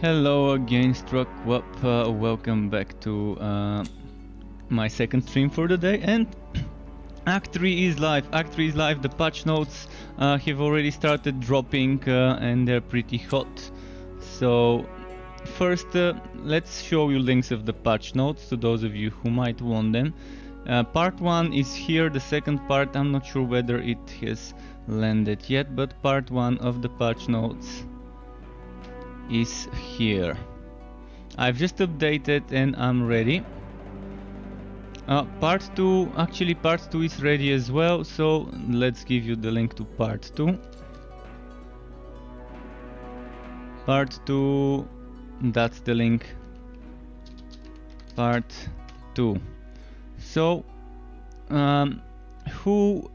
Hello again, Struckwap. Welcome back to my second stream for the day, and Act 3 is live. Act 3 is live. The patch notes have already started dropping and they're pretty hot. So first let's show you links of the patch notes to those of you who might want them. Part 1 is here. The second part, I'm not sure whether it has landed yet, but part 1 of the patch notes is here. I've just updated and I'm ready. Part 2 is ready as well, so let's give you the link to part 2. Part 2, that's the link. Part 2. So who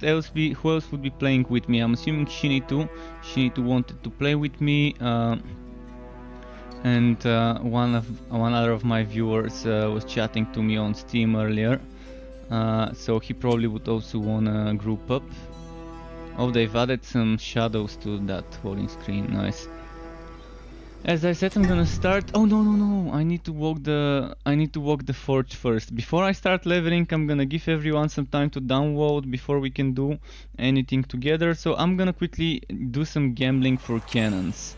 else would be playing with me? I'm assuming Shinitu. Shinitu wanted to play with me. And one other of my viewers was chatting to me on Steam earlier, so he probably would also wanna group up. Oh, they've added some shadows to that holding screen. Nice. As I said, I'm gonna start. Oh no! I need to walk the forge first. Before I start leveling, I'm gonna give everyone some time to download before we can do anything together. So I'm gonna quickly do some gambling for cannons.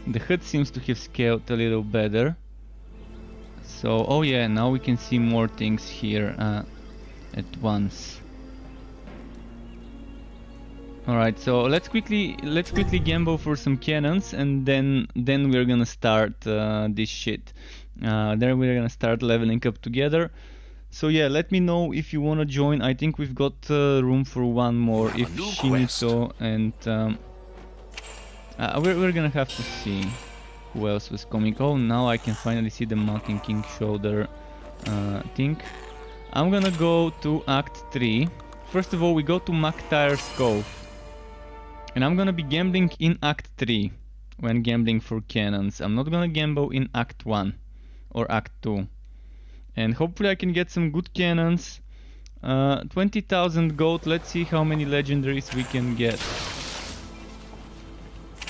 The HUD seems to have scaled a little better. So, oh yeah, now we can see more things here at once. Alright, so let's quickly gamble for some cannons, and then we're gonna start this shit. Then we're gonna start leveling up together. So yeah, let me know if you wanna join. I think we've got room for one more if Shinito and we're gonna have to see who else was coming. Oh, now I can finally see the Mountain King shoulder thing. I'm gonna go to Act 3. First of all, we go to McTyre's Cove. And I'm gonna be gambling in Act 3 when gambling for cannons. I'm not gonna gamble in Act 1 or Act 2. And hopefully I can get some good cannons. 20,000 gold. Let's see how many legendaries we can get.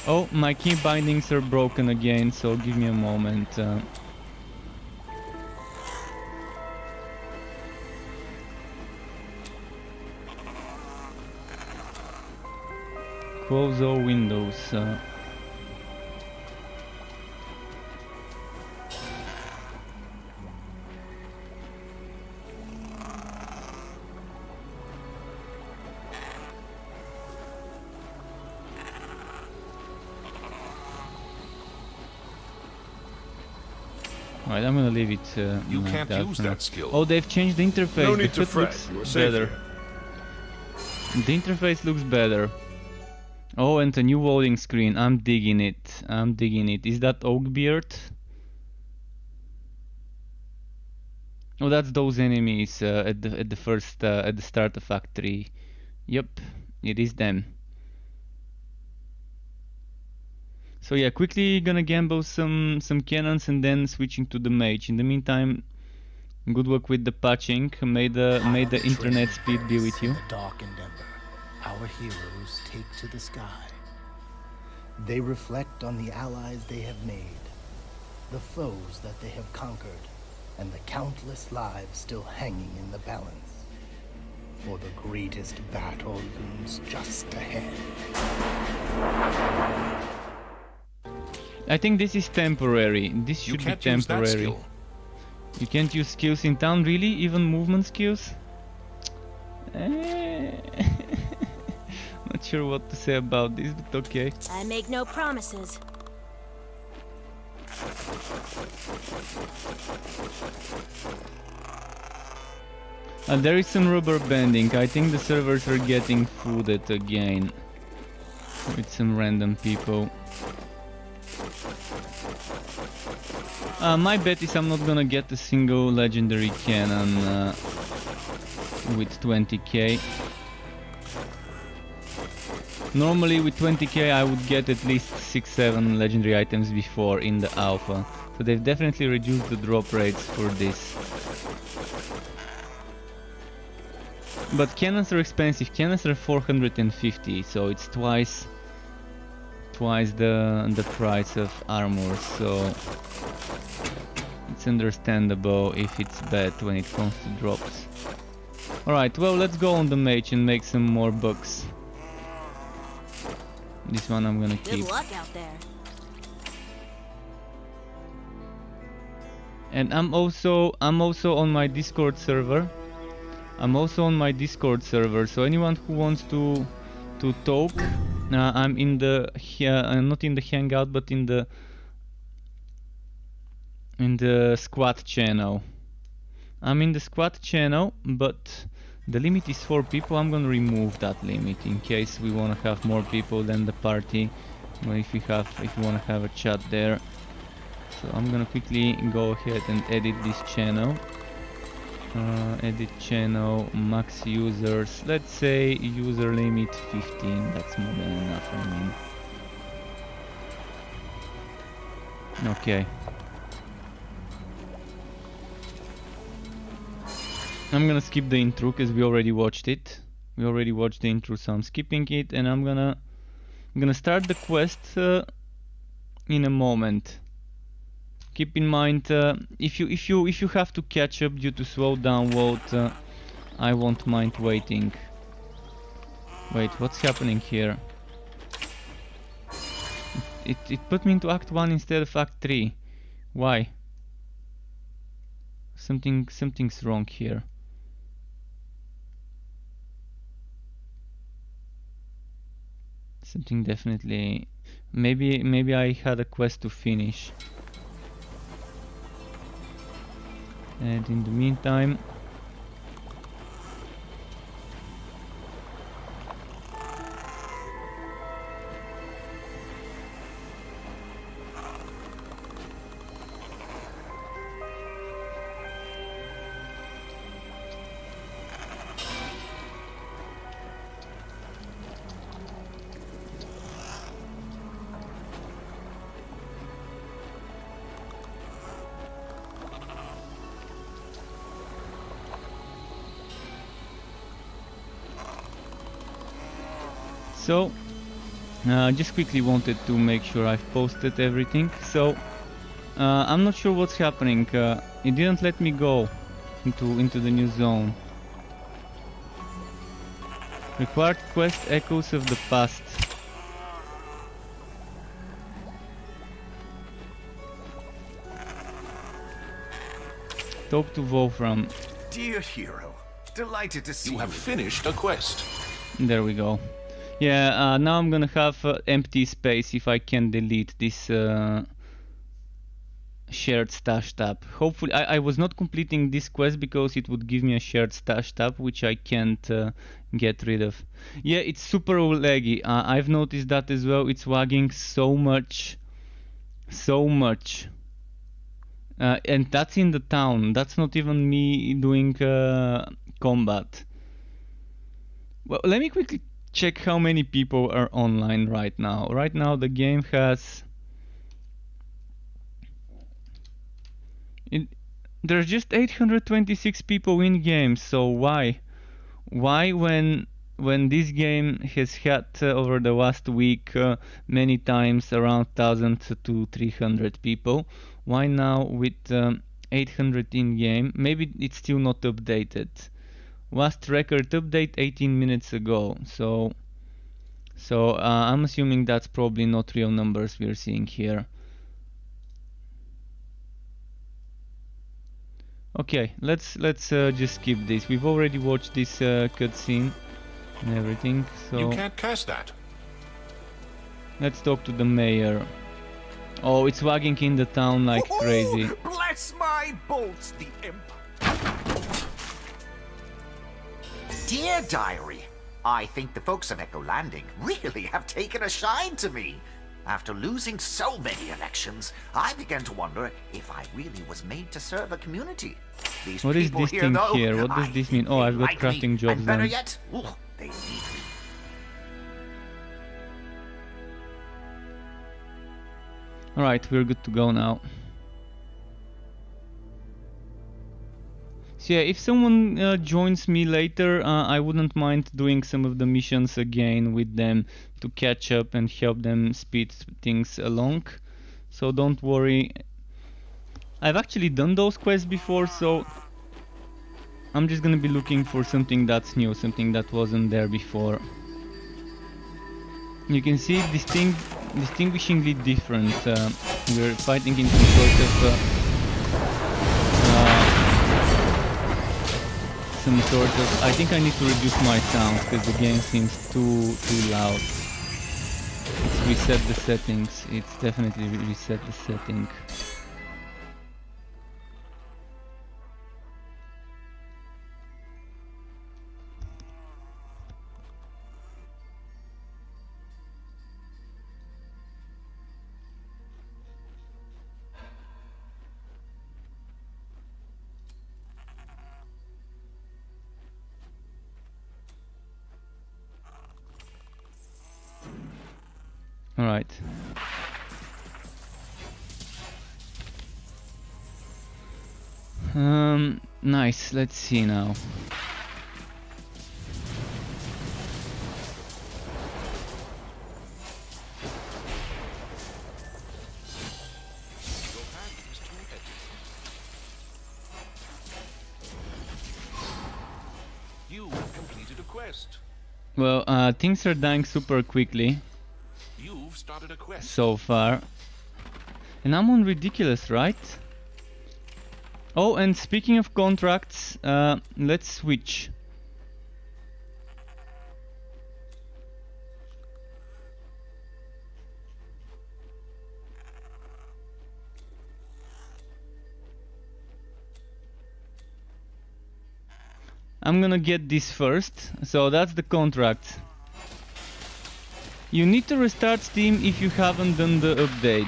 Oh, my key bindings are broken again, so give me a moment. Close all windows. Alright, I'm gonna leave it you like can't that. use that skill. Oh, they've changed the interface. No need the to fret. looks You are safe better. here. The interface looks better. Oh, and a new loading screen. I'm digging it. I'm digging it. Is that Oakbeard? Oh, that's those enemies at the start of Act 3. Yep, it is them. So yeah, quickly gonna gamble some cannons and then switching to the mage. In the meantime, good luck with the patching. May the internet speed be with you. Dark and ember, our heroes take to the sky. They reflect on the allies they have made, the foes that they have conquered, and the countless lives still hanging in the balance. For the greatest battle looms just ahead. I think this is temporary. This should be temporary. You can't use skills in town, really? Even movement skills? Not sure what to say about this, but okay. I make no promises. There is some rubber banding. I think the servers are getting flooded again with some random people. My bet is I'm not gonna get a single legendary cannon with 20k. Normally with 20k I would get at least 6-7 legendary items before in the alpha. So they've definitely reduced the drop rates for this. But cannons are expensive. Cannons are 450, so it's twice twice the price of armor, so it's understandable if it's bad when it comes to drops. Alright, well, let's go on the mage and make some more bucks. This one I'm gonna keep. Good luck out there. And I'm also on my Discord server. So anyone who wants to talk, I'm in the not in the hangout, but in the squad channel. I'm in the squad channel, but the limit is 4 people. I'm gonna remove that limit in case we wanna have more people than the party. Well, if you wanna have a chat there. So I'm gonna quickly go ahead and edit this channel. Edit channel, max users. Let's say user limit 15. That's more than enough, I mean. Okay. I'm gonna skip the intro because we already watched it. We already watched the intro, so I'm skipping it, and I'm gonna start the quest in a moment. Keep in mind, if you have to catch up due to slow download, I won't mind waiting. Wait, what's happening here? It put me into Act 1 instead of Act 3. Why? Something's wrong here. Something definitely. Maybe I had a quest to finish. And in the meantime, so just quickly wanted to make sure I've posted everything. So I'm not sure what's happening. It didn't let me go into the new zone. Required quest echoes of the past. Talk to Wolfram. Dear hero, delighted to see you. You have finished a quest. There we go. Yeah, now I'm gonna have empty space if I can delete this shared stash tab. Hopefully, I was not completing this quest because it would give me a shared stash tab, which I can't get rid of. Yeah, it's super laggy. I've noticed that as well. It's lagging so much. And that's in the town. That's not even me doing combat. Well, let me quickly check how many people are online right now. Right now the game has... There's just 826 people in game, so why? Why when this game has had over the last week many times around 1000 to 300 people, why now with 800 in game? Maybe it's still not updated. Last record update 18 minutes ago, so I'm assuming that's probably not real numbers we're seeing here. Okay, let's just skip this. We've already watched this cutscene and everything, so You can't cast that. let's talk to the mayor. Oh, it's lagging in the town like crazy. Bless my bolts, the imp. Dear Diary, I think the folks of Echo Landing really have taken a shine to me. After losing so many elections, I began to wonder if I really was made to serve a community. These What is people this here, thing though, here? What does I this think mean? Oh, they I've got like me, crafting jobs and better done. yet, they need me. Alright, we're good to go now. So yeah, if someone joins me later, I wouldn't mind doing some of the missions again with them to catch up and help them speed things along. So don't worry. I've actually done those quests before, so I'm just gonna be looking for something that's new, something that wasn't there before. You can see distinguishingly different. We're fighting in some sort of I think I need to reduce my sound because the game seems too loud. It's reset the settings. It's definitely reset the setting. All right. Nice. Let's see now. Your path is too heavy. You have completed a quest. Well, things are dying super quickly You've started a quest. so far, and I'm on ridiculous, right? Oh, and speaking of contracts, let's switch. I'm gonna get this first, so that's the contract. You need to restart Steam if you haven't done the update.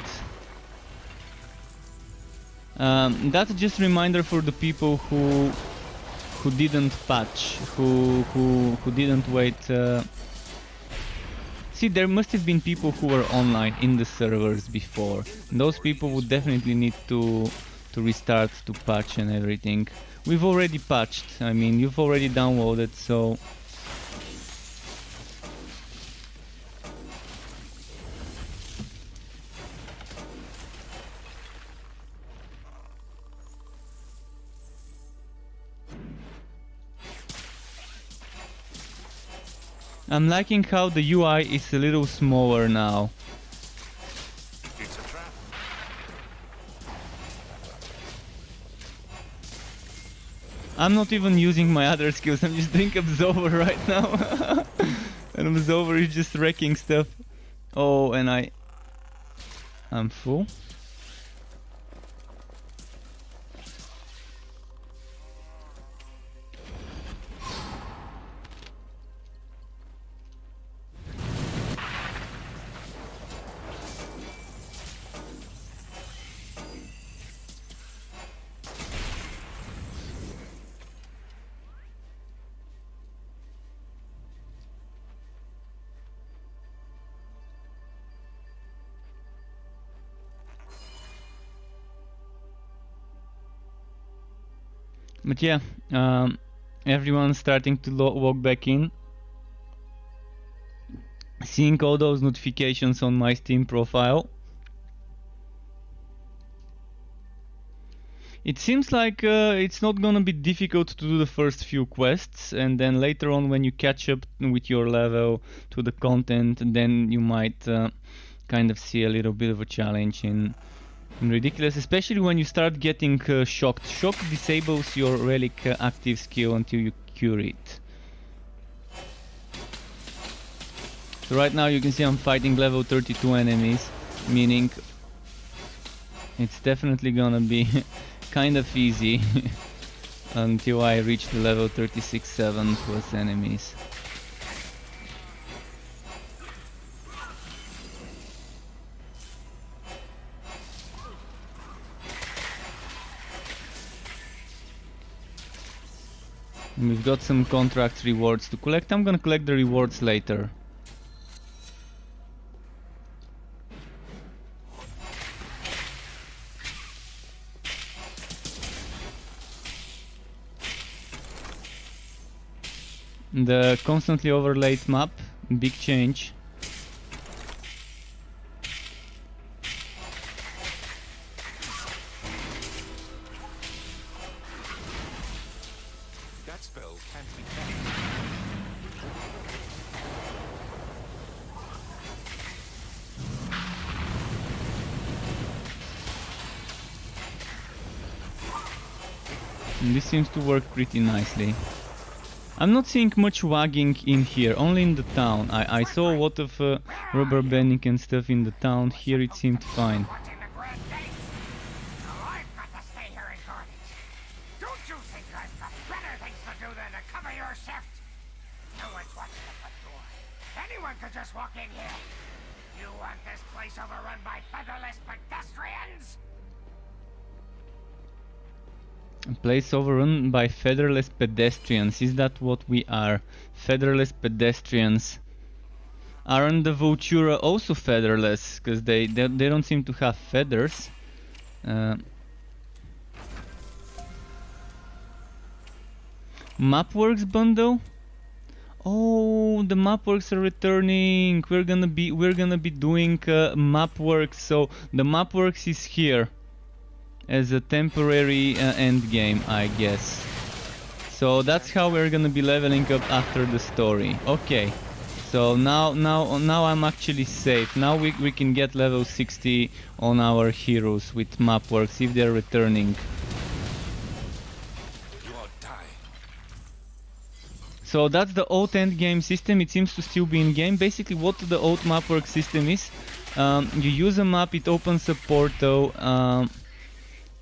That's just a reminder for the people who didn't patch, who didn't wait. See, there must have been people who were online in the servers before. Those people would definitely need to restart, to patch and everything. We've already patched. I mean, you've already downloaded, so. I'm liking how the UI is a little smaller now. It's a trap. I'm not even using my other skills, I'm just doing Absorber right now. And Absorber is just wrecking stuff. Oh, and I'm full. But yeah, everyone's starting to walk back in. Seeing all those notifications on my Steam profile. It seems like it's not gonna be difficult to do the first few quests, and then later on when you catch up with your level to the content, then you might kind of see a little bit of a challenge in ridiculous, especially when you start getting shocked. Shock disables your relic active skill until you cure it. So right now you can see I'm fighting level 32 enemies, meaning it's definitely gonna be kind of easy until I reach the level 36-7 plus enemies. And we've got some contract rewards to collect. I'm gonna collect the rewards later. The constantly overlaid map, big change. That spell can't be cast. And this seems to work pretty nicely. I'm not seeing much wagging in here, only in the town. I saw a lot of rubber banding and stuff in the town. Here it seemed fine. What's in the Grand Gate? Well, I've got to stay here and guard it. Don't you think I've got better things to do than to cover your shift? No one's watching the front door. Anyone could just walk in here. You want this place overrun by featherless pedestrians? A place overrun by featherless pedestrians. Is that what we are? Featherless pedestrians. Aren't the Vultura also featherless? Because they don't seem to have feathers. Mapworks bundle? Oh, the Mapworks are returning. We're gonna be doing Mapworks. So the Mapworks is here as a temporary end game, I guess. So that's how we're gonna be leveling up after the story. Okay. So now I'm actually safe. Now we can get level 60 on our heroes with Mapworks if they're returning. You are dying. So that's the old end game system. It seems to still be in game. Basically what the old Mapworks system is, you use a map, it opens a portal,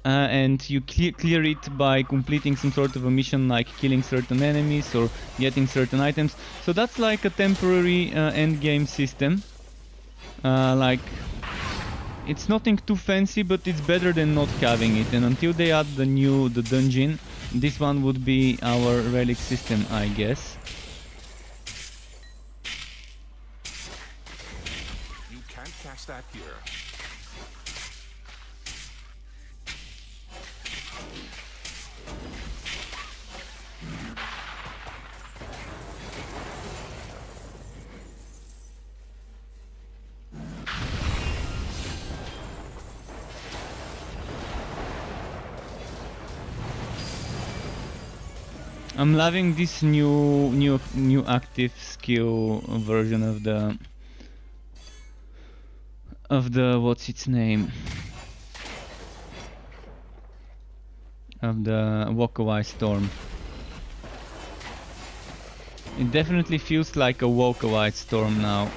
and you clear it by completing some sort of a mission like killing certain enemies or getting certain items. So that's like a temporary end game system. Like, it's nothing too fancy, but it's better than not having it. And until they add the dungeon, this one would be our relic system, I guess. You can't cast that here. I'm loving this new active skill version of the what's its name? Of the Walkaway Storm. It definitely feels like a Walkaway Storm now.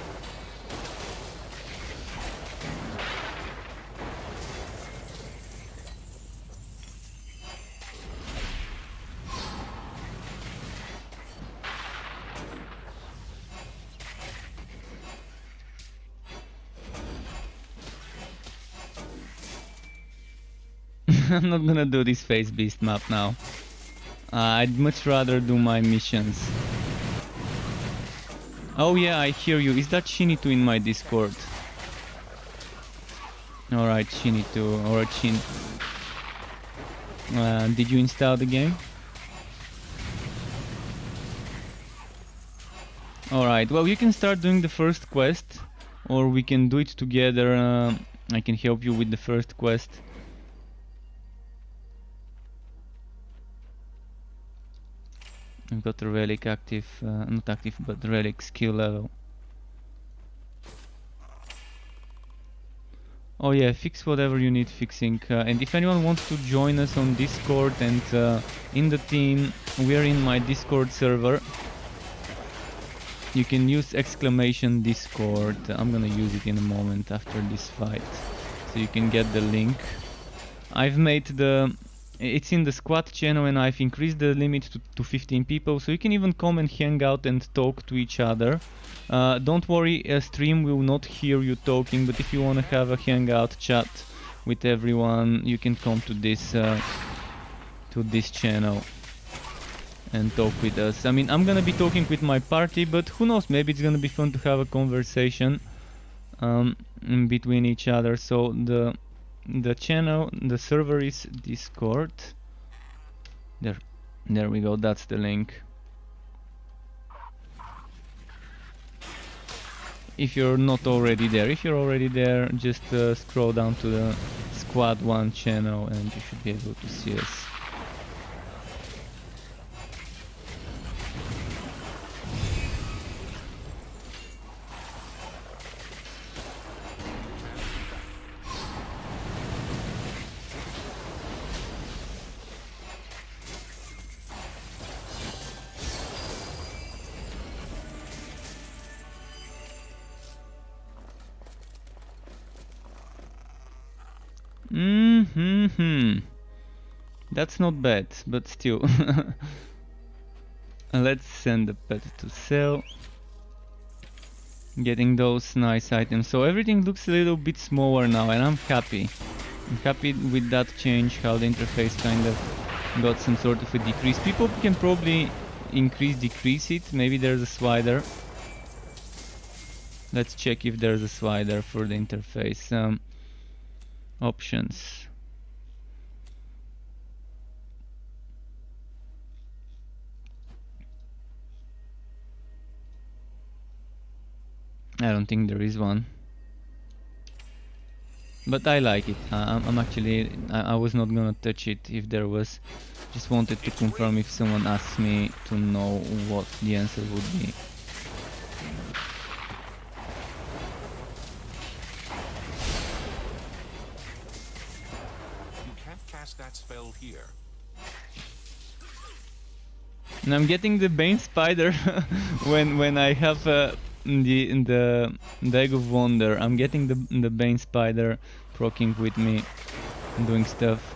I'm not gonna do this Phase Beast map now. I'd much rather do my missions. Oh yeah, I hear you. Is that Shinitu in my Discord? Alright, Shinitu. Alright, Shin. Did you install the game? Alright, well you can start doing the first quest, or we can do it together. I can help you with the first quest. I've got a relic active, not active, but relic skill level. Oh yeah, fix whatever you need fixing. And if anyone wants to join us on Discord and in the team, we are in my Discord server. You can use exclamation Discord. I'm gonna use it in a moment after this fight, so you can get the link. I've made it's in the squad channel and I've increased the limit to 15 people, so you can even come and hang out and talk to each other. Don't worry, a stream will not hear you talking, but if you want to have a hangout chat with everyone, you can come to this channel and talk with us. I mean, I'm gonna be talking with my party, but who knows, maybe it's gonna be fun to have a conversation in between each other. So the channel, the server is Discord. There we go, that's the link. if you're not already there. If you're already there, just scroll down to the Squad 1 channel and you should be able to see us. That's not bad, but still. Let's send the pet to sell. Getting those nice items. So everything looks a little bit smaller now, and I'm happy. I'm happy with that change, how the interface kind of got some sort of a decrease. People can probably decrease it. Maybe there's a slider. Let's check if there's a slider for the interface. Options. I don't think there is one, but I like it. I'm actually, I was not gonna touch it if there was. Just wanted to confirm if someone asks me to know what the answer would be. You can't cast that spell here. And I'm getting the Bane Spider when I have the Egg of Wonder. I'm getting the Bane Spider proccing with me and doing stuff.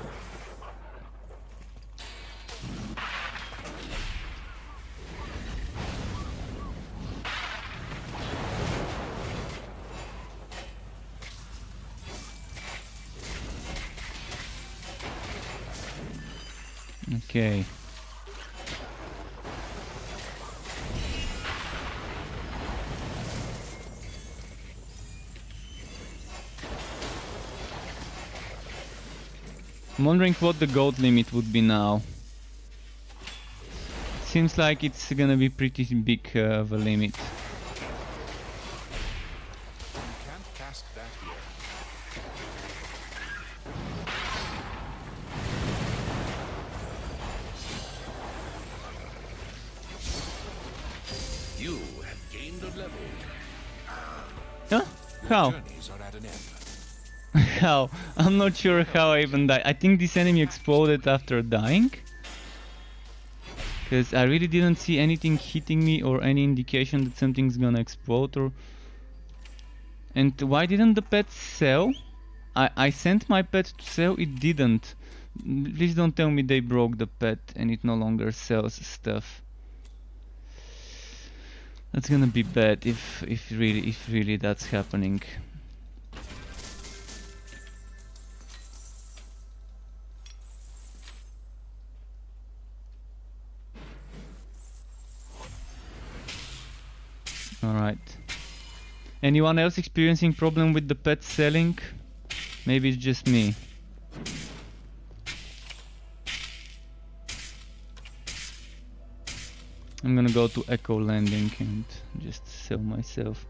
Okay. I'm wondering what the gold limit would be now. Seems like it's gonna be pretty big of a limit. You can't cast that here. You have gained a level. Huh? How? Journeys are at an end. How? I'm not sure how I even died. I think this enemy exploded after dying. Because I really didn't see anything hitting me or any indication that something's gonna explode or... And why didn't the pet sell? I sent my pet to sell, it didn't. Please don't tell me they broke the pet and it no longer sells stuff. That's gonna be bad if really that's happening. Alright. Anyone else experiencing problem with the pet selling? Maybe it's just me. I'm gonna go to Echo Landing and just sell myself.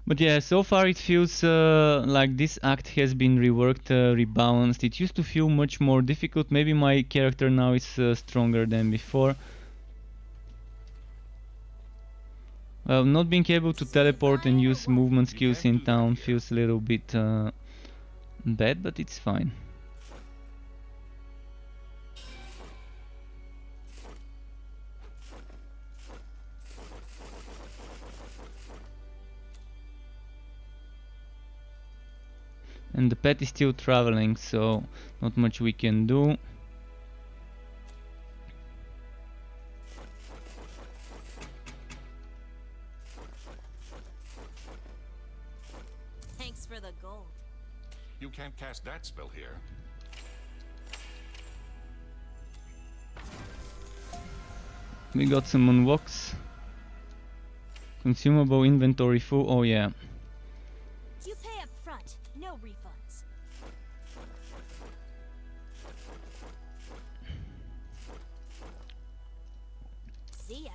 But yeah, so far it feels like this act has been reworked, rebalanced. It used to feel much more difficult. Maybe my character now is stronger than before. Not being able to teleport and use movement skills in town feels a little bit bad, but it's fine. And the pet is still traveling, so not much we can do. Thanks for the gold. You can't cast that spell here. We got some unlocks. Consumable inventory full, oh yeah. You pay up front, no refunds. See ya.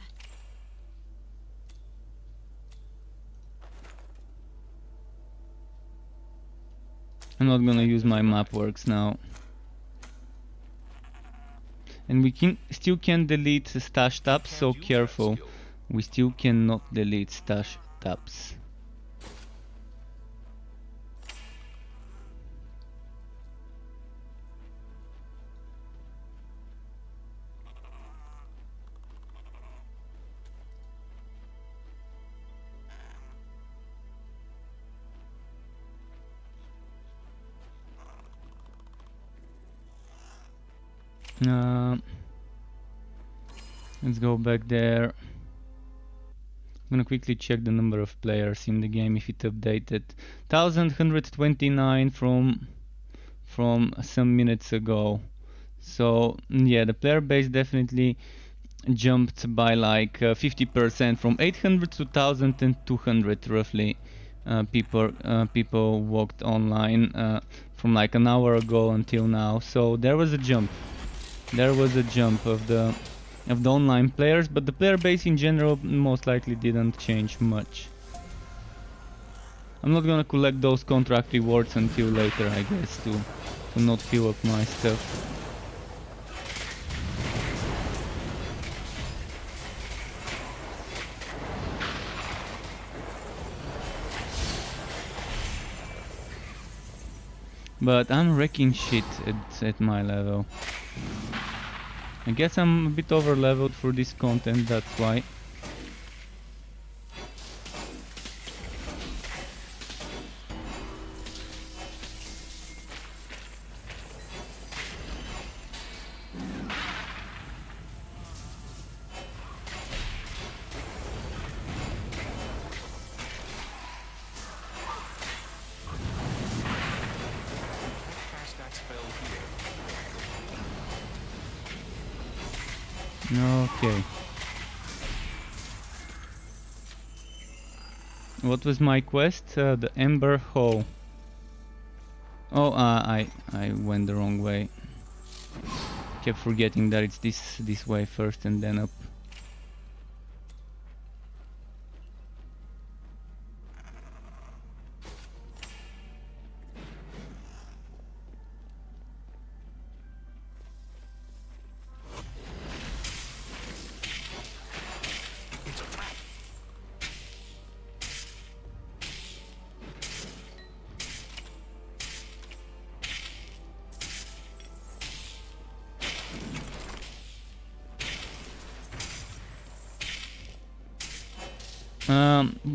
I'm not gonna use my map works now. And we still can't delete stash tabs, so Can't use that careful. skill. We still cannot delete stash tabs. Let's go back there. I'm gonna quickly check the number of players in the game if it updated. 1129 from some minutes ago. So yeah, the player base definitely jumped by like 50% from 800 to 1200 roughly. People walked online from like an hour ago until now. So there was a jump. There was a jump of the online players, but the player base in general most likely didn't change much. I'm not gonna collect those contract rewards until later, I guess, to not fill up my stuff. But I'm wrecking shit at my level. I guess I'm a bit over leveled for this content, that's why. Cast that spell here. Okay. What was my quest? The Ember Hole. Oh, I went the wrong way. Kept forgetting that it's this way first and then up. It's a trap.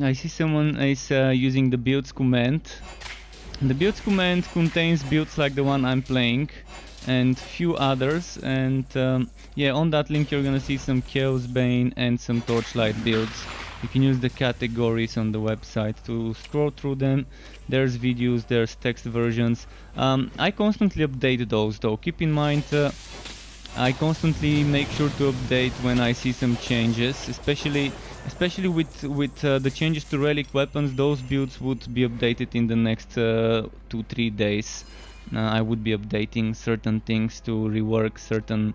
I see someone is using the builds command. The builds command contains builds like the one I'm playing and few others, and yeah, on that link you're gonna see some Chaos Bane and some Torchlight builds. You can use the categories on the website to scroll through them. There's videos, there's text versions. I constantly update those though. Keep in mind I constantly make sure to update when I see some changes, especially with the changes to relic weapons. Those builds would be updated in the next 2-3 days. I would be updating certain things to rework certain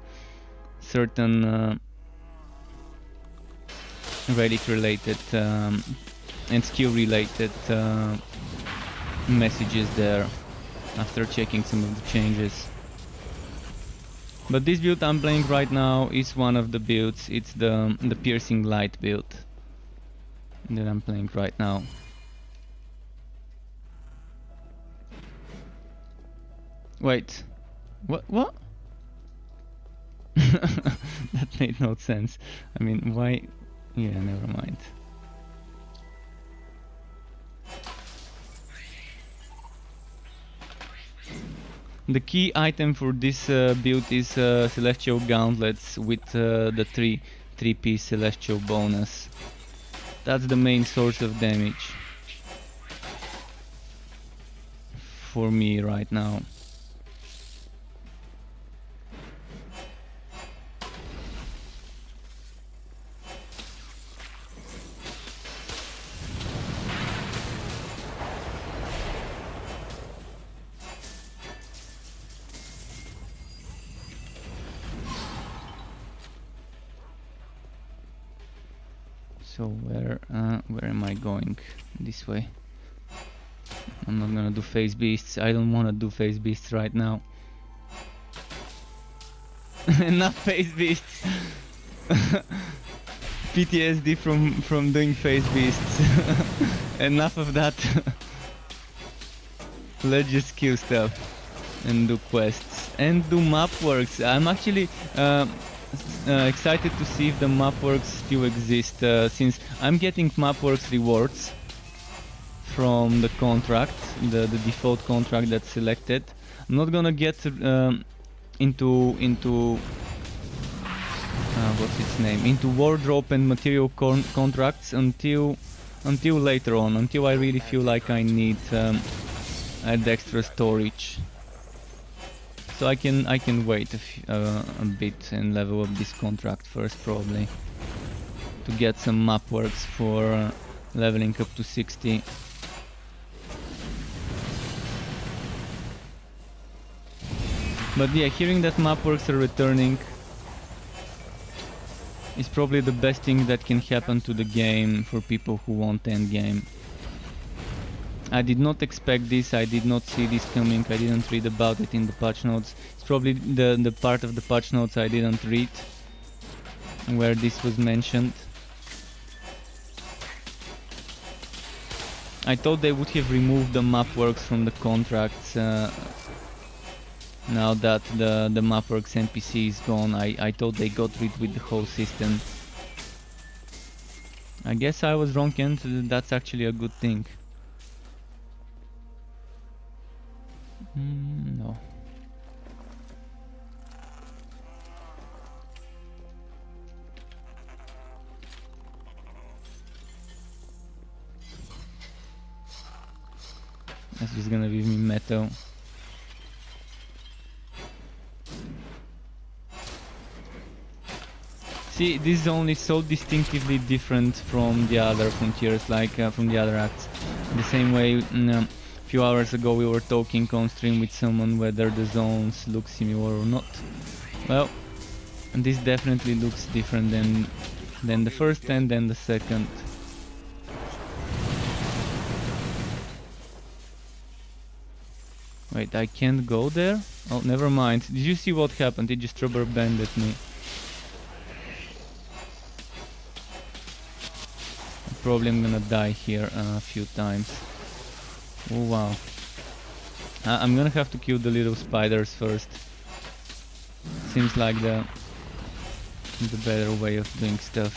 relic related and skill related messages there after checking some of the changes. But this build I'm playing right now is one of the builds. It's the piercing light build that I'm playing right now. Wait, what? That made no sense. I mean, why? Yeah, never mind. The key item for this build is Celestial Gauntlets with the 3-piece Celestial bonus. That's the main source of damage for me right now. So where am I going? This way. I'm not gonna do phase beasts. I don't wanna do phase beasts right now. Enough phase beasts. PTSD from doing phase beasts. Enough of that. Let's just kill stuff and do quests and do map works. I'm actually excited to see if the map works still exist, since I'm getting map works rewards from the contract, the default contract that's selected. I'm not gonna get into what's its name, into wardrobe and material contracts until later on, until I really feel like I need add extra storage. So I can wait a bit and level up this contract first, probably, to get some map works for leveling up to 60. But yeah, hearing that map works are returning is probably the best thing that can happen to the game for people who want endgame. I did not expect this, I did not see this coming, I didn't read about it in the patch notes. It's probably the part of the patch notes I didn't read where this was mentioned. I thought they would have removed the map works from the contracts now that the mapworks NPC is gone. I thought they got rid with the whole system. I guess I was wrong, and that's actually a good thing. No. That's just gonna give me metal. See, this zone is so distinctively different from the other frontiers, like from the other acts. In the same way, a few hours ago we were talking on stream with someone whether the zones look similar or not. Well, this definitely looks different than the first and then the second. Wait, I can't go there? Oh, never mind. Did you see what happened? It just rubber banded me. Probably I'm gonna die here a few times. Oh wow. I'm gonna have to kill the little spiders first. Seems like the better way of doing stuff.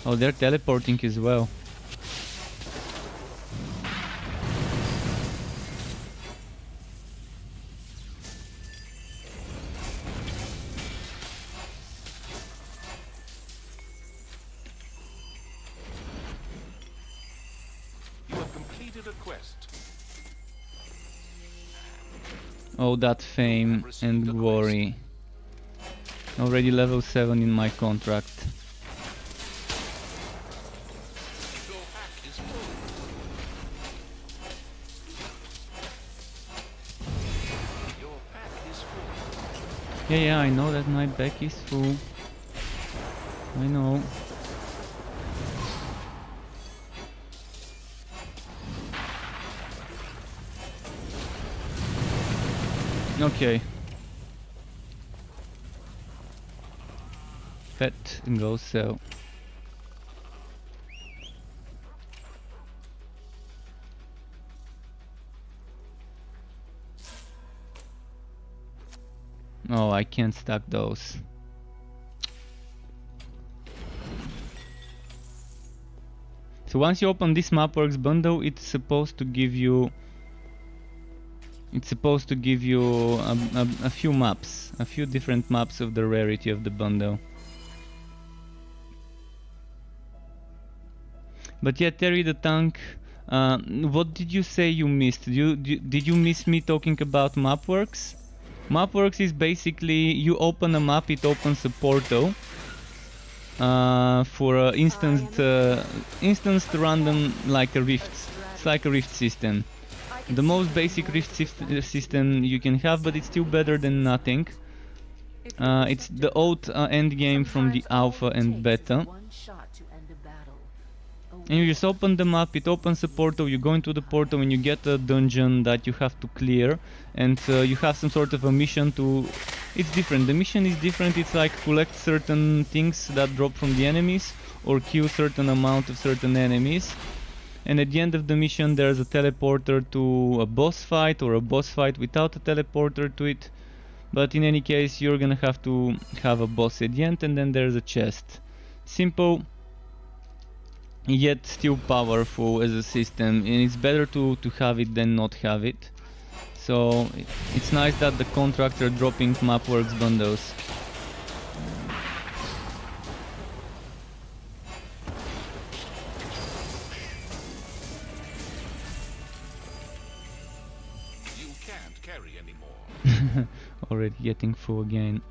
Oh, they're teleporting as well. Oh, that fame and glory. Already level 7 in my contract. Yeah, I know that my back is full. I know. Okay. Pet and go sell. Oh, I can't stack those. So once you open this Mapworks bundle, it's supposed to give you a few maps, a few different maps of the rarity of the bundle. But yeah, Terry the Tank, what did you say you missed? Did you miss me talking about Mapworks? Mapworks is basically you open a map, it opens a portal for an instanced random, like a rift. It's like a rift system. The most basic rift system you can have, but it's still better than nothing. It's the old end game from the alpha and beta. And you just open the map, it opens a portal, you go into the portal and you get a dungeon that you have to clear. And you have some sort of a mission to... It's different, the mission is different, it's like collect certain things that drop from the enemies or kill certain amount of certain enemies. And at the end of the mission there's a teleporter to a boss fight or a boss fight without a teleporter to it. But in any case you're gonna have to have a boss at the end, and then there's a chest. Simple, yet still powerful as a system, and it's better to have it than not have it. So it's nice that the contracts are dropping Mapworks bundles. You can't carry anymore. Already getting full again.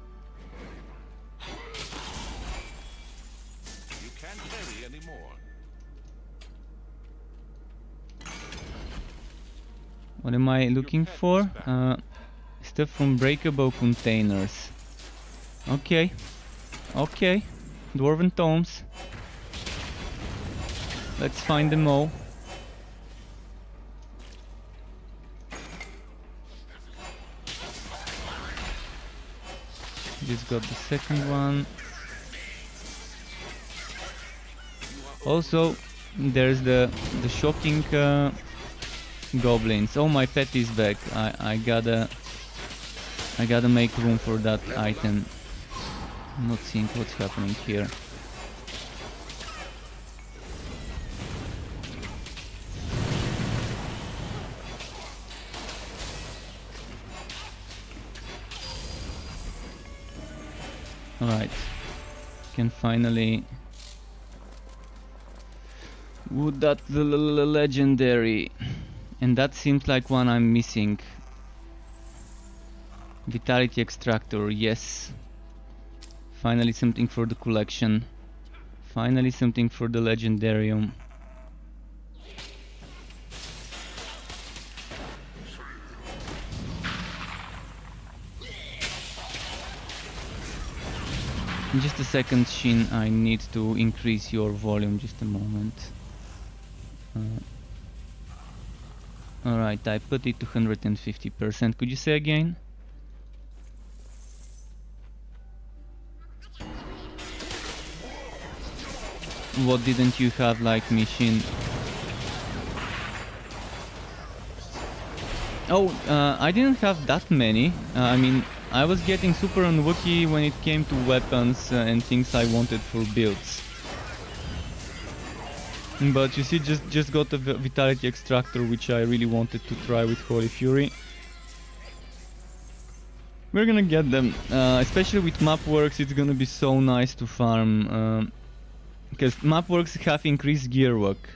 You can't carry anymore. What am I looking for? Stuff from breakable containers. Okay. Okay. Dwarven tomes. Let's find them all. Just got the second one. Also, there's the shocking goblins. Oh, my pet is back. I gotta make room for that item. I'm not seeing what's happening here. Alright, can finally would that legendary, and that seems like one I'm missing. Vitality extractor, yes. Finally something for the collection. Finally something for the legendarium. Just a second, Shin, I need to increase your volume, just a moment. Alright, I put it to 150%. Could you say again? What didn't you have like me, Shin? Oh, I didn't have that many. I mean, I was getting super unlucky when it came to weapons and things I wanted for builds. But you see, just got a Vitality Extractor, which I really wanted to try with Holy Fury. We're gonna get them, especially with Mapworks. It's gonna be so nice to farm, because Mapworks have increased gear work.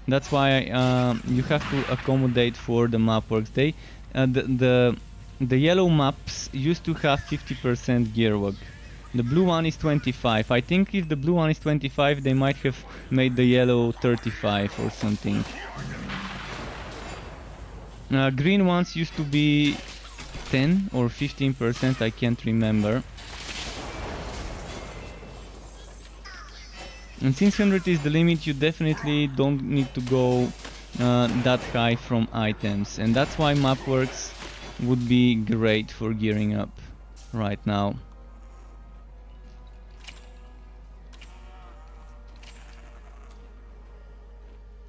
That's why you have to accommodate for the Mapworks. They, the yellow maps used to have 50% gear work. The blue one is 25. I think if the blue one is 25, they might have made the yellow 35 or something. Green ones used to be 10 or 15%, I can't remember. And since 100 is the limit, you definitely don't need to go that high from items. And that's why Mapworks would be great for gearing up right now.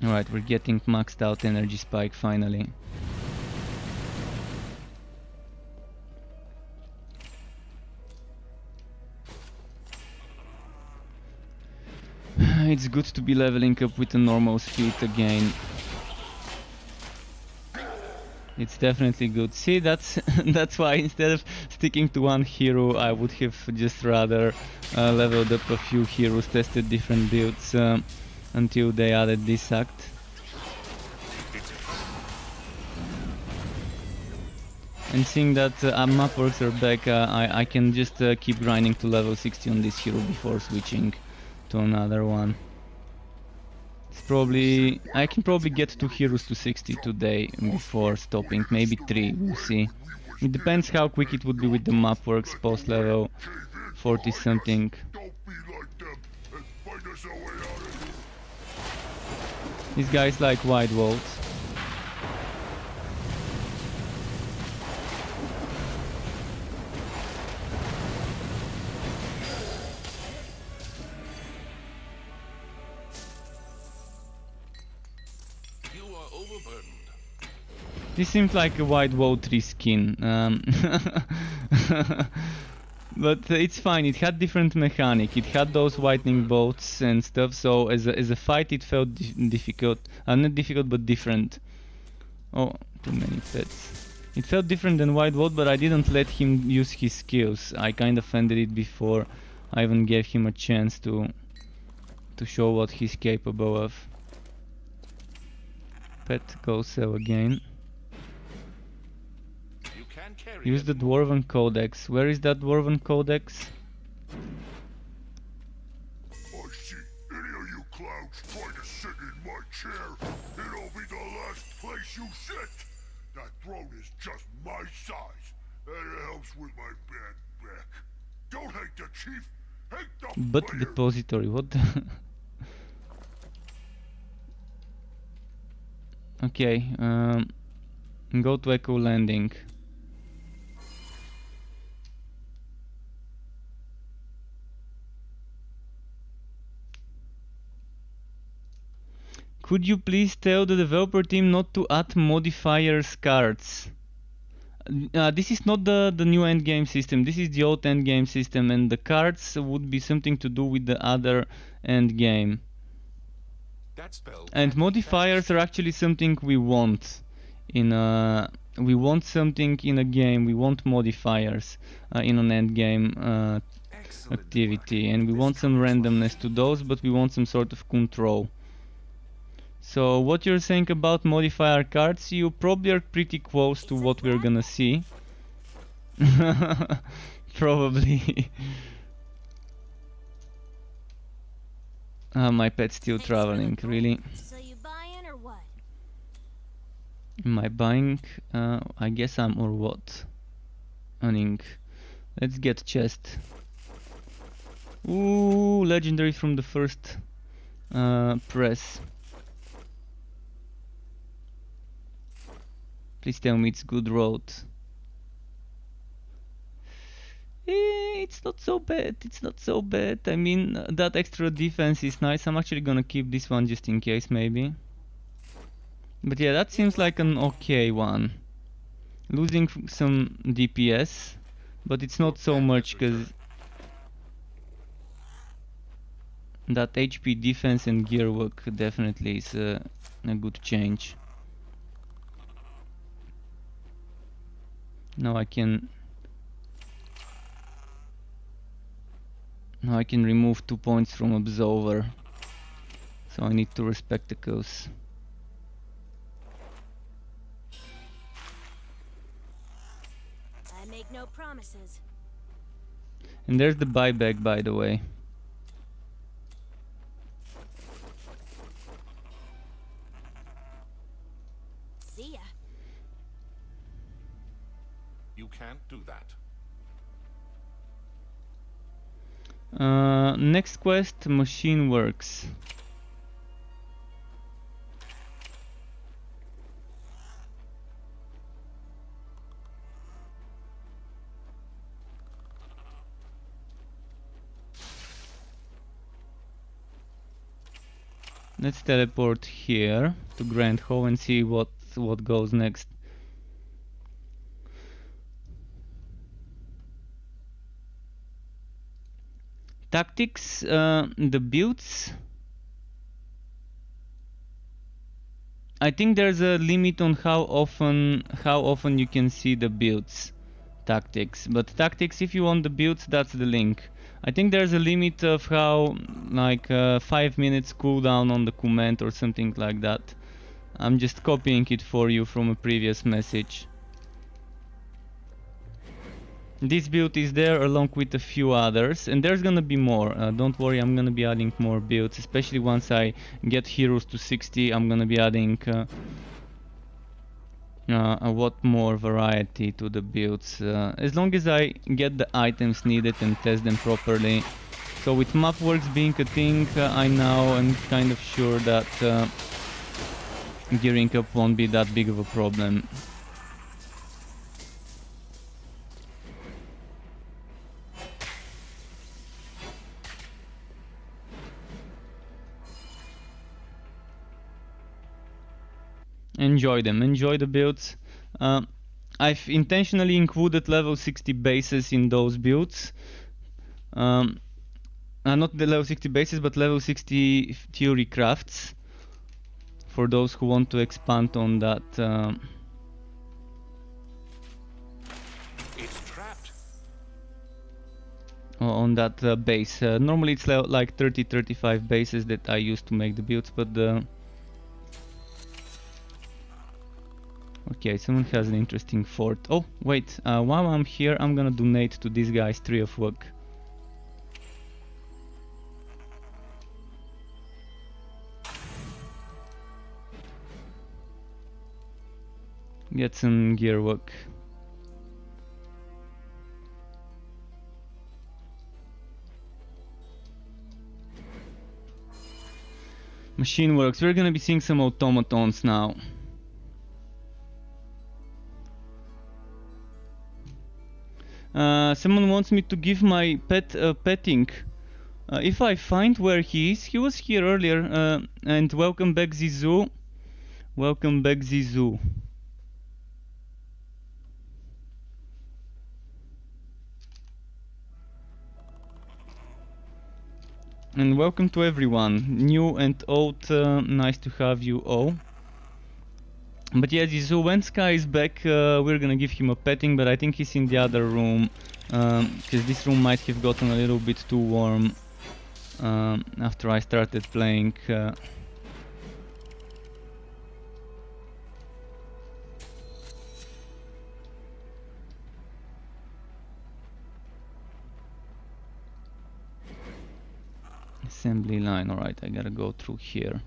Alright, we're getting maxed out energy spike finally. It's good to be leveling up with a normal speed again. It's definitely good. See, that's that's why instead of sticking to one hero, I would have just rather leveled up a few heroes, tested different builds until they added this act. And seeing that Mapworks are back, I can just keep grinding to level 60 on this hero before switching to another one. It's probably... I can probably get 2 heroes to 60 today before stopping, maybe 3, we'll see. It depends how quick it would be with the map works post level 40 something. Don't be like them and find us a way out of here. These guys like wide walls. You are overburdened. This seems like a White Woe 3 skin. But it's fine, it had different mechanic, it had those whitening bolts and stuff, so as a fight it felt difficult. Not difficult, but different. Oh, too many pets. It felt different than White Woe, but I didn't let him use his skills. I kind of ended it before I even gave him a chance to show what he's capable of. Pet go sell again. You can carry Use the Dwarven Codex. Where is that Dwarven Codex? I see any of you clowns try to sit in my chair, it'll be the last place you sit. That throne is just my size, and it helps with my bad back. Don't hate the chief, hate the But player. depository, what the Okay, go to Echo Landing. Could you please tell the developer team not to add modifiers cards? This is not the new endgame system, this is the old endgame system, and the cards would be something to do with the other endgame. That spell And can't be modifiers are actually something we want in a something in a game. We want modifiers in an end game Excellent activity, work. and we This want some covers what randomness to those, but we want some sort of control. So what you're saying about modifier cards, you probably are pretty close to what we're gonna see. Probably. My pet's still Thanks for the traveling, gold. really. So you buying or what? Am I buying? I guess I'm or what? Earning. Let's get chest. Ooh, legendary from the first press. Please tell me it's good road. It's not so bad, it's not so bad. I mean, that extra defense is nice. I'm actually gonna keep this one just in case, maybe. But yeah, that seems like an okay one. Losing some DPS, but it's not so much because that HP defense and gear work definitely is a good change. Now I can remove 2 points from Absolver. So I need 2 spectacles. I make no promises. And there's the buyback, by the way. See ya. You can't do that. Next quest, Machine Works. Let's teleport here to Grand Hall and see what goes next. Tactics, the builds. I think there's a limit on how often you can see the builds tactics. But tactics, if you want the builds, that's the link. I think there's a limit of how, like 5 minutes cooldown on the command or something like that. I'm just copying it for you from a previous message. This build is there along with a few others, and there's gonna be more. Don't worry, I'm gonna be adding more builds, especially once I get heroes to 60. I'm gonna be adding a lot more variety to the builds, as long as I get the items needed and test them properly. So with mapworks being a thing, I now am kind of sure that gearing up won't be that big of a problem. Enjoy them, enjoy the builds. I've intentionally included level 60 bases in those builds. Not the level 60 bases, but level 60 theory crafts. For those who want to expand on that. It's trapped. On that base. Normally it's like 30-35 bases that I use to make the builds, but okay, someone has an interesting fort. Oh, wait, while I'm here, I'm gonna donate to these guys 3 of work. Get some gear work. Machine works. We're gonna be seeing some automatons now. Someone wants me to give my pet petting. If I find where he is, he was here earlier. And welcome back, Zizou. Welcome back, Zizou. And welcome to everyone, new and old. Nice to have you all. But yeah, Zizou, when Sky is back, we're gonna give him a petting, but I think he's in the other room, because this room might have gotten a little bit too warm after I started playing. Assembly line, alright, I gotta go through here.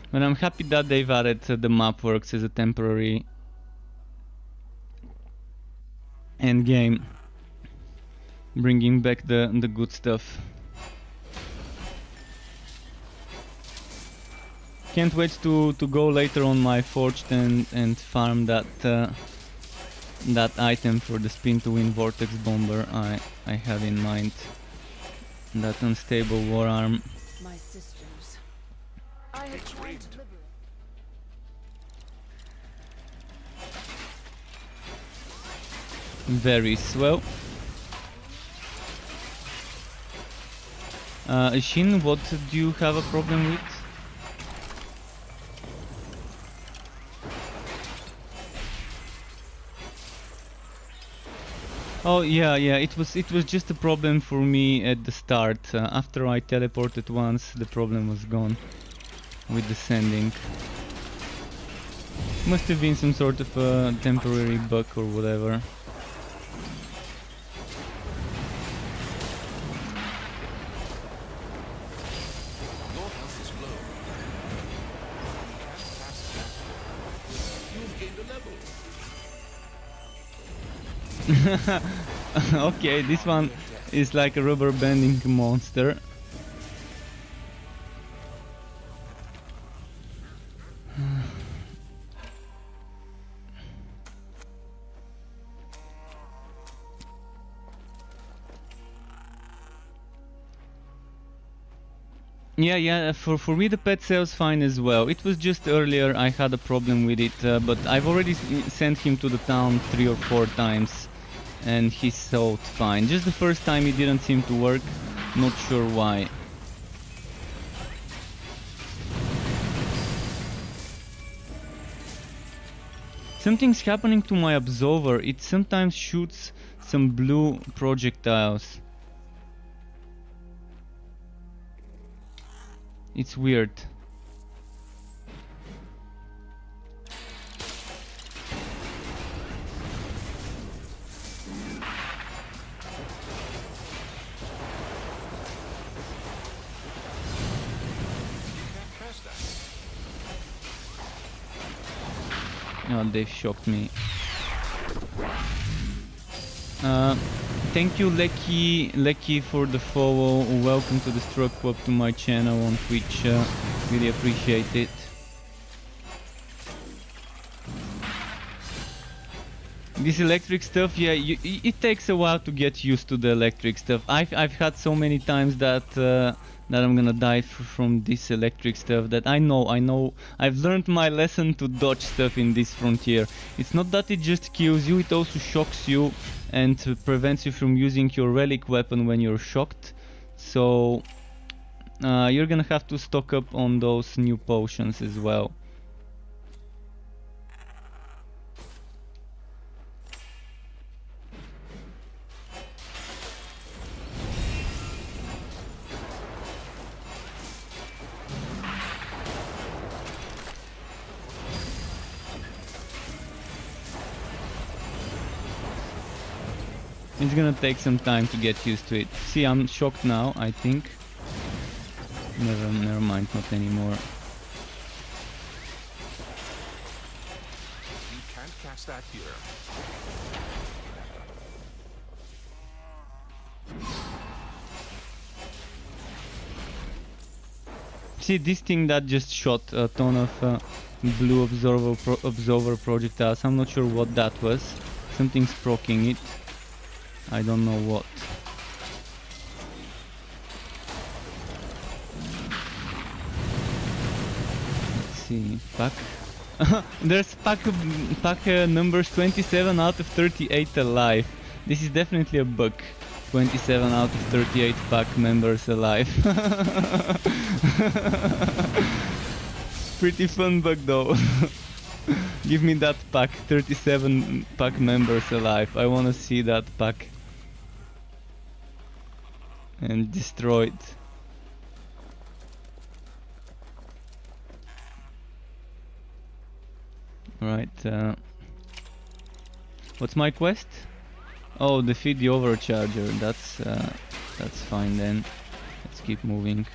But I'm happy that they've added the map works as a temporary end game, bringing back the good stuff. Can't wait to go later on my forged and farm that that item for the spin to win vortex bomber I had in mind. That unstable war arm. My sisters. I have tried to liberate. Very swell. Shin, what do you have a problem with? Oh yeah, it was just a problem for me at the start. After I teleported once, the problem was gone with descending. Must have been some sort of a temporary bug or whatever. Your health is low. You've gained a level. Okay, this one is like a rubber banding monster. Yeah, for me the pet sells fine as well. It was just earlier I had a problem with it, but I've already sent him to the town 3 or 4 times and he sold fine. Just the first time it didn't seem to work, not sure why. Something's happening to my absolver. It sometimes shoots some blue projectiles. It's weird. Oh, they shocked me. Thank you, Lecky, for the follow. Welcome to the Struck Club, to my channel on Twitch. Really appreciate it. This electric stuff, yeah, it takes a while to get used to the electric stuff. I've had so many times that that I'm gonna die from this electric stuff, that I know I've learned my lesson to dodge stuff in this frontier. It's not that it just kills you, it also shocks you and prevents you from using your relic weapon when you're shocked. So you're gonna have to stock up on those new potions as well. It's gonna take some time to get used to it. See, I'm shocked now, I think. Never mind, not anymore. You can't cast that here. See, this thing that just shot a ton of blue observer projectiles. I'm not sure what that was. Something's proccing it. I don't know what. Let's see, pack. There's pack numbers 27 out of 38 alive. This is definitely a bug. 27 out of 38 pack members alive. Pretty fun bug though. Give me that pack, 37 pack members alive. I wanna see that pack. And destroyed. Right, what's my quest? Oh, defeat the overcharger. That's fine then. Let's keep moving.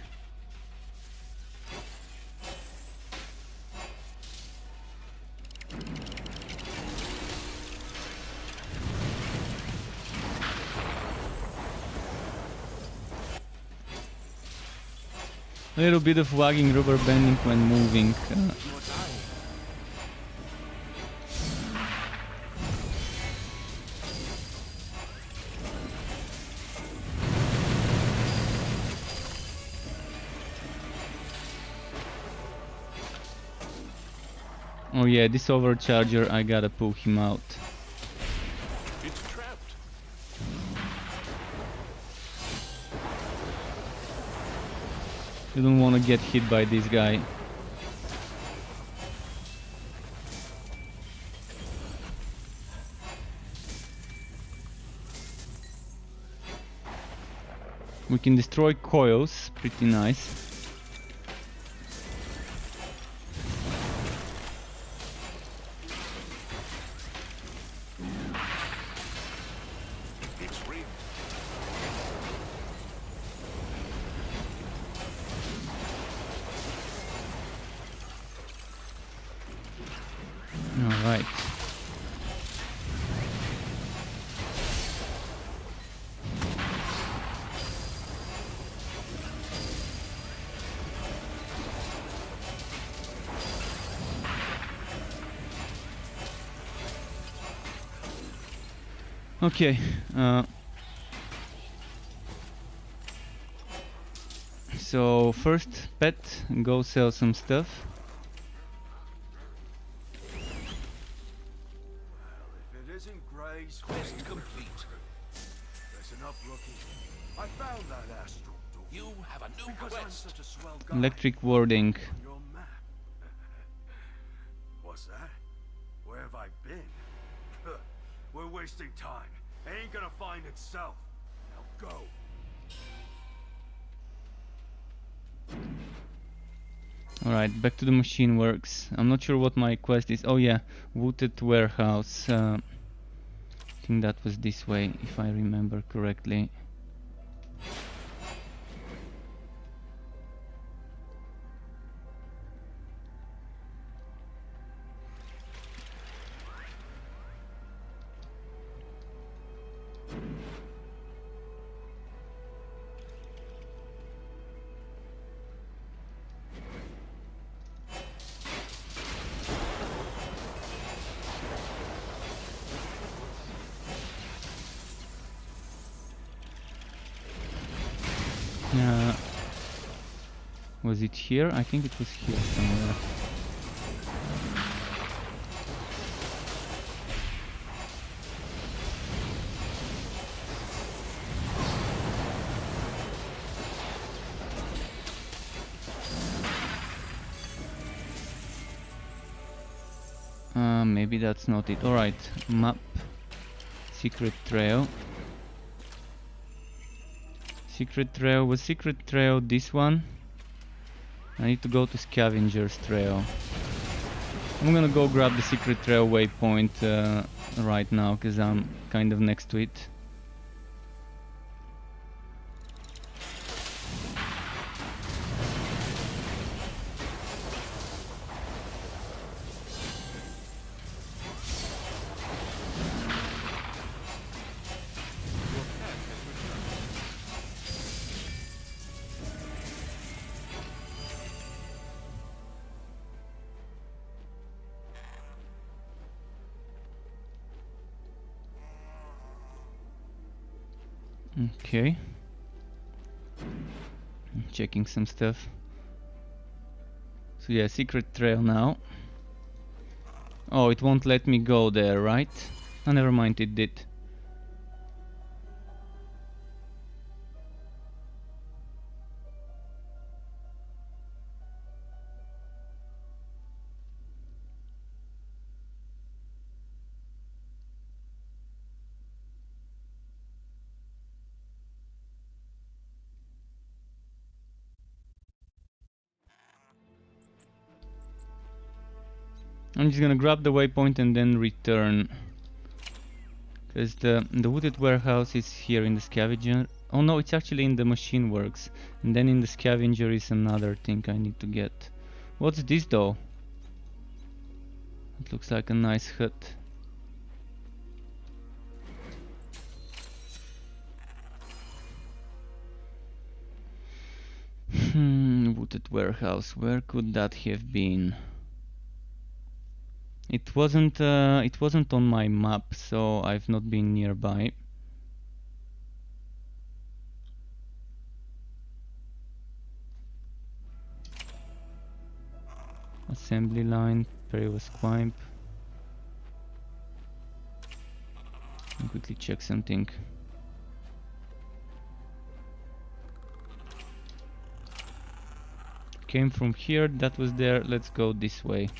A little bit of wagging rubber banding when moving. Oh yeah, this overcharger, I gotta pull him out. It's trapped. You don't wanna get hit by this guy. We can destroy coils, pretty nice. It's rigged. All right. Okay, so first pet, go sell some stuff. If it isn't Gray's quest complete. Listen up, rookie. I found that astral door. You have a new Because I'm quest. such a swell guy. Electric warding. On your map. What's that? Where have I been? We're wasting time. It ain't gonna find itself. Now go. Alright, back to the machine works. I'm not sure what my quest is. Oh yeah, Wooded Warehouse. I think that was this way, if I remember correctly. Was it here? I think it was here somewhere. Maybe that's not it. Alright, map. Secret trail. Secret trail. Was secret trail this one? I need to go to Scavenger's Trail. I'm gonna go grab the secret trail waypoint right now, because I'm kind of next to it. Okay. Checking some stuff. So yeah, secret trail now. Oh, it won't let me go there, right? Oh, never mind, it did. I'm just gonna grab the waypoint and then return, because the wooded warehouse is here in the scavenger. Oh no, it's actually in the machine works, and then in the scavenger is another thing I need to get. What's this though? It looks like a nice hut. Wooded warehouse, where could that have been? It wasn't on my map, so I've not been nearby. Assembly line, perilous climb. I'll quickly check something. Came from here, that was there, let's go this way.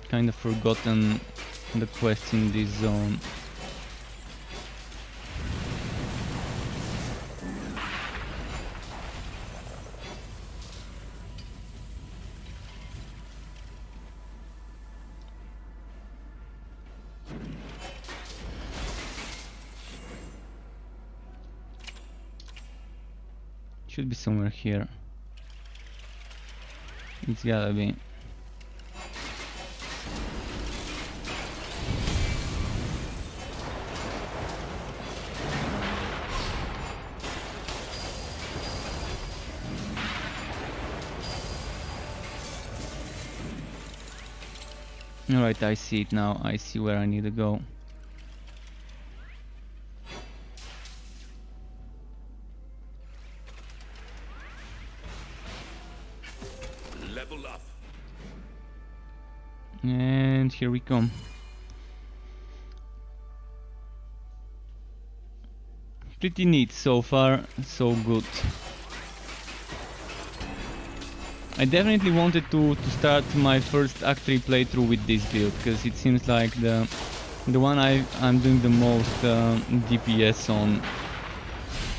Kind of forgotten the quests in this zone. Should be somewhere here. It's gotta be. Alright, I see it now. I see where I need to go. Level up. And here we come. Pretty neat so far, so good. I definitely wanted to start my first Act 3 playthrough with this build, because it seems like the one I'm doing the most DPS on,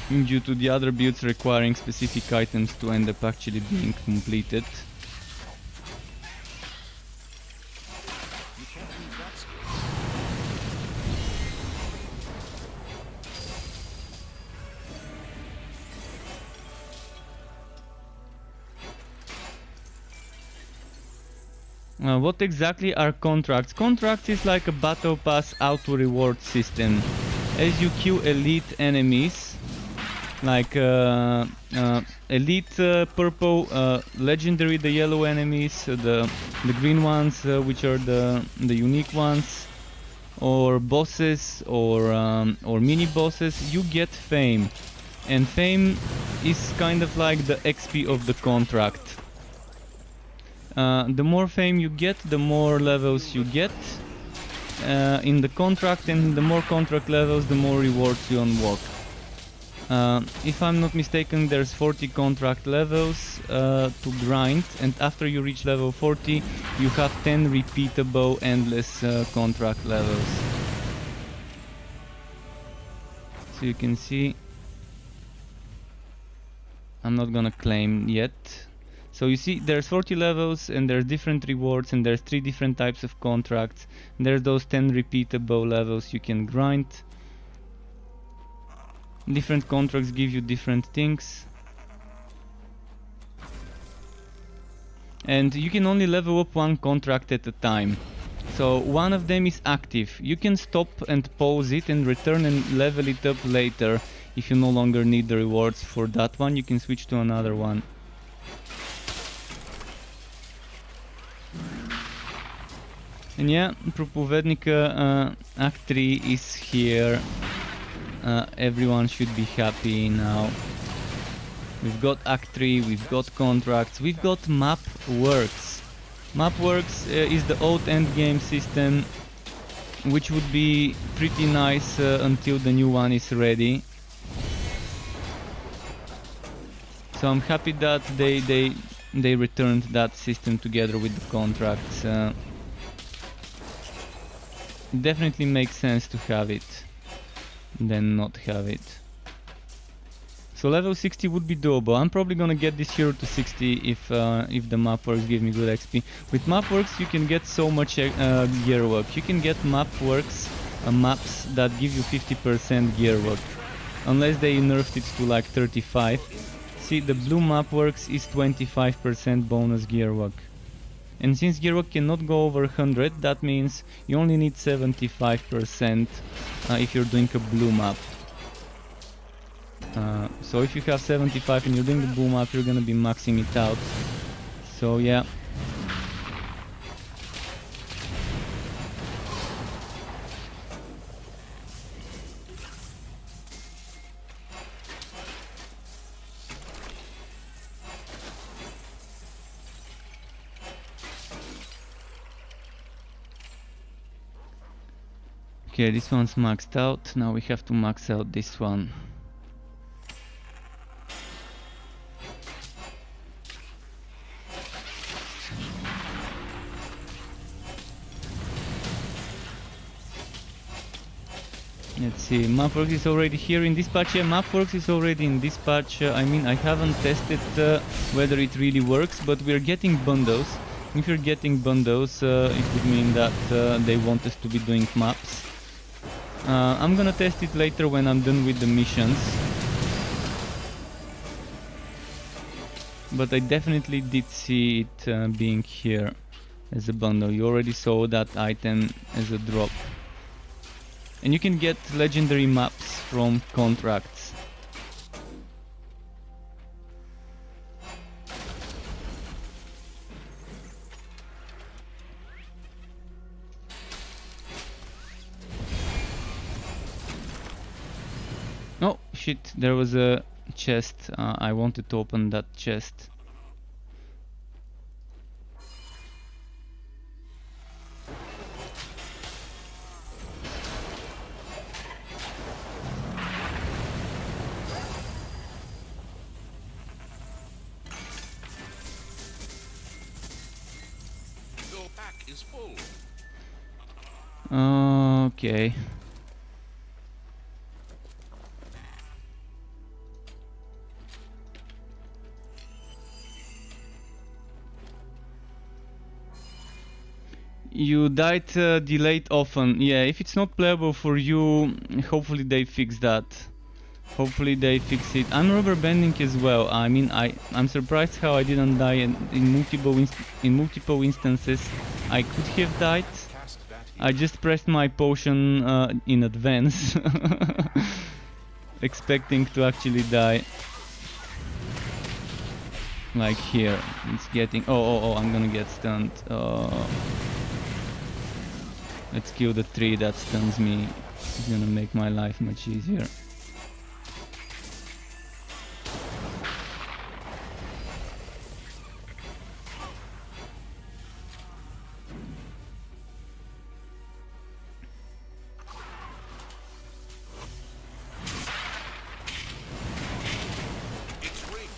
due to the other builds requiring specific items to end up actually being completed. You can't use that skill. What exactly are contracts? Contracts is like a battle pass auto reward system. As you kill elite enemies, like elite purple, legendary the yellow enemies, the green ones which are the unique ones, or bosses or mini bosses, you get fame, and fame is kind of like the XP of the contract. The more fame you get, the more levels you get in the contract, and the more contract levels, the more rewards you unlock. If I'm not mistaken, there's 40 contract levels to grind, and after you reach level 40, you have 10 repeatable endless contract levels. So you can see, I'm not gonna claim yet. So you see, there's 40 levels, and there's different rewards, and there's 3 different types of contracts. And there's those 10 repeatable levels you can grind. Different contracts give you different things. And you can only level up one contract at a time. So one of them is active. You can stop and pause it and return and level it up later. If you no longer need the rewards for that one, you can switch to another one. And yeah, Propovednica Act 3 is here. Everyone should be happy now. We've got Act 3, we've got contracts, we've got Map Works. Map Works is the old endgame system, which would be pretty nice until the new one is ready. So I'm happy that they returned that system together with the contracts. Definitely makes sense to have it than not have it. So level 60 would be doable. I'm probably gonna get this hero to 60 if the map works give me good XP. With map works you can get so much gear work. You can get map works maps that give you 50% gear work, unless they nerfed it to like 35. See, the blue map works is 25% bonus gear work. And since gear work cannot go over 100, that means you only need 75% if you're doing a blue map. So if you have 75 and you're doing the blue map, you're gonna be maxing it out. So yeah. Okay, this one's maxed out. Now we have to max out this one. Let's see, Mapworks is already here in this patch. Yeah, Mapworks is already in this patch. I mean, I haven't tested whether it really works, but we're getting bundles. If you're getting bundles, it would mean that they want us to be doing maps. I'm gonna test it later when I'm done with the missions. But I definitely did see it being here as a bundle. You already saw that item as a drop. And you can get legendary maps from contracts. Oh shit, there was a chest. I wanted to open that chest. Your pack is full. Okay. You died delayed often. Yeah, if it's not playable for you, hopefully they fix that. Hopefully they fix it. I'm rubber banding as well. I mean, I'm surprised how I didn't die in multiple instances. I could have died. I just pressed my potion in advance, expecting to actually die. Like here, it's getting. Oh! I'm gonna get stunned. Let's kill the tree that stuns me. It's gonna make my life much easier. It's rigged.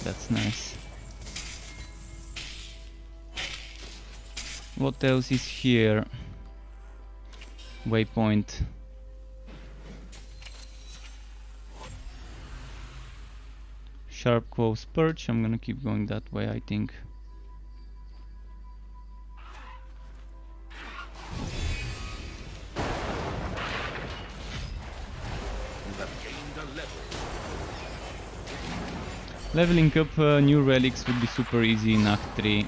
That's nice. What else is here? Waypoint. Sharp Claws Perch. I'm gonna keep going that way, I think. You have gained a level. Leveling up new relics would be super easy in Act 3.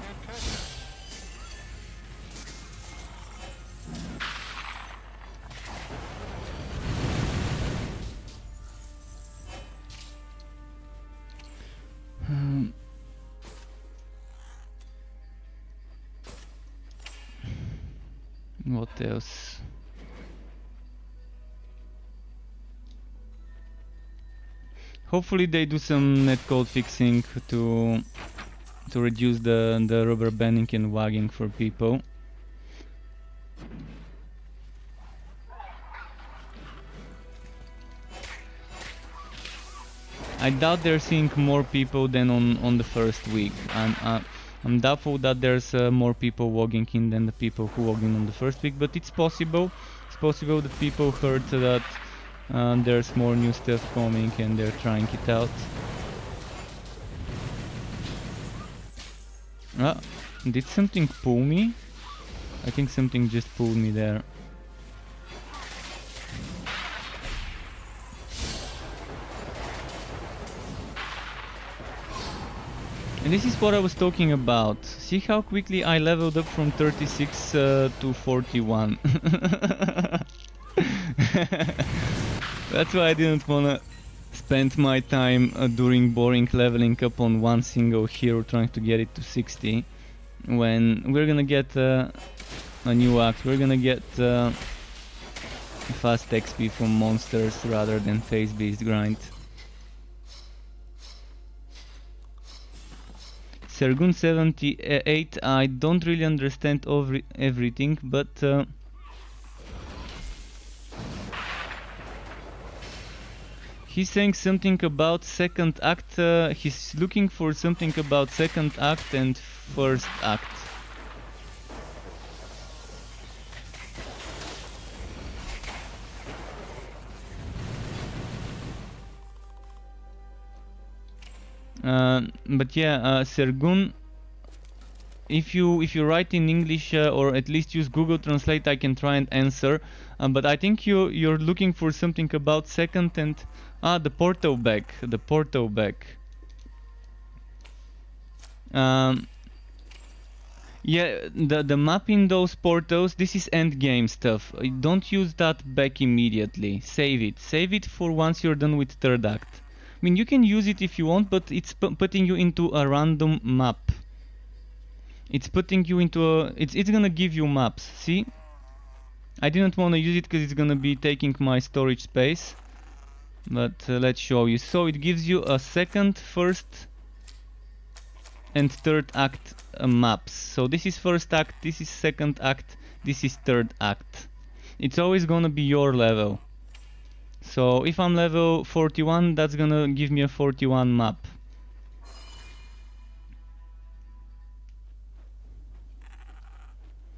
What else? Hopefully they do some netcode fixing to reduce the rubber banding and wagging for people. I doubt they're seeing more people than on the first week. I'm doubtful that there's more people logging in than the people who logged in on the first week, but it's possible. It's possible that people heard that there's more new stuff coming and they're trying it out. Ah, did something pull me? I think something just pulled me there. And this is what I was talking about. See how quickly I leveled up from 36 to 41. That's why I didn't wanna spend my time during boring leveling up on one single hero trying to get it to 60. When we're gonna get a new act, we're gonna get fast XP from monsters rather than phase-based grind. Sergun 78, I don't really understand everything, but he's saying something about second act. He's looking for something about second act and first act. But yeah, Sergun, if you write in English or at least use Google Translate, I can try and answer. But I think you're looking for something about second and the portal back, the portal back. Yeah, the map in those portals, this is end game stuff. Don't use that back immediately. Save it for once you're done with third act. I mean, you can use it if you want, but it's putting you into a random map. It's putting you into a... It's gonna give you maps, see? I didn't want to use it because it's gonna be taking my storage space. But let's show you. So it gives you a second, first and third act maps. So this is first act, this is second act, this is third act. It's always gonna be your level. So if I'm level 41, that's gonna give me a 41 map.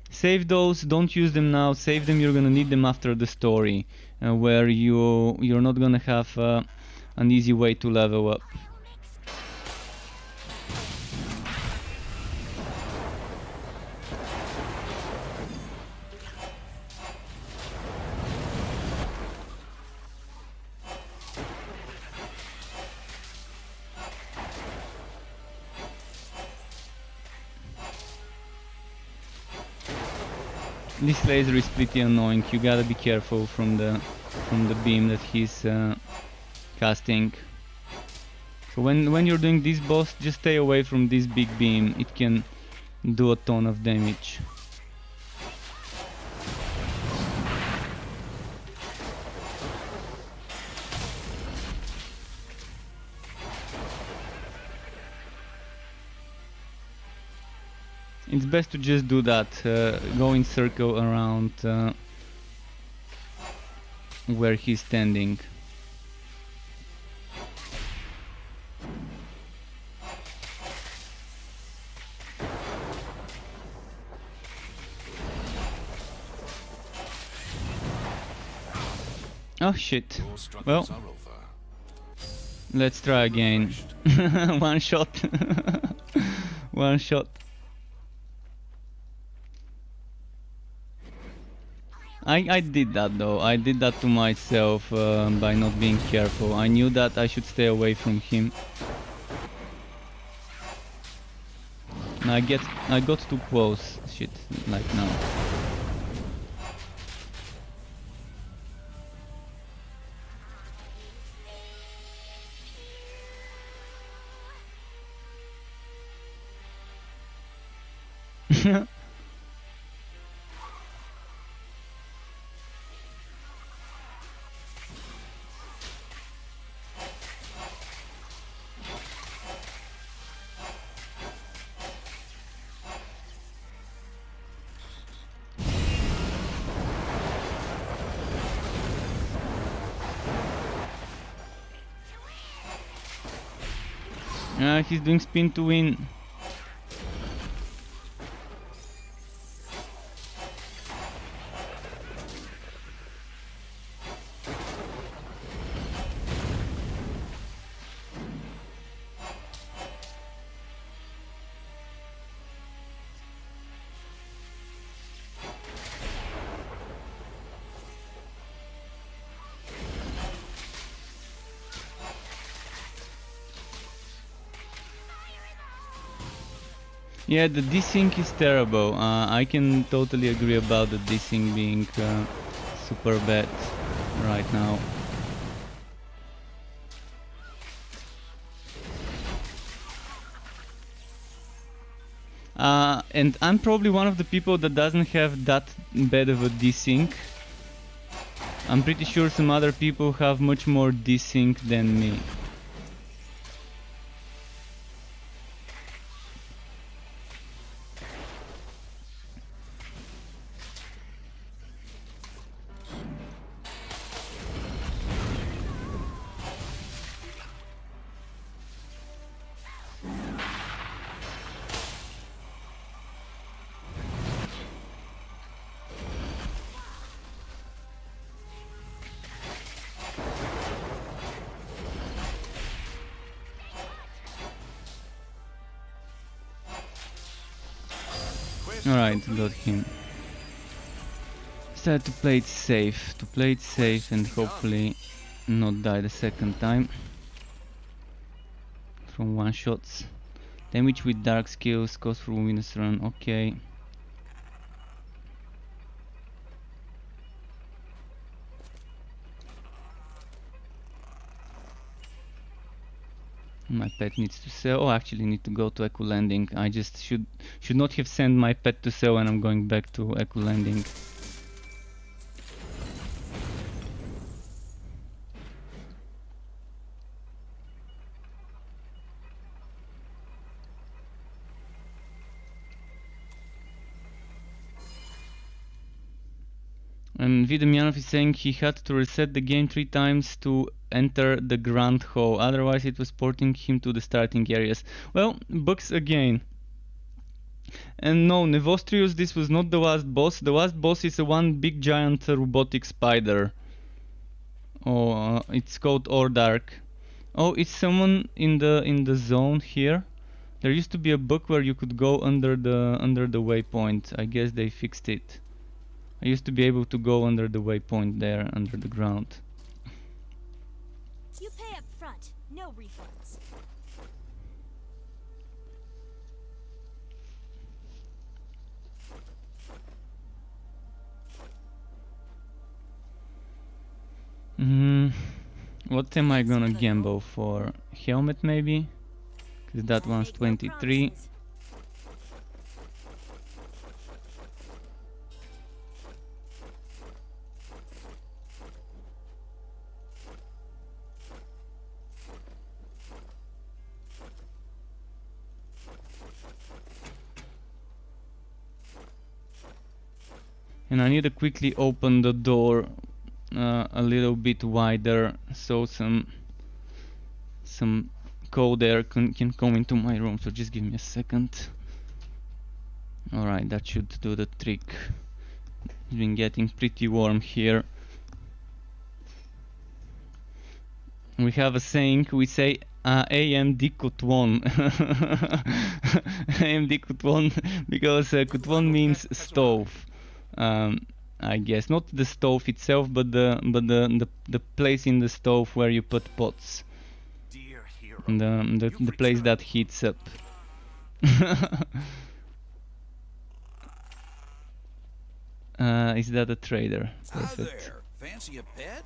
Save those, don't use them now, save them, you're gonna need them after the story, where you're not gonna have an easy way to level up. This laser is pretty annoying. You gotta be careful from the beam that he's casting. So when you're doing this boss, just stay away from this big beam. It can do a ton of damage. It's best to just do that, go in circle around where he's standing. Oh shit. Your struggles Well, are over. let's try again. One shot. One shot. I did that though. I did that to myself by not being careful. I knew that I should stay away from him. And I got too close. Shit, like now. He's doing spin to win. Yeah, the desync is terrible. I can totally agree about the desync being super bad right now. And I'm probably one of the people that doesn't have that bad of a desync. I'm pretty sure some other people have much more desync than me. Alright, got him. Start to play it safe, and hopefully not die the second time from one shots. Damage with dark skills, cost for Winner's Run, okay. My pet needs to sell. Oh, I actually need to go to Echo Landing. I just should not have sent my pet to sell when I'm going back to Echo Landing. And Videmianov is saying he had to reset the game 3 times to enter the Grand Hall, otherwise it was porting him to the starting areas. Well, bugs again. And no, Nevostrius, this was not the last boss. The last boss is a one big giant robotic spider. Oh, it's called Ordark. Oh, it's someone in the zone here. There used to be a bug where you could go under the waypoint. I guess they fixed it. I used to be able to go under the waypoint there, under the ground. You pay up front, no refunds. What am I gonna gamble for? Helmet maybe? Cause that one's Make no 23. promises. And I need to quickly open the door a little bit wider so some cold air can come into my room. So just give me a second. Alright, that should do the trick. It's been getting pretty warm here. We have a saying, we say AMD Kutwon. AMD Kutwon because Kutwon means stove. I guess not the stove itself, but the place in the stove where you put pots. Dear hero, And the place that heats up. Is that a trader? Hi Perfect. there. Fancy a pet?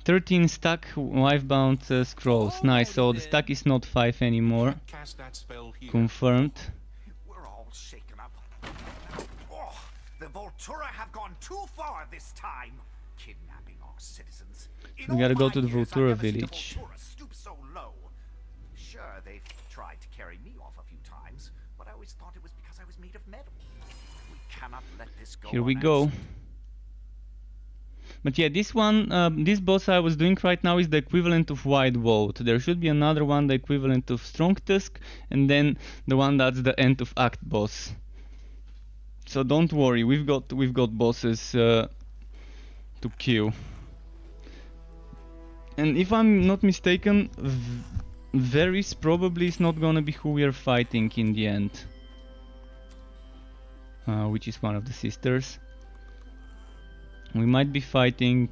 13 stack wife-bound scrolls. Nice. So the stack is not 5 anymore. Cast that spell here. Confirmed. we're all shaken up. Oh, the Voltura have gone too far this time, kidnapping our citizens. In We gotta all go my to the years, I've Voltura never seen a village. Voltura stoop so low. Sure, they've tried to carry me off a few times, but I always thought it was because I was made of metal. We cannot let this go. Here we go. But yeah, this one, this boss I was doing right now is the equivalent of Wide Vault. There should be another one, the equivalent of Strong Tusk, and then the one that's the end of act boss. So don't worry, we've got bosses to kill. And if I'm not mistaken, Varys probably is not gonna be who we are fighting in the end, which is one of the sisters. We might be fighting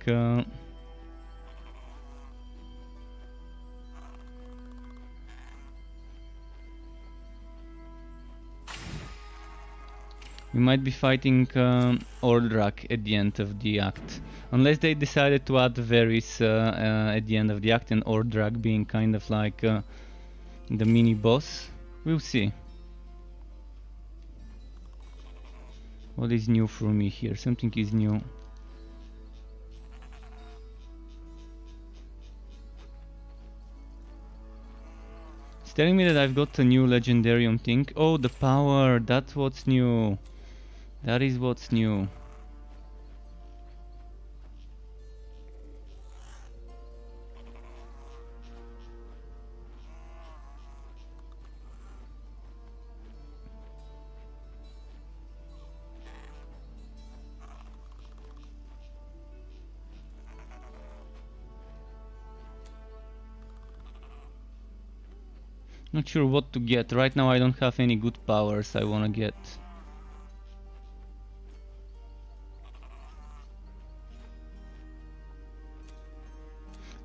Ordrak at the end of the act, unless they decided to add Varys at the end of the act, and Ordrak being kind of like the mini boss. We'll see. What is new for me here? Something is new. It's telling me that I've got a new legendarium thing. Oh, the power, that's what's new. That is what's new. Not sure what to get. Right now I don't have any good powers I wanna get.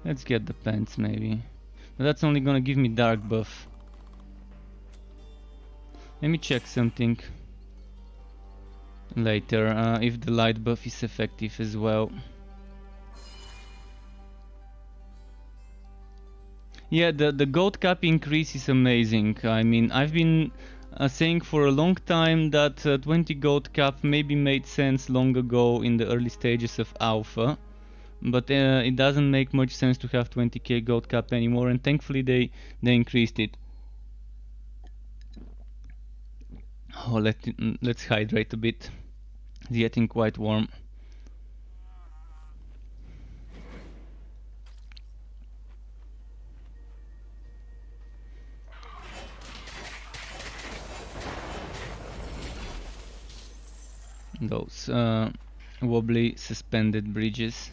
Let's get the pants maybe. But that's only gonna give me dark buff. Let me check something later, if the light buff is effective as well. Yeah, the gold cap increase is amazing. I mean, I've been saying for a long time that 20 gold cap maybe made sense long ago in the early stages of alpha, but it doesn't make much sense to have 20k gold cap anymore, and thankfully they increased it. Oh, let's hydrate a bit. It's getting quite warm. Those wobbly suspended bridges.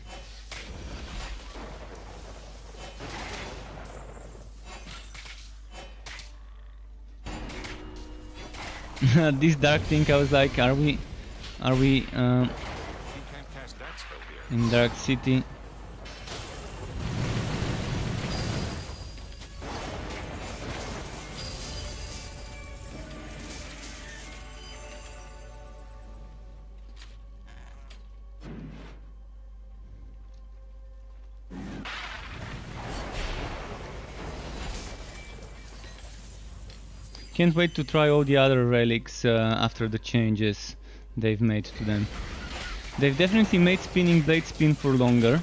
This dark thing, I was like, are we You can't cast that spell here. in Dark City? Can't wait to try all the other relics after the changes they've made to them. They've definitely made spinning blade spin for longer.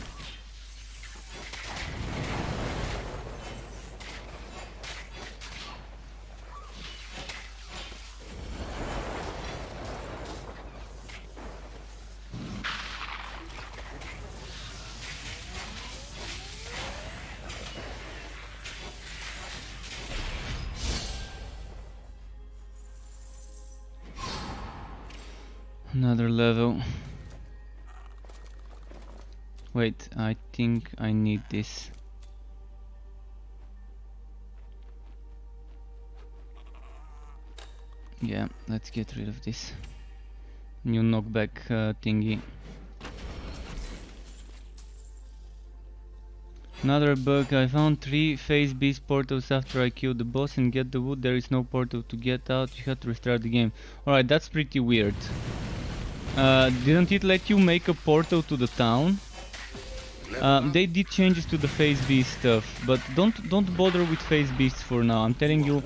Another level. Wait, I think I need this. Yeah, let's get rid of this new knockback thingy. Another bug, I found 3 phase beast portals after I killed the boss and get the wood. There is no portal to get out, you have to restart the game. Alright, that's pretty weird. Didn't it let you make a portal to the town? They did changes to the phase beast stuff, but don't bother with phase beasts for now. I'm telling you,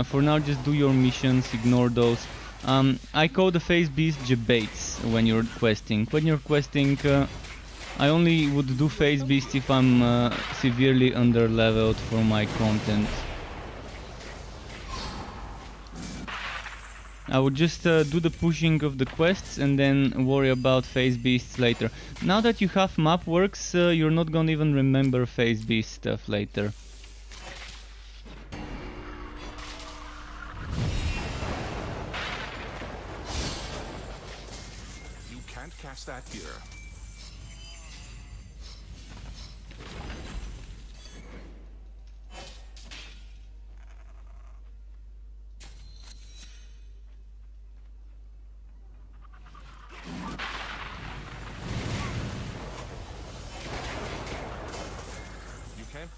for now just do your missions, ignore those. I call the phase beast debates when you're questing. When you're questing, I only would do phase beast if I'm severely under leveled for my content. I would just do the pushing of the quests and then worry about phase beasts later. Now that you have map works, you're not gonna even remember phase beast stuff later. You can't cast that here.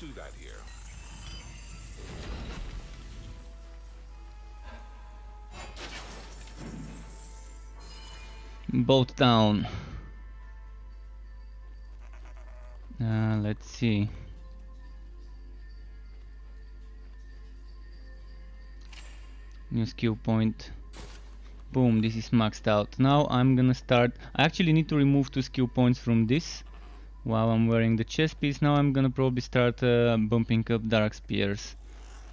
Do that here. Both down. Let's see. New skill point. Boom, this is maxed out. Now I'm gonna start. I actually need to remove 2 skill points from this while I'm wearing the chest piece. Now I'm gonna probably start bumping up dark spears.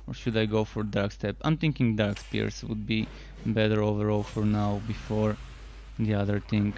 Or should I go for dark step? I'm thinking dark spears would be better overall for now before the other thing.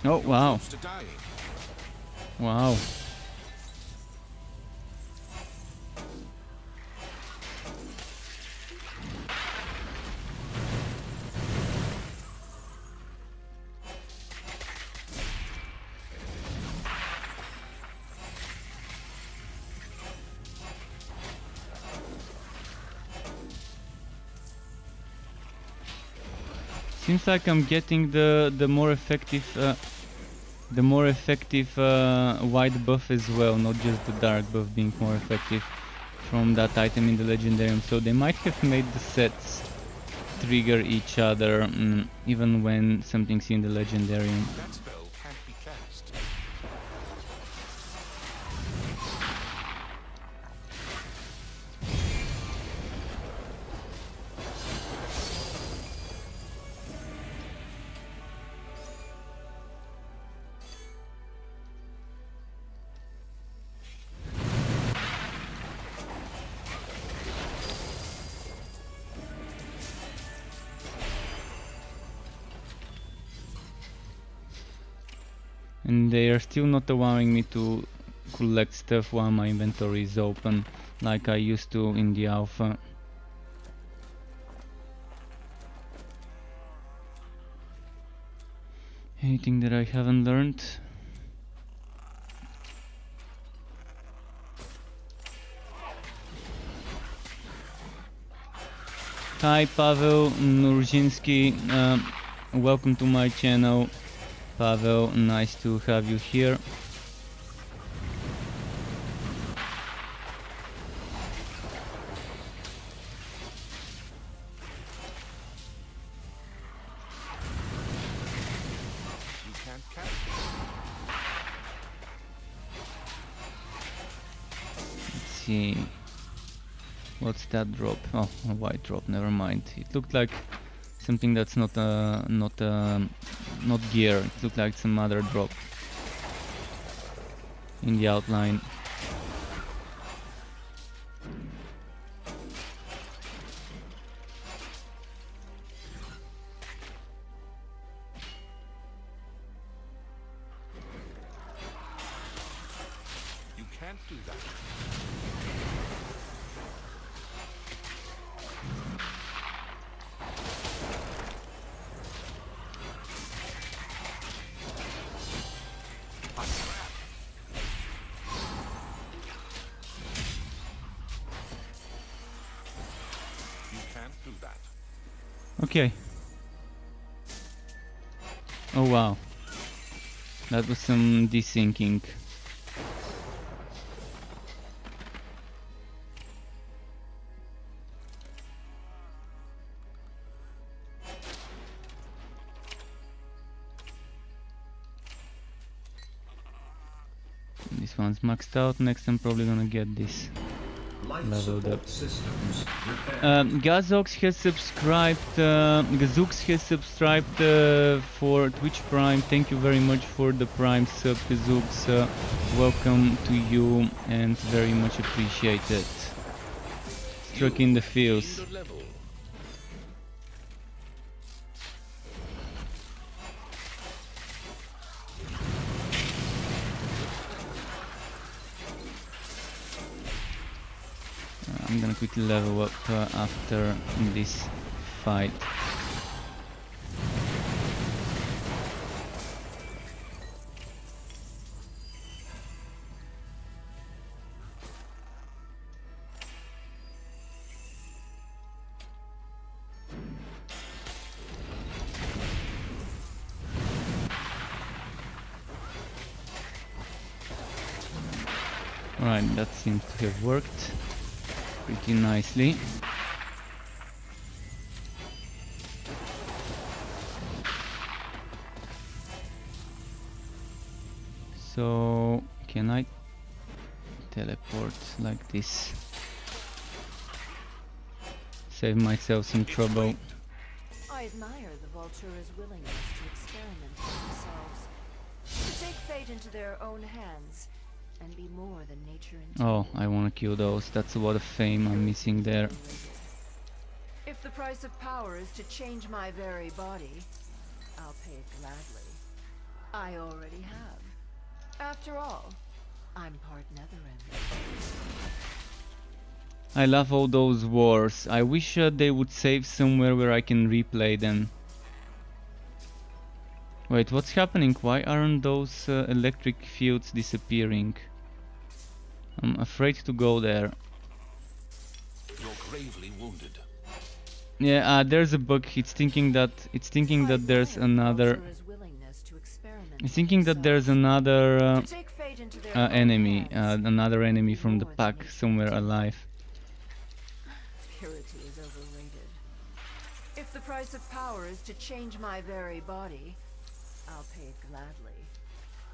Oh wow. Close to dying. Wow. Seems like I'm getting the more effective white buff as well, not just the dark buff being more effective from that item in the legendarium. So they might have made the sets trigger each other even when something's in the legendarium. That spell can't be cast. And they are still not allowing me to collect stuff while my inventory is open, like I used to in the alpha. Anything that I haven't learned? Hi Pavel Nurzinski, welcome to my channel. Pavel, nice to have you here. You can't catch it. Let's see. What's that drop? Oh, a white drop. Never mind. It looked like something that's not gear. It looked like some other drop in the outline. You can't do that. You can't do that. Okay. Oh wow. That was some desyncing. This one's maxed out. Next I'm probably gonna get this leveled up. Gazox has subscribed, Gazooks has subscribed for Twitch Prime. Thank you very much for the Prime sub, Gazooks. Welcome to you and very much appreciated. Struck in the feels. I'm gonna quickly level up after this fight. Alright, that seems to have worked pretty nicely. So, can I teleport like this? Save myself some trouble. I admire the Vultura's willingness to experiment with themselves, to take fate into their own hands, and be more than nature intended. Oh, I wanna kill those. That's a lot of fame I'm missing there. If the price of power is to change my very body, I'll pay it gladly. I already have. After all, I'm part Netherim. I love all those wars. I wish they would save somewhere where I can replay them. Wait, what's happening? Why aren't those electric fields disappearing? I'm afraid to go there. You're gravely wounded. Yeah, there's a bug. It's thinking that there's another. It's thinking that there's another enemy, another enemy from the pack somewhere alive. Purity is overrated. If the price of power is to change my very body, I'll pay it gladly.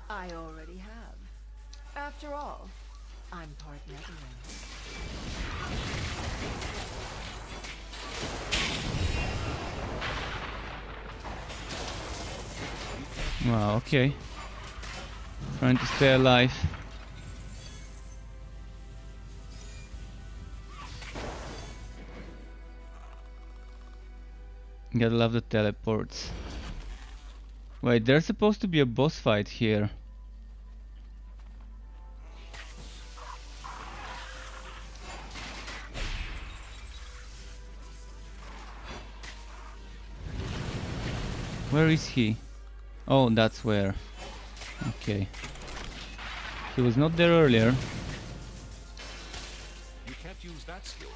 I already have. After all, I'm part Netherim. Wow, okay. Trying to stay alive. Gotta love the teleports. Wait, there's supposed to be a boss fight here. Where is he? Oh, that's where. Okay. He was not there earlier. You can't use that skill.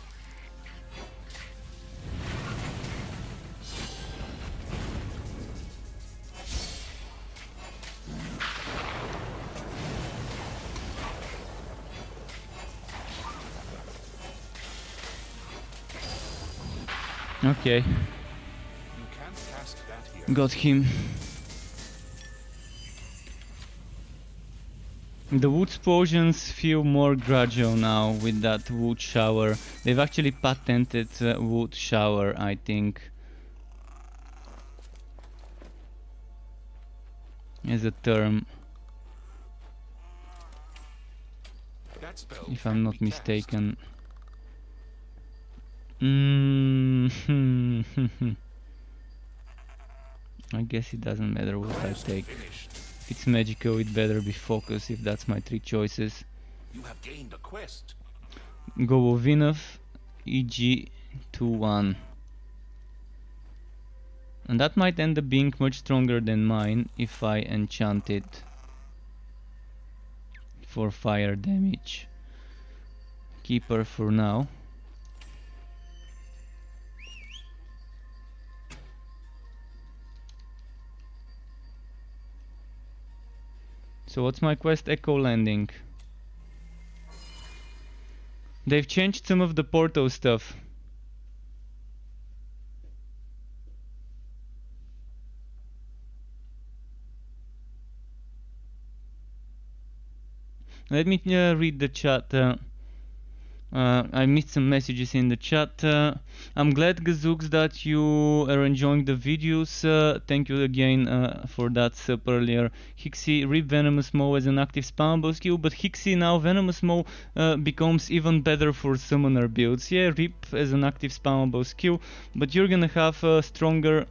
Okay, You can't cast that here. got him. The wood potions feel more gradual now with that wood shower. They've actually patented wood shower, I think, as a term, That spell if can I'm be not cast. mistaken. I guess it doesn't matter what I Quest take. finished. If it's magical, it better be focus, if that's my three choices. You have gained a quest. Go of Vinov, EG 2-1. And that might end up being much stronger than mine if I enchant it for fire damage. Keeper for now. So what's my quest? Echo Landing. They've changed some of the portal stuff. Let me read the chat. I missed some messages in the chat. I'm glad, Gazooks, that you are enjoying the videos. Thank you again for that sub earlier. Hixie, rip Venomous Maw as an active spammable skill, but Hixie now Venomous Maw becomes even better for summoner builds. Yeah, rip as an active spammable skill, but you're gonna have stronger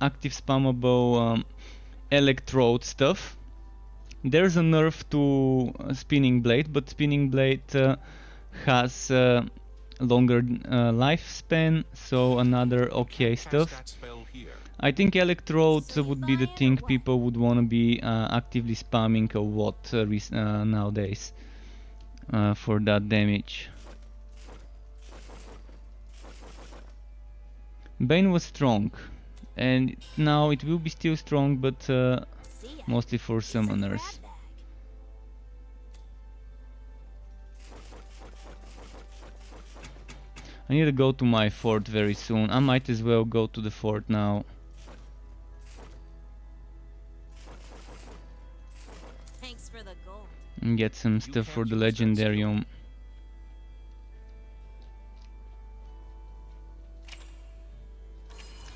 active spammable electrode stuff. There's a nerf to Spinning Blade, but Spinning Blade has longer lifespan, so another okay Cast stuff. that spell here. I think Electrode would be the thing people would want to be actively spamming a lot nowadays for that damage. Bane was strong, and now it will be still strong, but See ya. mostly for It's a grab summoners. bag. I need to go to my fort very soon. I might as well go to the fort now. Thanks for the gold. And get some stuff for the can't use that legendarium.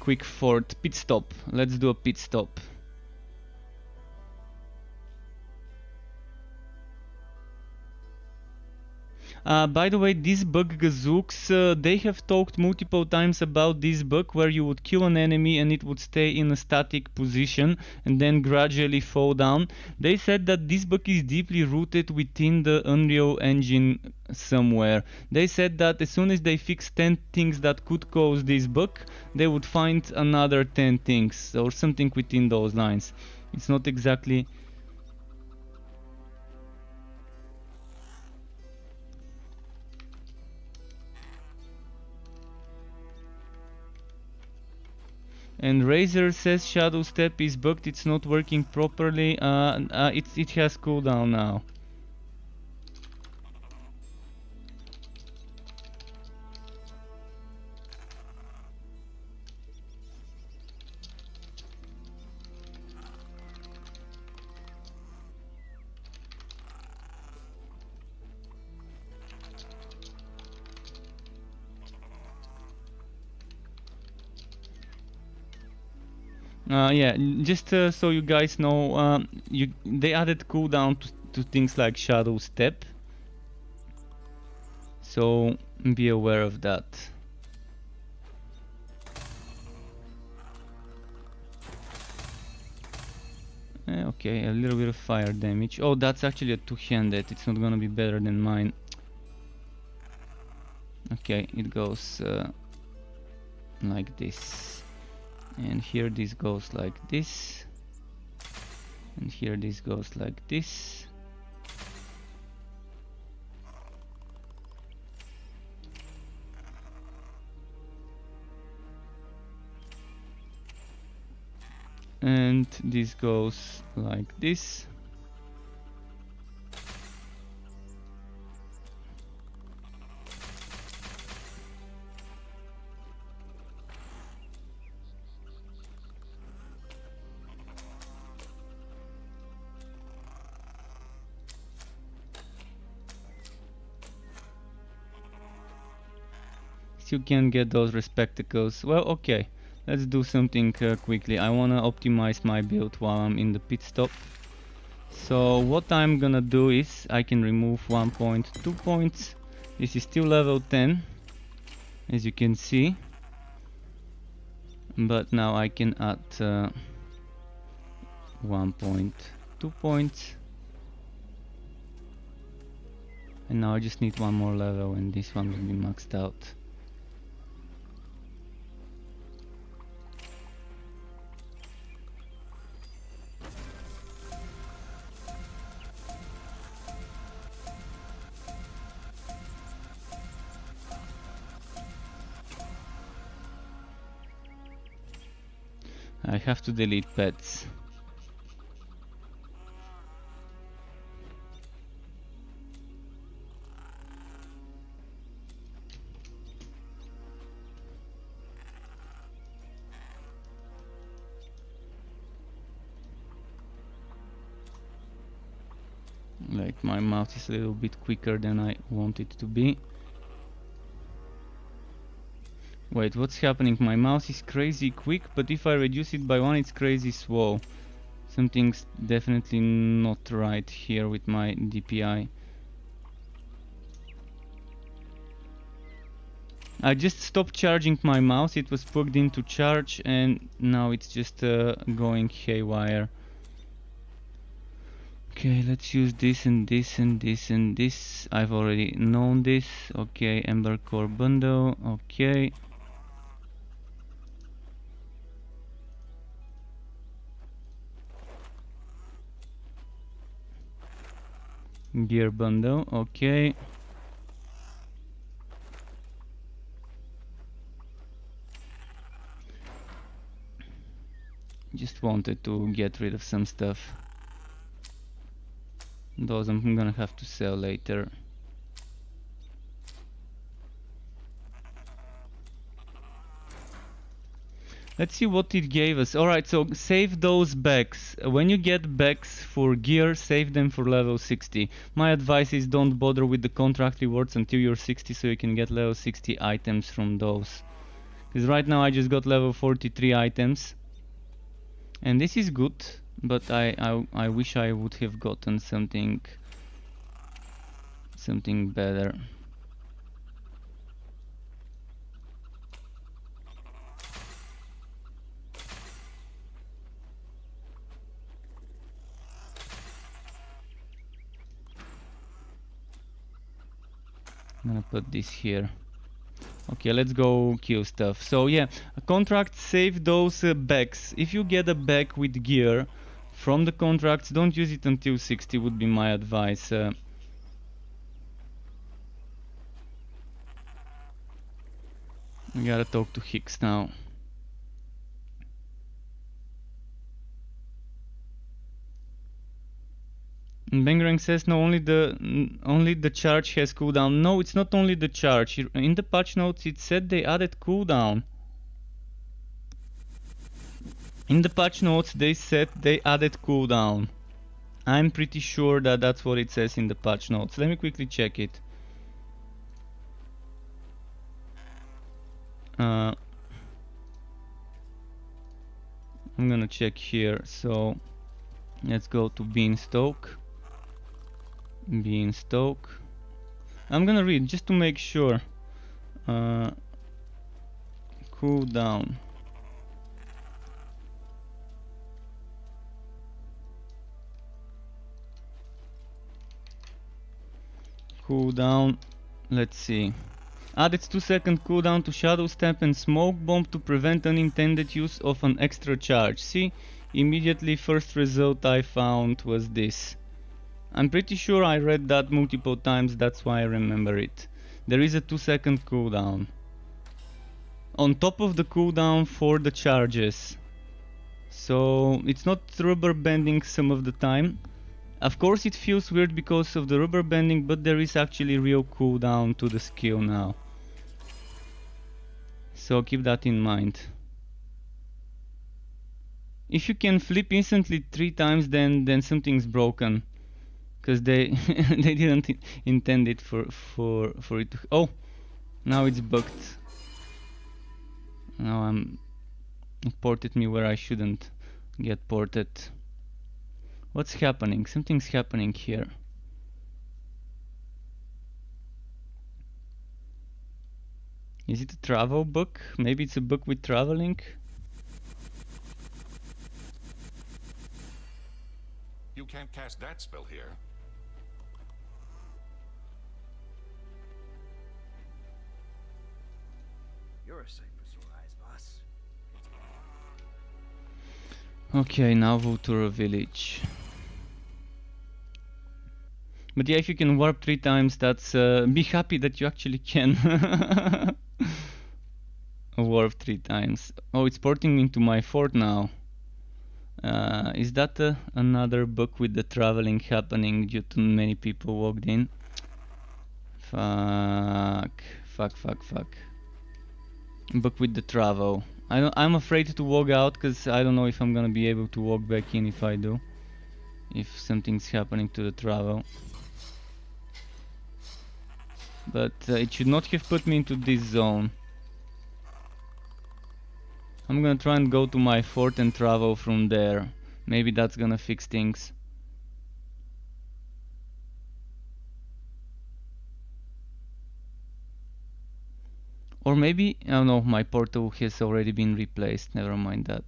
Quick fort pit stop. Let's do a pit stop. By the way, this bug, Gazooks, they have talked multiple times about this bug where you would kill an enemy and it would stay in a static position and then gradually fall down. They said that this bug is deeply rooted within the Unreal Engine somewhere. They said that as soon as they fix 10 things that could cause this bug, they would find another 10 things or something within those lines. It's not exactly... And Razer says Shadow Step is bugged, it's not working properly. It has cooldown now. Yeah, just so you guys know, they added cooldown to things like Shadow Step, so be aware of that. Okay, a little bit of fire damage. Oh, that's actually a two-handed. It's not gonna be better than mine. Okay, it goes like this. And here this goes like this, and here this goes like this. And this goes like this. Still can't get those spectacles. Well, okay. Let's do something quickly. I wanna optimize my build while I'm in the pit stop. So what I'm gonna do is I can remove 1 point, 2 points. This is still level 10, as you can see. But now I can add 1 point, 2 points. And now I just need one more level and this one will be maxed out. I have to delete pets. Like my mouse is a little bit quicker than I want it to be. Wait, what's happening? My mouse is crazy quick, but if I reduce it by 1 it's crazy slow. Something's definitely not right here with my DPI. I just stopped charging my mouse, it was plugged into charge and now it's just going haywire. Okay, let's use this and this and this and this. I've already known this. Okay, Ember Core bundle. Okay. Gear bundle. Okay. Just wanted to get rid of some stuff. Those I'm gonna have to sell later. Let's see what it gave us. Alright, so save those bags. When you get bags for gear, save them for level 60. My advice is don't bother with the contract rewards until you're 60 so you can get level 60 items from those. Because right now I just got level 43 items. And this is good. But I wish I would have gotten something better. I'm gonna put this here. Okay, let's go kill stuff. So yeah, a contract, save those bags. If you get a bag with gear from the contracts, don't use it until 60 would be my advice. I gotta talk to Hicks now. And Bangerang says no, only the charge has cooldown. No, it's not only the charge. In the patch notes it said they added cooldown. In the patch notes they said they added cooldown. I'm pretty sure that that's what it says in the patch notes. Let me quickly check it. I'm gonna check here. So let's go to Beanstalk. Beanstalk. I'm gonna read just to make sure. Cooldown. Cooldown. Let's see. Added 2-second cooldown to Shadow Step and Smoke Bomb to prevent unintended use of an extra charge. See, immediately first result I found was this. I'm pretty sure I read that multiple times, that's why I remember it. There is a 2-second cooldown. On top of the cooldown for the charges. So it's not rubber banding some of the time. Of course it feels weird because of the rubber banding, but there is actually real cooldown to the skill now. So keep that in mind. If you can flip instantly 3 times, then something's broken. Because they they didn't intend it for it to... Oh! Now it's bugged. Now it ported me where I shouldn't get ported. What's happening? Something's happening here. Is it a travel book? Maybe it's a book with traveling? You can't cast that spell here. You're a sight for sore eyes, boss. Okay, now Vultura village. But yeah, if you can warp 3 times, that's be happy that you actually can warp 3 times. Oh, it's porting me into my fort now. Is that another book with the traveling happening due to many people walked in? Fuck. Book with the travel. I'm afraid to walk out because I don't know if I'm gonna be able to walk back in if I do. If something's happening to the travel. But it should not have put me into this zone. I'm gonna try and go to my fort and travel from there. Maybe that's gonna fix things. Or maybe, oh no, my portal has already been replaced, never mind that.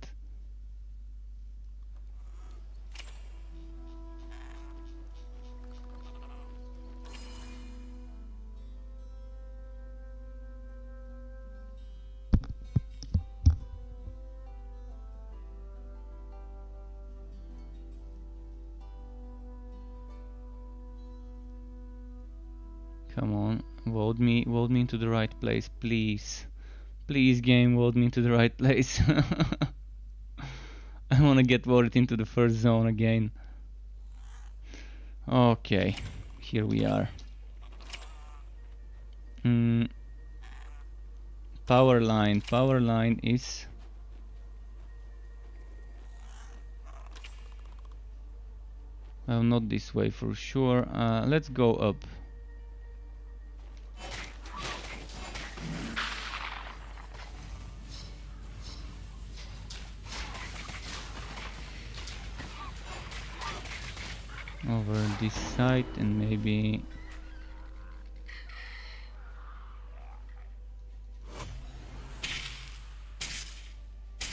Come on, vote me into the right place, please. Please, game, vote me into the right place. I wanna get voted into the first zone again. Okay, here we are. Power line is... Well, not this way for sure. Let's go up. Over this side and maybe...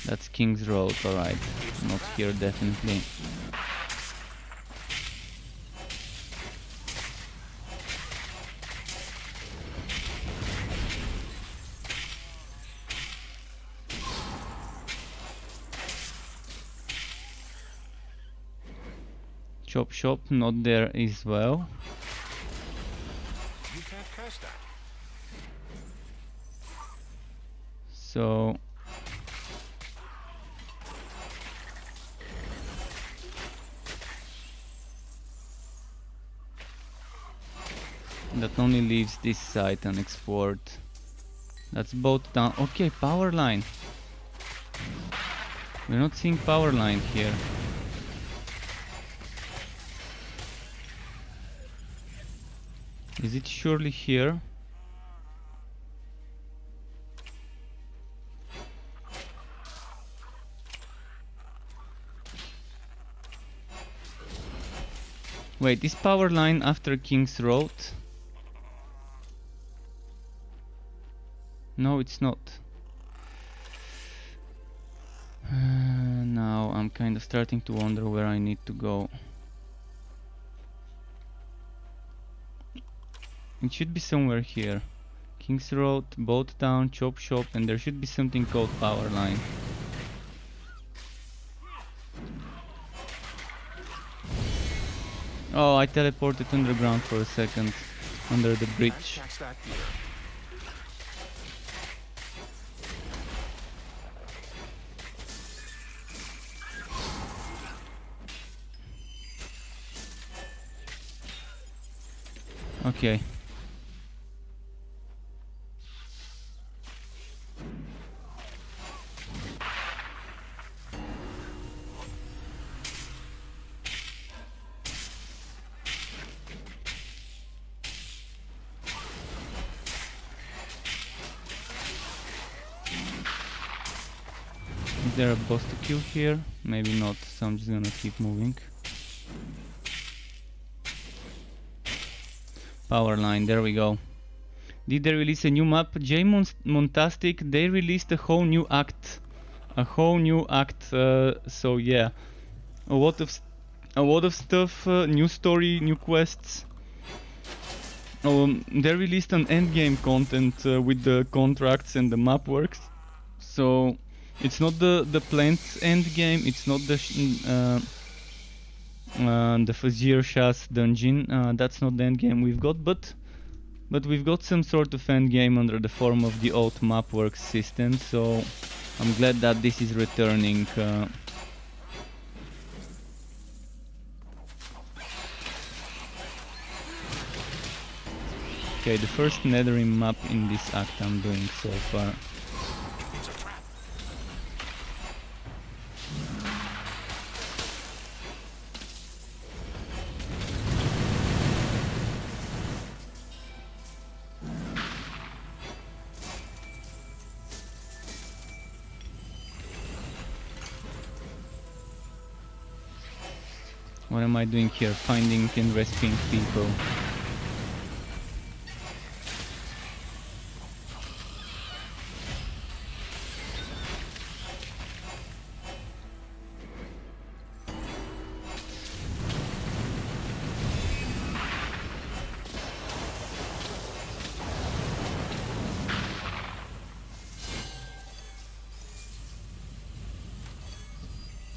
That's King's Road, alright. Not here, definitely. Chop shop, not there as well. You can't cast that. So... That only leaves this side unexplored. That's both down. Okay, power line. We're not seeing power line here. Is it surely here? Wait, is power line after King's Road? No, it's not. Now I'm kind of starting to wonder where I need to go. It should be somewhere here. King's Road, Boat Town, Chop Shop, and there should be something called Power Line. Oh, I teleported underground for a second, under the bridge. Cast that here. Okay. there a boss to kill here? Maybe not, so I'm just gonna keep moving. Power line, there we go. Did they release a new map? Montastic, they released a whole new act. So yeah. A lot of stuff, new story, new quests. They released an endgame content with the contracts and the map works. So it's not the plants endgame. It's not the Fazir Shah's dungeon. That's not the endgame we've got, but we've got some sort of endgame under the form of the old mapworks system. So I'm glad that this is returning. Okay, the first Nethering map in this act I'm doing so far. What am I doing here? Finding and rescuing people.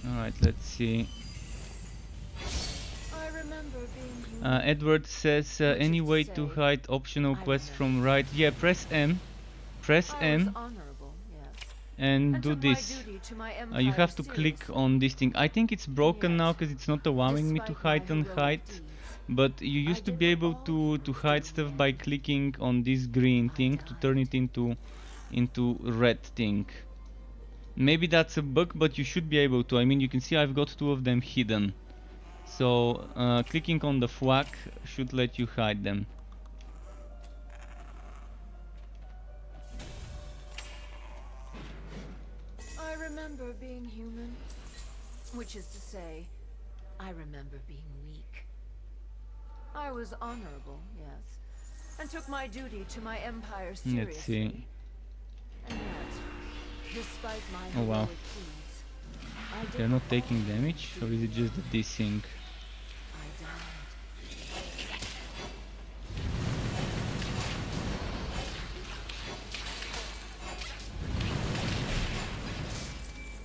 Alright, let's see. Edward says, any way to hide optional quests from right? Yeah, press M. Press M. And do this. You have to click on this thing. I think it's broken now because it's not allowing me to hide and hide. But you used to be able to hide stuff by clicking on this green thing to turn it into red thing. Maybe that's a bug, but you should be able to. I mean, you can see I've got 2 of them hidden. So clicking on the flag should let you hide them. I remember being human, which is to say, I remember being weak. I was honorable, yes, and took my duty to my empire seriously. Let's see. And yet, despite my Oh wow. heroic deeds, I did They're not taking damage, or is it just the desync? I died.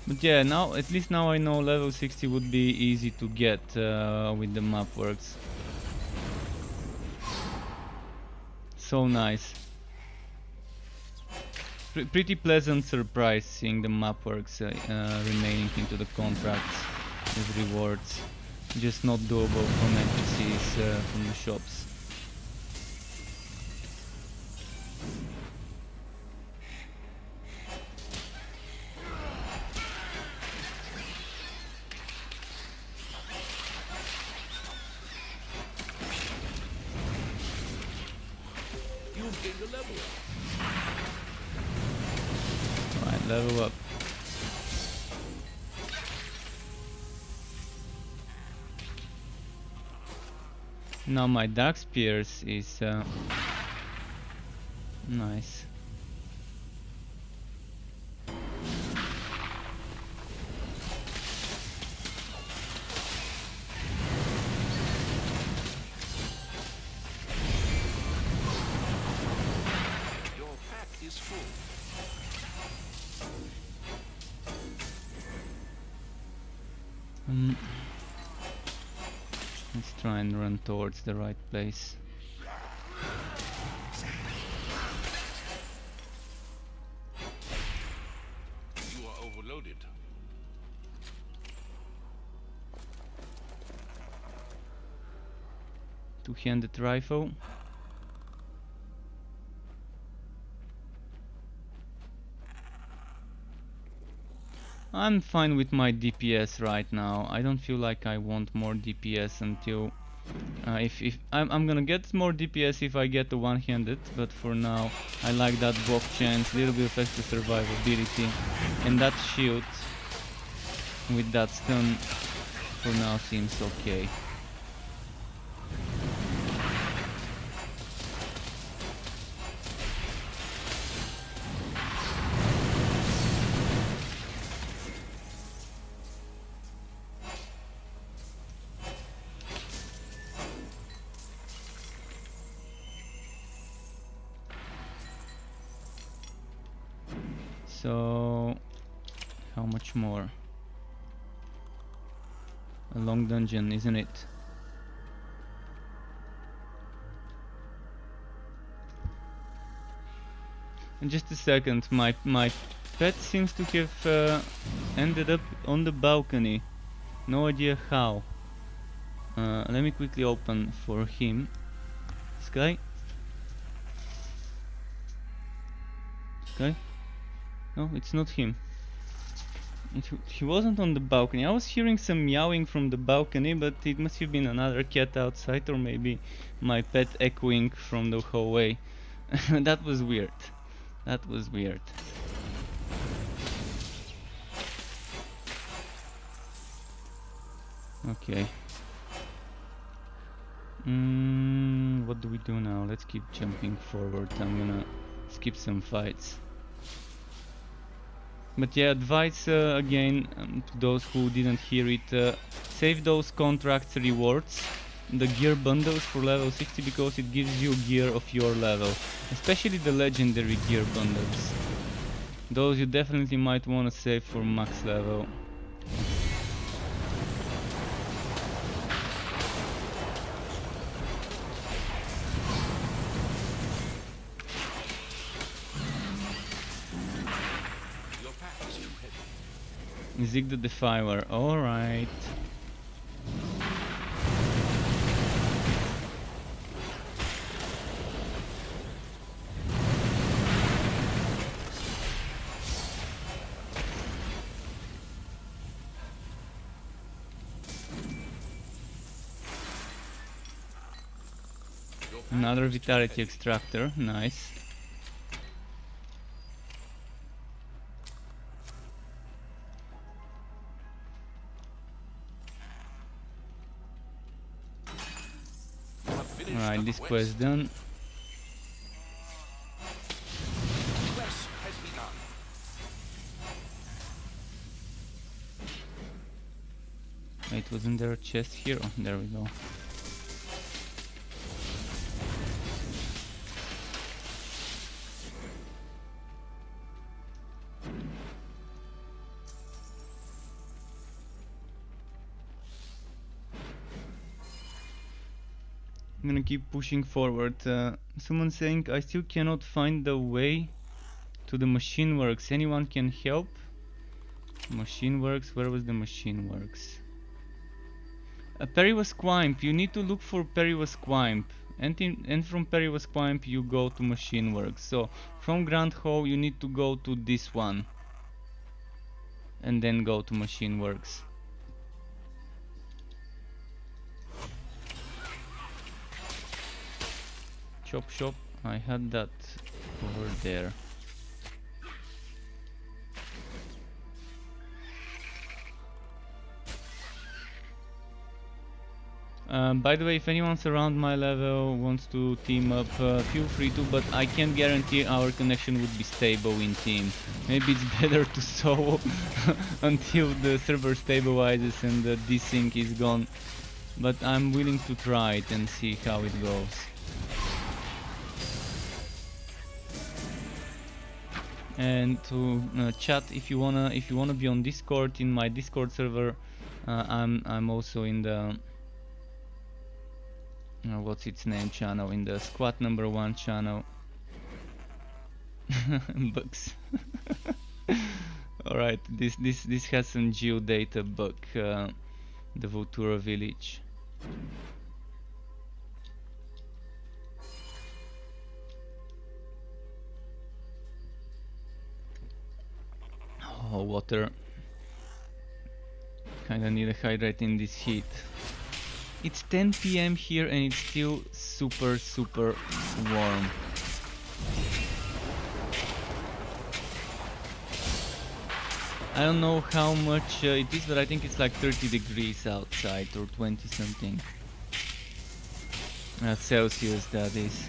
But yeah, now at least now I know level 60 would be easy to get with the map works. So nice. Pretty pleasant surprise seeing the map works remaining into the contracts with rewards. Just not doable from NPCs from the shops. Alright, level up. Now my Dark Spears is nice. Your pack is full. Let's try and run towards the right place. You are overloaded. Two-handed rifle. I'm fine with my DPS right now. I don't feel like I want more DPS until if I'm gonna get more DPS if I get the one-handed, but for now I like that block chance, little bit of extra survivability, and that shield with that stun for now seems okay. So, how much more? A long dungeon, isn't it? And just a second, my pet seems to have ended up on the balcony. No idea how. Let me quickly open for him. This guy. This guy? No, it's not him. He wasn't on the balcony. I was hearing some meowing from the balcony, but it must have been another cat outside, or maybe my pet echoing from the hallway. That was weird. That was weird. Okay. What do we do now? Let's keep jumping forward. I'm gonna skip some fights. But yeah, advice again to those who didn't hear it, save those contracts rewards, the gear bundles for level 60, because it gives you gear of your level, especially the legendary gear bundles. Those you definitely might want to save for max level. Zig the Defiler, alright. Another Vitality Extractor, nice. Alright, this quest done. Wait, wasn't there a chest here? Oh, there we go. I'm gonna keep pushing forward. Someone saying I still cannot find the way to the machine works. Anyone can help? Machine works, where was the machine works? Periwas Quimp, you need to look for Periwas Quimp. And from Periwas Quimp you go to machine works. So from Grand Hall you need to go to this one. And then go to machine works. Chop shop, I had that over there. By the way, if anyone's around my level wants to team up, feel free to, but I can't guarantee our connection would be stable in team. Maybe it's better to solo until the server stabilizes and the desync is gone. But I'm willing to try it and see how it goes. And to chat, if you wanna be on Discord, in my Discord server, I'm also in the what's its name channel, in the squad number 1 channel. Bugs. Alright, this has some geodata bug, the Voltura village. Oh, water. Kinda need a hydrate in this heat. It's 10 PM here and it's still super warm. I don't know how much it is, but I think it's like 30 degrees outside, or 20 something. Celsius, that is.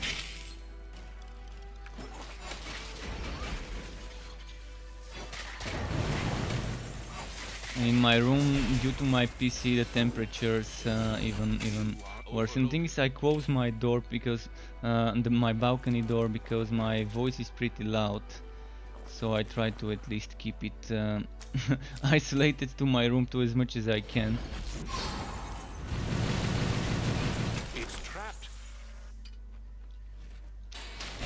In my room, due to my PC, the temperature's even worse. And the thing is, I close my door because my balcony door, because my voice is pretty loud. So I try to at least keep it isolated to my room to as much as I can. It's trapped.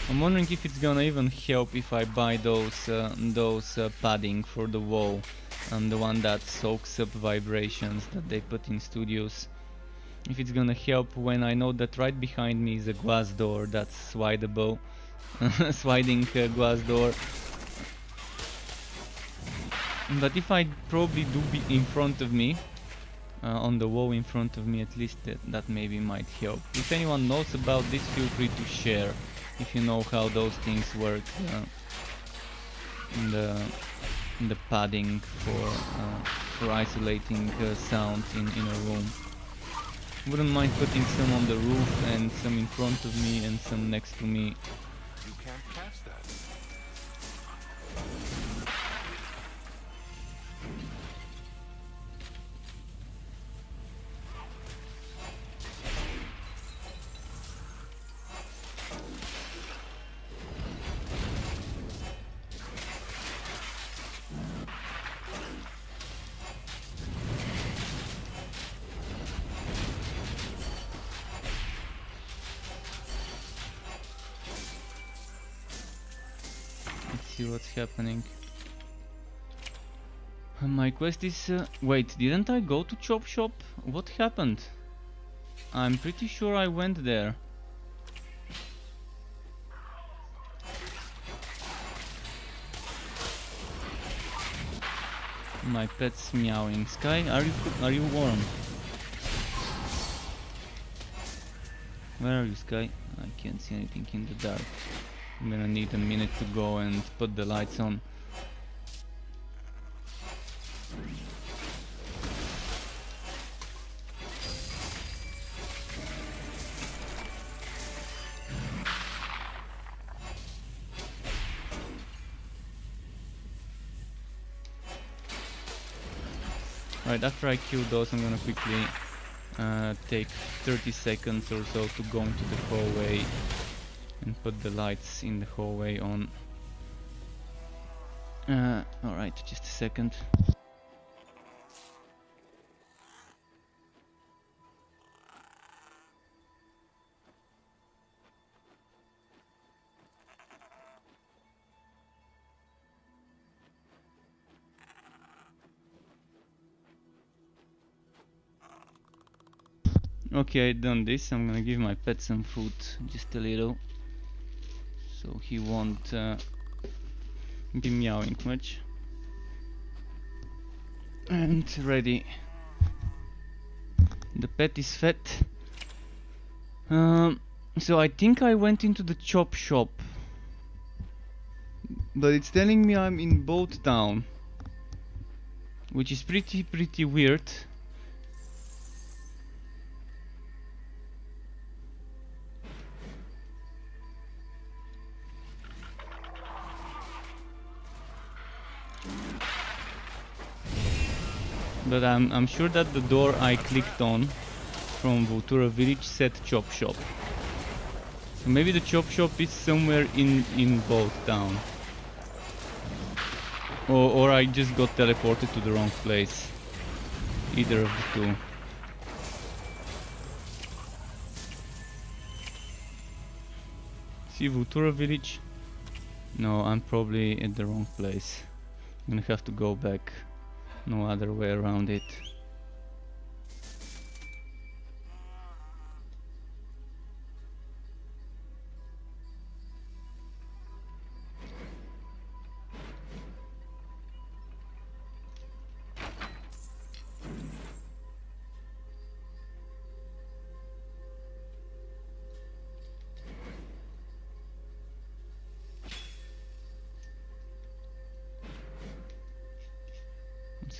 I'm wondering if it's gonna even help if I buy those padding for the wall, the one that soaks up vibrations that they put in studios. If it's gonna help when I know that right behind me is a glass door that's swideable, sliding glass door. But if I probably do be in front of me, on the wall in front of me, at least that maybe might help. If anyone knows about this, feel free to share. If you know how those things work, in the padding for isolating sound in a room. Wouldn't mind putting some on the roof and some in front of me and some next to me. You can't pass that. See what's happening. My quest is... wait, didn't I go to Chop Shop? What happened? I'm pretty sure I went there. My pet's meowing. Sky, are you warm? Where are you, Sky? I can't see anything in the dark. I'm gonna need a minute to go and put the lights on. Right, after I kill those, I'm gonna quickly take 30 seconds or so to go into the hallway and put the lights in the hallway on. Alright, just a second. Okay, I done this. I'm gonna give my pet some food, just a little, so he won't be meowing much. And ready. The pet is fed. So I think I went into the chop shop, but it's telling me I'm in Boat Town, which is pretty weird. But I'm sure that the door I clicked on from Vultura Village said Chop Shop. So maybe the Chop Shop is somewhere in Boat Town. Or I just got teleported to the wrong place. Either of the two. See Vultura Village? No, I'm probably at the wrong place. I'm gonna have to go back. No other way around it.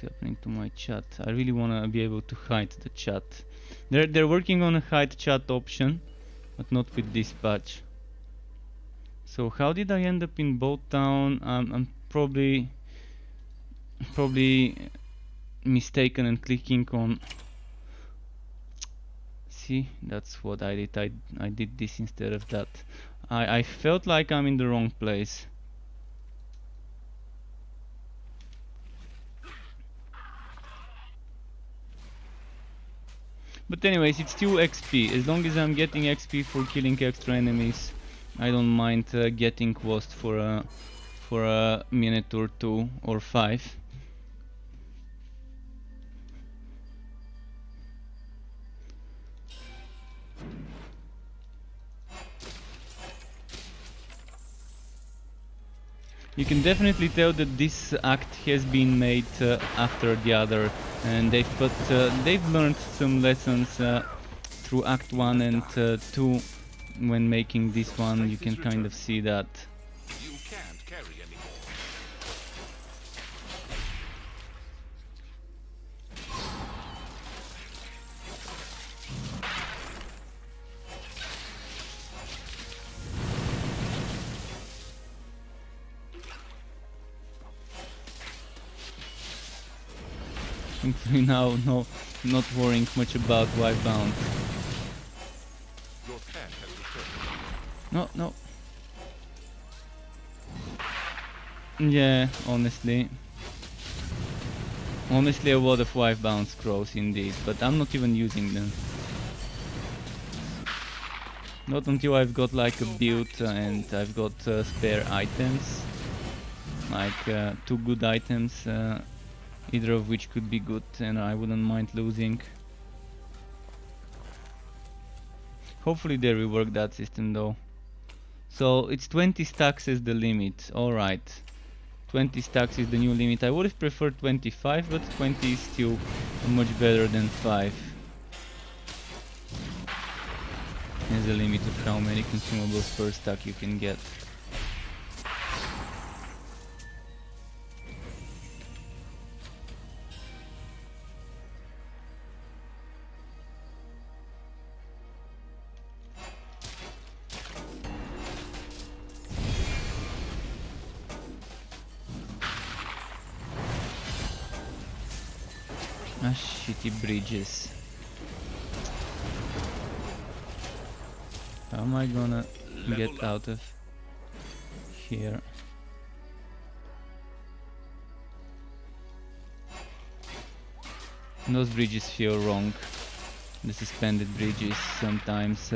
What's happening to my chat? I really wanna be able to hide the chat. They're working on a hide chat option, but not with this patch. So how did I end up in Boat Town? I'm probably mistaken and clicking on. See, that's what I did. I did this instead of that. I felt like I'm in the wrong place. But anyways, it's still XP. As long as I'm getting XP for killing extra enemies, I don't mind getting lost for a minute or 2 or 5. You can definitely tell that this act has been made after the other, and they've learned some lessons through Act 1 and 2 when making this one. You can kind of see that. You can't carry anymore. Thankfully now, not worrying much about wipe bound. Your cat has returned. No. Yeah, honestly a lot of wipe bound scrolls indeed, but I'm not even using them. Not until I've got like a build and I've got spare items, like 2 good items, either of which could be good and I wouldn't mind losing. Hopefully they rework that system though. So it's 20 stacks is the limit. Alright, 20 stacks is the new limit. I would have preferred 25, but 20 is still much better than 5. There's a limit of how many consumables per stack you can get. Ah, shitty bridges. How am I gonna get out of here? Those bridges feel wrong. The suspended bridges sometimes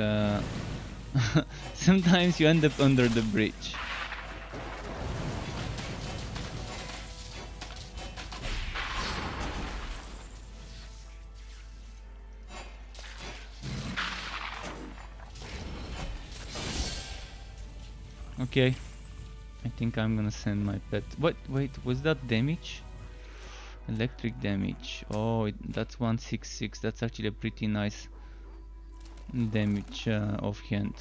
sometimes you end up under the bridge. Okay, I think I'm gonna send my pet. What? Wait, was that damage? Electric damage. Oh, that's 166. That's actually a pretty nice damage offhand.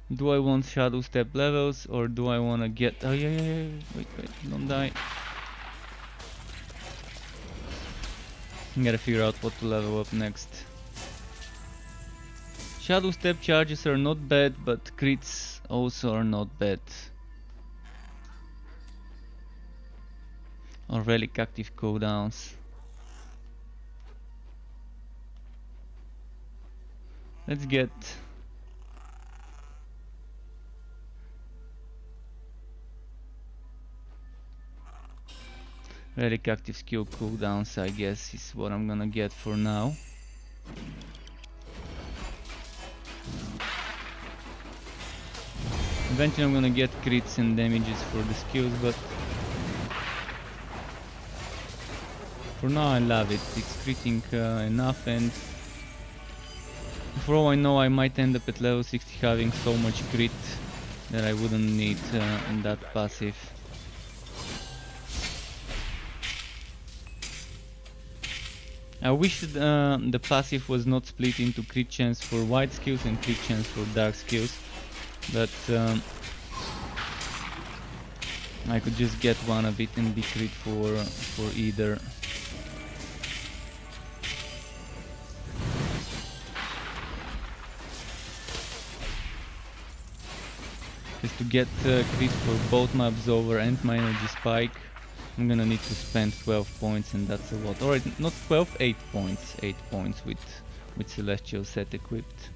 Do I want shadow step levels or do I want to get... Oh yeah, wait, don't die. Gotta figure out what to level up next. Shadow step charges are not bad, but crits also are not bad. Or relic active cooldowns. Let's get... relic active skill cooldowns, I guess, is what I'm gonna get for now. Eventually I'm gonna get crits and damages for the skills, but for now I love it. It's critting enough, and for all I know I might end up at level 60 having so much crit that I wouldn't need in that passive. I wish the passive was not split into crit chance for white skills and crit chance for dark skills, but I could just get one of it and be crit for either. Because to get crit for both my Absolver and my Energy Spike, I'm gonna need to spend 12 points, and that's a lot. Alright, not 12, 8 points. 8 points with Celestial set equipped.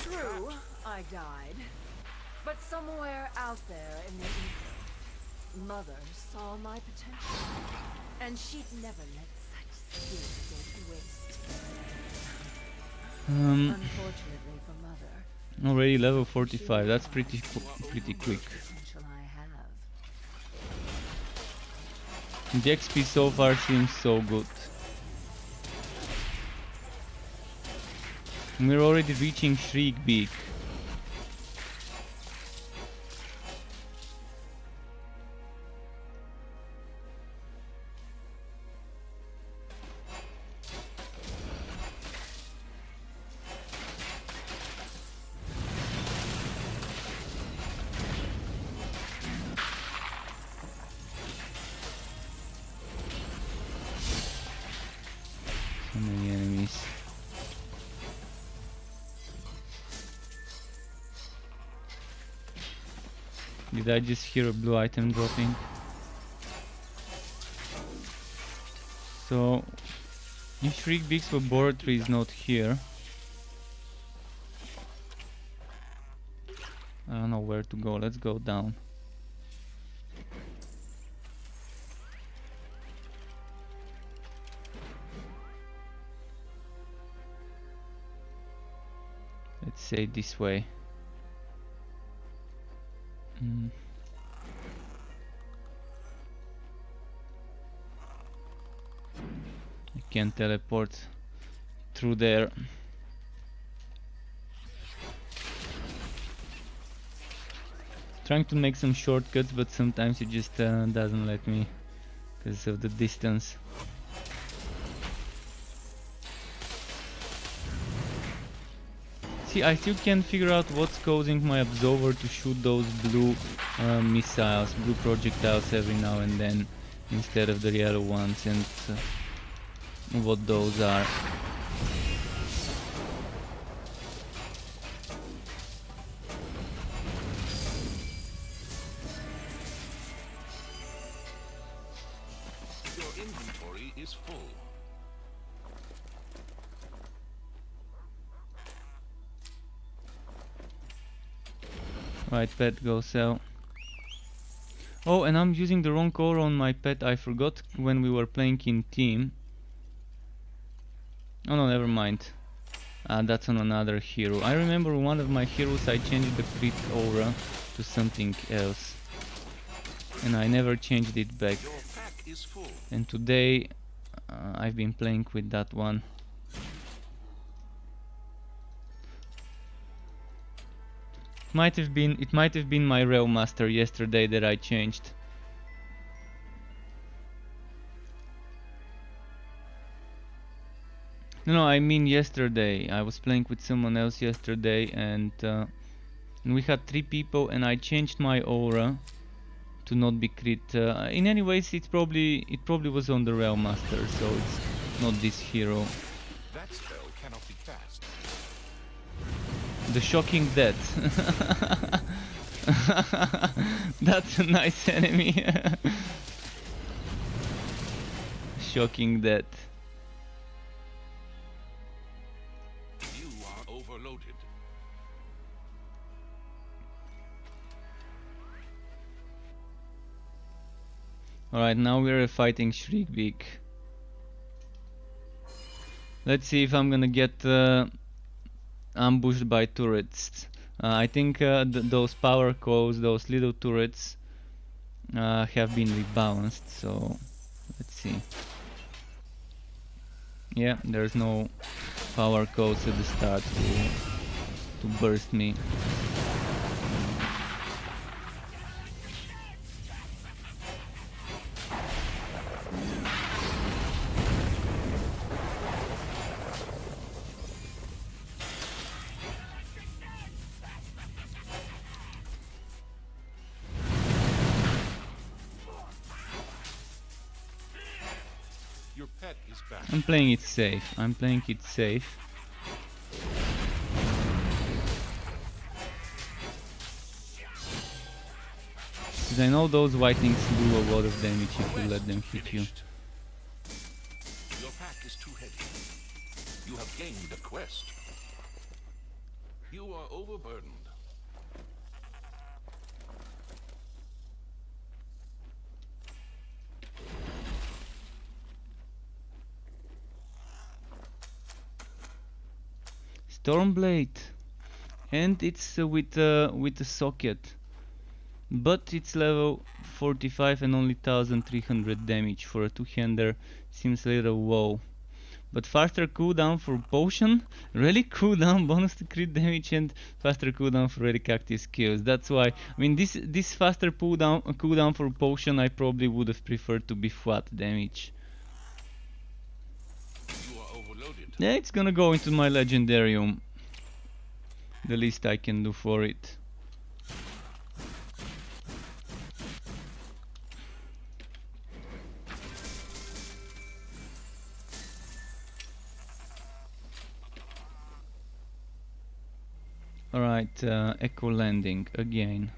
True, I died. But somewhere out there in the ether, Mother saw my potential. And she'd never let such skills go to waste. Unfortunately for Mother, Already level 45. That's pretty quick. potential I have. The XP so far seems so good. We're already reaching Shriek Beak. So many enemies. Did I just hear a blue item dropping? So, if Shriek Beak's laboratory is not here, I don't know where to go. Let's go down. Let's say this way. I can't teleport through there. Trying to make some shortcuts, but sometimes it just doesn't let me because of the distance. See, I still can't figure out what's causing my Absolver to shoot those blue missiles, blue projectiles every now and then instead of the yellow ones, and what those are. Your inventory is full. Right, pet, go sell. Oh, and I'm using the wrong color on my pet. I forgot when we were playing in team. Oh no, never mind. That's on another hero. I remember one of my heroes I changed the crit aura to something else. And I never changed it back. Your pack is full. And today I've been playing with that one. It might have been my Realm Master yesterday that I changed. No, I mean yesterday. I was playing with someone else yesterday, and we had 3 people, and I changed my aura to not be crit. In any ways, it probably was on the Realm Master, so it's not this hero. That spell cannot be cast. The Shocking Death. That's a nice enemy. Shocking Death. You are overloaded. Alright, now we're fighting Shriekbeak. Let's see if I'm gonna get ambushed by turrets. I think those power coils, those little turrets, have been rebalanced, so let's see. Yeah, there's no power codes at the start to burst me. Your pet is back. I'm playing it safe. I'm playing it safe. Because I know those whitelings do a lot of damage if you let them hit you. Your pack is too heavy. You have gained a quest. You are overburdened. Stormblade, and it's with a socket, but it's level 45 and only 1300 damage for a two-hander. Seems a little low. But faster cooldown for potion, relic cooldown, bonus to crit damage, and faster cooldown for relic active skills. That's why, I mean, this faster cooldown for potion I probably would have preferred to be flat damage. You are overloaded. Yeah, it's gonna go into my legendarium. The least I can do for it. Alright, Echo Landing again.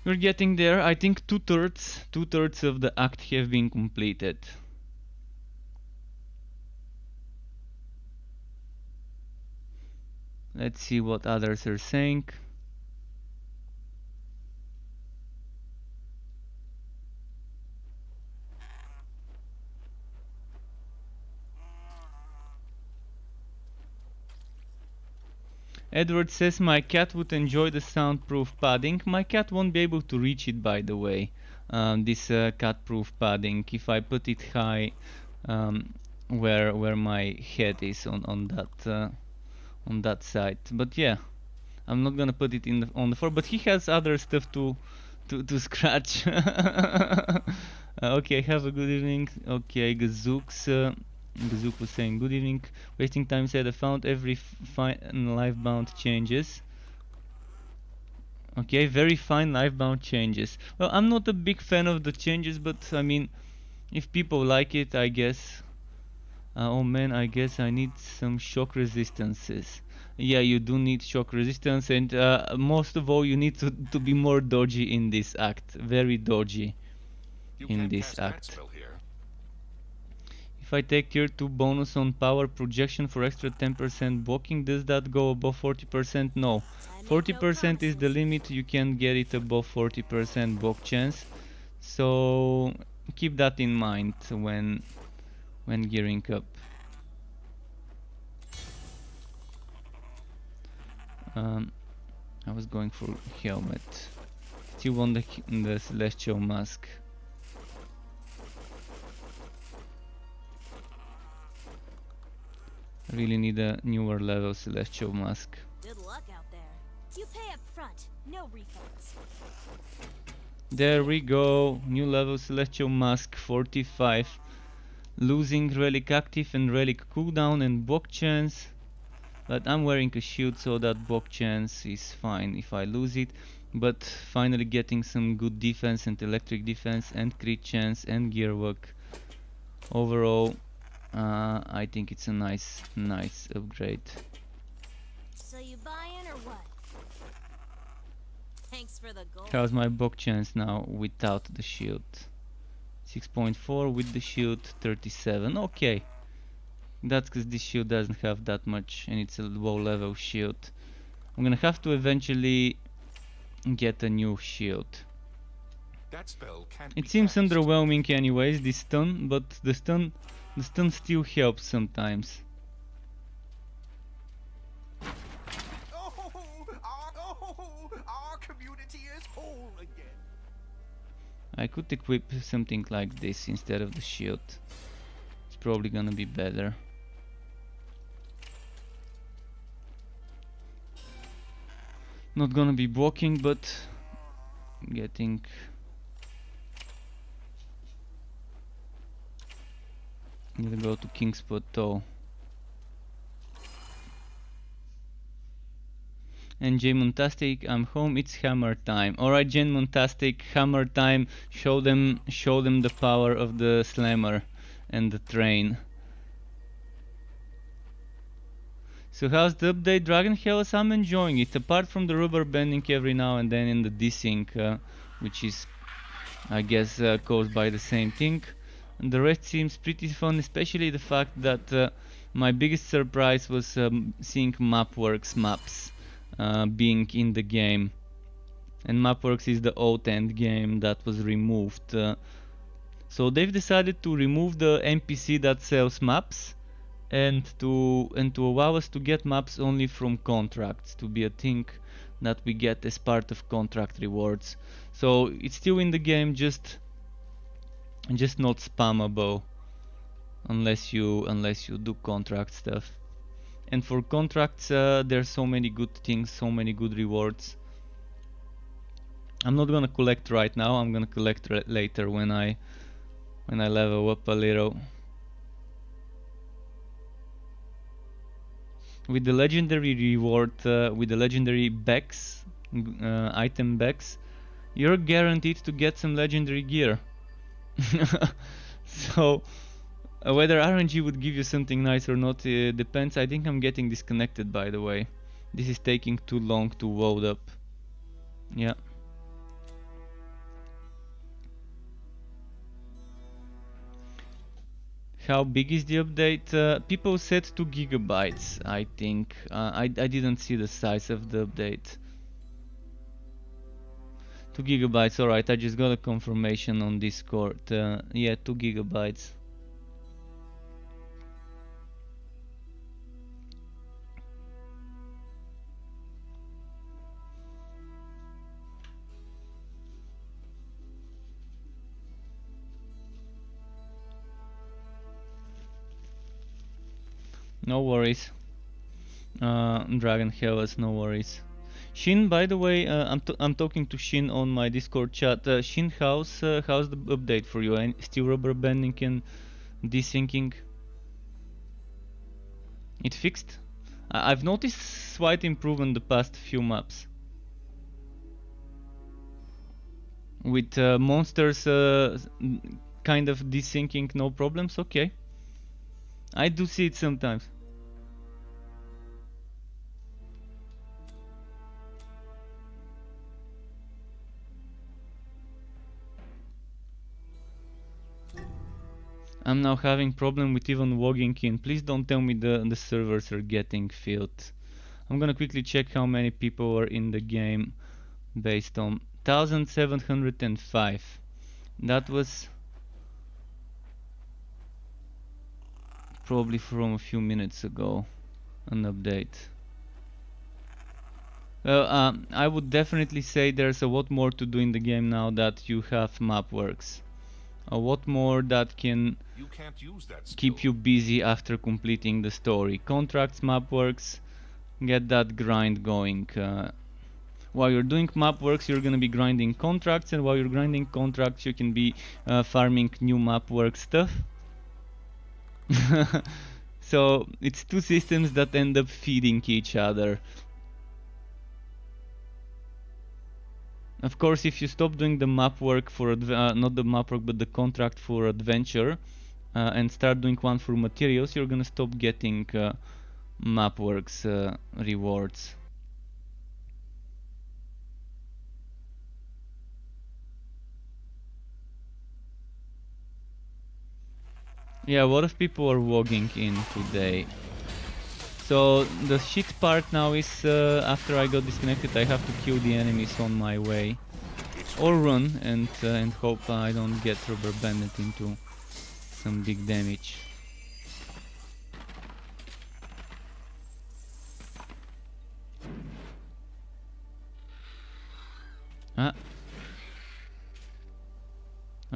We're getting there. I think two-thirds of the act have been completed. Let's see what others are saying. Edward says my cat would enjoy the soundproof padding. My cat won't be able to reach it, by the way. This cat-proof padding. If I put it high, where my head is on that side. But yeah, I'm not gonna put it on the floor. But he has other stuff to scratch. Okay, have a good evening. Okay, Gazook was saying good evening. Wasting time said I found every fine live bound changes. Okay, very fine live bound changes. Well, I'm not a big fan of the changes, but I mean, if people like it, I guess. Oh man, I guess I need some shock resistances. Yeah, you do need shock resistance, and most of all, you need to be more dodgy in this act. Very dodgy in this act. If I take tier 2 bonus on power projection for extra 10% blocking, does that go above 40%? No. 40% is the limit, you can get it above 40% block chance. So keep that in mind when gearing up. I was going for helmet. Still want the celestial mask. Really need a newer level celestial mask. Good luck out there. You pay up front, no refunds. There we go. New level celestial mask 45. Losing relic active and relic cooldown and block chance. But I'm wearing a shield, so that block chance is fine if I lose it. But finally getting some good defense and electric defense and crit chance and gear work. Overall, I think it's a nice upgrade. So you buy in or what? Thanks for the gold. How's my block chance now without the shield? 6.4 with the shield, 37. Okay, that's because this shield doesn't have that much and it's a low level shield. I'm gonna have to eventually get a new shield. That spell can't It be seems cast. underwhelming anyways, this stun, but the stun still helps sometimes. I could equip something like this instead of the shield. It's probably gonna be better. Not gonna be blocking, but getting... Need to go to King's Plateau. And Jay Montastic, I'm home, it's hammer time. Alright, Jay Montastic, hammer time. Show them the power of the slammer and the train. So how's the update, Dragon Hells? I'm enjoying it, apart from the rubber banding every now and then in the desync, which is, I guess, caused by the same thing. And the rest seems pretty fun, especially the fact that my biggest surprise was seeing Mapworks maps being in the game. And Mapworks is the old end game that was removed. So they've decided to remove the NPC that sells maps and to allow us to get maps only from contracts, to be a thing that we get as part of contract rewards. So it's still in the game, just not spammable unless you do contract stuff. And for contracts, there's so many good things, so many good rewards. I'm not gonna collect right now. I'm gonna collect later when I level up a little. With the legendary reward, with the legendary Bex, item Bex, you're guaranteed to get some legendary gear. So whether RNG would give you something nice or not depends. I think I'm getting disconnected, by the way. This is taking too long to load up. Yeah. How big is the update? People said 2 gigabytes, I think. I didn't see the size of the update. 2 gigabytes, alright, I just got a confirmation on Discord. Yeah, 2 gigabytes. No worries. Dragon Hellas, no worries. Shin, by the way, I'm talking to Shin on my Discord chat. Shin, how's the update for you? Still rubber banding and desyncing? It fixed? I've noticed slight improvement the past few maps. With monsters kind of desyncing, no problems? Okay. I do see it sometimes. I'm now having problem with even logging in. Please don't tell me the servers are getting filled. I'm gonna quickly check how many people are in the game based on 1705. That was probably from a few minutes ago, an update. Well, I would definitely say there's a lot more to do in the game now that you have Mapworks. A lot more that can keep you busy after completing the story. Contracts, Mapworks, get that grind going. While you're doing Mapworks, you're gonna be grinding contracts, and while you're grinding contracts, you can be farming new Mapwork stuff. So it's two systems that end up feeding each other. Of course, if you stop doing the map work for not the map work but the contract for adventure and start doing one for materials, you're gonna stop getting Mapworks rewards. Yeah, a lot of people are logging in today. So the shit part now is after I got disconnected, I have to kill the enemies on my way, or run and hope I don't get rubber banded into some big damage. Ah.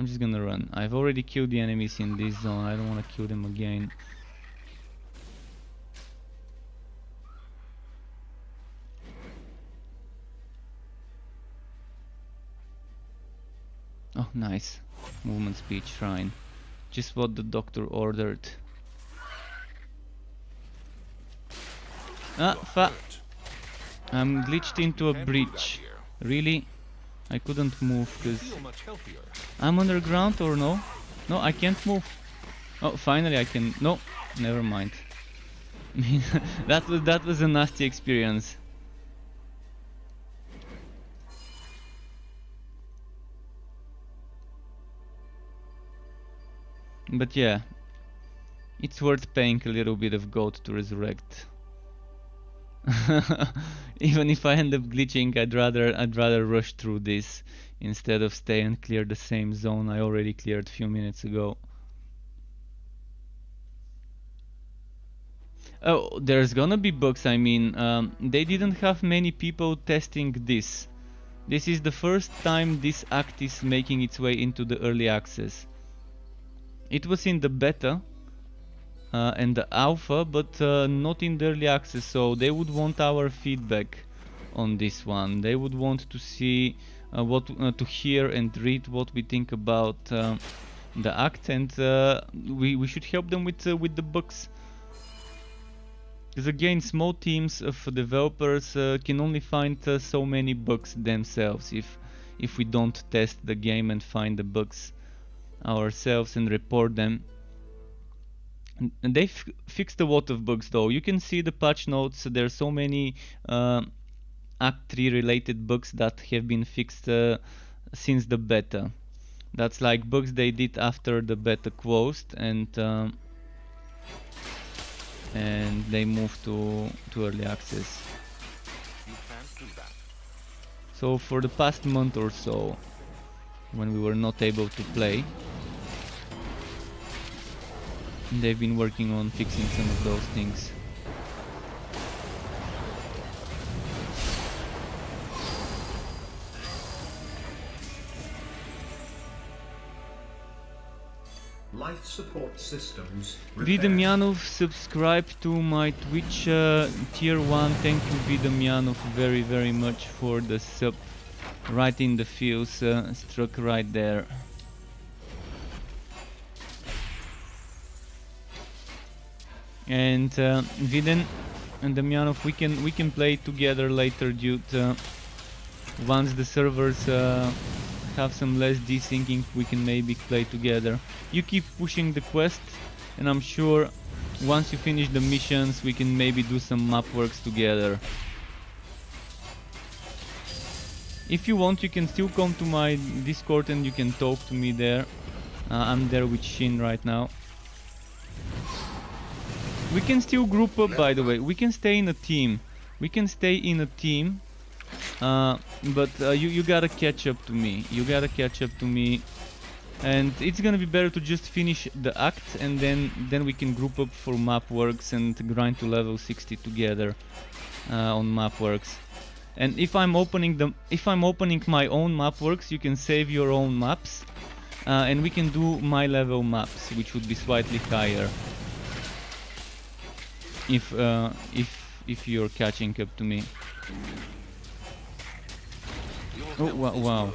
I'm just gonna run. I've already killed the enemies in this zone. I don't want to kill them again. Oh, nice. Movement speed shrine. Just what the doctor ordered. Ah, I'm glitched into a breach. Really? I couldn't move because I'm underground or no? No, I can't move. Oh, finally I can. No, never mind. that was a nasty experience. But yeah, it's worth paying a little bit of gold to resurrect. Even if I end up glitching, I'd rather rush through this instead of stay and clear the same zone I already cleared a few minutes ago. Oh, there's gonna be bugs. I mean, they didn't have many people testing this. This is the first time this act is making its way into the early access. It was in the beta and the alpha, but not in the early access, so they would want our feedback on this one. They would want to see to hear and read what we think about the act, and we should help them with the bugs. Because again, small teams of developers can only find so many bugs themselves if we don't test the game and find the bugs ourselves and report them. And they fixed a lot of bugs though. You can see the patch notes. There are so many Act 3 related bugs that have been fixed since the beta. That's like bugs they did after the beta closed, and they moved to early access. You can't do that. So for the past month or so, when we were not able to play, they've been working on fixing some of those things. Life support systems. Vidamyanov subscribed to my Twitch tier 1. Thank you, Vidamyanov, very much for the sub. Right in the feels, struck right there. And Viden and Damyanov, we can play together later, dude. Once the servers have some less desyncing, we can maybe play together. You keep pushing the quest, and I'm sure once you finish the missions, we can maybe do some map works together. If you want, you can still come to my Discord and you can talk to me there. I'm there with Shin right now. We can still group up, by the way. We can stay in a team. We can stay in a team. But you gotta catch up to me. You gotta catch up to me. And it's gonna be better to just finish the act, and then we can group up for map works and grind to level 60 together on map works. And if I'm opening my own map works, you can save your own maps, and we can do my level maps, which would be slightly higher. If you're catching up to me. Oh wow.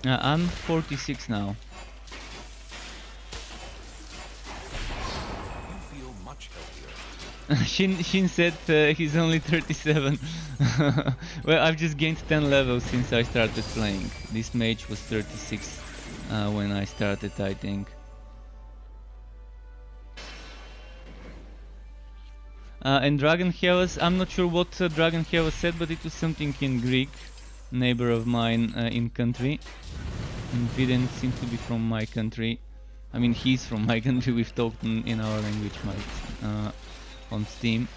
I'm 46 now. You feel much healthier. Shin said he's only 37. Well, I've just gained 10 levels since I started playing. This mage was 36 when I started, I think. And Dragon Hellas, I'm not sure what Dragon Hellas said, but it was something in Greek. Neighbor of mine in country. And Viden seems to be from my country. I mean, he's from my country. We've talked in our language, mate, on Steam.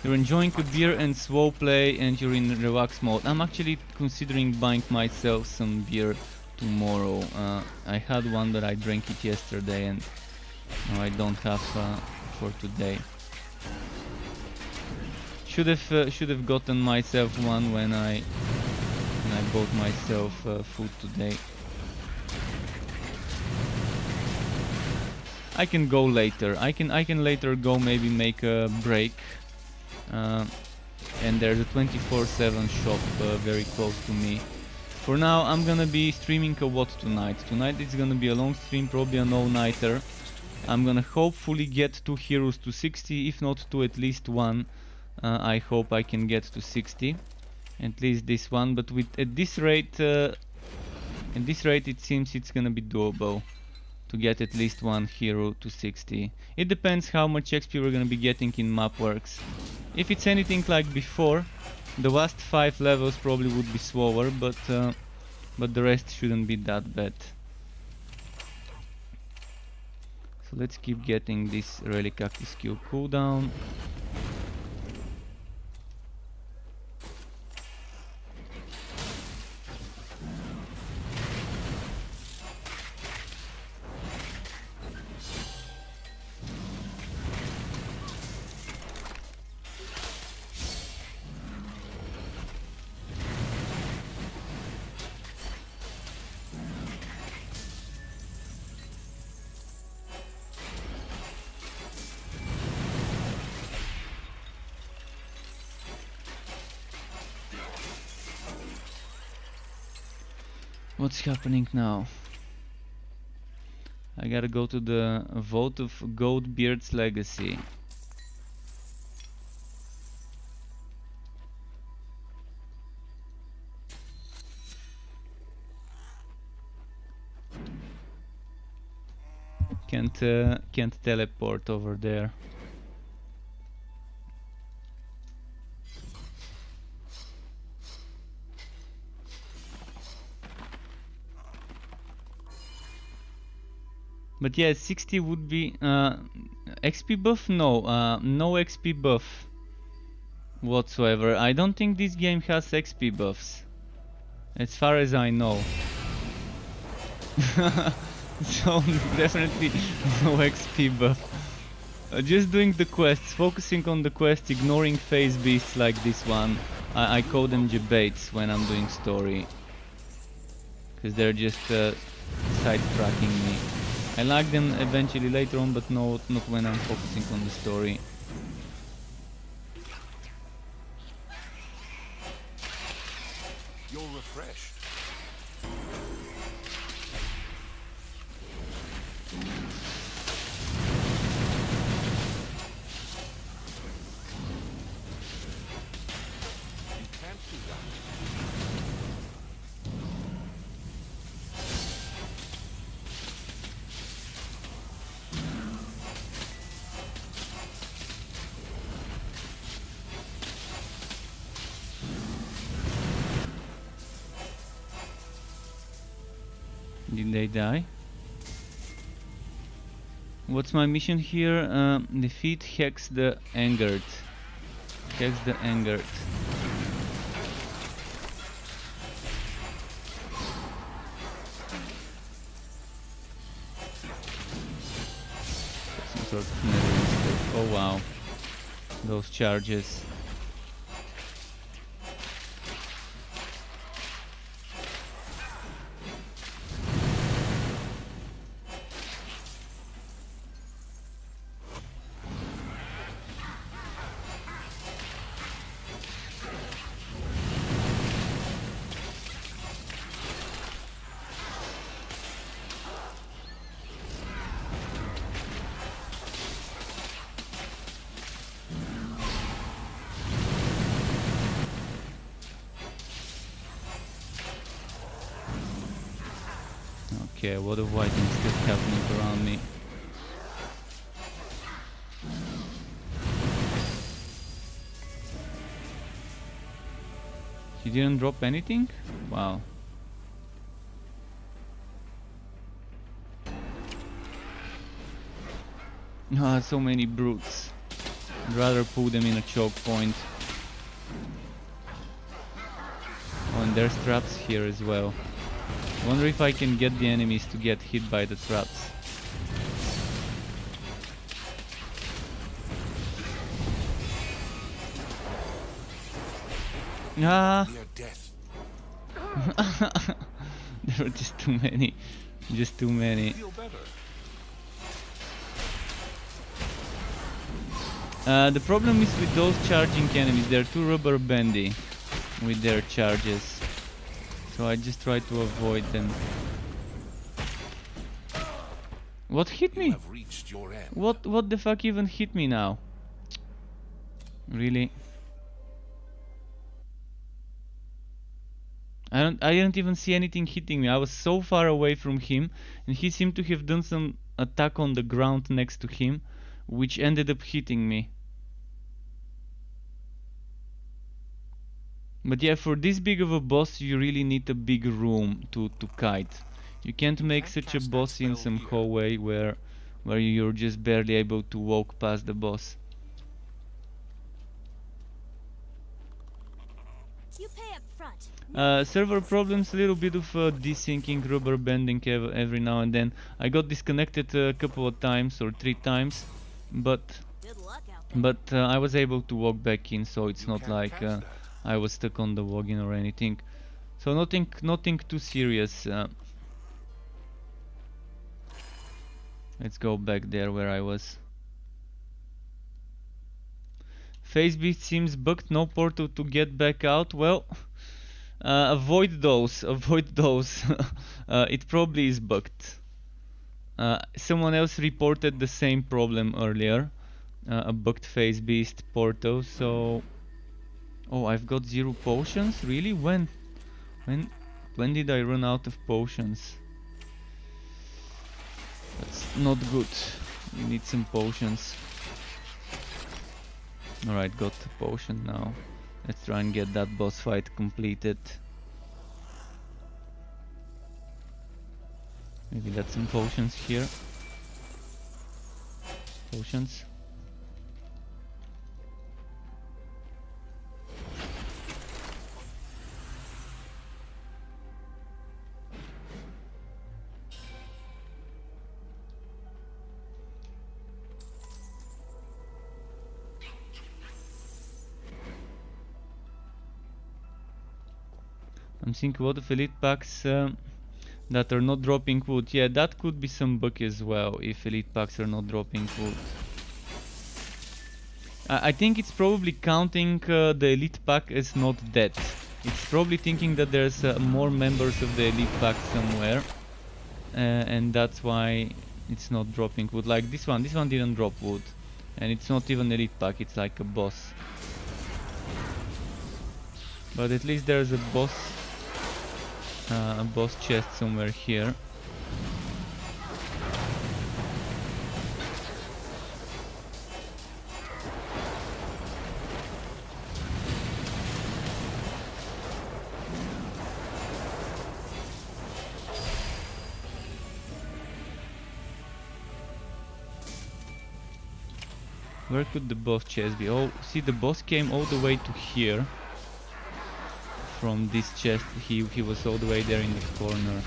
You're enjoying a beer and slow play, and you're in relax mode. I'm actually considering buying myself some beer tomorrow. I had one, but I drank it yesterday, and now I don't have for today. Should have gotten myself one when I bought myself food today. I can go later. I can later go, maybe make a break. And there's a 24/7 shop very close to me. For now, I'm gonna be streaming a what tonight. Tonight it's gonna be a long stream, probably an all-nighter. I'm gonna hopefully get 2 heroes to 60, if not to at least 1. I hope I can get to 60, at least this one. But at this rate, it seems it's gonna be doable to get at least 1 hero to 60. It depends how much XP we're gonna be getting in map works. If it's anything like before, the last 5 levels probably would be slower, but the rest shouldn't be that bad. So let's keep getting this Relic Active skill cooldown. What's happening now? I gotta go to the Vault of Goldbeard's Legacy. Can't teleport over there. But yeah, 60 would be XP buff? No, no XP buff whatsoever. I don't think this game has XP buffs, as far as I know. So definitely no XP buff. Just doing the quests, focusing on the quests, ignoring phase beasts like this one. I call them debates when I'm doing story, because they're just sidetracking me. I like them eventually later on, but not when I'm focusing on the story. You're refreshed. You can't do that. Did they die? What's my mission here? Defeat Hex the Angered. Hex the Angered. Some sort of netherite stuff. Oh wow. Those charges. Okay, a lot of whiting stuff happening around me. He didn't drop anything? Wow. Ah, so many brutes. I'd rather put them in a choke point. Oh, and there's traps here as well. Wonder if I can get the enemies to get hit by the traps. Ah! Near death. There are just too many. Just too many. Feel better. The problem is with those charging enemies, they're too rubber bandy with their charges. So I just try to avoid them. What hit You me? have reached your end. What the fuck even hit me now? Really? I didn't even see anything hitting me. I was so far away from him, and he seemed to have done some attack on the ground next to him, which ended up hitting me. But yeah, for this big of a boss, you really need a big room to kite. You can't make such a boss in some hallway where you're just barely able to walk past the boss. You pay up front. Server problems, a little bit of desyncing, rubber banding every now and then. I got disconnected a couple of times or 3 times, but Good luck out there. I was able to walk back in, so it's You not can't like pass that. I was stuck on the login or anything. So nothing too serious. Let's go back there where I was. Phase beast seems bugged, no portal to get back out. Well, avoid those, avoid those. It probably is bugged. Someone else reported the same problem earlier. A bugged phase beast portal, so... Oh, I've got 0 potions? Really? When did I run out of potions? That's not good. We need some potions. Alright, got the potion now. Let's try and get that boss fight completed. Maybe that's some potions here. Potions. I'm thinking what if elite packs that are not dropping wood. Yeah, that could be some bug as well if elite packs are not dropping wood. I think it's probably counting the elite pack as not dead. It's probably thinking that there's more members of the elite pack somewhere, and that's why it's not dropping wood. Like this one didn't drop wood, and it's not even elite pack, it's like a boss. But at least there's a boss chest somewhere here. Where could the boss chest be? Oh, see, the boss came all the way to here. From this chest, he was all the way there in the corner.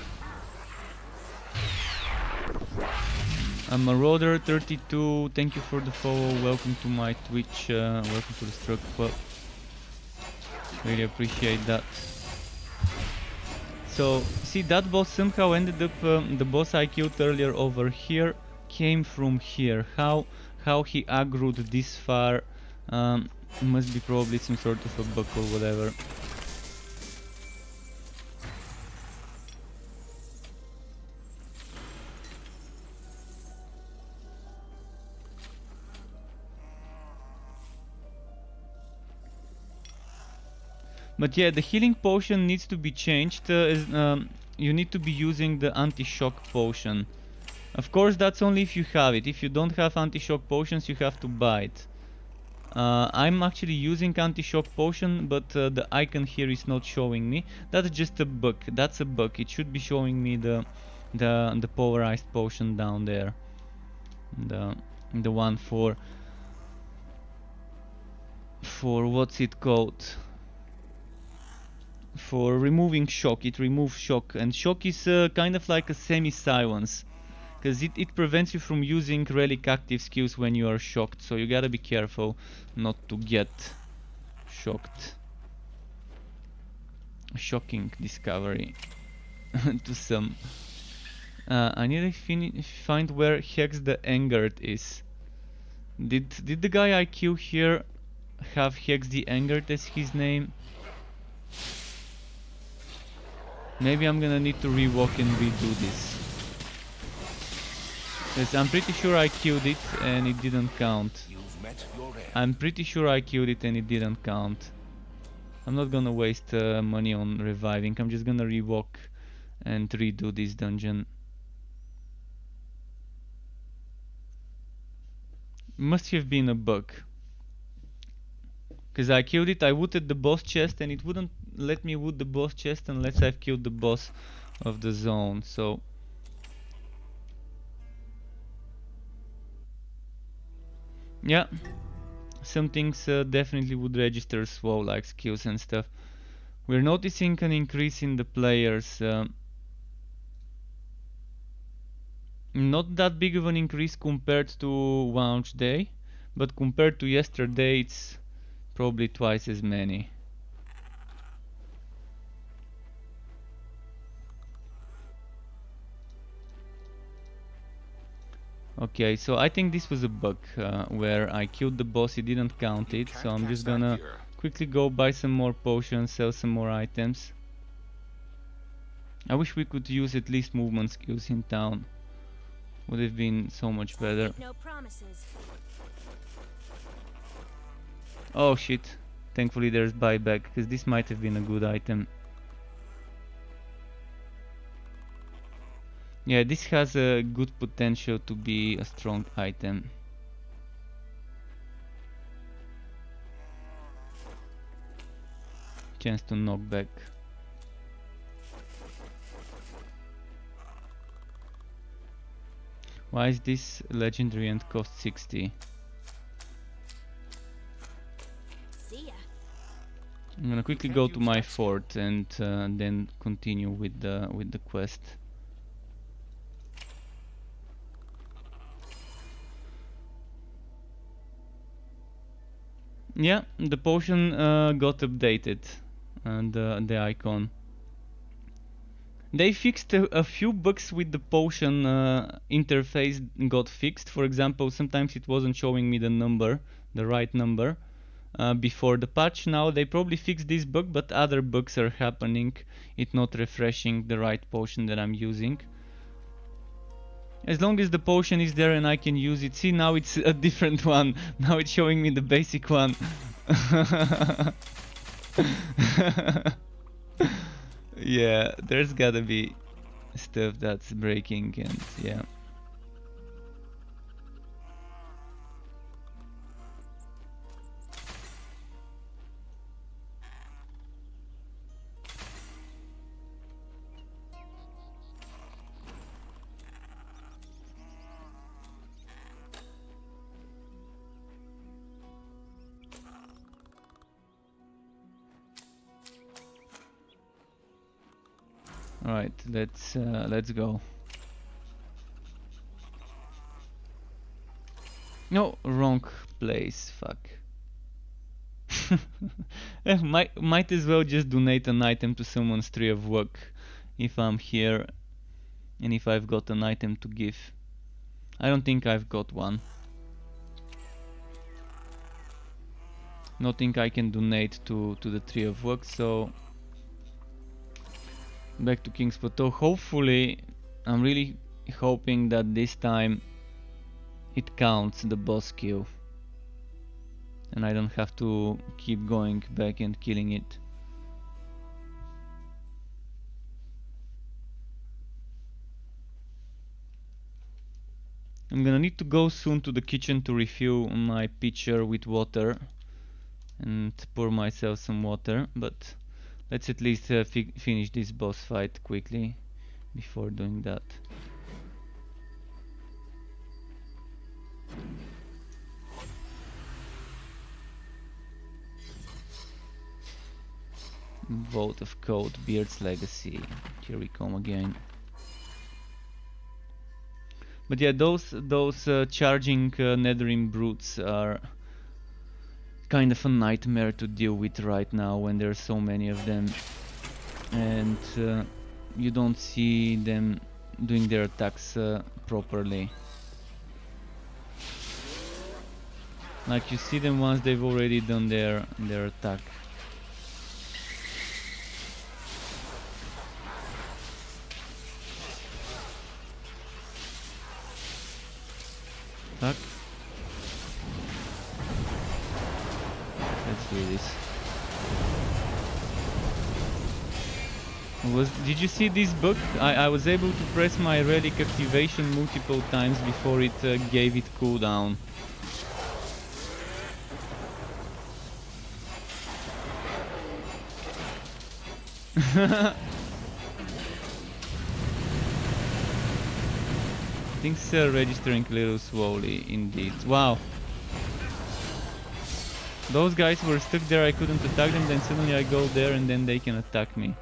Marauder 32, thank you for the follow. Welcome to my Twitch. Welcome to the Struck Club. Really appreciate that. So, see, that boss somehow ended up. The boss I killed earlier over here came from here. How he aggroed this far? Must be probably some sort of a bug or whatever. But yeah, the healing potion needs to be changed. You need to be using the anti-shock potion. Of course, that's only if you have it. If you don't have anti-shock potions, you have to buy it. I'm actually using anti-shock potion, but the icon here is not showing me. That's just a bug. That's a bug. It should be showing me the polarized potion down there. The one for what's it called? For removing shock. It removes shock, and shock is kind of like a semi-silence, because it prevents you from using relic active skills when you are shocked, so you gotta be careful not to get shocked. shocking discovery to some. I need to find where Hex the Angered is. Did the guy I kill here have Hex the Angered as his name? Maybe I'm gonna need to rewalk and redo this. Because I'm pretty sure I killed it and it didn't count. You've met your end. I'm pretty sure I killed it and it didn't count. I'm not gonna waste money on reviving. I'm just gonna rewalk and redo this dungeon. Must have been a bug. Because I killed it, I looted the boss chest and it wouldn't let me loot the boss chest unless I've killed the boss of the zone, so... Yeah, some things definitely would register slow, like skills and stuff. We're noticing an increase in the players. Not that big of an increase compared to launch day, but compared to yesterday it's probably twice as many. Okay, so I think this was a bug where I killed the boss, it didn't count it, so I'm just gonna quickly go buy some more potions, sell some more items. I wish we could use at least movement skills in town. Would have been so much better. No promises. Oh shit, thankfully there's buyback, because this might have been a good item. Yeah, this has a good potential to be a strong item. Chance to knock back. Why is this legendary and cost 60? See ya. I'm gonna quickly go to my fort and then continue with the quest. Yeah, the potion got updated, and the icon. They fixed a few bugs with the potion interface got fixed. For example, sometimes it wasn't showing me the number, the right number, before the patch. Now they probably fixed this bug, but other bugs are happening. It not refreshing the right potion that I'm using. As long as the potion is there and I can use it. See, now it's a different one. Now it's showing me the basic one. Yeah, there's gotta be stuff that's breaking, and yeah. Alright, let's go. No, wrong place, fuck. Might as well just donate an item to someone's tree of work if I'm here and if I've got an item to give. I don't think I've got one. Nothing I can donate to the tree of work, so back to King's Plateau. Hopefully, I'm really hoping that this time it counts the boss kill and I don't have to keep going back and killing it. I'm gonna need to go soon to the kitchen to refill my pitcher with water and pour myself some water, but let's at least finish this boss fight quickly before doing that. Vote of Code, Beard's Legacy. Here we come again. But yeah, those charging Netherine brutes are kind of a nightmare to deal with right now when there are so many of them. and you don't see them doing their attacks properly. Like, you see them once they've already done their attack. Attack. Let's do this. Did you see this bug? I was able to press my relic activation multiple times before it gave it cooldown. Things are registering a little slowly indeed. Wow. Those guys were stuck there, I couldn't attack them, then suddenly I go there and then they can attack me.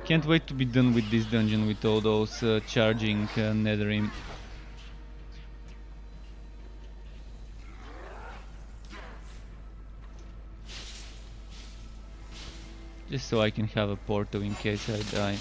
Can't wait to be done with this dungeon with all those charging Netherim. Just so I can have a portal in case I die.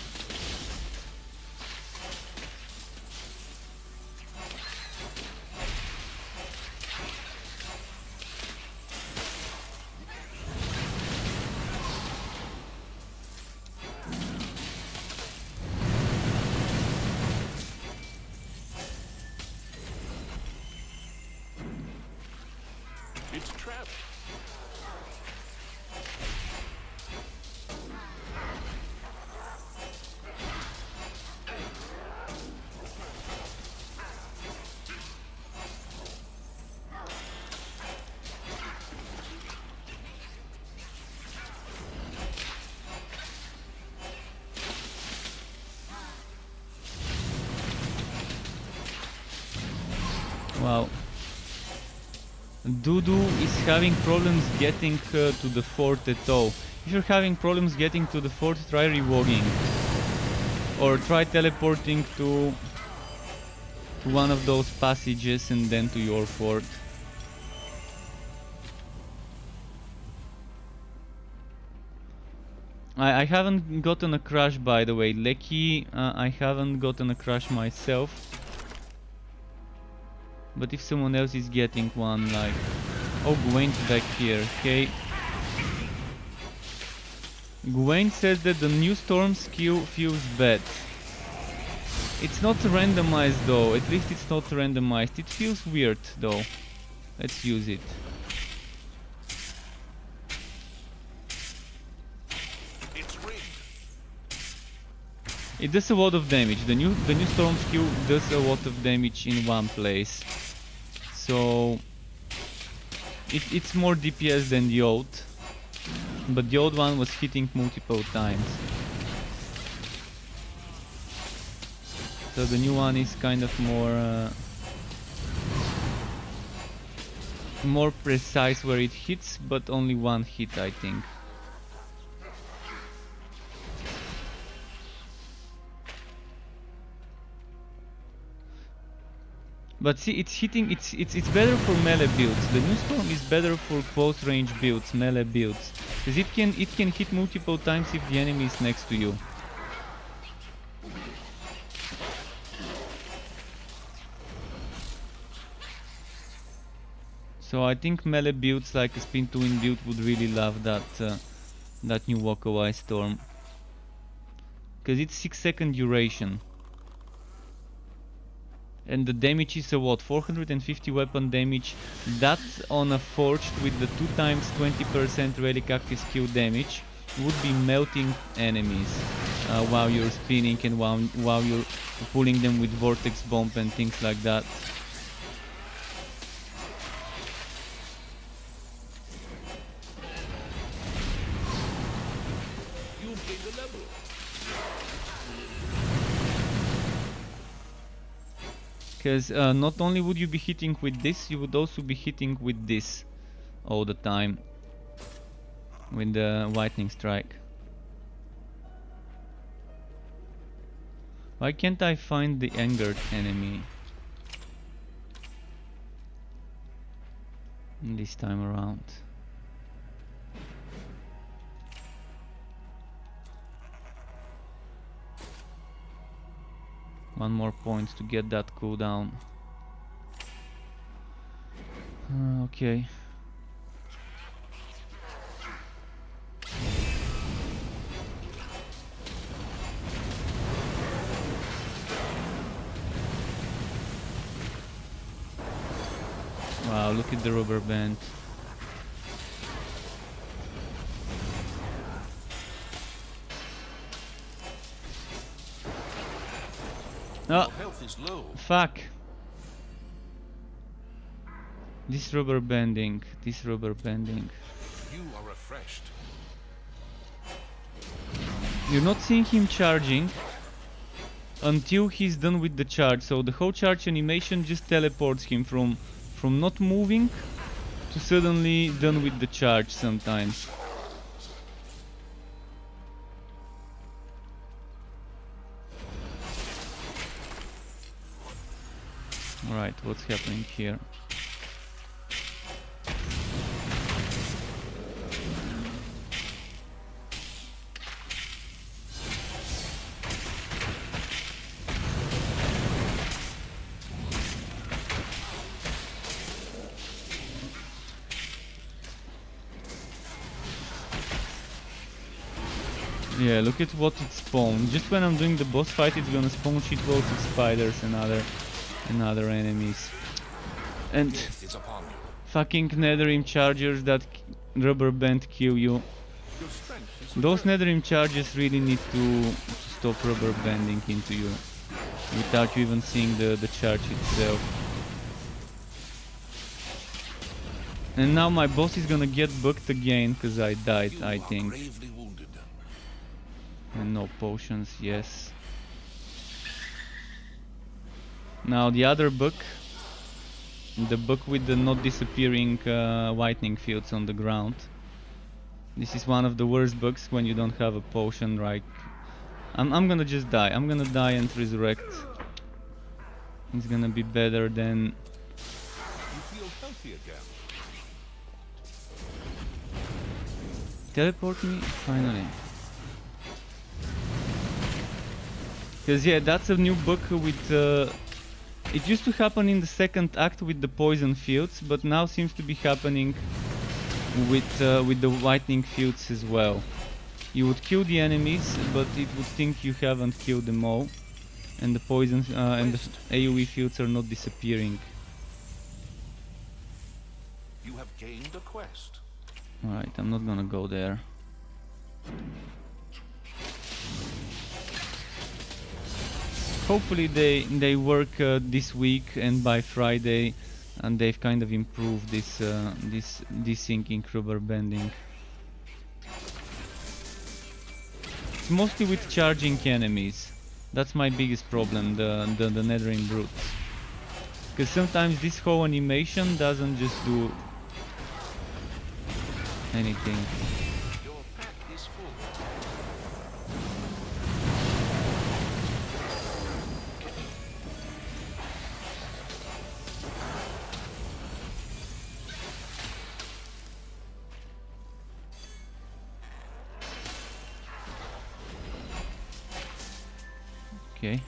It's trapped. Wow. Dudu is having problems getting to the fort at all. If you're having problems getting to the fort, try rewogging. Or try teleporting to one of those passages and then to your fort. I haven't gotten a crash, by the way. Lecky, I haven't gotten a crash myself. But if someone else is getting one, like... Oh, Gwen's back here, okay. Gwen says that the new storm skill feels bad. It's not randomized though, at least it's not randomized. It feels weird though. Let's use it. It's rigged. It does a lot of damage. The new storm skill does a lot of damage in one place. So it's more DPS than the old, but the old one was hitting multiple times. So the new one is kind of more precise where it hits, but only one hit, I think. But see, it's hitting. It's better for melee builds. The new storm is better for close range builds, melee builds, because it can hit multiple times if the enemy is next to you. So I think melee builds like a spin to win build would really love that new walk-away storm, because it's 6-second duration. And the damage is a what? 450 weapon damage. That's on a forged with the 2 times 20% relic active skill damage. Would be melting enemies while you're spinning and while you're pulling them with vortex bomb and things like that. You gained a level. Because not only would you be hitting with this, you would also be hitting with this all the time. With the lightning strike. Why can't I find the angered enemy this time around? One more point to get that cooldown. Okay. Wow, look at the rubber band. Oh, Your health is low. fuck. This rubber banding. You are refreshed. You're not seeing him charging until he's done with the charge. So the whole charge animation just teleports him from not moving to suddenly done with the charge sometimes. Alright, what's happening here? Yeah, look at what it spawned. Just when I'm doing the boss fight, it's gonna spawn shitloads of spiders and other enemies. And Death is upon you. fucking Netherrim chargers that rubber band kill you. Your strength is Those Netherrim charges really need to stop rubber banding into you without you even seeing the charge itself. And now my boss is gonna get bugged again because I died, You I are think. gravely wounded. And no potions, yes. Now the other bug, the bug with the not disappearing whitening fields on the ground. This is one of the worst bugs when you don't have a potion, right? I'm gonna just die. I'm gonna die and resurrect. It's gonna be better than... You feel healthy again. Teleport me? Finally. Because yeah, that's a new bug with... it used to happen in the second act with the poison fields, but now seems to be happening with the whitening fields as well. You would kill the enemies, but it would think you haven't killed them all, and the poison and the AoE fields are not disappearing. You have gained a quest. Alright, I'm not gonna go there. Hopefully they work this week, and by Friday, and they've kind of improved this desyncing rubber banding. It's mostly with charging enemies. That's my biggest problem, the Netherrim brutes. Because sometimes this whole animation doesn't just do anything. Your pack is full. Okay.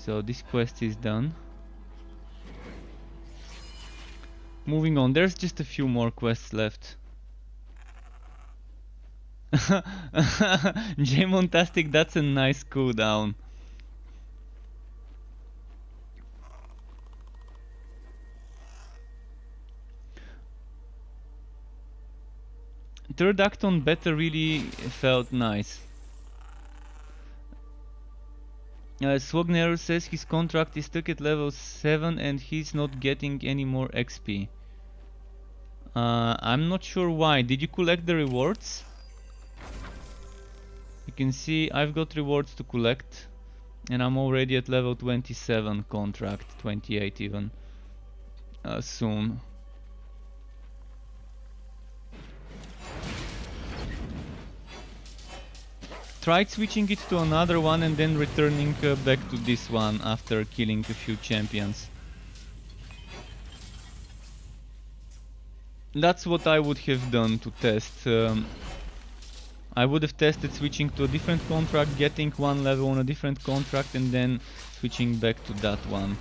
So this quest is done. Moving on, there's just a few more quests left. J-Montastic, that's a nice cooldown. Third act on beta really felt nice. Swagner says his contract is stuck at level 7 and he's not getting any more XP. I'm not sure why. Did you collect the rewards? You can see I've got rewards to collect, and I'm already at level 27 contract, 28 even, soon. Tried switching it to another one and then returning back to this one after killing a few champions. that's what I would have done to test. I would have tested switching to a different contract, getting one level on a different contract, and then switching back to that one.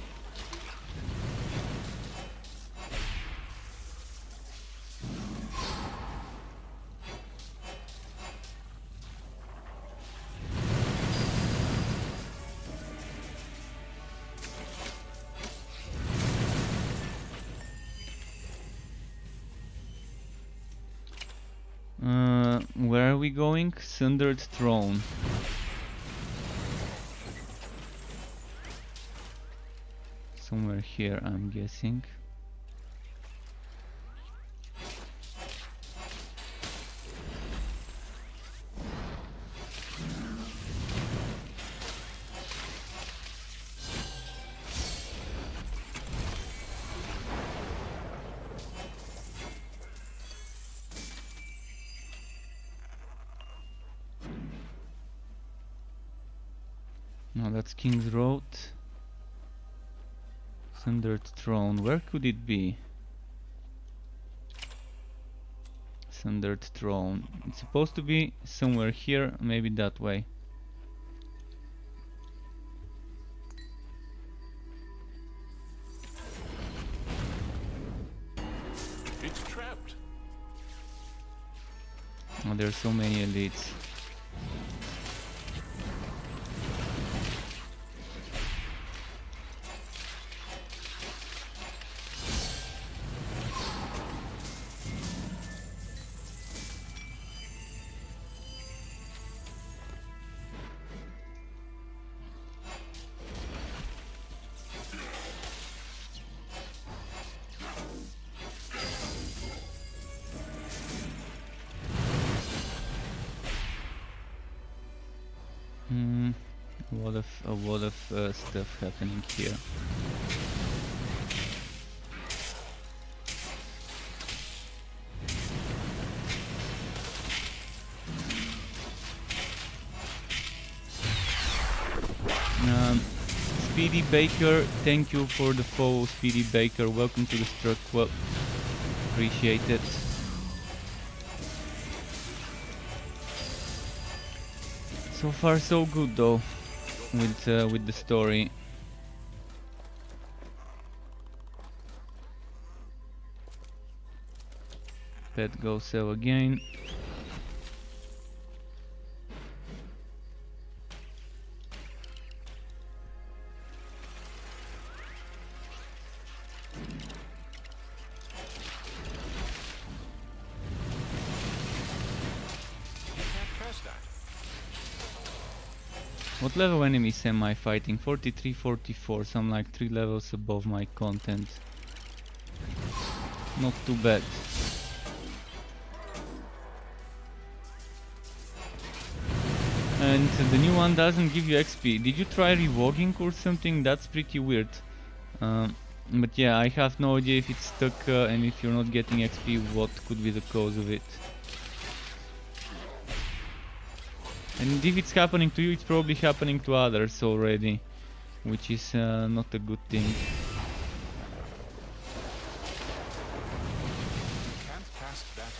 Where are we going? Sundered Throne. Somewhere here, I'm guessing. No, that's King's Road. Sundered Throne. Where could it be? Sundered Throne. It's supposed to be somewhere here, maybe that way. It's trapped. Oh, there are so many elites. A lot of stuff happening here. Speedy Baker, thank you for the follow, Speedy Baker. Welcome to the Struck Club. Appreciate it. So far, so good though. With the story. Pet go sell again. What level enemies am I fighting? 43, 44, so I'm like 3 levels above my content. Not too bad. And the new one doesn't give you XP. Did you try revoking or something? That's pretty weird. But yeah, I have no idea if it's stuck and if you're not getting XP, what could be the cause of it. And if it's happening to you, it's probably happening to others already, which is not a good thing. Can't pass that.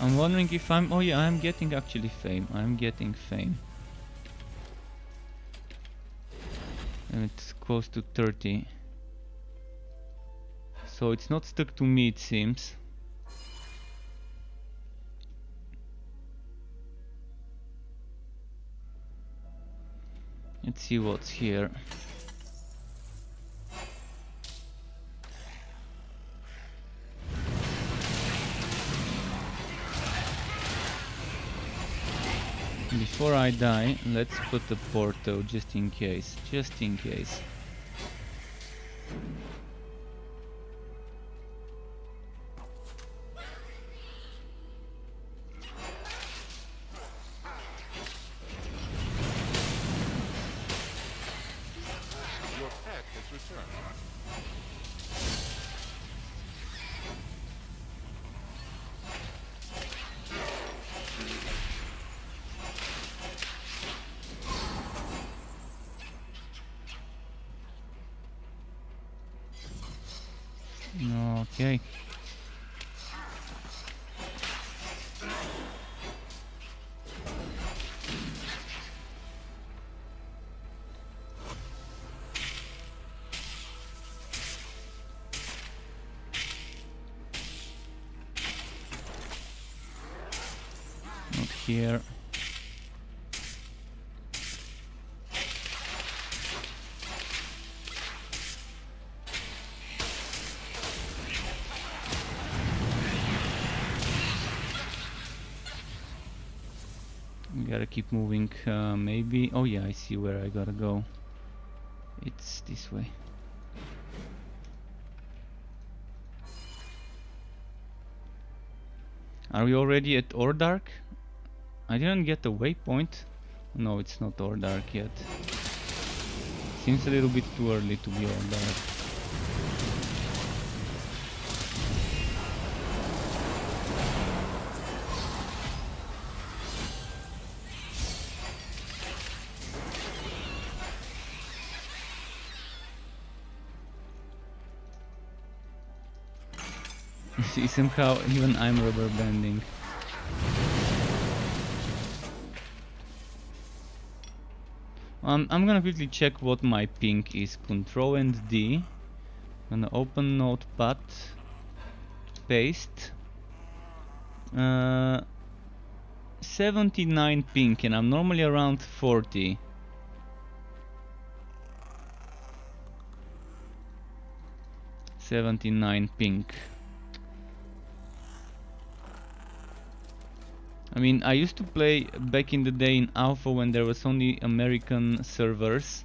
I'm wondering if I'm... Oh yeah, I'm getting actually fame. I'm getting fame. And it's close to 30. So it's not stuck to me, it seems. Let's see what's here. Before I die, let's put the portal just in case. Just in case. Your pet has returned. Okay. Not here. Gotta keep moving, maybe. Oh yeah, I see where I gotta go. It's this way. Are we already at Ordark? I didn't get a waypoint. No, it's not Ordark yet. Seems a little bit too early to be Ordark. See, somehow even I'm rubber banding. I'm gonna quickly check what my ping is. Control and D. Gonna open Notepad. Paste. 79 ping, and I'm normally around 40. $79 ping. I mean, I used to play back in the day in Alpha when there was only American servers.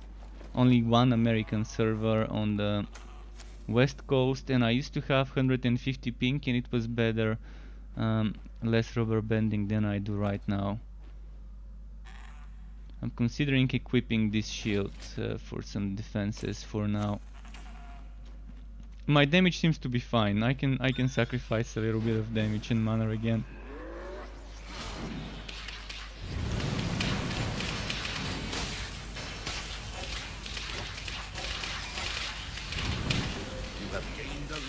Only one American server on the West Coast, and I used to have 150 ping, and it was better, less rubber banding than I do right now. I'm considering equipping this shield for some defenses for now. My damage seems to be fine. I can sacrifice a little bit of damage and mana again.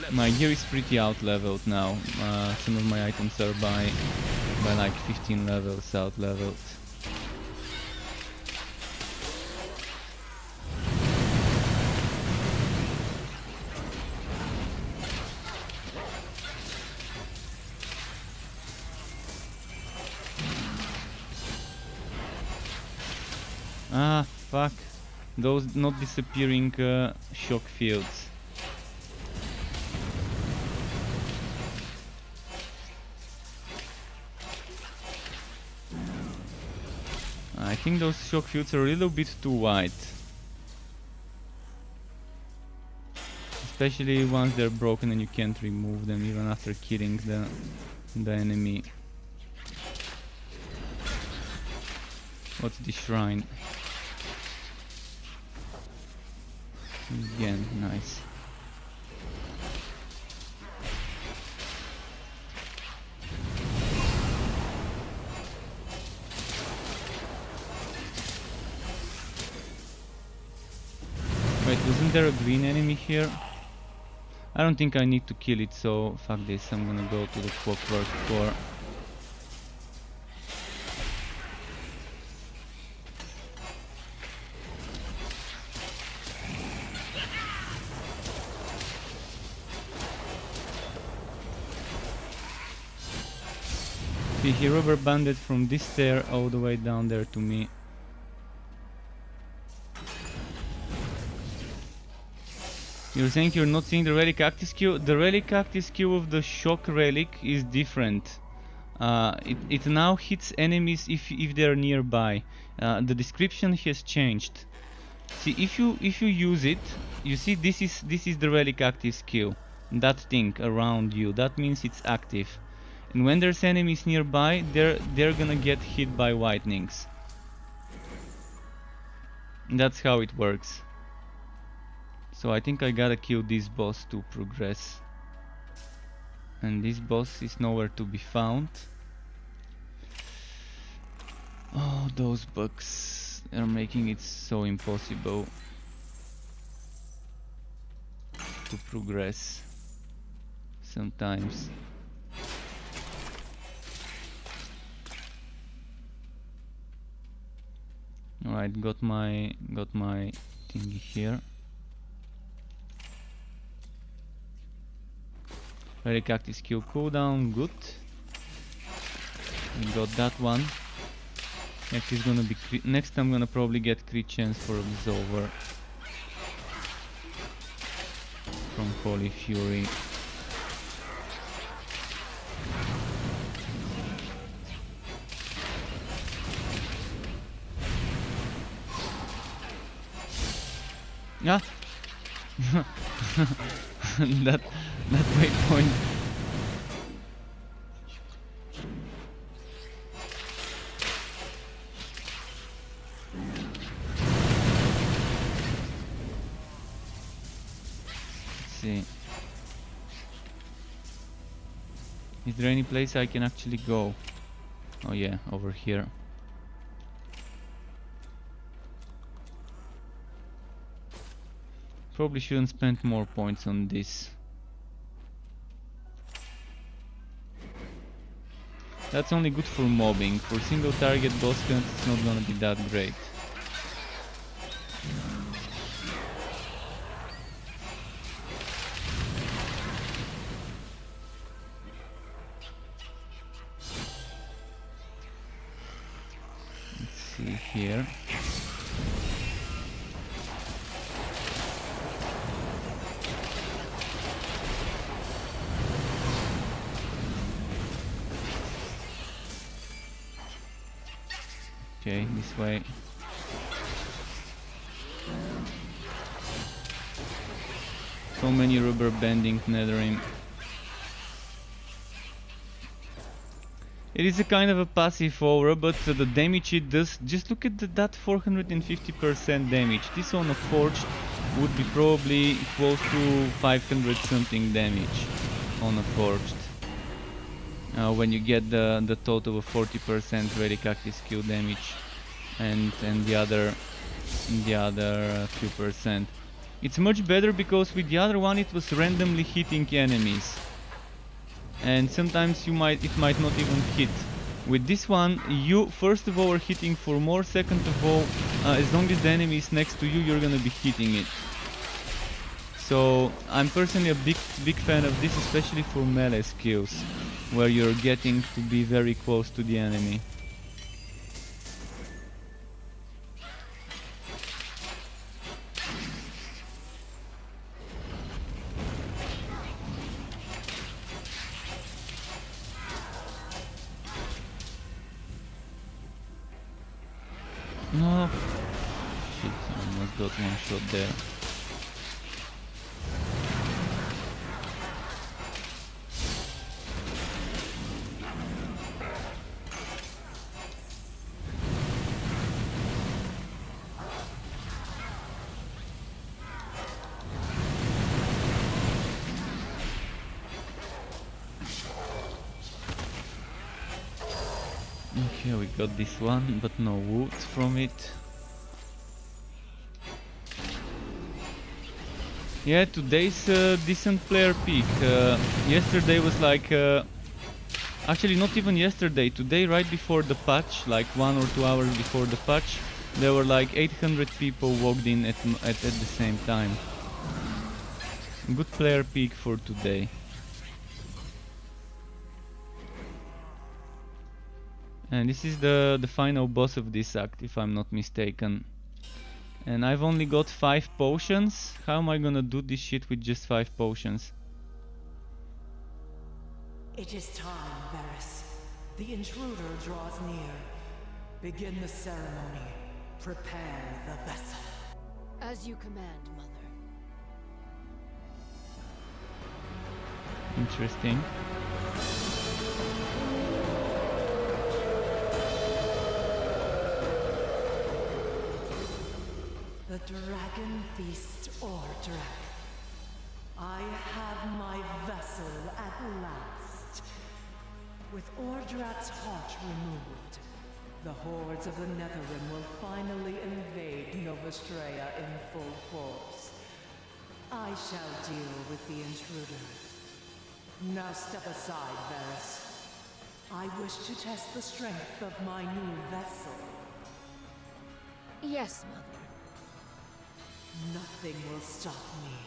My gear is pretty out leveled now. Some of my items are by like 15 levels out leveled. Ah, fuck. Those not disappearing shock fields. I think those shock fields are a little bit too wide. Especially once they're broken and you can't remove them even after killing the enemy. What's the shrine? Again, nice. Wait, wasn't there a green enemy here? I don't think I need to kill it, so fuck this, I'm gonna go to the clockwork core. See, he rubber banded from this stair all the way down there to me. You're saying you're not seeing the relic active skill? The relic active skill of the shock relic is different. It now hits enemies if they're nearby. The description has changed. See, if you use it, you see this is the relic active skill. That thing around you, that means it's active. And when there's enemies nearby, they're gonna get hit by lightnings. That's how it works. So I think I gotta kill this boss to progress. And this boss is nowhere to be found. Oh, those bugs are making it so impossible to progress. sometimes. Alright, got my thingy here. Very cactus skill cooldown, good. We got that one. Next is gonna be next I'm gonna probably get crit chance for Absolver from Holy Fury. Ah! that waypoint. Let's see. Is there any place I can actually go? Oh yeah, over here. Probably shouldn't spend more points on this. That's only good for mobbing. For single target boss guns it's not gonna be that great. Let's see here. Okay, this way. So many rubber banding Netherim. It is a kind of a passive aura, but the damage it does, just look at that 450% damage. This on a forged would be probably close to 500 something damage on a forged. When you get the total of 40% ready cactus skill damage and the other few percent. It's much better because with the other one it was randomly hitting enemies. And sometimes it might not even hit. With this one, you first of all are hitting for more, second of all, as long as the enemy is next to you, you're gonna be hitting it. So I'm personally a big fan of this, especially for melee skills, where you're getting to be very close to the enemy. No. Shit, I almost got one shot there. Okay, we got this one, but no wounds from it. Yeah, today's decent player peak. Yesterday was like... actually, not even yesterday. Today, right before the patch, like 1 or 2 hours before the patch, there were like 800 people logged in at the same time. Good player peak for today. And this is the final boss of this act, if I'm not mistaken. And I've only got 5 potions. How am I gonna do this shit with just 5 potions? It is time, Varys. The intruder draws near. Begin the ceremony. Prepare the vessel. As you command, Mother. Interesting. The Dragon Beast Ordrak. I have my vessel at last. With Ordrak's heart removed, the hordes of the Netherim will finally invade Nova Strea in full force. I shall deal with the intruder. Now step aside, Varys. I wish to test the strength of my new vessel. Yes, Mother. Nothing will stop me.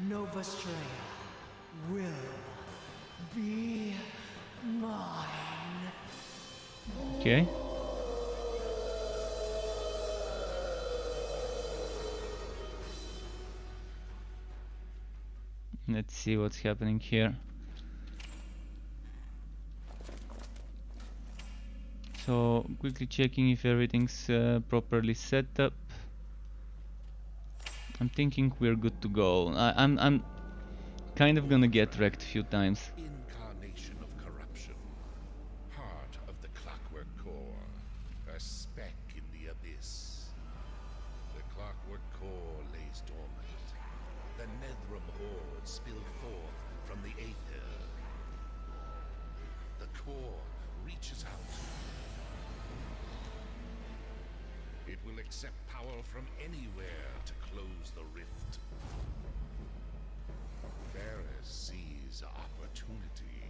Nova Straya will be mine. Okay. Let's see what's happening here. So quickly checking if everything's properly set up. I'm thinking we're good to go. I'm kind of gonna get wrecked a few times. Incarnation of corruption. Heart of the Clockwork Core. A speck in the abyss. The Clockwork Core lays dormant. The Nedrum hordes spill forth from the Aether. The core reaches out. It will accept power from anywhere to close the rift. Varys sees opportunity.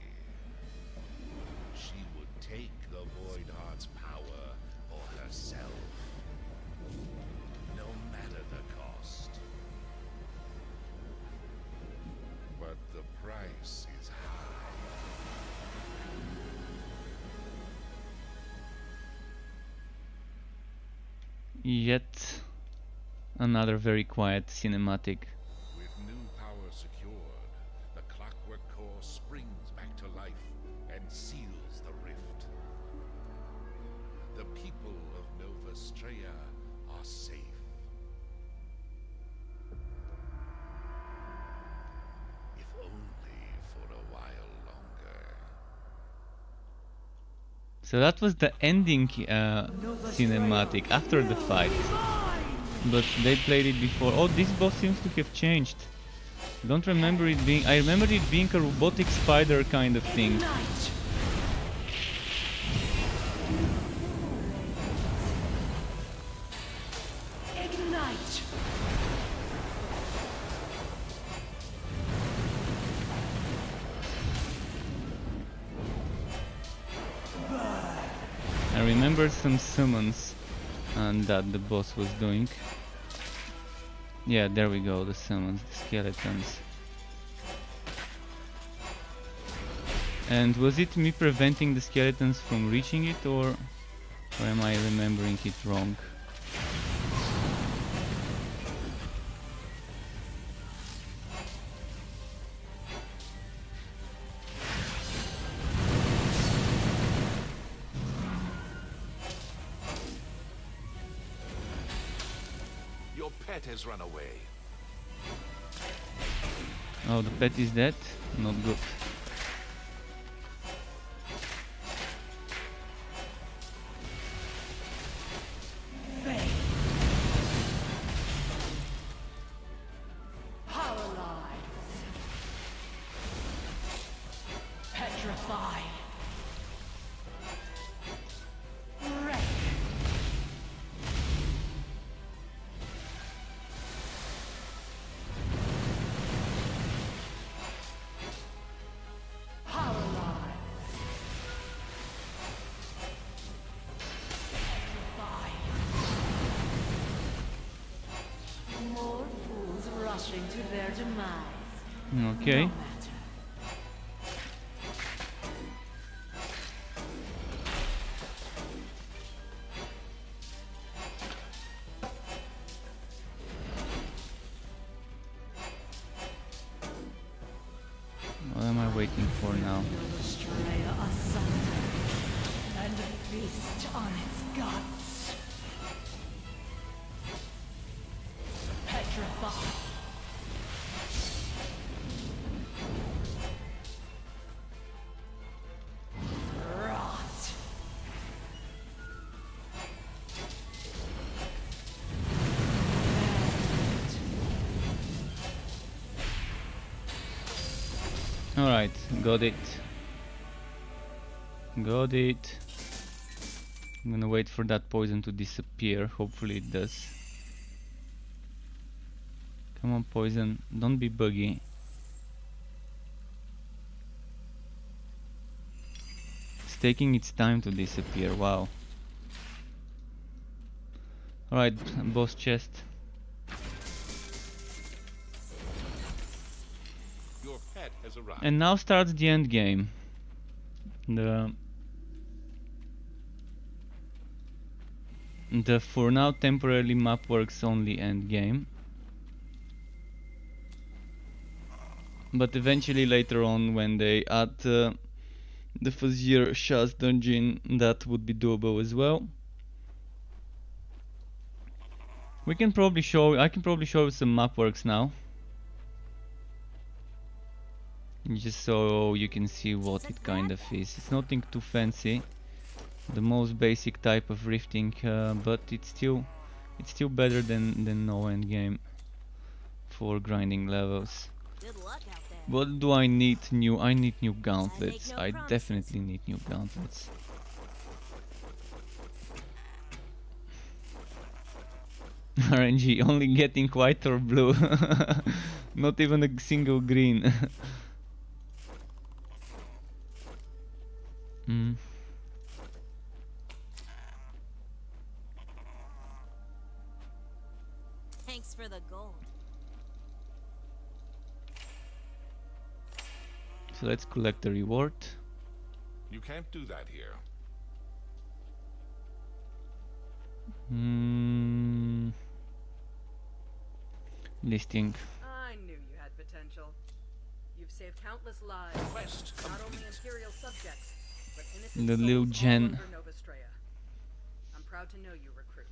She would take the Void Heart's power for herself, no matter the cost. But the price is high. Yet another very quiet cinematic. With new power secured, the Clockwork Core springs back to life and seals the rift. The people of Nova Straya are safe. If only for a while longer. So that was the ending cinematic after the fight. But they played it before. Oh, this boss seems to have changed. I don't remember it being... I remember it being a robotic spider kind of thing. Ignite! I remember some summons that the boss was doing. Yeah, there we go, the summons, the skeletons. And was it me preventing the skeletons from reaching it, or am I remembering it wrong? Your pet has run away. Oh, the pet is dead? Not good. Paralyze. Petrify. Wreck. Paralyze. Petrify. More fools rushing to their demise. Okay. No matter. What am I waiting for now? Nova Straya asunder and feast on its guts. Petrify. Rot. Alright, got it. Got it. I'm gonna wait for that poison to disappear. Hopefully it does. Come on, poison. Don't be buggy. It's taking its time to disappear, wow. Alright, boss chest. Your pet has arrived. And now starts the end game. The for now temporarily map works only end game. But eventually later on when they add the Fazir Shah's dungeon, that would be doable as well. I can probably show you some map works now. Just so you can see what it kind of is. It's nothing too fancy. The most basic type of rifting, but it's still better than no end game for grinding levels. Good luck out there. What do I need new? I need new gauntlets. no I promises. definitely need new gauntlets. RNG only getting white or blue. Not even a single green. Thanks for the gold. So let's collect the reward. You can't do that here. Listing. I knew you had potential. You've saved countless lives. Quest Not only complete. Imperial subjects, but innocent The little souls all Jen. over Nova Straya. I'm proud to know you, recruit.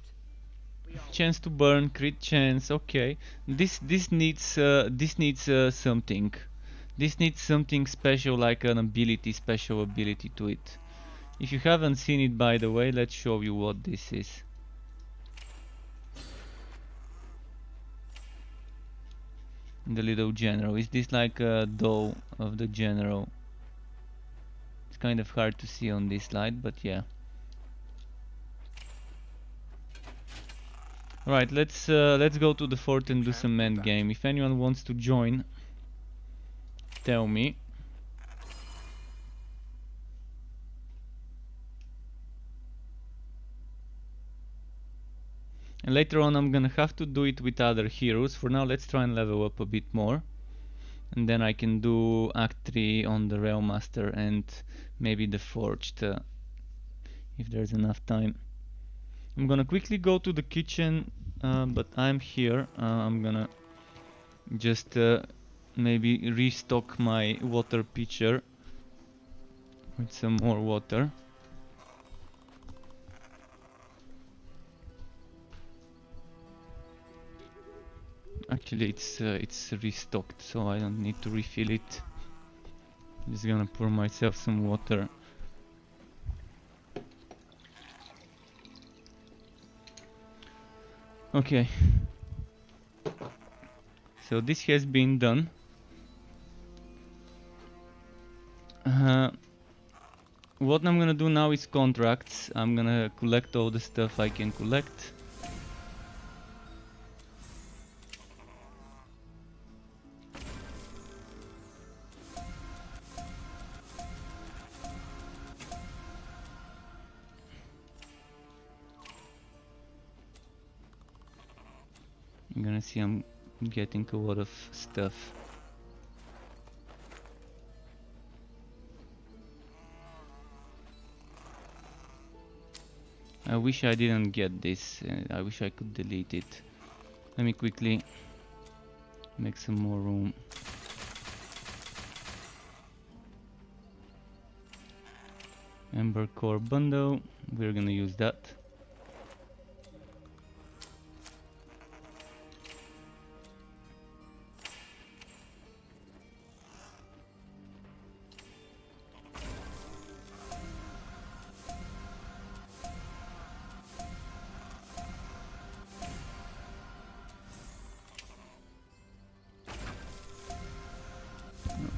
We all Chance to burn, crit chance. Okay, this needs something. This needs something special, like an special ability to it. If you haven't seen it, by the way, let's show you what this is. The little general. Is this like a doll of the general? It's kind of hard to see on this slide, but yeah. Right, let's go to the fort and do some end game. If anyone wants to join, tell me. And later on I'm gonna have to do it with other heroes. For now let's try and level up a bit more. And then I can do Act 3 on the Railmaster and maybe the Forged, if there's enough time. I'm gonna quickly go to the kitchen, but I'm here. I'm gonna just maybe restock my water pitcher with some more water. Actually, it's restocked, so I don't need to refill it. Just gonna pour myself some water. Okay. So this has been done. What I'm gonna do now is contracts. I'm gonna collect all the stuff I can collect. I'm gonna see I'm getting a lot of stuff. I wish I didn't get this. I wish I could delete it. Let me quickly make some more room. Ember Core bundle. We're gonna use that.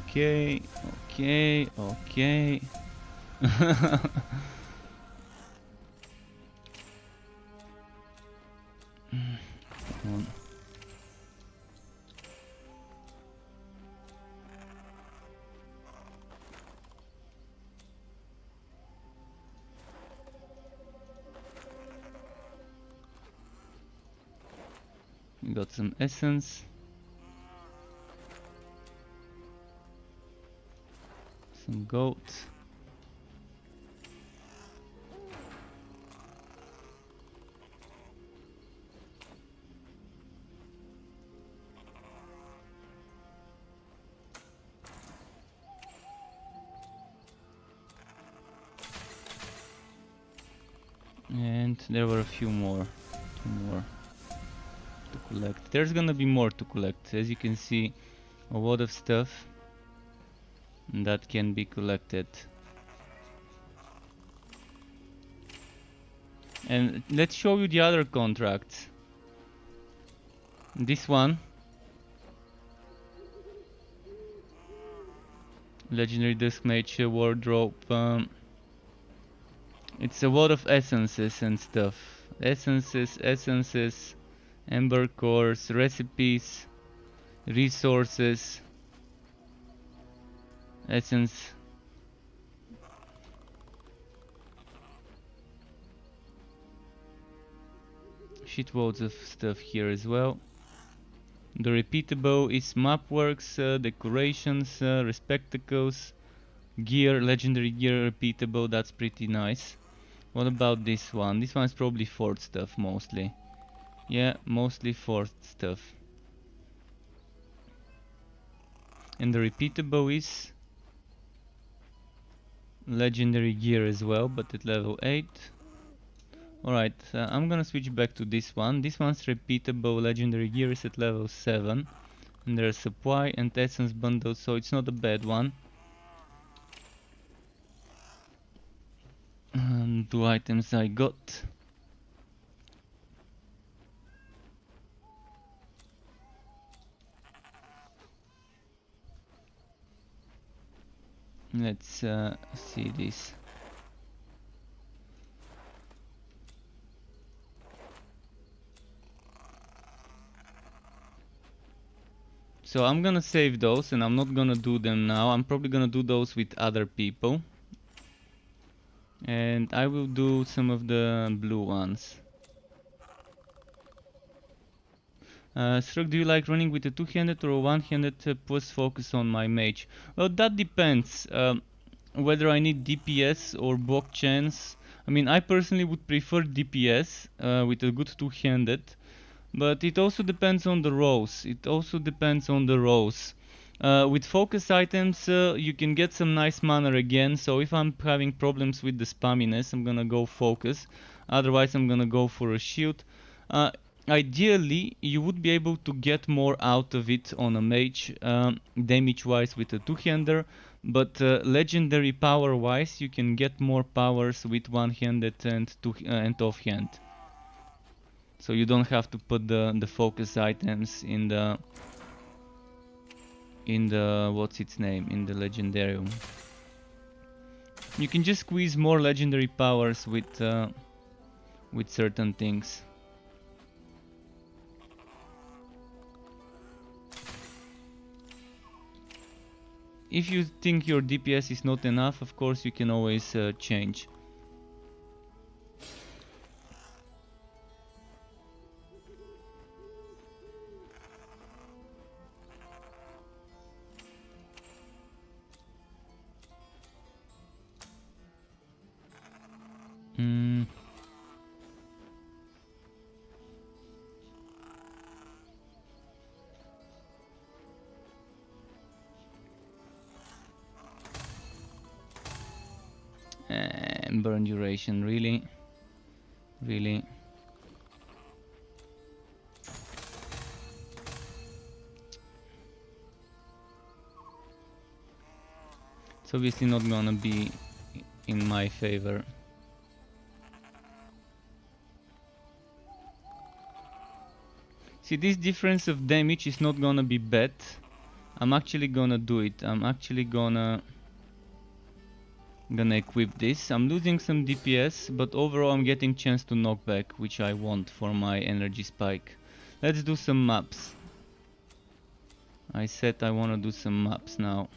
Okay, okay, okay. Come on. We got some essence. Some goat. And there were a few more. Two more to collect. There's gonna be more to collect. As you can see, a lot of stuff that can be collected. And let's show you the other contracts. This one, Legendary Dusk Mage Wardrobe. It's a lot of essences and stuff. Essences, Ember cores, recipes, resources, essence. Shitloads of stuff here as well. The repeatable is mapworks, decorations, respectacles, gear, legendary gear repeatable. That's pretty nice. What about this one? This one's probably fort stuff mostly. Yeah, mostly fort stuff. And the repeatable is legendary gear as well, but at level 8. Alright, I'm gonna switch back to this one. This one's repeatable legendary gear is at level 7. And there's supply and essence bundle, so it's not a bad one. And 2 items I got. Let's see this. So I'm gonna save those and I'm not gonna do them now. I'm probably gonna do those with other people. And I will do some of the blue ones. Shrug, do you like running with a two-handed or a one-handed plus focus on my mage? Well, that depends whether I need DPS or block chance. I mean, I personally would prefer DPS with a good two-handed, but it also depends on the rows. With focus items, you can get some nice mana again, so if I'm having problems with the spamminess, I'm gonna go focus. Otherwise, I'm gonna go for a shield. Ideally, you would be able to get more out of it on a mage, damage-wise with a two-hander, but legendary power-wise, you can get more powers with one-handed and off-hand. So you don't have to put the focus items in the what's its name, in the legendarium. You can just squeeze more legendary powers with certain things. If you think your DPS is not enough, of course you can always change. Burn duration, really? It's obviously not gonna be in my favor. See, this difference of damage is not gonna be bad. I'm actually gonna do it. I'm actually gonna equip this. I'm losing some DPS, but overall I'm getting chance to knock back, which I want for my energy spike. Let's do some maps. I said I want to do some maps now.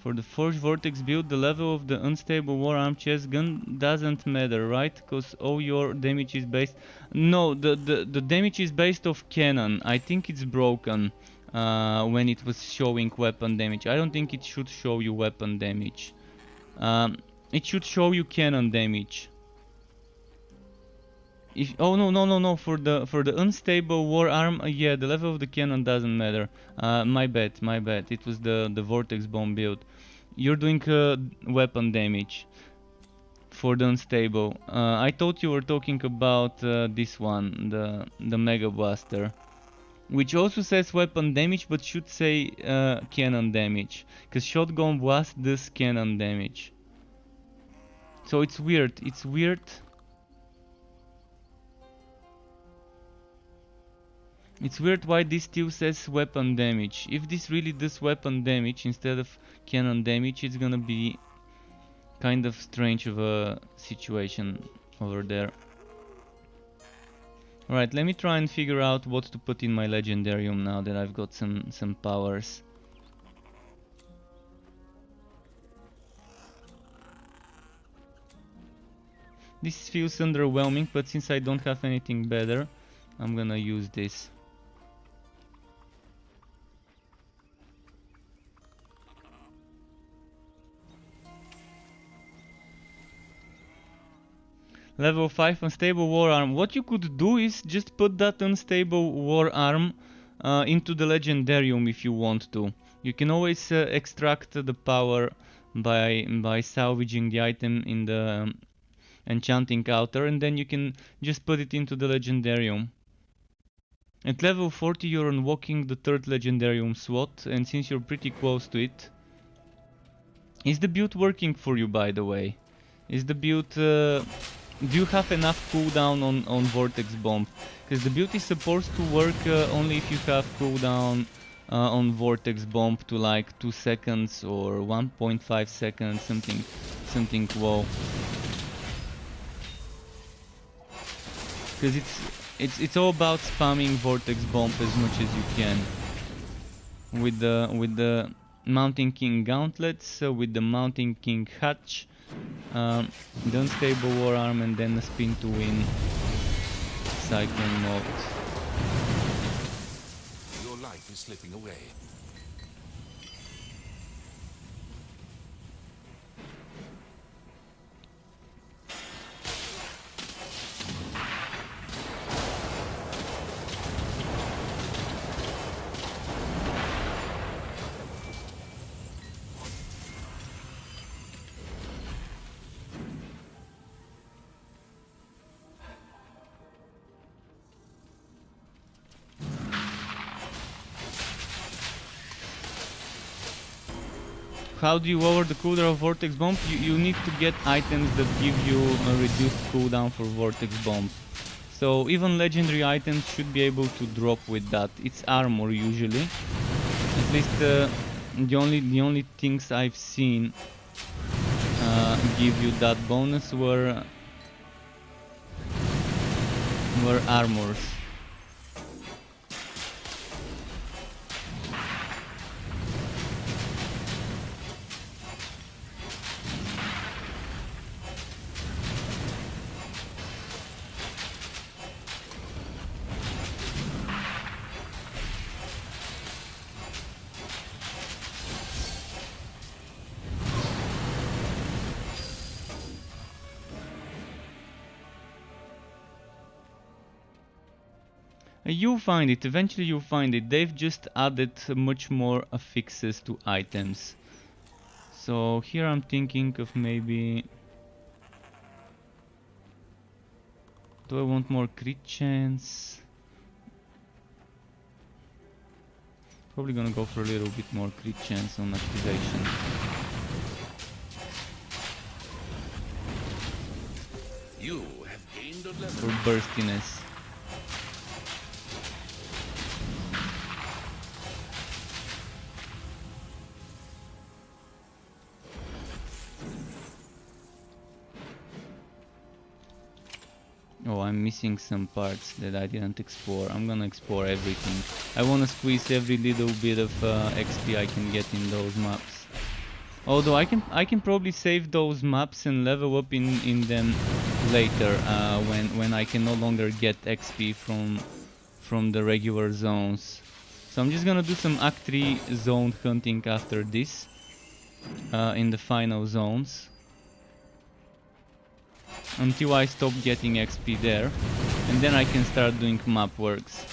For the Forge Vortex build, the level of the unstable Wararm chest gun doesn't matter, right? Because all your damage is based... No, the damage is based off cannon. I think it's broken when it was showing weapon damage. I don't think it should show you weapon damage. It should show you cannon damage. Oh no, for the unstable Wararm, yeah, the level of the cannon doesn't matter. My bad. It was the Vortex Bomb build. You're doing weapon damage for the unstable. I thought you were talking about this one, the Mega Blaster, which also says weapon damage but should say cannon damage, because Shotgun Blast does cannon damage. So it's weird. It's weird why this still says weapon damage. If this really does weapon damage instead of cannon damage, it's gonna be kind of strange of a situation over there. Alright, let me try and figure out what to put in my Legendarium now that I've got some powers. This feels underwhelming, but since I don't have anything better, I'm gonna use this. Level 5 unstable Wararm. What you could do is just put that unstable Wararm into the Legendarium if you want to. You can always extract the power by salvaging the item in the enchanting altar, and then you can just put it into the Legendarium. At level 40 you're unlocking the 3rd Legendarium slot, and since you're pretty close to it... Is the build working for you, by the way? Is the build... do you have enough cooldown on Vortex Bomb? Because the build is supposed to work only if you have cooldown on Vortex Bomb to like 2 seconds or 1.5 seconds, something low. Because it's all about spamming Vortex Bomb as much as you can. With the Mountain King Gauntlets, with the Mountain King Hatch, the unstable Wararm, and then a spin to win Cyclone mode. Your life is slipping away. How do you lower the cooldown of Vortex Bomb? You need to get items that give you a reduced cooldown for Vortex Bomb. So even legendary items should be able to drop with that. It's armor usually. At least the only things I've seen give you that bonus were armors. You'll find it, eventually you'll find it. They've just added much more affixes to items. So here I'm thinking of maybe... Do I want more crit chance? Probably gonna go for a little bit more crit chance on activation. You have gained a level. For burstiness. Oh, I'm missing some parts that I didn't explore. I'm gonna explore everything. I wanna squeeze every little bit of XP I can get in those maps. Although I can probably save those maps and level up in them later when I can no longer get XP from the regular zones. So I'm just gonna do some Act 3 zone hunting after this in the final zones until I stop getting XP there, and then I can start doing map works.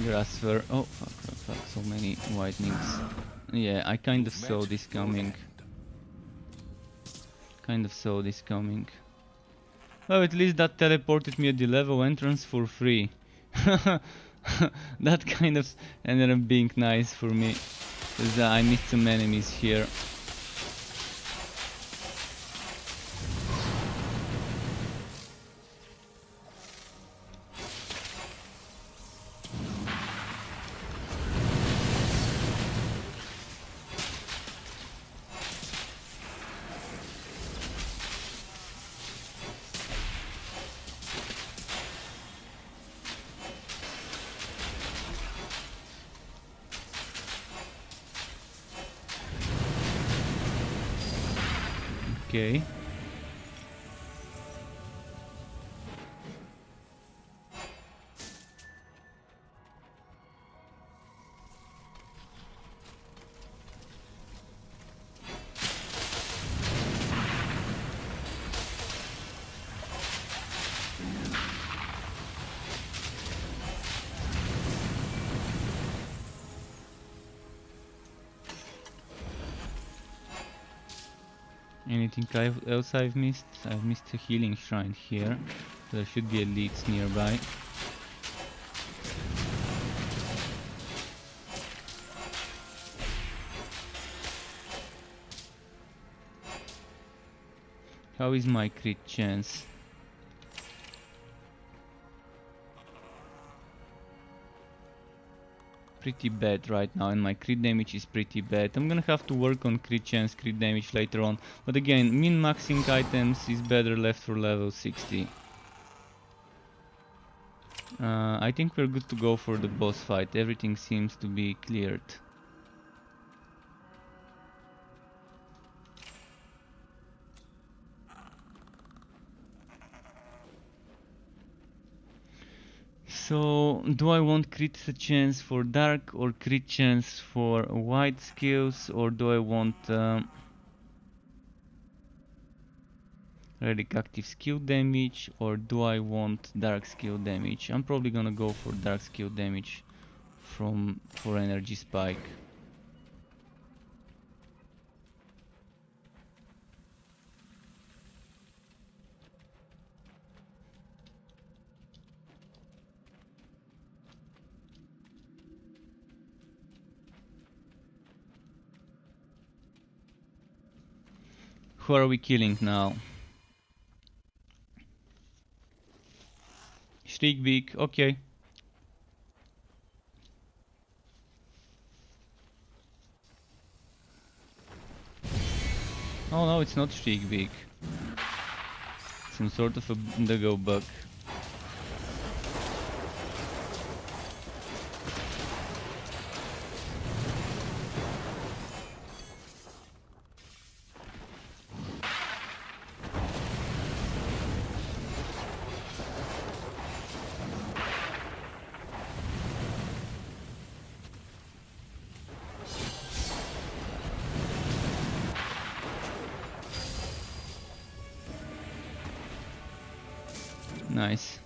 Grassfur. Oh fuck, so many whitenings. Yeah, I kind of saw this coming. Well, at least that teleported me at the level entrance for free. That kind of ended up being nice for me, because I missed some enemies here. Okay. Anything else I've missed? I've missed a healing shrine here. There should be elites nearby. How is my crit chance? Pretty bad right now, and my crit damage is pretty bad. I'm gonna have to work on crit chance, crit damage later on. But again, min-maxing items is better left for level 60. I think we're good to go for the boss fight. Everything seems to be cleared. So, do I want crit chance for dark or crit chance for white skills, or do I want relic active skill damage, or do I want dark skill damage? I'm probably gonna go for dark skill damage for energy spike. Who are we killing now? Shriekbeak, okay. Oh no, it's not Shriekbeak. Some sort of a Indigo bug. Nice.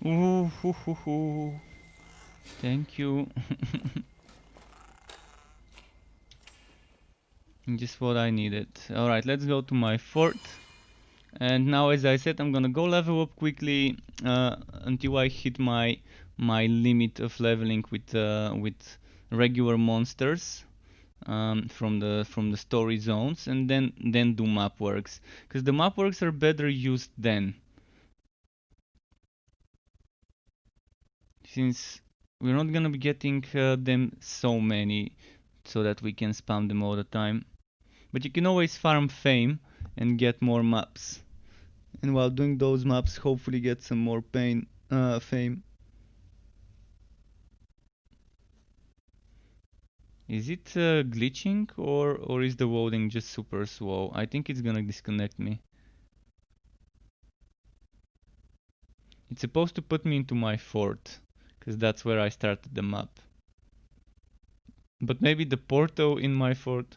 Ooh, hoo, hoo, hoo. Thank you. Just what I needed. Alright, let's go to my fort. And now, as I said, I'm gonna go level up quickly until I hit my limit of leveling with regular monsters from the story zones, and then do map works, because the map works are better used then, since we're not gonna be getting them so many, so that we can spam them all the time. But you can always farm fame and get more maps. And while doing those maps, hopefully get some more fame. Is it glitching or is the loading just super slow? I think it's gonna disconnect me. It's supposed to put me into my fort, because that's where I started the map. But maybe the portal in my fort.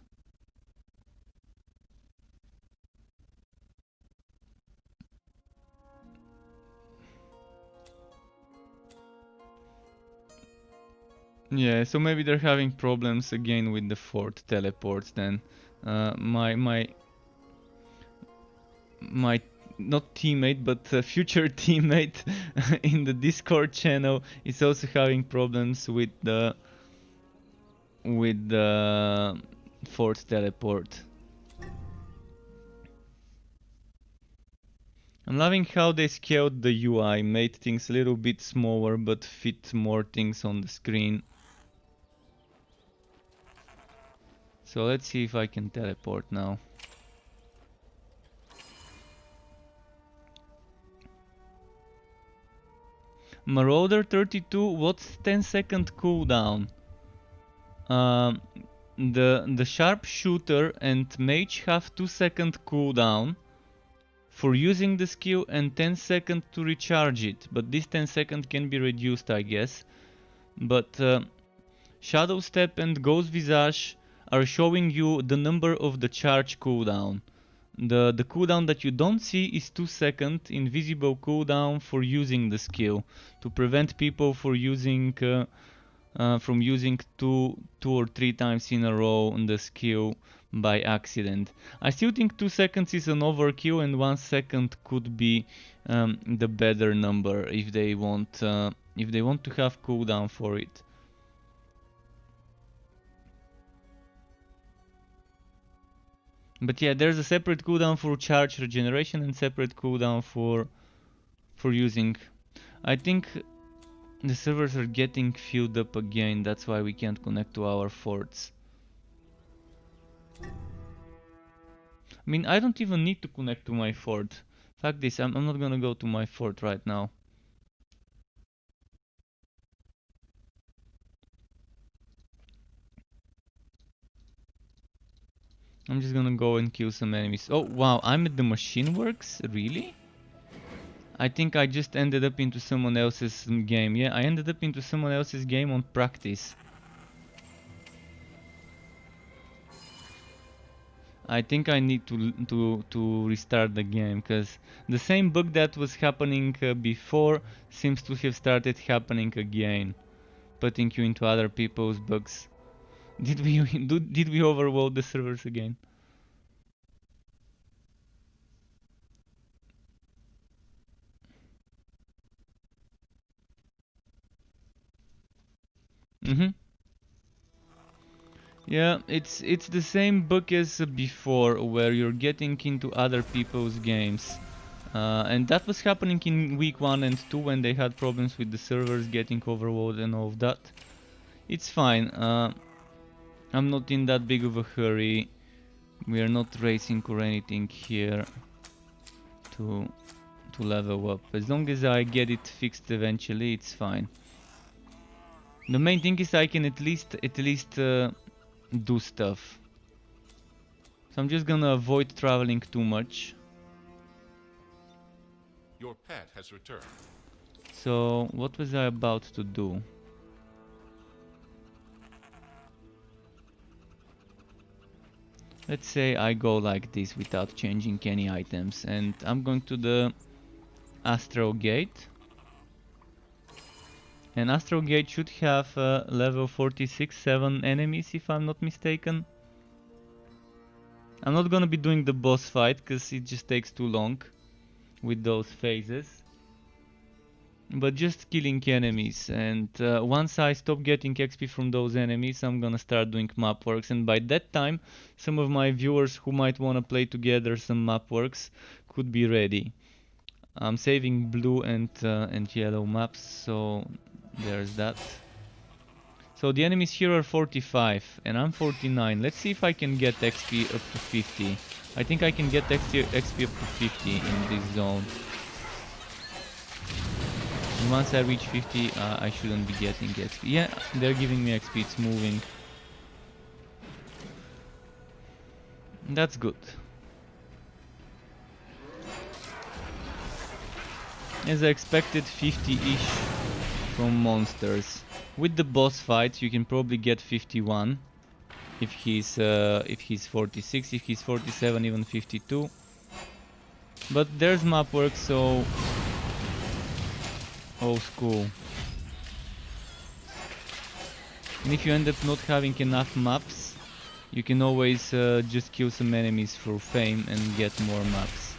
Yeah, so maybe they're having problems again with the fort teleports then. My not teammate, but future teammate in the Discord channel is also having problems with the fort teleport. I'm loving how they scaled the UI, made things a little bit smaller but fit more things on the screen. So let's see if I can teleport now. Marauder 32, what's 10-second cooldown? The sharpshooter and mage have 2-second cooldown for using the skill and 10 seconds to recharge it, but this 10 seconds can be reduced, I guess. But Shadow Step and Ghost Visage are showing you the number of the charge cooldown. The cooldown that you don't see is 2 seconds invisible cooldown for using the skill, to prevent people from using 2 or 3 times in a row on the skill by accident. I still think 2 seconds is an overkill, and 1 second could be the better number if they want to have cooldown for it. But yeah, there's a separate cooldown for charge regeneration and separate cooldown for using. I think the servers are getting filled up again, that's why we can't connect to our forts. I mean, I don't even need to connect to my fort. Fuck this, I'm not gonna go to my fort right now. I'm just gonna go and kill some enemies. Oh wow, I'm at the machine works? Really? I think I just ended up into someone else's game. Yeah, I ended up into someone else's game on practice. I think I need to restart the game, because the same bug that was happening before seems to have started happening again, putting you into other people's bugs. Did we overload the servers again? Yeah, it's the same bug as before, where you're getting into other people's games. And that was happening in week 1 and 2 when they had problems with the servers getting overloaded and all of that. It's fine. I'm not in that big of a hurry. We are not racing or anything here to level up. As long as I get it fixed eventually, it's fine. The main thing is I can at least do stuff. So I'm just gonna avoid traveling too much. Your pet has returned. So what was I about to do? Let's say I go like this without changing any items, and I'm going to the Astral Gate. And Astral Gate should have level 46-7 enemies, if I'm not mistaken. I'm not gonna be doing the boss fight, because it just takes too long with those phases. But just killing enemies, and once I stop getting XP from those enemies, I'm gonna start doing map works, and by that time, some of my viewers who might wanna play together some map works could be ready. I'm saving blue and yellow maps, so there's that. So the enemies here are 45 and I'm 49. Let's see if I can get XP up to 50. I think I can get XP up to 50 in this zone. And once I reach 50, I shouldn't be getting XP. Yeah, they're giving me XP, it's moving. That's good. As I expected, 50-ish from monsters. With the boss fights, you can probably get 51 if he's 46, if he's 47, even 52. But there's map work, so old school. And if you end up not having enough maps, you can always just kill some enemies for fame and get more maps.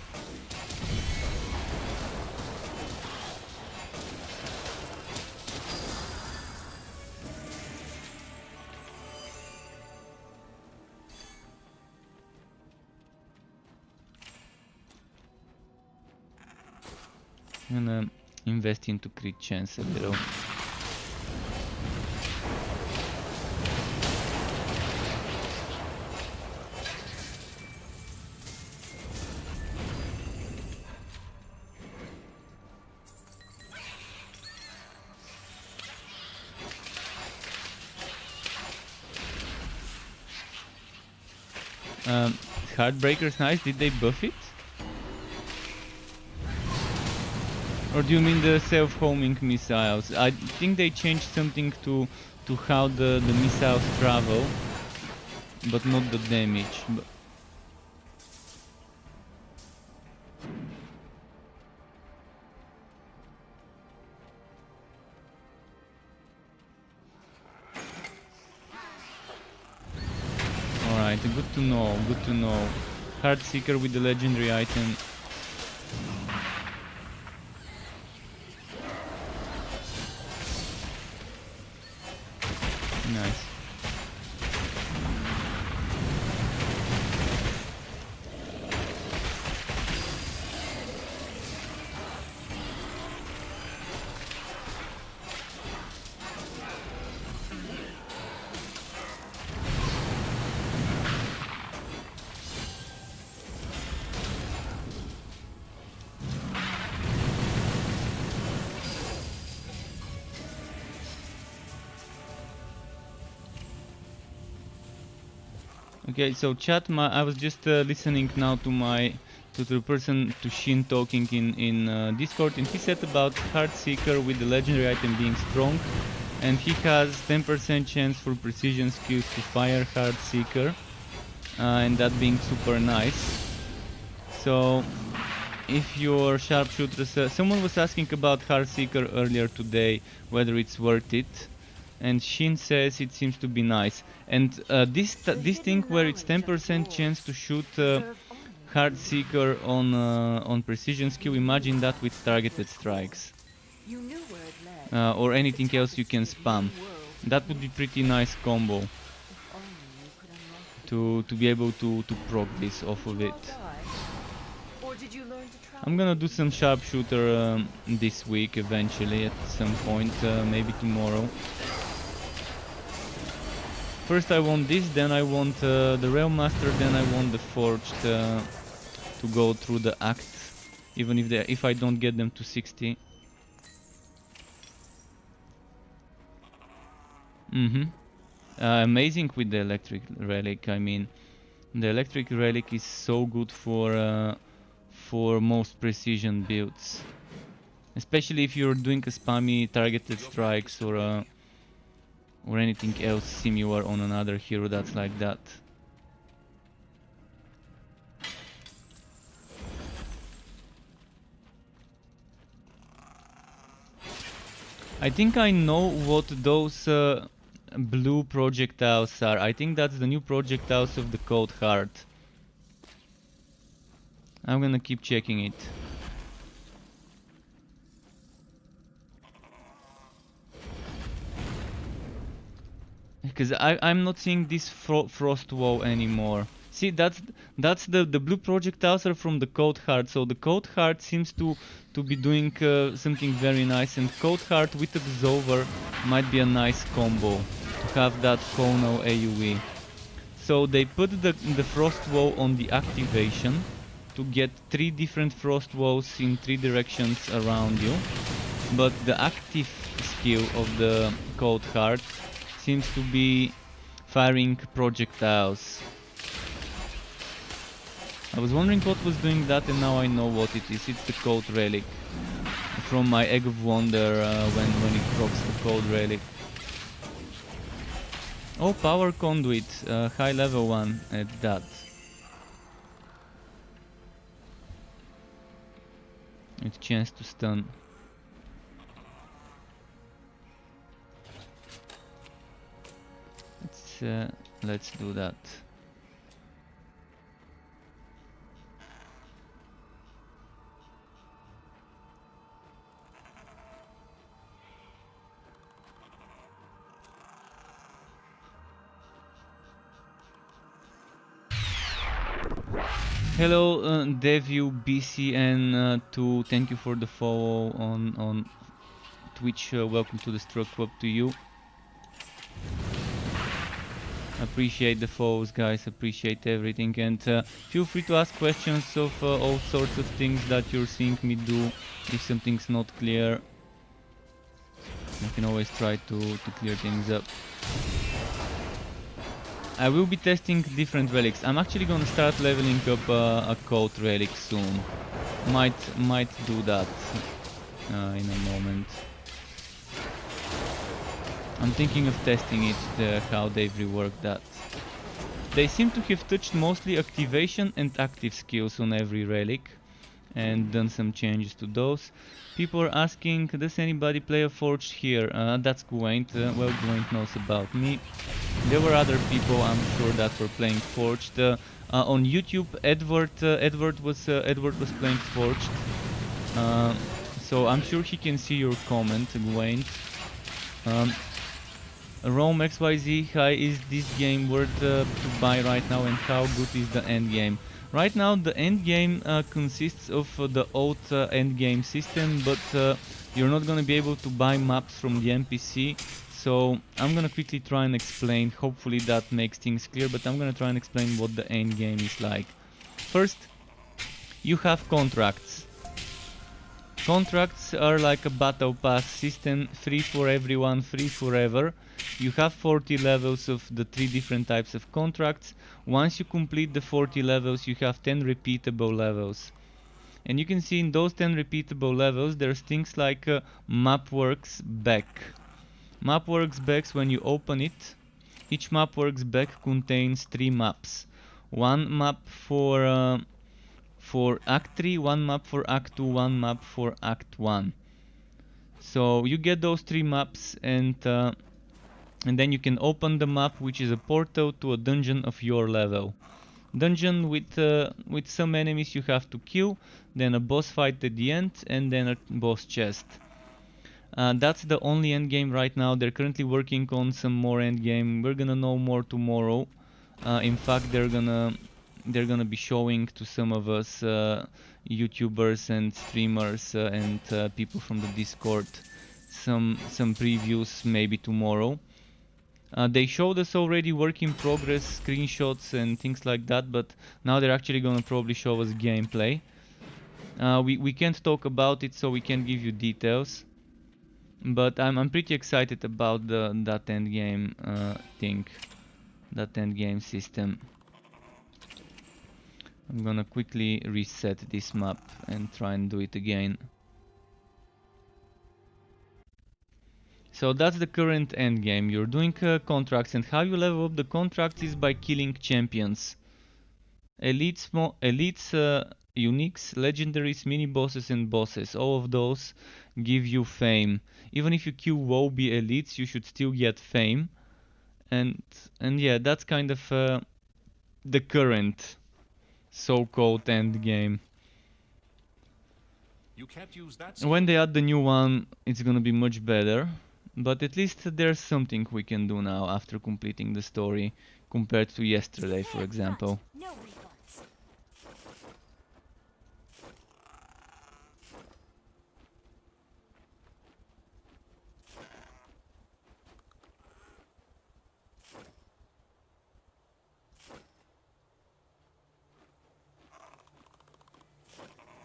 I'm gonna invest into crit chance a little. Heartbreaker's nice. Did they buff it? Or do you mean the self-homing missiles? I think they changed something to how the missiles travel, but not the damage. Alright, good to know, good to know. Heartseeker with the legendary item. Nice. Okay, so chat, I was just listening now to the person, to Shin, talking in Discord, and he said about Heartseeker with the legendary item being strong, and he has 10% chance for precision skills to fire Heartseeker, and that being super nice. So if your sharpshooter, someone was asking about Heartseeker earlier today, whether it's worth it. And Shin says it seems to be nice. And this thing where it's 10% chance to shoot Heartseeker on precision skill, imagine that with targeted strikes. Or anything else you can spam. That would be pretty nice combo. To be able to proc this off of it. I'm gonna do some sharpshooter this week eventually, at some point, maybe tomorrow. First I want this, then I want the Railmaster, then I want the Forged to go through the act, even if I don't get them to 60. Amazing with the Electric Relic. I mean, the Electric Relic is so good for most precision builds, especially if you're doing a spammy targeted strikes or anything else similar on another hero that's like that. I think I know what those blue projectiles are. I think that's the new projectiles of the Cold Heart. I'm gonna keep checking it. Because I'm not seeing this frost wall anymore. See, that's the blue projectiles are from the Cold Heart. So the Cold Heart seems to be doing something very nice, and Cold Heart with Absolver might be a nice combo to have that Kono AoE. So they put the frost wall on the activation to get 3 different frost walls in 3 directions around you. But the active skill of the Cold Heart seems to be firing projectiles. I was wondering what was doing that, and now I know what it is. It's the Cold Relic from my Egg of Wonder when it drops the Cold Relic. Oh, Power Conduit, high level one at that. With chance to stun. Let's do that. Hello, Devu BCN 2. Thank you for the follow on Twitch. Welcome to the Struck Club to you. Appreciate the follows, guys. Appreciate everything, and feel free to ask questions of all sorts of things that you're seeing me do. If something's not clear, I can always try to clear things up. I will be testing different relics. I'm actually gonna start leveling up a Cold Relic soon. Might do that in a moment. I'm thinking of testing it, how they've reworked that. They seem to have touched mostly activation and active skills on every relic and done some changes to those. People are asking, does anybody play a Forged here? That's Gwent. Well, Gwent knows about me. There were other people, I'm sure, that were playing Forged. On YouTube, Edward was playing Forged. So I'm sure he can see your comment, Gwent. Rome XYZ, hi, is this game worth to buy right now, and how good is the end game? Right now the end game consists of the old end game system, but you're not gonna be able to buy maps from the NPC. So I'm gonna quickly try and explain, hopefully that makes things clear, but I'm gonna try and explain what the end game is like. First, you have contracts. Contracts are like a battle pass system, free for everyone, free forever. You have 40 levels of the 3 different types of contracts. Once you complete the 40 levels, you have 10 repeatable levels. And you can see in those 10 repeatable levels, there's things like Mapworks Back. Mapworks Backs, when you open it, each Mapworks Back contains 3 maps. One map for Act 3, one map for Act 2, one map for Act 1. So you get those 3 maps, and then you can open the map, which is a portal to a dungeon of your level. Dungeon with some enemies you have to kill, then a boss fight at the end, and then a boss chest. That's the only endgame right now. They're currently working on some more endgame. We're gonna know more tomorrow. In fact, they're gonna be showing to some of us YouTubers and streamers and people from the Discord some previews maybe tomorrow. They showed us already work in progress screenshots and things like that, but now they're actually gonna probably show us gameplay. We can't talk about it, so we can't give you details, but I'm pretty excited about that end game thing, that end game system. I'm gonna quickly reset this map and try and do it again. So that's the current end game. You're doing contracts, and how you level up the contracts is by killing champions. elites, uniques, legendaries, mini bosses, and bosses. All of those give you fame. Even if you kill WoB elites, you should still get fame. And yeah, that's kind of the current so-called end game. You can't use that. When they add the new one, it's gonna be much better. But at least there's something we can do now after completing the story compared to yesterday, for example. No refunds.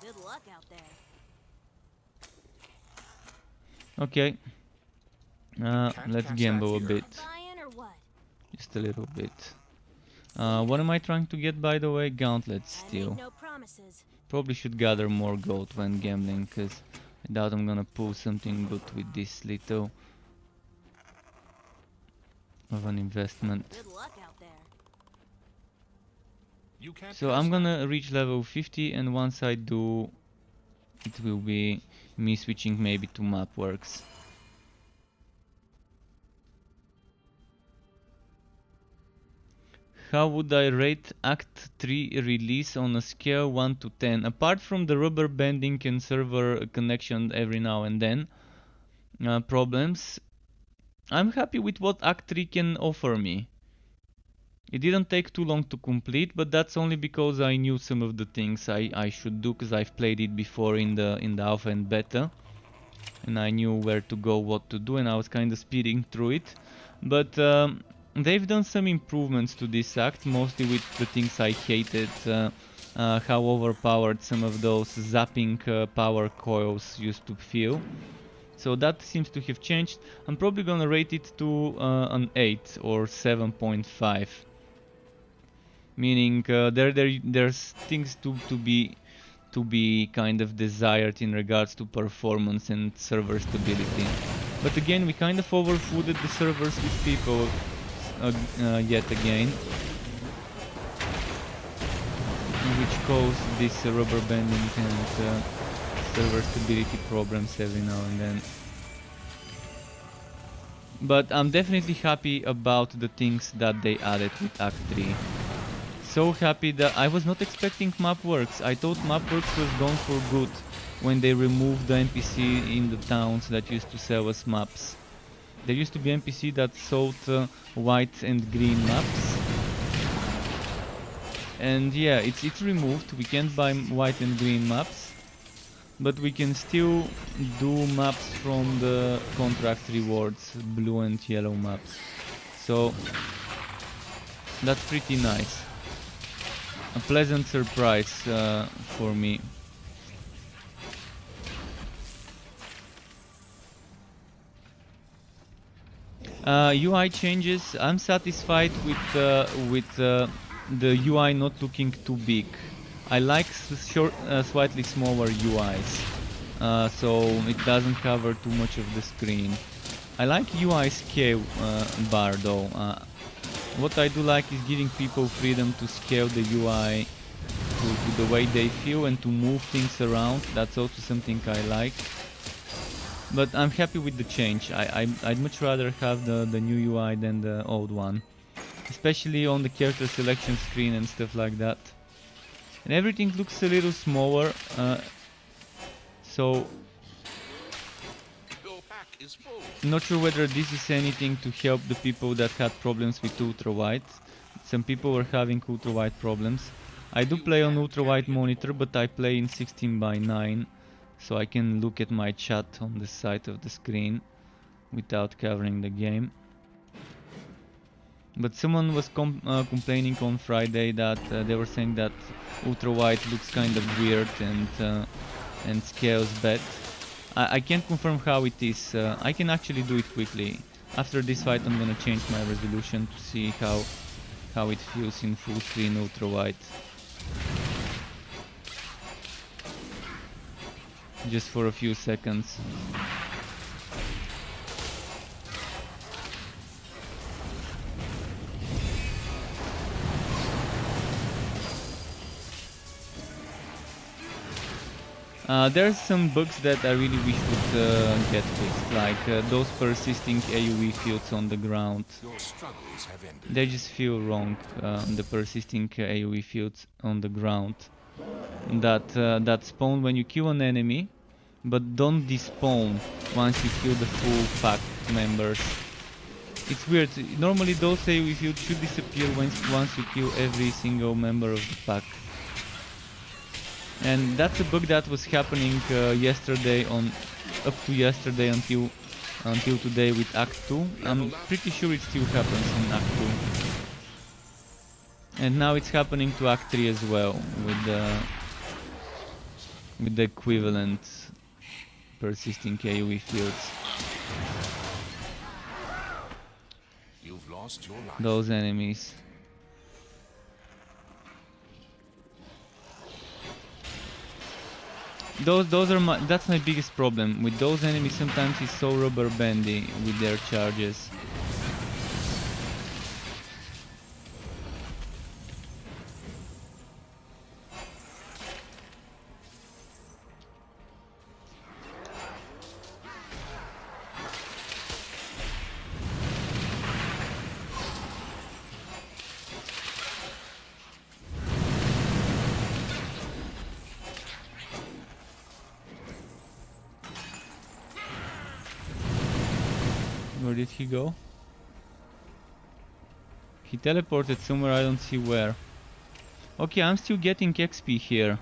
Good luck out there. Okay. Let's gamble a bit. Buying or what? Just a little bit. What am I trying to get, by the way? Gauntlets I still. made no promises. Probably should gather more gold when gambling, cause I doubt I'm gonna pull something good with this little of an investment. Good luck out there. You can't So I'm gonna reach level 50, and once I do, it will be me switching maybe to map works. How would I rate Act 3 release on a scale 1 to 10? Apart from the rubber banding and server connection every now and then problems, I'm happy with what Act 3 can offer me. It didn't take too long to complete, but that's only because I knew some of the things I should do, because I've played it before in the alpha and beta, and I knew where to go, what to do, and I was kind of speeding through it. But they've done some improvements to this act, mostly with the things I hated, how overpowered some of those zapping power coils used to feel. So that seems to have changed. I'm probably gonna rate it to an 8 or 7.5. Meaning there's things to be kind of desired in regards to performance and server stability. But again, we kind of overfooded the servers with people yet again, which caused this rubber banding and server stability problems every now and then. But I'm definitely happy about the things that they added with Act 3. So happy that I was not expecting Mapworks. I thought Mapworks was gone for good when they removed the NPC in the towns that used to sell us maps. There used to be NPC that sold white and green maps. And yeah, it's removed. We can't buy white and green maps, but we can still do maps from the contract rewards, blue and yellow maps. So that's pretty nice. A pleasant surprise for me. UI changes. I'm satisfied with the UI not looking too big. I like slightly smaller UIs, so it doesn't cover too much of the screen. I like UI scale bar though. What I do like is giving people freedom to scale the UI to the way they feel and to move things around. That's also something I like. But I'm happy with the change. I'd much rather have the new UI than the old one. Especially on the character selection screen and stuff like that. And everything looks a little smaller. So I'm not sure whether this is anything to help the people that had problems with ultra wide. Some people were having ultra wide problems. I do play on ultra wide monitor, but I play in 16:9, so I can look at my chat on the side of the screen without covering the game. But someone was complaining on Friday that they were saying that ultra wide looks kind of weird and scales bad. I can't confirm how it is. I can actually do it quickly. After this fight I'm gonna change my resolution to see how it feels in full screen ultra wide. Just for a few seconds. There's some bugs that I really wish would get fixed, like those persisting AoE fields on the ground. Your struggles have ended. They just feel wrong, the persisting AoE fields on the ground. That spawn when you kill an enemy, but don't despawn once you kill the full pack members. It's weird, normally those AoE fields should disappear once you kill every single member of the pack. And that's a bug that was happening yesterday up to yesterday until today with Act 2. I'm pretty sure it still happens in Act 2. And now it's happening to Act 3 as well, with the equivalent persisting AoE fields. You've lost your life. Those enemies. That's my biggest problem with those enemies. Sometimes it's so rubber bandy with their charges. Where did he go? He teleported somewhere, I don't see where. Okay, I'm still getting XP here.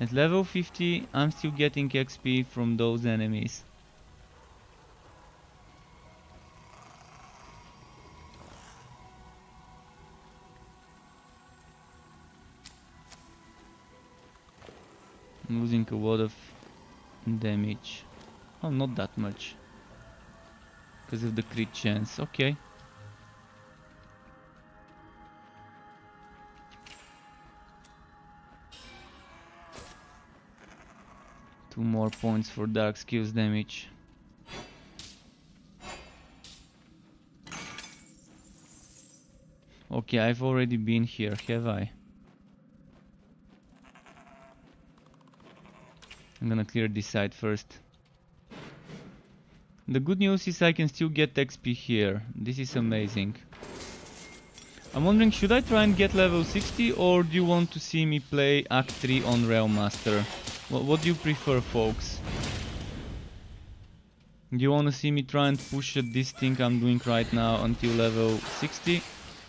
At level 50, I'm still getting XP from those enemies. I'm losing a lot of damage. Oh, not that much. Because of the crit chance, okay. Two more points for dark skills damage. Okay, I've already been here, have I? I'm gonna clear this side first. The good news is I can still get XP here. This is amazing. I'm wondering, should I try and get level 60, or do you want to see me play Act 3 on Realm Master? What do you prefer, folks? Do you want to see me try and push this thing I'm doing right now until level 60?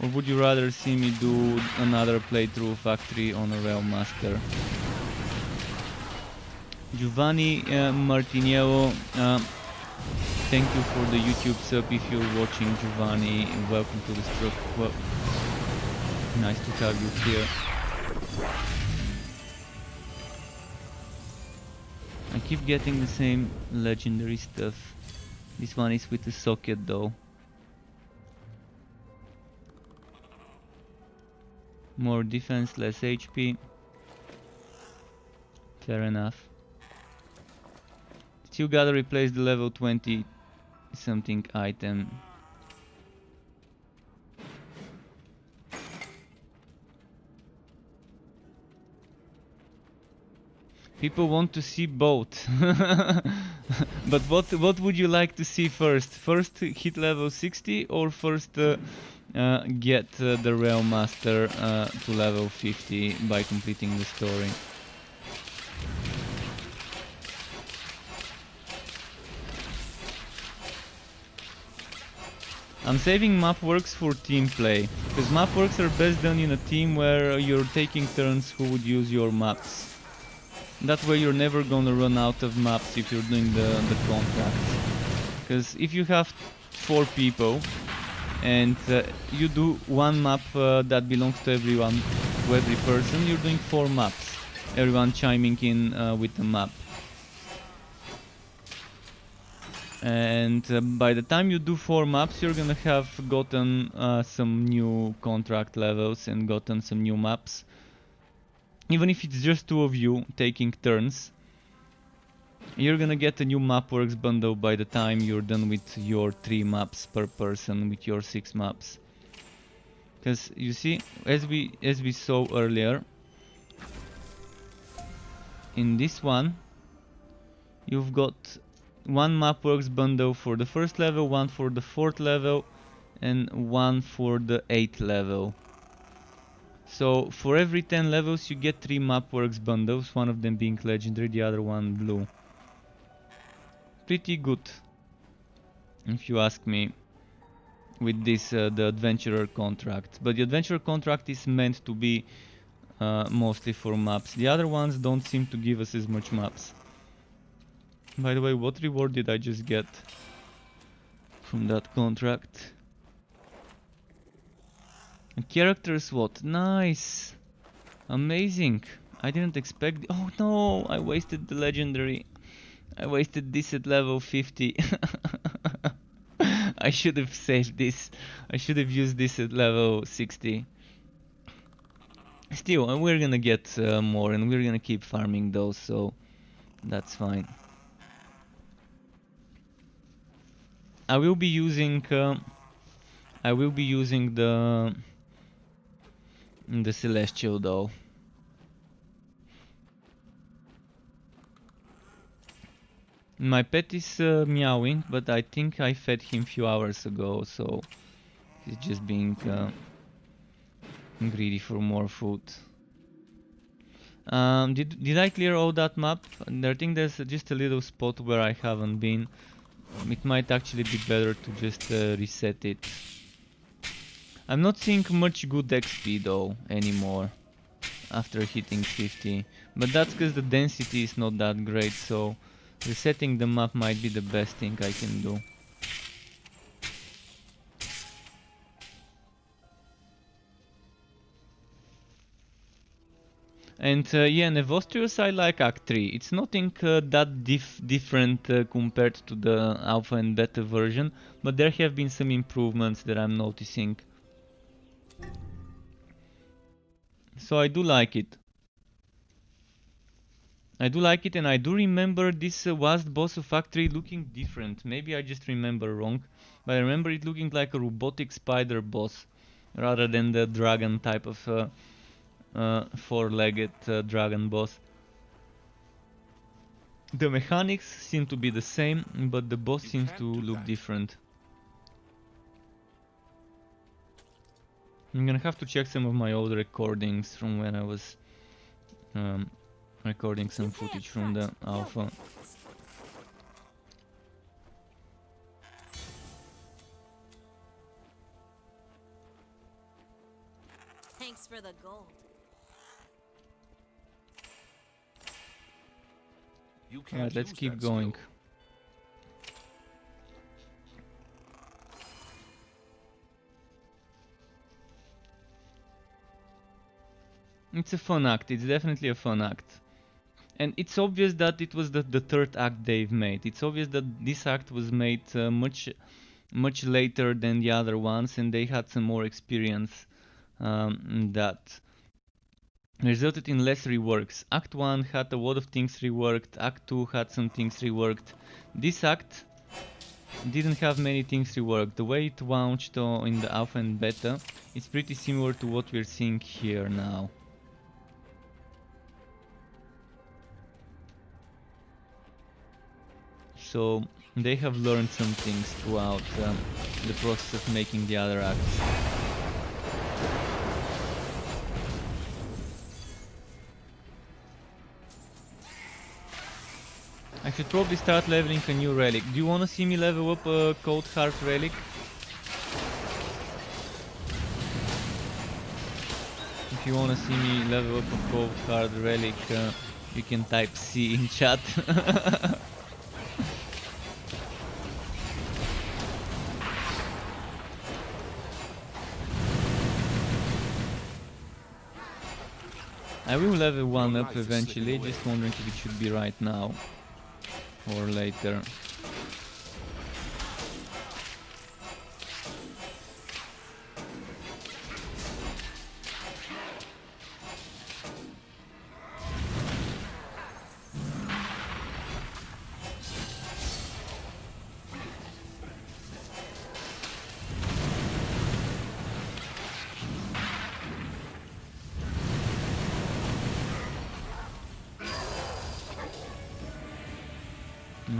Or would you rather see me do another playthrough of Act 3 on a Realm Master? Giovanni Martiniello, thank you for the YouTube sub if you're watching, Giovanni. Welcome to the struck. Well, nice to have you here. I keep getting the same legendary stuff. This one is with the socket though. More defense, less HP. Fair enough. Still gotta replace the level 20 something item. People want to see both. But what would you like to see first? First hit level 60 or first get the Realm Master to level 50 by completing the story? I'm saving map works for team play, because map works are best done in a team where you're taking turns who would use your maps. That way you're never gonna run out of maps if you're doing the contracts. Because if you have 4 people and you do one map that belongs to everyone, to every person, you're doing 4 maps. Everyone chiming in with a map. And by the time you do 4 maps, you're gonna have gotten some new contract levels and gotten some new maps. Even if it's just 2 of you taking turns, you're gonna get a new Mapworks bundle by the time you're done with your 3 maps per person, with your 6 maps. Because you see, as we saw earlier, in this one you've got one Mapworks bundle for the first level, one for the 4th level, and one for the 8th level. So for every 10 levels you get 3 Mapworks bundles, one of them being legendary, the other one blue. Pretty good, if you ask me, with this the adventurer contract. But the adventurer contract is meant to be mostly for maps. The other ones don't seem to give us as much maps. By the way, what reward did I just get from that contract? A character slot, nice, amazing. I didn't expect. Oh no, I wasted the legendary. I wasted this at level 50. I should have saved this. I should have used this at level 60. Still, we're gonna get more, and we're gonna keep farming those, so that's fine. I will be using the celestial though. My pet is meowing, but I think I fed him few hours ago, so he's just being greedy for more food. Did I clear all that map? I think there's just a little spot where I haven't been. It might actually be better to just reset it. I'm not seeing much good XP though anymore after hitting 50, but that's because the density is not that great, so resetting the map might be the best thing I can do. And yeah, Nevostrius I like Act 3. It's nothing that different compared to the alpha and beta version, but there have been some improvements that I'm noticing. So I do like it. I do like it, and I do remember this last boss of Act 3 looking different. Maybe I just remember wrong, but I remember it looking like a robotic spider boss rather than the dragon type of four-legged dragon boss. The mechanics seem to be the same, but the boss seems to look different. I'm gonna have to check some of my old recordings from when I was recording some footage from the alpha. Thanks for the gold. Alright, let's keep going. It's a fun act, it's definitely a fun act. And it's obvious that it was the third act they've made. It's obvious that this act was made much later than the other ones, and they had some more experience that resulted in less reworks. Act 1 had a lot of things reworked, Act 2 had some things reworked. This act didn't have many things reworked. The way it launched in the alpha and beta is pretty similar to what we're seeing here now. So they have learned some things throughout the process of making the other acts. I should probably start leveling a new relic. Do you want to see me level up a Cold Heart relic? If you want to see me level up a Cold Heart relic, you can type C in chat. I will level one up eventually, just wondering if it should be right now or later.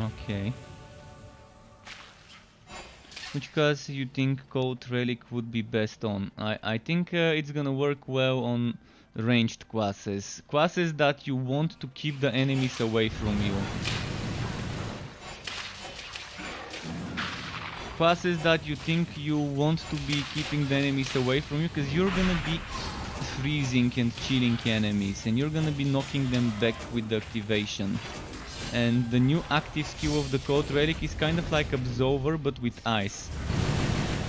Okay. Which class you think Cold Relic would be best on? I think it's gonna work well on ranged classes. Classes that you want to keep the enemies away from you. Classes that you think you want to be keeping the enemies away from you, because you're gonna be freezing and chilling enemies and you're gonna be knocking them back with the activation. And the new active skill of the Cold Relic is kind of like Absolver but with ice.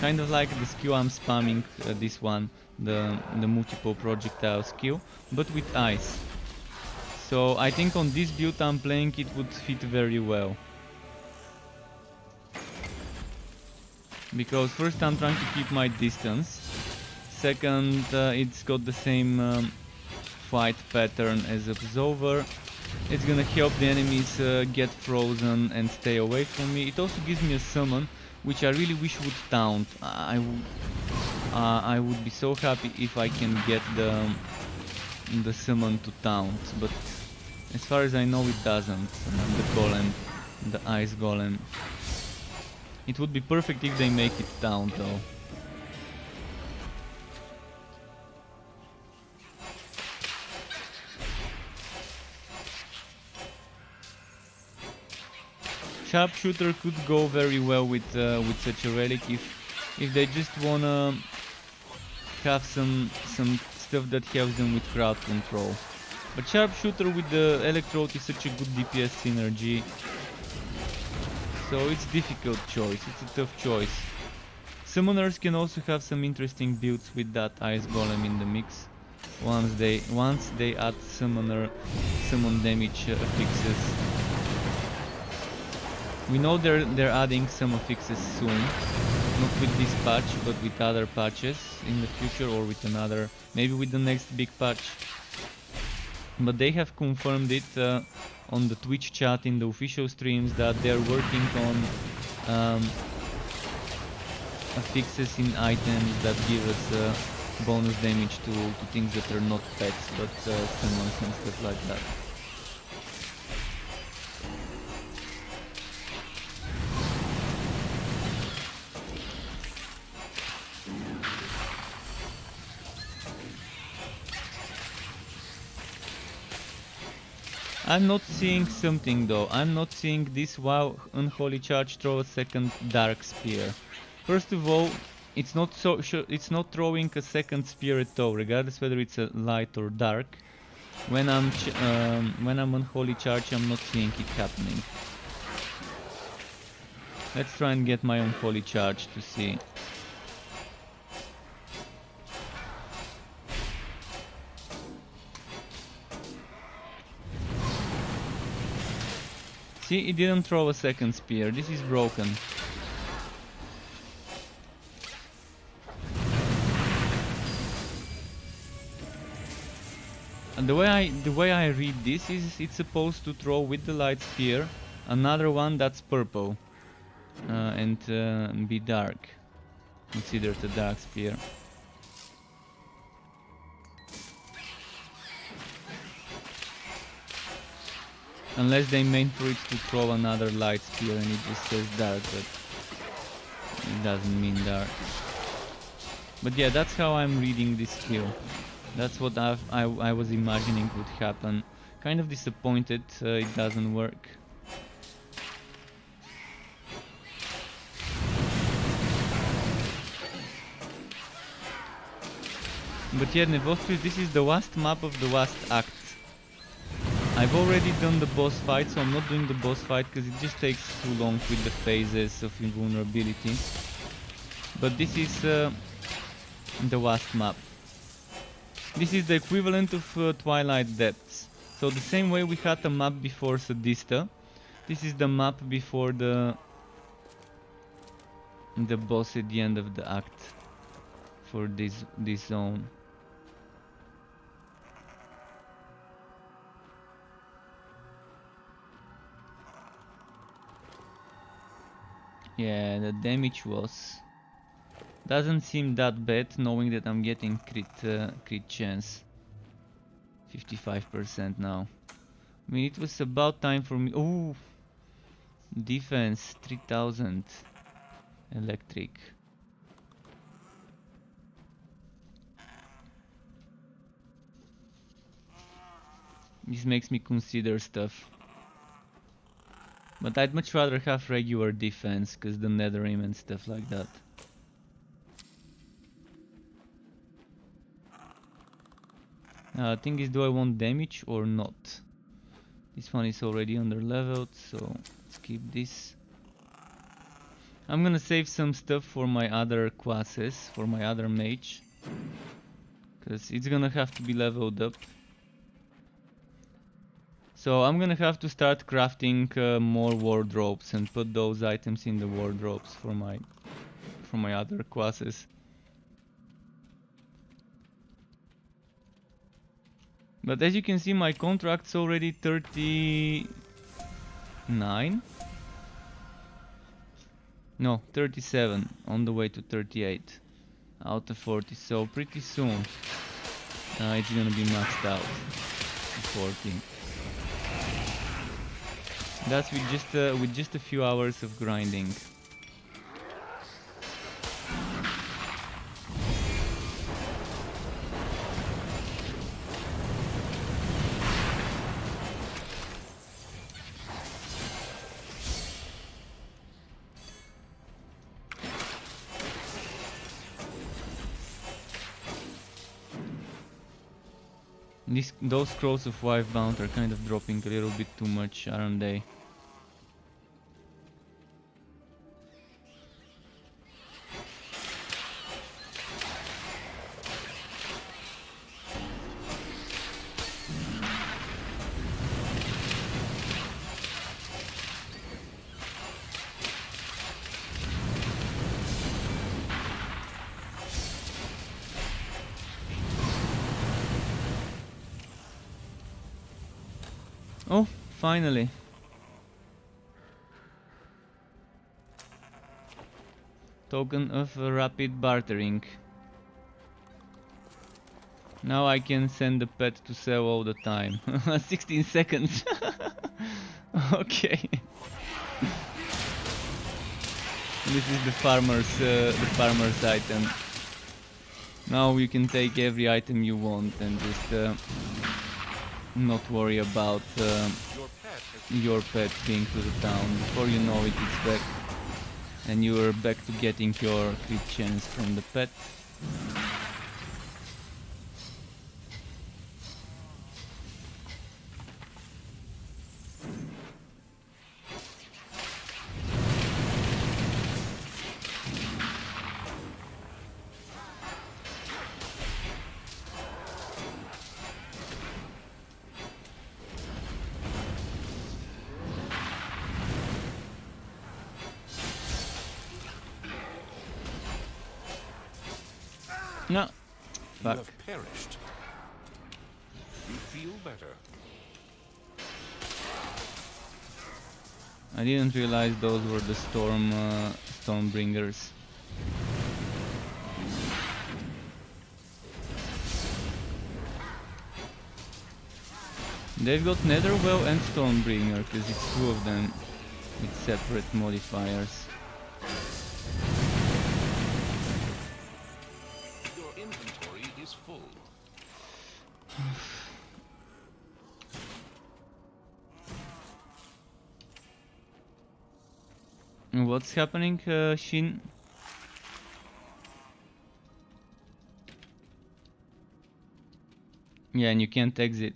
Kind of like the skill I'm spamming, this one, the multiple projectile skill, but with ice. So I think on this build I'm playing it would fit very well. Because first I'm trying to keep my distance. Second, it's got the same fight pattern as Absolver. It's gonna help the enemies get frozen and stay away from me. It also gives me a summon, which I really wish would taunt. I would be so happy if I can get the summon to taunt, but as far as I know it doesn't. The golem, the ice golem. It would be perfect if they make it taunt though. Sharpshooter could go very well with such a relic if they just wanna have some stuff that helps them with crowd control. But Sharpshooter with the Electrode is such a good DPS synergy, so it's difficult choice. It's a tough choice. Summoners can also have some interesting builds with that Ice Golem in the mix. Once they add summon damage affixes. We know they're adding some affixes soon, not with this patch, but with other patches in the future, or with another, maybe with the next big patch. But they have confirmed it on the Twitch chat in the official streams that they're working on affixes in items that give us bonus damage to things that are not pets, but summons and stuff like that. I'm not seeing something though. I'm not seeing this while Unholy Charge throw a second Dark Spear. First of all, it's not throwing a second spear at all, regardless whether it's a light or dark. When I'm Unholy Charge, I'm not seeing it happening. Let's try and get my Unholy Charge to see. See, it didn't throw a second spear. This is broken. And the way I read this is it's supposed to throw with the light spear another one that's purple and be dark, considered a dark spear. Unless they meant for it to throw another light spear and it just says dark, but it doesn't mean dark. But yeah, that's how I'm reading this skill. That's what I was imagining would happen. Kind of disappointed it doesn't work. But yeah, Nevostris, this is the last map of the last act. I've already done the boss fight, so I'm not doing the boss fight because it just takes too long with the phases of invulnerability. But this is the last map. This is the equivalent of Twilight Depths. So the same way we had a map before Sadista, this is the map before the boss at the end of the act for this zone. Yeah, the damage doesn't seem that bad, knowing that I'm getting crit chance. 55% now. I mean, it was about time for me. Oh, Defense 3000. Electric. This makes me consider stuff. But I'd much rather have regular defense, cause the Netherrim and stuff like that. Thing is, do I want damage or not? This one is already under leveled, so let's keep this. I'm gonna save some stuff for my other classes, for my other mage. Cause it's gonna have to be leveled up. So I'm gonna have to start crafting more wardrobes and put those items in the wardrobes for my other classes. But as you can see, my contract's already 39? No, 37, on the way to 38 out of 40, so pretty soon it's gonna be maxed out to 40. That's with just a few hours of grinding. Those scrolls of Wivebound are kind of dropping a little bit too much, aren't they? Oh, finally. Token of rapid bartering. Now I can send the pet to sell all the time. 16 seconds. Okay. This is the farmer's item. Now you can take every item you want and just not worry about your pet being to the town. Before you know it, it's back, and you are back to getting your crit chance from the pet. No. You have perished. You feel better. I didn't realize those were the Stormbringers. They've got Netherwell and Stormbringer, because it's two of them with separate modifiers. What's happening, Shin? Yeah, and you can't exit.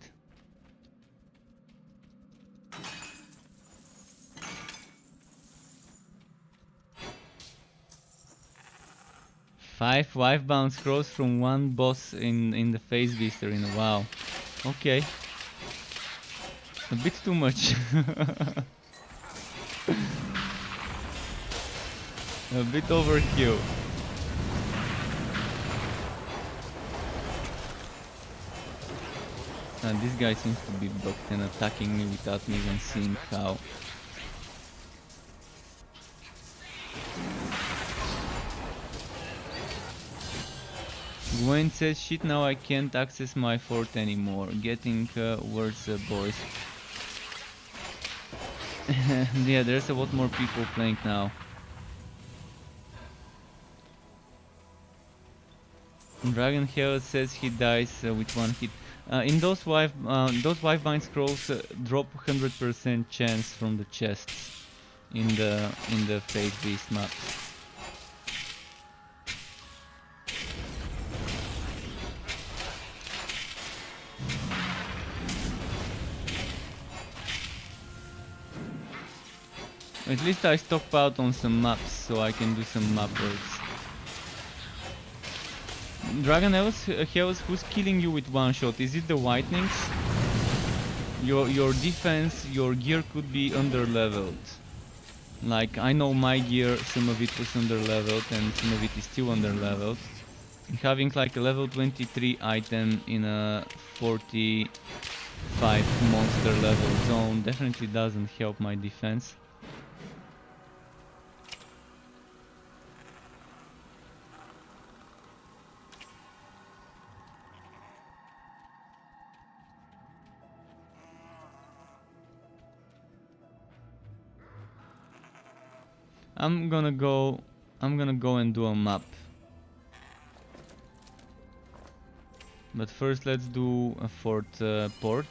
Five Wivebound scrolls from one boss in the Phase Beast Arena. Wow. Okay. A bit too much. A bit overkill. And this guy seems to be bugged and attacking me without me even seeing how. Gwen says, shit, now I can't access my fort anymore. Getting worse, boys. Yeah, there's a lot more people playing now. Dragon Hell says he dies with one hit. In those wife bind scrolls drop 100% chance from the chests in the Phase Beast maps. At least I stockpiled on some maps so I can do some map works. Dragon Hells, who's killing you with one shot? Is it the Whitenings? Your defense, your gear could be under-leveled. Like, I know my gear, some of it was under-leveled and some of it is still under-leveled. Having like a level 23 item in a 45 monster level zone definitely doesn't help my defense. I'm gonna go and do a map. But first let's do a fort port.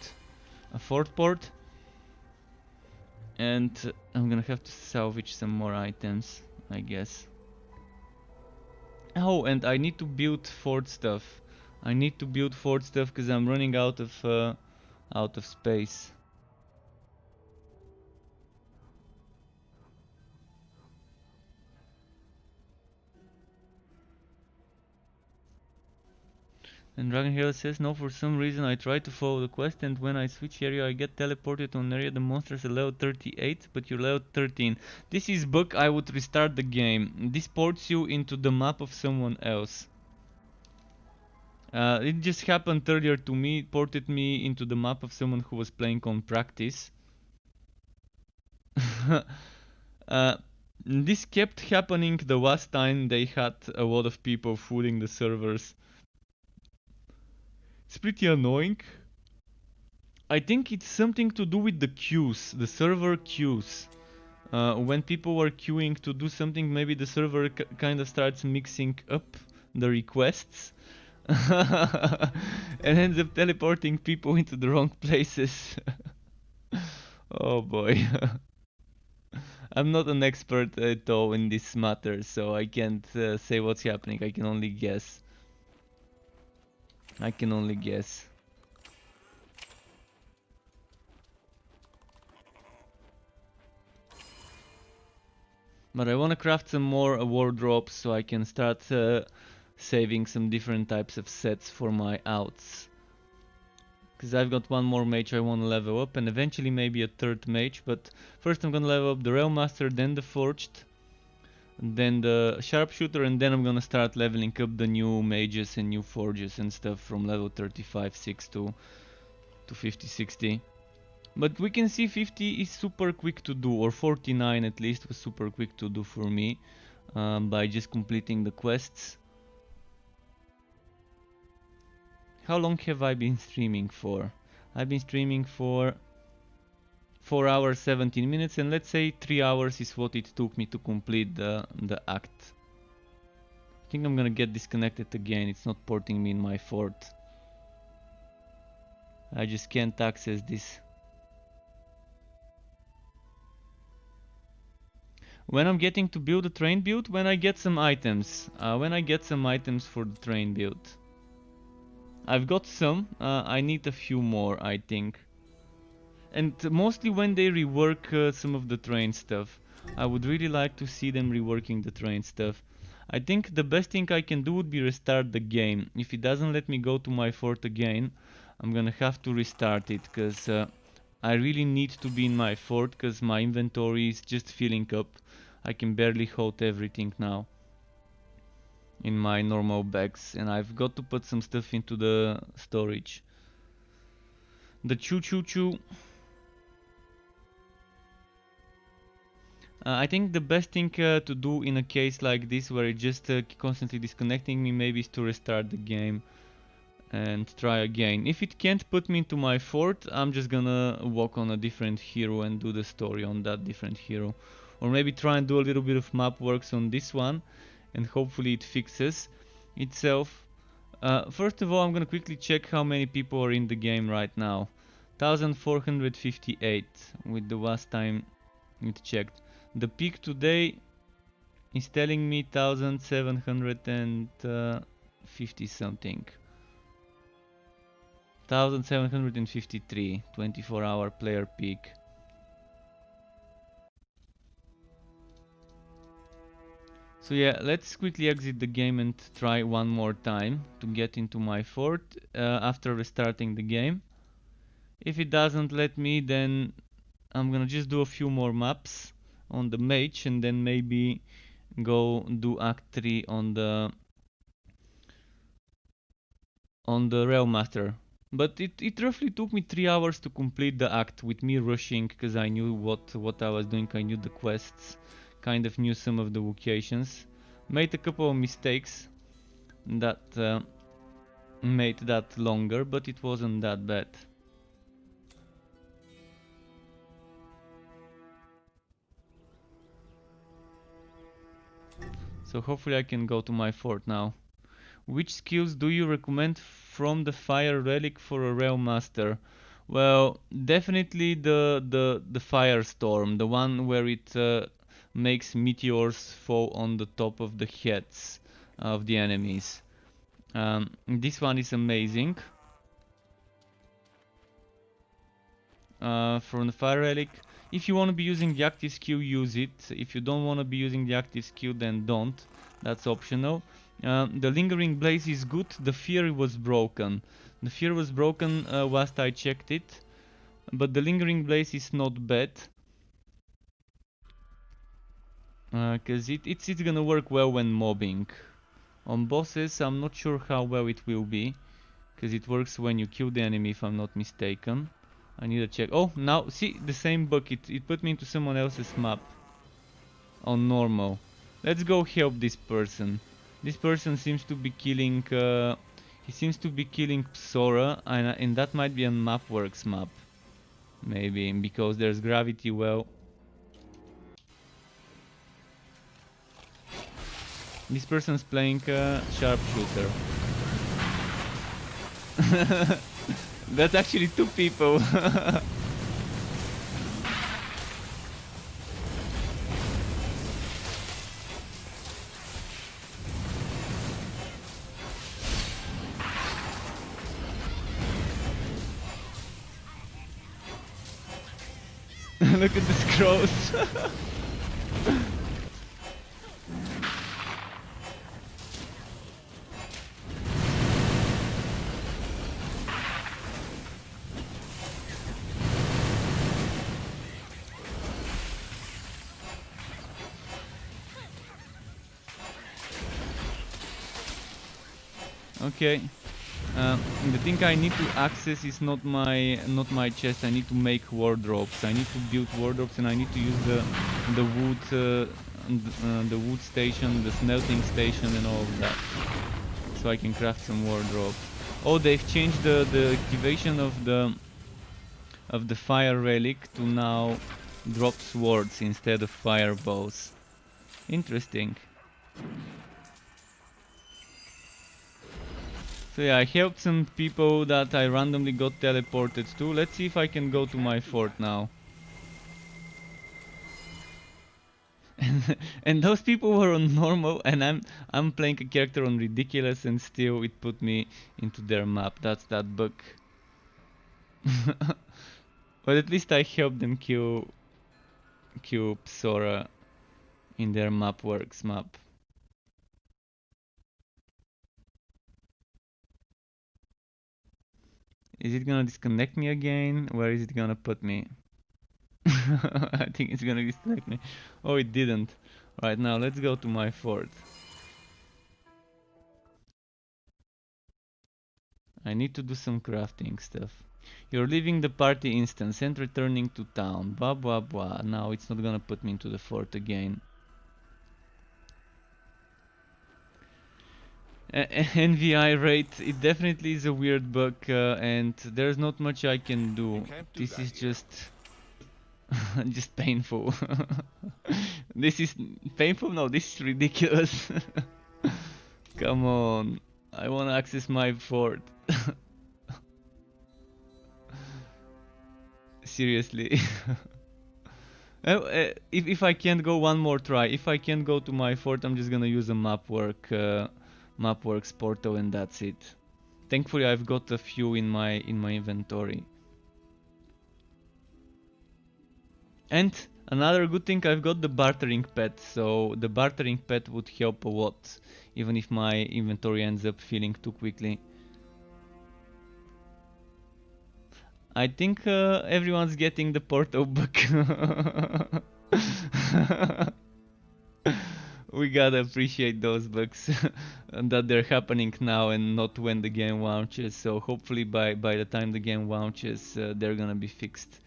And I'm gonna have to salvage some more items, I guess. Oh, and I need to build fort stuff. I need to build fort stuff because I'm running out of space. And Dragon Hero says, no, for some reason I try to follow the quest and when I switch area I get teleported to an area the monsters are level 38 but you're level 13. This is bug, I would restart the game. This ports you into the map of someone else. It just happened earlier to me, it ported me into the map of someone who was playing on practice. This kept happening the last time they had a lot of people fooling the servers. It's pretty annoying. I think it's something to do with the queues, the server queues. When people are queuing to do something, maybe the server kind of starts mixing up the requests and ends up teleporting people into the wrong places. Oh boy. I'm not an expert at all in this matter, so I can't say what's happening. I can only guess. I can only guess. But I want to craft some more wardrobes so I can start saving some different types of sets for my outs. Because I've got one more mage I want to level up and eventually maybe a third mage. But first I'm gonna level up the Realmaster, then the Forged, then the Sharpshooter, and then I'm gonna start leveling up the new mages and new forges and stuff from level 35-6 to 50-60. But we can see 50 is super quick to do, or 49 at least was super quick to do for me by just completing the quests. How long have I been streaming for? I've been streaming for 4 hours 17 minutes, and let's say 3 hours is what it took me to complete the act. I think I'm gonna get disconnected again, it's not porting me in my fort. I just can't access this. When I'm getting to build a train build, when I get some items. When I get some items for the train build. I've got some, I need a few more I think. And mostly when they rework some of the train stuff. I would really like to see them reworking the train stuff. I think the best thing I can do would be restart the game. If it doesn't let me go to my fort again, I'm gonna have to restart it, because I really need to be in my fort, because my inventory is just filling up. I can barely hold everything now in my normal bags, and I've got to put some stuff into the storage. The choo-choo-choo. I think the best thing to do in a case like this, where it's just constantly disconnecting me, maybe is to restart the game. and try again. If it can't put me into my fort, I'm just gonna walk on a different hero and do the story on that different hero. Or maybe try and do a little bit of map works on this one, and hopefully it fixes itself. First of all, I'm gonna quickly check how many people are in the game right now. 1458 with the last time it checked. The peak today is telling me 1750 something. 1753, 24-hour player peak. So yeah, let's quickly exit the game and try one more time to get into my fort after restarting the game. If it doesn't let me, then I'm gonna just do a few more maps on the mage and then maybe go do Act 3 on the Realm Master. But it roughly took me 3 hours to complete the act with me rushing because I knew what I was doing. I knew the quests, kind of knew some of the locations. Made a couple of mistakes that made that longer, but it wasn't that bad. So hopefully I can go to my fort now. Which skills do you recommend from the Fire Relic for a Realm Master? Well, definitely the Firestorm, the one where it makes meteors fall on the top of the heads of the enemies. This one is amazing. From the Fire Relic, if you want to be using the active skill, use it. If you don't want to be using the active skill, then don't. That's optional. The Lingering Blaze is good. The Fear was broken. The Fear was broken whilst I checked it, but the Lingering Blaze is not bad. Because it's gonna work well when mobbing. On bosses, I'm not sure how well it will be, because it works when you kill the enemy, if I'm not mistaken. I need to check. Oh, now, see, the same bug. It put me into someone else's map. On normal. Let's go help this person. This person seems to be killing... he seems to be killing Psora, and that might be a Mapworks map. Maybe, because there's gravity well. This person's playing sharpshooter. That's actually 2 people. Look at the scrolls. Okay. The thing I need to access is not my chest. I need to make wardrobes. I need to build wardrobes, and I need to use the wood station, the smelting station, and all of that, so I can craft some wardrobe. Oh, they've changed the activation of the fire relic to now drop swords instead of firebows. Interesting. So yeah, I helped some people that I randomly got teleported to. Let's see if I can go to my fort now. And those people were on normal, and I'm playing a character on ridiculous, and still it put me into their map. That's that bug. But at least I helped them kill Psora in their Mapworks map. Is it gonna disconnect me again? Where is it gonna put me? I think it's gonna disconnect me. Oh, it didn't. Right, now let's go to my fort. I need to do some crafting stuff. You're leaving the party instance and returning to town. Blah blah blah. Now it's not gonna put me into the fort again. NVI rate, it definitely is a weird bug, and there's not much I can do. This is just just painful. This is painful? No, this is ridiculous. Come on, I want to access my fort. Seriously. If I can't go one more try, if I can't go to my fort, I'm just gonna use a Mapworks portal, and that's it. Thankfully, I've got a few in my inventory. And another good thing, I've got the bartering pet, so the bartering pet would help a lot, even if my inventory ends up filling too quickly. I think everyone's getting the portal bug. We gotta appreciate those bugs and that they're happening now and not when the game launches. So hopefully by the time the game launches, they're gonna be fixed.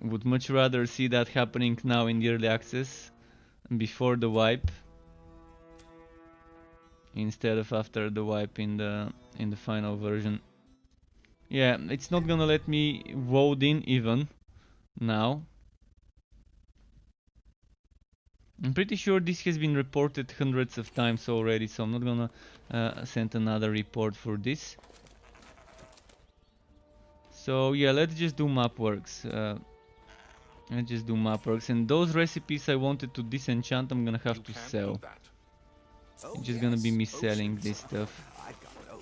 Would much rather see that happening now in the early access before the wipe, instead of after the wipe in the final version. Yeah, it's not gonna let me vote in even now. I'm pretty sure this has been reported hundreds of times already, so I'm not gonna send another report for this. So yeah, let's just do Mapworks. Let's just do Mapworks, and those recipes I wanted to disenchant, I'm gonna have to sell. It's just gonna be me selling this stuff.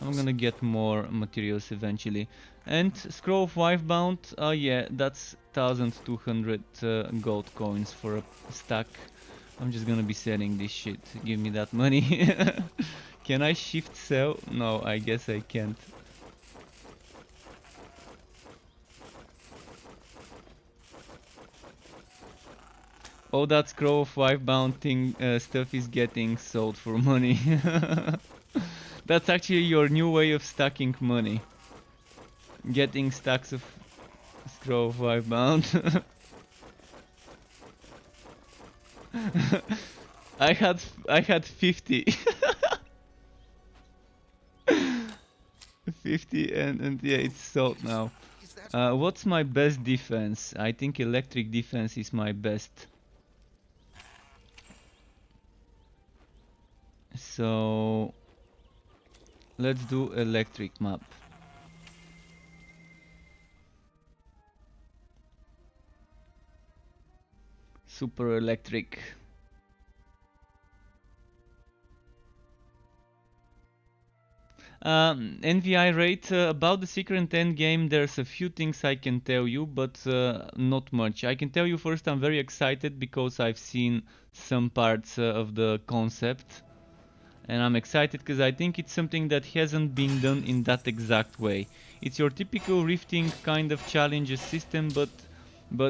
I'm gonna get more materials eventually. And Scroll of Wifebound, yeah, that's 1200 gold coins for a stack. I'm just gonna be selling this shit. Give me that money. Can I shift sell? No, I guess I can't. All that Scroll of Wifebound thing stuff is getting sold for money. That's actually your new way of stacking money. Getting stacks of Scroll of Wifebound. I had 50. 50 and yeah, it's sold now. What's my best defense? I think electric defense is my best. So let's do electric map. Super electric. NVI rate, about the secret end game, there's a few things I can tell you, but not much. I can tell you first, I'm very excited because I've seen some parts of the concept. And I'm excited because I think it's something that hasn't been done in that exact way. It's your typical rifting kind of challenges system, but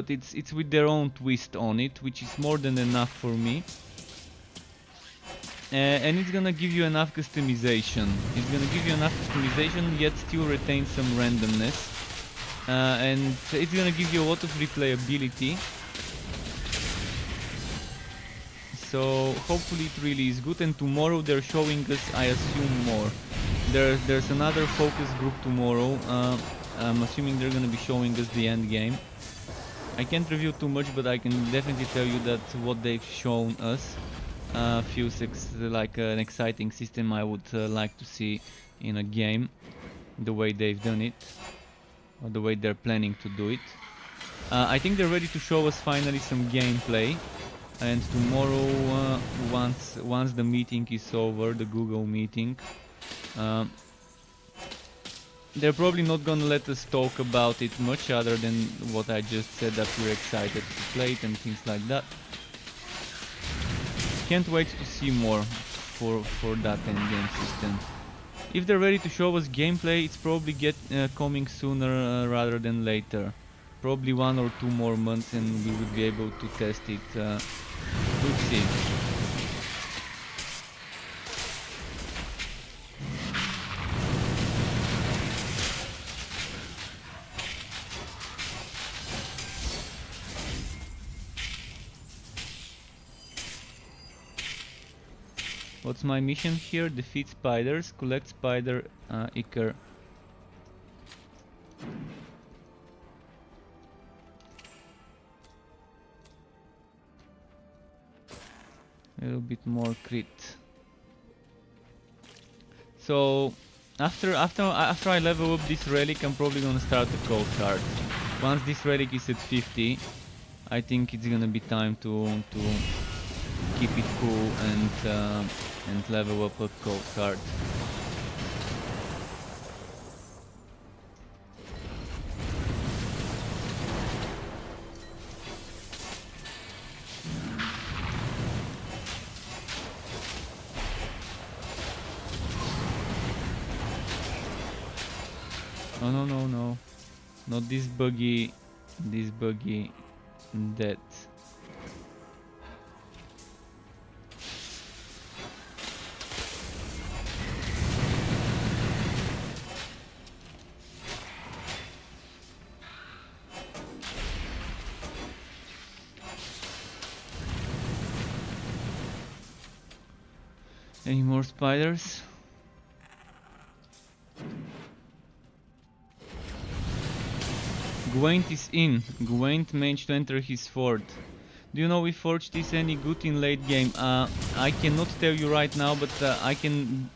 it's with their own twist on it, which is more than enough for me. And it's gonna give you enough customization. It's gonna give you enough customization, yet still retain some randomness. And it's gonna give you a lot of replayability. So hopefully it really is good, and tomorrow they're showing us, I assume, more. There's another focus group tomorrow. I'm assuming they're gonna be showing us the end game. I can't review too much, but I can definitely tell you that what they've shown us feels like an exciting system I would like to see in a game, the way they've done it, or the way they're planning to do it. I think they're ready to show us finally some gameplay. And tomorrow, once the meeting is over, the Google meeting, they're probably not gonna let us talk about it much other than what I just said, that we're excited to play it and things like that. Can't wait to see more for that endgame system. If they're ready to show us gameplay, it's probably coming sooner rather than later. Probably 1 or 2 more months and we would be able to test it. We'll see. What's my mission here? Defeat spiders, collect spider ichor. A little bit more crit. So after I level up this relic, I'm probably gonna start the cold card. Once this relic is at 50, I think it's gonna be time to keep it cool and level up a cold card. Oh no no no, not this buggy death. Any more spiders? Gwent is in. Gwent managed to enter his fort. Do you know if Forged is any good in late game? I cannot tell you right now, but I can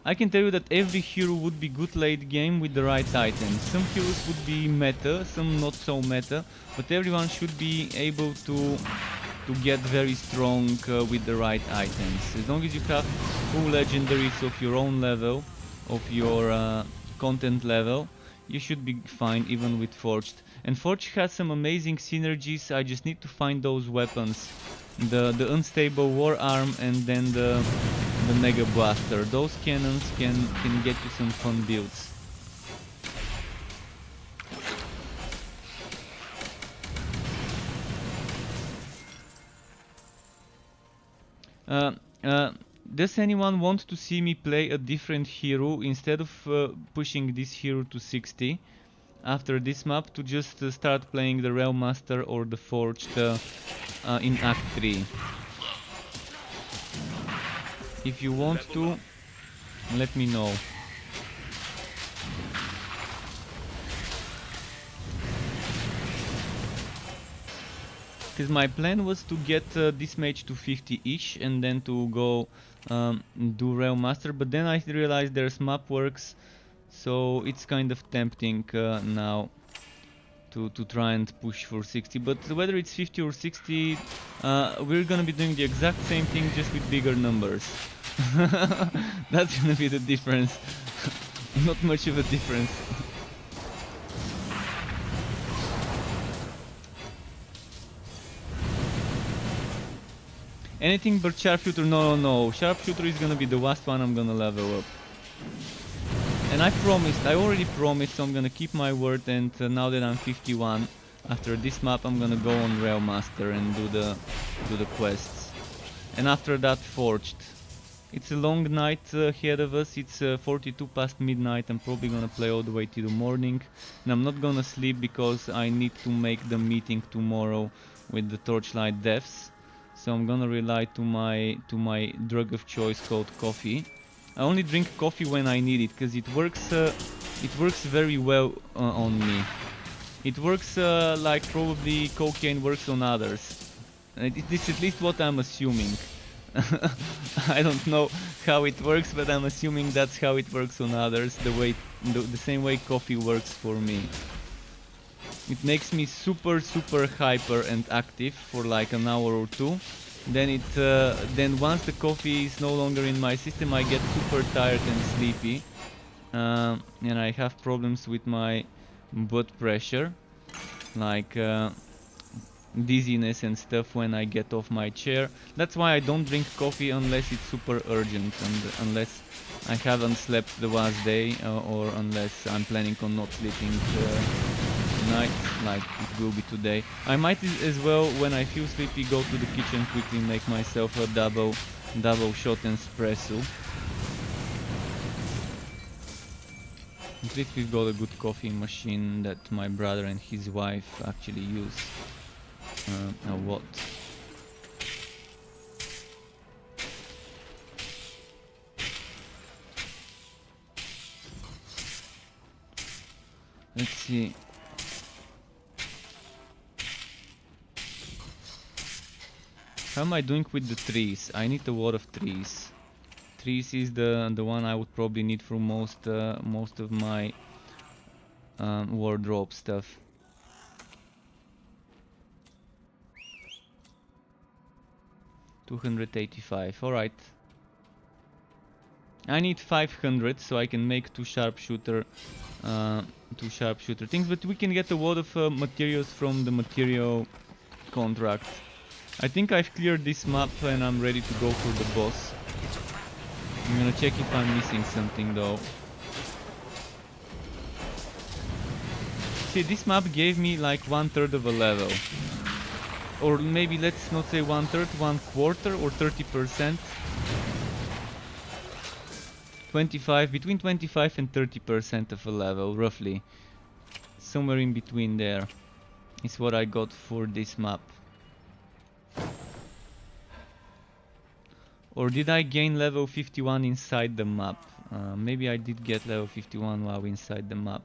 tell you that every hero would be good late game with the right items. Some heroes would be meta, some not so meta, but everyone should be able to get very strong with the right items. As long as you have full legendaries of your own level, of your content level, you should be fine even with Forged. And Forged has some amazing synergies. I just need to find those weapons. The unstable war arm and then the mega blaster. Those cannons can get you some fun builds. Does anyone want to see me play a different hero instead of pushing this hero to 60 after this map, to just start playing the Realm Master or the Forged in Act 3? If you want to, let me know. Because my plan was to get this mage to 50-ish and then to go do Realm Master, but then I realized there's map works, so it's kind of tempting now to try and push for 60. But whether it's 50 or 60, we're gonna be doing the exact same thing, just with bigger numbers. That's gonna be the difference. Not much of a difference. Anything but Sharpshooter? No. Sharpshooter is gonna be the last one I'm gonna level up. And I already promised, so I'm gonna keep my word, and now that I'm 51, after this map I'm gonna go on Realm Master and do the quests. And after that, Forged. It's a long night ahead of us. It's 42 past midnight. I'm probably gonna play all the way till the morning. And I'm not gonna sleep because I need to make the meeting tomorrow with the Torchlight devs. So I'm gonna rely to my drug of choice called coffee. I only drink coffee when I need it, because it works very well on me. It works like probably cocaine works on others. It's at least what I'm assuming. I don't know how it works, but I'm assuming that's how it works on others, the same way coffee works for me. It makes me super hyper and active for like an hour or two. Then once the coffee is no longer in my system, I get super tired and sleepy, and I have problems with my blood pressure, like dizziness and stuff when I get off my chair. That's why I don't drink coffee unless it's super urgent, and unless I haven't slept the last day, or unless I'm planning on not sleeping tonight, like it will be today. I might as well, when I feel sleepy, go to the kitchen quickly, make myself a double shot espresso. At least we've got a good coffee machine that my brother and his wife actually use a lot. Let's see. How am I doing with the trees? I need a lot of trees. Trees is the one I would probably need for most of my wardrobe stuff. $285. All right. I need 500 so I can make two sharpshooter things, but we can get a lot of materials from the material contract. I think I've cleared this map and I'm ready to go for the boss. I'm gonna check if I'm missing something though. See, this map gave me like 1/3 of a level. Or maybe let's not say 1/3, 1/4 or 30%. 25, between 25 and 30% of a level, roughly. Somewhere in between there is what I got for this map. Or did I gain level 51 inside the map? Maybe I did get level 51 while inside the map.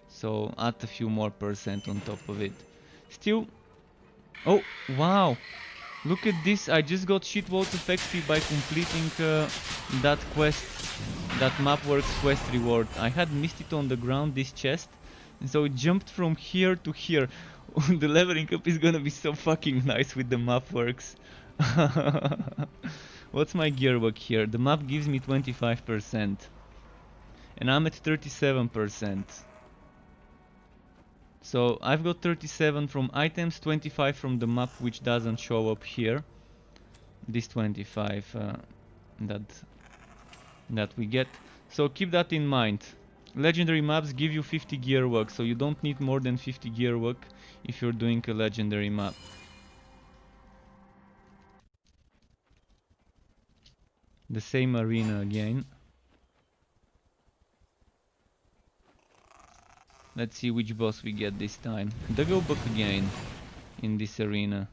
So add a few more percent on top of it. Still... Oh, wow! Look at this, I just got shitloads of XP by completing that quest, that Mapworks quest reward. I had missed it on the ground, this chest, and so it jumped from here to here. The leveling up is gonna be so fucking nice with the Mapworks. What's my gear work here? The map gives me 25%. And I'm at 37%. So I've got 37 from items, 25 from the map, which doesn't show up here. This 25 that we get. So keep that in mind. Legendary maps give you 50 gear work, so you don't need more than 50 gear work if you're doing a legendary map. The same arena again. Let's see which boss we get this time. Dagobok again in this arena.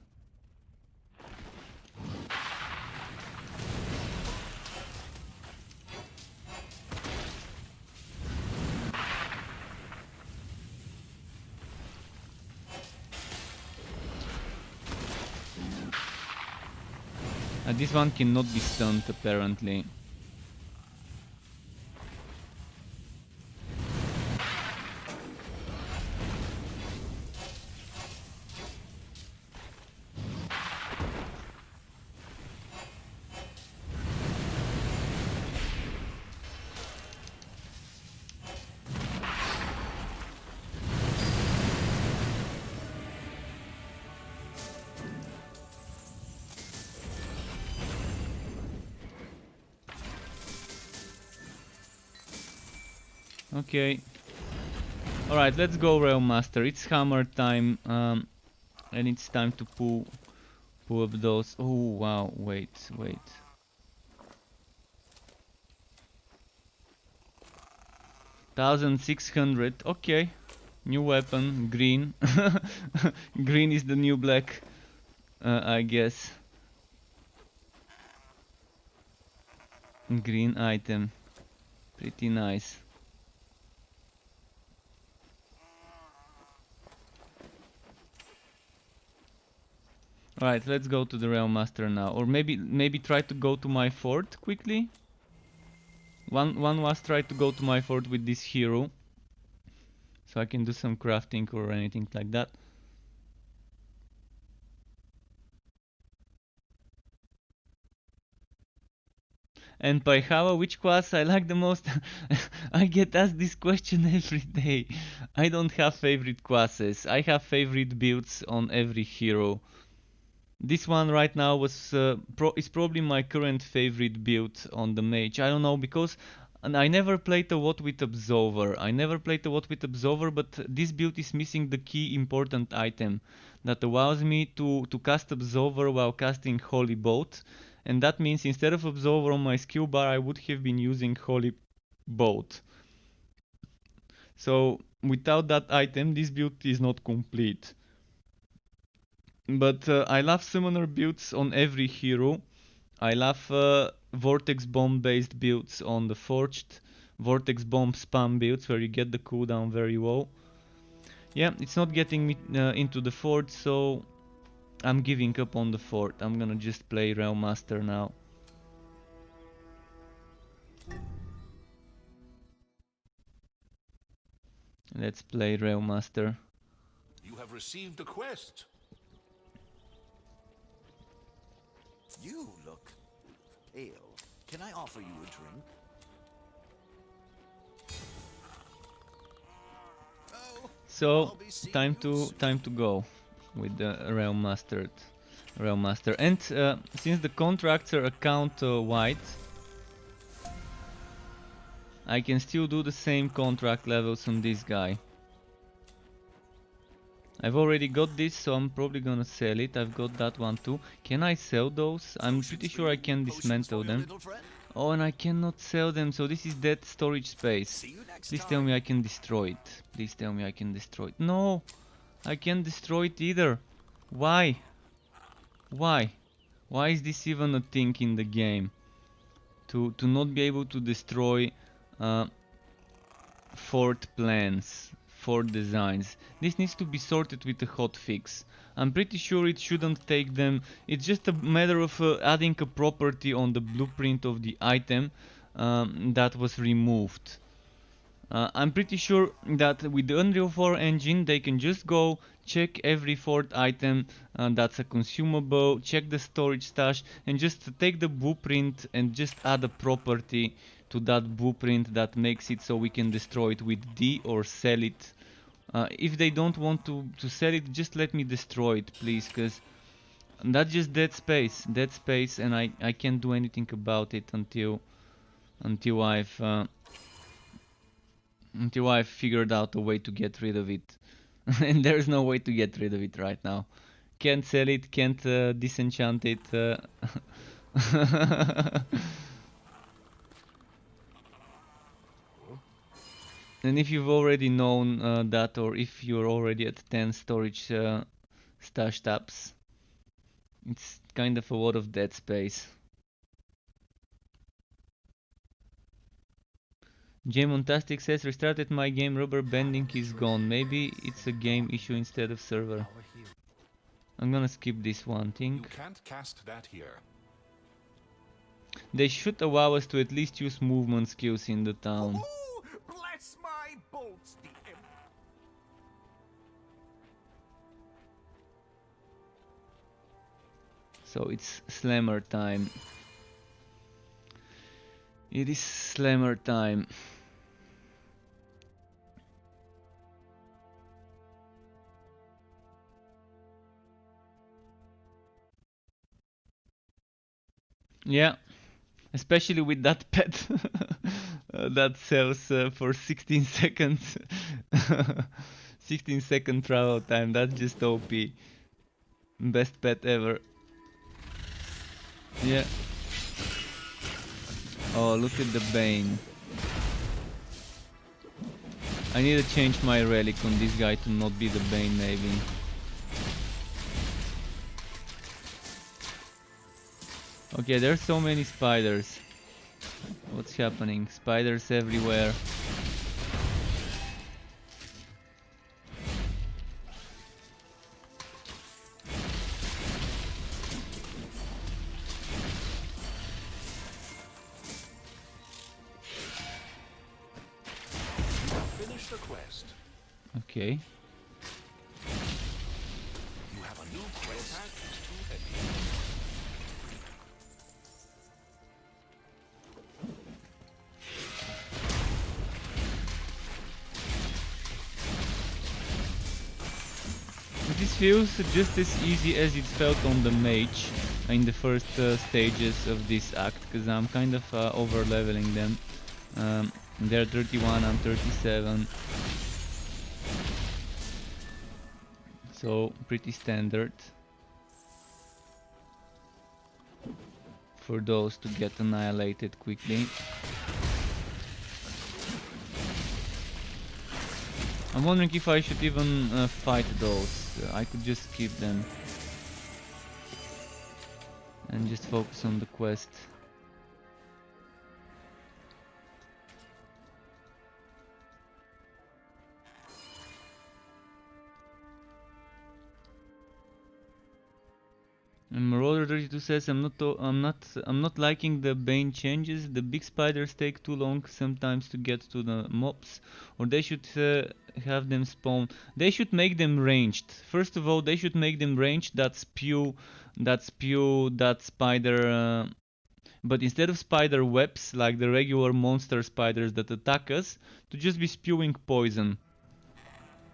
This one cannot be stunned apparently. Okay. Alright, let's go, Realm Master. It's hammer time, and it's time to pull up those. Oh wow, wait. 1600, okay. New weapon, green. Green is the new black, I guess. Green item. Pretty nice. Alright, let's go to the Realm Master now. Or maybe try to go to my fort quickly. One was try to go to my fort with this hero. So I can do some crafting or anything like that. And Paihawa, which class I like the most? I get asked this question every day. I don't have favorite classes. I have favorite builds on every hero. This one right now is probably my current favorite build on the mage. I don't know, because I never played a lot with Absolver. But this build is missing the key important item that allows me to cast Absolver while casting Holy Bolt. And that means instead of Absolver on my skill bar, I would have been using Holy Bolt. So without that item, this build is not complete. But I love summoner builds on every hero. I love Vortex Bomb based builds on the Forged. Vortex Bomb spam builds where you get the cooldown very low. Yeah, it's not getting me into the fort, so I'm giving up on the fort. I'm gonna just play Realm Master now. Let's play Realm Master. You have received a quest. You look pale. Can I offer you a drink? So time to go with the Realm Master. And since the contracts are account wide, I can still do the same contract levels on this guy. I've already got this, so I'm probably gonna sell it. I've got that one too. Can I sell those? I'm pretty sure I can dismantle them. Oh, and I cannot sell them, so this is dead storage space. Please tell me I can destroy it. Please tell me I can destroy it. No! I can't destroy it either. Why? Why? Why is this even a thing in the game? To not be able to destroy fort plans, fort designs. This needs to be sorted with a hotfix. I'm pretty sure it shouldn't take them. It's just a matter of adding a property on the blueprint of the item that was removed. I'm pretty sure that with the Unreal 4 engine they can just go check every fort item that's a consumable, check the storage stash, and just take the blueprint and just add a property to that blueprint that makes it so we can destroy it with D or sell it. If they don't want to sell it, just let me destroy it, please, because that's just dead space, and I can't do anything about it until I've figured out a way to get rid of it. And there's no way to get rid of it right now. Can't sell it, can't disenchant it. And if you've already known that, or if you're already at 10 storage stash tabs, it's kind of a lot of dead space. Jmontastic says, restarted my game, rubber banding is gone. Maybe it's a game issue instead of server. I'm gonna skip this one thing. You can't cast that here. They should allow us to at least use movement skills in the town. Ooh, bless my bolts, the imp. So it's slammer time. It is slammer time. Yeah, especially with that pet that sells for 16 seconds. 16-second travel time, that's just OP. Best pet ever. Yeah. Oh, look at the Bane. I need to change my relic on this guy to not be the Bane, maybe. Okay, there's so many spiders. What's happening? Spiders everywhere. Finish the quest. Okay. You have a new quest. Attack is too heavy. This feels just as easy as it felt on the mage in the first stages of this act, because I'm kind of over leveling them. They're 31, I'm 37. So pretty standard for those to get annihilated quickly. I'm wondering if I should even fight those. I could just skip them and just focus on the quest. And Marauder32 says, I'm not liking the Bane changes. The big spiders take too long sometimes to get to the mobs, or they should have them spawn. They should make them ranged. First of all, they should make them ranged. That spider. But instead of spider webs like the regular monster spiders that attack us, to just be spewing poison.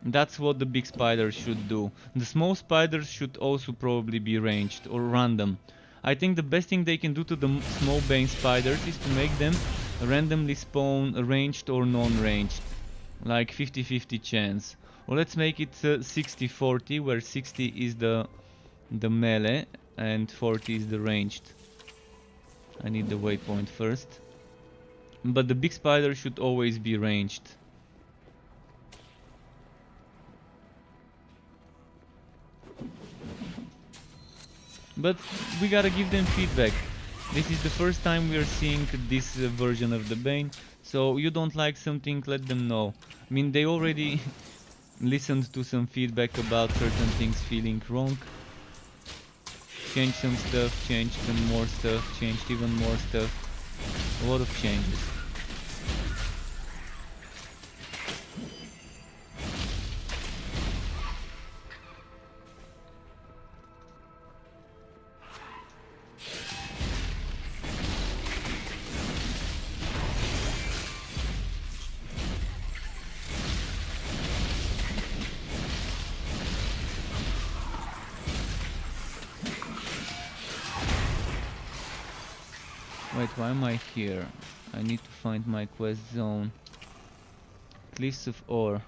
That's what the big spiders should do. The small spiders should also probably be ranged or random. I think the best thing they can do to the small bane spiders is to make them randomly spawn ranged or non-ranged. Like 50-50 chance. Or let's make it 60-40, where 60 is the melee and 40 is the ranged. I need the waypoint first. But the big spider should always be ranged. But we gotta give them feedback. This is the first time we are seeing this version of the Bane, so you don't like something, let them know. I mean, they already listened to some feedback about certain things feeling wrong. Changed some stuff, changed some more stuff, changed even more stuff. A lot of changes. Wait, why am I here? I need to find my quest zone. Cliffs of Ore.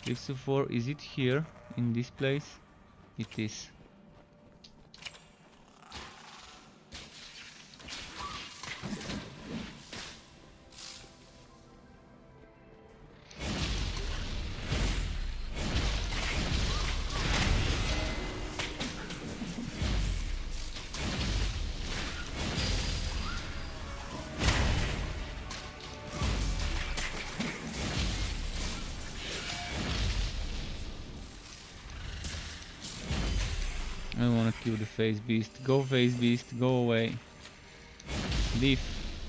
Cliffs of Ore, is it here? In this place? It is. I wanna kill the face beast. Go face beast, go away. Leave.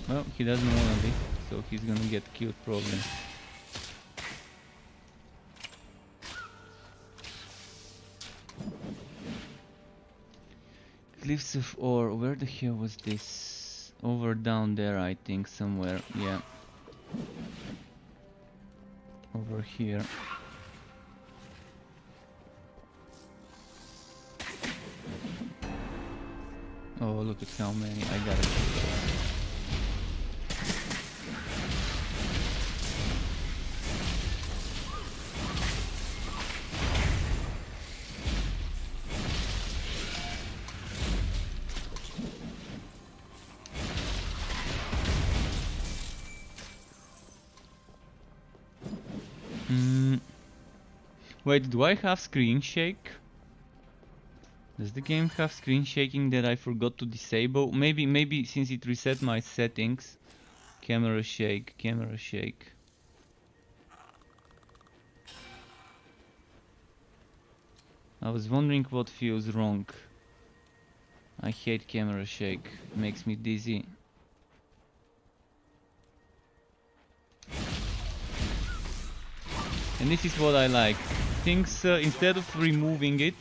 Well, he doesn't wanna leave, so he's gonna get killed probably. Cliffs of Ore, where the hell was this? Over down there, I think, somewhere, yeah. Over here. Oh, look at how many I gotta kill. Wait, do I have screen shake? Does the game have screen shaking that I forgot to disable? Maybe since it reset my settings. Camera shake, camera shake. I was wondering what feels wrong. I hate camera shake, it makes me dizzy. And this is what I like. Things, instead of removing it,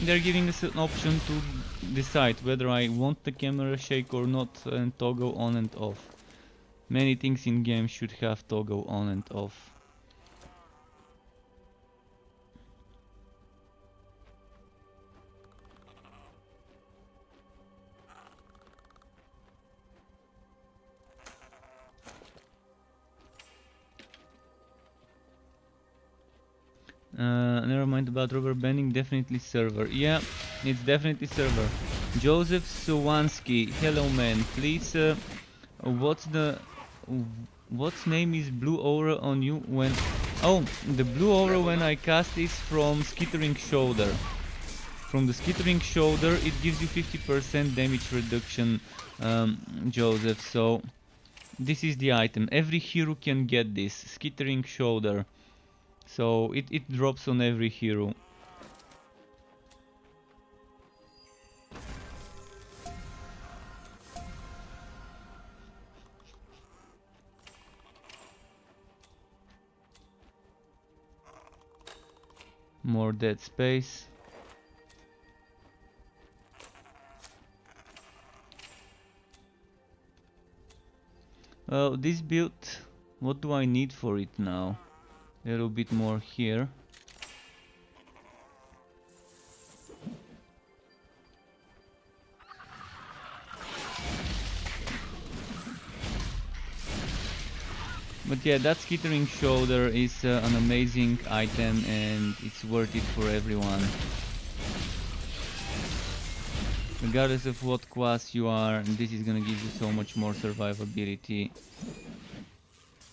they're giving us an option to decide whether I want the camera shake or not and toggle on and off. Many things in games should have toggle on and off. Never mind about rubber banding, definitely server. Yeah, it's definitely server. Joseph Sowansky, hello man, please, what's name is blue aura on you when... Oh, the blue aura when I cast is from Skittering Shoulder. From the Skittering Shoulder it gives you 50% damage reduction, Joseph, so... This is the item, every hero can get this, Skittering Shoulder. So it drops on every hero. More dead space. Well, this build, what do I need for it now? A little bit more here. But yeah, that skittering shoulder is an amazing item and it's worth it for everyone. Regardless of what class you are, this is gonna give you so much more survivability.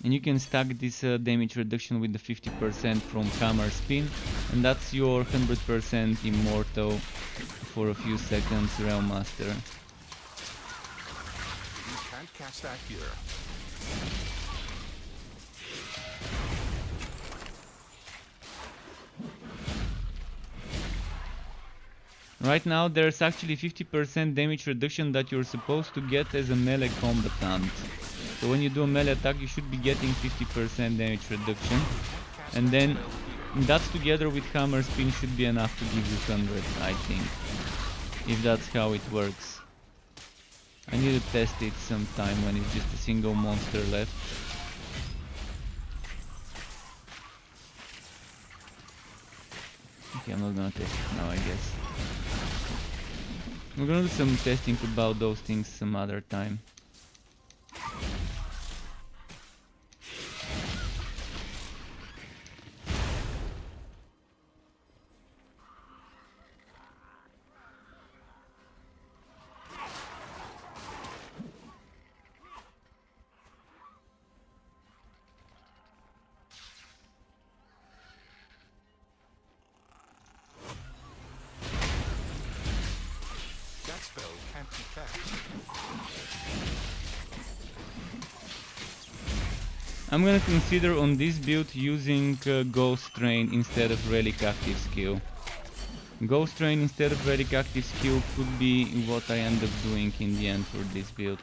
And you can stack this damage reduction with the 50% from hammer spin, and that's your 100% immortal for a few seconds, Realm Master. You can't cast that here. Right now there's actually 50% damage reduction that you're supposed to get as a melee combatant. So when you do a melee attack you should be getting 50% damage reduction. And then that together with hammer spin should be enough to give you 100, I think. If that's how it works. I need to test it sometime when it's just a single monster left. Okay, I'm not gonna test it now, I guess. We're gonna do some testing about those things some other time. That spell can't be cast. I'm gonna consider on this build using Ghost Train instead of Relic active skill. Ghost Train instead of Relic active skill could be what I end up doing in the end for this build.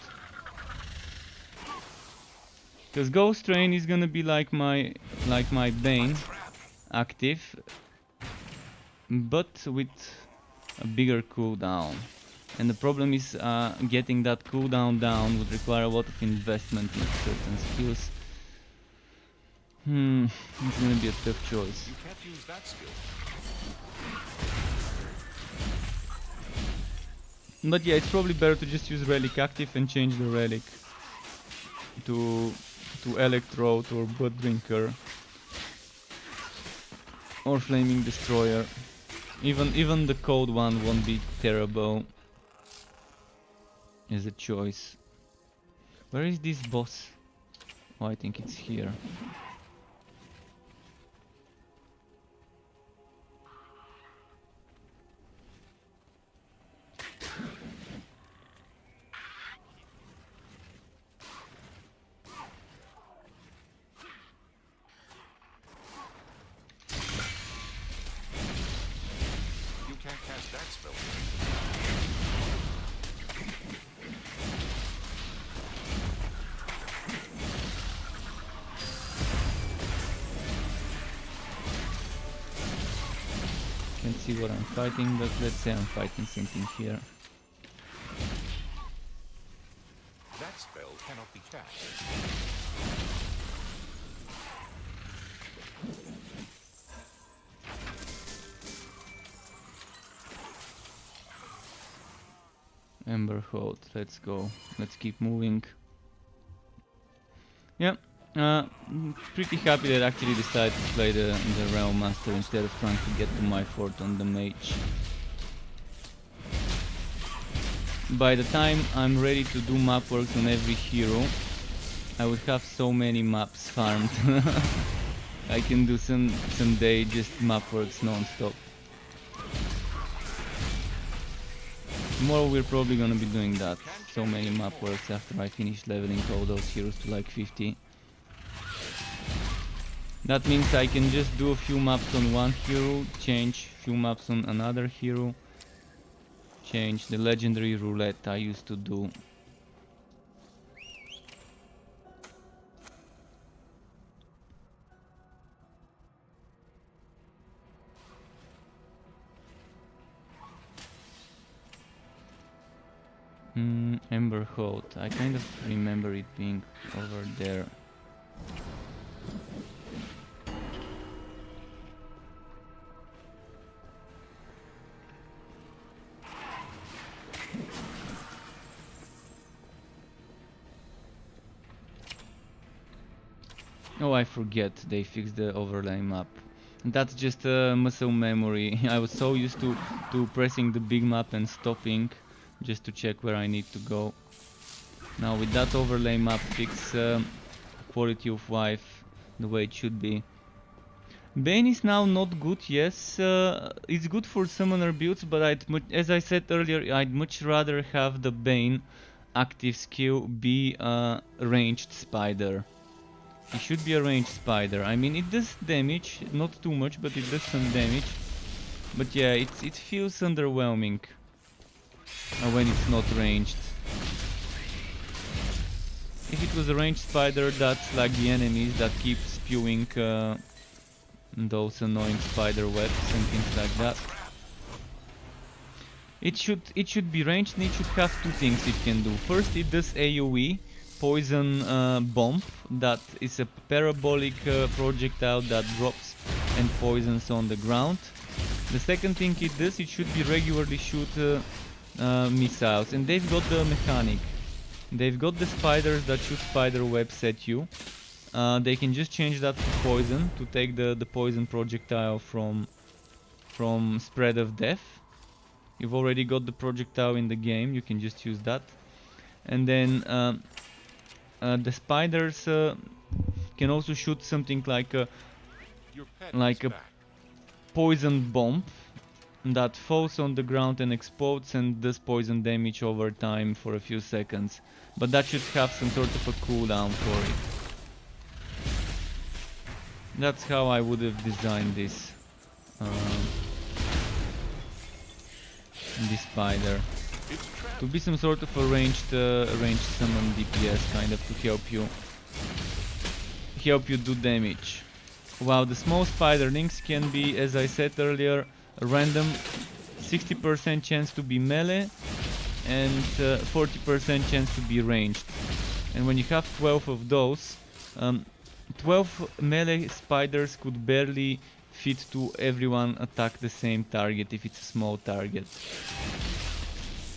Because Ghost Train is gonna be like my Bane active, but with a bigger cooldown. And the problem is getting that cooldown down would require a lot of investment in certain skills. It's gonna be a tough choice. You can't use that skill. But yeah, it's probably better to just use Relic active and change the Relic to Electrode or Blood Drinker or Flaming Destroyer. Even the cold one won't be terrible as a choice. Where is this boss? Oh, I think it's here. You can't cast that spell. Can't see what I'm fighting, but let's say I'm fighting something here. That spell cannot be cast. Ember Hold, let's go. Let's keep moving. Yeah, pretty happy that I actually decided to play the Realm Master instead of trying to get to my fort on the Mage. By the time I'm ready to do map works on every hero, I would have so many maps farmed. I can do someday just map works non-stop. Tomorrow we're probably gonna be doing that. So many map works after I finish leveling all those heroes to like 50. That means I can just do a few maps on one hero, change few maps on another hero, change the legendary roulette I used to do. Ember Holt. I kind of remember it being over there. Oh, I forget, they fixed the overlay map. That's just muscle memory. I was so used to pressing the big map and stopping just to check where I need to go. Now with that overlay map fix, quality of life the way it should be. Bane is now not good, yes, it's good for summoner builds, but as I said earlier, I'd much rather have the Bane active skill be a ranged spider. It should be a ranged spider. I mean, it does damage, not too much, but it does some damage. But yeah, it feels underwhelming when it's not ranged. If it was a ranged spider, that's like the enemies that keep spewing those annoying spider webs and things like that. It should be ranged, and it should have two things it can do. First, it does AoE. Poison bomb, that is a parabolic projectile that drops and poisons on the ground. The second thing it does, it should be regularly shoot missiles, and they've got the mechanic. They've got the spiders that shoot spider webs at you. They can just change that to poison to take the poison projectile from spread of death. You've already got the projectile in the game, you can just use that. And then the spiders can also shoot something like a poison bomb that falls on the ground and explodes and does poison damage over time for a few seconds. But that should have some sort of a cooldown for it. That's how I would have designed this spider. To be some sort of a ranged summon DPS, kind of, to help you do damage. While the small spiderlings can be, as I said earlier, a random 60% chance to be melee and 40% chance to be ranged. And when you have 12 of those, 12 melee spiders could barely fit to everyone attack the same target if it's a small target.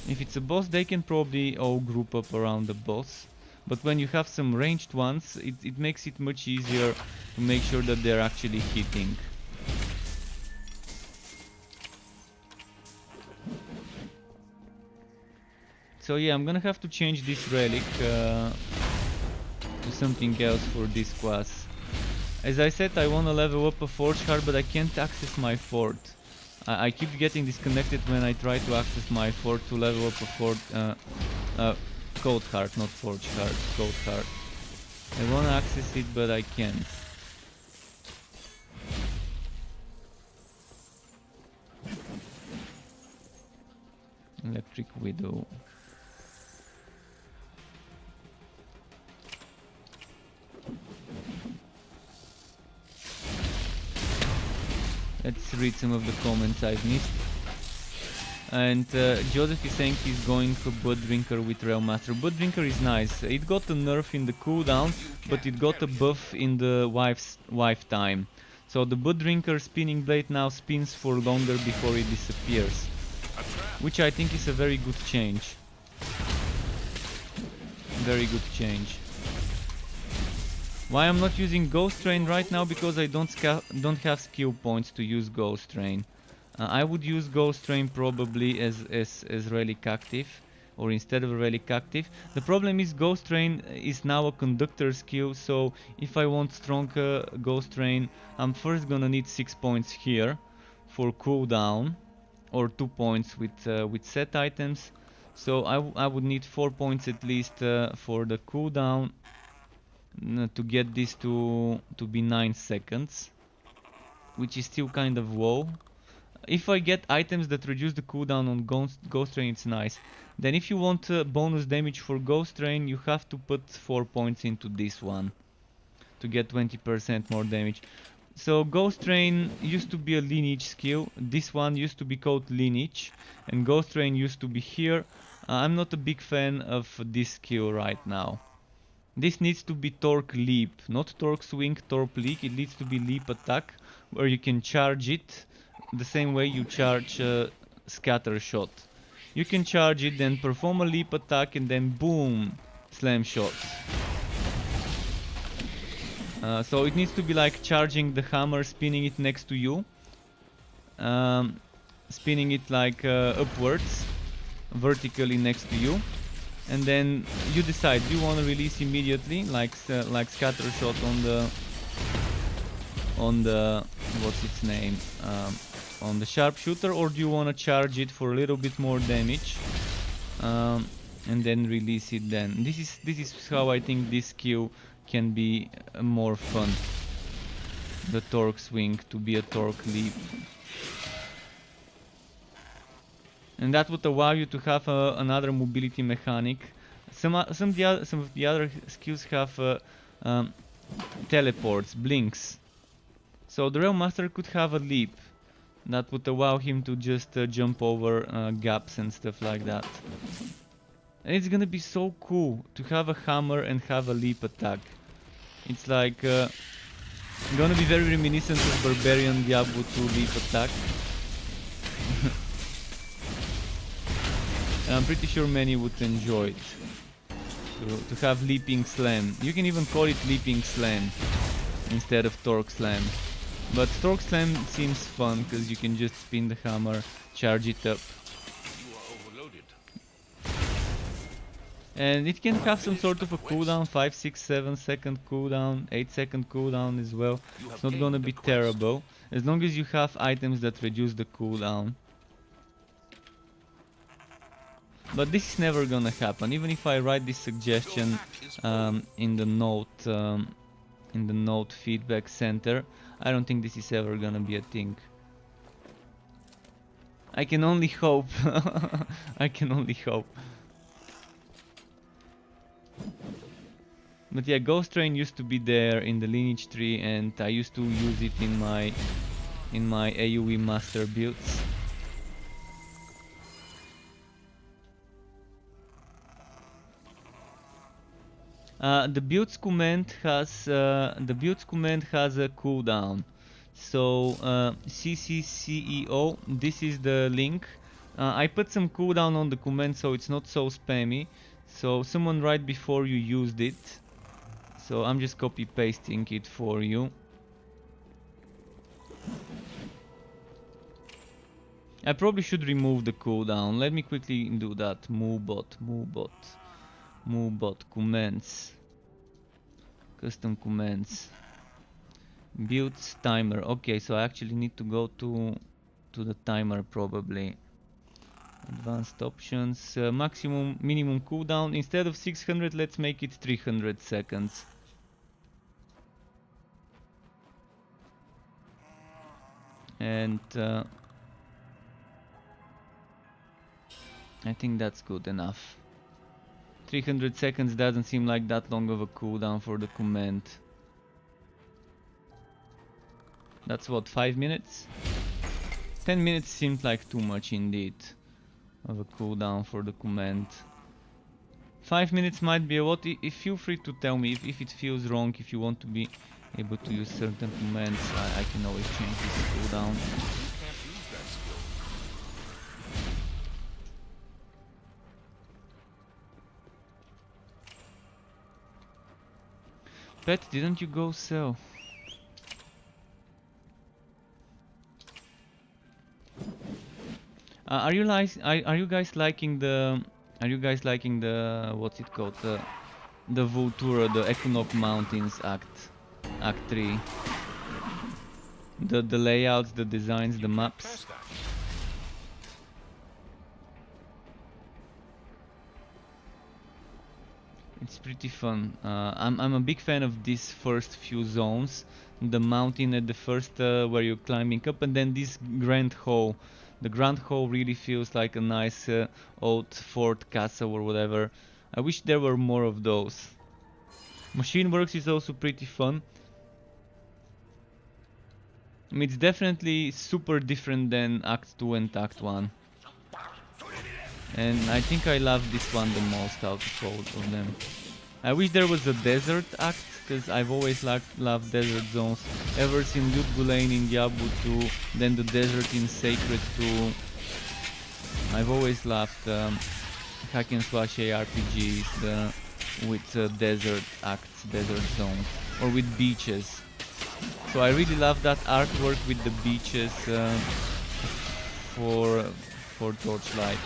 If it's a boss, they can probably all group up around the boss. But when you have some ranged ones, it makes it much easier to make sure that they're actually hitting. So yeah, I'm gonna have to change this relic to something else for this class. As I said, I wanna level up a Forge Heart, but I can't access my fort. I keep getting disconnected when I try to access my fort to level up a fort, Cold Heart, not Forge Heart, Cold Heart. I wanna access it, but I can't. Electric Widow. Let's read some of the comments I've missed. And Joseph is saying he's going for Blood Drinker with Realm Master. Blood Drinker is nice. It got a nerf in the cooldown, but it got a buff in the wife time. So the Blood Drinker spinning blade now spins for longer before it disappears, which I think is a very good change. Very good change. Why I'm not using Ghost Train right now? Because I don't have skill points to use Ghost Train. I would use Ghost Train probably as Relic active, or instead of Relic active. The problem is Ghost Train is now a conductor skill, so if I want strong Ghost Train, I'm first gonna need 6 points here for cooldown, or 2 points with set items. So I would need 4 points at least for the cooldown to get this to be 9 seconds, which is still kind of low. If I get items that reduce the cooldown on Ghost Train, it's nice. Then if you want bonus damage for Ghost Train, you have to put 4 points into this one to get 20% more damage. So Ghost Train used to be a lineage skill. This one used to be called lineage, and Ghost Train used to be here. I'm not a big fan of this skill right now. This needs to be torque leap, not torque swing, torque leap. It needs to be leap attack, where you can charge it the same way you charge scatter shot. You can charge it, then perform a leap attack, and then boom, slam shots. So it needs to be like charging the hammer, spinning it next to you, spinning it like upwards, vertically next to you, and then you decide, do you want to release immediately, like scatter shot on the what's its name, on the sharpshooter, or do you want to charge it for a little bit more damage, and then release it then. This is how I think this skill can be more fun. The torque swing to be a torque leap. And that would allow you to have another mobility mechanic. Some of the other skills have teleports, blinks. So the Realm Master could have a leap that would allow him to just jump over gaps and stuff like that. And it's gonna be so cool to have a hammer and have a leap attack. It's like gonna be very reminiscent of Barbarian Diablo 2 leap attack. And I'm pretty sure many would enjoy it. To have leaping slam. You can even call it leaping slam instead of torque slam. But torque slam seems fun because you can just spin the hammer, charge it up. You are overloaded. And it can have some sort of a cooldown, 5, 6, 7 second cooldown, 8 second cooldown as well. It's not gonna be terrible, as long as you have items that reduce the cooldown. But this is never gonna happen, even if I write this suggestion in the note feedback center. I don't think this is ever gonna be a thing. I can only hope. I can only hope. But yeah, Ghost Train used to be there in the lineage tree, and I used to use it in my AoE master builds. The builds command has a cooldown. So CCCEO, this is the link. I put some cooldown on the command so it's not so spammy. So someone right before you used it. So I'm just copy pasting it for you. I probably should remove the cooldown. Let me quickly do that. Movebot commands, custom commands, builds timer. Okay, so I actually need to go to the timer probably. Advanced options, minimum cooldown. Instead of 600, let's make it 300 seconds. And I think that's good enough. 300 seconds doesn't seem like that long of a cooldown for the command. That's what, 5 minutes? 10 minutes seems like too much indeed of a cooldown for the command. 5 minutes might be a lot. Feel free to tell me if it feels wrong, if you want to be able to use certain commands. I can always change this cooldown. Pet, didn't you go sell? Are you guys liking the what's it called, the Vultura, the Equinox Mountains Act 3? The layouts, the designs, the maps. It's pretty fun. I'm a big fan of these first few zones. The mountain at the first where you're climbing up, and then this grand hall. The grand hall really feels like a nice old fort, castle or whatever. I wish there were more of those. Machine Works is also pretty fun. I mean, it's definitely super different than Act 2 and Act 1. and I think I love this one the most out of all of them. I wish there was a desert act, because I've always loved desert zones. Ever since Loot Gulain in Diablo 2, then the desert in Sacred 2. I've always loved hack and slash ARPGs with desert acts, desert zones, or with beaches. So I really love that artwork with the beaches for Torchlight.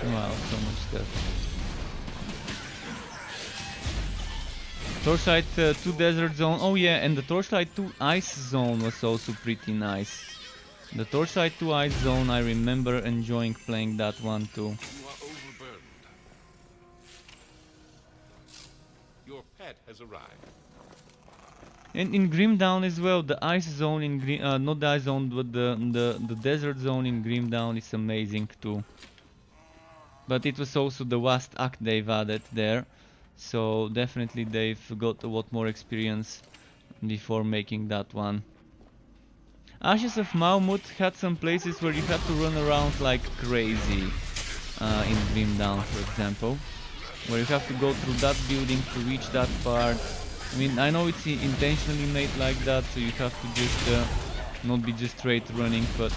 Wow, so much stuff. Torchlight 2 Desert Zone. Oh yeah, and the Torchlight 2 Ice Zone was also pretty nice. The Torchlight 2 Ice Zone, I remember enjoying playing that one too. You are overburdened. Your pet has arrived. And in Grim Down as well, the Ice Zone in not the Ice Zone, but the Desert Zone in Grim Down is amazing too. But it was also the last act they've added there, so definitely they've got a lot more experience before making that one. Ashes of Malmut had some places where you had to run around like crazy, in Grim Down for example, where you have to go through that building to reach that part. I mean, I know it's intentionally made like that, so you have to just not be just straight running, but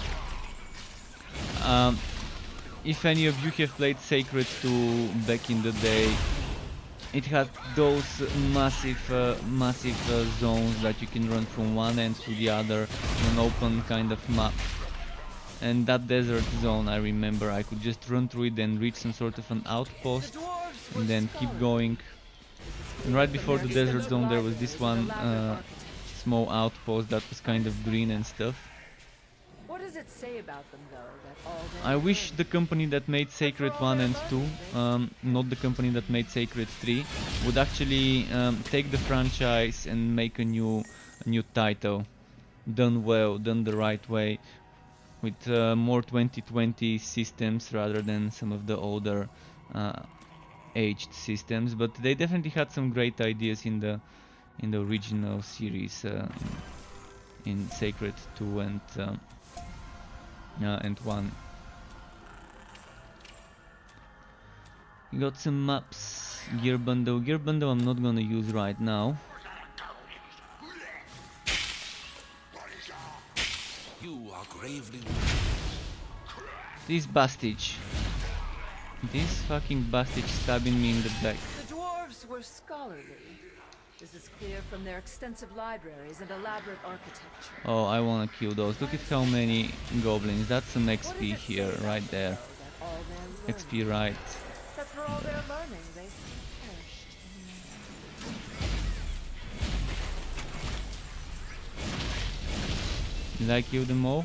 if any of you have played Sacred 2 back in the day, it had those massive zones that you can run from one end to the other on an open kind of map. And that desert zone, I remember I could just run through it and reach some sort of an outpost and then keep going. And right before the desert zone there was this one small outpost that was kind of green and stuff. What does it say about them, though, that all I wish the company that made Sacred 1 and 2, not the company that made Sacred 3, would actually take the franchise and make a new title, done well, done the right way, with more 2020 systems rather than some of the older aged systems. But they definitely had some great ideas in the original series, in Sacred 2 and 1. We got some maps. Gear bundle. Gear bundle I'm not gonna use right now. You are gravely. This Bastage. This fucking Bastage stabbing me in the back. The dwarves were scholarly. This is clear from their extensive libraries and elaborate architecture. Oh, I wanna kill those. Look at how many goblins. That's some XP here, right there. XP right. That for all their learning, they perished. Did I kill them all?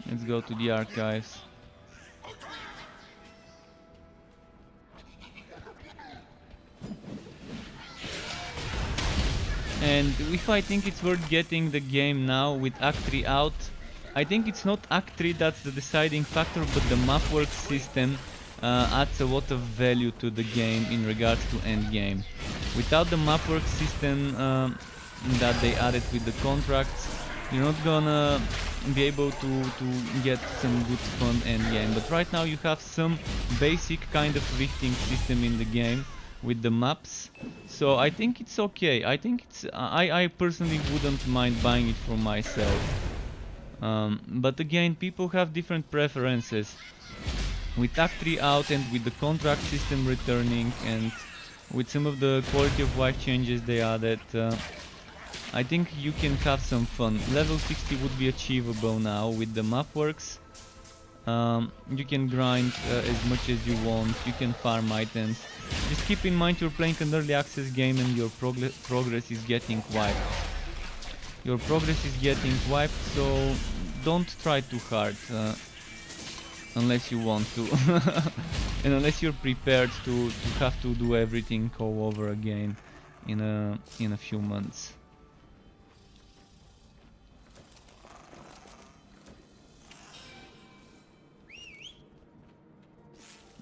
Let's go to the archives. And if I think it's worth getting the game now with Act 3 out, I think it's not Act 3 that's the deciding factor, but the mapwork system adds a lot of value to the game in regards to endgame. Without the mapwork system that they added with the contracts, you're not gonna be able to get some good fun endgame. But right now you have some basic kind of rifting system in the game with the maps, so I think it's okay. I think it's I personally wouldn't mind buying it for myself. But again, people have different preferences. With Act 3 out and with the contract system returning and with some of the quality of life changes they added, I think you can have some fun. Level 60 would be achievable now with the mapworks. You can grind as much as you want, you can farm items. Just keep in mind you're playing an early access game and your progress is getting wiped. Your progress is getting wiped, so don't try too hard unless you want to. And unless you're prepared to have to do everything all over again in a few months.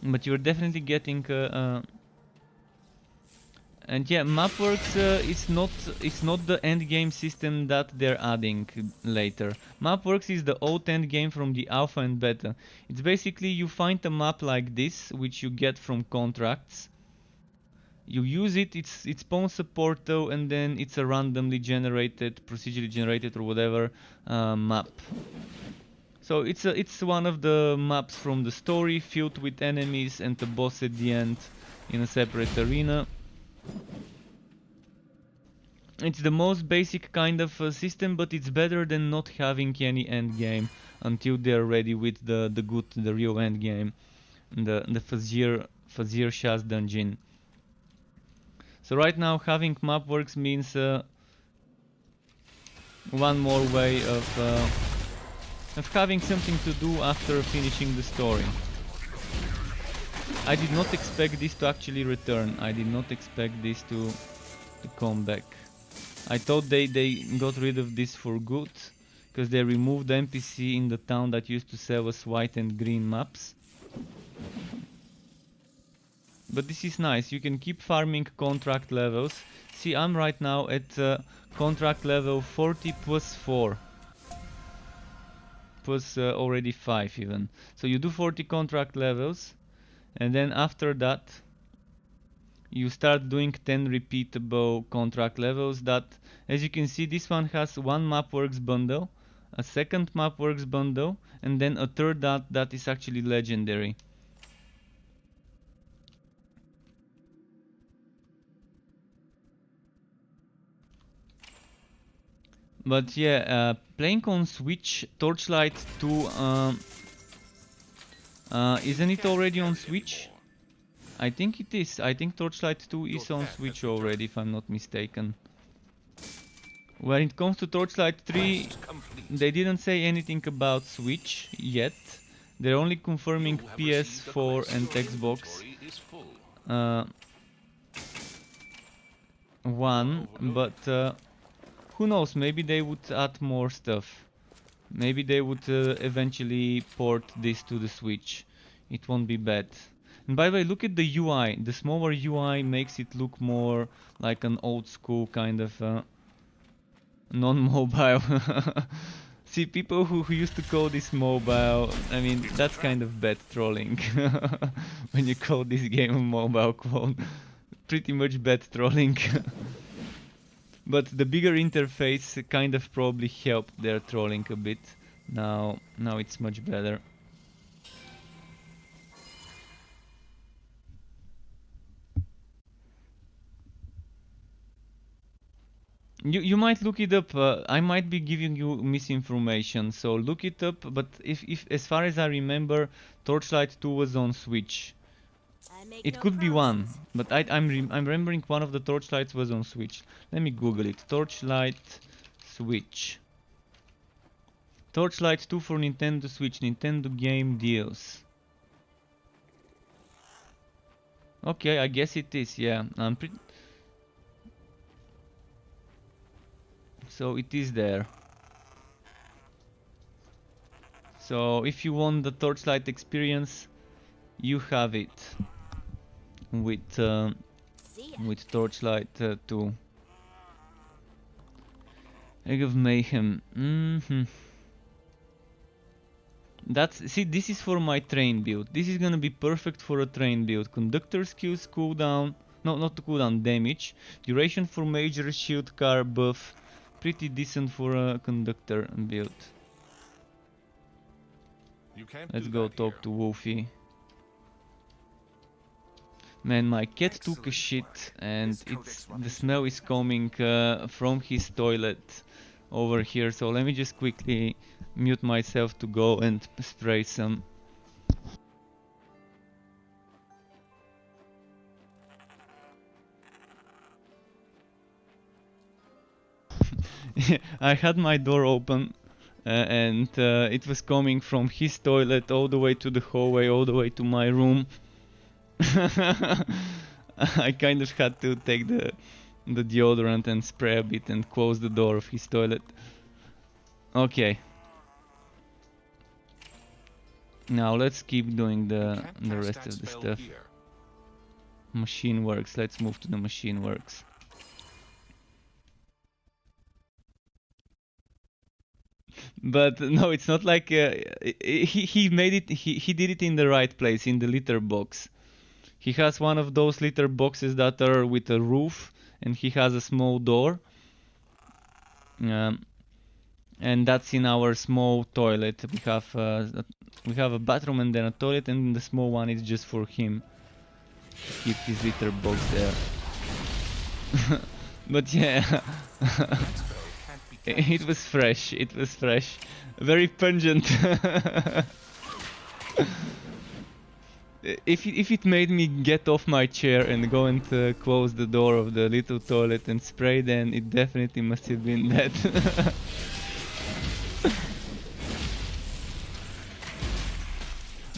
But you're definitely getting and yeah, Mapworks it's not the end game system that they're adding later. Mapworks is the old end game from the alpha and beta. It's basically you find a map like this, which you get from contracts. You use it, it spawns a portal, and then it's a randomly generated, procedurally generated or whatever map. So it's one of the maps from the story, filled with enemies and a boss at the end in a separate arena. It's the most basic kind of system, but it's better than not having any end game until they're ready with the real end game, the Fazir Shah's dungeon. So right now having Mapworks means one more way of having something to do after finishing the story. I did not expect this to actually return. I did not expect this to come back. I thought they got rid of this for good, because they removed the NPC in the town that used to sell us white and green maps. But this is nice, you can keep farming contract levels. See, I'm right now at contract level 40 plus 4. Plus already 5 even. So you do 40 contract levels, and then after that you start doing 10 repeatable contract levels that, as you can see, this one has one Mapworks bundle, a second Mapworks bundle, and then a third that is actually legendary. But yeah, playing on Switch, Torchlight 2, isn't it already on Switch? I think it is. I think Torchlight 2 is on Switch already, if I'm not mistaken. When it comes to Torchlight 3, they didn't say anything about Switch yet. They're only confirming PS4 and Xbox One, but who knows, maybe they would add more stuff. Maybe they would eventually port this to the Switch. It won't be bad. And by the way, look at the UI. The smaller UI makes it look more like an old school kind of non-mobile. See, people who used to call this mobile, I mean, that's kind of bad trolling. When you call this game a mobile clone. Pretty much bad trolling. But the bigger interface kind of probably helped their trolling a bit. Now it's much better. You might look it up. I might be giving you misinformation, so look it up. But if as far as I remember, Torchlight 2 was on Switch. It could be one, but I'm remembering one of the Torchlights was on Switch. Let me Google it. Torchlight Switch. Torchlight 2 for Nintendo Switch. Nintendo game deals. Okay, I guess it is. Yeah, I'm pretty. So it is there. So if you want the Torchlight experience, you have it with Torchlight 2. Egg of Mayhem. See, this is for my train build. This is gonna be perfect for a train build. Conductor skills, cooldown, no, not cooldown, damage, duration for major, shield car buff. Pretty decent for a conductor build. Let's go talk to Wolfie. Man, my cat took a shit and the smell is coming from his toilet over here. So let me just quickly mute myself to go and spray some I had my door open and it was coming from his toilet all the way to the hallway, all the way to my room. I kind of had to take the deodorant and spray a bit and close the door of his toilet. Okay. Now let's keep doing the rest of the stuff. Machine works. Let's move to the machine works. But no, it's not like he made it. He did it in the right place, in the litter box. He has one of those litter boxes that are with a roof, and he has a small door. And that's in our small toilet. We have a bathroom and then a toilet, and the small one is just for him to keep his litter box there. But yeah, it was fresh. It was fresh, very pungent. If it made me get off my chair and go and close the door of the little toilet and spray, then it definitely must have been that.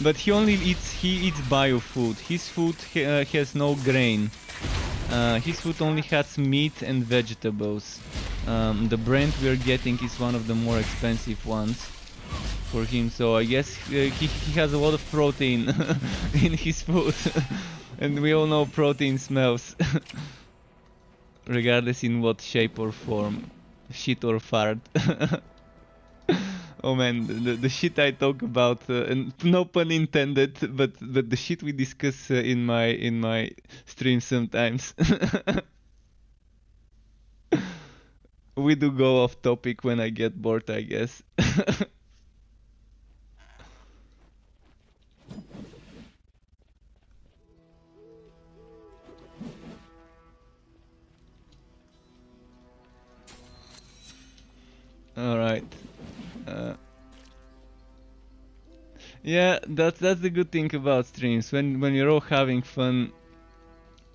But he eats bio food. His food has no grain. His food only has meat and vegetables. The brand we're getting is one of the more expensive ones for him, so I guess he has a lot of protein in his food. And we all know protein smells. Regardless in what shape or form. Shit or fart. Oh man, the shit I talk about, and no pun intended, but the shit we discuss in my stream sometimes. We do go off topic when I get bored, I guess. All right. Yeah, that's the good thing about streams. When you're all having fun,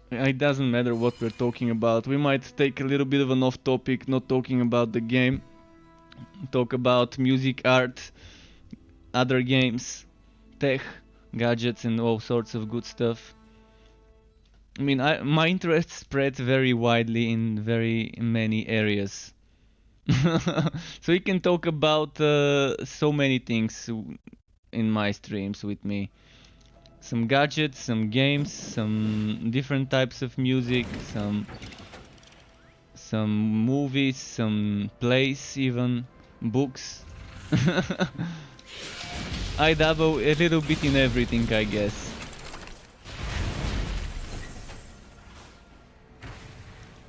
it doesn't matter what we're talking about. We might take a little bit of an off topic, not talking about the game. Talk about music, art, other games, tech, gadgets, and all sorts of good stuff. I mean, my interest spreads very widely in very many areas. So you can talk about so many things in my streams with me. Some gadgets, some games, some different types of music, some movies, some plays, even books. I dabble a little bit in everything, I guess.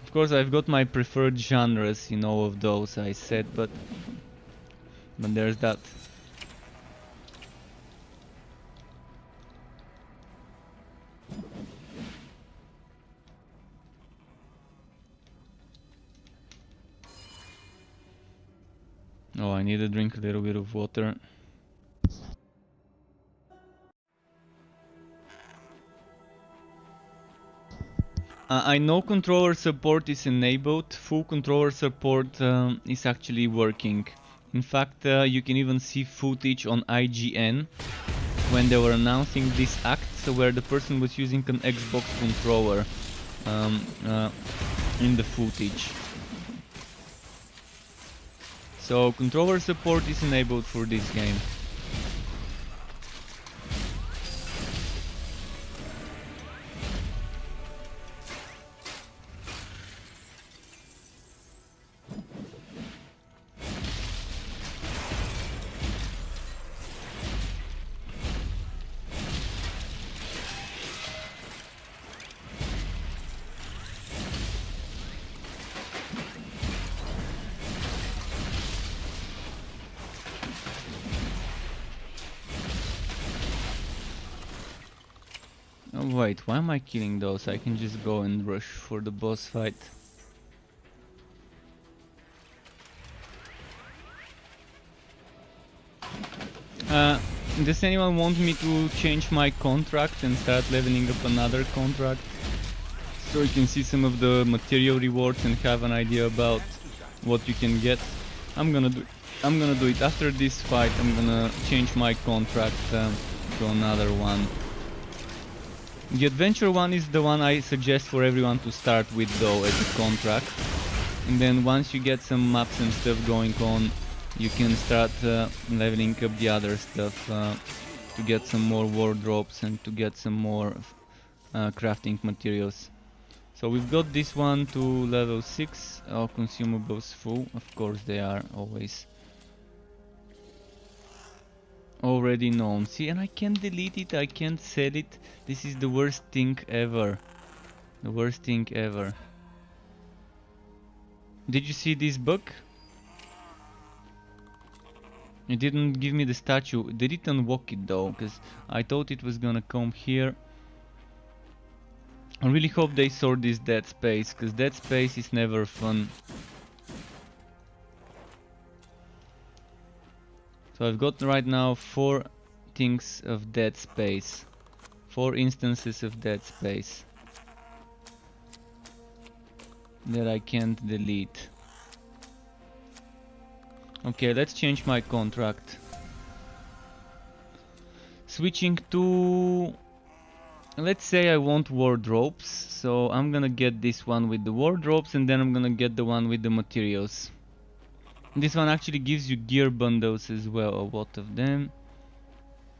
Of course, I've got my preferred genres in all of those I said, but there's that. Oh, I need to drink a little bit of water. I know controller support is enabled. Full controller support is actually working. In fact, you can even see footage on IGN when they were announcing this act, where the person was using an Xbox controller in the footage. So controller support is enabled for this game. Oh wait, why am I killing those? I can just go and rush for the boss fight. Does anyone want me to change my contract and start leveling up another contract? So you can see some of the material rewards and have an idea about what you can get. I'm gonna do it after this fight. I'm gonna change my contract to another one. The adventure one is the one I suggest for everyone to start with though, as a contract. And then once you get some maps and stuff going on, you can start leveling up the other stuff to get some more wardrobes and to get some more crafting materials. So we've got this one to level 6, all consumables full, of course they are always already known. See, and I can't delete it, I can't sell it. This is the worst thing ever. The worst thing ever. Did you see this bug? It didn't give me the statue. They didn't unlock it though, because I thought it was gonna come here. I really hope they sort this dead space, because dead space is never fun. So I've got right now 4 things of dead space. 4 instances of dead space that I can't delete. Okay, let's change my contract. Switching to... let's say I want wardrobes, so I'm gonna get this one with the wardrobes and then I'm gonna get the one with the materials. This one actually gives you gear bundles as well, a lot of them.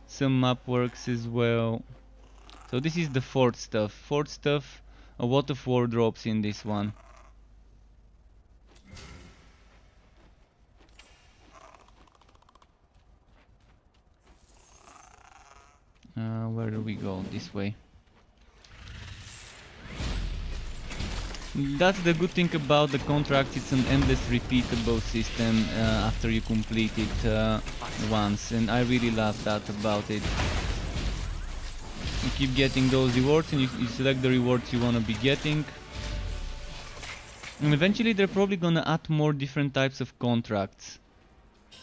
Some map works as well. So this is the fort stuff. Fort stuff, a lot of wardrobes in this one. Where do we go? This way. That's the good thing about the contract, it's an endless repeatable system after you complete it once, and I really love that about it. You keep getting those rewards and you select the rewards you want to be getting. And eventually they're probably gonna add more different types of contracts.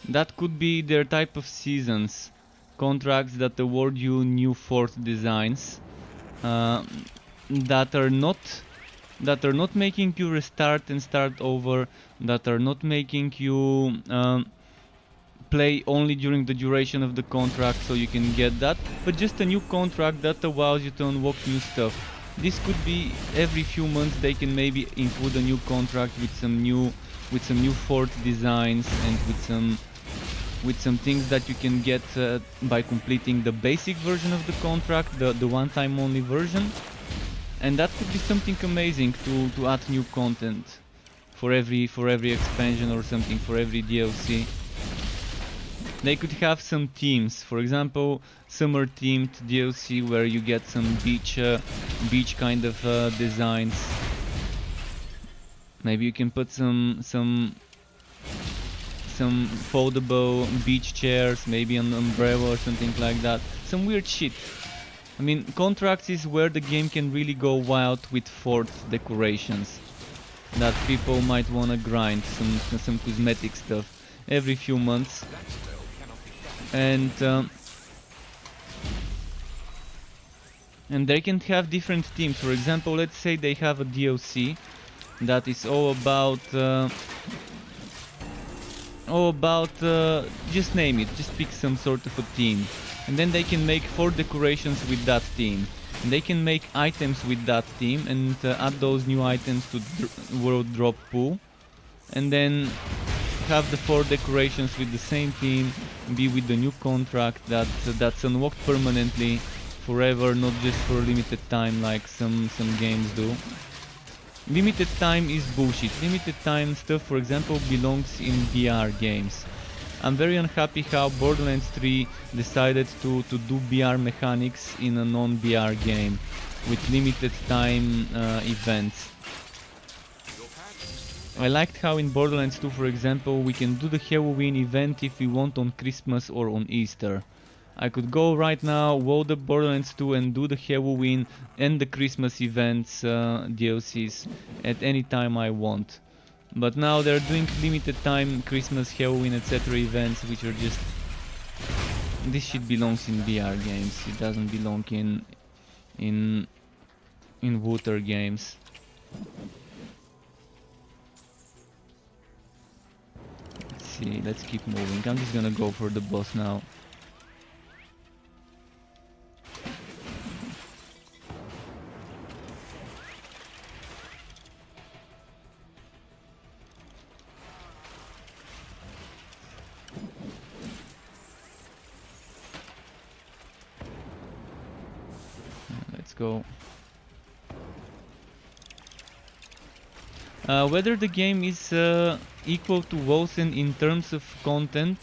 That could be their type of seasons. Contracts that award you new fort designs that are not making you restart and start over, that are not making you play only during the duration of the contract, so you can get that, but just a new contract that allows you to unlock new stuff. This could be every few months they can maybe include a new contract with some new fort designs and with some things that you can get by completing the basic version of the contract, the one-time only version. And that could be something amazing to add new content for every expansion or something, for every DLC. They could have some themes, for example, summer themed DLC where you get some beach kind of designs. Maybe you can put some foldable beach chairs, maybe an umbrella or something like that. Some weird shit. I mean, contracts is where the game can really go wild with fort decorations that people might wanna grind, some cosmetic stuff every few months. And they can have different themes. For example, let's say they have a DLC that is all about just name it, just pick some sort of a theme, and then they can make 4 decorations with that theme, and they can make items with that theme and add those new items to world drop pool, and then have the 4 decorations with the same theme, be with the new contract that's unlocked permanently forever, not just for a limited time like some games do. Limited time is bullshit. Limited time stuff, for example, belongs in VR games. I'm very unhappy how Borderlands 3 decided to do VR mechanics in a non-VR game with limited time events. I liked how in Borderlands 2, for example, we can do the Halloween event if we want on Christmas or on Easter. I could go right now, load up Borderlands 2 and do the Halloween and the Christmas events DLCs at any time I want. But now they're doing limited time Christmas, Halloween, etc. events, which are just... this shit belongs in VR games. It doesn't belong in water games. see, let's keep moving. I'm just gonna go for the boss now. Let's go. Whether the game is equal to Wolcen in terms of content,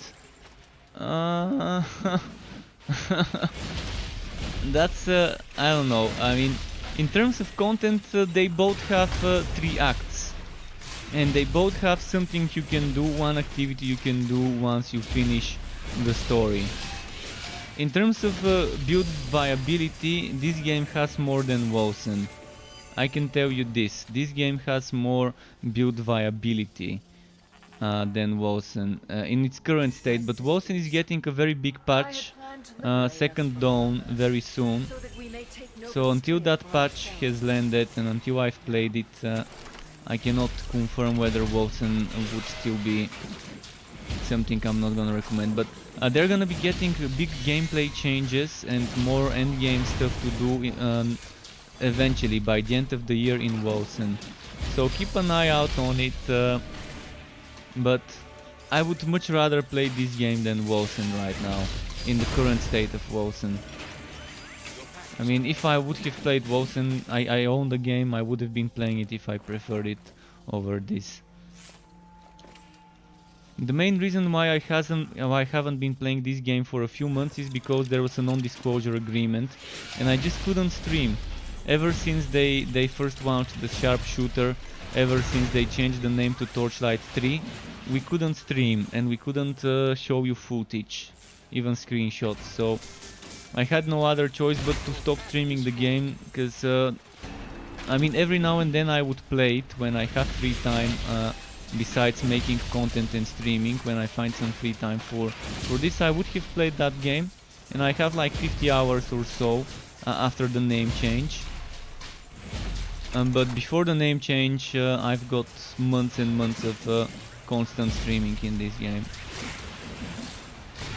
that's I don't know. I mean, in terms of content, they both have 3 acts, and they both have something you can do, one activity you can do once you finish the story. In terms of build viability, this game has more than Wolcen. I can tell you this game has more build viability than Wolcen in its current state, but Wolcen is getting a very big patch, Second Dawn, very soon. So until that patch has landed and until I've played it, I cannot confirm whether Wolcen would still be something I'm not gonna recommend, but they're gonna be getting big gameplay changes and more endgame stuff to do eventually by the end of the year in Wolcen. So keep an eye out on it, but I would much rather play this game than Wolcen right now, in the current state of Wolcen. I mean, if I would have played Wolcen, I own the game, I would have been playing it if I preferred it over this. The main reason why I haven't been playing this game for a few months is because there was a non-disclosure agreement and I just couldn't stream. Ever since they first launched the sharpshooter, ever since they changed the name to Torchlight 3, we couldn't stream and we couldn't show you footage, even screenshots, so I had no other choice but to stop streaming the game, because I mean, every now and then I would play it when I have free time, besides making content and streaming. When I find some free time for this, I would have played that game, and I have like 50 hours or so after the name change. But before the name change, I've got months and months of constant streaming in this game.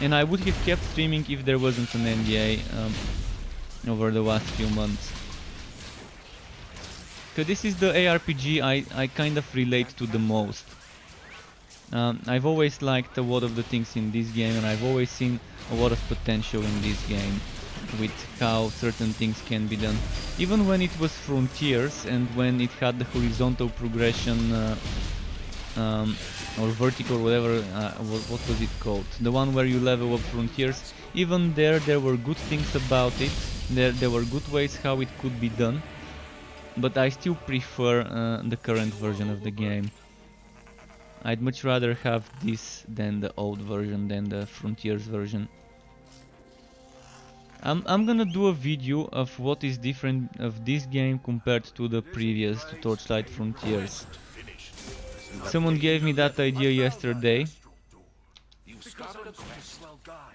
And I would have kept streaming if there wasn't an NDA over the last few months. Because this is the ARPG I kind of relate to the most. I've always liked a lot of the things in this game, and I've always seen a lot of potential in this game with how certain things can be done. Even when it was Frontiers and when it had the horizontal progression or vertical, whatever, what was it called? The one where you level up Frontiers. Even there were good things about it. There were good ways how it could be done. But I still prefer the current version of the game. I'd much rather have this than the old version, than the Frontiers version. I'm gonna do a video of what is different of this game compared to the previous, to Torchlight Frontiers. Someone gave me that idea yesterday,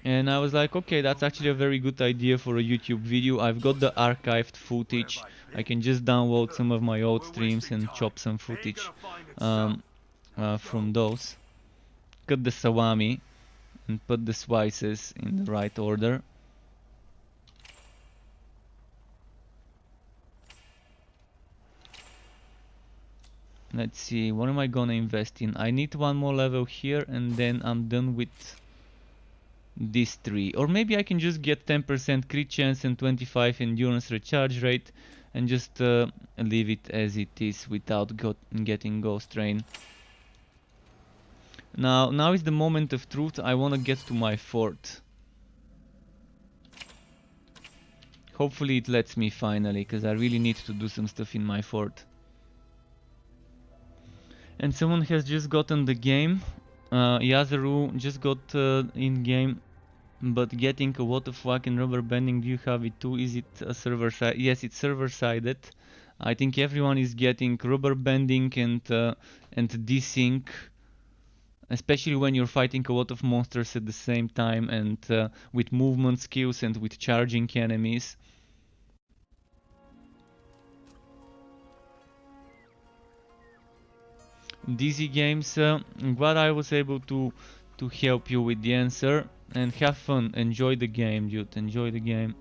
and I was like, okay, that's actually a very good idea for a YouTube video. I've got the archived footage. I can just download some of my old streams and chop some footage from those. Cut the salami and put the slices in the right order. Let's see, what am I gonna invest in? I need one more level here and then I'm done with these 3. Or maybe I can just get 10% crit chance and 25 endurance recharge rate and just leave it as it is without getting Ghost Rain. Now is the moment of truth. I wanna get to my fort. Hopefully it lets me finally, because I really need to do some stuff in my fort. And someone has just gotten the game. Yazaru just got in game, but getting a lot of whack and rubber banding. Do you have it too? Is it a server side? Yes, it's server sided. I think everyone is getting rubber banding and desync, especially when you're fighting a lot of monsters at the same time and with movement skills and with charging enemies. DZ games, glad I was able to to help you with the answer. And have fun, enjoy the game, dude, enjoy the game.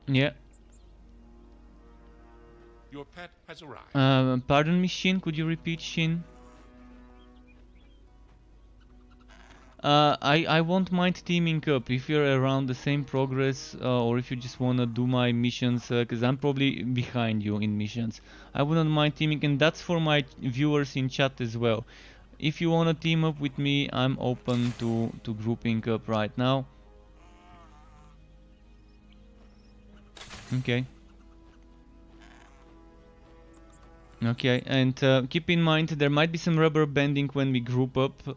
Yeah. Your pet has arrived. Pardon me, Shin, could you repeat, Shin? I won't mind teaming up if you're around the same progress, or if you just wanna do my missions, cause I'm probably behind you in missions. I wouldn't mind teaming, and that's for my viewers in chat as well. If you wanna team up with me, I'm open to grouping up right now. Okay. Okay, and keep in mind there might be some rubber banding when we group up.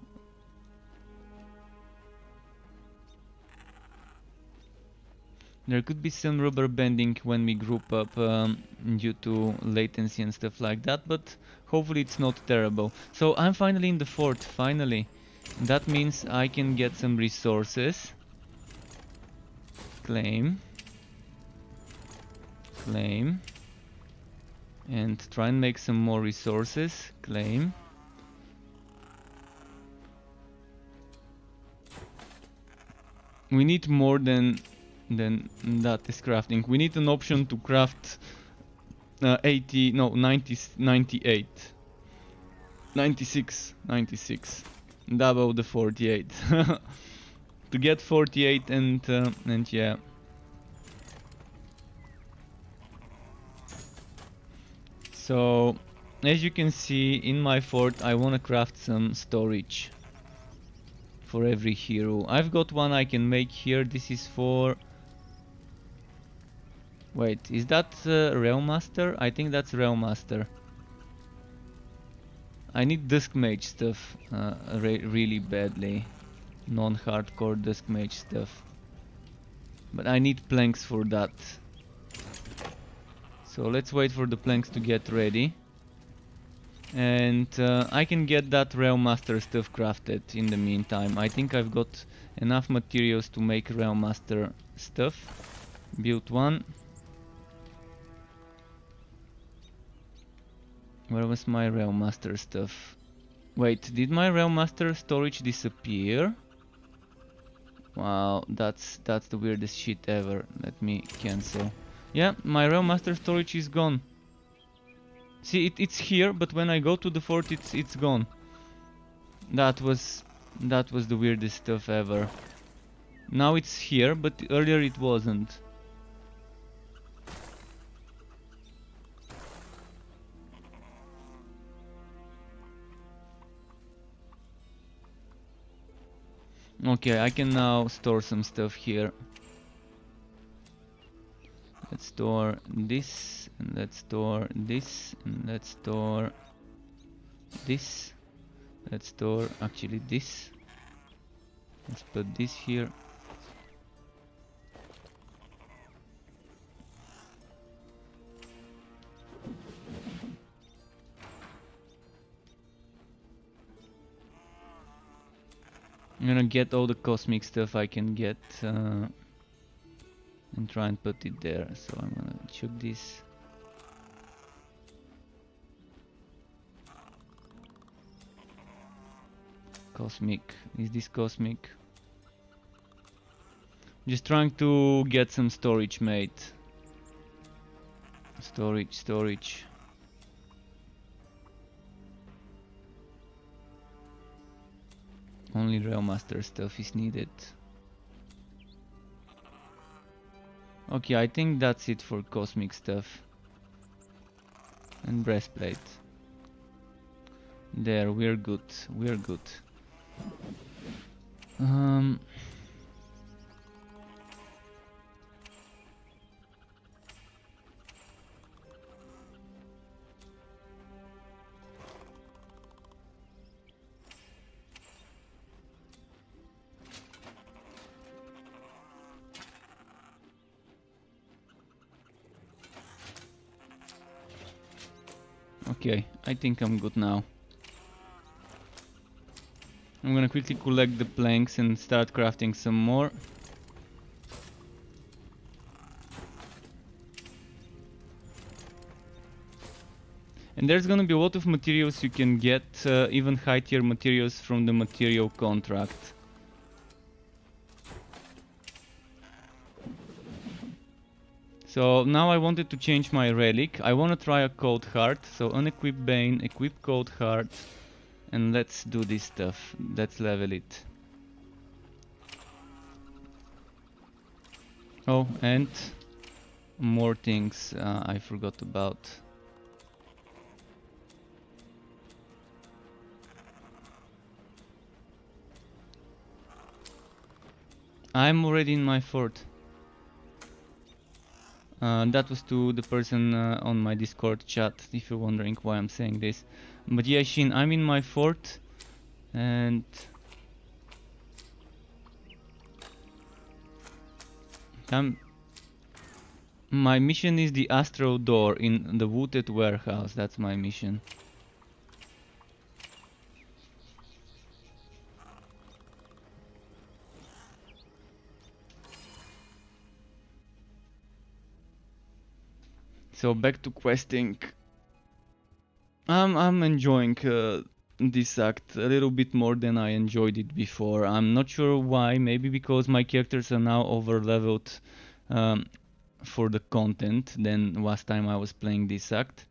There could be some rubber banding when we group up due to latency and stuff like that, but hopefully it's not terrible. So I'm finally in the fort, finally. That means I can get some resources. Claim. Claim. And try and make some more resources. Claim. We need more than that is crafting. We need an option to craft 80, no, 90, 98. 96, 96. Double the 48. To get 48 and yeah. So, as you can see in my fort, I wanna craft some storage for every hero. I've got one I can make here. This is for... Wait, is that Realm Master? I think that's Realm Master. I need Dusk Mage stuff really badly. Non-hardcore Dusk Mage stuff. But I need planks for that. So let's wait for the planks to get ready. And I can get that Realm Master stuff crafted in the meantime. I think I've got enough materials to make Realm Master stuff. Build one. Where was my Realm Master stuff? Wait, did my Realm Master storage disappear? Wow, that's the weirdest shit ever. Let me cancel. Yeah, my Realm Master storage is gone. See, it's here, but when I go to the fort, it's gone. That was the weirdest stuff ever. Now it's here, but earlier it wasn't. Okay, I can now store some stuff here. Let's store this, and let's store this, and let's store this. Let's store actually this. Let's put this here. I'm gonna get all the cosmic stuff I can get and try and put it there. So I'm gonna chuck this. Cosmic. Is this cosmic? Just trying to get some storage made. Storage. Only Realm Master stuff is needed. Okay, I think that's it for cosmic stuff. And breastplate. There, we're good. We're good. Okay, I think I'm good now. I'm gonna quickly collect the planks and start crafting some more. And there's gonna be a lot of materials you can get, even high tier materials from the material contract. So now I wanted to change my relic. I wanna try a cold heart, so unequip Bane, equip cold heart, and let's do this stuff. Let's level it. Oh, and more things I forgot about. I'm already in my fort. That was to the person on my Discord chat, if you're wondering why I'm saying this. But yeah, Shin, I'm in my fort, and my mission is the Astral Door in the Wooded Warehouse. That's my mission. So back to questing. I'm enjoying this act a little bit more than I enjoyed it before. I'm not sure why. Maybe because my characters are now over leveled for the content than last time I was playing this act.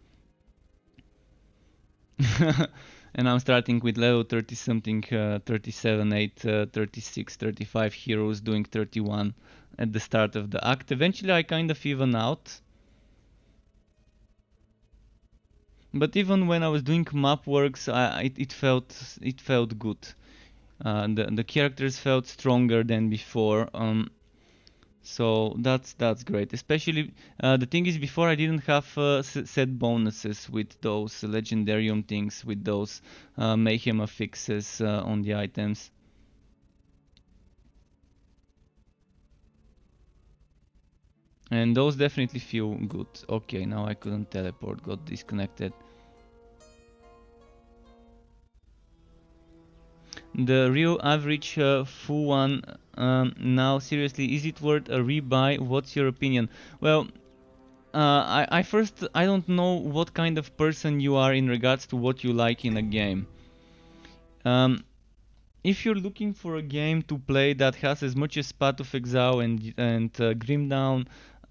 And I'm starting with level 30 something, 37, 8, 36, 35 heroes, doing 31 at the start of the act. Eventually I kind of even out. But even when I was doing map works, it felt good. The characters felt stronger than before. So that's great. Especially the thing is, before I didn't have set bonuses with those legendarium things, with those mayhem affixes on the items. And those definitely feel good. Okay, now I couldn't teleport, got disconnected. The real average full one now, seriously, is it worth a rebuy? What's your opinion? Well, I don't know what kind of person you are in regards to what you like in a game. If you're looking for a game to play that has as much as Path of Exile and Grim Dawn,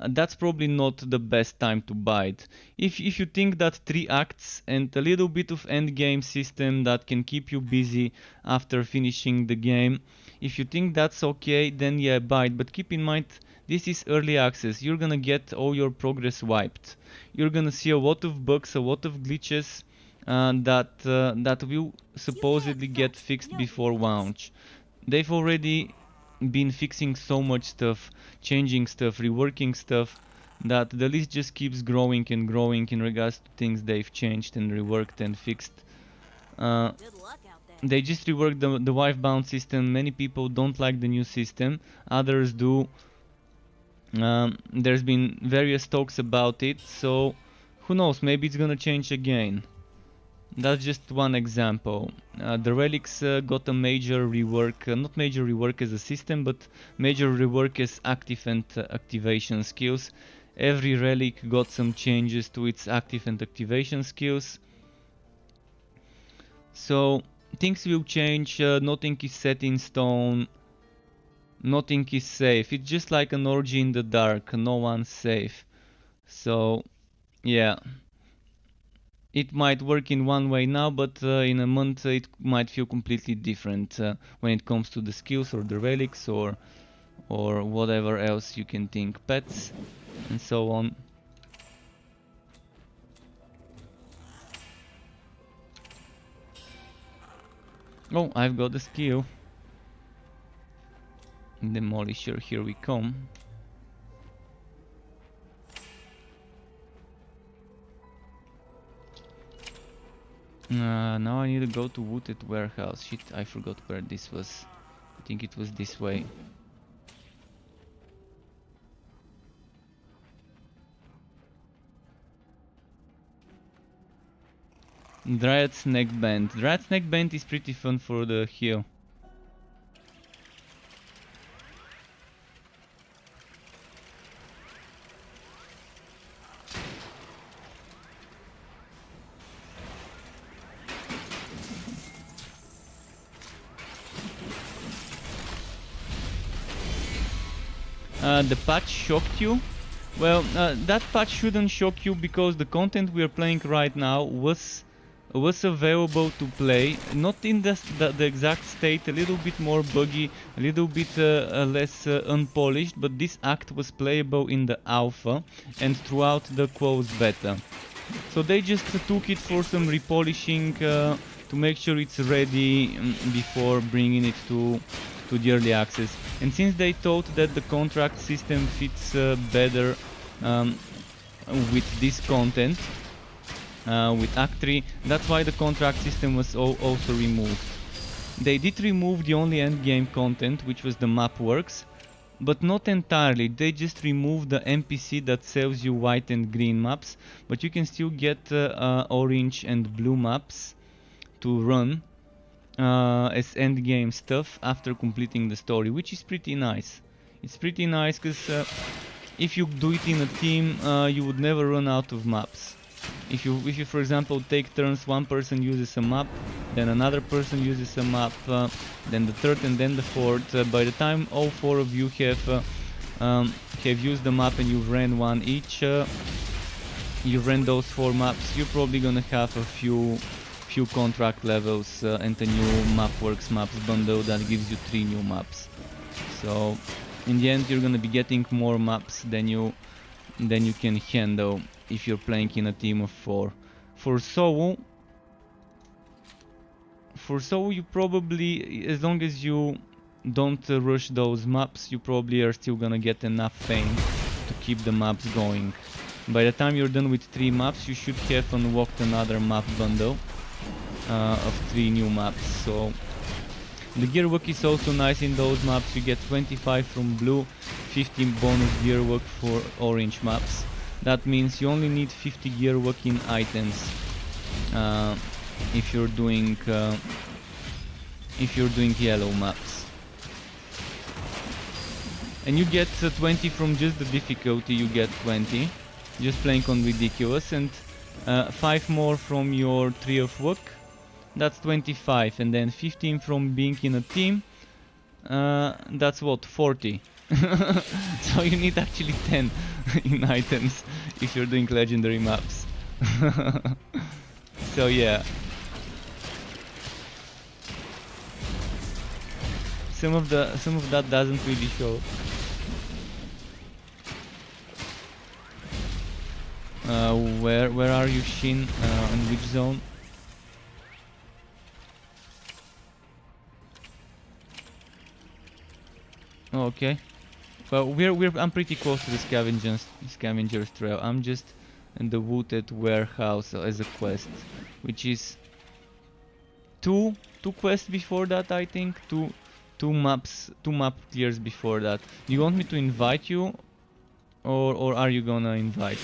that's probably not the best time to buy it. If you think that 3 acts and a little bit of end game system that can keep you busy after finishing the game, if you think that's okay, then yeah, buy it. But keep in mind, this is early access. You're gonna get all your progress wiped. You're gonna see a lot of bugs, a lot of glitches that will supposedly get fixed before launch. They've already been fixing so much stuff, changing stuff, reworking stuff, that the list just keeps growing and growing in regards to things they've changed and reworked and fixed. They just reworked the wife bound system. Many people don't like the new system, others do. There's been various talks about it, so who knows, maybe it's gonna change again. That's just one example. The relics got a major rework, not major rework as a system, but major rework as active and activation skills. Every relic got some changes to its active and activation skills. So things will change, nothing is set in stone, nothing is safe. It's just like an orgy in the dark, no one's safe. So yeah. It might work in one way now, but in a month it might feel completely different when it comes to the skills or the relics or whatever else you can think, pets and so on. Oh, I've got the skill. Demolisher, here we come. Now I need to go to Wooded Warehouse. Shit, I forgot where this was. I think it was this way. Dryad's neckband. Dryad's neckband is pretty fun for the heal. the patch shocked you. Well, that patch shouldn't shock you because the content we are playing right now was available to play, not in the exact state, a little bit more buggy, a little bit less unpolished, but this act was playable in the alpha and throughout the closed beta. So they just took it for some repolishing to make sure it's ready before bringing it to the early access. And since they thought that the contract system fits better with this content, with Act 3, that's why the contract system was also removed. They did remove the only endgame content, which was the map works, but not entirely. They just removed the NPC that sells you white and green maps, but you can still get orange and blue maps to run as endgame stuff after completing the story, which is pretty nice. It's pretty nice because if you do it in a team, you would never run out of maps. If you for example take turns, one person uses a map, then another person uses a map, then the third and then the fourth. By the time all four of you have used the map and you've ran one each, you've ran those 4 maps, you're probably gonna have a few contract levels and a new Mapworks maps bundle that gives you 3 new maps. So in the end you're gonna be getting more maps than you can handle if you're playing in a team of 4. For solo you probably, as long as you don't rush those maps, you probably are still gonna get enough fame to keep the maps going. By the time you're done with 3 maps, you should have unlocked another map bundle of 3 new maps. So the gear work is also nice in those maps. You get 25 from blue, 15 bonus gear work for orange maps. That means you only need 50 gear work in items if you're doing yellow maps. And you get 20 from just the difficulty. You get 20 just playing on ridiculous, and 5 more from your tree of work. That's 25, and then 15 from being in a team. That's what, 40. So you need actually 10 in items if you're doing legendary maps. So yeah, some of that doesn't really show. Where are you, Shin? In which zone? Oh, okay. Well, I'm pretty close to the scavenger's trail. I'm just in the wooded warehouse as a quest, which is two quests before that, I think. Two map clears before that. Do you want me to invite you, or are you gonna invite?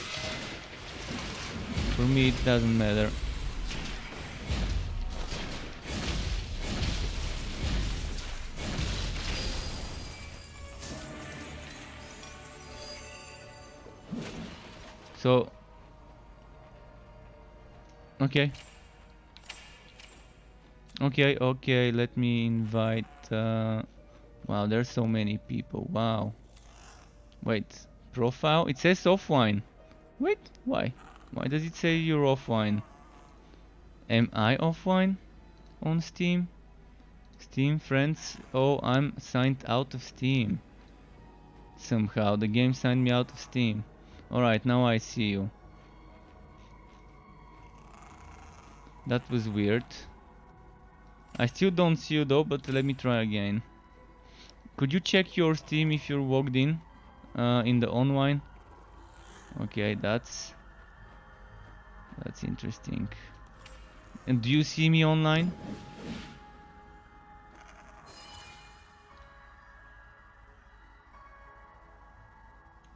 For me, it doesn't matter. So, okay, let me invite, wow, there's so many people, wow. Wait, profile, it says offline. Wait, why does it say you're offline? Am I offline on Steam? Steam friends, oh, I'm signed out of Steam. Somehow, the game signed me out of Steam. Alright, now I see you. That was weird. I still don't see you though, but let me try again. Could you check your Steam if you're logged in the online? Okay, that's interesting. And do you see me online?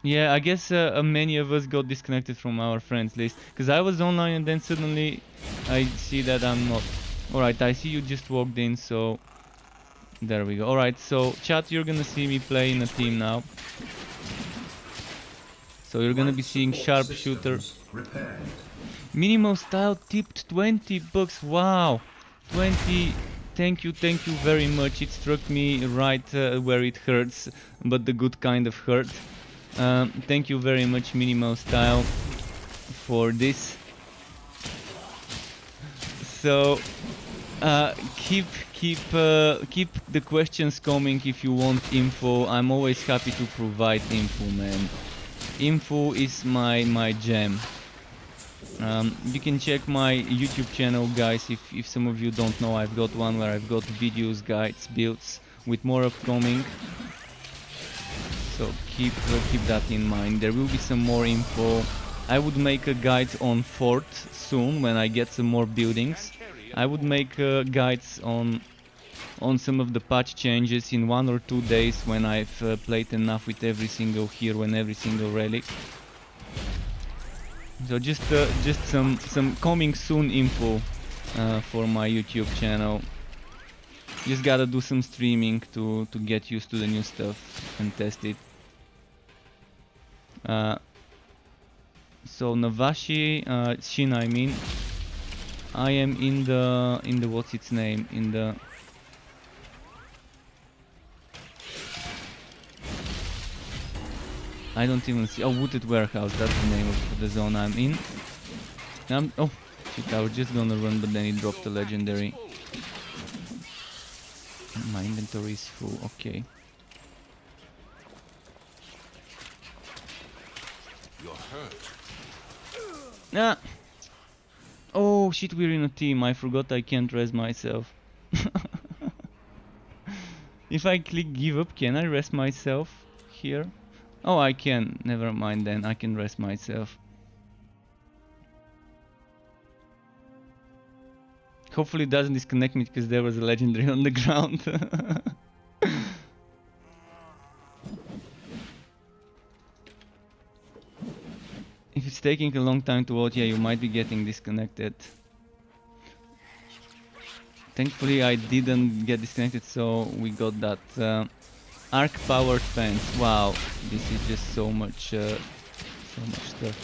Yeah, I guess many of us got disconnected from our friends list, because I was online and then suddenly I see that I'm not. Alright, I see you just walked in, so there we go. Alright, so chat, you're gonna see me play in a team now. So you're gonna be seeing sharpshooter. Minimal style tipped $20. Wow, 20 thank you very much. It struck me right where it hurts, but the good kind of hurt. Thank you very much, Minimal Style, for this. So keep the questions coming if you want info. I'm always happy to provide info, man. Info is my jam. You can check my YouTube channel, guys, if some of you don't know. I've got one where I've got videos, guides, builds, with more upcoming. So keep that in mind. There will be some more info. I would make a guide on Fort soon when I get some more buildings. I would make guides on some of the patch changes in 1 or 2 days when I've played enough with every single hero and every single relic. So just some coming soon info for my YouTube channel. Just gotta do some streaming to get used to the new stuff and test it. So Navashi, Shin, I mean, I am in the what's its name, in the I don't even see. Oh, Wooded Warehouse, that's the name of the zone I'm in. Oh shit, I was just gonna run, but then it dropped a legendary. My inventory is full, okay. You're hurt. Ah! Oh shit, we're in a team. I forgot I can't rest myself. If I click give up, can I rest myself here? Oh, I can. Never mind then. I can rest myself. Hopefully it doesn't disconnect me because there was a legendary on the ground. If it's taking a long time to load, yeah, you might be getting disconnected. Thankfully I didn't get disconnected, so we got that arc powered fence. Wow, this is just so much stuff.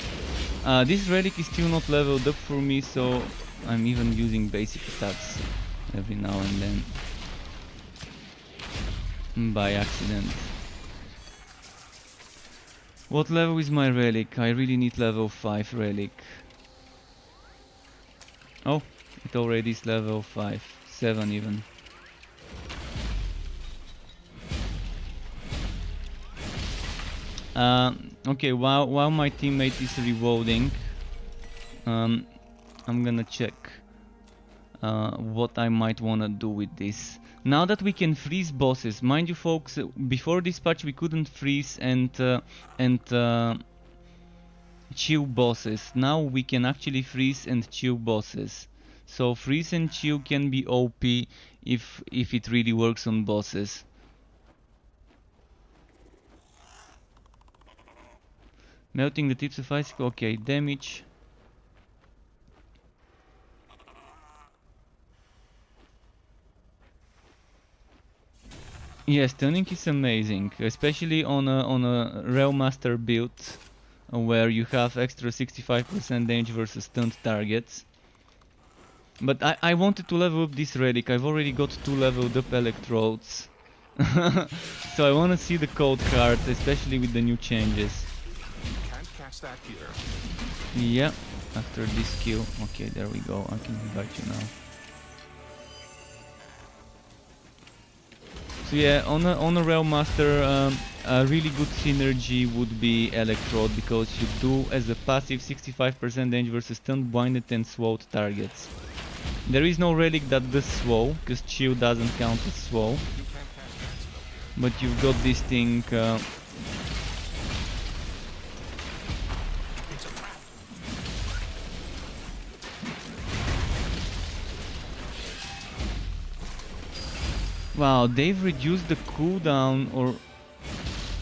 This relic is still not leveled up for me, so I'm even using basic attacks every now and then by accident. What level is my relic? I really need level 5 relic. Oh, it already is level 5, 7 even. Okay, while my teammate is reloading, I'm gonna check what I might wanna do with this. Now that we can freeze bosses, mind you folks, before this patch we couldn't freeze and chill bosses. Now we can actually freeze and chill bosses. So freeze and chill can be OP if it really works on bosses. Melting the tips of icicle, okay, damage. Yes, stunning is amazing, especially on a Realmaster build where you have extra 65% damage versus stunned targets. But I wanted to level up this relic. I've already got 2 leveled up electrodes. So I want to see the code card, especially with the new changes. Can't cast that here. Yeah, after this kill. Okay, there we go. I can invite you now. So yeah, on a Realmaster, a really good synergy would be Electrode, because you do as a passive 65% damage versus stunned, blinded and slowed targets. There is no relic that does slow, because Chill doesn't count as slow. But you've got this thing. Wow, they've reduced the cooldown, or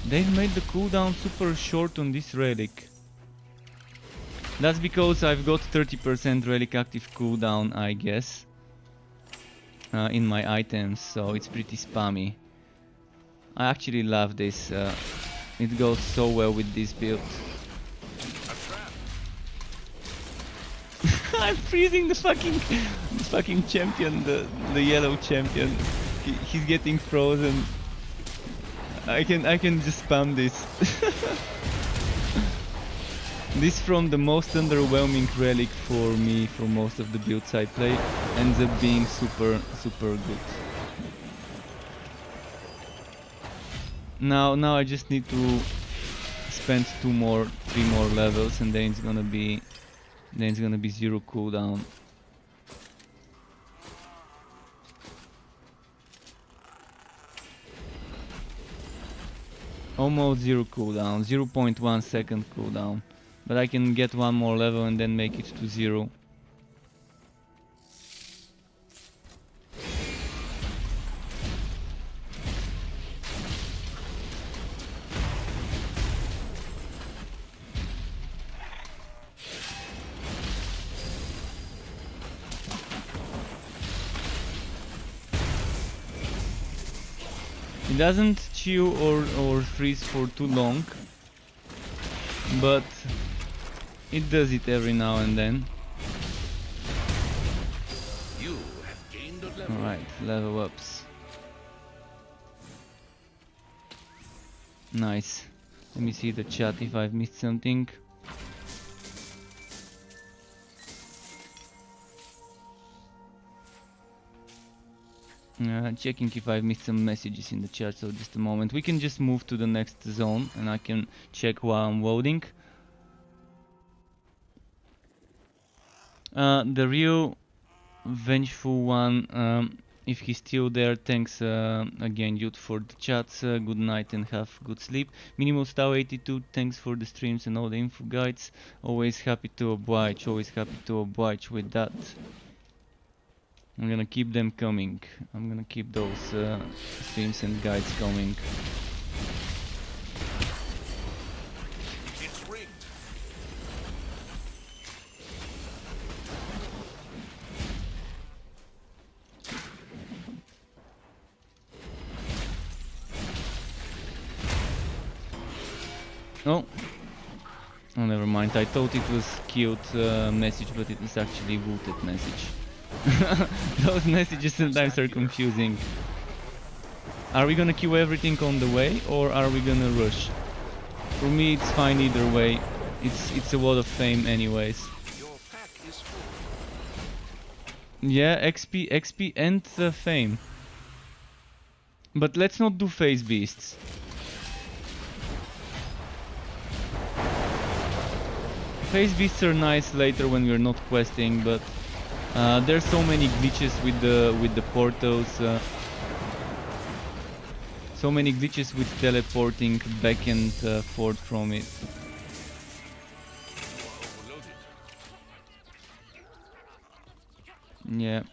they've made the cooldown super short on this relic. That's because I've got 30% relic active cooldown, I guess, in my items, so it's pretty spammy. I actually love this. It goes so well with this build. I'm freezing the fucking champion, the yellow champion. He's getting frozen. I can just spam this. This from the most underwhelming relic for me for most of the builds I play ends up being super good. Now I just need to spend 3 more levels, and then it's gonna be 0 cooldown. Almost 0 cooldown, 0.1 second cooldown. But I can get 1 more level and then make it to 0. It doesn't chill or freeze for too long, but it does it every now and then. You have gained a level. Alright, level ups. Nice. Let me see the chat if I've missed something. Checking if I've missed some messages in the chat, so just a moment. We can just move to the next zone and I can check while I'm loading. The real vengeful one, if he's still there, thanks again Youth for the chats, good night and have good sleep. Minimal Star 82, thanks for the streams and all the info guides, always happy to oblige with that. I'm gonna keep them coming. I'm gonna keep those streams and guides coming. It's rigged. Oh, never mind. I thought it was killed message, but it is actually booted message. Those messages sometimes are confusing. Are we gonna queue everything on the way, or are we gonna rush? For me it's fine either way. It's a lot of fame anyways. Your pack is full. Yeah, XP and fame. But let's not do phase beasts. Phase beasts are nice later when we're not questing, but there's so many glitches with the portals. So many glitches with teleporting back and forth from it. Yeah.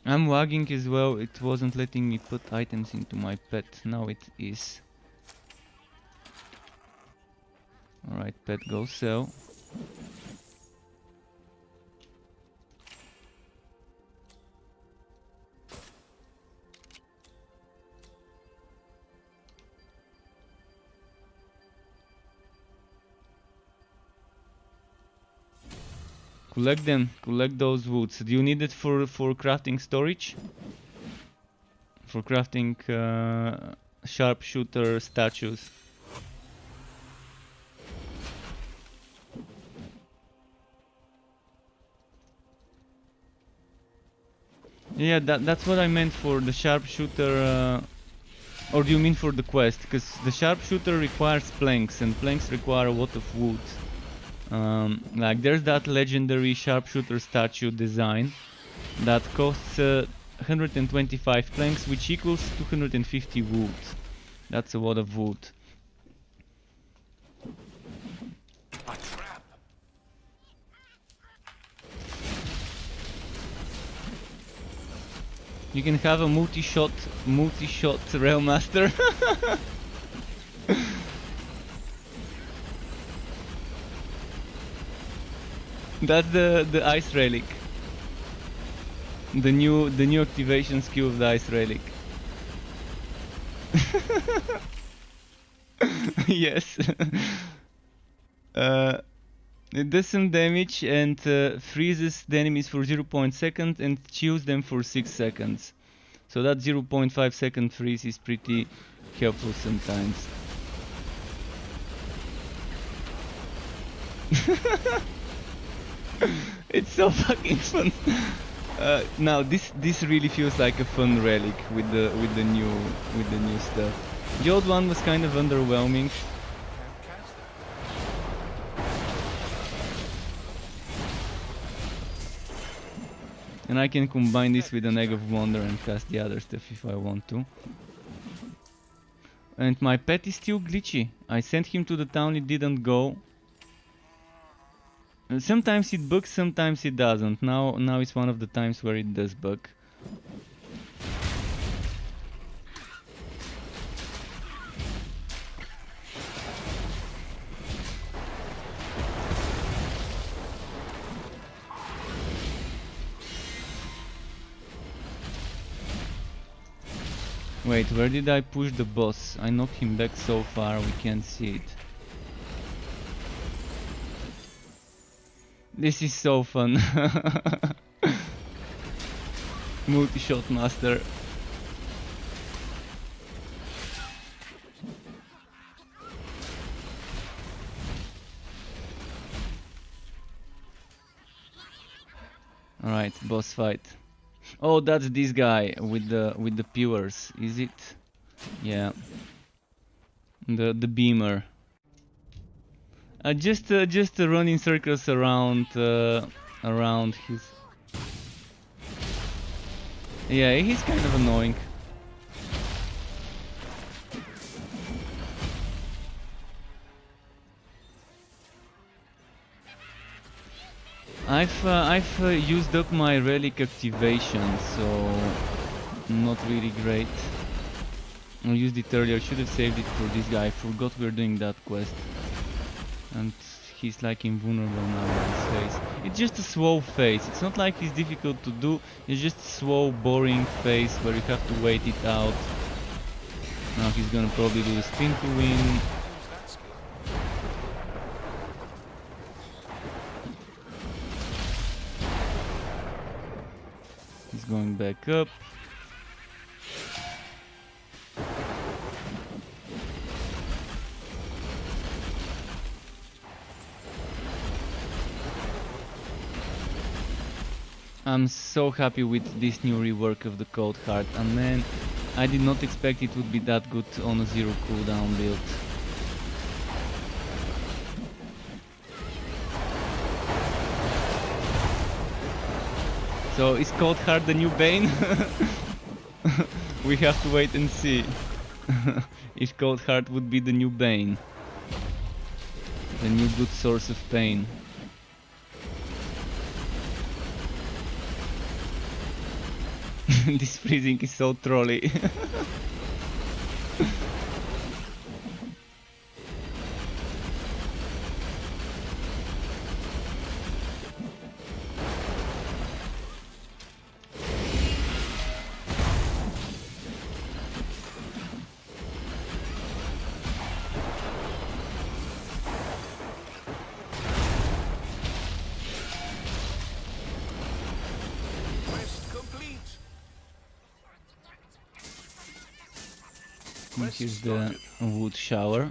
I'm lagging as well. It wasn't letting me put items into my pet. Now it is. Alright, pet go sell. Collect them, collect those woods. Do you need it for crafting storage? For crafting sharpshooter statues. Yeah, that's what I meant for the sharpshooter. Or do you mean for the quest? Because the sharpshooter requires planks, and planks require a lot of wood. Like there's that legendary sharpshooter statue design that costs 125 planks, which equals 250 wood. That's a lot of wood. A trap. You can have a multi-shot Railmaster. That's the ice relic. The new activation skill of the ice relic. Yes. It does some damage and freezes the enemies for 0.2 seconds and chills them for 6 seconds. So that 0.5 second freeze is pretty helpful sometimes. It's so fucking fun. Now this really feels like a fun relic with the new stuff. The old one was kind of underwhelming. And I can combine this with an Egg of Wonder and cast the other stuff if I want to. And my pet is still glitchy. I sent him to the town, it didn't go. And sometimes it bugs, sometimes it doesn't. Now it's one of the times where it does bug. Wait, where did I push the boss? I knocked him back so far we can't see it. This is so fun. Multi-shot master. Alright, boss fight. Oh, that's this guy with the pillars, is it? Yeah. The beamer. Just run in circles around his. Yeah, he's kind of annoying. I've used up my relic activation, so not really great. I used it earlier, should have saved it for this guy. I forgot we're doing that quest. And he's like invulnerable now in his face. It's just a slow phase. It's not like it's difficult to do. It's just a slow, boring phase where you have to wait it out. Now he's gonna probably do the spin to win. He's going back up. I'm so happy with this new rework of the Cold Heart, and man, I did not expect it would be that good on a zero cooldown build. So is Cold Heart the new Bane? We have to wait and see if Cold Heart would be the new Bane, the new good source of pain. This freezing is so trolly. Here's the wood shower.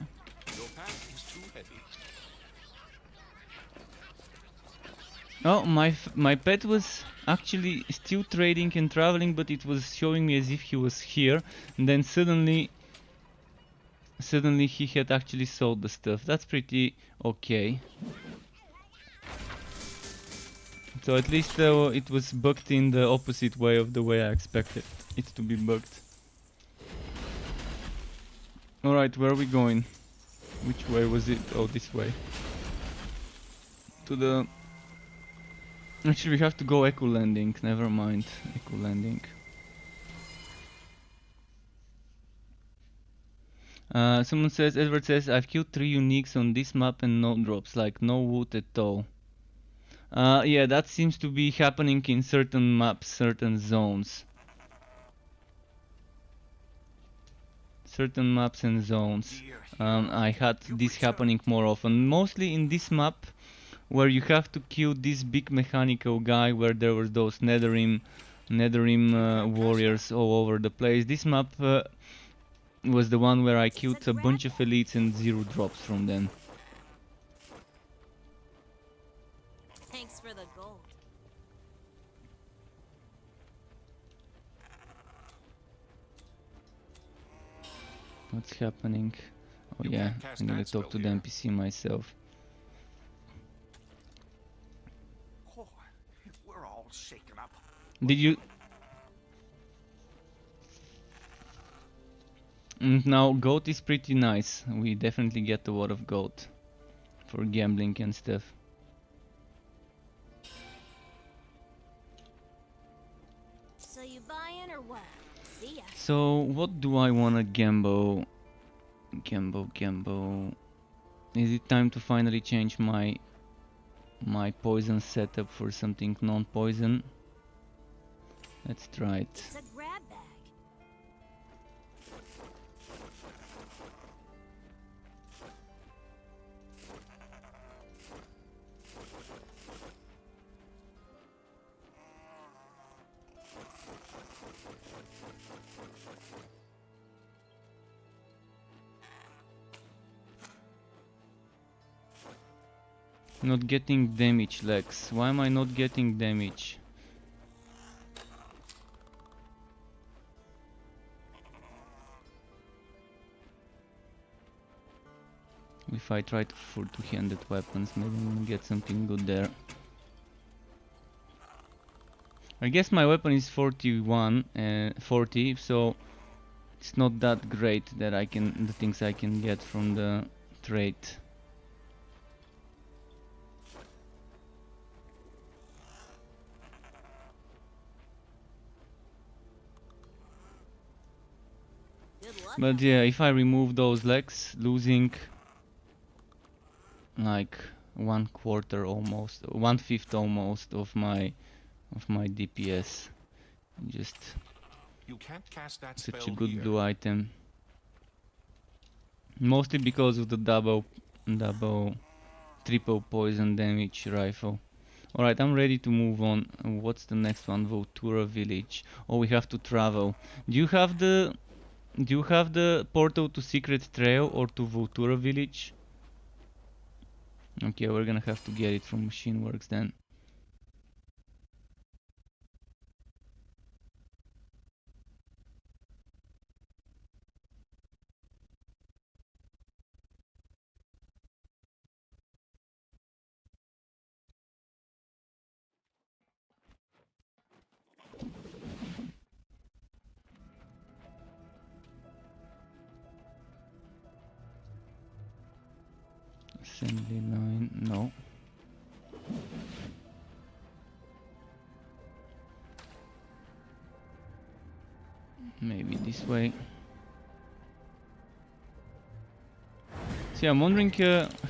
Oh, my pet was actually still trading and traveling, but it was showing me as if he was here, and then suddenly he had actually sold the stuff. That's pretty okay. So at least it was bugged in the opposite way of the way I expected it to be bugged. Alright, where are we going? Which way was it? Oh, this way. To the... Actually, we have to go Echo Landing. Never mind. Echo Landing. Someone says, Edward says, I've killed 3 uniques on this map and no drops. Like, no wood at all. Yeah, that seems to be happening in certain maps, certain zones. Certain maps and zones. I had this happening more often. Mostly in this map where you have to kill this big mechanical guy, where there was those Netherim warriors all over the place. This map was the one where I killed a bunch of elites and 0 drops from them. Thanks for the gold. What's happening? Oh yeah, I'm gonna talk to the NPC myself. Oh, we're all shaken up. Did you... Now, goat is pretty nice. We definitely get a lot of goat for gambling and stuff. So you buying or what? See ya. So, what do I wanna gamble? Gamble. Is it time to finally change my poison setup for something non-poison? Let's try it. It's a grab bag. Not getting damage, Lex. Why am I not getting damage? If I try for two-handed weapons, maybe we'll get something good there. I guess my weapon is 41 and 40, so it's not that great that I can the things I can get from the trait. But yeah, if I remove those legs, losing like 1/4 almost, 1/5 almost of my DPS. Just You can't cast that such a spell good here. blue item. Mostly because of the double, triple poison damage rifle. Alright, I'm ready to move on. What's the next one? Voltura village. Oh, we have to travel. Do you have the portal to Secret Trail or to Voltura village? Okay, we're gonna have to get it from Machine Works then. Assembly line, no. Maybe this way. See, I'm wondering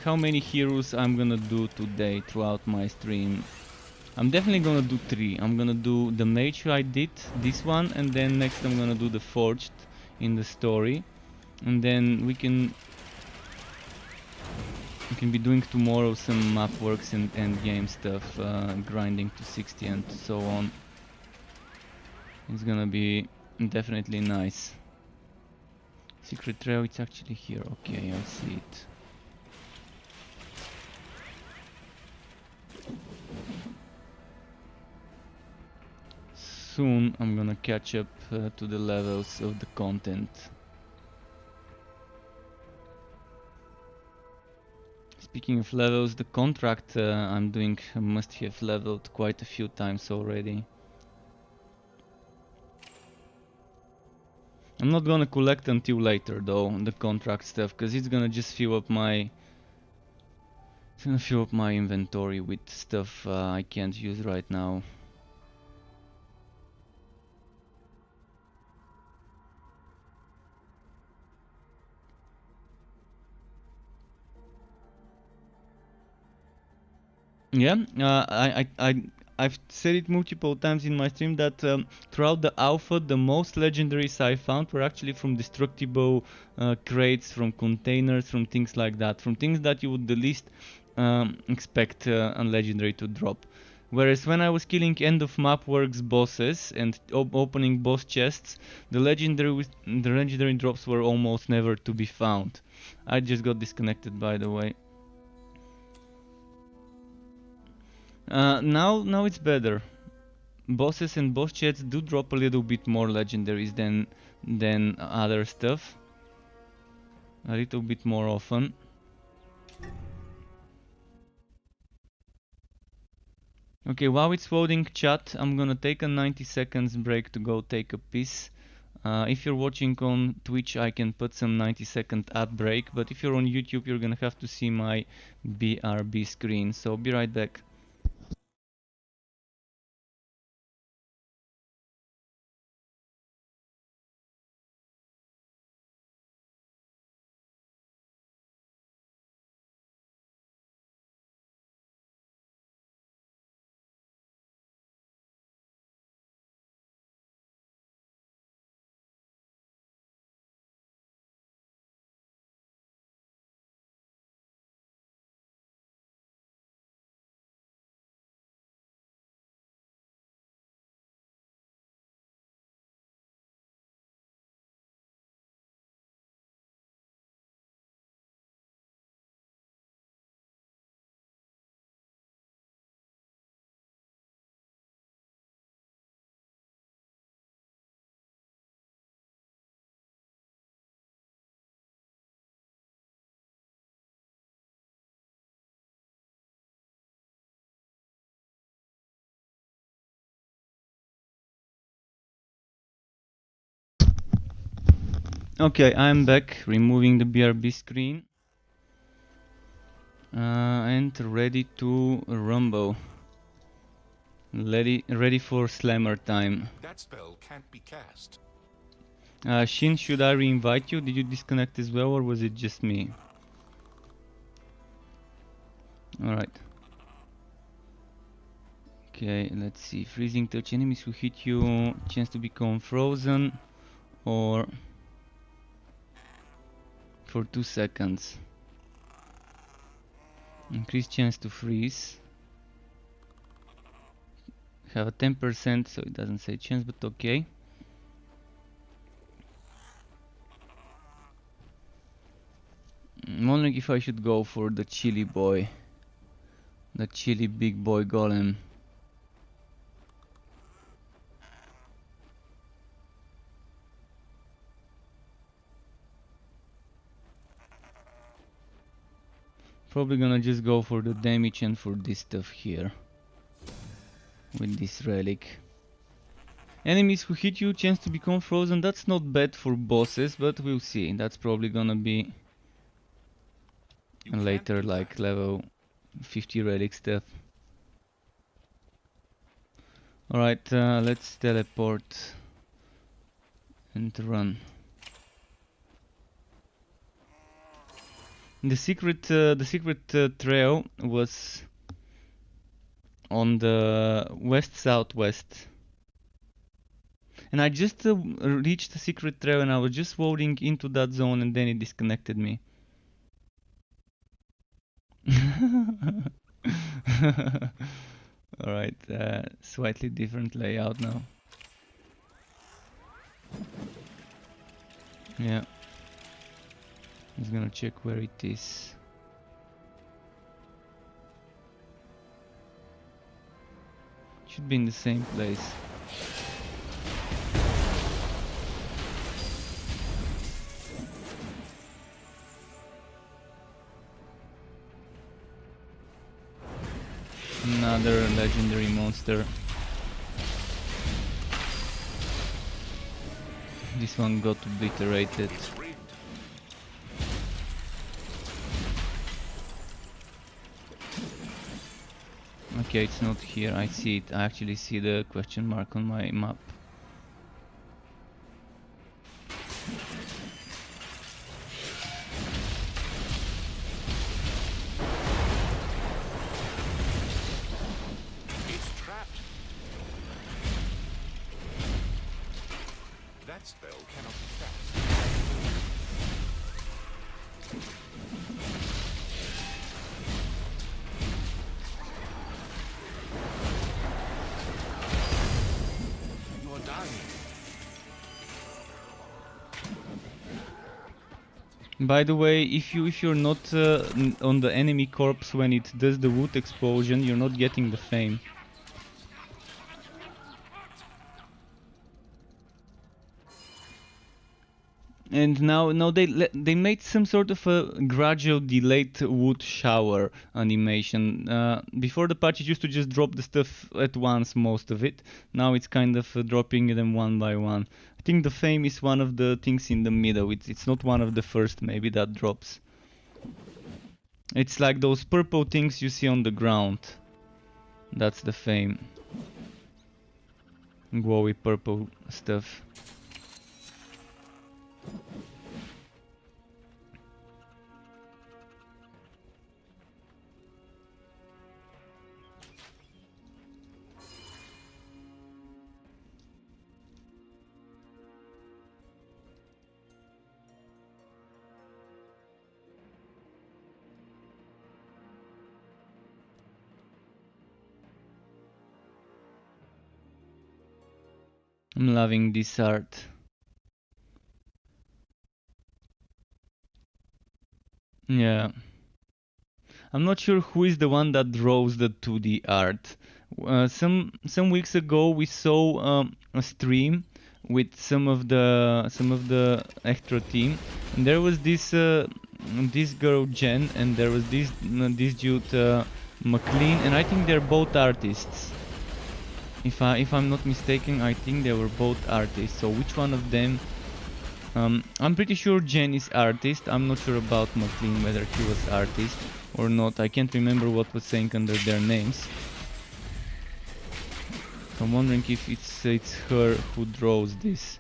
how many heroes I'm gonna do today throughout my stream. I'm definitely gonna do 3. I'm gonna do the mage who I did, this one, and then next I'm gonna do the forged in the story. And then we can be doing tomorrow some map works and end game stuff, grinding to 60 and so on. It's gonna be definitely nice. Secret trail, it's actually here. Okay, I see it. Soon I'm gonna catch up to the levels of the content. Speaking of levels, the contract I'm doing must have leveled quite a few times already. I'm not gonna collect until later though, the contract stuff, because it's gonna just fill up my inventory with stuff I can't use right now. Yeah, I've said it multiple times in my stream that throughout the alpha, the most legendaries I found were actually from destructible crates, from containers, from things like that, from things that you would the least expect a legendary to drop. Whereas when I was killing end of map works bosses and opening boss chests, the legendary drops were almost never to be found. I just got disconnected, by the way. Now it's better. Bosses and boss chests do drop a little bit more legendaries than other stuff. A little bit more often. Okay, while it's loading chat, I'm gonna take a 90 seconds break to go take a piss. If you're watching on Twitch, I can put some 90-second ad break, but if you're on YouTube, you're gonna have to see my BRB screen, so be right back. Okay, I'm back, removing the BRB screen. And ready to rumble. Ready for slammer time. That spell can't be cast. Shin, should I re-invite you? Did you disconnect as well, or was it just me? Alright. Okay, let's see. Freezing touch, enemies who hit you, chance to become frozen, or for 2 seconds. Increased chance to freeze. Have a 10%, so it doesn't say chance, but okay. I'm wondering if I should go for the chili boy. The chili big boy golem. Probably gonna just go for the damage and for this stuff here. With this relic. Enemies who hit you, chance to become frozen. That's not bad for bosses, but we'll see. That's probably gonna be later, like level 50 relic stuff. Alright, let's teleport and run. The secret trail was on the west-southwest, and I just reached the secret trail, and I was just loading into that zone, and then it disconnected me. Alright, slightly different layout now. Yeah. Just gonna check where it is. Should be in the same place. Another legendary monster. This one got obliterated. Okay, it's not here. I see it. I actually see the question mark on my map. It's trapped. That spell cannot be cast. By the way, if you're not on the enemy corpse when it does the wood explosion, you're not getting the fame. And now they made some sort of a gradual delayed wood shower animation. Before the patch, it used to just drop the stuff at once, most of it. Now it's kind of dropping them one by one. I think the fame is one of the things in the middle. It's not one of the first maybe that drops. It's like those purple things you see on the ground. That's the fame. Glowy purple stuff. I'm loving this art. Yeah. I'm not sure who is the one that draws the 2D art. Some weeks ago we saw a stream with some of the extra team, and there was this girl Jen, and there was this dude McLean, and I think they're both artists. If I'm not mistaken, I think they were both artists. So which one of them? I'm pretty sure Jen is artist. I'm not sure about McLean, whether he was artist or not. I can't remember what was saying under their names. So I'm wondering if it's her who draws this.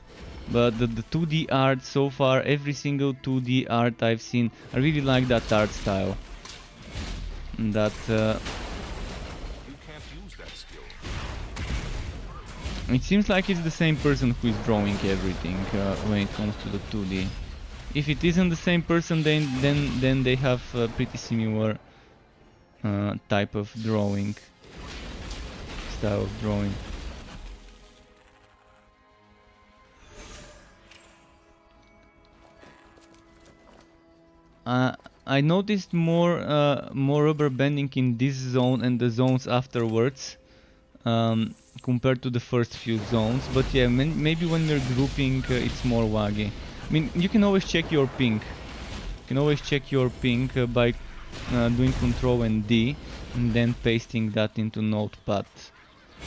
But the 2D art so far, every single 2D art I've seen, I really like that art style. That it seems like it's the same person who is drawing everything when it comes to the 2D. If it isn't the same person, then they have a pretty similar type of drawing, style of drawing. I noticed more rubber banding in this zone and the zones afterwards. Compared to the first few zones, but yeah, maybe when you're grouping it's more waggy. I mean, you can always check your ping. You can always check your ping by doing Ctrl and D and then pasting that into Notepad.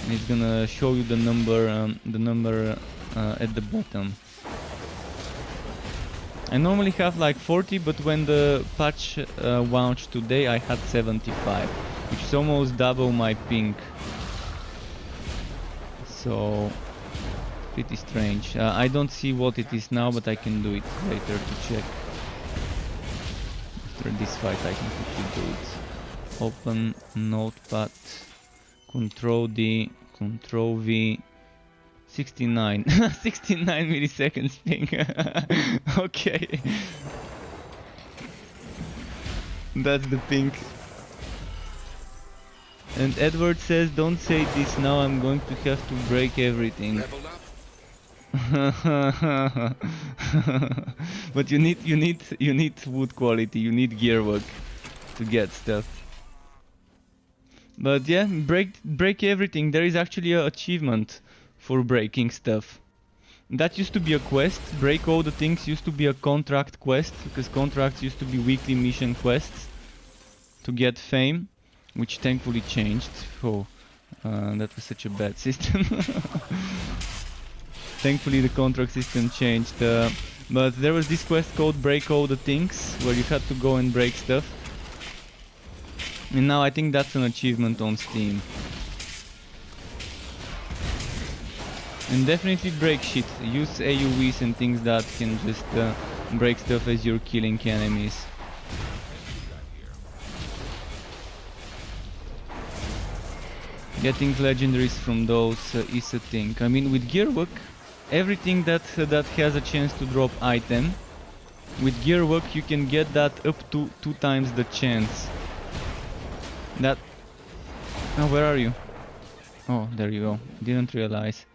And it's gonna show you the number at the bottom. I normally have like 40, but when the patch launched today, I had 75, which is almost double my ping. So, pretty strange. I don't see what it is now, but I can do it later to check. After this fight I can quickly do it. Open Notepad, Ctrl D, Ctrl V, 69. 69 milliseconds ping. Okay. That's the ping. And Edward says, don't say this now, I'm going to have to break everything. But you need wood quality, you need gear work to get stuff. But yeah, break everything. There is actually an achievement for breaking stuff. That used to be a quest. Break all the things used to be a contract quest, because contracts used to be weekly mission quests to get fame. Which thankfully changed. Oh, that was such a bad system. Thankfully the contract system changed. But there was this quest called Break All the Things, where you had to go and break stuff. And now I think that's an achievement on Steam. And definitely break shit. Use AUVs and things that can just break stuff as you're killing enemies. Getting legendaries from those is a thing. I mean, with gearwork, everything that has a chance to drop item, with gearwork you can get that up to 2 times the chance. That... Oh, where are you? Oh, there you go. Didn't realize.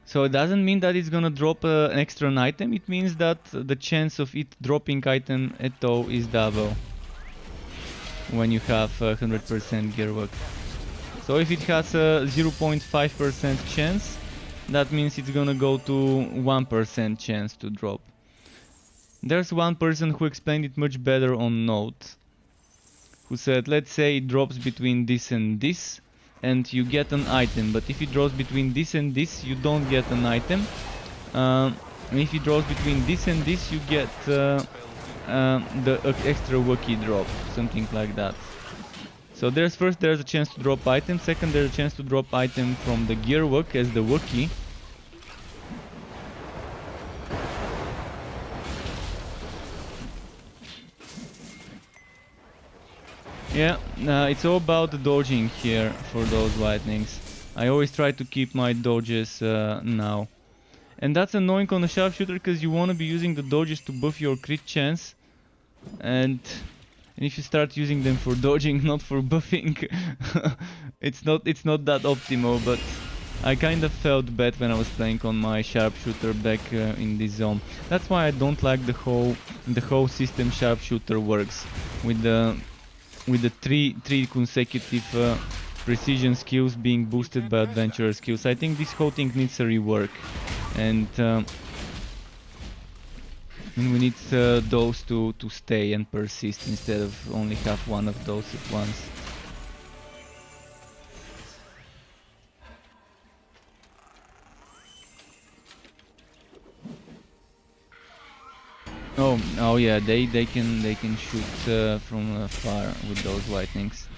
So it doesn't mean that it's gonna drop an extra item, it means that the chance of it dropping item at all is double when you have 100% gearwork. So if it has a 0.5% chance, that means it's gonna go to 1% chance to drop. There's one person who explained it much better on Note, who said, let's say it drops between this and this, and you get an item, but if it drops between this and this, you don't get an item. And if it drops between this and this, you get the extra Wookiee drop, something like that. So there's a chance to drop item, second there's a chance to drop item from the gearwork as the Wookiee. Yeah, it's all about the dodging here for those lightnings. I always try to keep my dodges now. And that's annoying on a sharpshooter because you want to be using the dodges to buff your crit chance. And if you start using them for dodging, not for buffing, it's not that optimal, but I kind of felt bad when I was playing on my sharpshooter back in this zone. That's why I don't like the whole system sharpshooter works with the three consecutive precision skills being boosted by adventurer skills. I think this whole thing needs a rework, and we need those to stay and persist instead of only have one of those at once. Oh yeah, they can shoot from afar with those lightnings.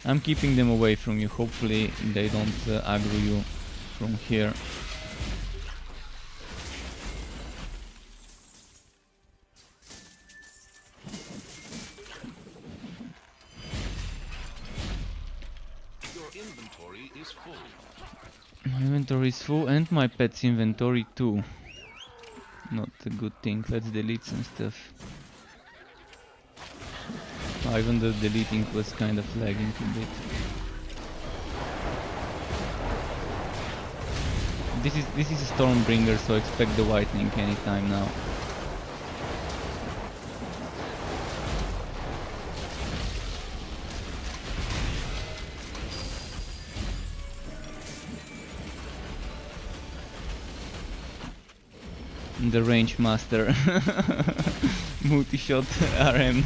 I'm keeping them away from you. Hopefully they don't aggro you from here. Your inventory is full. My inventory is full and my pet's inventory too. Not a good thing. Let's delete some stuff. Even the deleting was kind of lagging a bit. This is a Stormbringer, so expect the whitening anytime now. The range master. Multi-shot RM.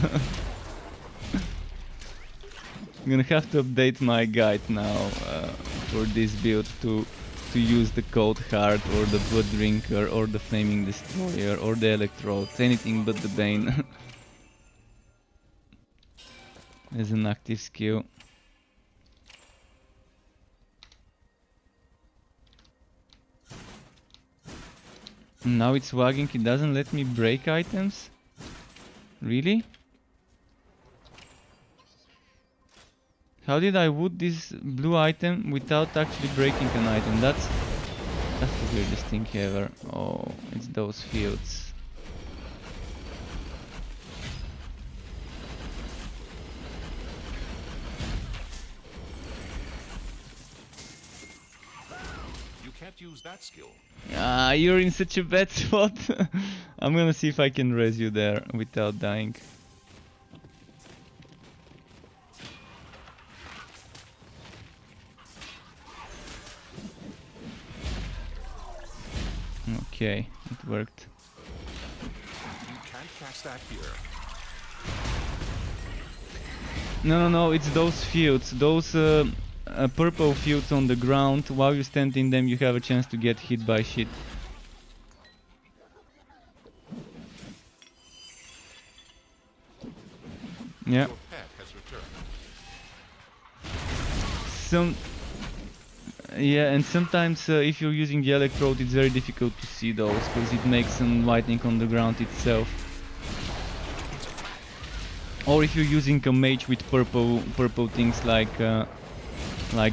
I'm gonna have to update my guide now for this build to use the Cold Heart or the Blood Drinker or the Flaming Destroyer or the Electrodes, anything but the Bane. As an active skill. Now it's wagging, it doesn't let me break items? Really? How did I wood this blue item without actually breaking an item? That's the weirdest thing ever. Oh, it's those fields. You can't use that skill. Ah, you're in such a bad spot. I'm gonna see if I can res you there without dying. Okay, it worked. You can't cast that here. No, it's those fields, those purple fields on the ground. While you stand in them, you have a chance to get hit by shit. Yeah. Your pet has returned. Yeah, and sometimes if you're using the electrode, it's very difficult to see those because it makes some lightning on the ground itself. Or if you're using a mage with purple things like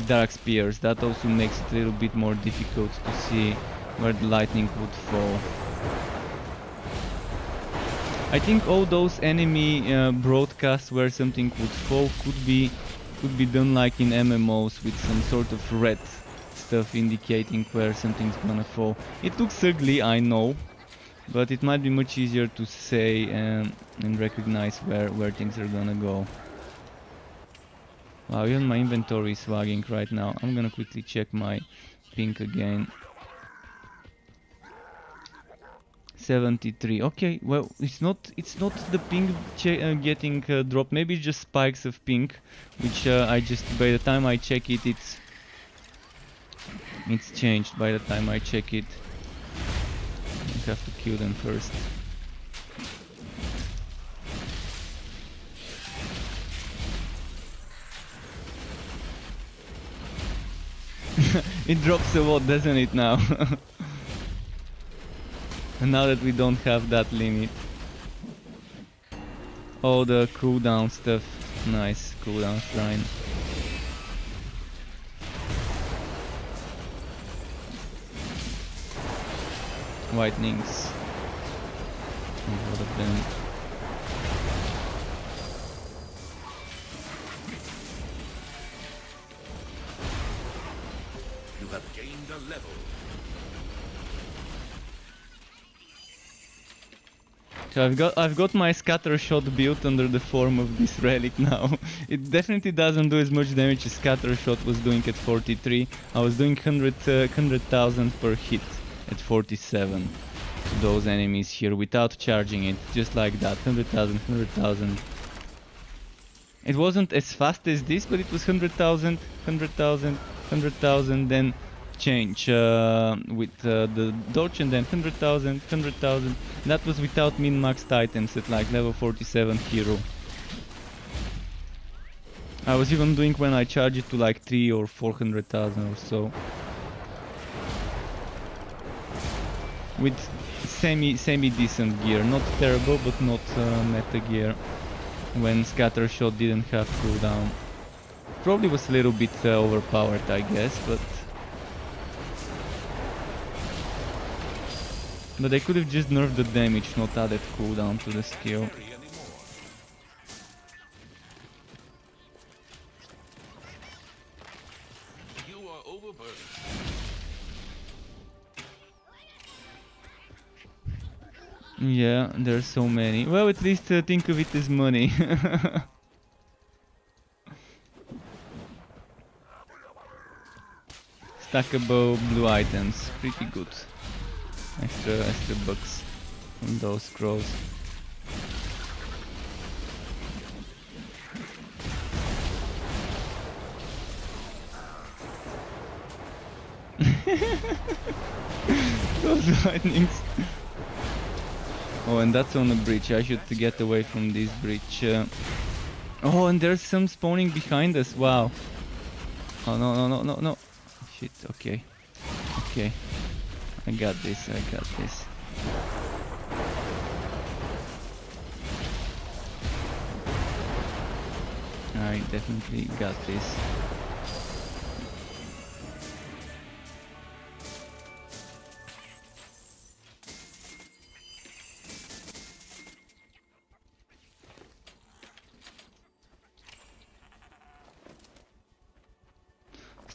dark spears, that also makes it a little bit more difficult to see where the lightning would fall. I think all those enemy broadcasts where something would fall could be could be done like in MMOs with some sort of red stuff indicating where something's gonna fall. It looks ugly, I know, but it might be much easier to say and recognize where things are gonna go. Wow, even my inventory is lagging right now. I'm gonna quickly check my ping again. 73. Okay, well, it's not the ping getting dropped. Maybe it's just spikes of ping, which I just, by the time I check it, it's changed. By the time I check it, I have to kill them first. It drops a lot, doesn't it now? Now that we don't have that limit. Oh, the cooldown stuff. Nice, cooldown shrine. Whitenings. A lot of them. You have gained a level. So I've got my scatter shot built under the form of this relic now. It definitely doesn't do as much damage as scatter shot was doing at 43. I was doing 100,000 per hit at 47 to those enemies here without charging it, just like that. 100,000, 100,000. It wasn't as fast as this, but it was 100,000, 100,000, 100,000, then change with the dodge, and then 100,000, 100,000. That was without min-maxed items at like level 47 hero. I was even doing when I charge it to like 3 or 400,000 or so. With semi decent gear, not terrible but not meta gear. When scatter shot didn't have cooldown. Probably was a little bit overpowered, I guess, but they could have just nerfed the damage, not added cooldown to the skill. You are overburdened. Yeah, there's so many. Well, at least think of it as money. Stackable blue items, pretty good. Extra bucks from those scrolls. Those lightnings. Oh, and that's on the bridge. I should get away from this bridge. Oh, and there's some spawning behind us. Wow. Oh, no. Shit, okay. Okay. I got this. I definitely got this.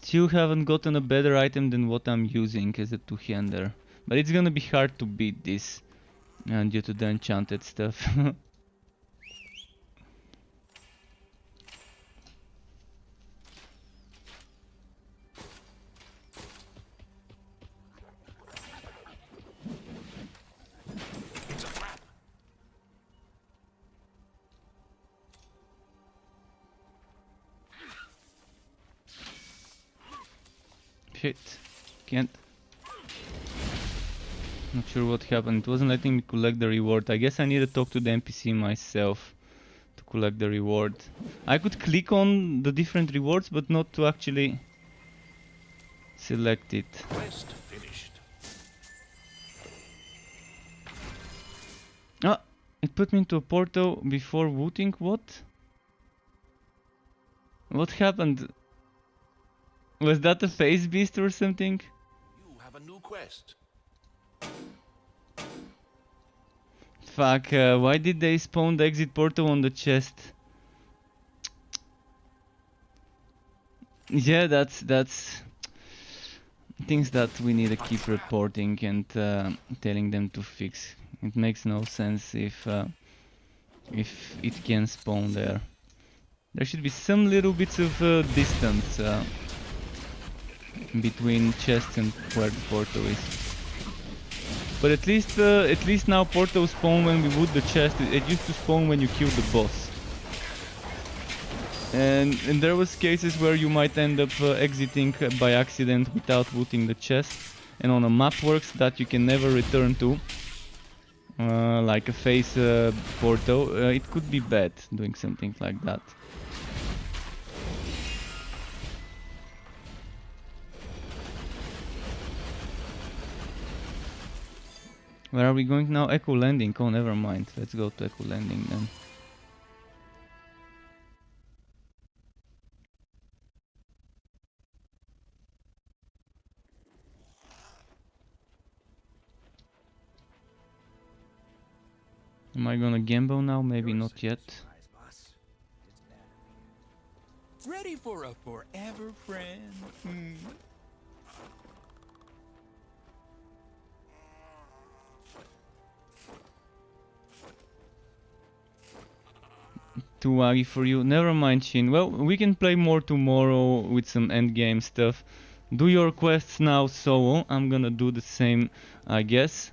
Still haven't gotten a better item than what I'm using as a two-hander. But it's gonna be hard to beat this due to the enchanted stuff. Shit, can't. Not sure what happened. It wasn't letting me collect the reward. I guess I need to talk to the NPC myself to collect the reward. I could click on the different rewards, but not to actually select it. Quest finished. Ah, it put me into a portal before looting. What? What happened? Was that a phase beast or something? You have a new quest. Fuck, why did they spawn the exit portal on the chest? Yeah, that's things that we need to keep reporting and telling them to fix. It makes no sense if it can spawn there. There should be some little bits of distance between chests and where the portal is. But at least now portals spawn when we wood the chest. It used to spawn when you kill the boss. And there was cases where you might end up exiting by accident without looting the chest. And on a map works that you can never return to, like a face portal, it could be bad doing something like that. Where are we going now? Echo Landing. Oh, never mind. Let's go to Echo Landing then. Am I gonna gamble now? Maybe not yet. Ready for a forever friend? Too laggy for you. Never mind, Shin. Well, we can play more tomorrow with some endgame stuff. Do your quests now solo. I'm gonna do the same, I guess.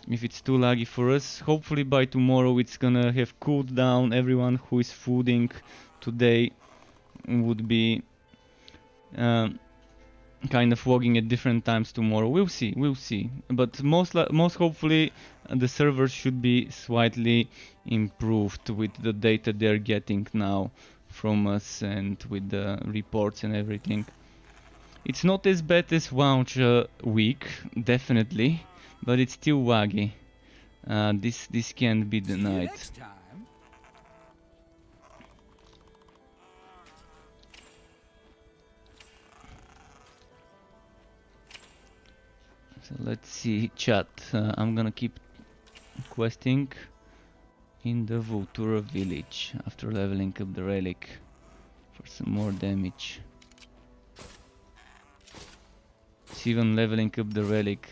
If it's too laggy for us. Hopefully by tomorrow it's gonna have cooled down. Everyone who is fooding today would be kind of logging at different times tomorrow. We'll see. But most hopefully the servers should be slightly improved with the data they're getting now from us and with the reports and everything. It's not as bad as launch week, definitely, but it's still laggy. This can't be denied. So let's see, chat. I'm gonna keep questing in the Vultura village after leveling up the relic for some more damage. So even leveling up the relic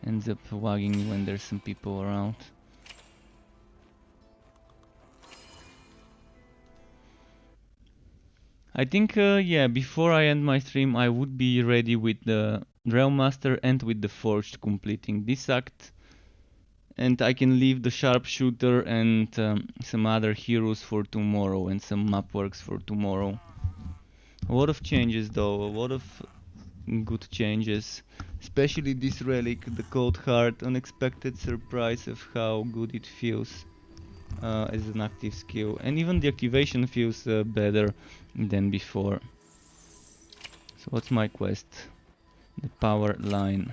ends up lagging when there's some people around. I think, yeah, before I end my stream I would be ready with the Realm Master and with the Forged completing this act. And I can leave the Sharpshooter and some other heroes for tomorrow and some map works for tomorrow. A lot of changes though, a lot of good changes. Especially this relic, the Cold Heart, unexpected surprise of how good it feels as an active skill. And even the activation feels better than before. So what's my quest? The power line.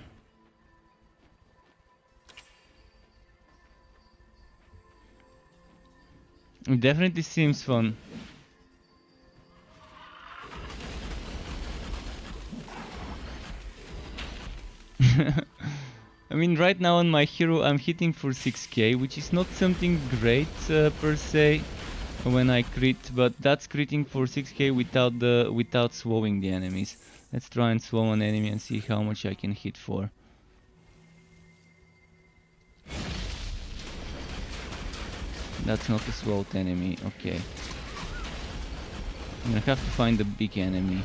It definitely seems fun. I mean, right now on my hero I'm hitting for 6k, which is not something great per se when I crit, but that's critting for 6k without slowing the enemies. Let's try and slow an enemy and see how much I can hit for. That's not a slowed enemy, okay. I'm gonna have to find a big enemy.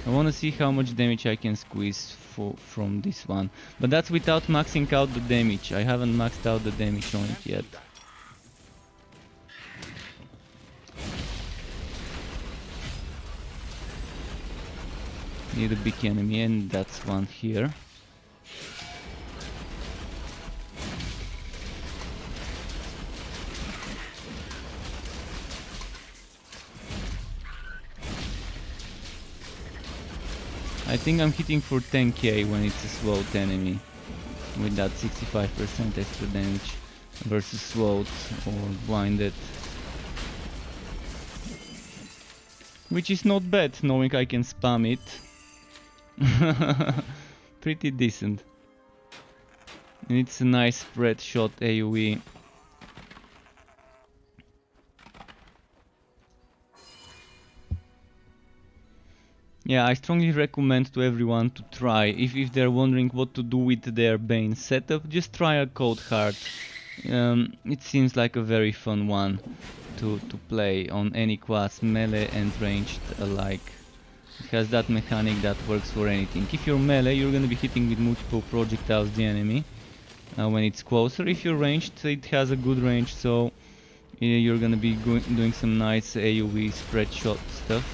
I wanna see how much damage I can squeeze from this one. But that's without maxing out the damage. I haven't maxed out the damage on it yet. Need a big enemy, and that's one here. I think I'm hitting for 10k when it's a slowed enemy with that 65% extra damage versus slowed or blinded, which is not bad knowing I can spam it. Pretty decent, and it's a nice spread shot AoE. Yeah, I strongly recommend to everyone to try, if they're wondering what to do with their Bane setup, just try a Cold Heart. It seems like a very fun one to play on any class, melee and ranged alike. It has that mechanic that works for anything. If you're melee, you're gonna be hitting with multiple projectiles the enemy when it's closer. If you're ranged, it has a good range, so you're gonna be doing some nice AoE spread shot stuff.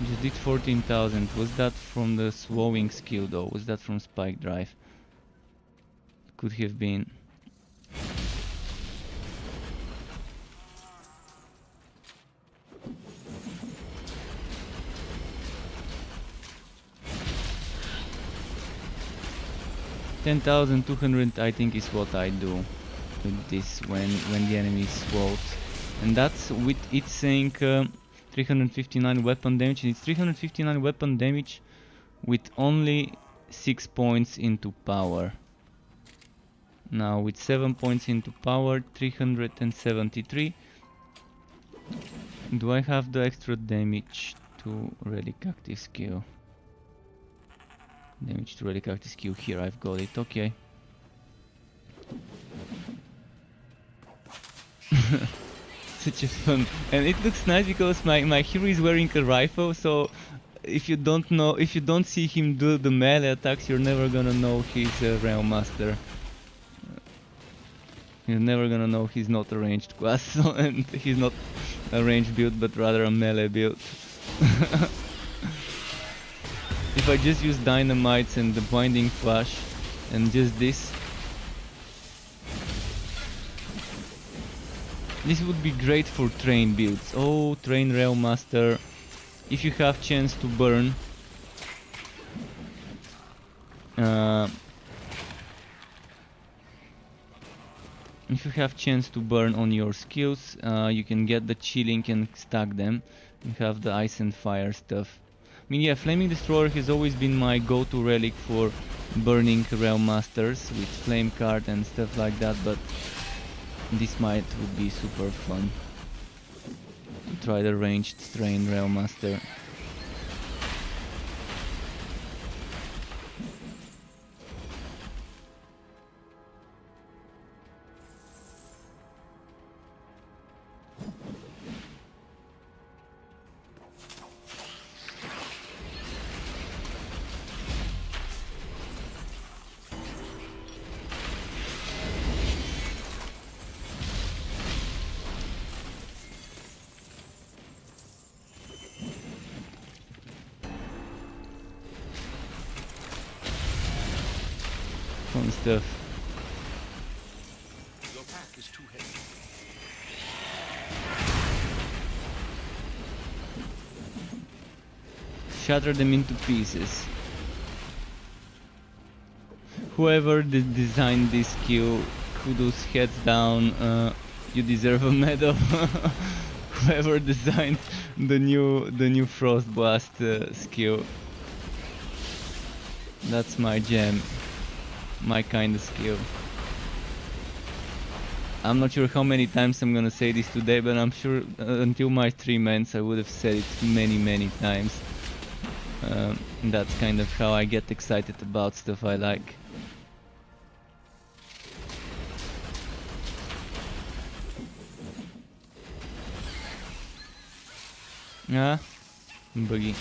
Just did 14,000. Was that from the swallowing skill though? Was that from Spike Drive? Could have been. $10,200 I think is what I do with this when the enemy is swallowed. And that's with it saying 359 weapon damage, and it's 359 weapon damage with only 6 points into power. Now with 7 points into power, 373. Do I have the extra damage to relic active skill? Damage to relic active skill, here I've got it, okay. Such a fun, and it looks nice because my hero is wearing a rifle, so if you don't see him do the melee attacks, you're never gonna know he's a Realm Master. You're never gonna know he's not a ranged class, so, and he's not a ranged build but rather a melee build. If I just use dynamites and the binding flash and just this would be great for train builds. Oh, train Realm Master. If you have chance to burn on your skills, you can get the chilling and stack them. You have the ice and fire stuff. I mean, yeah, Flaming Destroyer has always been my go-to relic for burning Realm Masters with Flame Card and stuff like that, but this would be super fun to try the ranged train Realm Master. Fun stuff. Your pack is too heavy. Shatter them into pieces. Whoever designed this skill, kudos, heads down, you deserve a medal. Whoever designed the new Frost Blast skill. That's my jam. My kind of skill. I'm not sure how many times I'm gonna say this today, but I'm sure until my stream ends I would have said it many times. That's kind of how I get excited about stuff I like. Ah, buggy.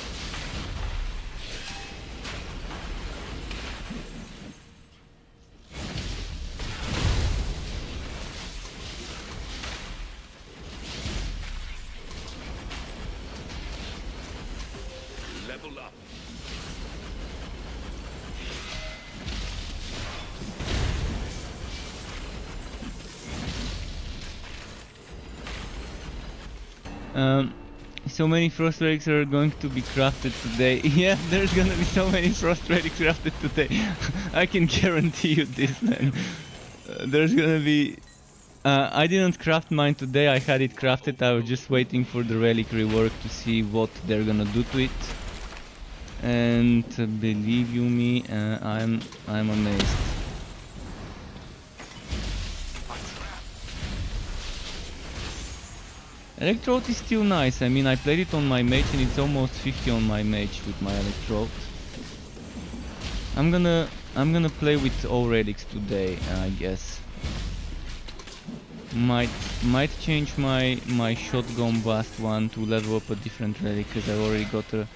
Level up. So many Frost Relics are going to be crafted today. Yeah, there's gonna be so many Frost Relics crafted today. I can guarantee you this, man. There's gonna be... I didn't craft mine today, I had it crafted. I was just waiting for the relic rework to see what they're gonna do to it. And believe you me, I'm amazed. Electrode is still nice. I mean, I played it on my mage and it's almost 50 on my mage with my electrode. I'm gonna play with all relics today, I guess. Might change my shotgun blast one to level up a different relic because I already got a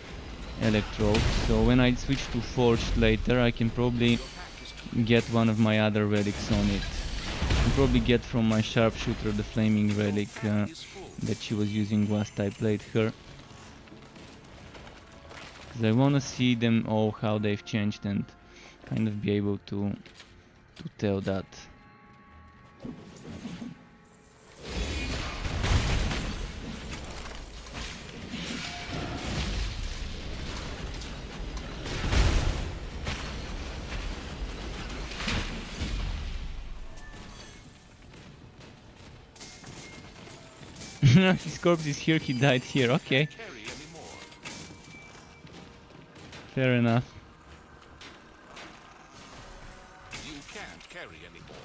electrode. So when I switch to forged later, I can probably get one of my other relics on it. I'll probably get from my sharpshooter the flaming relic that she was using last I played her. Because I wanna see them all how they've changed and kind of be able to tell that. His corpse is here, he died here, okay. Fair enough. You can't carry anymore.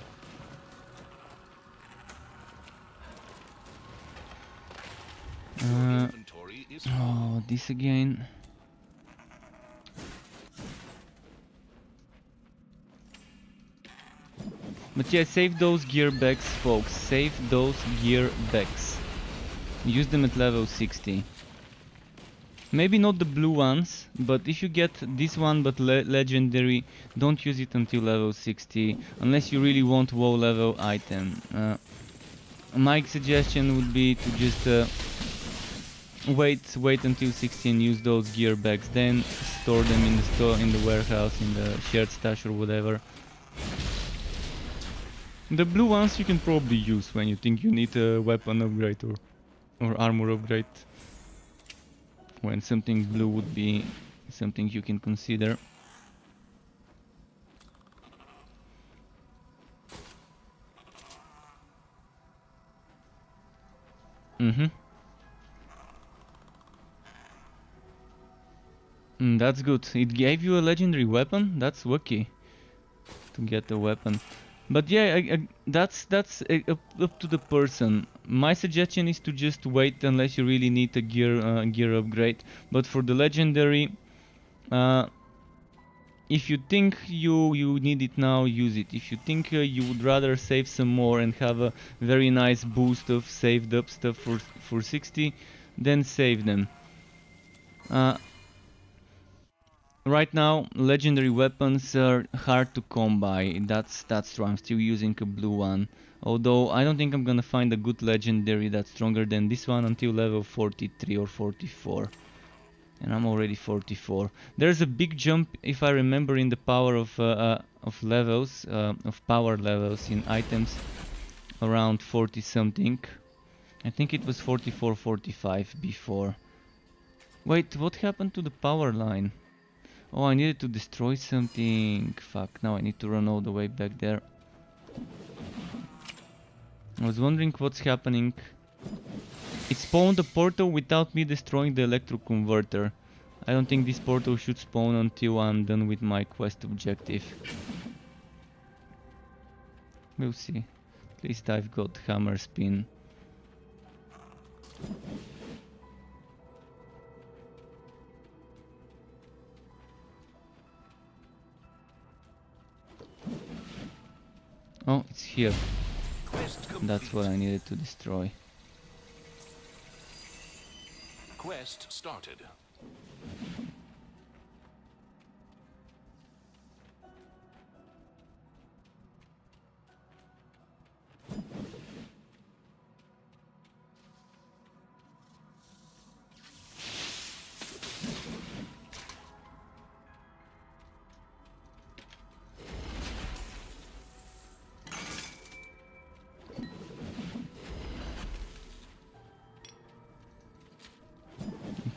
Inventory is Oh, this again. But yeah, save those gear bags, folks. Save those gear bags. Use them at level 60. Maybe not the blue ones, but if you get this one but legendary, don't use it until level 60, unless you really want low level item. My suggestion would be to just wait until 60 and use those gear bags, then store them in the store, in the warehouse, in the shared stash or whatever. The blue ones you can probably use when you think you need a weapon upgrade or armor upgrade. When something blue would be something you can consider. That's good. It gave you a legendary weapon? That's lucky to get a weapon. But yeah, that's up to the person. My suggestion is to just wait unless you really need a gear upgrade. But for the legendary, if you think you need it now, use it. If you think you would rather save some more and have a very nice boost of saved up stuff for 60, then save them. Right now, legendary weapons are hard to come by. That's true. I'm still using a blue one. Although I don't think I'm gonna find a good legendary that's stronger than this one until level 43 or 44. And I'm already 44. There's a big jump, if I remember, in the power of levels, of power levels in items around 40 something. I think it was 44, 45 before. Wait, what happened to the power line? Oh, I needed to destroy something. Fuck, now I need to run all the way back there. I was wondering what's happening. It spawned a portal without me destroying the electro converter. I don't think this portal should spawn until I'm done with my quest objective. We'll see. At least I've got hammer spin. Oh, it's here. That's what I needed to destroy. Quest started.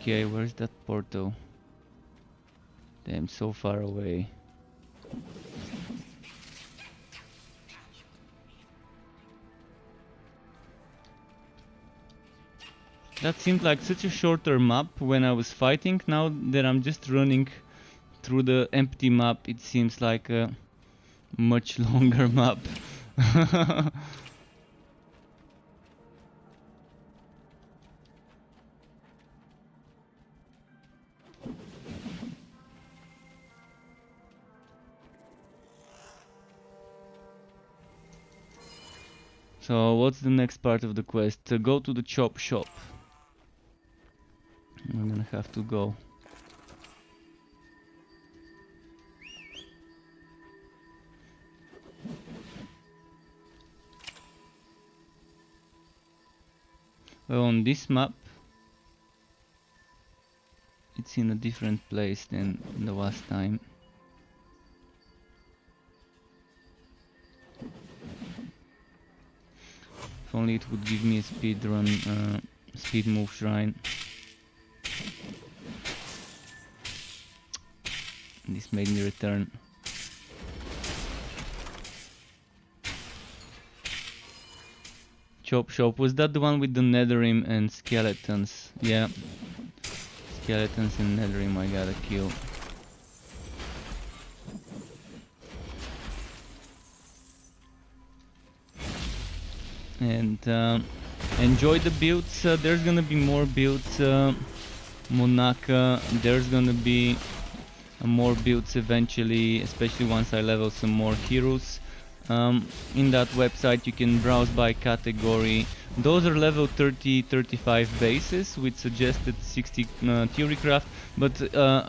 Okay, where's that portal? Damn, so far away. That seemed like such a shorter map when I was fighting. Now that I'm just running through the empty map, it seems like a much longer map. So what's the next part of the quest? Go to the chop shop. I'm gonna have to go. Well, on this map it's in a different place than the last time. If only it would give me a speed run, speed move shrine. This made me return. Chop shop, was that the one with the Netherim and skeletons? Yeah. Skeletons and Netherim I gotta kill. And enjoy the builds. There's gonna be more builds. Monaka, there's gonna be more builds eventually, especially once I level some more heroes. In that website you can browse by category. Those are level 30-35 bases with suggested 60 theory craft, but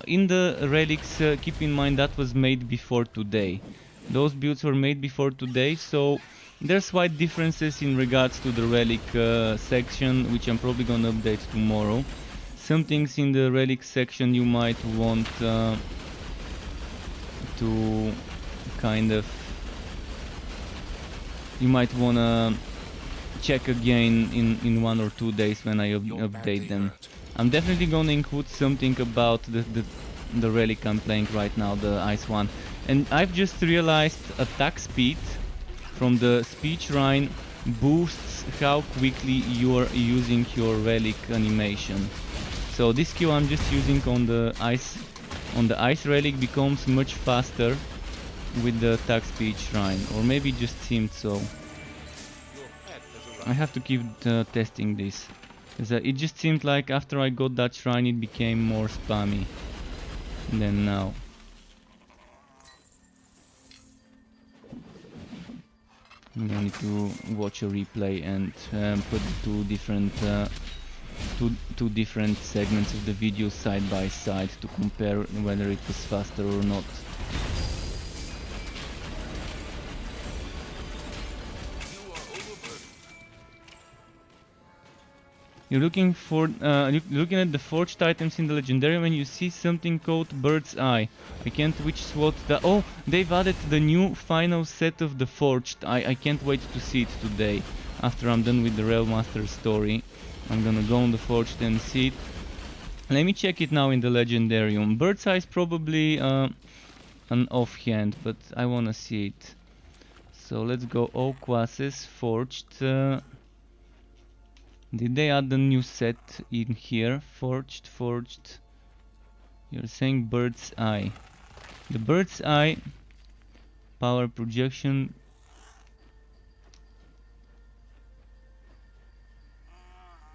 in the relics keep in mind that was made before today. Those builds were made before today, so there's slight differences in regards to the relic section, which I'm probably gonna update tomorrow. Some things in the relic section you might want to kind of, you might wanna check again in 1 or 2 days when I update them. I'm definitely gonna include something about the relic I'm playing right now, the ice one. And I've just realized attack speed from the speed shrine boosts how quickly you're using your relic animation. So this skill I'm just using on the ice relic becomes much faster with the attack speed shrine, or maybe it just seemed so. I have to keep testing this, because it just seemed like after I got that shrine it became more spammy than now. I'm going to watch a replay and put two different segments of the video side by side to compare whether it was faster or not. You're looking at the forged items in the legendary when you see something called Bird's Eye. I can't which SWAT that. Oh, they've added the new final set of the forged. I can't wait to see it today. After I'm done with the Railmaster story, I'm gonna go on the forged and see it. Let me check it now in the legendarium. Bird's Eye is probably an offhand, but I wanna see it. So let's go all classes forged. Did they add the new set in here? Forged. You're saying Bird's Eye. The Bird's Eye power projection.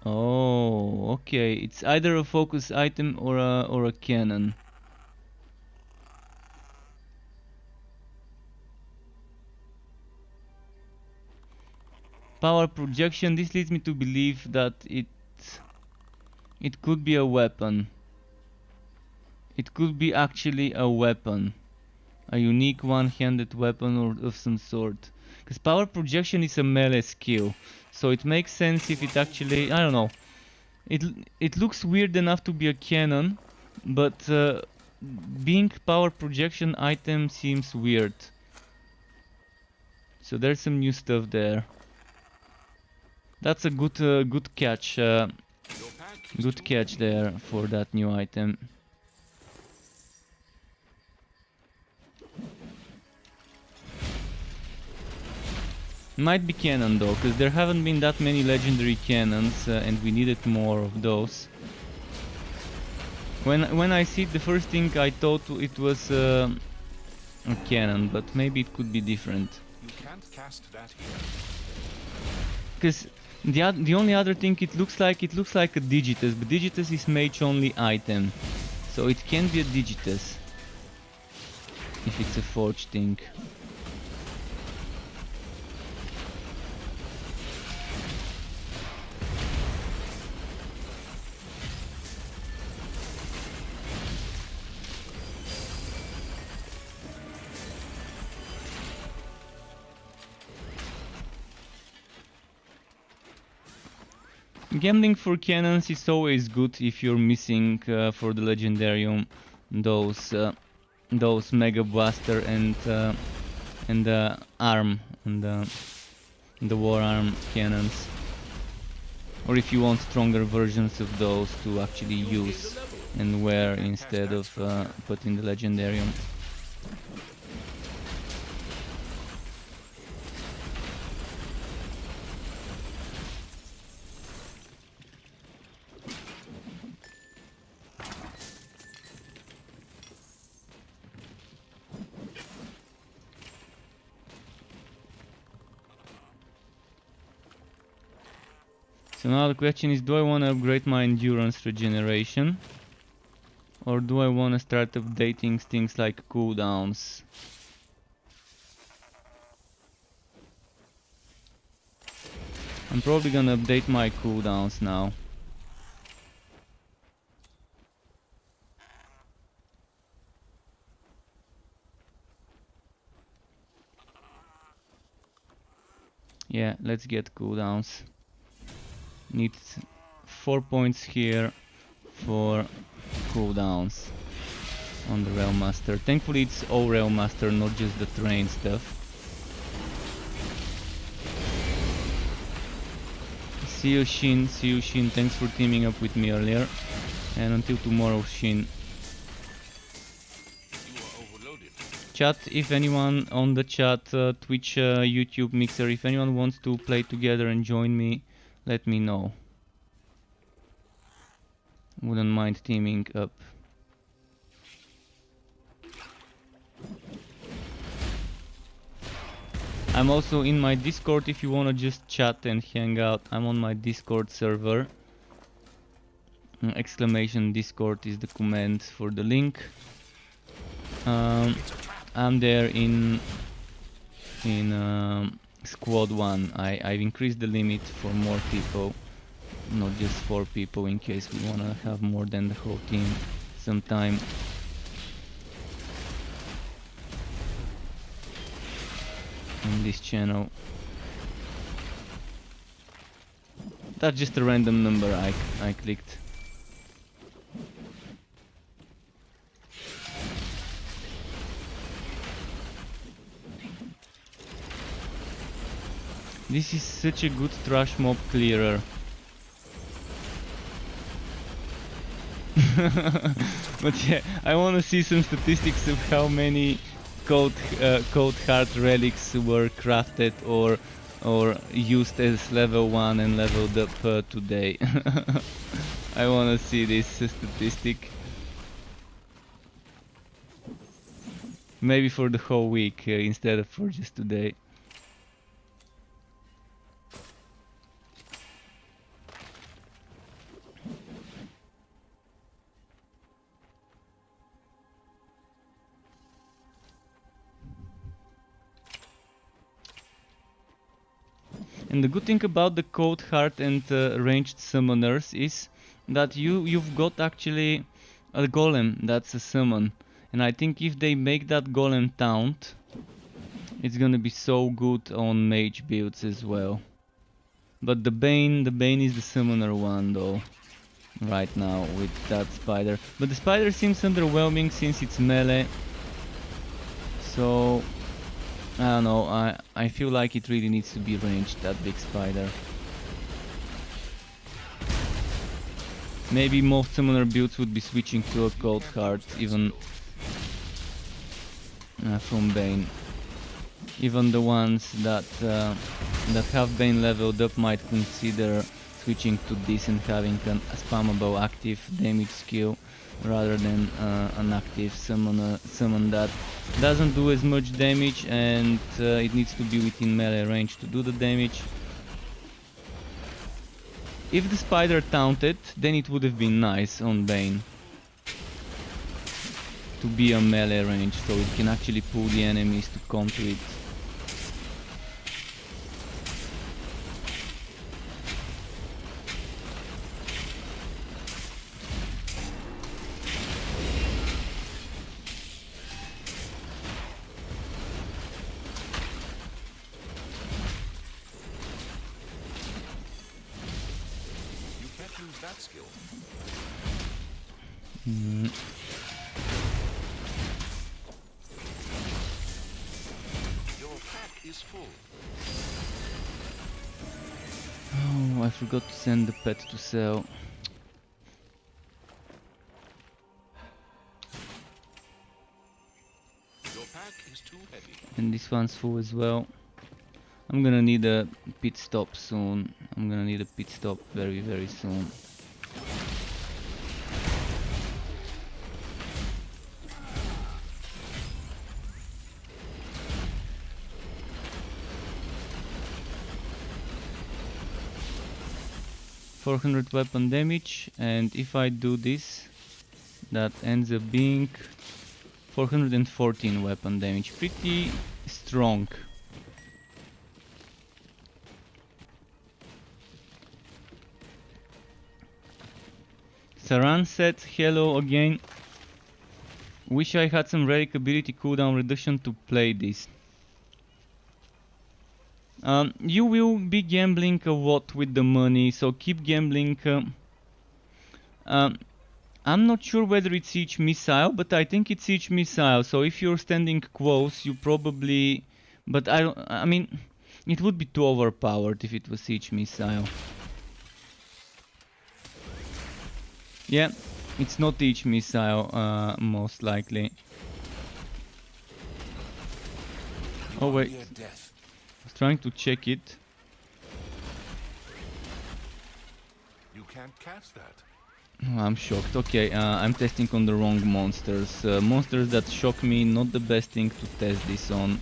Oh, okay. It's either a focus item or a cannon. Power projection, this leads me to believe that it could be a weapon. It could be actually a weapon. A unique one-handed weapon or of some sort. Because power projection is a melee skill. So it makes sense if it actually, I don't know. It looks weird enough to be a cannon, but being power projection item seems weird. So there's some new stuff there. That's a good catch. Good catch there for that new item. Might be cannon though, because there haven't been that many legendary cannons, and we needed more of those. When I see it, the first thing I thought it was a cannon, but maybe it could be different. You can't cast that here. Because the only other thing it looks like a Digitus, but Digitus is mage only item, so it can be a Digitus if it's a forged thing. Gambling for cannons is always good if you're missing for the Legendarium those Mega Blaster and the arm and the War Arm cannons, or if you want stronger versions of those to actually use and wear instead of putting the Legendarium. So now the question is, do I want to upgrade my endurance regeneration, or do I want to start updating things like cooldowns? I'm probably gonna update my cooldowns now. Yeah, let's get cooldowns. Need 4 points here for cooldowns on the Realm Master. Thankfully it's all Realm Master, not just the terrain stuff. See you Shin, thanks for teaming up with me earlier. And until tomorrow, Shin. Chat, if anyone on the chat, Twitch, YouTube, Mixer, if anyone wants to play together and join me, let me know. Wouldn't mind teaming up. I'm also in my Discord if you wanna just chat and hang out. I'm on my Discord server. Exclamation Discord is the command for the link. I'm there in Squad 1. I've increased the limit for more people, not just 4 people, in case we wanna have more than the whole team sometime. In this channel. That's just a random number I clicked. This is such a good trash mob clearer. But yeah, I want to see some statistics of how many Cold Heart relics were crafted or used as level 1 and leveled up today. I want to see this statistic. Maybe for the whole week instead of for just today. And the good thing about the Cold Heart and ranged summoners is that you've got actually a golem that's a summon, and I think if they make that golem taunt, it's gonna be so good on mage builds as well. But the Bane is the summoner one though, right now with that spider. But the spider seems underwhelming since it's melee, so I don't know, I feel like it really needs to be ranged, that big spider. Maybe most summoner builds would be switching to a Cold Heart, even from Bane. Even the ones that have Bane leveled up might consider switching to this and having a spammable active damage skill rather than an active summon that doesn't do as much damage, and it needs to be within melee range to do the damage. If the spider taunted, then it would have been nice on Bane to be a melee range, so it can actually pull the enemies to come to it. use that skill? Your pack is full. Oh, I forgot to send the pet to sell. Your pack is too heavy. And this one's full as well. I'm gonna need a pit stop soon. I'm gonna need a pit stop very, very soon. .400 weapon damage, and if I do this, that ends up being 414 weapon damage. Pretty strong. Saran said hello again. Wish I had some relic ability cooldown reduction to play this. You will be gambling a lot with the money, so keep gambling. I'm not sure whether it's each missile, but I think it's each missile. So if you're standing close, you probably... But I mean, it would be too overpowered if it was each missile. Yeah, it's not each missile, most likely. Oh wait, I was trying to check it. You can't cast that. Oh, I'm shocked. Okay, I'm testing on the wrong monsters. Monsters that shock me, not the best thing to test this on.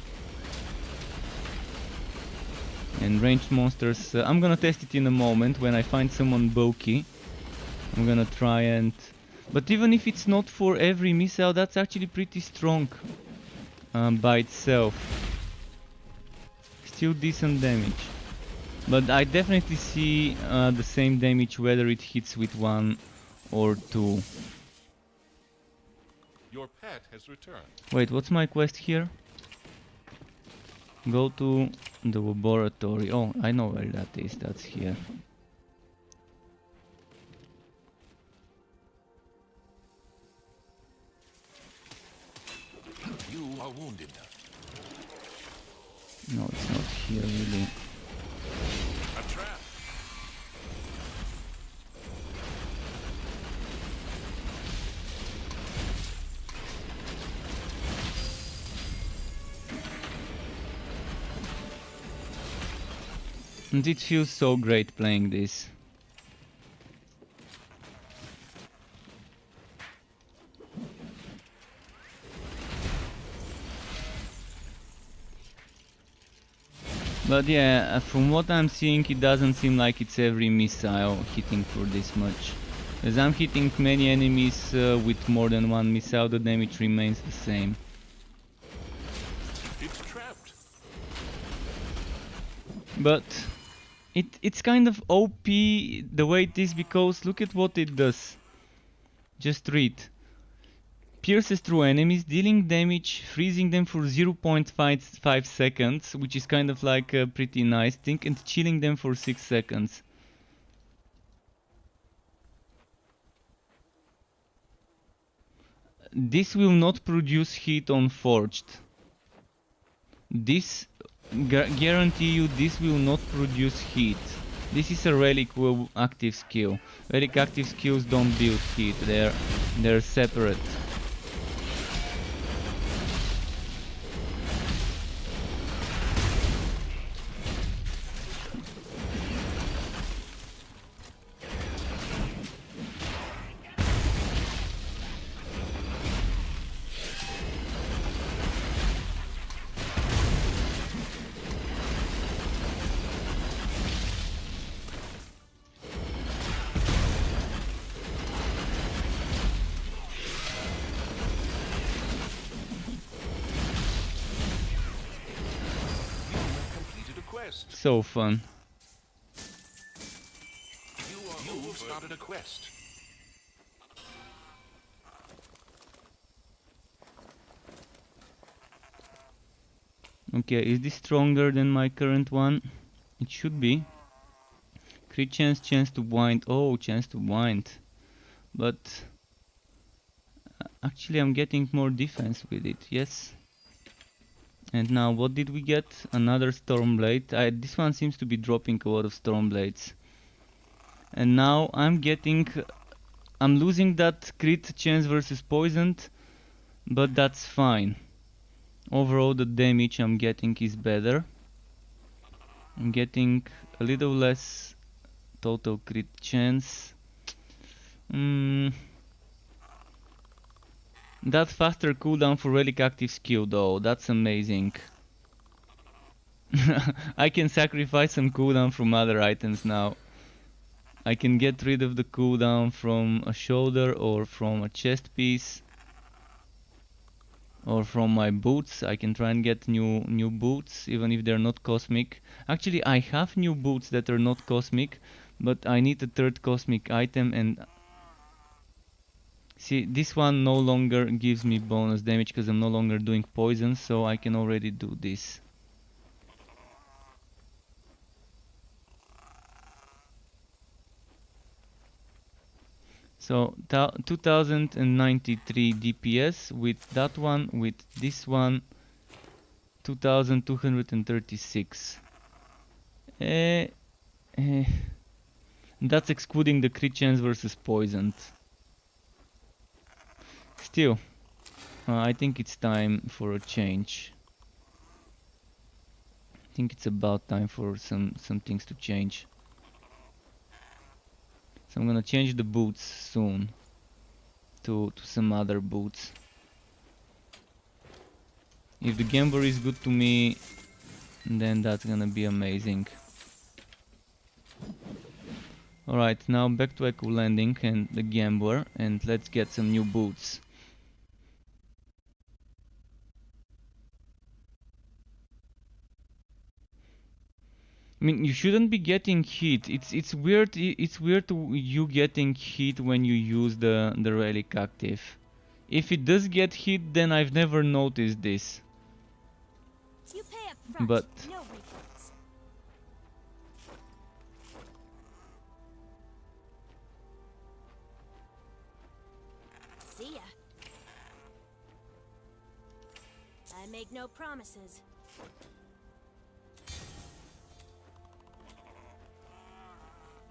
And ranged monsters, I'm gonna test it in a moment when I find someone bulky. I'm gonna try and... But even if it's not for every missile, that's actually pretty strong by itself. Still decent damage. But I definitely see the same damage whether it hits with one or two. Your pet has returned. Wait, what's my quest here? Go to the laboratory. Oh, I know where that is. That's here. You are wounded. No, it's not here really. A trap. And it feels so great playing this. But yeah, from what I'm seeing, it doesn't seem like it's every missile hitting for this much. As I'm hitting many enemies with more than one missile, the damage remains the same. It's trapped. But it's kind of OP the way it is, because look at what it does. Just read. Pierces through enemies, dealing damage, freezing them for 0.5 seconds, which is kind of like a pretty nice thing, and chilling them for 6 seconds. This will not produce heat on forged. This guarantee you this will not produce heat. This is a relic active skill. Relic active skills don't build heat, they're separate. So fun. You started a quest. Okay, is this stronger than my current one? It should be. Crit chance, chance to wind. Oh, chance to wind. But actually I'm getting more defense with it, yes. And now what did we get? Another Stormblade. This one seems to be dropping a lot of Stormblades. And now I'm losing that crit chance versus poisoned, but that's fine. Overall the damage I'm getting is better. I'm getting a little less total crit chance. That faster cooldown for relic active skill though, that's amazing. I can sacrifice some cooldown from other items now. I can get rid of the cooldown from a shoulder or from a chest piece. Or from my boots. I can try and get new boots, even if they're not cosmic. Actually, I have new boots that are not cosmic, but I need a third cosmic item, and see, this one no longer gives me bonus damage because I'm no longer doing poison, so I can already do this. So 2093 DPS with that one, with this one 2236. That's excluding the crit chance versus poisoned. Still, I think it's time for a change. I think it's about time for some things to change. So I'm gonna change the boots soon to some other boots. If the Gambler is good to me, then that's gonna be amazing. Alright, now back to Echo Landing and the Gambler, and let's get some new boots. I mean, you shouldn't be getting hit. It's weird. It's weird to you getting hit when you use the relic active. If it does get hit, then I've never noticed this. You pay up front, But no refunds. See ya. I make no promises.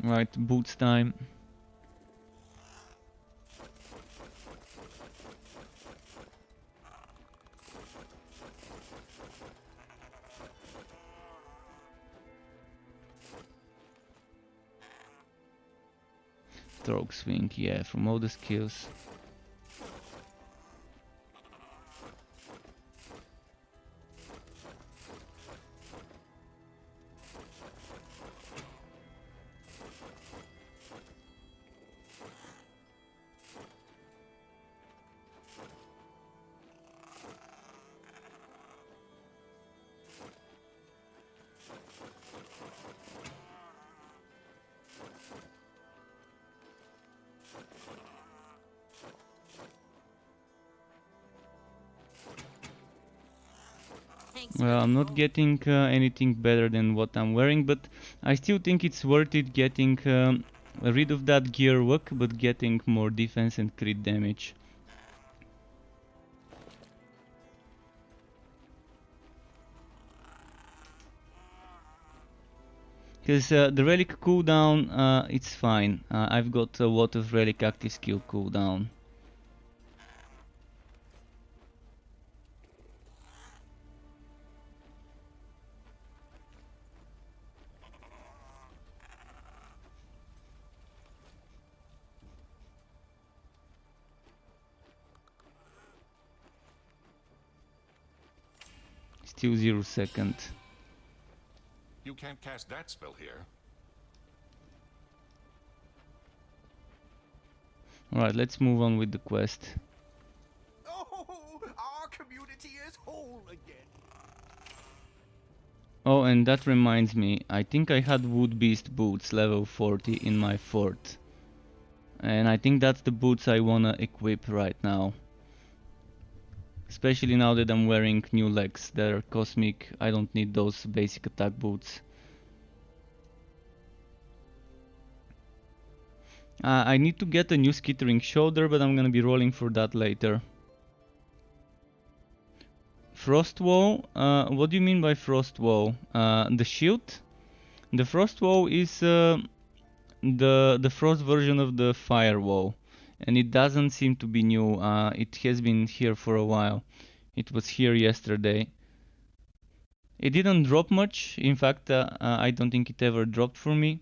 right, boots time. Stroke swing, yeah, from all the skills. Well, I'm not getting anything better than what I'm wearing, but I still think it's worth it getting rid of that gear look, but getting more defense and crit damage. Because the relic cooldown, it's fine. I've got a lot of relic active skill cooldown. Still 0 second. You can't cast that spell here. Alright, let's move on with the quest. Oh, our community is whole again. Oh, and that reminds me, I think I had Wood Beast boots level 40 in my fort. And I think that's the boots I wanna equip right now. Especially now that I'm wearing new legs that are cosmic, I don't need those basic attack boots. I need to get a new skittering shoulder, but I'm gonna be rolling for that later. Frost Wall? What do you mean by Frost Wall? The shield? The Frost Wall is the Frost version of the Fire Wall. And it doesn't seem to be new. It has been here for a while. It was here yesterday. It didn't drop much. In fact, I don't think it ever dropped for me.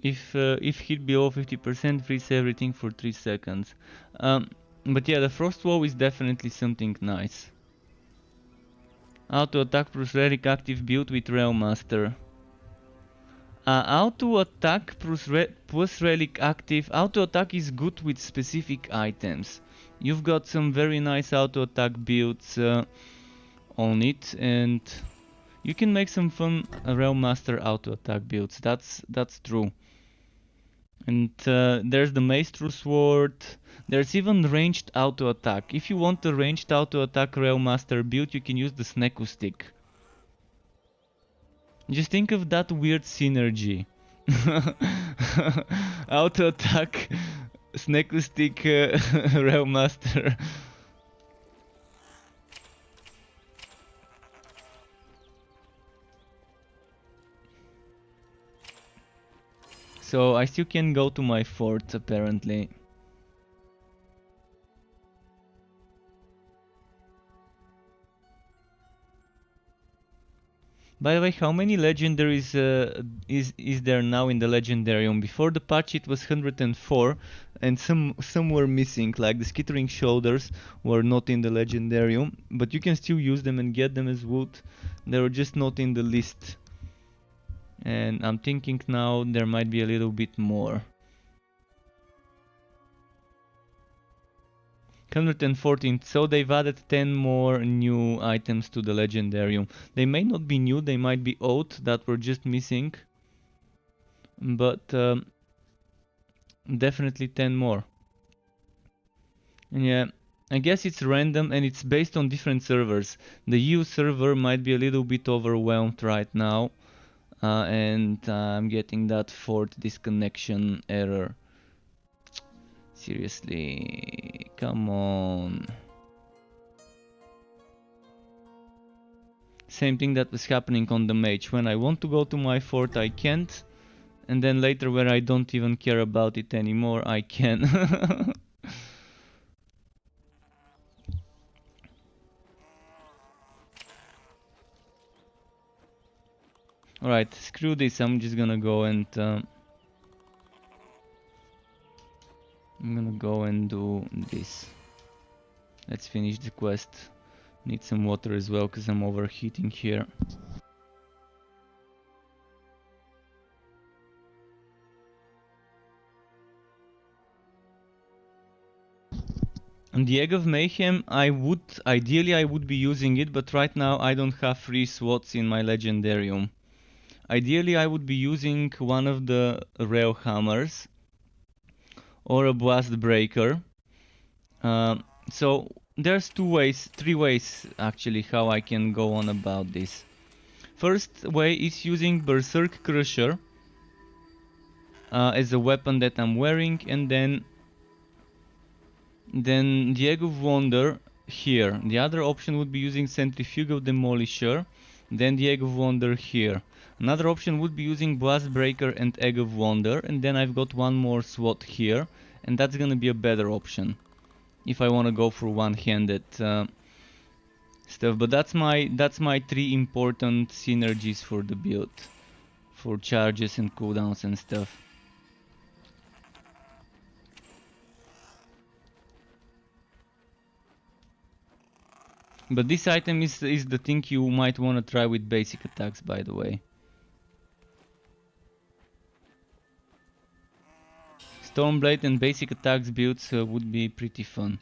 If hit below 50%, freeze everything for 3 seconds. But yeah, the Frost Wall is definitely something nice. Auto attack plus relic active build with Realm Master. Auto attack plus relic active. Auto attack is good with specific items. You've got some very nice auto attack builds on it, and you can make some fun Realm Master auto attack builds. That's true. And there's the Maestro Sword. There's even ranged auto attack. If you want a ranged auto attack Realm Master build, you can use the Sneku Stick. Just think of that weird synergy. Auto attack, Sneku Stick, Realm Master. So I still can go to my fort apparently. By the way, how many legendaries is there now in the legendarium? Before the patch it was 104, and some were missing, like the skittering shoulders were not in the legendarium, but you can still use them and get them as wood. They were just not in the list. And I'm thinking now there might be a little bit more. 114, so they've added 10 more new items to the legendarium. They may not be new, they might be old that were just missing, but definitely 10 more. And yeah, I guess it's random and it's based on different servers. The EU server might be a little bit overwhelmed right now, and I'm getting that fort disconnection error. Seriously, come on. Same thing that was happening on the mage. When I want to go to my fort, I can't. And then later, where I don't even care about it anymore, I can. Alright, screw this. I'm just gonna go and... I'm gonna go and do this. Let's finish the quest. Need some water as well because I'm overheating here. And the Egg of Mayhem, ideally I would be using it, but right now I don't have free slots in my legendarium. Ideally I would be using one of the rail hammers or a blast breaker. So there's three ways actually how I can go on about this. First way is using Berserk Crusher as a weapon that I'm wearing, and then the Egg of Wonder here. The other option would be using Centrifugal Demolisher, then the Egg of Wonder here. Another option would be using Blast Breaker and Egg of Wonder, and then I've got one more slot here, and that's gonna be a better option if I want to go for one-handed stuff. But that's my three important synergies for the build, for charges and cooldowns and stuff. But this item is the thing you might want to try with basic attacks, by the way. Stormblade and basic attacks builds would be pretty fun.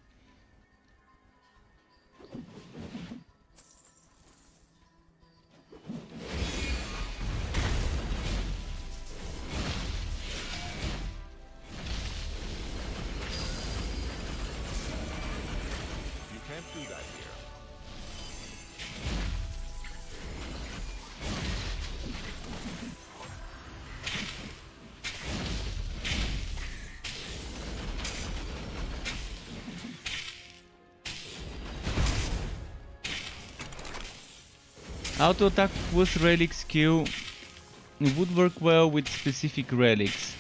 Auto attack plus relic skill would work well with specific relics.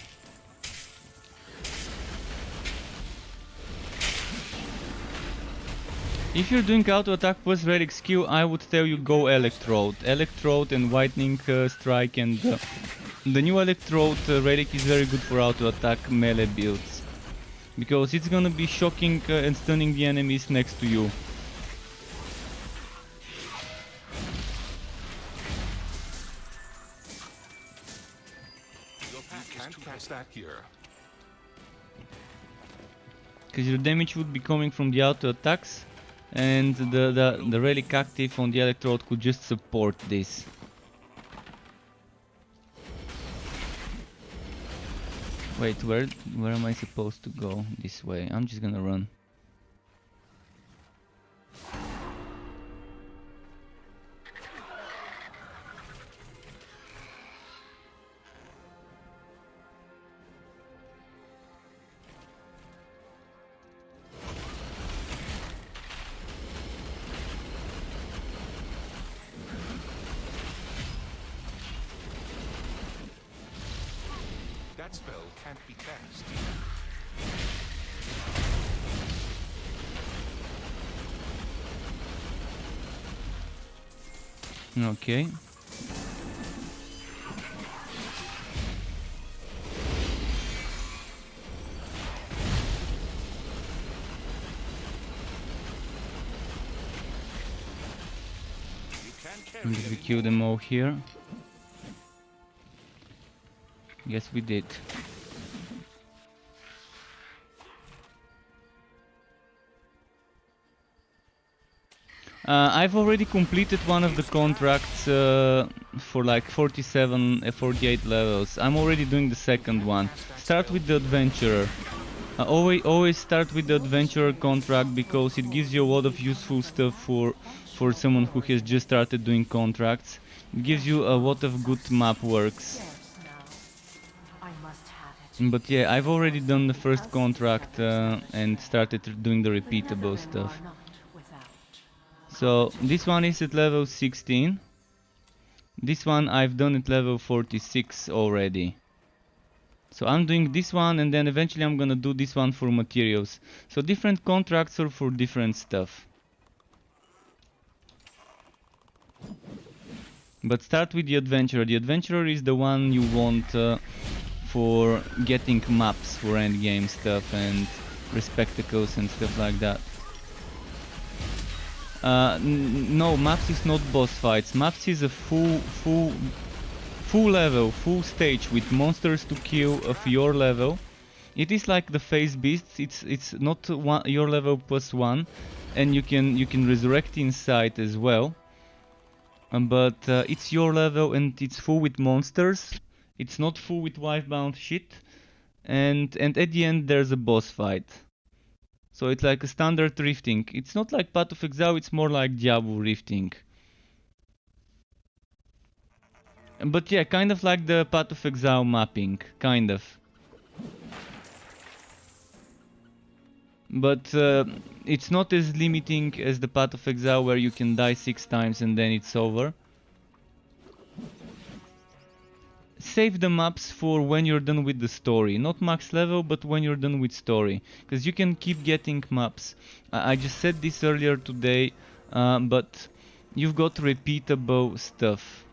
If you're doing auto attack plus relic skill, I would tell you go Electrode. Electrode and Whitening Strike, and the new Electrode relic is very good for auto attack melee builds. Because it's gonna be shocking and stunning the enemies next to you. That here. Because your damage would be coming from the auto attacks, and the relic active on the Electrode could just support this. Wait, where am I supposed to go? This way. I'm just gonna run. That spell can't be cast. Okay. And did we kill them all here? Yes, we did. I've already completed one of the contracts for like 47, 48 levels. I'm already doing the second one. Start with the Adventurer. Always start with the Adventurer contract because it gives you a lot of useful stuff for someone who has just started doing contracts. It gives you a lot of good map works. But yeah, I've already done the first contract and started doing the repeatable stuff. So this one is at level 16. This one I've done at level 46 already. So I'm doing this one, and then eventually I'm gonna do this one for materials. So different contracts are for different stuff. But start with the Adventurer. The Adventurer is the one you want for getting maps for endgame stuff and respectacles and stuff like that. No, maps is not boss fights. Maps is a full level, full stage with monsters to kill of your level. It is like the phase beasts. It's not your level plus one, and you can resurrect inside as well. But it's your level and it's full with monsters. It's not full with wife-bound shit. And at the end there's a boss fight. So it's like a standard rifting. It's not like Path of Exile, it's more like Diablo rifting. But yeah, kind of like the Path of Exile mapping, kind of. But it's not as limiting as the Path of Exile where you can die 6 times and then it's over. Save the maps for when you're done with the story. Not max level, but when you're done with story. Because you can keep getting maps. I just said this earlier today, but you've got repeatable stuff.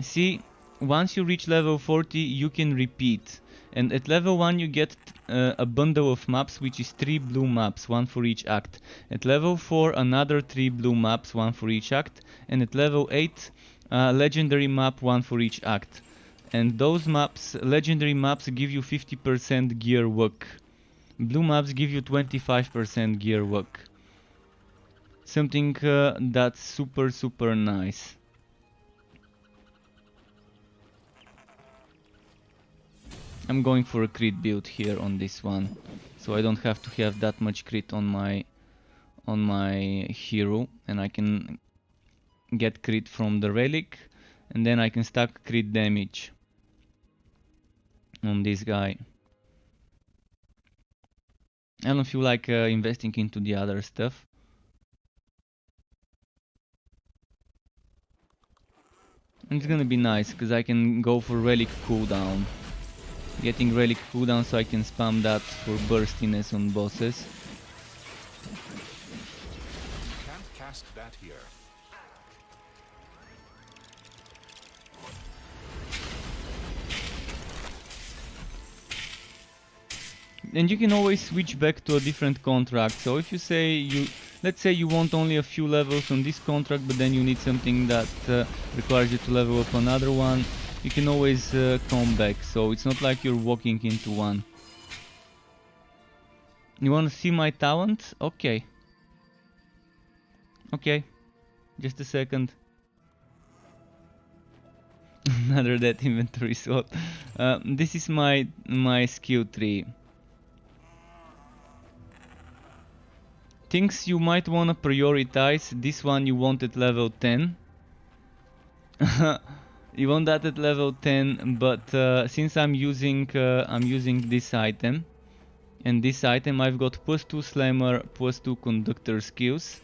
See, once you reach level 40, you can repeat. And at level 1 you get a bundle of maps, which is 3 blue maps, 1 for each act. At level 4 another 3 blue maps, 1 for each act. And at level 8 legendary map, 1 for each act. And those maps, legendary maps, give you 50% gear work. Blue maps give you 25% gear work. Something that's super nice. I'm going for a crit build here on this one, so I don't have to have that much crit on my hero, and I can get crit from the relic, and then I can stack crit damage on this guy. I don't feel like investing into the other stuff. It's gonna be nice, because I can go for relic cooldown. Getting relic cooldown so I can spam that for burstiness on bosses. Can't cast that here. And you can always switch back to a different contract. So if you say let's say you want only a few levels on this contract, but then you need something that requires you to level up another one, you can always come back. So it's not like you're walking into one. You want to see my talent? Okay. Okay. Just a second. Another dead inventory slot. This is my skill tree. Things you might want to prioritize. This one you want at level 10. You want that at level 10, but since I'm using this item, and this item I've got +2 slammer, +2 conductor skills.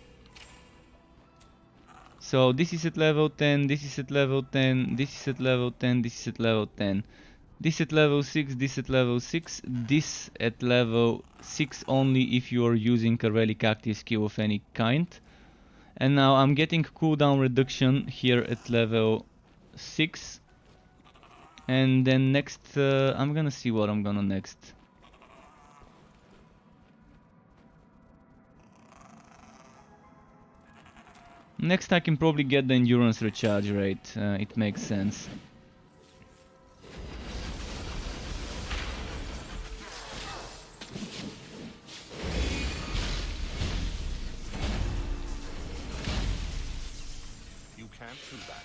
So this is at level 10, this is at level 10, this is at level 10, this is at level 10. This at level 6, this at level 6, this at level 6 only if you are using a relic active skill of any kind. And now I'm getting cooldown reduction here at level 6. And then next, I'm gonna see what I'm gonna next. Next I can probably get the endurance recharge rate, it makes sense. You can't do that.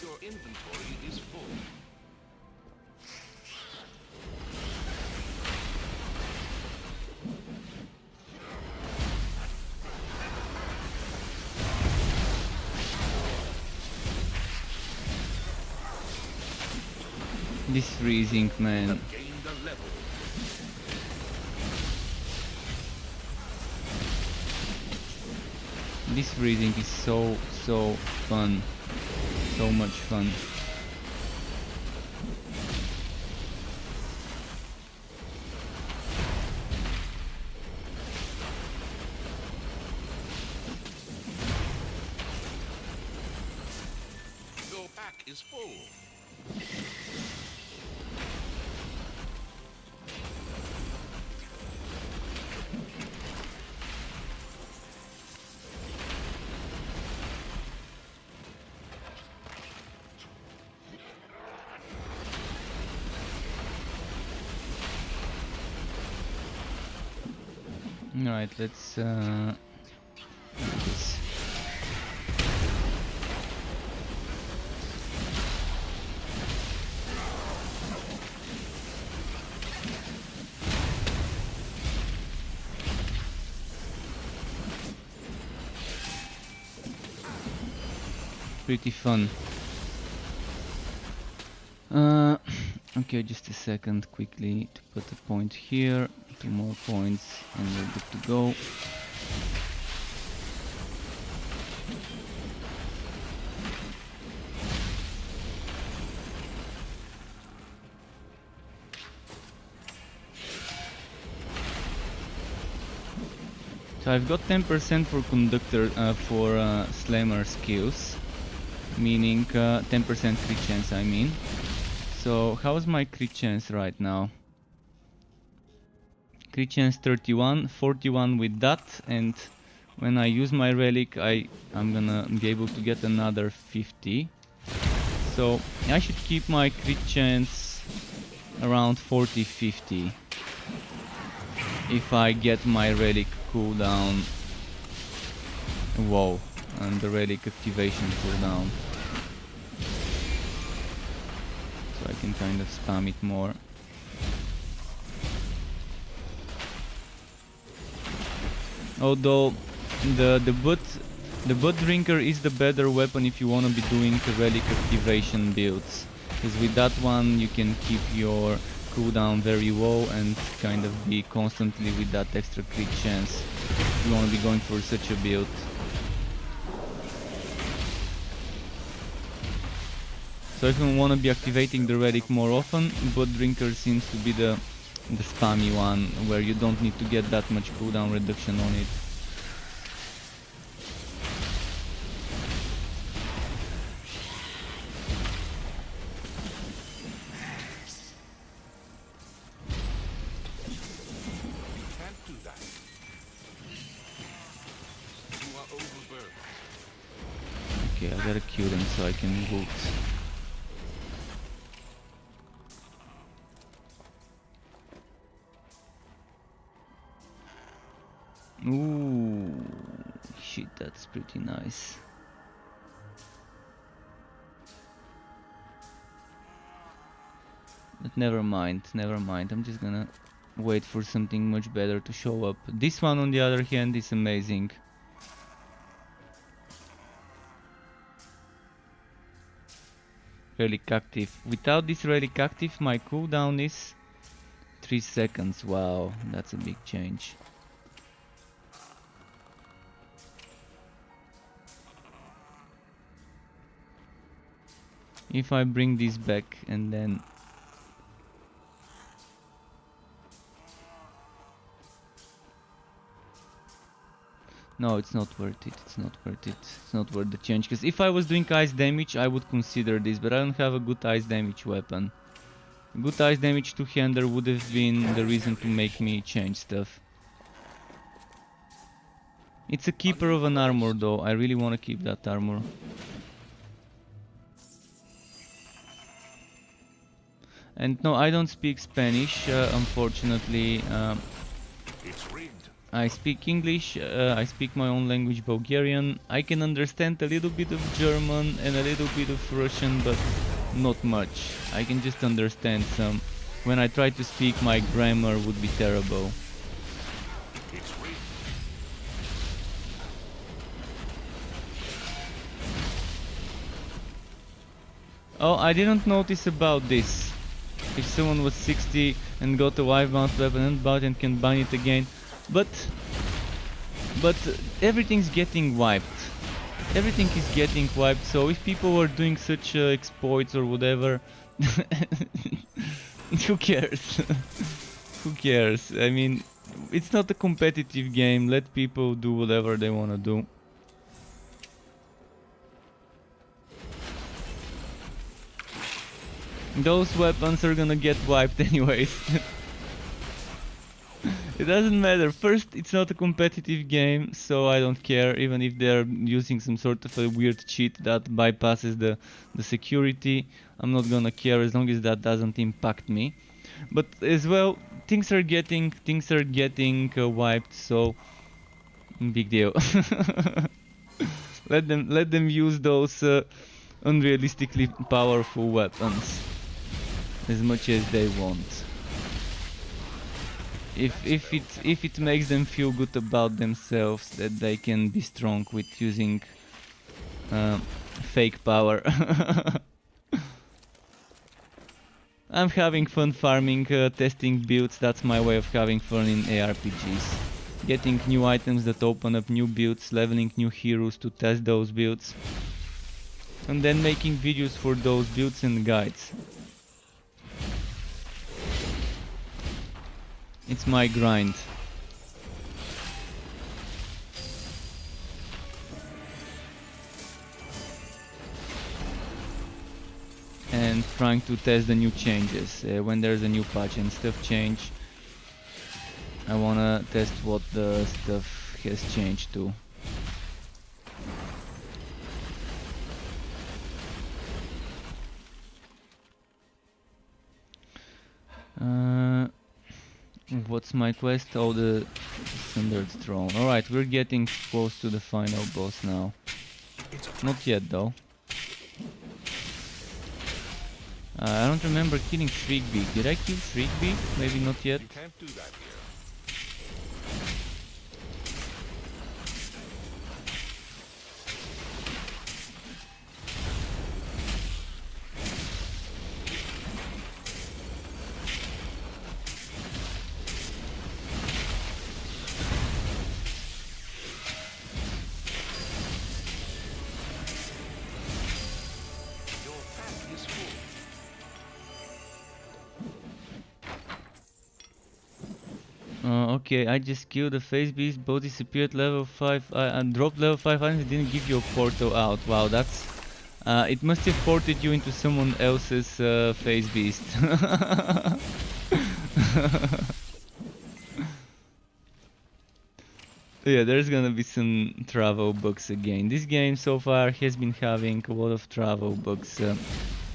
Your inventory is full. This freezing, man. Gained a level. This freezing is so fun. So much fun. Your pack is full. Alright, let's do this. Pretty fun. Okay, just a second, quickly to put a point here. 2 more points and we're good to go. So I've got 10% for conductor for slammer skills, meaning 10% crit chance, I mean. So how's my crit chance right now? Crit chance 31, 41 with that, and when I use my relic I'm gonna be able to get another 50. So I should keep my crit chance around 40-50 if I get my relic cooldown. Whoa, and the relic activation cooldown. So I can kind of spam it more. Although the butt drinker is the better weapon if you want to be doing relic activation builds, because with that one you can keep your cooldown very low and kind of be constantly with that extra crit chance if you want to be going for such a build. So if you want to be activating the relic more often, Blood Drinker seems to be the spammy one, where you don't need to get that much cooldown reduction on it. Can't do that. You are overburdened. Okay, I gotta kill them so I can loot. Ooh, shit, that's pretty nice. But never mind, I'm just gonna wait for something much better to show up. This one on the other hand is amazing. Relic active. Without this relic active, my cooldown is 3 seconds. Wow, that's a big change. If I bring this back and then... No, it's not worth it, it's not worth it. It's not worth the change, because if I was doing ice damage I would consider this, but I don't have a good ice damage weapon. A good ice damage two-hander would have been the reason to make me change stuff. It's a keeper of an armor though, I really want to keep that armor. And no, I don't speak Spanish, unfortunately. It's rigged. I speak English, I speak my own language, Bulgarian. I can understand a little bit of German and a little bit of Russian, but not much. I can just understand some. When I try to speak, my grammar would be terrible. It's rigged. Oh, I didn't notice about this. If someone was 60 and got a wife-bound weapon and bought and can bind it again. But everything's getting wiped. Everything is getting wiped, so if people were doing such exploits or whatever, who cares? Who cares? I mean, it's not a competitive game, let people do whatever they wanna do. Those weapons are gonna get wiped anyways. It doesn't matter. First, it's not a competitive game, so I don't care, even if they're using some sort of a weird cheat that bypasses the security. I'm not gonna care as long as that doesn't impact me. But as well, things are getting wiped, so big deal. Let them use those unrealistically powerful weapons as much as they want. If it makes them feel good about themselves that they can be strong with using fake power. I'm having fun farming, testing builds. That's my way of having fun in ARPGs. Getting new items that open up new builds, leveling new heroes to test those builds, and then making videos for those builds and guides. It's my grind. And trying to test the new changes. When there's a new patch and stuff change, I wanna test what the stuff has changed to. What's my quest? Oh, the Sundered Throne. Alright, we're getting close to the final boss now. Not yet though. I don't remember killing Shriekbeak. Did I kill Shriekbeak? Maybe not yet. You can't do that here. Okay, I just killed a phase beast, both disappeared level 5, I dropped level 5 items, it didn't give you a portal out. Wow, that's... it must have ported you into someone else's phase beast. Yeah, there's gonna be some travel bugs again. This game so far has been having a lot of travel bugs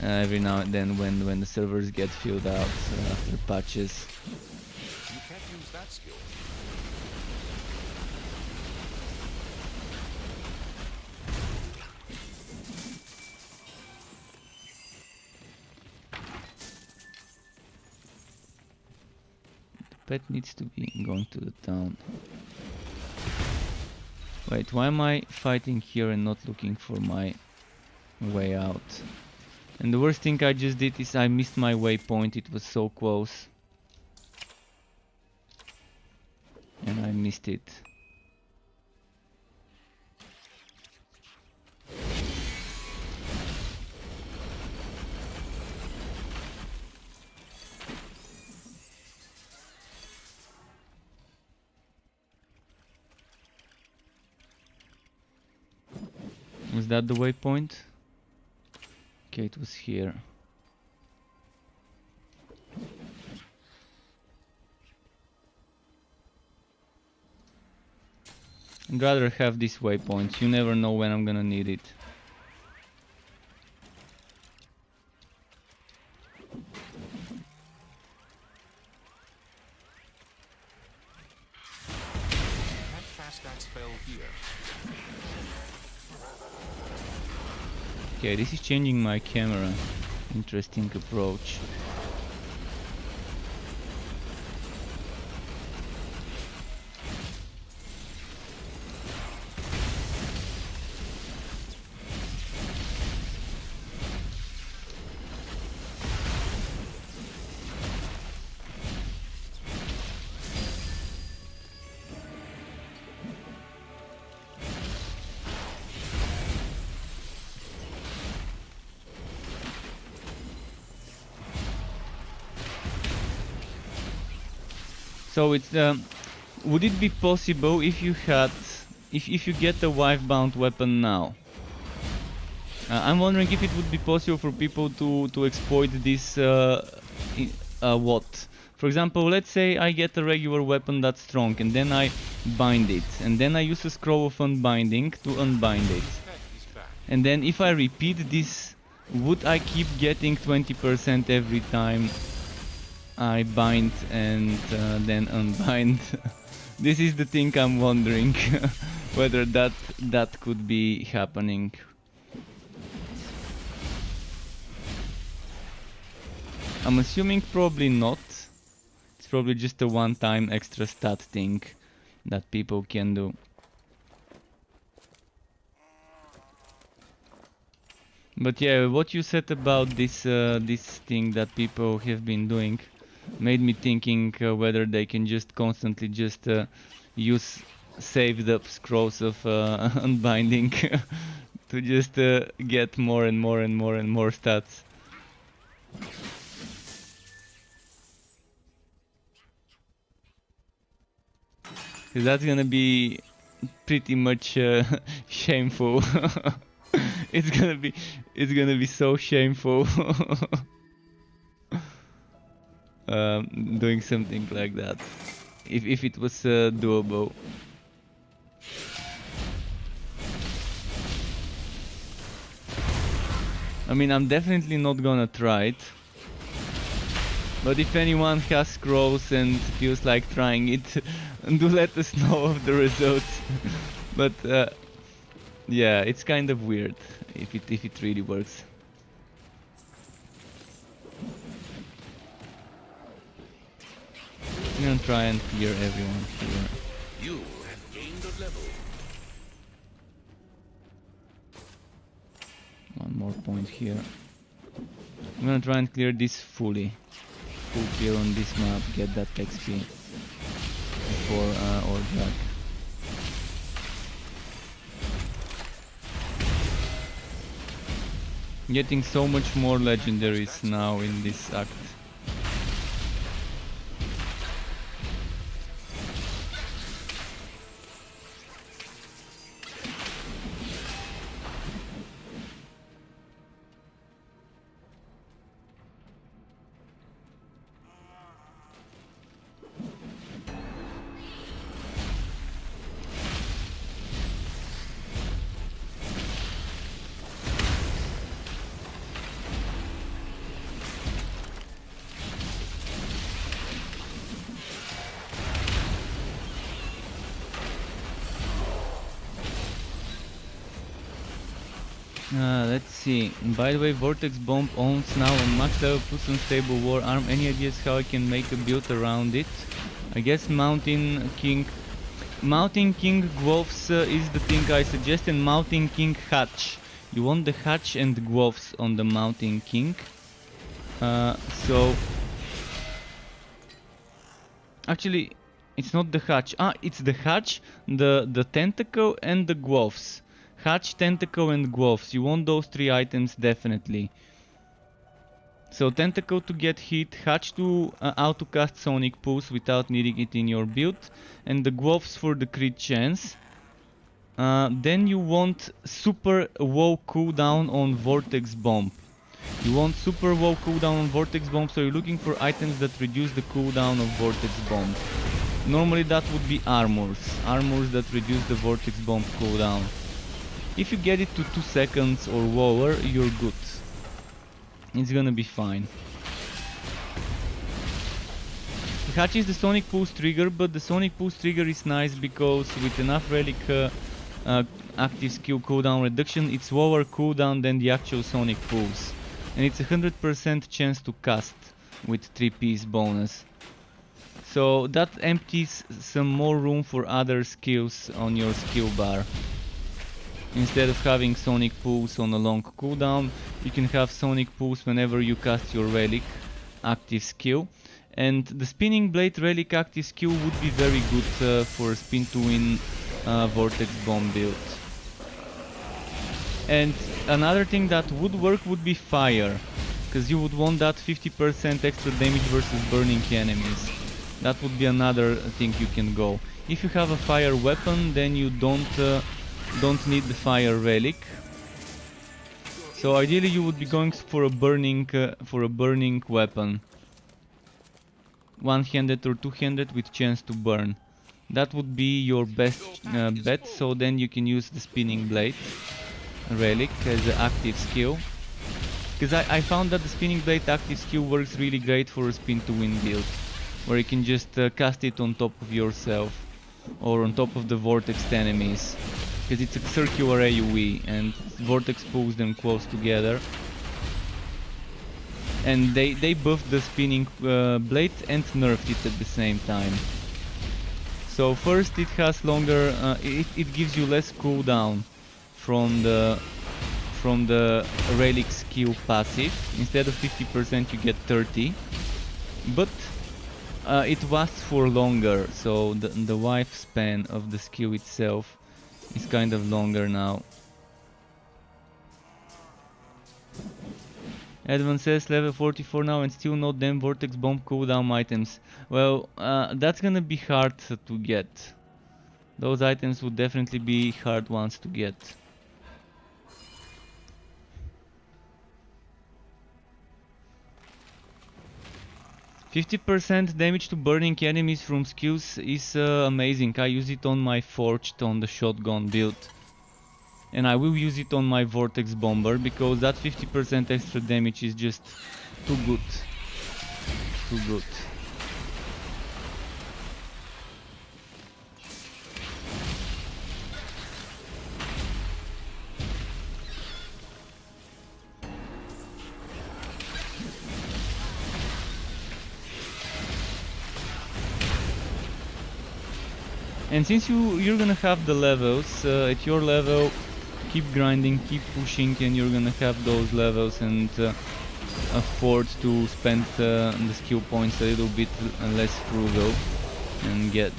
every now and then when the servers get filled out after patches. You can't use that skill. Pet needs to be going to the town. Wait, why am I fighting here and not looking for my way out? And the worst thing I just did is I missed my waypoint, it was so close. And I missed it. Was that the waypoint? Okay, it was here. I'd rather have this waypoint, you never know when I'm gonna need it. Can't fast that spell here. Okay, this is changing my camera. Interesting approach. So it's would it be possible if you had if you get a wife-bound weapon now? I'm wondering if it would be possible for people to exploit this what? For example, let's say I get a regular weapon that's strong and then I bind it and then I use a scroll of unbinding to unbind it. And then if I repeat this, would I keep getting 20% every time I bind and then unbind? This is the thing I'm wondering whether that could be happening. I'm assuming probably not. It's probably just a one-time extra stat thing that people can do. But yeah, what you said about this this thing that people have been doing made me thinking whether they can just constantly just use saved up scrolls of unbinding to just get more and more and more and more stats. Cause that's gonna be pretty much shameful. It's gonna be so shameful. Doing something like that, if it was doable. I mean, I'm definitely not gonna try it, but if anyone has scrolls and feels like trying it, do let us know of the results. But yeah, it's kind of weird if it really works. I'm gonna try and clear everyone here. You have gained a level. One more point here. I'm gonna try and clear this fully. Full clear on this map, get that XP before Ordrak. Getting so much more legendaries now in this act. Let's see. By the way, Vortex Bomb owns now a max level plus unstable war arm. Any ideas how I can make a build around it? I guess Mountain King Gwolfs is the thing I suggest, and Mountain King Hatch. You want the Hatch and Gwolfs on the Mountain King. So actually it's not the Hatch. It's the Hatch, the Tentacle and the Gwolfs. Hatch, Tentacle and Gwolfs. You want those 3 items definitely. So Tentacle to get hit, Hatch to auto-cast Sonic Pulse without needing it in your build, and the Gwolfs for the crit chance. Then you want super WoW cooldown on Vortex Bomb. You want super WoW cooldown on Vortex Bomb, so you're looking for items that reduce the cooldown of Vortex Bomb. Normally that would be armors that reduce the Vortex Bomb cooldown. If you get it to 2 seconds or lower, you're good. It's gonna be fine. The Hatch is the Sonic Pulse trigger, but the Sonic Pulse trigger is nice because with enough relic active skill cooldown reduction, it's lower cooldown than the actual Sonic Pulse. And it's 100% chance to cast with 3-piece bonus. So that empties some more room for other skills on your skill bar. Instead of having Sonic Pulse on a long cooldown, you can have Sonic Pulse whenever you cast your relic active skill. And the Spinning Blade relic active skill would be very good for a spin to win Vortex Bomb build. And another thing that would work would be fire, because you would want that 50% extra damage versus burning enemies. That would be another thing you can go. If you have a fire weapon, then you don't need the fire relic. So ideally you would be going for a burning weapon, one-handed or two-handed with chance to burn. That would be your best bet. So then you can use the Spinning Blade relic as an active skill, because I found that the Spinning Blade active skill works really great for a spin to win build, where you can just cast it on top of yourself or on top of the vortex enemies, because it's a circular AoE and Vortex pulls them close together. And they buffed the Spinning Blade and nerfed it at the same time. So first it has longer, it gives you less cooldown from the relic skill passive. Instead of 50% you get 30, but it lasts for longer, so the lifespan of the skill itself is kind of longer now. Edwin says level 44 now and still no damn Vortex Bomb cooldown items. Well, that's gonna be hard to get. Those items would definitely be hard ones to get. %50 damage to burning enemies from skills is amazing. I use it on my Forged on the shotgun build. And I will use it on my Vortex Bomber, because that 50% extra damage is just too good. Too good. And since you're gonna have the levels, at your level, keep grinding, keep pushing, and you're gonna have those levels and afford to spend the skill points a little bit less frugal and get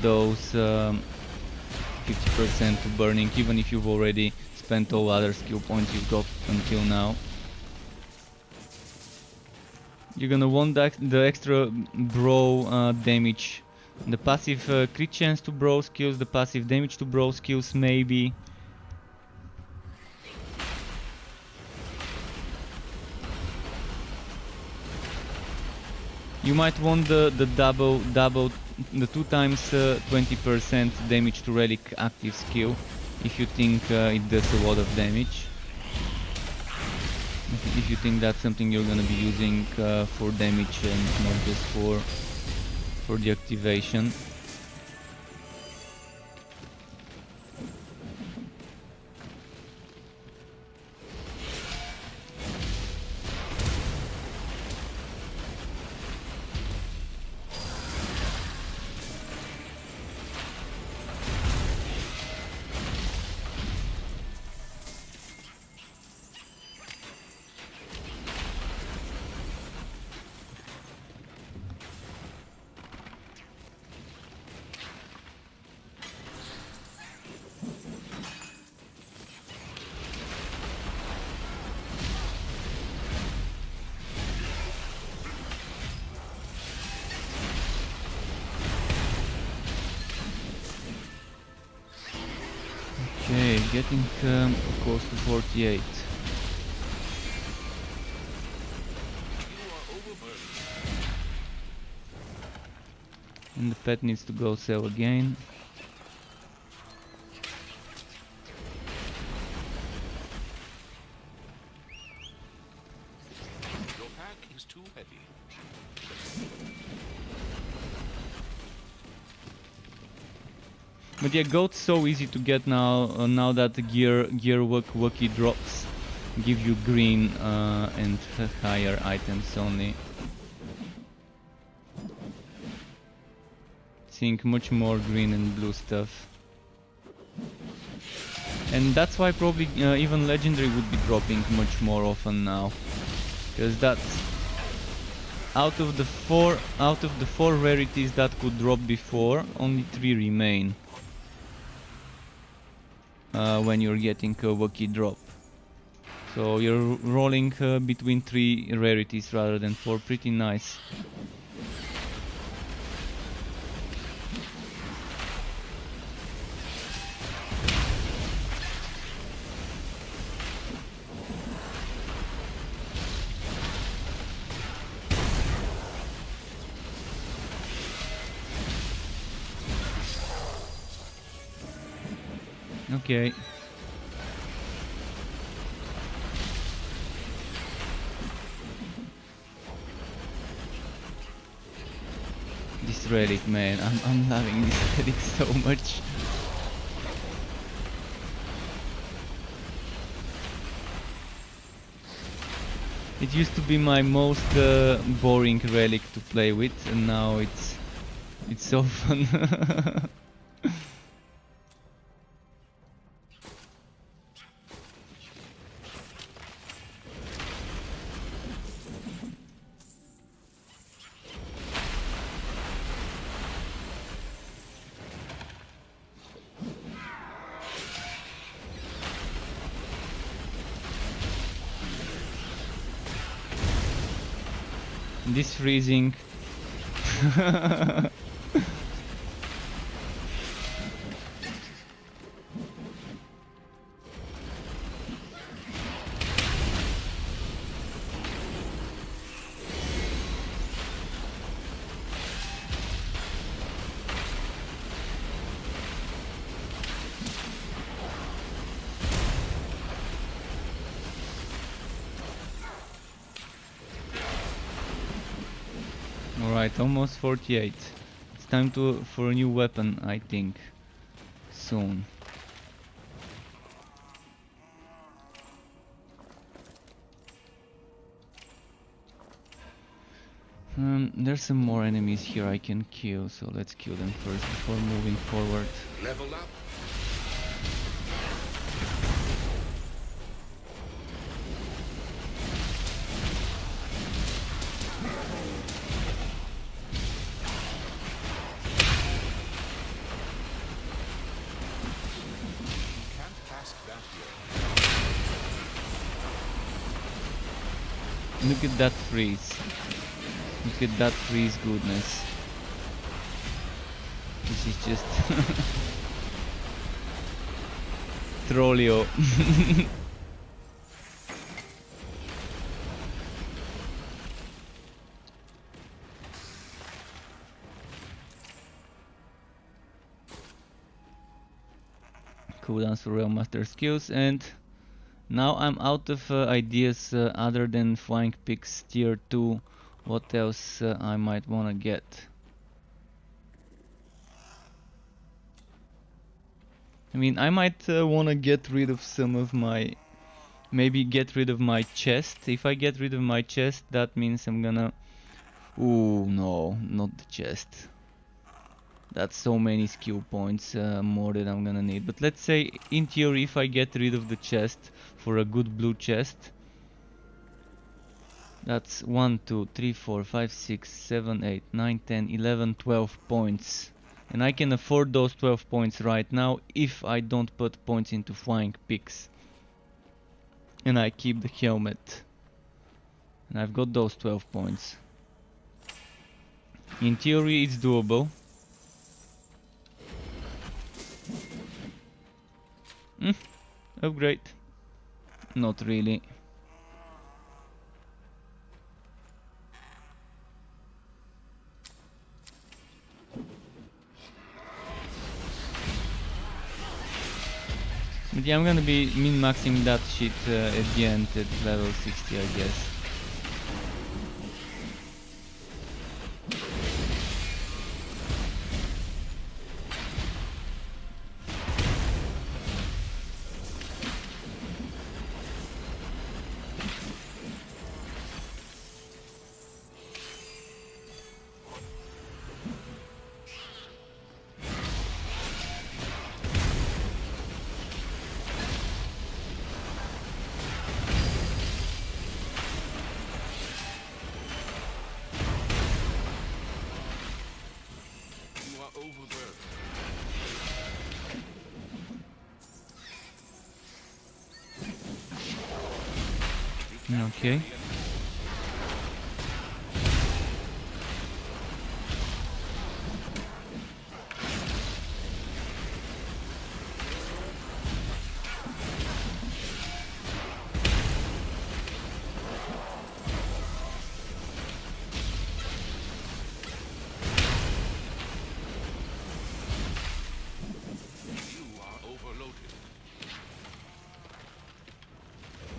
those 50% to burning, even if you've already spent all other skill points you've got until now. You're gonna want the extra bro damage. The passive crit chance to bro skills, the passive damage to bro skills maybe. You might want the double, the 2 times 20% damage to relic active skill, if you think it does a lot of damage. If you think that's something you're gonna be using for damage and not just for the activation. getting close to 48. And the pet needs to go sell again. Your pack is too heavy. But yeah, goat's so easy to get now. Now that the gear wookie drops give you green and higher items only. Seeing much more green and blue stuff. And that's why probably even legendary would be dropping much more often now, because that's out of the four rarities that could drop before, only 3 remain when you're getting a Wookiee drop. So you're rolling between 3 rarities rather than 4. Pretty nice. Okay. This relic, man, I'm loving this relic so much. It used to be my most boring relic to play with, and now it's so fun. This freezing. Alright, almost 48. It's time for a new weapon, I think. Soon. There's some more enemies here I can kill, so let's kill them first before moving forward. Level up. Look at that freeze. Look at that freeze goodness. This is just Trollio. Cooldowns for Realm Master skills, and now I'm out of ideas other than Flying Pigs tier 2. What else I might wanna get? I mean, I might wanna get rid of some of my... Maybe get rid of my chest. If I get rid of my chest, that means I'm gonna... Ooh, no, not the chest. That's so many skill points more than I'm gonna need. But let's say, in theory, if I get rid of the chest for a good blue chest, that's 1, 2, 3, 4, 5, 6, 7, 8, 9, 10, 11, 12 points. And I can afford those 12 points right now if I don't put points into Flying Pigs. And I keep the helmet. And I've got those 12 points. In theory, it's doable. Upgrade? Not really. But yeah, I'm gonna be min-maxing that shit at the end at level 60, I guess. Okay.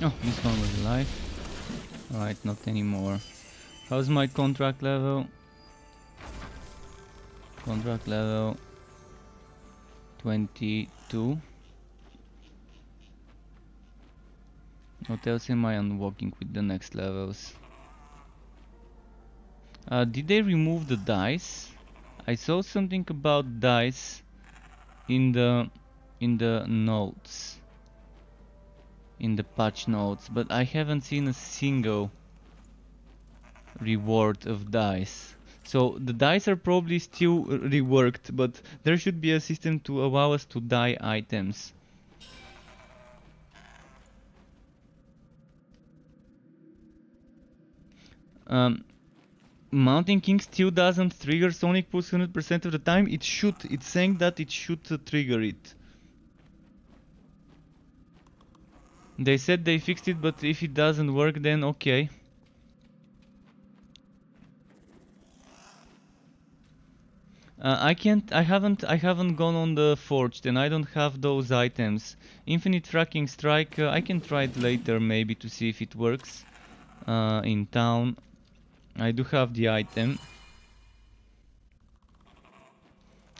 Oh, this one was alive. Alright, not anymore. How's my contract level? Contract level 22. What else am I unlocking with the next levels? Did they remove the dice? I saw something about dice in the notes, in the patch notes, but I haven't seen a single reward of dice. So the dice are probably still reworked, but there should be a system to allow us to dye items. Mountain King still doesn't trigger Sonic Pulse 100% of the time. It should. It's saying that it should trigger it. They said they fixed it, but if it doesn't work, then okay. I haven't gone on the Forged, and I don't have those items. Infinite Fracking Strike, I can try it later maybe to see if it works in town. I do have the item.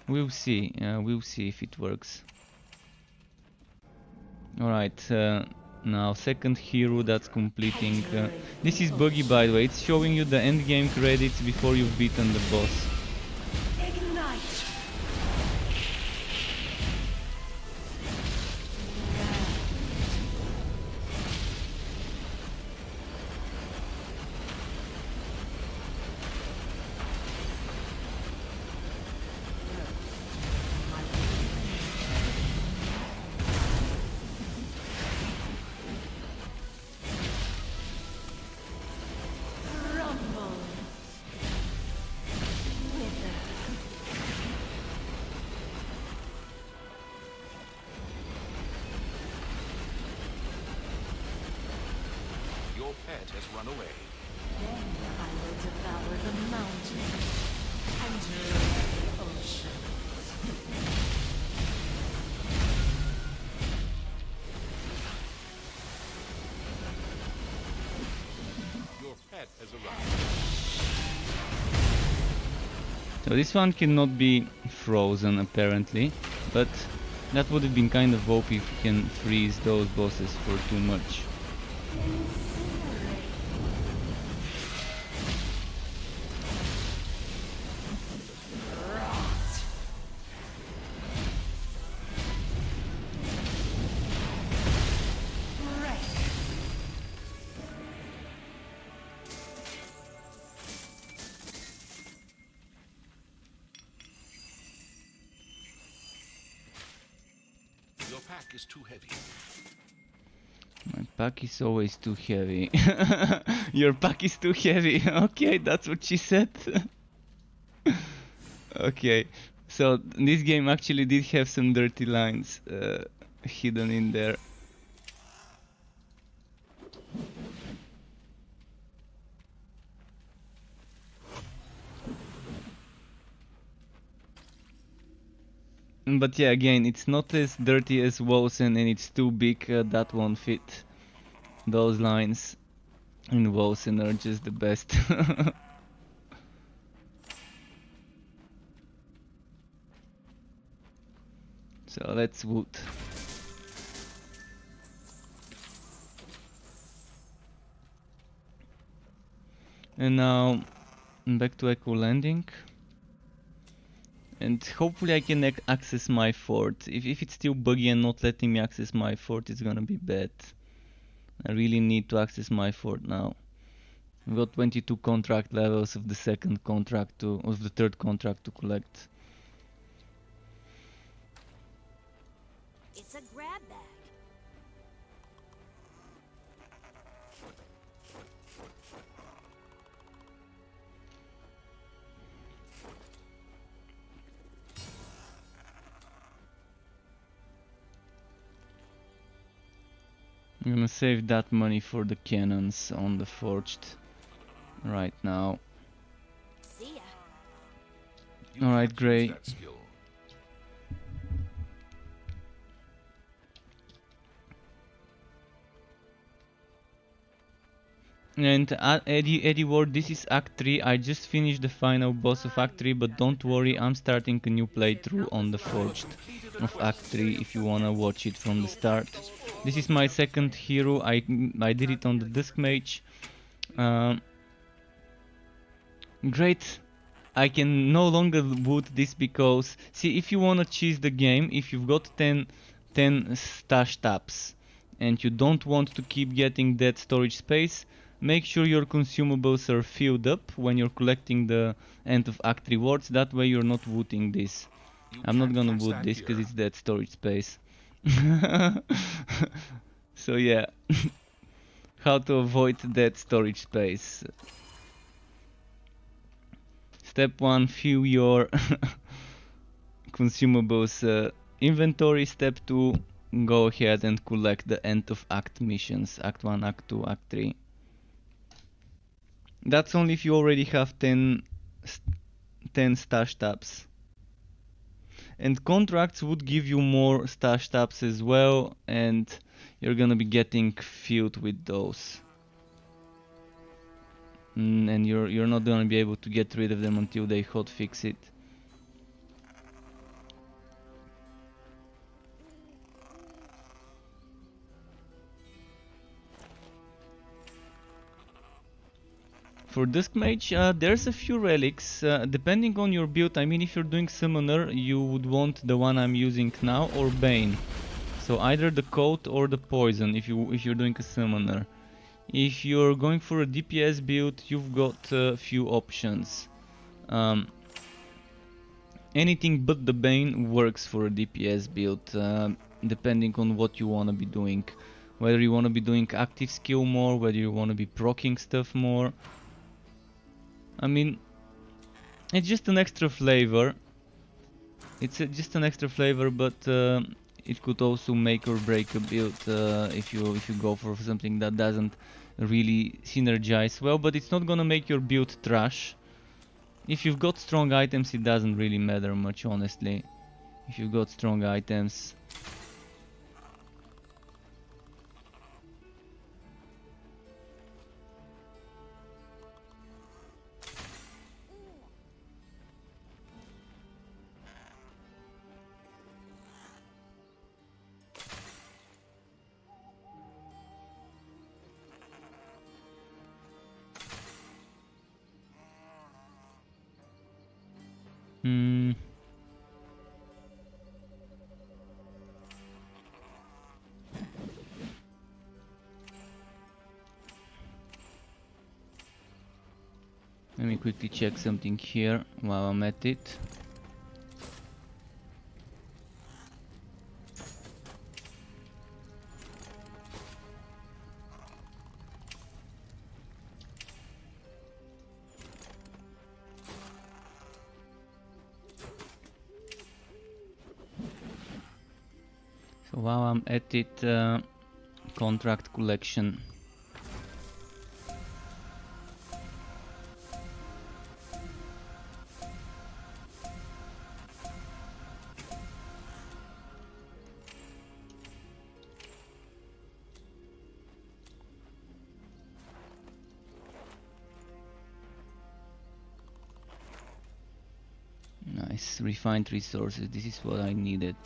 We'll see if it works. Alright, now second hero that's completing. This is buggy, by the way. It's showing you the end game credits before you've beaten the boss. So this one cannot be frozen apparently, but that would have been kind of OP if you can freeze those bosses for too much. Is too heavy. My pack is always too heavy. Your pack is too heavy. Okay, that's what she said. Okay, so this game actually did have some dirty lines hidden in there. But yeah, again, it's not as dirty as Wosen, and it's too big. That won't fit. Those lines in Wosen are just the best. So let's wood. And now back to Echo Landing. And hopefully I can access my fort. If it's still buggy and not letting me access my fort, it's gonna be bad. I really need to access my fort now. We've got 22 contract levels of the third contract to collect. It's a grab bag. I'm gonna save that money for the cannons on the forged right now. See ya. Alright, Gray. And Eddie Ward, this is Act 3. I just finished the final boss of Act 3, but don't worry, I'm starting a new playthrough on the Forged of Act 3 if you wanna watch it from the start. This is my second hero. I did it on the Dusk Mage. Great. I can no longer boot this because, see, if you wanna cheese the game, if you've got 10 stash tabs and you don't want to keep getting that storage space, make sure your consumables are filled up when you're collecting the end of Act rewards. That way you're not booting this. I'm not gonna boot this because it's dead storage space. So yeah, how to avoid dead storage space. Step 1, fill your consumables inventory. Step 2, go ahead and collect the end of Act missions. Act 1, Act 2, Act 3. That's only if you already have 10 stash tabs. And contracts would give you more stash tabs as well, and you're gonna be getting filled with those. And you're not gonna be able to get rid of them until they hotfix it. For Dusk Mage, there's a few relics, depending on your build. I mean, if you're doing Summoner, you would want the one I'm using now, or Bane. So either the Coat or the Poison, if you're doing a Summoner. If you're going for a DPS build, you've got a few options. Anything but the Bane works for a DPS build, depending on what you wanna be doing. Whether you wanna be doing active skill more, whether you wanna be proccing stuff more. I mean, it's just an extra flavor. It's just an extra flavor, but it could also make or break a build if you go for something that doesn't really synergize well. But it's not gonna make your build trash. If you've got strong items, it doesn't really matter much, honestly. If you've got strong items. Let me quickly check something here while I'm at it. So while I'm at it, contract collection. Nice, refined resources, this is what I needed.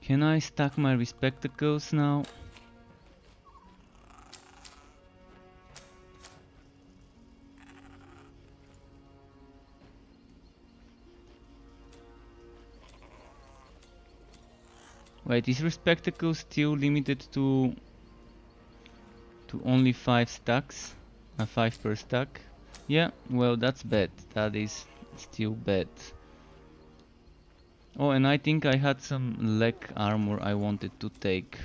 Can I stack my spectacles now? Wait, is spectacle still limited to only 5 stacks? 5 per stack? Yeah, well that's bad. That is still bad. Oh, and I think I had some leg armor I wanted to take.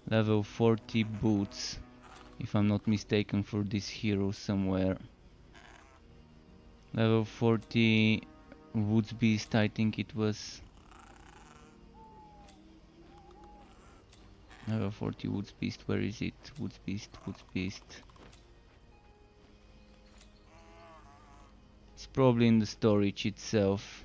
Level 40 boots, if I'm not mistaken, for this hero somewhere. Level 40 Woods Beast, I think it was. Level 40 Woods Beast, where is it? Woods Beast, Woods Beast. It's probably in the storage itself.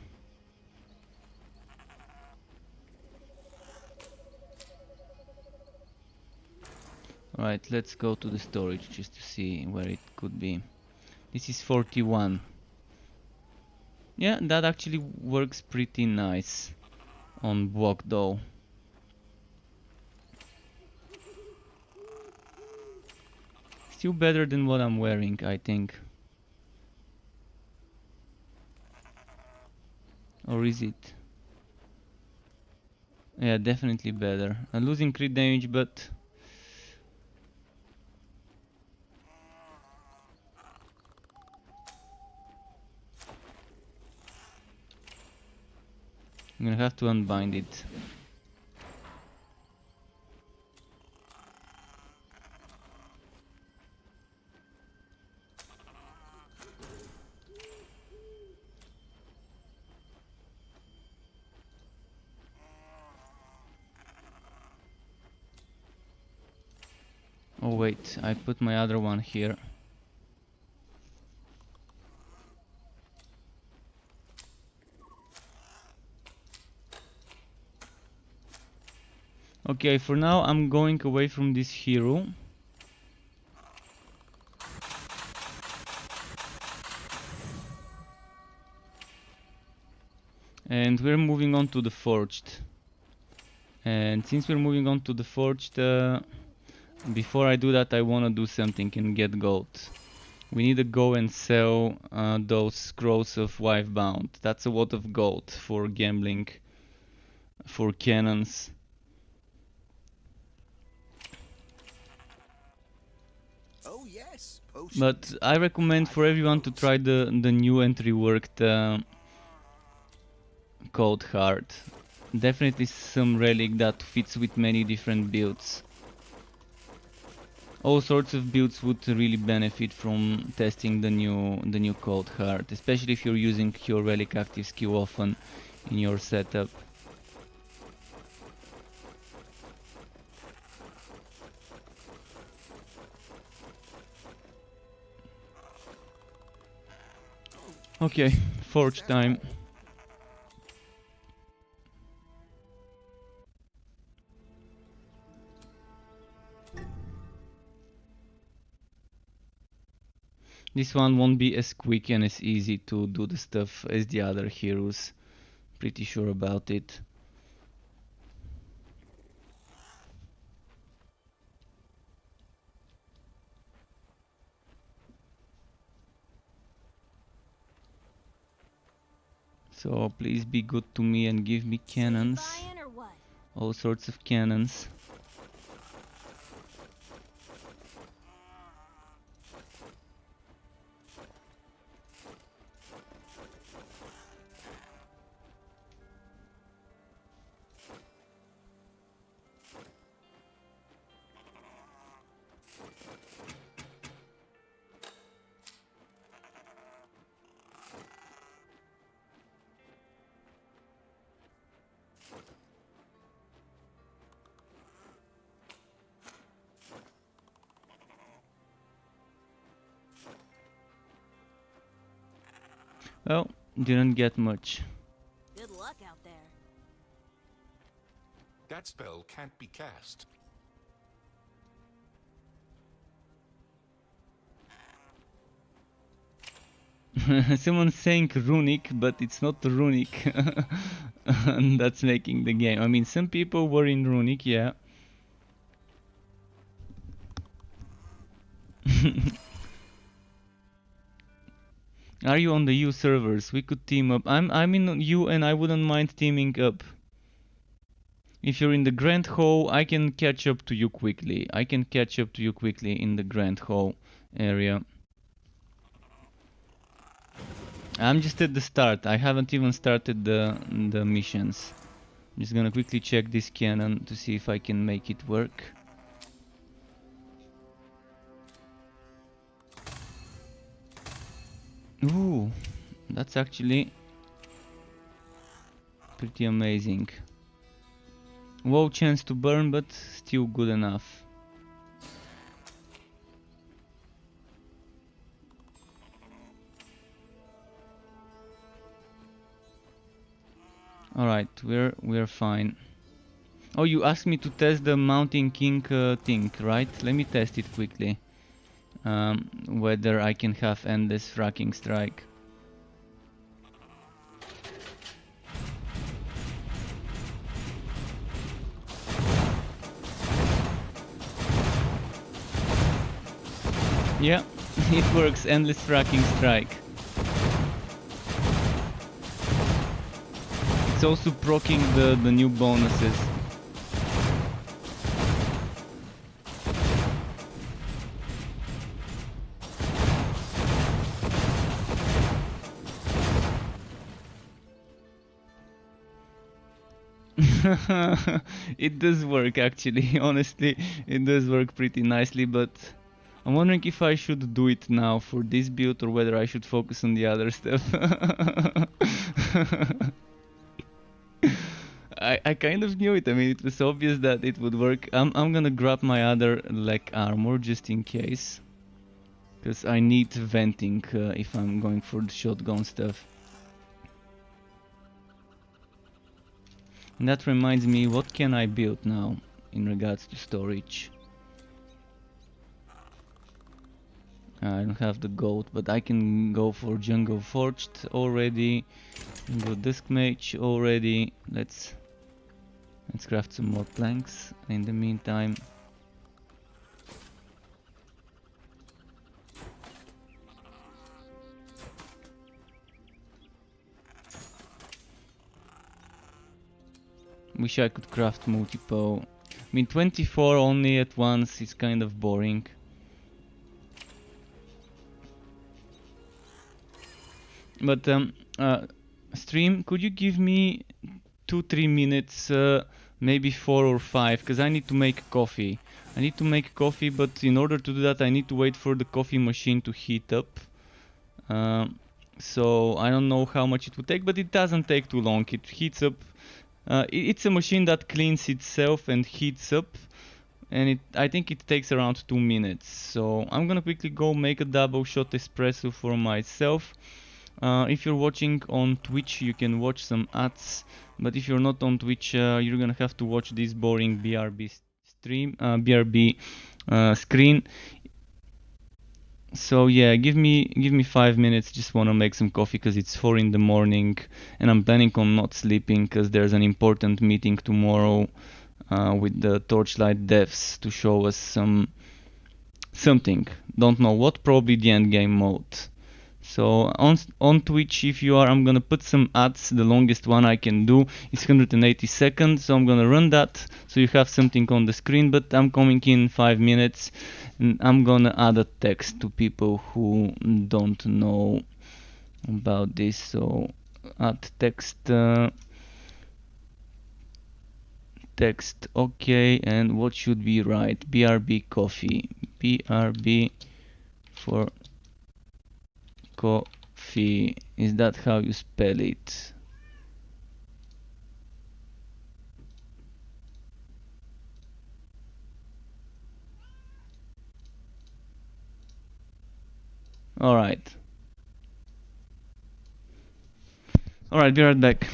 Alright, let's go to the storage just to see where it could be. This is 41. Yeah, that actually works pretty nice on block though. Still better than what I'm wearing, I think. Or is it? Yeah, definitely better. I'm losing crit damage, but I'm gonna have to unbind it. Oh wait, I put my other one here. Okay, for now I'm going away from this hero. And we're moving on to the Forged. And since we're moving on to the Forged, before I do that I wanna do something and get gold. We need to go and sell those scrolls of Wifebound. That's a lot of gold for gambling, for cannons. Oh yes, But I recommend for everyone to try the new and reworked Cold Heart. Definitely some relic that fits with many different builds. All sorts of builds would really benefit from testing the new Cold Heart, especially if you're using your relic active skill often in your setup. Okay, Forge time. This one won't be as quick and as easy to do the stuff as the other heroes. Pretty sure about it. So please be good to me and give me cannons. All sorts of cannons. Well, didn't get much. Good luck out there. That spell can't be cast. Someone's saying runic, but it's not runic. And that's making the game. I mean, some people were in runic, yeah. Are you on the U servers? We could team up. I'm in U and I wouldn't mind teaming up. If you're in the Grand Hall, I can catch up to you quickly. I can catch up to you quickly in the Grand Hall area. I'm just at the start. I haven't even started the missions. I'm just gonna quickly check this cannon to see if I can make it work. Ooh, that's actually pretty amazing. Low chance to burn, but still good enough. Alright, we're fine. Oh, you asked me to test the Mountain King thing, right? Let me test it quickly. Whether I can have endless fracking strike. Yeah, it works, endless fracking strike. It's also proccing the new bonuses. It does work actually, honestly, it does work pretty nicely, but I'm wondering if I should do it now for this build or whether I should focus on the other stuff. I kind of knew it. I mean, it was obvious that it would work. I'm gonna grab my other leg armor just in case, because I need venting if I'm going for the shotgun stuff. And that reminds me, what can I build now in regards to storage? I don't have the gold, but I can go for Jungle Forged already. Go Disc Mage already. Let's craft some more planks in the meantime. Wish I could craft multiple. I mean, 24 only at once is kind of boring. But stream, could you give me 2-3 minutes, maybe 4 or 5, because I need to make coffee. I need to make coffee, but in order to do that I need to wait for the coffee machine to heat up. So I don't know how much it would take, but it doesn't take too long. It heats up. It's a machine that cleans itself and heats up, and I think it takes around 2 minutes. So I'm gonna quickly go make a double shot espresso for myself. If you're watching on Twitch, you can watch some ads, but if you're not on Twitch, you're gonna have to watch this boring BRB stream, BRB screen. So yeah, give me 5 minutes. Just wanna make some coffee because it's 4 in the morning, and I'm planning on not sleeping because there's an important meeting tomorrow with the Torchlight devs to show us something. Don't know what. Probably the end game mode. So on Twitch, if you are, I'm gonna put some ads. The longest one I can do is 180 seconds, so I'm gonna run that so you have something on the screen. But I'm coming in 5 minutes, and I'm gonna add a text to people who don't know about this. So add text, text, okay. And what should we write? BRB coffee, BRB for coffee. Is that how you spell it? Alright. Alright, be right back.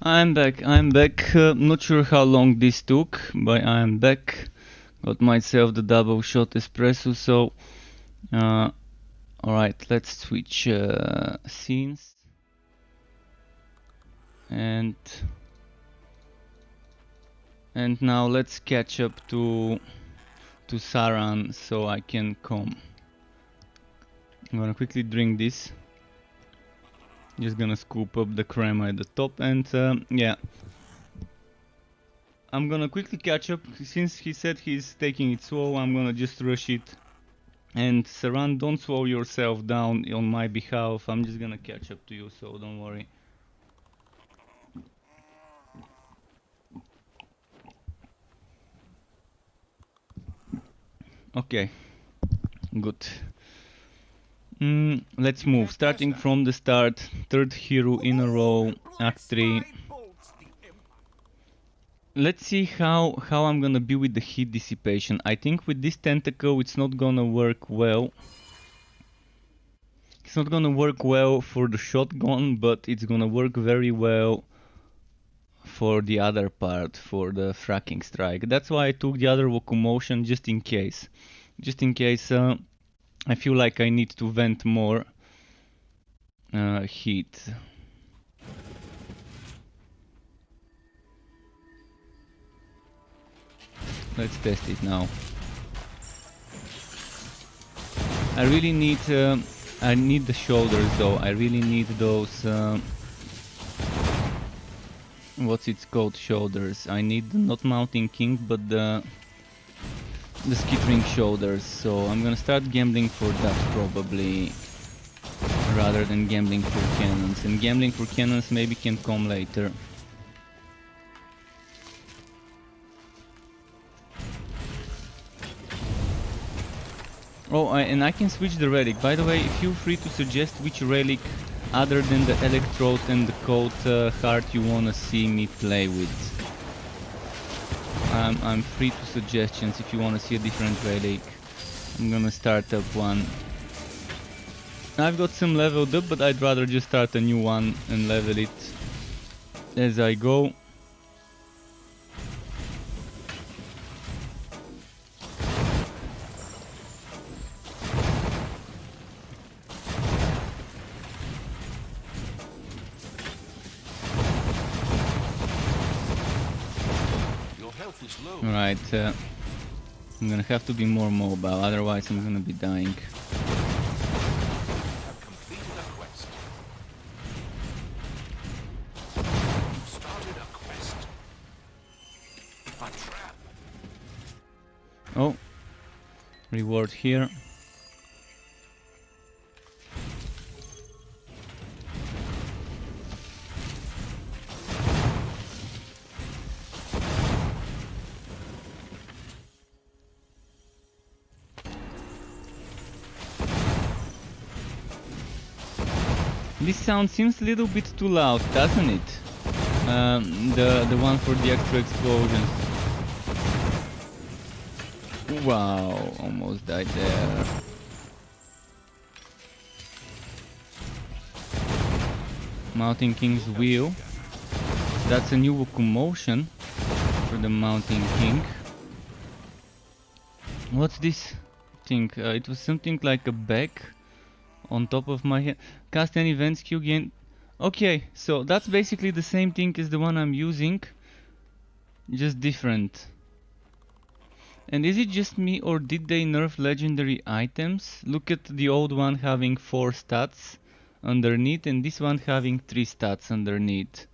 I'm back. Not sure how long this took, but I'm back. Got myself the double shot espresso, so alright, let's switch scenes. And now let's catch up to Saran so I can come. I'm gonna quickly drink this. Just gonna scoop up the crema at the top, and yeah. I'm gonna quickly catch up. Since he said he's taking it slow, I'm gonna just rush it. And Saran, don't slow yourself down on my behalf. I'm just gonna catch up to you, so don't worry. Okay, good. Let's move. Starting from the start, third hero in a row, Act 3. Let's see how I'm gonna be with the heat dissipation. I think with this tentacle it's not gonna work well. It's not gonna work well for the shotgun, but it's gonna work very well for the other part, for the fracking strike. That's why I took the other locomotion, just in case. Just in case I feel like I need to vent more heat. Let's test it now. I really need the shoulders though. I really need those what's it called, shoulders. I need not Mountain King, but the skittering shoulders. So I'm gonna start gambling for that probably, rather than gambling for cannons. And gambling for cannons maybe can come later. Oh, and I can switch the relic. By the way, feel free to suggest which relic other than the electrode and the cold heart you wanna see me play with. I'm free to suggestions if you wanna see a different relic. I'm gonna start up one. I've got some leveled up, but I'd rather just start a new one and level it as I go. Alright, I'm gonna have to be more mobile, otherwise I'm gonna be dying. Oh, reward here. This sound seems a little bit too loud, doesn't it? The one for the extra explosions. Wow, almost died there. Mountain King's Wheel. That's a new locomotion for the Mountain King. What's this thing? It was something like a bag on top of my head. Cast any events Q gain. Okay, so that's basically the same thing as the one I'm using, just different. And is it just me, or did they nerf legendary items? Look at the old one having 4 stats underneath, and this one having 3 stats underneath.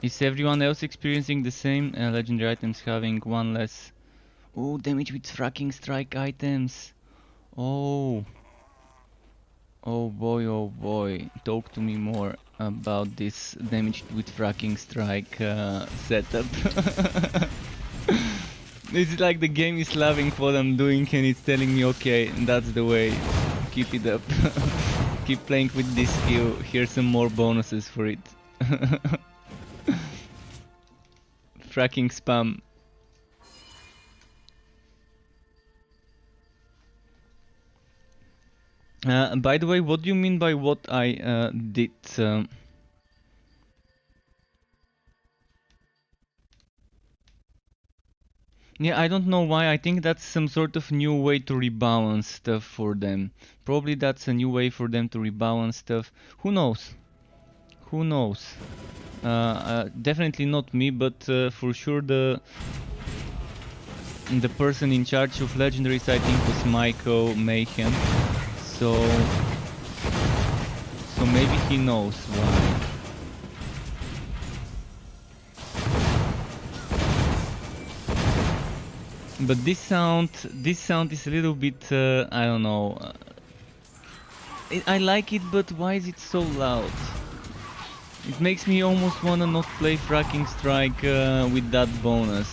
Is everyone else experiencing the same? Legendary items having 1 less. Oh, damage with fracking strike items. Oh. Oh boy. Talk to me more about this damage with fracking strike setup. It's like the game is loving what I'm doing and it's telling me, okay, that's the way. Keep it up. Keep playing with this skill. Here's some more bonuses for it. Fracking spam. By the way, what do you mean by what I did? Yeah, I don't know why. I think that's some sort of new way to rebalance stuff for them. Probably that's a new way for them to rebalance stuff. Who knows? Who knows? Definitely not me, but for sure the person in charge of legendaries, I think, was Michael Mayhem. So maybe he knows why. But this sound is a little bit, I don't know. I like it, but why is it so loud? It makes me almost wanna not play Fracking Strike with that bonus.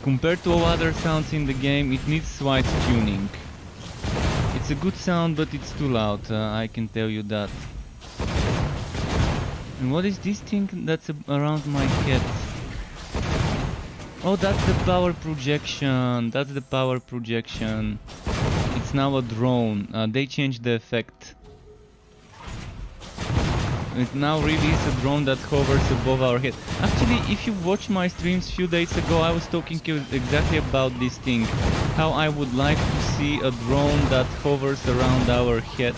Compared to all other sounds in the game, it needs slight tuning. It's a good sound, but it's too loud, I can tell you that. And what is this thing that's around my head? Oh, that's the power projection. That's the power projection. It's now a drone. They changed the effect. It now really is a drone that hovers above our head. Actually, if you watched my streams a few days ago, I was talking to you exactly about this thing. How I would like to see a drone that hovers around our head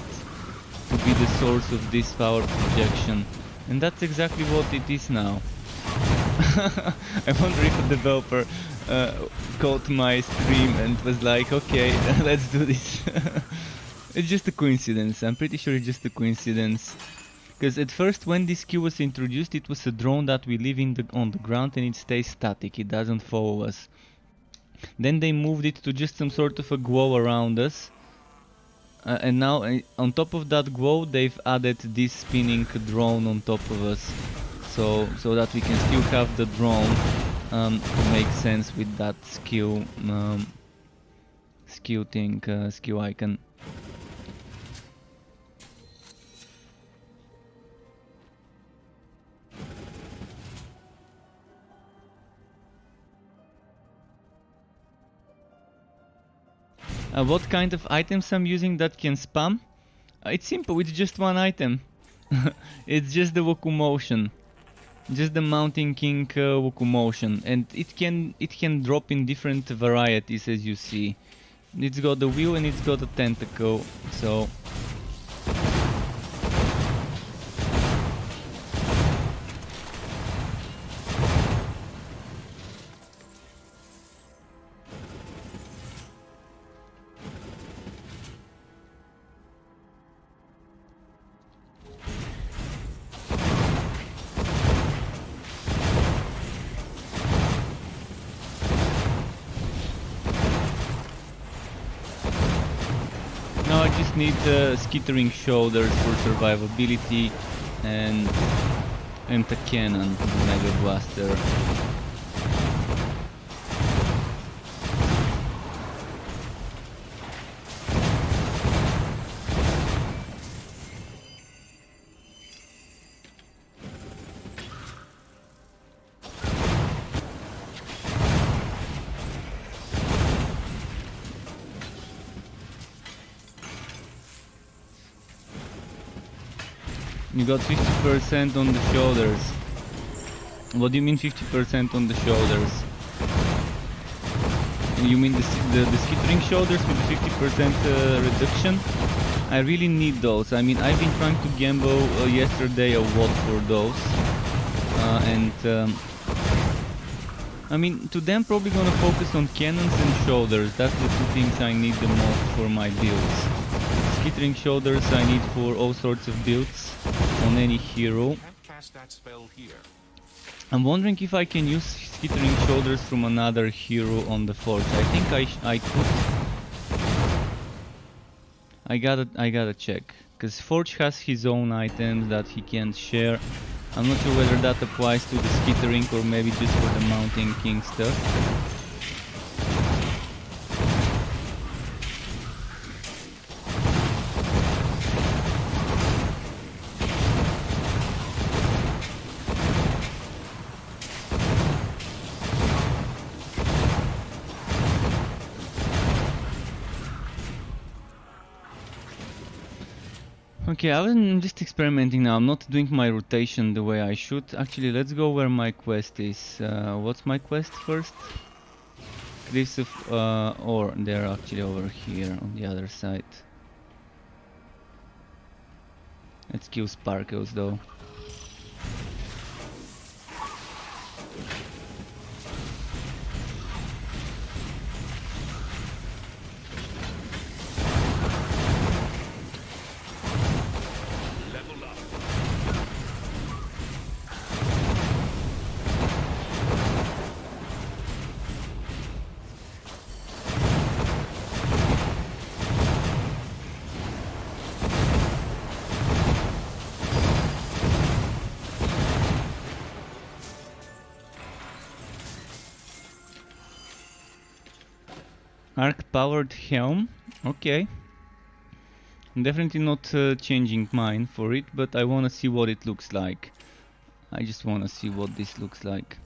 to be the source of this power projection. And that's exactly what it is now. I wonder if a developer caught my stream and was like, okay, let's do this. It's just a coincidence. I'm pretty sure it's just a coincidence. Because at first, when this skill was introduced, it was a drone that we leave on the ground and it stays static. It doesn't follow us. Then they moved it to just some sort of a glow around us. And now, on top of that glow, they've added this spinning drone on top of us. So that we can still have the drone to make sense with that skill skill icon. What kind of items I'm using that can spam? It's simple, it's just one item. It's just the Wokumotion. Just the Mountain King Wokumotion. And it can drop in different varieties, as you see. It's got the wheel and it's got a tentacle, so... Need skittering shoulders for survivability and a cannon, the Mega Blaster. You got 50% on the shoulders. What do you mean 50% on the shoulders? You mean the skittering shoulders with 50% reduction? I really need those. I mean, I've been trying to gamble yesterday a lot for those. I mean, today I'm probably gonna focus on cannons and shoulders. That's the two things I need the most for my builds. Skittering shoulders I need for all sorts of builds on any hero. I'm wondering if I can use skittering shoulders from another hero on the Forge. I think I could. I gotta check, because Forge has his own items that he can't share. I'm not sure whether that applies to the skittering or maybe just for the Mountain King stuff. Okay, I'm just experimenting now. I'm not doing my rotation the way I should. Actually, let's go where my quest is. What's my quest first? Cliffs of Ore. They're actually over here on the other side. Let's kill Sparkles though. Arc-powered helm, okay. I'm definitely not changing mine for it, but I wanna see what it looks like. I just wanna see what this looks like.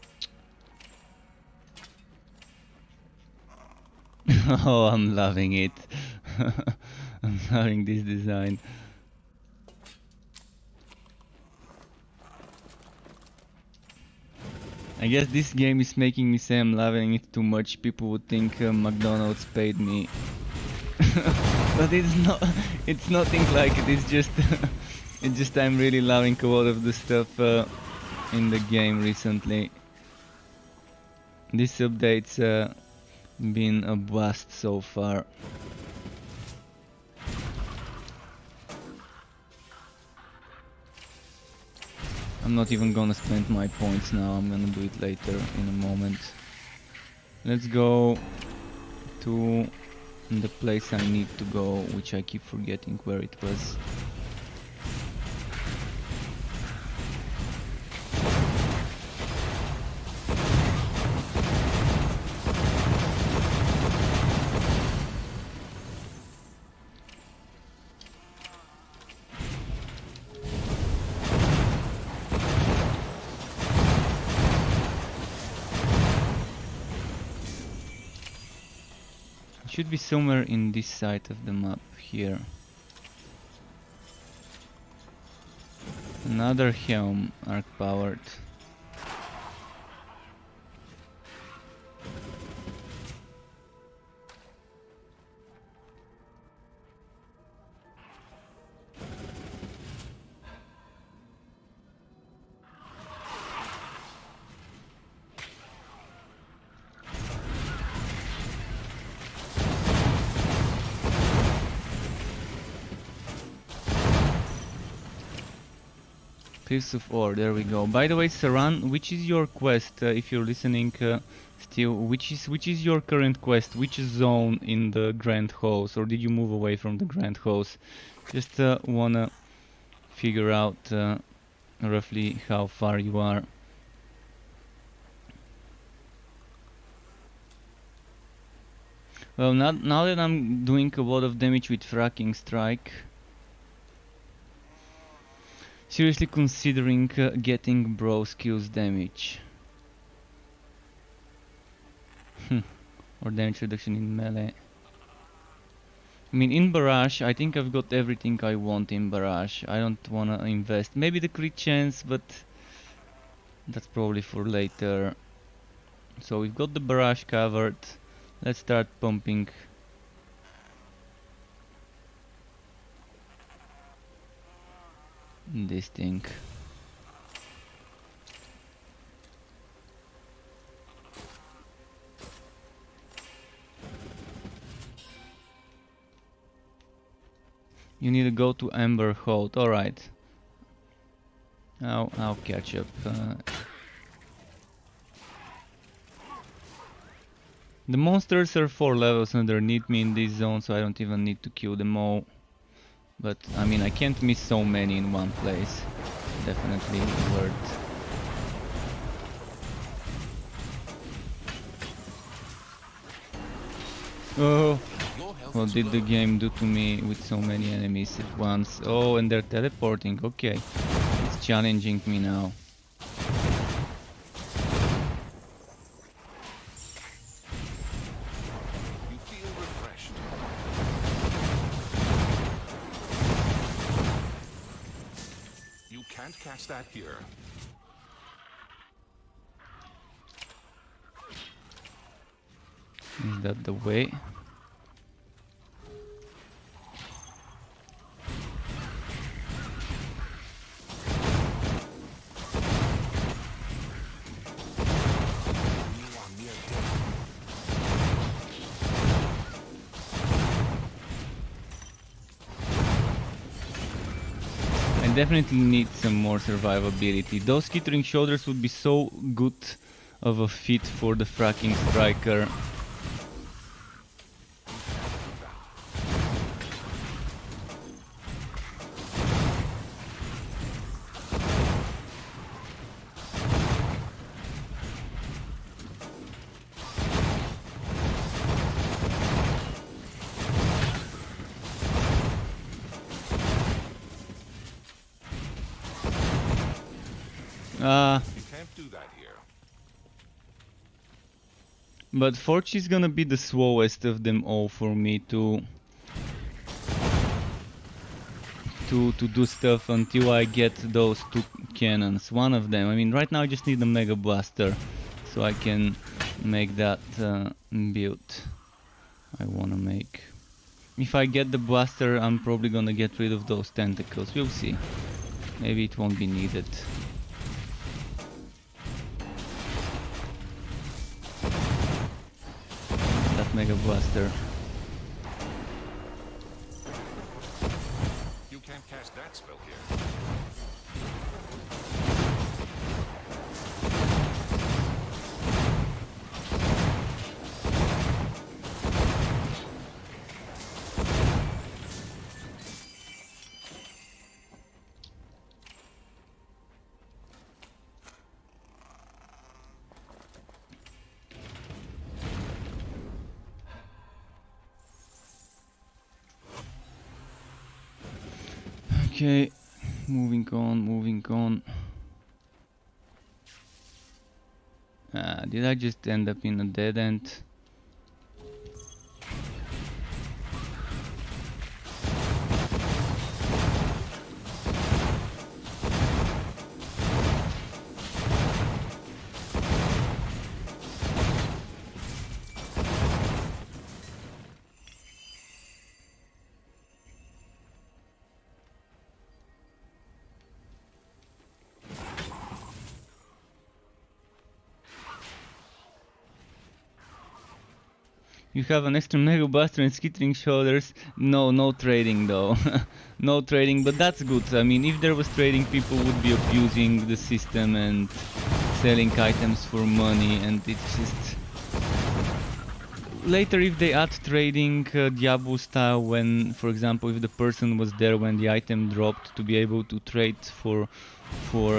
Oh, I'm loving it. I'm loving this design. I guess this game is making me say I'm loving it too much. People would think McDonald's paid me. But it's not. It's nothing like it. It's just. It's just I'm really loving a lot of the stuff in the game recently. This update's been a blast so far. I'm not even gonna spend my points now, I'm gonna do it later in a moment. Let's go to the place I need to go, which I keep forgetting where it was. Should be somewhere in this side of the map here. Another helm, arc powered. Piece of ore, there we go. By the way, Saran, which is your quest? If you're listening still, which is your current quest? Which zone in the Grand Halls, or did you move away from the Grand Halls? Just wanna figure out roughly how far you are. Well, now that I'm doing a lot of damage with fracking strike. Seriously considering getting bro skills damage. Or damage reduction in melee. I mean, in Barrage, I think I've got everything I want in Barrage. I don't wanna invest. Maybe the crit chance, but that's probably for later. So we've got the Barrage covered. Let's start pumping. This thing. You need to go to Ember Hold. Alright. I'll catch up. The monsters are 4 levels underneath me in this zone, so I don't even need to kill them all. But I mean, I can't miss so many in one place. Definitely worth. Oh, what did the game do to me with so many enemies at once? Oh, and they're teleporting. Okay, it's challenging me now. can't catch that here. Is that the way? I definitely need some more survivability. Those skittering shoulders would be so good of a fit for the fracking striker. You can't do that here. But Forge is gonna be the slowest of them all for me to do stuff until I get those two cannons. One of them, I mean, right now I just need a Mega Blaster so I can make that build I wanna make. If I get the blaster, I'm probably gonna get rid of those tentacles. We'll see. Maybe it won't be needed. That Mega Blaster. You can't cast that spell here. Okay, moving on. Did I just end up in a dead end? You have an extra Mega Blaster and skittering shoulders. No trading though. No trading, but that's good. I mean, if there was trading, people would be abusing the system and selling items for money, and it's just... Later, if they add trading Diablo style, when, for example, if the person was there when the item dropped, to be able to trade for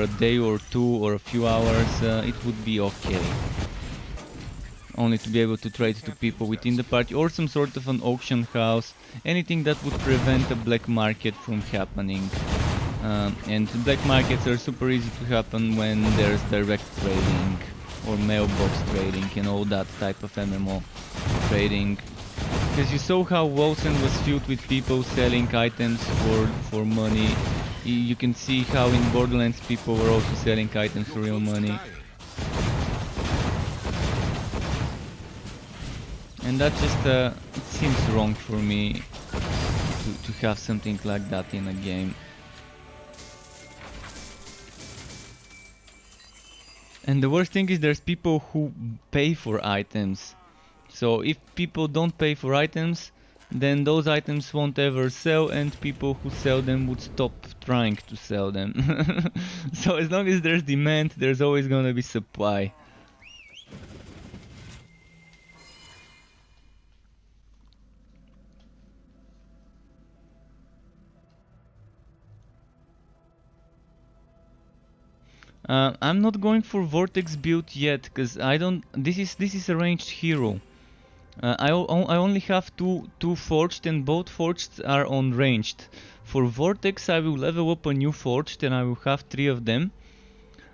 a day or two or a few hours, it would be okay. Only to be able to trade to people within the party, or some sort of an auction house, anything that would prevent a black market from happening. And black markets are super easy to happen when there's direct trading or mailbox trading and all that type of MMO trading. Because you saw how Wilson was filled with people selling items for money. You can see how in Borderlands people were also selling items for real money. And that just, it seems wrong for me to have something like that in a game. And the worst thing is there's people who pay for items. So if people don't pay for items, then those items won't ever sell, and people who sell them would stop trying to sell them. So as long as there's demand, there's always gonna be supply. I'm not going for Vortex build yet, cause I don't. This is a ranged hero. I only have two forged, and both forged are on ranged. For Vortex, I will level up a new forged, and I will have 3 of them.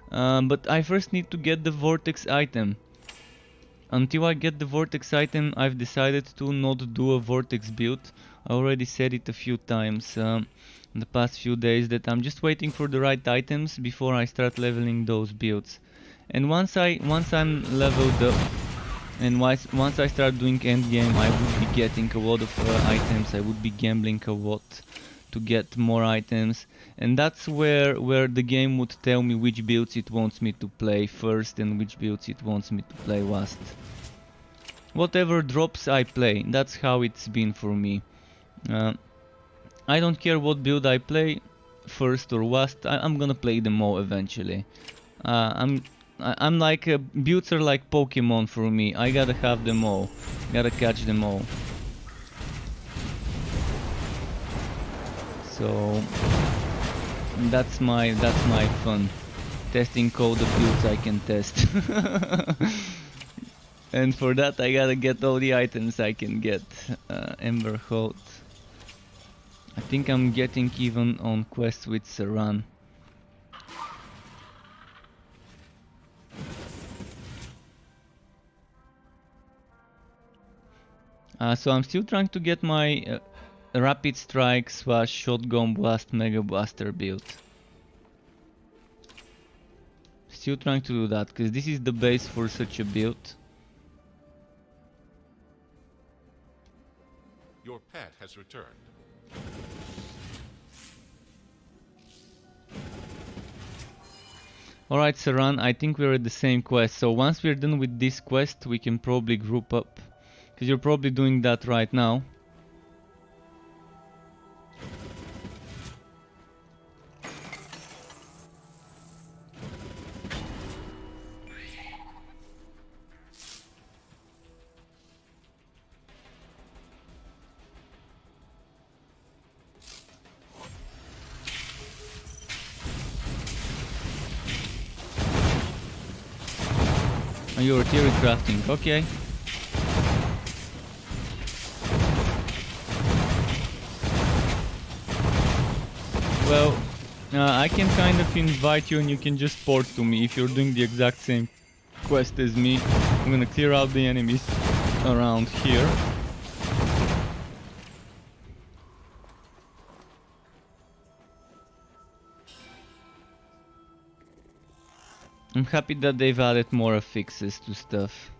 But I first need to get the Vortex item. Until I get the Vortex item, I've decided to not do a Vortex build. I already said it a few times. the past few days that I'm just waiting for the right items before I start leveling those builds. And once I'm leveled up and once I start doing endgame, I would be getting a lot of items. I would be gambling a lot to get more items, and that's where the game would tell me which builds it wants me to play first and which builds it wants me to play last. Whatever drops I play, that's how it's been for me. I don't care what build I play first or last, I'm gonna play them all eventually. I'm like, builds are like Pokemon for me. I gotta have them all, gotta catch them all. So that's my fun, testing all the builds I can test. And for that I gotta get all the items I can get. Ember Heart. I think I'm getting even on quests with Saran. So I'm still trying to get my Rapid Strike / Shotgun Blast Mega Blaster build. Still trying to do that, because this is the base for such a build. Your pet has returned. Alright Saran, I think we're at the same quest, so once we're done with this quest we can probably group up. Because you're probably doing that right now. Oh, you're theory crafting, okay. Well, I can kind of invite you and you can just port to me if you're doing the exact same quest as me. I'm gonna clear out the enemies around here. I'm happy that they've added more affixes to stuff.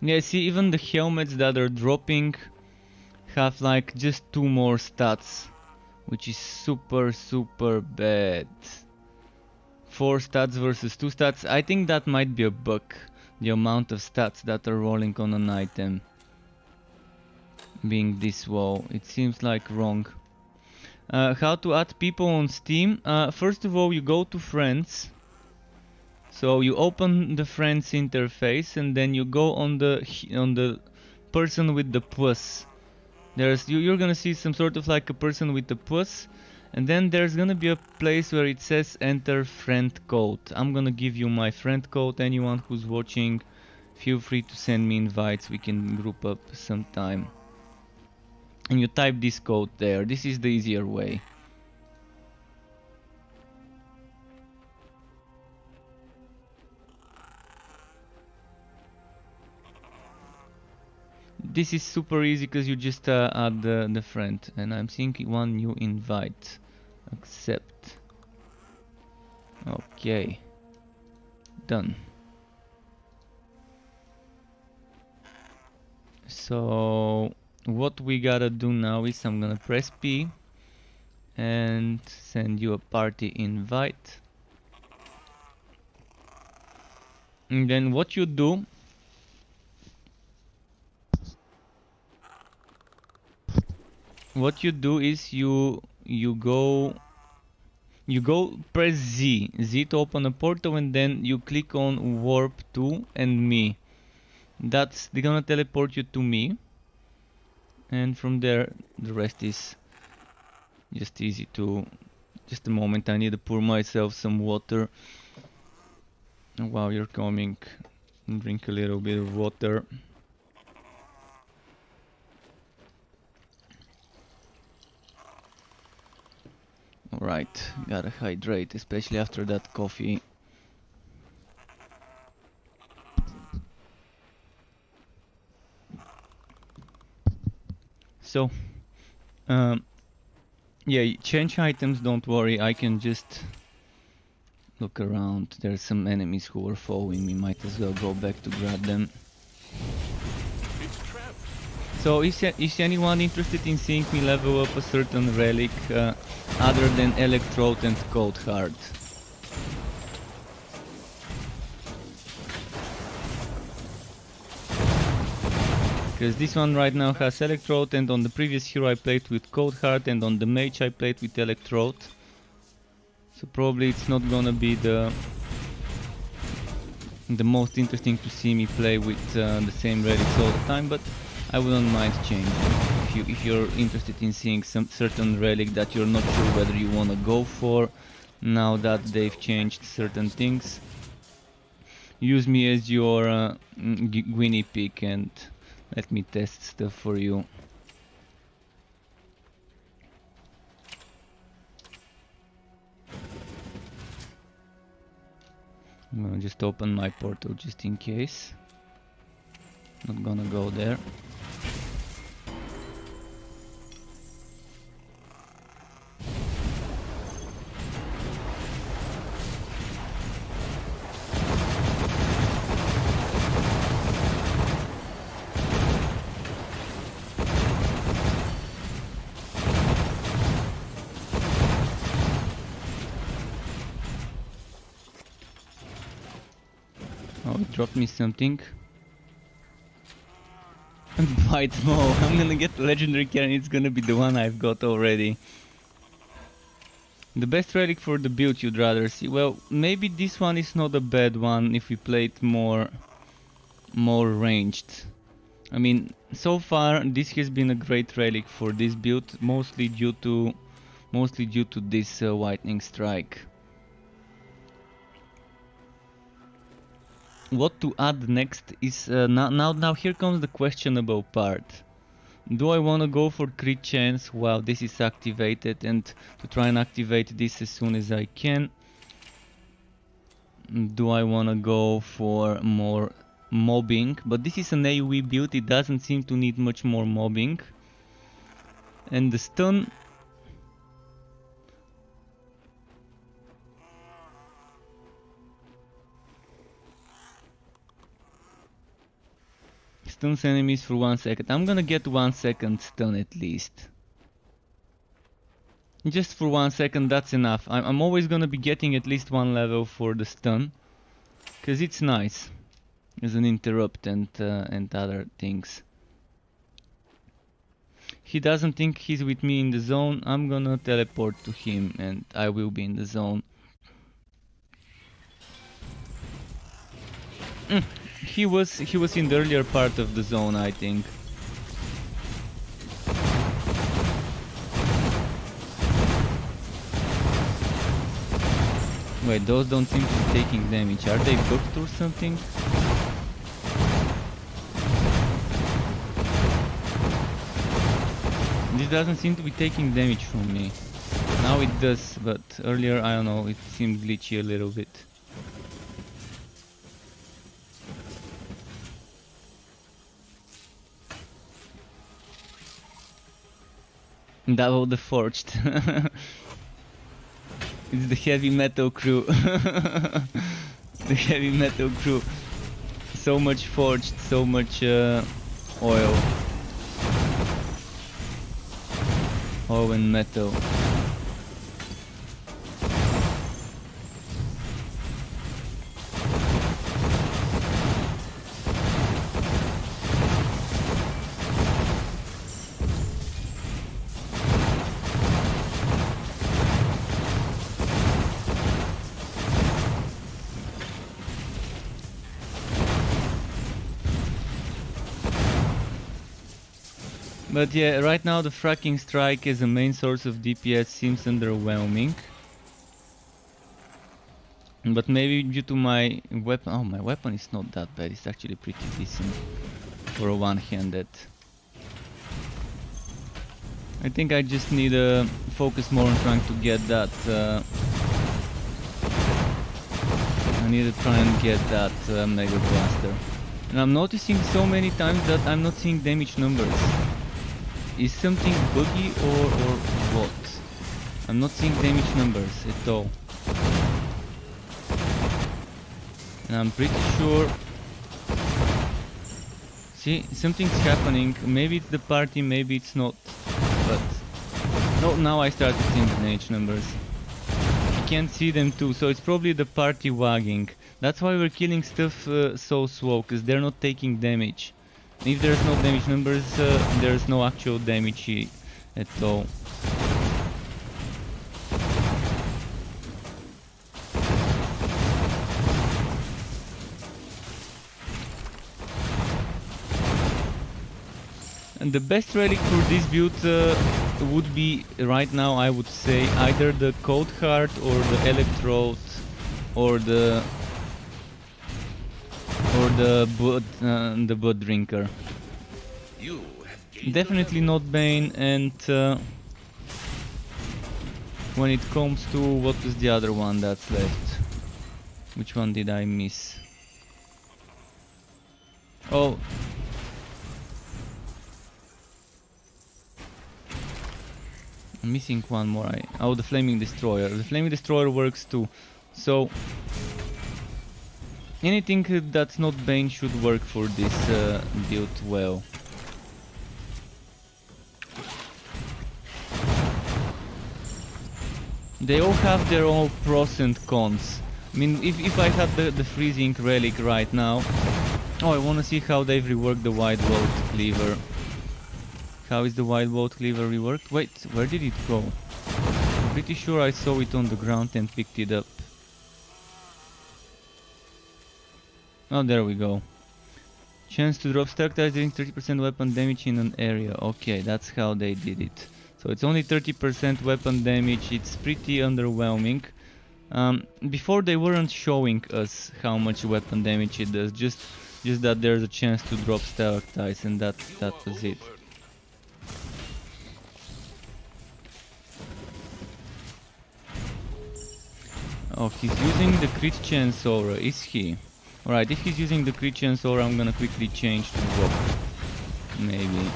Yeah, see, even the helmets that are dropping have like just 2 more stats, which is super bad. 4 stats versus 2 stats. I think that might be a bug, the amount of stats that are rolling on an item being this low. It seems like wrong. How to add people on Steam? First of all, you go to friends. So you open the friends interface and then you go on the person with the plus. You're gonna see some sort of like a person with the plus, and then there's gonna be a place where it says enter friend code. I'm gonna give you my friend code. Anyone who's watching, feel free to send me invites. We can group up sometime. And you type this code there. This is the easier way. This is super easy because you just add the friend, and I'm seeing one new invite. Accept. Okay. Done. So what we gotta do now is I'm gonna press P and send you a party invite. And then what you do is you go press Z to open a portal, and then you click on warp to and me. They're gonna teleport you to me, and from there the rest is just easy to. Just a moment, I need to pour myself some water. While you're coming, drink a little bit of water. Alright, gotta hydrate, especially after that coffee. So, yeah, change items, don't worry, I can just look around. There's some enemies who are following me, might as well go back to grab them. So, is anyone interested in seeing me level up a certain relic other than Electrode and Cold Heart? Because this one right now has Electrode, and on the previous hero I played with Cold Heart, and on the mage I played with Electrode. So probably it's not gonna be the most interesting to see me play with the same relics all the time, but I wouldn't mind changing. If you're interested in seeing some certain relic that you're not sure whether you wanna go for, now that they've changed certain things, use me as your guinea pig and let me test stuff for you. I'm gonna just open my portal just in case. Not gonna go there. Oh, it dropped me something. Bite Mo. I'm gonna get the legendary cannon, it's gonna be the one I've got already. The best relic for the build you'd rather see? Well, maybe this one is not a bad one if we play it more ranged. I mean, so far this has been a great relic for this build, mostly due to this Lightning Strike. What to add next is now here comes the questionable part. Do I wanna go for crit chance while this is activated and to try and activate this as soon as I can? Do I wanna go for more mobbing? But this is an AoE build, it doesn't seem to need much more mobbing. And the stun, stuns enemies for 1 second. I'm gonna get 1 second stun at least. Just for 1 second, that's enough. I'm always gonna be getting at least 1 level for the stun, cause it's nice as an interrupt and other things. He doesn't think he's with me in the zone. I'm gonna teleport to him and I will be in the zone. He was in the earlier part of the zone, I think. Wait, those don't seem to be taking damage. Are they bugged or something? This doesn't seem to be taking damage from me. Now it does, but earlier, I don't know, it seemed glitchy a little bit. Double the forged. It's the heavy metal crew. The heavy metal crew. So much forged, so much oil. Oil and metal. But yeah, right now the fracking strike as a main source of DPS seems underwhelming. But maybe due to my weapon... Oh, my weapon is not that bad. It's actually pretty decent for a one-handed. I think I just need to focus more on trying to get that... I need to try and get that Mega Blaster. And I'm noticing so many times that I'm not seeing damage numbers. Is something buggy or what? I'm not seeing damage numbers at all. And I'm pretty sure... See, something's happening. Maybe it's the party, maybe it's not. But... No, now I started seeing the damage numbers. You can't see them too, so it's probably the party wagging. That's why we're killing stuff so slow, because they're not taking damage. If there's no damage numbers, there's no actual damage at all. And the best relic for this build would be, right now I would say, either the Cold Heart or the Electrode or the Blood Drinker. Definitely not Bane, and when it comes to what was the other one that's left? Which one did I miss? Oh. I'm missing one more. Oh, the Flaming Destroyer. The Flaming Destroyer works too. So anything that's not Bane should work for this build well. They all have their own pros and cons. I mean, if I had the freezing relic right now... Oh, I wanna see how they've reworked the Wide World Cleaver. How is the Wide World Cleaver reworked? Wait, where did it go? I'm pretty sure I saw it on the ground and picked it up. Oh, there we go. Chance to drop stack dice doing 30% weapon damage in an area. Okay, that's how they did it. So it's only 30% weapon damage. It's pretty underwhelming. Before they weren't showing us how much weapon damage it does. Just that there's a chance to drop stack dice, and that was it. Oh, he's using the crit chance aura, is he? Alright, if he's using the crit chance aura, I'm gonna quickly change to drop. Maybe.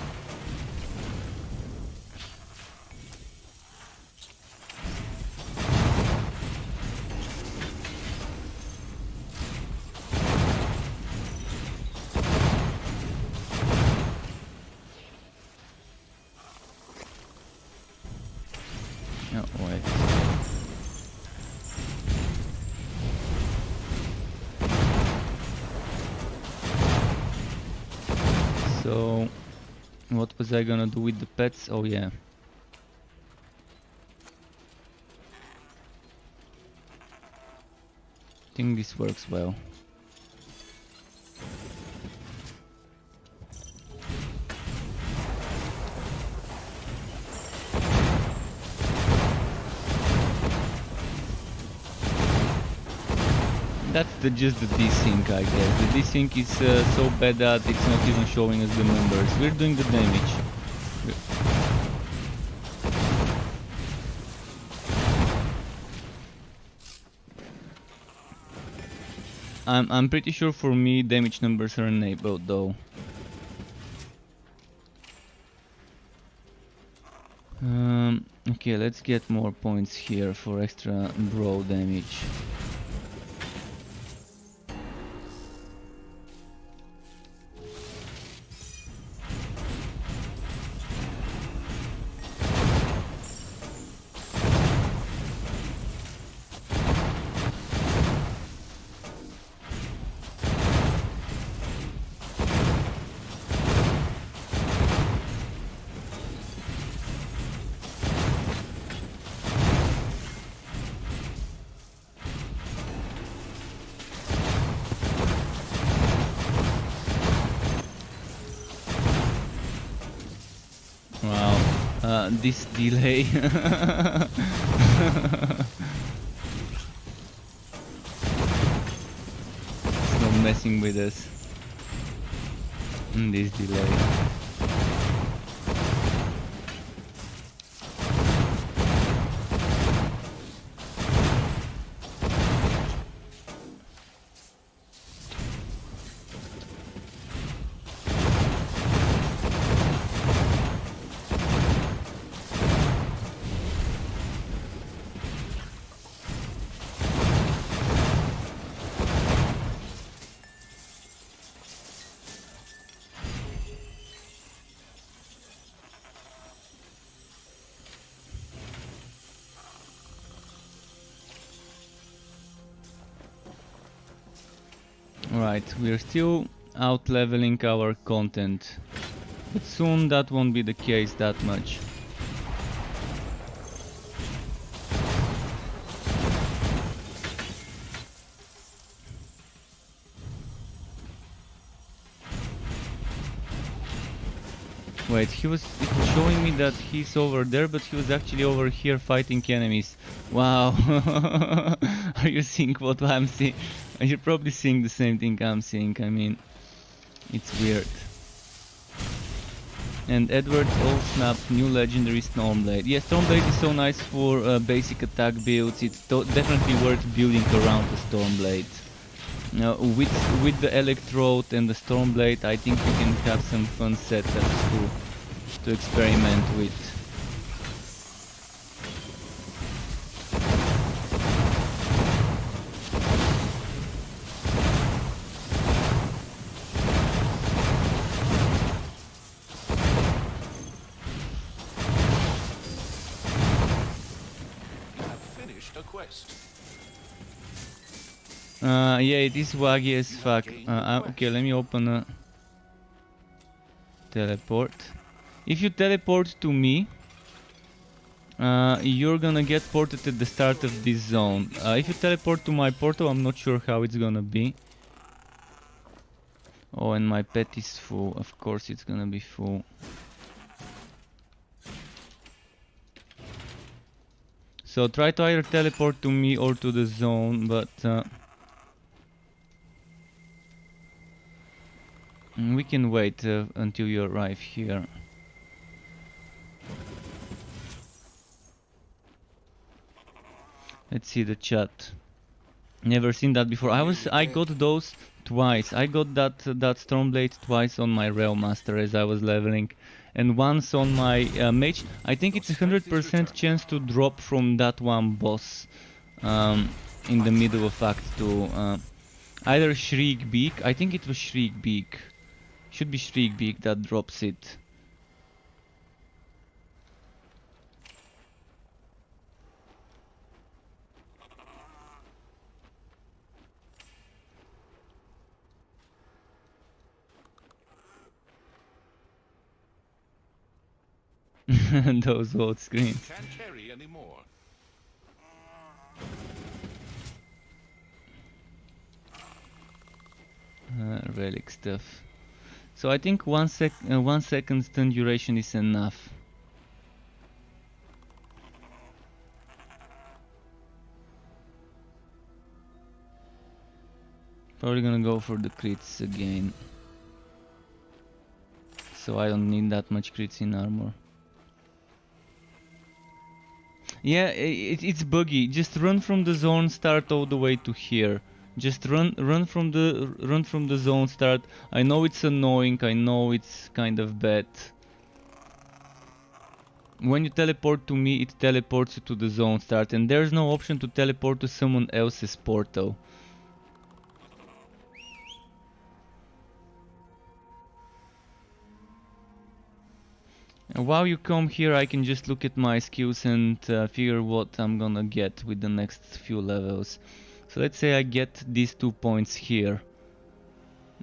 Oh, wait. So, what was I gonna do with the pets? Oh yeah. I think this works well. That's just the desync, I guess. The desync is so bad that it's not even showing us the numbers. We're doing the damage. I'm pretty sure for me damage numbers are enabled though. Okay, let's get more points here for extra brawl damage. Wow, this delay. messing with us in this delay. Right, we're still out leveling our content, but soon that won't be the case that much. Wait, it was showing me that he's over there, but he was actually over here fighting enemies. Wow. Are you seeing what I'm seeing? You're probably seeing the same thing I'm seeing. I mean, it's weird. And Edward, oh snap, new legendary Stormblade. Yeah, Stormblade is so nice for basic attack builds. It's definitely worth building around the Stormblade. With the Electrode and the Stormblade, I think you can have some fun setups to experiment with. Yeah, it is waggy as fuck. Okay, let me open a teleport. If you teleport to me, you're gonna get ported at the start of this zone. If you teleport to my portal, I'm not sure how it's gonna be. Oh, and my pet is full. Of course it's gonna be full. So try to either teleport to me or to the zone, but we can wait until you arrive here. Let's see the chat. Never seen that before. I got those twice. I got that Stormblade twice on my Railmaster as I was leveling, and once on my mage. I think it's 100% chance to drop from that one boss in the middle of Act 2. Either Shriekbeak. I think it was Shriekbeak. Should be Shriekbeak that drops it. Those old screens. Can't carry anymore. Relic stuff. So I think 1 second stun duration is enough. Probably gonna go for the crits again. So I don't need that much crits in armor. Yeah, it's buggy. Just run from the zone start all the way to here. Just run from the zone start. I know it's annoying. I know it's kind of bad. When you teleport to me, it teleports you to the zone start, and there's no option to teleport to someone else's portal. And while you come here, I can just look at my skills and figure what I'm gonna get with the next few levels. So let's say I get these 2 points here.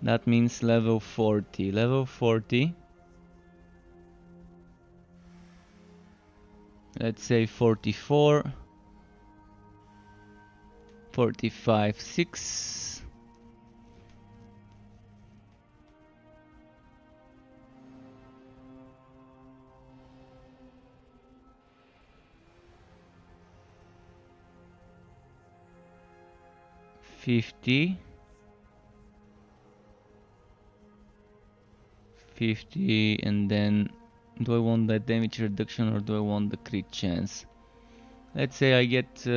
That means level 40. Level 40. Let's say 44. 45, 6. $50. 50, and then do I want that damage reduction or do I want the crit chance? Let's say I get...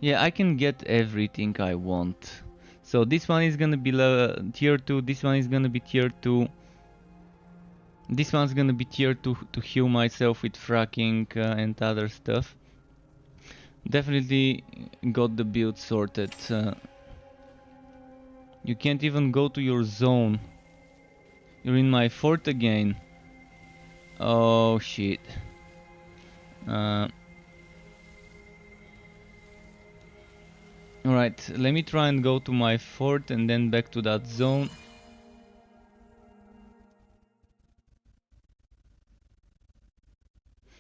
yeah, I can get everything I want. So this one is gonna be tier 2, this one is gonna be tier 2. This one's gonna be tier 2 to heal myself with fracking and other stuff. Definitely got the build sorted. You can't even go to your zone. You're in my fort again. Oh shit. Alright, let me try and go to my fort and then back to that zone.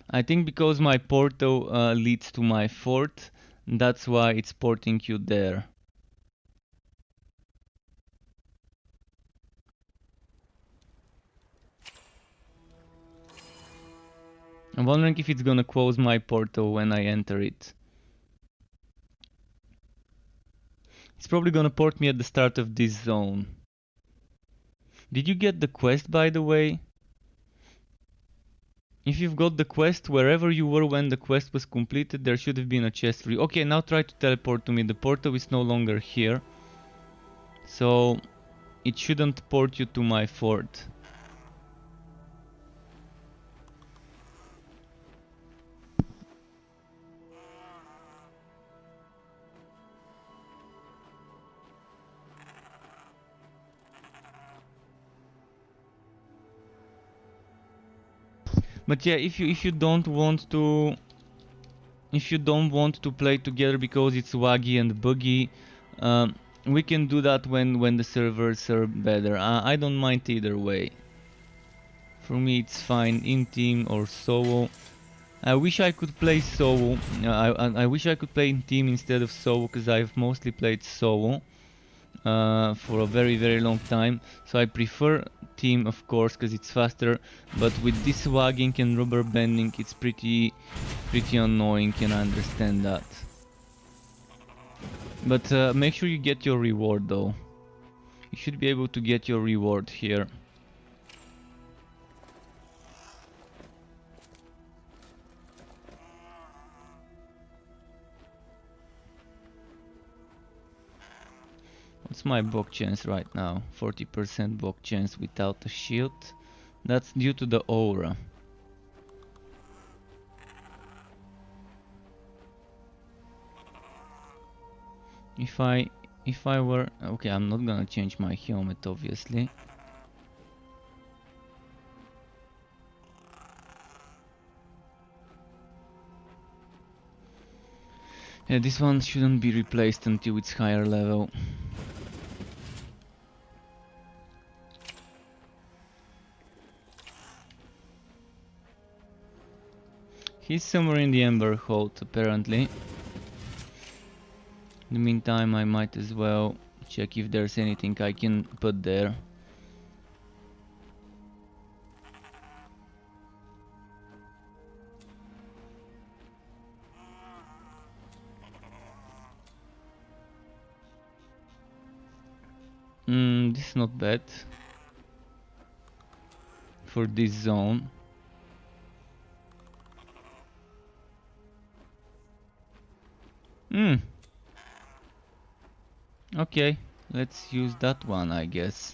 I think because my portal leads to my fort, that's why it's porting you there. I'm wondering if it's gonna close my portal when I enter it. It's probably gonna port me at the start of this zone. Did you get the quest, by the way? If you've got the quest, wherever you were when the quest was completed, there should have been a chest for you. Okay, now try to teleport to me. The portal is no longer here. So, it shouldn't port you to my fort. But yeah, if you don't want to play together because it's waggy and buggy, we can do that when the servers are better. I don't mind either way. For me it's fine, in team or solo. I wish I could play solo. I wish I could play in team instead of solo, because I've mostly played solo for a very long time. So I prefer team, of course, because it's faster. But with this wagging and rubber banding, it's pretty annoying, and I understand that. But make sure you get your reward though. You should be able to get your reward here. What's my block chance right now? 40% block chance without a shield. That's due to the aura. If I were... okay, I'm not gonna change my helmet, obviously. Yeah, this one shouldn't be replaced until it's higher level. He's somewhere in the Ember Hold, apparently. In the meantime, I might as well check if there's anything I can put there. This is not bad for this zone. Okay, let's use that one, I guess.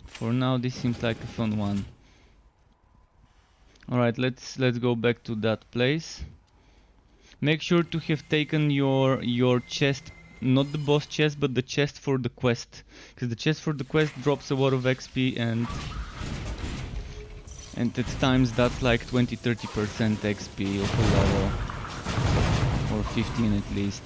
For now, this seems like a fun one. Alright, let's go back to that place. Make sure to have taken your chest, not the boss chest, but the chest for the quest, because the chest for the quest drops a lot of XP, and at times that's like 20-30% XP of a level, or 15 at least.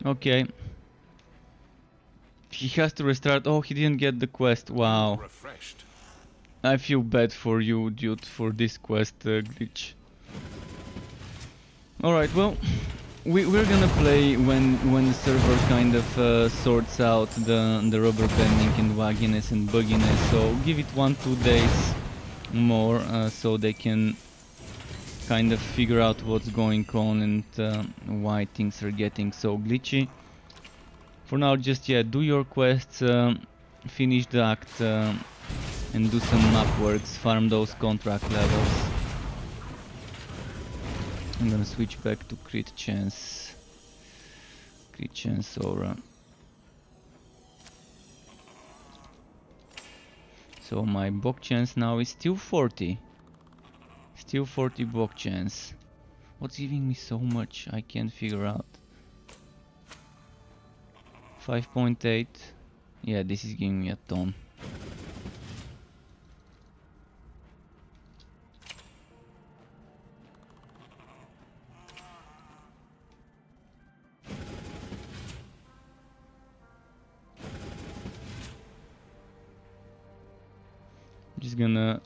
Okay. He has to restart. Oh, he didn't get the quest. Wow. Refreshed. I feel bad for you, dude, for this quest glitch. Alright, well, we're gonna play when the server kind of sorts out the rubber banding and wagginess and bugginess, so give it 1-2 days more so they can kind of figure out what's going on and why things are getting so glitchy. For now, just do your quests, finish the act and do some map works, farm those contract levels. I'm gonna switch back to crit chance aura. So my bok chance now is still 40. Still 40 bok chance. What's giving me so much? I can't figure out. 5.8. Yeah, this is giving me a ton. Just gonna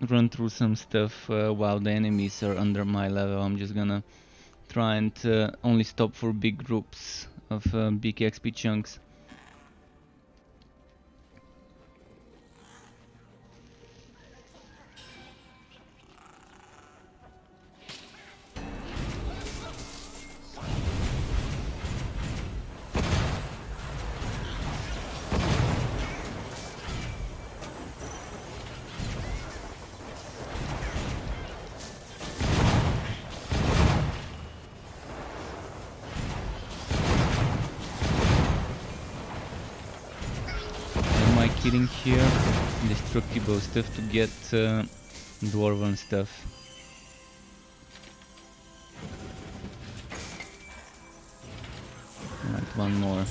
run through some stuff while the enemies are under my level. I'm just gonna try and only stop for big groups of big XP chunks. Killing here indestructible stuff to get dwarven stuff. Right, one more.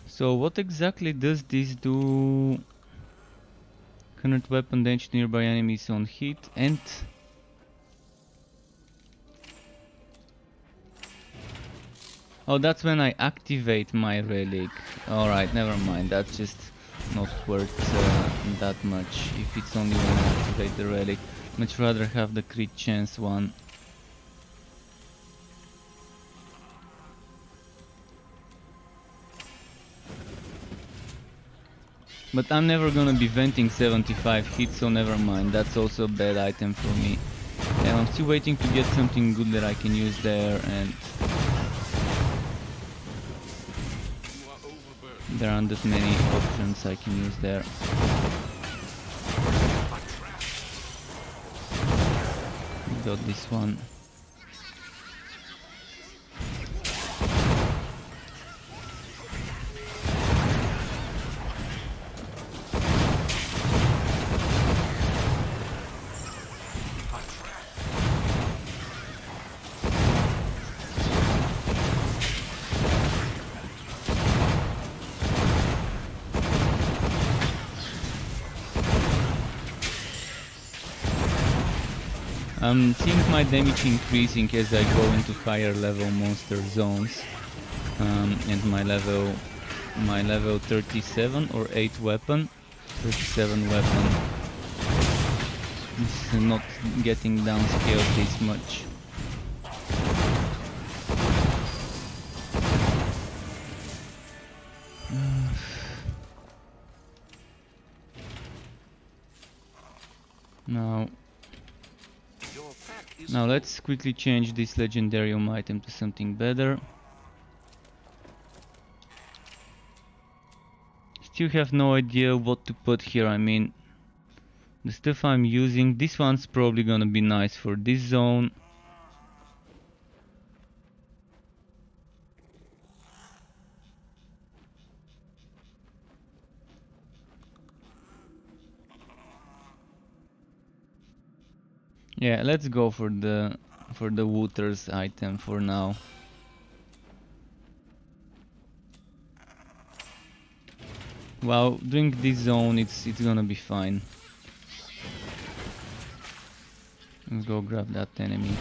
So what exactly does this do? Current weapon damage nearby enemies on hit and... Oh, that's when I activate my relic. Alright, never mind, that's just not worth that much if it's only when I activate the relic. Much rather have the crit chance one. But I'm never gonna be venting 75 hits, so never mind, that's also a bad item for me. And I'm still waiting to get something good that I can use there, and there aren't that many options I can use there. Got this one. I'm seeing my damage increasing as I go into higher level monster zones, and my level 37 or 8 weapon, 37 weapon is not getting downscaled this much. Now let's quickly change this legendarium item to something better. Still have no idea what to put here. I mean, the stuff I'm using, this one's probably gonna be nice for this zone. Yeah, let's go for the the Wooters item for now. Well, during this zone it's gonna be fine. Let's go grab that enemy.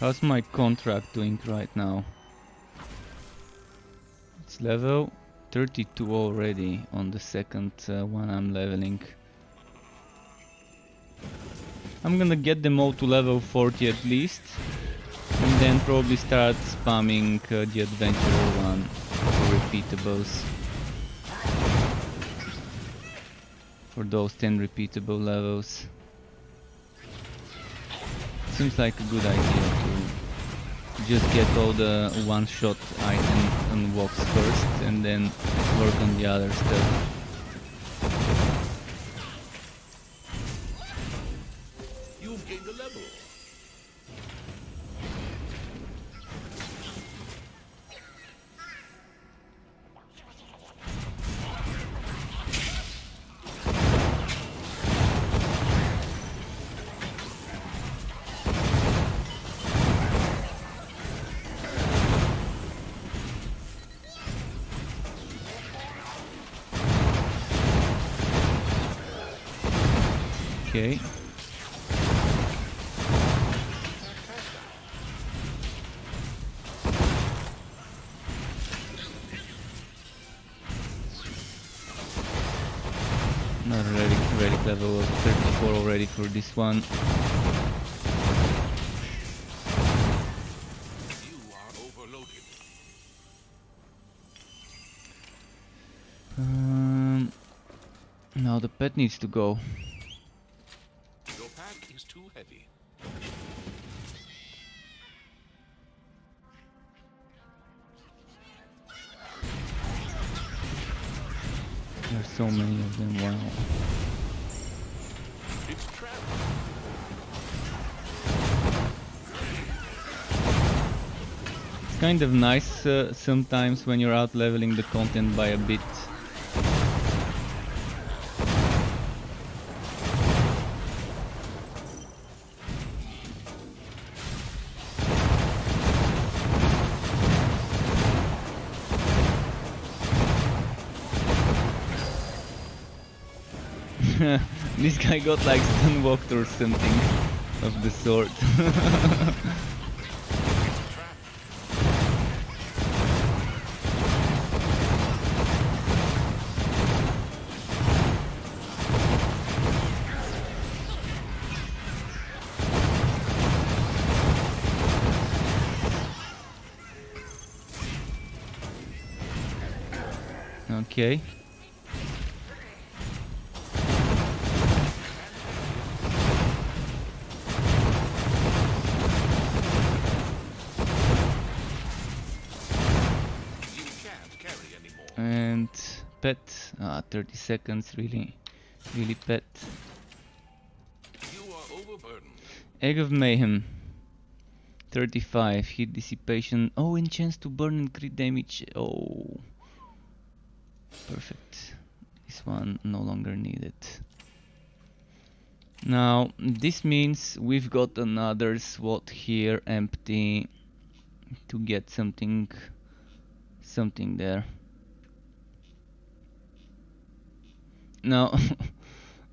How's my contract doing right now? It's level 32 already on the second one I'm leveling. I'm gonna get them all to level 40 at least, and then probably start spamming the adventurer one for repeatables. For those 10 repeatable levels. Seems like a good idea to just get all the one-shot items unboxed first and then work on the other stuff. You've gained a level. Okay. Another relic level of 34 already for this one. You are overloaded. Now the pet needs to go. Your pack is too heavy. There's so many of them, wow. It's trapped. It's kind of nice sometimes when you're out leveling the content by a bit. This guy got like stun walked or something of the sort. Okay. And pet, 30 seconds, really pet. You are overburdened. Egg of Mayhem, 35, hit dissipation, oh, and chance to burn and crit damage, oh, perfect, this one no longer needed. Now, this means we've got another slot here empty to get something there. Now,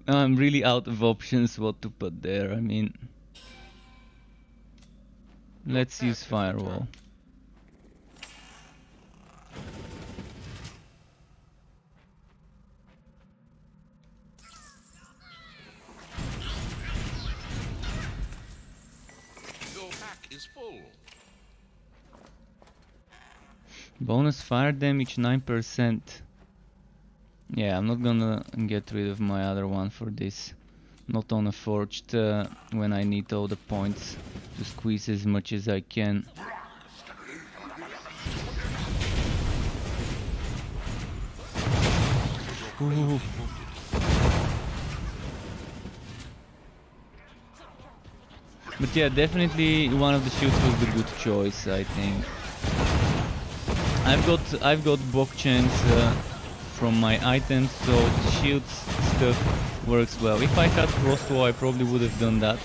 I'm really out of options what to put there. I mean, let's use Firewall. Your pack is full. Bonus fire damage 9%. Yeah, I'm not gonna get rid of my other one for this. not on a forged when I need all the points to squeeze as much as I can. Ooh. But yeah, definitely one of the shields was the good choice, I think. I've got block chance from my items, so the shields stuff works well. If I had crossbow, I probably would have done that.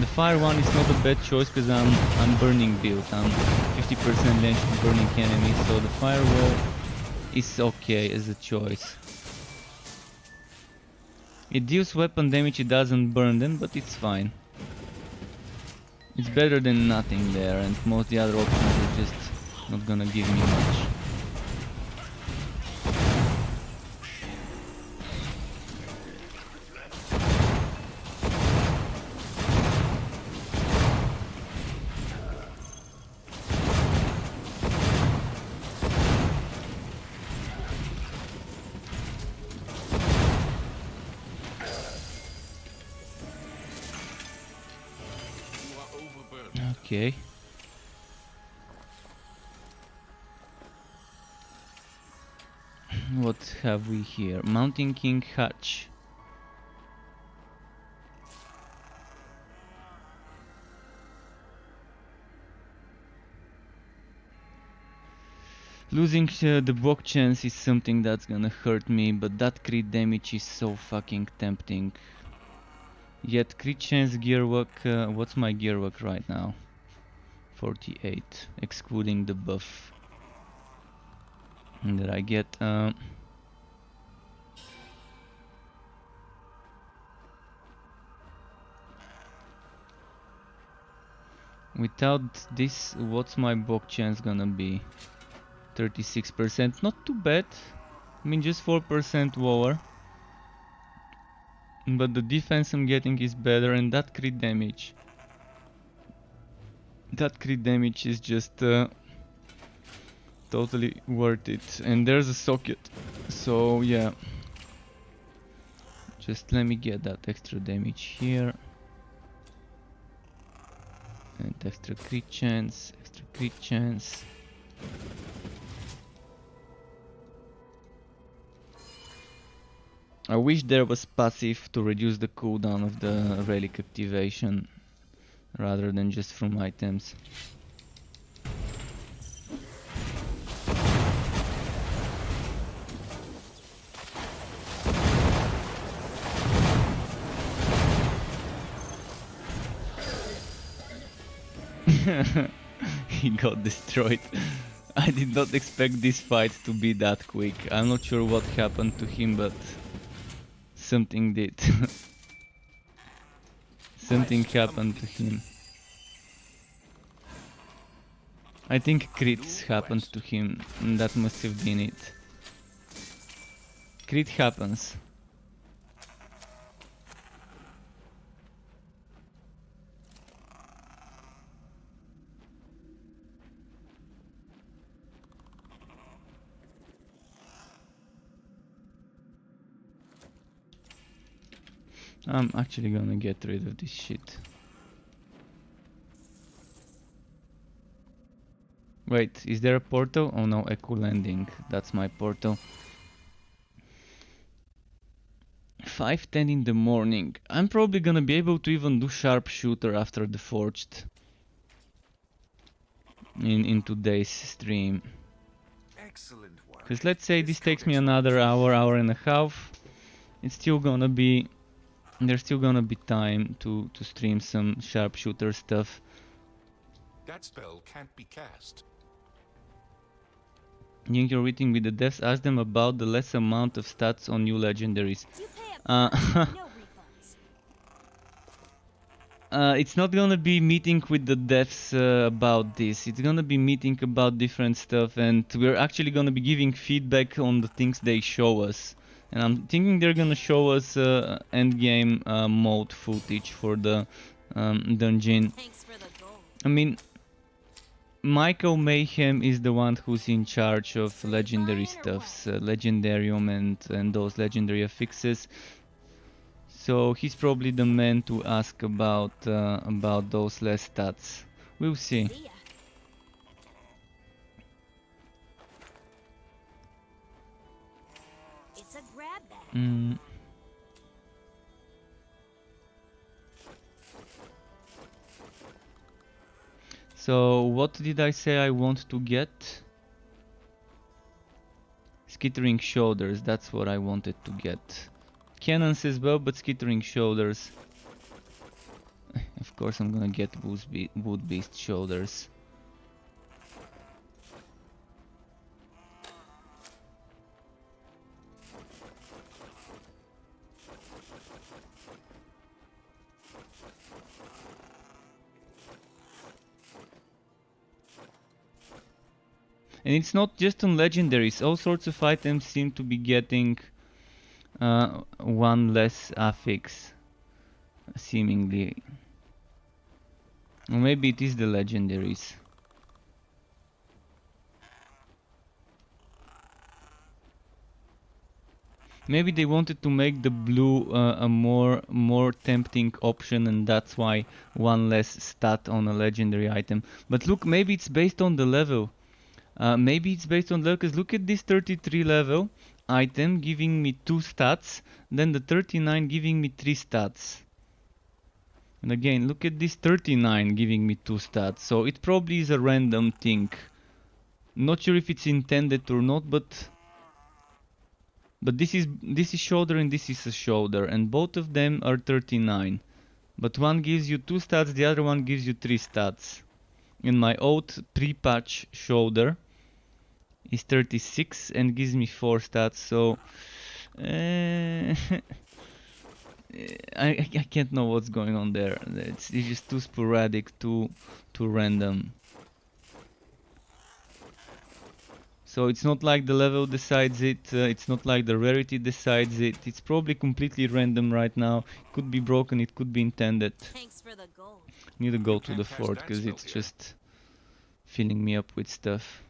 The fire one is not a bad choice because I'm burning build. I'm 50% range to burning enemies, so the firewall is okay as a choice. It deals weapon damage, it doesn't burn them, but it's fine. It's better than nothing there, and most the other options are just not gonna give me much. Okay. What have we here? Mountain King Hatch. Losing the block chance is something that's gonna hurt me, but that crit damage is so fucking tempting. Yet crit chance gearwork, what's my gearwork right now? 48, excluding the buff that I get. Without this, what's my block chance gonna be? 36%, not too bad. I mean, just 4% lower. But the defense I'm getting is better, and that crit damage. That crit damage is just totally worth it. And there's a socket. So yeah. Just let me get that extra damage here. And extra crit chance, extra crit chance. I wish there was passive to reduce the cooldown of the relic activation rather than just from items. He got destroyed. I did not expect this fight to be that quick. I'm not sure what happened to him, but something did. Something happened to him. I think crits happened to him, and that must have been it. Crit happens. I'm actually gonna get rid of this shit. Wait, is there a portal? Oh no, Echo Landing. That's my portal. 5:10 in the morning. I'm probably gonna be able to even do sharpshooter after the forged in today's stream. Excellent work. Because let's say this takes me another hour and a half. It's still gonna be... There's still gonna be time to stream some sharpshooter stuff. That spell can't be cast. During your meeting with the devs, ask them about the less amount of stats on new legendaries. You pay up front, no refunds. It's not gonna be meeting with the devs about this. It's gonna be meeting about different stuff, and we're actually gonna be giving feedback on the things they show us. And I'm thinking they're gonna show us endgame mode footage for the dungeon. Thanks for the gold. I mean, Michael Mayhem is the one who's in charge of legendary stuffs, Legendarium and those legendary affixes. So he's probably the man to ask about those less stats. We'll see. See ya. It's a grab bag. So what did I say I want to get? Skittering shoulders, that's what I wanted to get. Cannons as well, but skittering shoulders. Of course I'm gonna get wood beast shoulders. And it's not just on legendaries, all sorts of items seem to be getting one less affix, seemingly. Or maybe it is the legendaries. Maybe they wanted to make the blue a more tempting option, and that's why one less stat on a legendary item. But look, maybe it's based on the level. Maybe it's based on level, because look at this 33 level item giving me 2 stats, then the 39 giving me 3 stats. And again, look at this 39 giving me 2 stats, so it probably is a random thing. Not sure if it's intended or not, but this is shoulder and this is a shoulder, and both of them are 39. But one gives you 2 stats, the other one gives you 3 stats. And my old pre-patch shoulder is 36 and gives me 4 stats, so I can't know what's going on there. It's just too sporadic, too random. So it's not like the level decides it, it's not like the rarity decides it. It's probably completely random right now. It could be broken, it could be intended. Thanks for the gold. Need to go to the fort because it's just filling me up with stuff.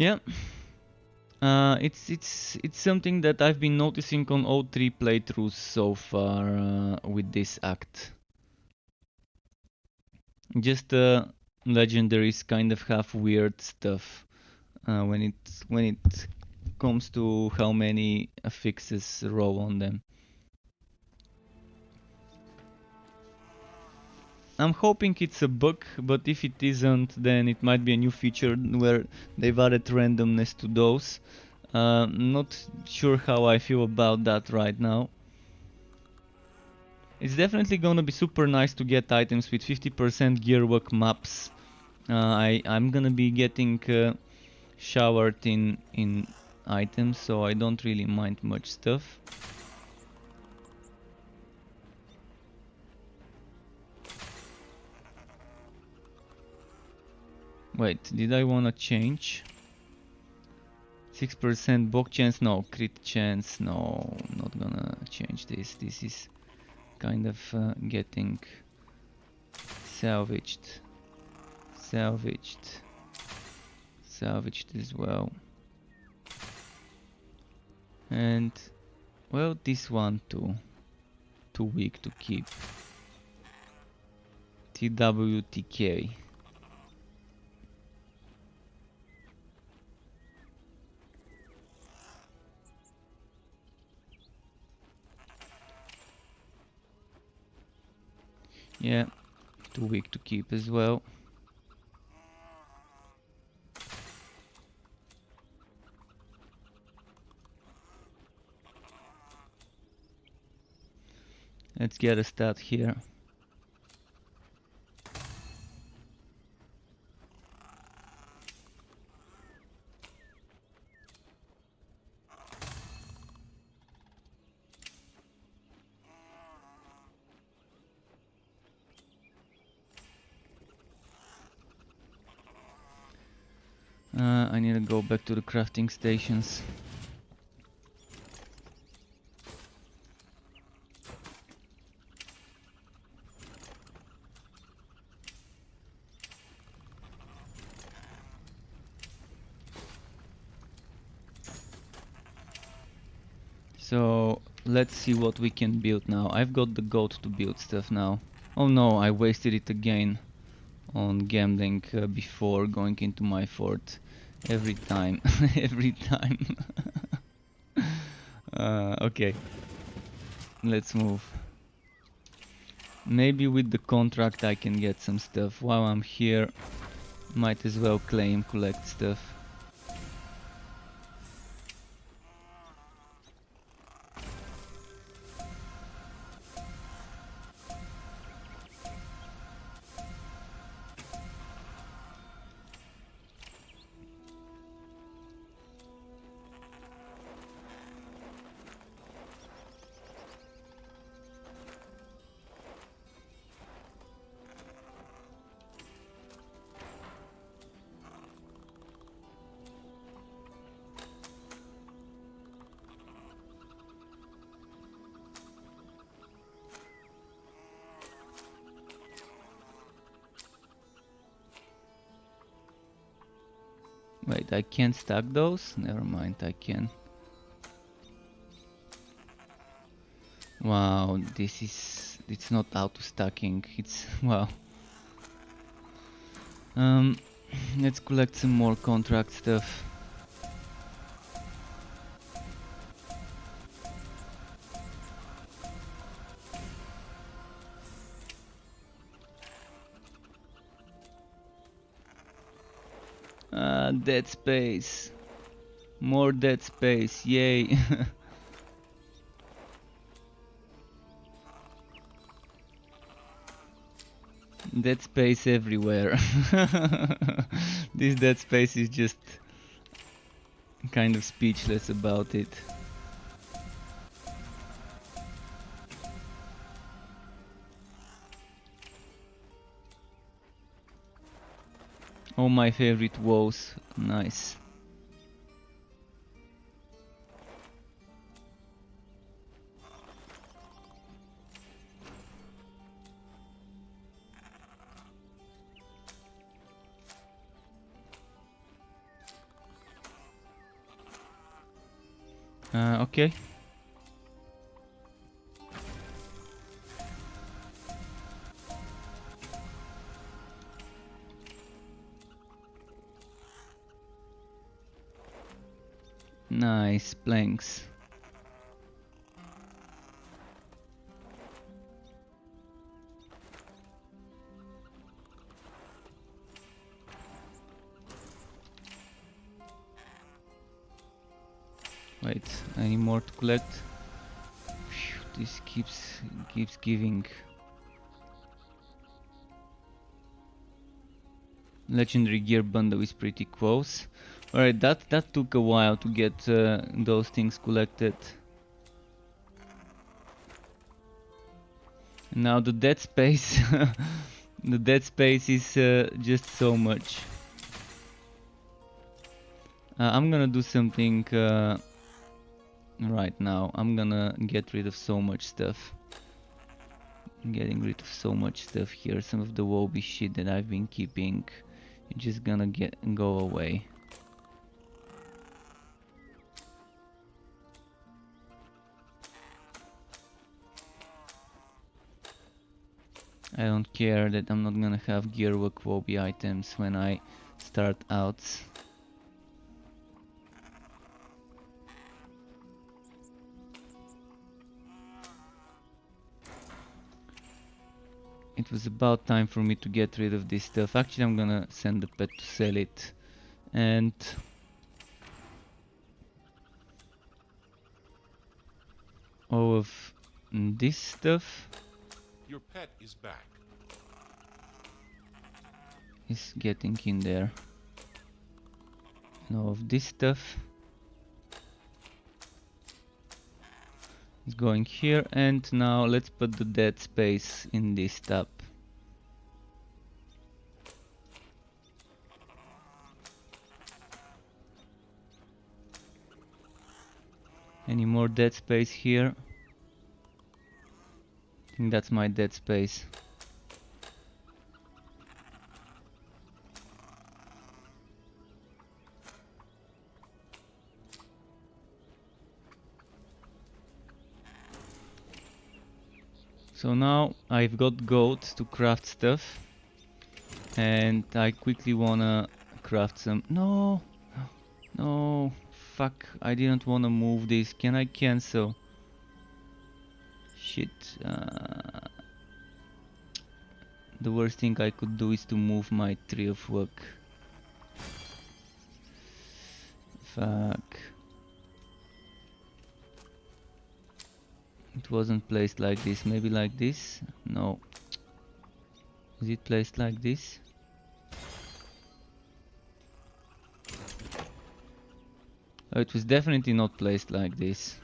Yeah, it's something that I've been noticing on all 3 playthroughs so far with this act. Just legendaries kind of have weird stuff when it comes to how many affixes roll on them. I'm hoping it's a bug, but if it isn't, then it might be a new feature where they've added randomness to those. Not sure how I feel about that right now. It's definitely gonna be super nice to get items with 50% gearwork maps. I'm gonna be getting showered in items, so I don't really mind much stuff. Wait, did I wanna change? 6% bog chance, no. Crit chance, no. Not gonna change this. This is kind of getting salvaged. Salvaged as well. And, well, this one too. Too weak to keep. TWTK. Yeah, too weak to keep as well. Let's get a stat here. I need to go back to the crafting stations. So let's see what we can build now. I've got the goat to build stuff now. Oh no, I wasted it again on gambling before going into my fort. Every time, every time. Okay, let's move. Maybe with the contract I can get some stuff. While I'm here, might as well claim, collect stuff. Wait, I can't stack those? Never mind, I can. Wow, this is... it's not auto stacking, it's... wow. Let's collect some more contract stuff. Dead space. More dead space, yay. Dead space everywhere. This dead space is just kind of speechless about it. Oh, my favorite woes. Nice. Okay. Nice planks. Wait, any more to collect? Phew, this keeps giving. Legendary gear bundle is pretty close. Alright, that took a while to get those things collected. Now the dead space, the dead space is just so much. I'm gonna do something right now. I'm gonna get rid of so much stuff. I'm getting rid of so much stuff here. Some of the wobbly shit that I've been keeping is just gonna go away. I don't care that I'm not gonna have gearwork wobbly items when I start out. It was about time for me to get rid of this stuff. Actually, I'm gonna send the pet to sell it. And all of this stuff Your pet is back. is getting in there. And all of this stuff is going here. And now let's put the dead space in this tab. Any more dead space here? I think that's my dead space. So now I've got gold to craft stuff, and I quickly wanna craft some. No, no, fuck! I didn't wanna move this. Can I cancel? Shit. The worst thing I could do is to move my tree of work. Fuck. It wasn't placed like this. Maybe like this? No. Is it placed like this? Oh, it was definitely not placed like this.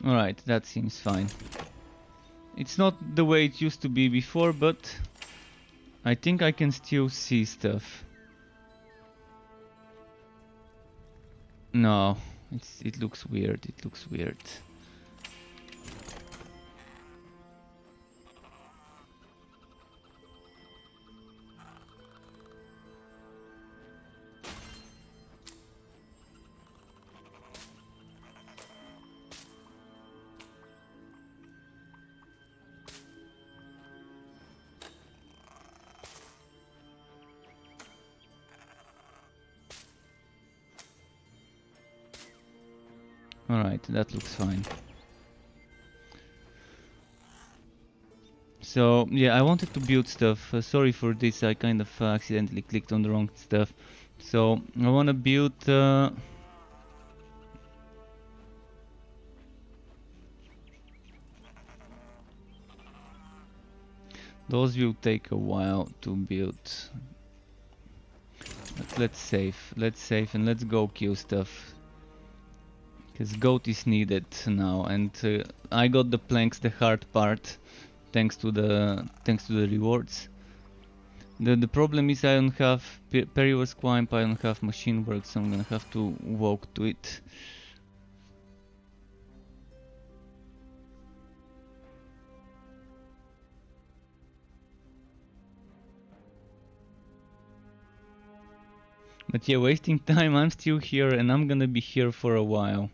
Alright, that seems fine. It's not the way it used to be before, but I think I can still see stuff. No, it looks weird, it looks weird. Alright, that looks fine. So, yeah, I wanted to build stuff. Sorry for this, I kind of accidentally clicked on the wrong stuff. So, I want to build... those will take a while to build. But let's save and let's go kill stuff. Because goat is needed now, and I got the planks, the hard part, thanks to the rewards. The problem is I don't have Periverse Climb, I don't have Machine Work, so I'm gonna have to walk to it. But yeah, wasting time, I'm still here and I'm gonna be here for a while.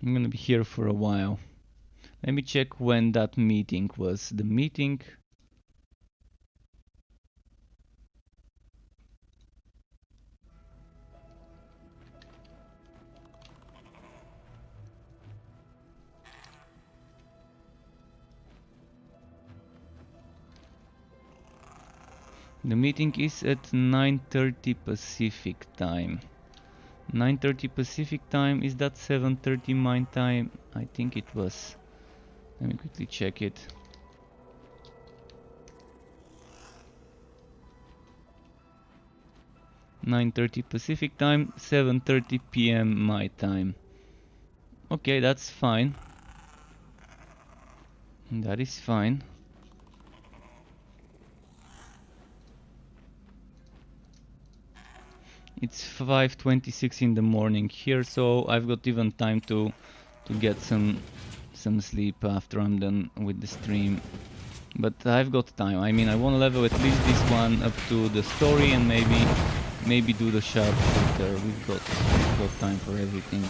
I'm gonna be here for a while. Let me check when that meeting was. The meeting... The meeting is at 9:30 Pacific time. 9:30 Pacific time, is that 7:30 my time? I think it was. Let me quickly check it. (9:30 Pacific time, 7:30 PM my time. Okay, that's fine. That is fine. It's 5:26 in the morning here, so I've got even time to get some sleep after I'm done with the stream. But I've got time. I mean, I want to level at least this one up to the story and maybe do the sharpshooter. We've got time for everything.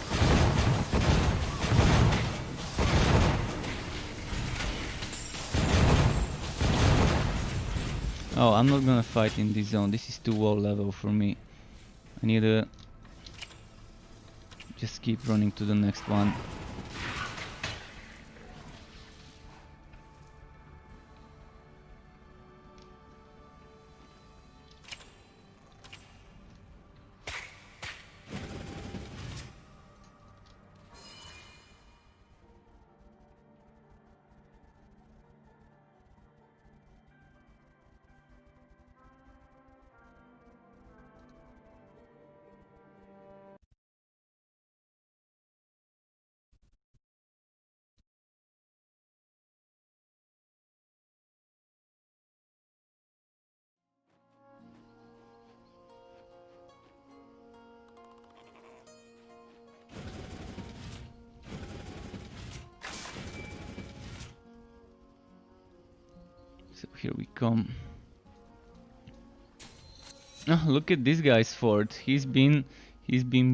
Oh, I'm not gonna fight in this zone. This is too low level for me. I need to just keep running to the next one. So here we come. Oh, look at this guy's fort. He's been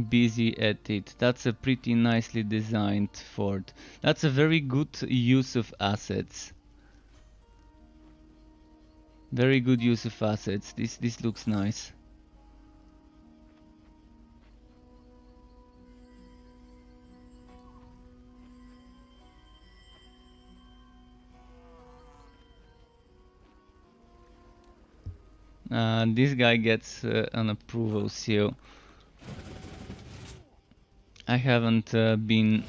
busy at it. That's a pretty nicely designed fort. That's a very good use of assets. Very good use of assets. This looks nice. This guy gets an approval seal. I haven't been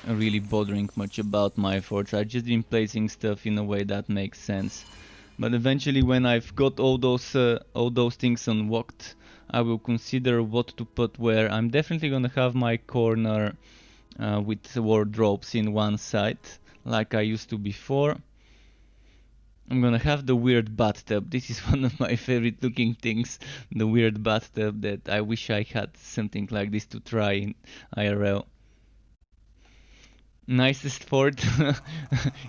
really bothering much about my forts. I've just been placing stuff in a way that makes sense. But eventually, when I've got all those things unlocked, I will consider what to put where. I'm definitely gonna have my corner with wardrobes in one side, like I used to before. I'm gonna have the weird bathtub. This is one of my favorite looking things. The weird bathtub that I wish I had something like this to try in IRL. Nicest fort.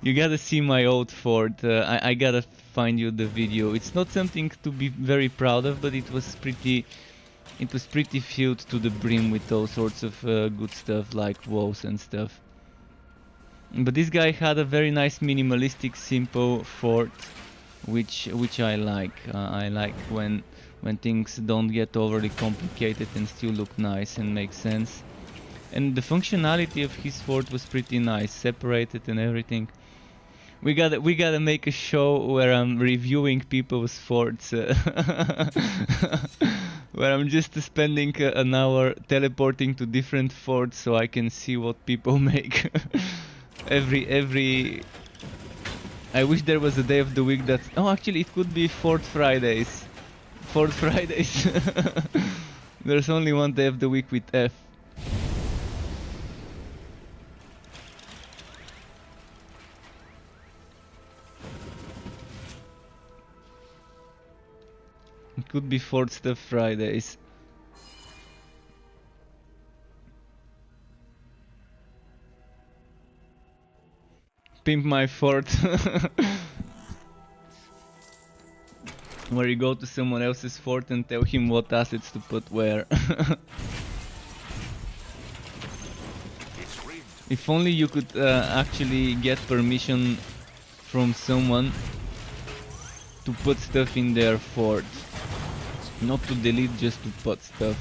You gotta see my old fort. I gotta find you the video. It's not something to be very proud of, but it was pretty filled to the brim with all sorts of good stuff like walls and stuff. But this guy had a very nice minimalistic simple fort, which I like. I like when things don't get overly complicated and still look nice and make sense. And the functionality of his fort was pretty nice, separated and everything. We gotta make a show where I'm reviewing people's forts, where I'm just spending an hour teleporting to different forts so I can see what people make. Every I wish there was a day of the week that actually it could be Fort Fridays. Fort Fridays. There's only one day of the week with F. It could be Fort Stuff Fridays. Pimp my fort. Where you go to someone else's fort and tell him what assets to put where. If only you could actually get permission from someone to put stuff in their fort. Not to delete, just to put stuff.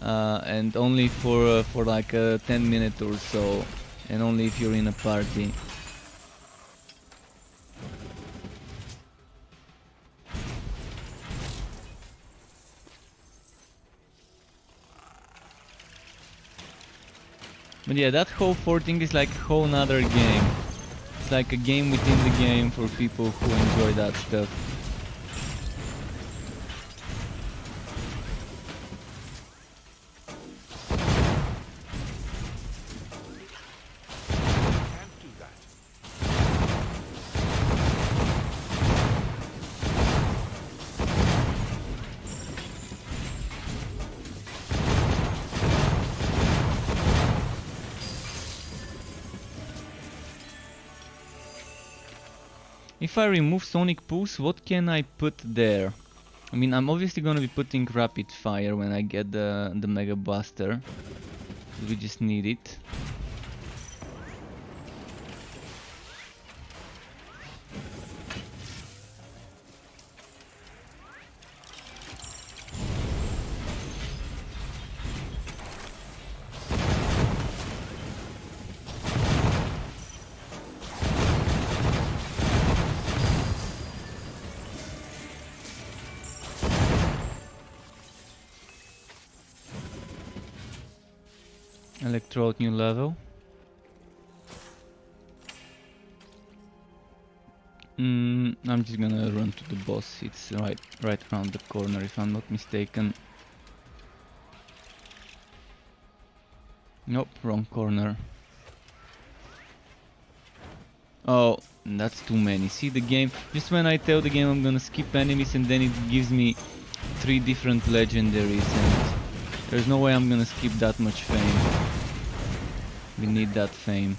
And only for like 10 minutes or so. And only if you're in a party. But yeah, that whole fort thing is like a whole nother game. It's like a game within the game for people who enjoy that stuff. If I remove Sonic Pulse, what can I put there? I mean, I'm obviously gonna be putting Rapid Fire when I get the Mega Blaster. We just need it. Electrode new level. I'm just gonna run to the boss. It's right around the corner if I'm not mistaken. Nope, wrong corner. Oh, that's too many. See the game, just when I tell the game I'm gonna skip enemies and then it gives me 3 different legendaries and there's no way I'm gonna skip that much fame. We need that fame.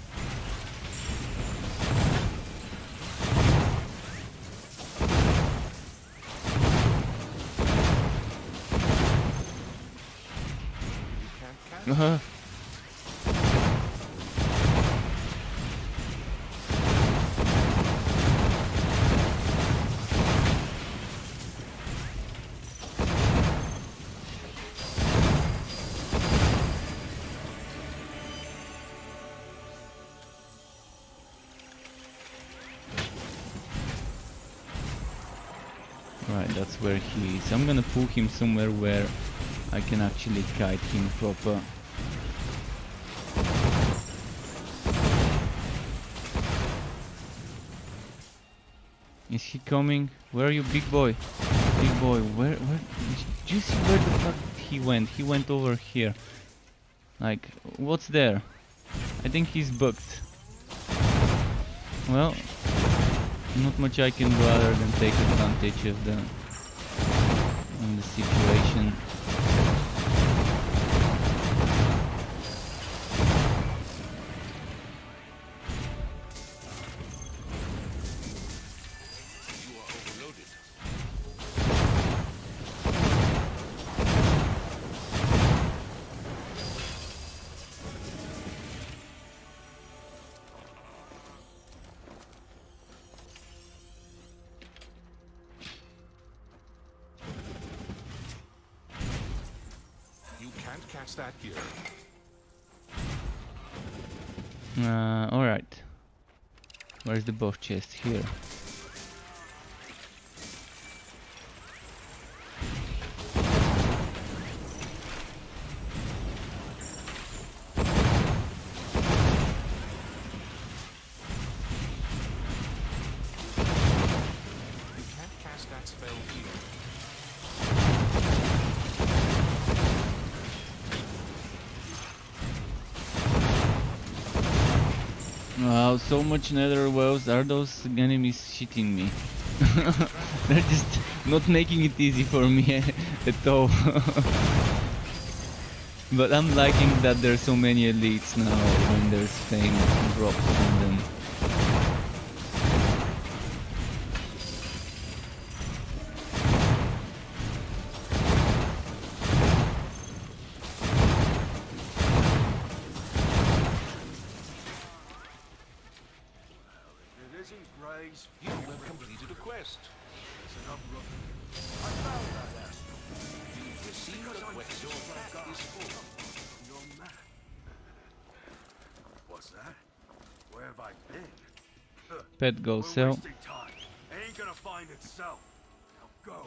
Right, that's where he is. I'm gonna pull him somewhere where I can actually kite him proper. Is he coming? Where are you, big boy? Big boy, where did you see where the fuck he went? He went over here. Like, what's there? I think he's bugged. Well, not much I can do other than take advantage of the situation. Catch that here. Alright. Where's the boss chest? Here. You can't cast that spell here. Wow, so much nether wells. Are those enemies shitting me? They're just not making it easy for me at all. But I'm liking that there's so many elites now when there's fame drops on them. You have completed a quest. You've received a quest. Your pack is full. What's that? Where have I been? Pet go sell. Ain't gonna find itself. Now go.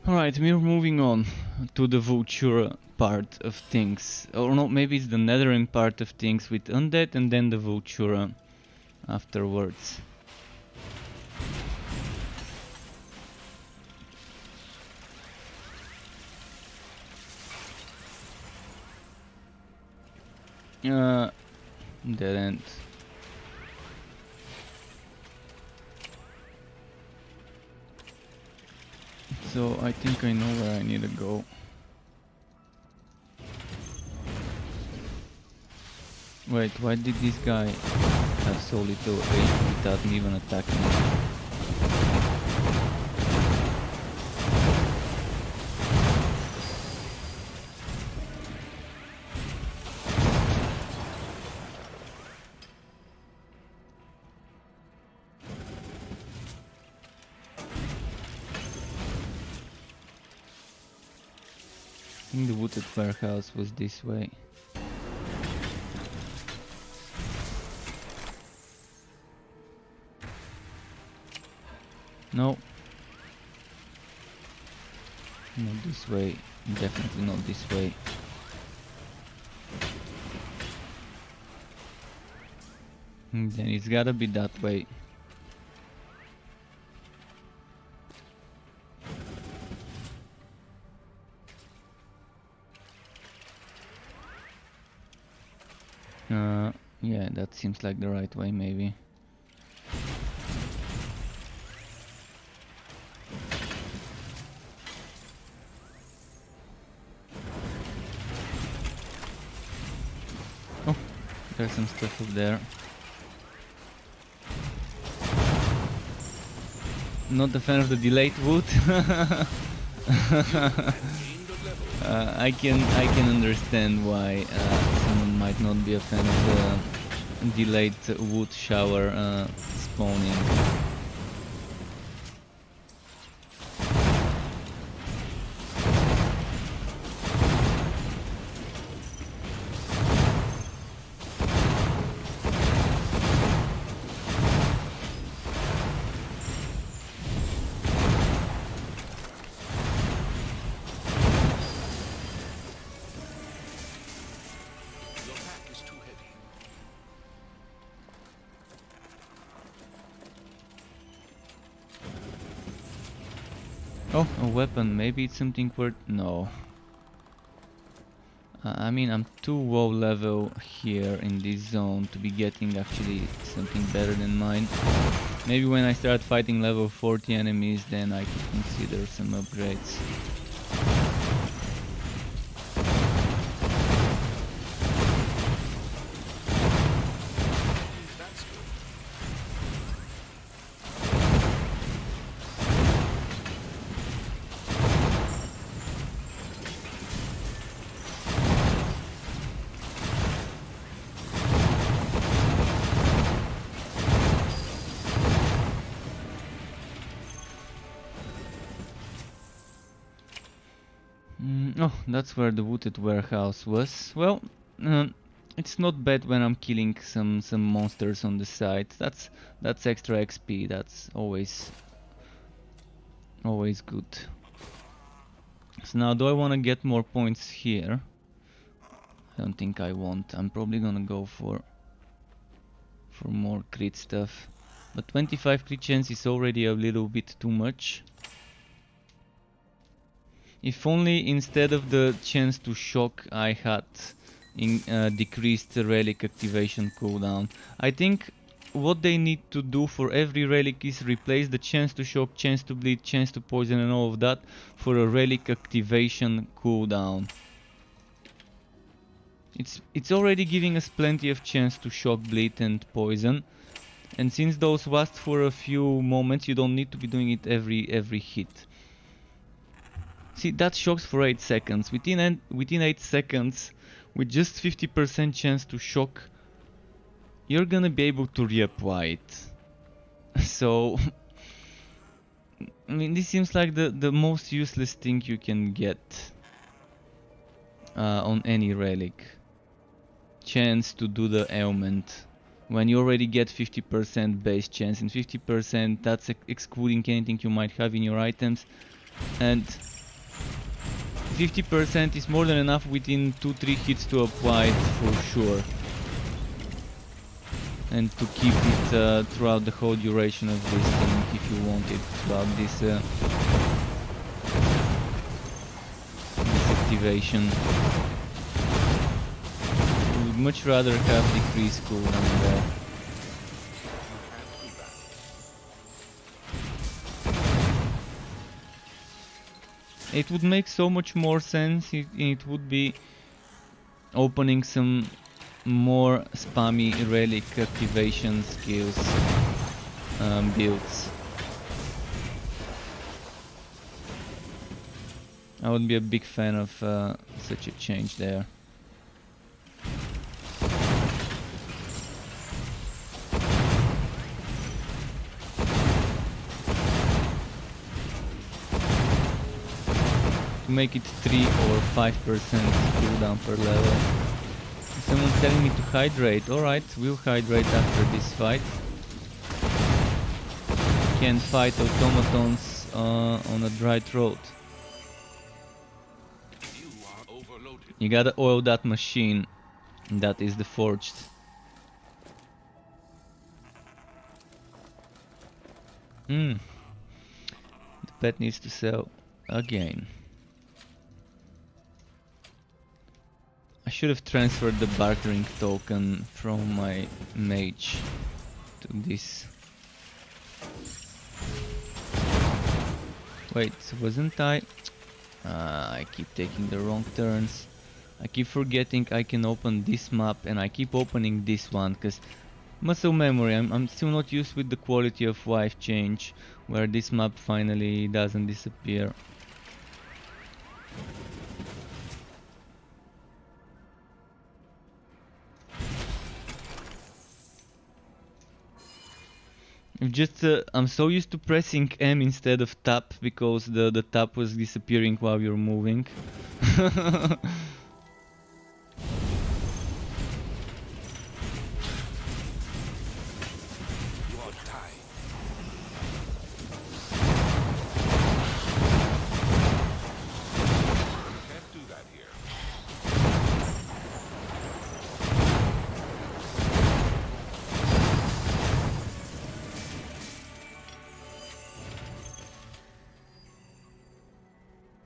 Alright, we're moving on to the Vultura part of things. Or no, maybe it's the Netherin part of things with Undead and then the Vultura afterwards. Dead end. So I think I know where I need to go. Wait, why did this guy have so little HP without me even attacking him? I think the wooded warehouse was this way. No. Not this way. Definitely not this way. Then it's gotta be that way. Yeah, that seems like the right way, maybe. Oh, there's some stuff up there. not a fan of the delayed wood. I can understand why someone might not be a fan of the delayed wood shower spawning. Oh, a weapon. Maybe it's something worth... No. I mean, I'm too low level here in this zone to be getting actually something better than mine. Maybe when I start fighting level 40 enemies, then I could consider some upgrades. Oh, that's where the wooded warehouse was. Well, it's not bad when I'm killing some monsters on the side. That's extra XP. That's always good. So now, do I want to get more points here? I don't think I want. I'm probably gonna go for more crit stuff. But 25 crit chance is already a little bit too much. If only instead of the chance to shock I had decreased relic activation cooldown. I think what they need to do for every relic is replace the chance to shock, chance to bleed, chance to poison and all of that for a relic activation cooldown. It's already giving us plenty of chance to shock, bleed and poison. And since those last for a few moments, you don't need to be doing it every hit. See, that shocks for 8 seconds. Within 8 seconds, with just 50% chance to shock, you're gonna be able to reapply it. So, I mean, this seems like the most useless thing you can get on any relic. Chance to do the ailment. When you already get 50% base chance, and 50% that's excluding anything you might have in your items. And 50% is more than enough within 2-3 hits to apply it for sure. And to keep it throughout the whole duration of this thing, if you want it throughout this activation. I would much rather have decreased cooldown there. It would make so much more sense. It would be opening some more spammy relic activation skills builds. I would be a big fan of such a change there. Make it 3 or 5% cooldown per level. Someone's telling me to hydrate. Alright, we'll hydrate after this fight. Can fight automatons on a dry throat. You gotta oil that machine. That is the forged. The pet needs to sell again. I should have transferred the bartering token from my mage to this. Wait, wasn't I? I keep taking the wrong turns. I keep forgetting I can open this map and I keep opening this one because Muscle memory. I'm still not used with the quality of wife change, where this map finally doesn't disappear. Just I'm so used to pressing M instead of tap because the tap was disappearing while you're moving.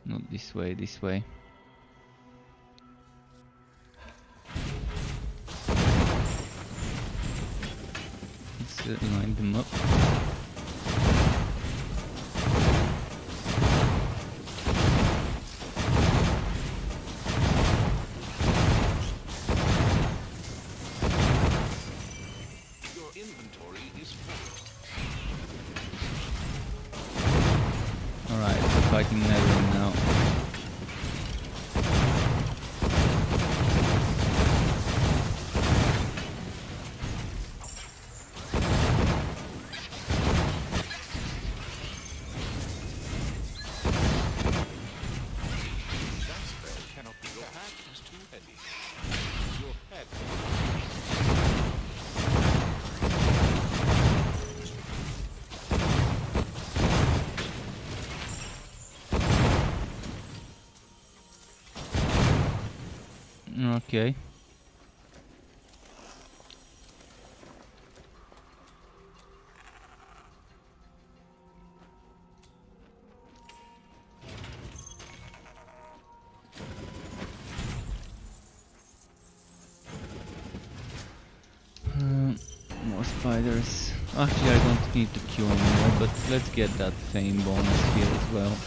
Not this way, this way. Let's line them up. Your inventory is full. Alright, we're fighting Nether now. Okay. More spiders. Actually, I don't need to queue anymore, but let's get that fame bonus here as well.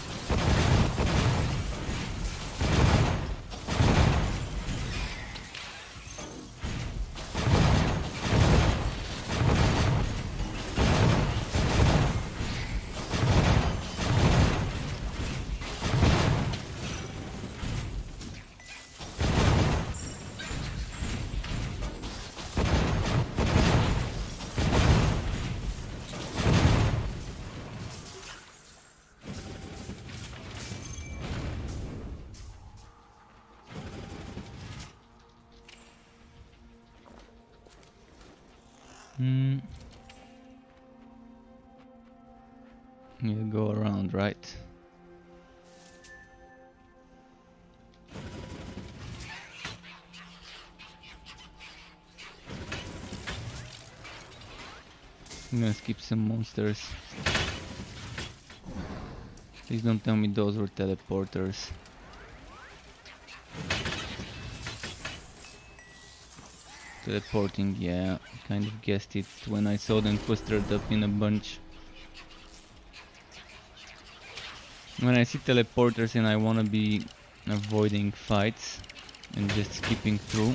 You go around, right? I'm gonna skip some monsters. Please don't tell me those were teleporters. Teleporting, yeah, kind of guessed it when I saw them clustered up in a bunch. When I see teleporters and I wanna be avoiding fights and just skipping through,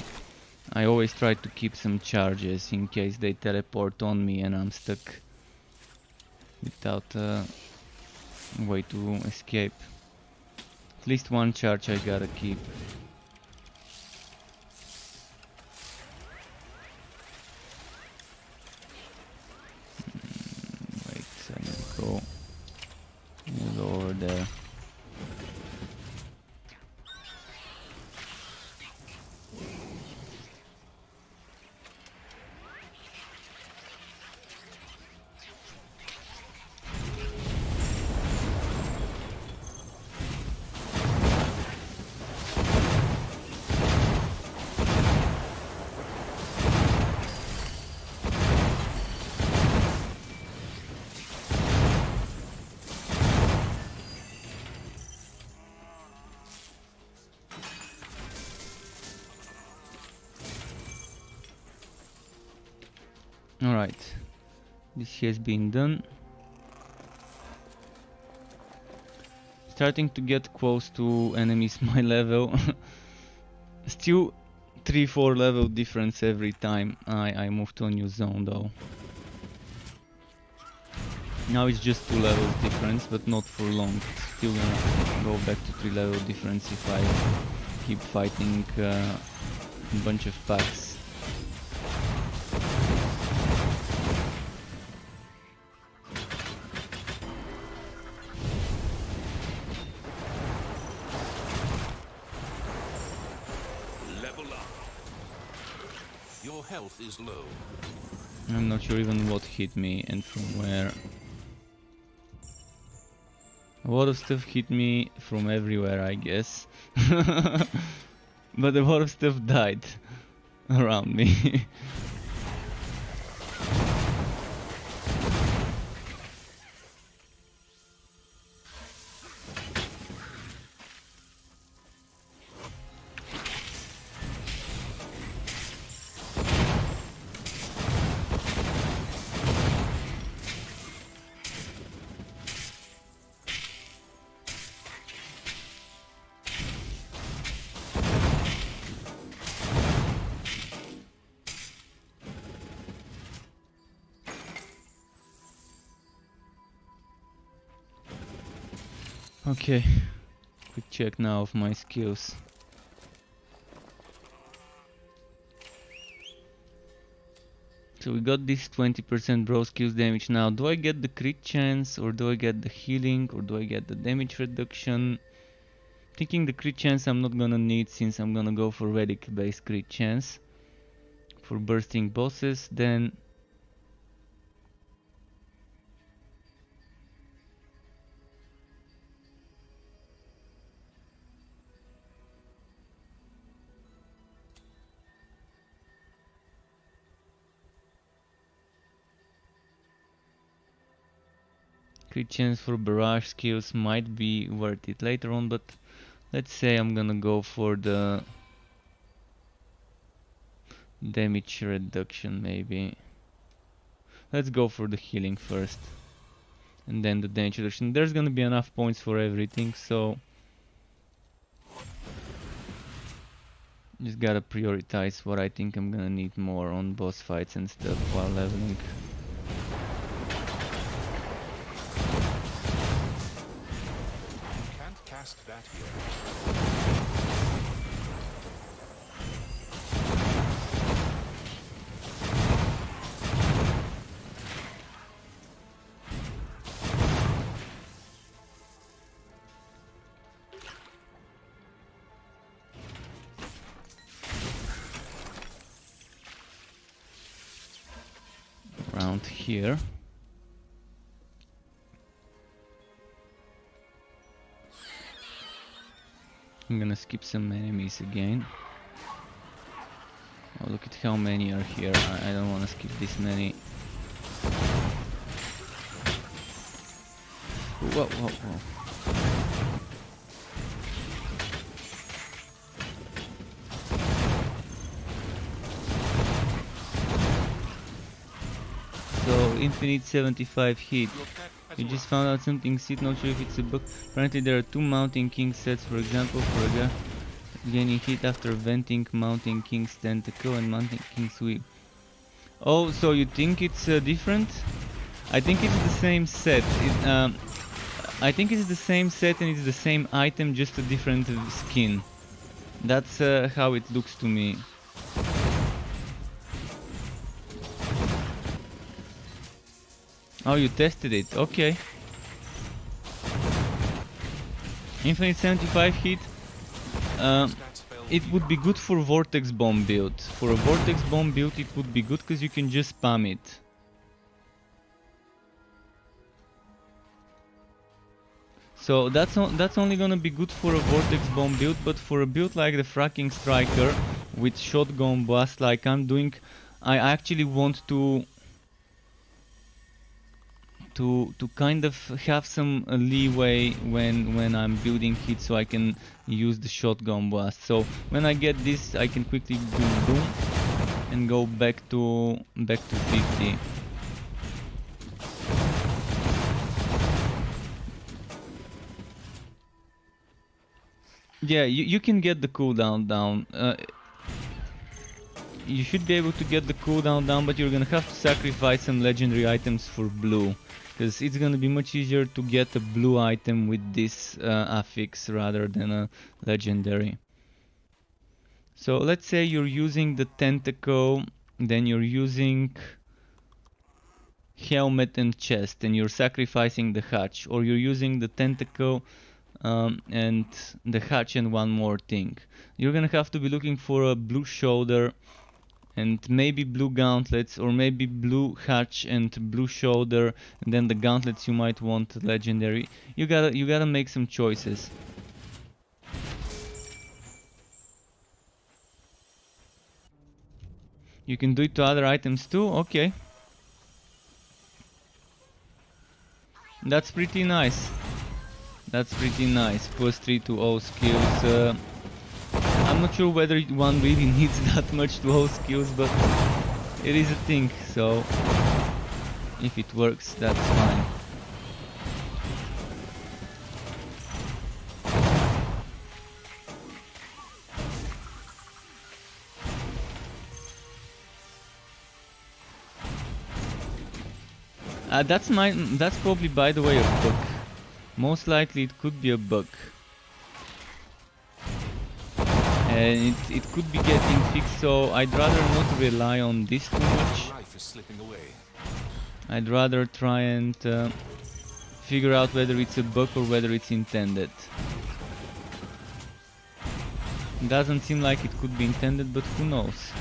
I always try to keep some charges in case they teleport on me and I'm stuck without a way to escape. At least one charge I gotta keep. Wait, I need to go over there. Alright, this has been done. Starting to get close to enemies my level. Still 3-4 level difference every time I move to a new zone though. Now it's just 2 levels difference, but not for long. It's still gonna go back to 3 level difference if I keep fighting a bunch of packs. Level up. Your health is low. I'm not sure even what hit me and from where. A lot of stuff hit me from everywhere, I guess. But a lot of stuff died around me. Okay, quick check now of my skills. So we got this 20% bro skills damage now. Do I get the crit chance, or do I get the healing, or do I get the damage reduction? Thinking the crit chance I'm not gonna need, since I'm gonna go for Vedic based crit chance for bursting bosses. Then crit chance for barrage skills might be worth it later on, but let's say I'm gonna go for the damage reduction maybe. Let's go for the healing first, and then the damage reduction. There's gonna be enough points for everything, so just gotta prioritize what I think I'm gonna need more on boss fights and stuff while leveling. Cast that here. Around here. I'm gonna skip some enemies again. Oh, look at how many are here. I don't wanna skip this many. Whoa, whoa, whoa. So, infinite 75 hit. You just found out something, Sid, not sure if it's a bug. Apparently there are 2 Mountain King sets, for example, for a guy gaining hit after venting Mountain King's tentacle and Mountain King's whip. Oh, so you think it's different? I think it's the same set. I think it's the same set and it's the same item, just a different skin. That's how it looks to me. Oh, you tested it, okay. Infinite 75 hit. It would be good for Vortex Bomb build. For a Vortex Bomb build it would be good because you can just spam it. So that's only gonna be good for a Vortex Bomb build, but for a build like the Fracking Striker with Shotgun Blast like I'm doing, I actually want to kind of have some leeway when I'm building hit, so I can use the Shotgun Blast. So when I get this I can quickly do boom and go back to 50. Yeah, you can get the cooldown down. you should be able to get the cooldown down, but you're gonna have to sacrifice some legendary items for blue, because it's gonna be much easier to get a blue item with this affix rather than a legendary. So let's say you're using the tentacle, then you're using helmet and chest, and you're sacrificing the hatch, or you're using the tentacle and the hatch and one more thing. You're gonna have to be looking for a blue shoulder and maybe blue gauntlets, or maybe blue hatch and blue shoulder, and then the gauntlets you might want legendary. You gotta make some choices. You can do it to other items too? Okay. That's pretty nice. That's pretty nice. Plus 3 to all skills. I'm not sure whether one really needs that much to all skills, but it is a thing, so if it works, that's fine. That's probably, by the way, a bug. Most likely it could be a bug. And it could be getting fixed, so I'd rather not rely on this too much. I'd rather try and figure out whether it's a bug or whether it's intended. Doesn't seem like it could be intended, but who knows.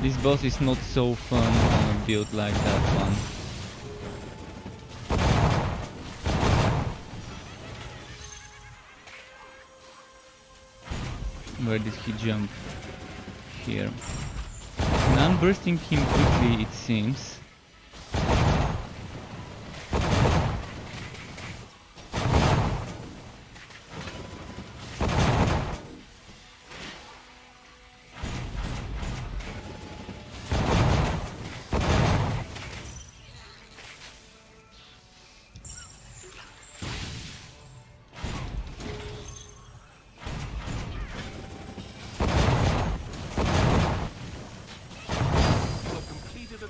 This boss is not so fun on a build like that one. Where did he jump? Here. And I'm bursting him quickly, it seems.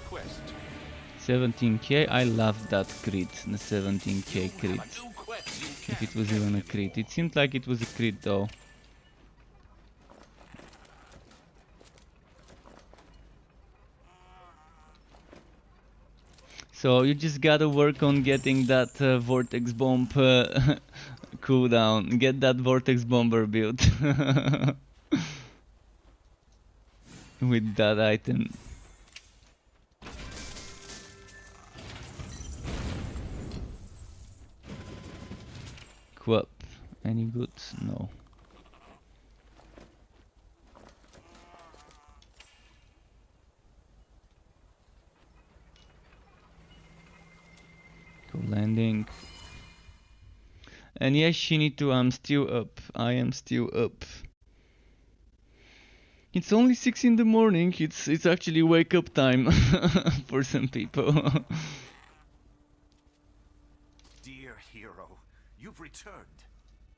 Quest. 17k, I love that crit, the 17k crit. If it was even a crit. It seemed like it was a crit though. So you just gotta work on getting that vortex bomb cooldown. Get that vortex bomber build. With that item. Quap. Any good? No. Go landing. And yes, Shinito, I'm still up. I am still up. It's only 6 in the morning. It's actually wake up time for some people. Dear hero, you've returned.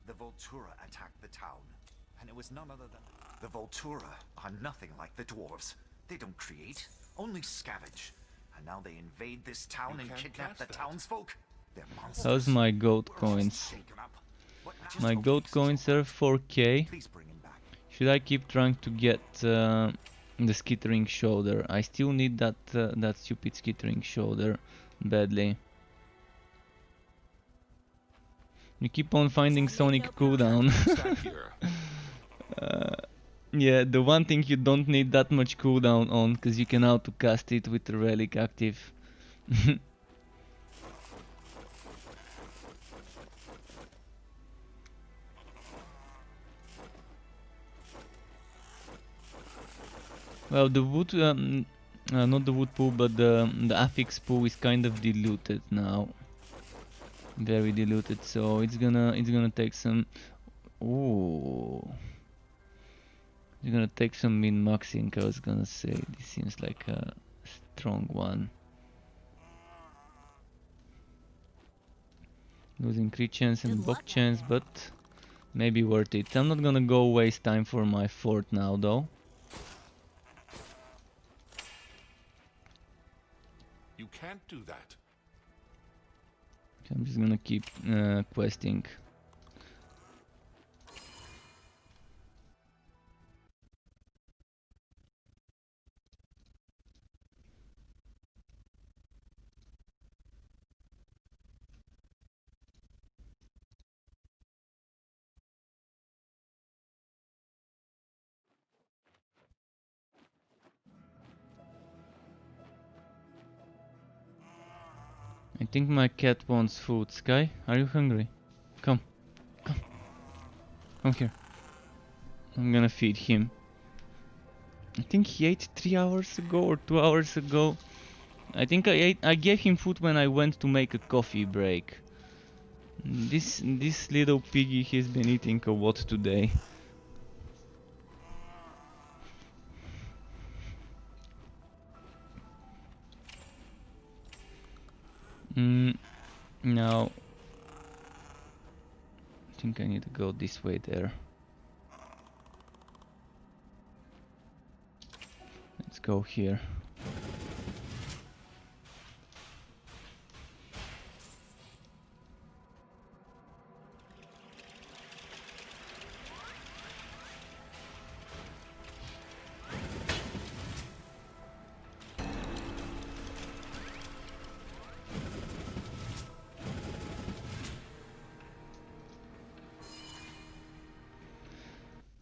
The Voltura attacked the town, and it was none other than... The Voltura are nothing like the dwarves. They don't create, only scavenge. And now they invade this town and kidnap the townsfolk. They're monsters. How's my gold coins? My gold coins are 4k. Should I keep trying to get the skittering shoulder? I still need that that stupid skittering shoulder badly. You keep on finding Sonic cooldown. Yeah, the one thing you don't need that much cooldown on, because you can auto-cast it with the relic active. Well, the wood, not the wood pool, but the affix pool is kind of diluted now. Very diluted, so it's gonna take some. Ooh. You're gonna take some min-maxing, I was gonna say. This seems like a strong one. Losing crit chance and block chance, but maybe worth it. I'm not gonna go waste time for my fort now though. You can't do that. So I'm just gonna keep questing. I think my cat wants food. Sky, are you hungry? Come, come, come here. I'm gonna feed him. I think he ate 3 hours ago or 2 hours ago. I think I gave him food when I went to make a coffee break. This little piggy has been eating a lot today. Now I think I need to go this way there. Let's go here.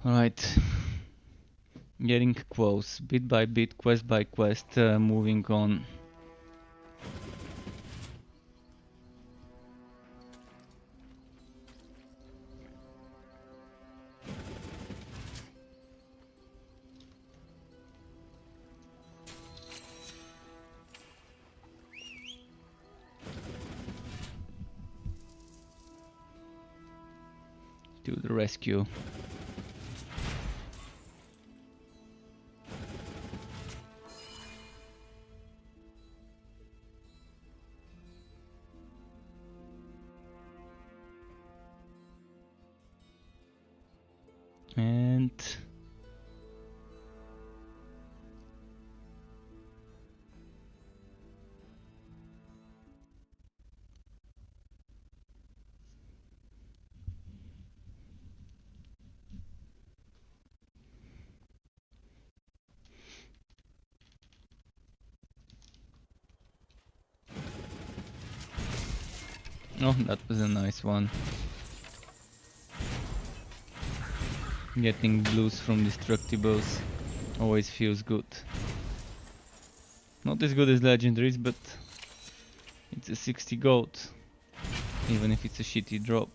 Alright, getting close, bit by bit, quest by quest, moving on. To the rescue. And oh, that was a nice one. Getting blues from destructibles always feels good. Not as good as legendaries, but it's a 60 gold, even if it's a shitty drop.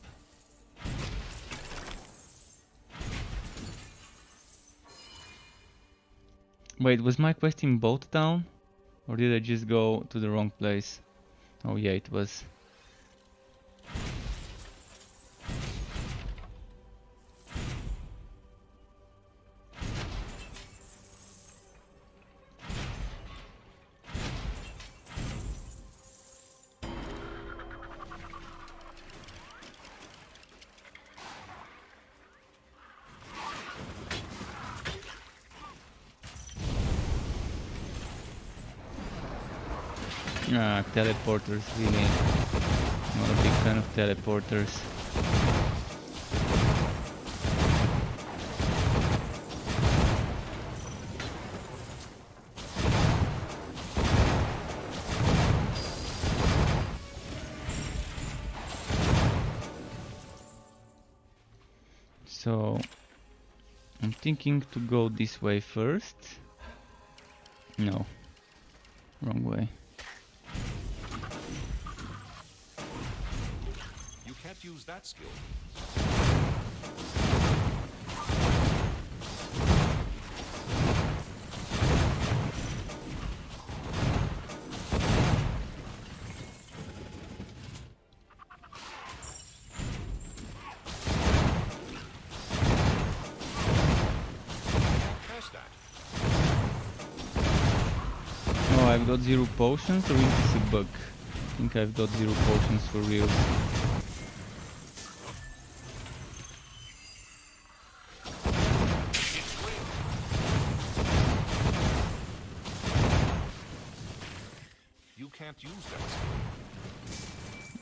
Wait, was my quest in Boat Town? Or did I just go to the wrong place? Oh yeah, it was. Ah, teleporters, really. Not a big fan of teleporters. So I'm thinking to go this way first. No, wrong way. You can't use that skill. I've got 0 potions, or is this a bug? I think I've got 0 potions for real. You can't use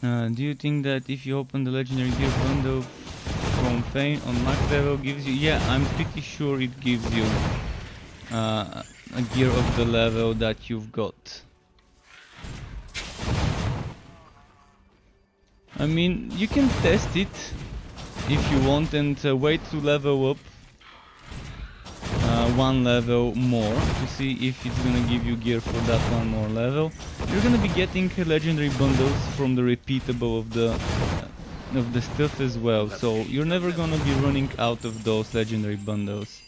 that. Do you think that if you open the legendary gear bundle from Fane on max level gives you... Yeah, I'm pretty sure it gives you a gear of the level that you've got. I mean, you can test it if you want and wait to level up 1 level more to see if it's gonna give you gear for that 1 more level. You're gonna be getting legendary bundles from the repeatable of the stuff as well, so you're never gonna be running out of those legendary bundles.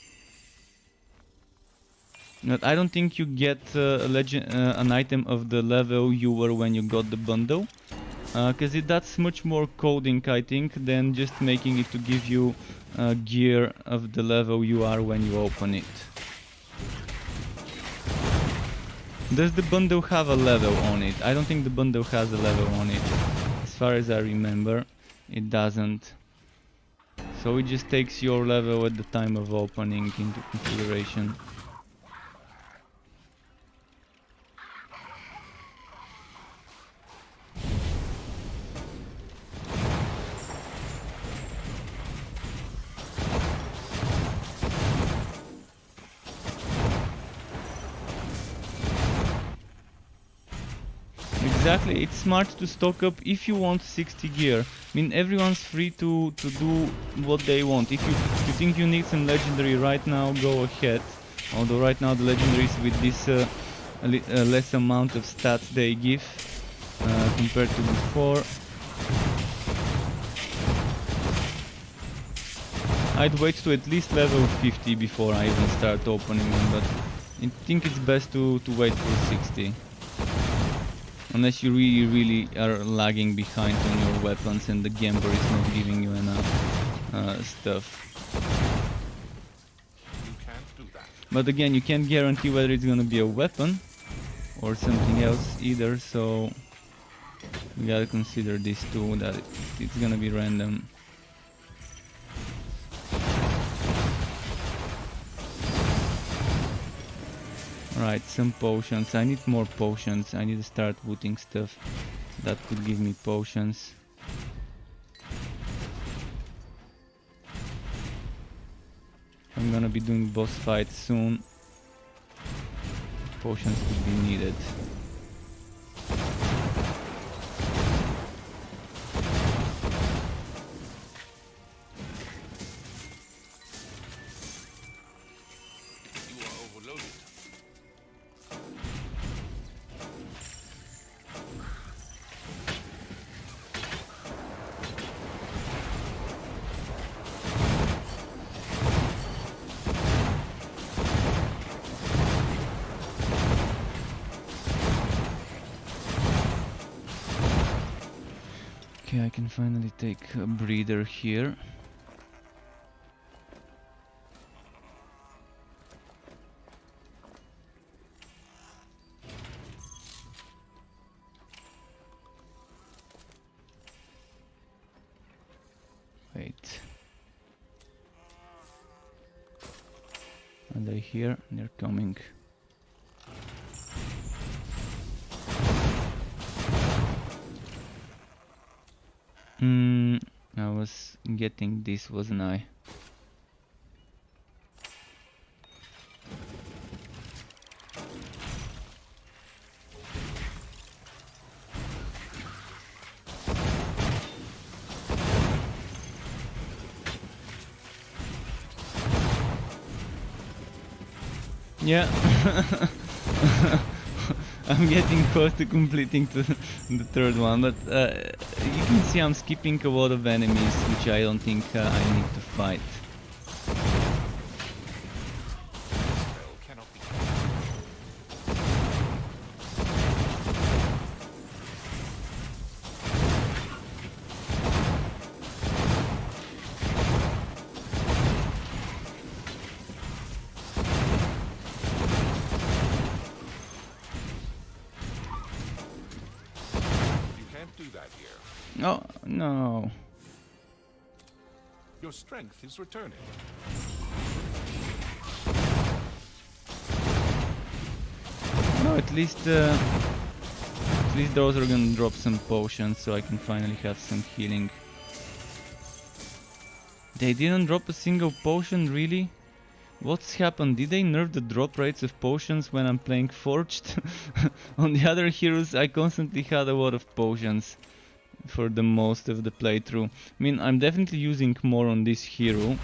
But I don't think you get an item of the level you were when you got the bundle, because that's much more coding, I think, than just making it to give you gear of the level you are when you open it. Does the bundle have a level on it? I don't think the bundle has a level on it. As far as I remember, it doesn't. So it just takes your level at the time of opening into consideration. Exactly, it's smart to stock up if you want 60 gear. I mean, everyone's free to do what they want. If you think you need some legendary right now, go ahead. Although right now the legendaries with this less amount of stats they give compared to before. I'd wait to at least level 50 before I even start opening them, but I think it's best to wait for 60. Unless you really are lagging behind on your weapons and the Gamber is not giving you enough stuff. You can't do that. But again, you can't guarantee whether it's gonna be a weapon or something else either, so we gotta consider this too, that it's gonna be random. Right, some potions. I need more potions. I need to start putting stuff that could give me potions. I'm gonna be doing boss fights soon. Potions could be needed. You are overloaded. Okay, I can finally take a breather here. Wait. Are they here? They're coming. I was getting this, wasn't I? Yeah. I'm getting close to completing the third one, but you can see I'm skipping a lot of enemies which I don't think I need to fight. Spell cannot be cast. No. Your strength is returning. No, at least those are gonna drop some potions, so I can finally have some healing. They didn't drop a single potion, really? What's happened? Did they nerf the drop rates of potions when I'm playing Forged? On the other heroes, I constantly had a lot of potions for the most of the playthrough. I mean, I'm definitely using more on this hero,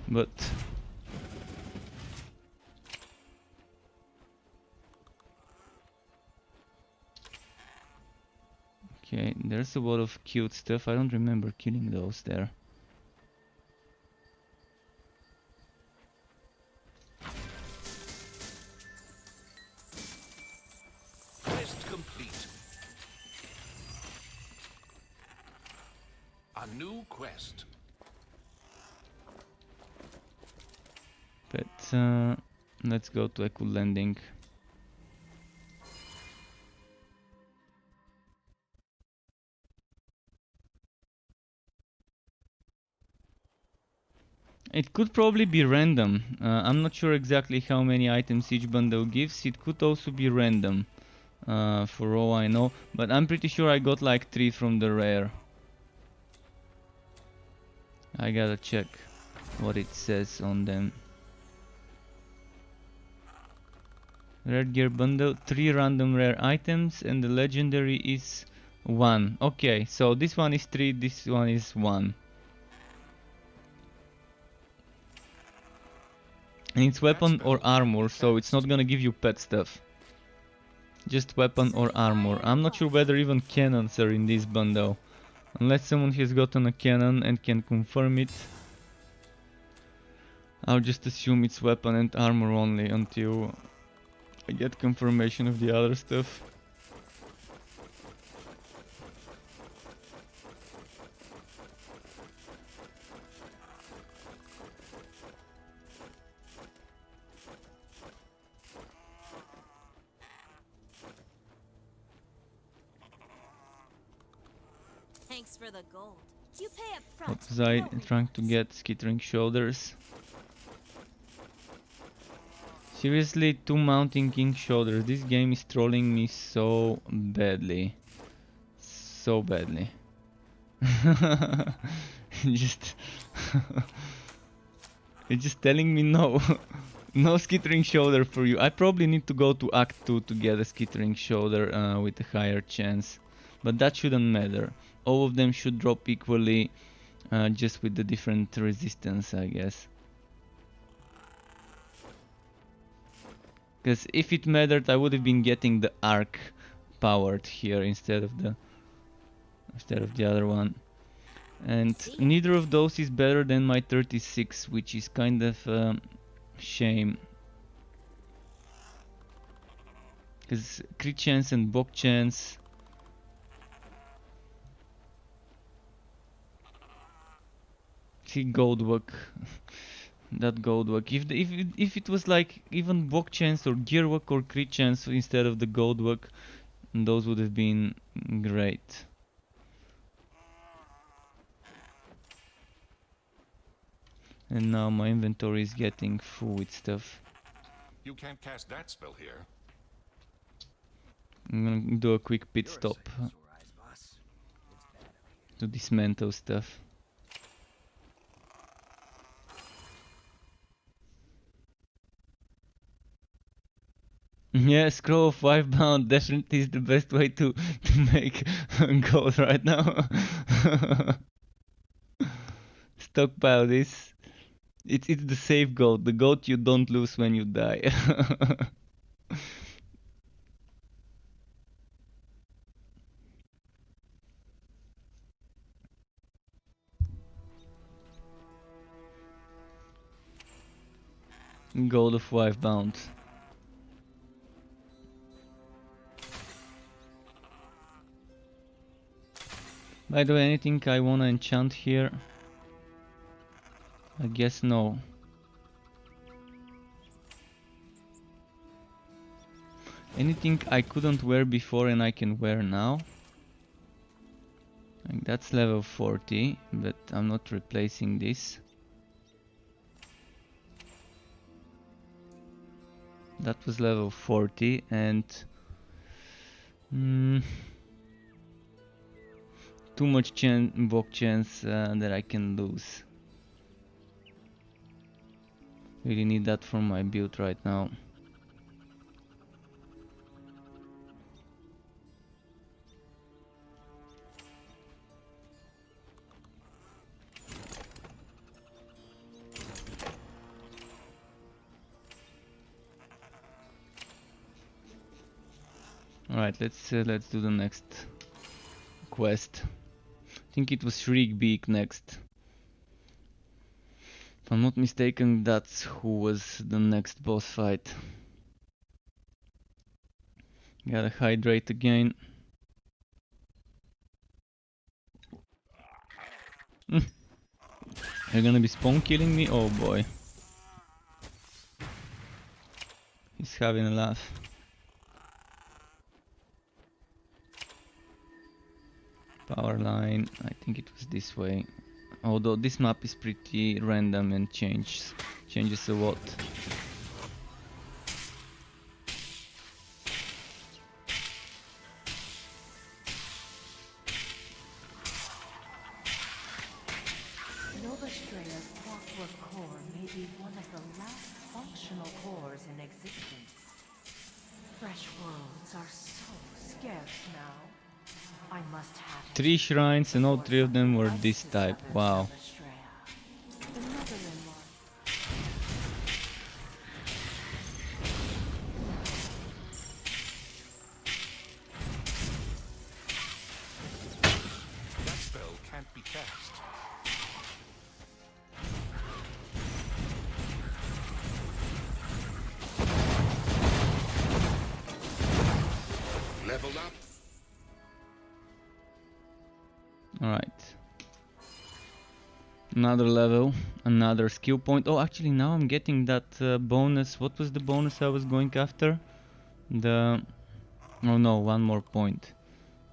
but... Okay, there's a lot of cute stuff. I don't remember killing those there. Quest complete. A new quest. But let's go to Echo Landing. It could probably be random. I'm not sure exactly how many items each bundle gives. It could also be random, for all I know. But I'm pretty sure I got like 3 from the rare. I gotta check what it says on them. Rare gear bundle, 3 random rare items, and the legendary is 1. Okay, so this one is 3, this one is 1. And it's weapon or armor, so it's not gonna give you pet stuff. Just weapon or armor. I'm not sure whether even cannons are in this bundle. Unless someone has gotten a cannon and can confirm it. I'll just assume it's weapon and armor only until I get confirmation of the other stuff. Thanks for the gold. You pay up front. What was I no trying to refunds. get? Skittering shoulders. Seriously, 2 Mountain King shoulders. This game is trolling me so badly. So badly. Just... it's just telling me no. No skittering shoulder for you. I probably need to go to Act 2 to get a skittering shoulder with a higher chance. But that shouldn't matter. All of them should drop equally, just with the different resistance, I guess. Because if it mattered, I would have been getting the arc powered here instead of the other one. And neither of those is better than my 36, which is kind of a shame. Because crit chance and bok chance. See, gold work. That gold work. If it was like even bok chance or gear work or crit chance instead of the gold work, those would have been great. And now my inventory is getting full with stuff. You can't cast that spell here. I'm gonna do a quick pit stop to dismantle stuff. Yeah, scroll of 5 bound definitely is the best way to make gold right now. Stockpile this. It's the safe gold, the gold you don't lose when you die. Gold of 5 bound. By the way, anything I wanna enchant here? I guess no. Anything I couldn't wear before and I can wear now? Like that's level 40, but I'm not replacing this. That was level 40 and too much block chance that I can lose. Really need that for my build right now. Alright, let's do the next quest. I think it was Shriek Beak next. If I'm not mistaken, that's who was the next boss fight. Gotta hydrate again. You're gonna be spawn killing me? Oh boy. He's having a laugh. Power line, I think it was this way. Although this map is pretty random and changes a lot. Novastrea's clockwork core may be one of the last functional cores in existence. Fresh worlds are so scarce now. I must have 3 shrines and all 3 of them were this type. Wow. the mother-in-law. That spell can't be cast. Level up. Alright. Another level, another skill point. Oh, actually now I'm getting that bonus. What was the bonus I was going after? The... Oh no, one more point.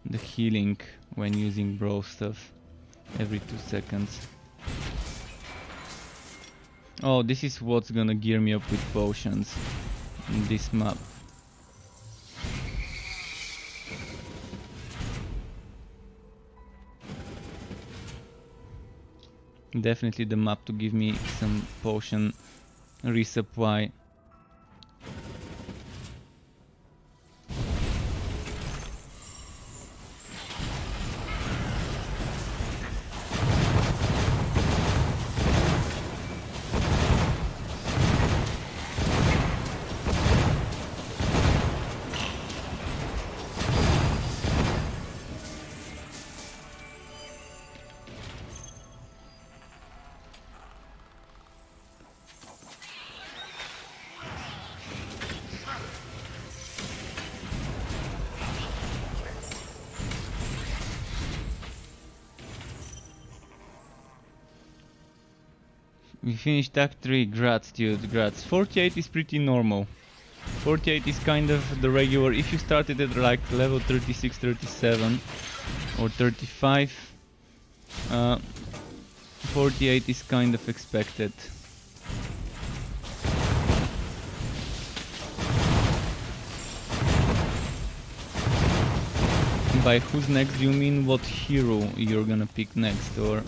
The healing when using bro stuff. Every 2 seconds. Oh, this is what's gonna gear me up with potions in this map. Definitely the map to give me some potion resupply. We finished Act 3, grats dude, grats. 48 is pretty normal. 48 is kind of the regular, if you started at like level 36, 37 or 35, 48 is kind of expected. By who's next do you mean what hero you're gonna pick next, or...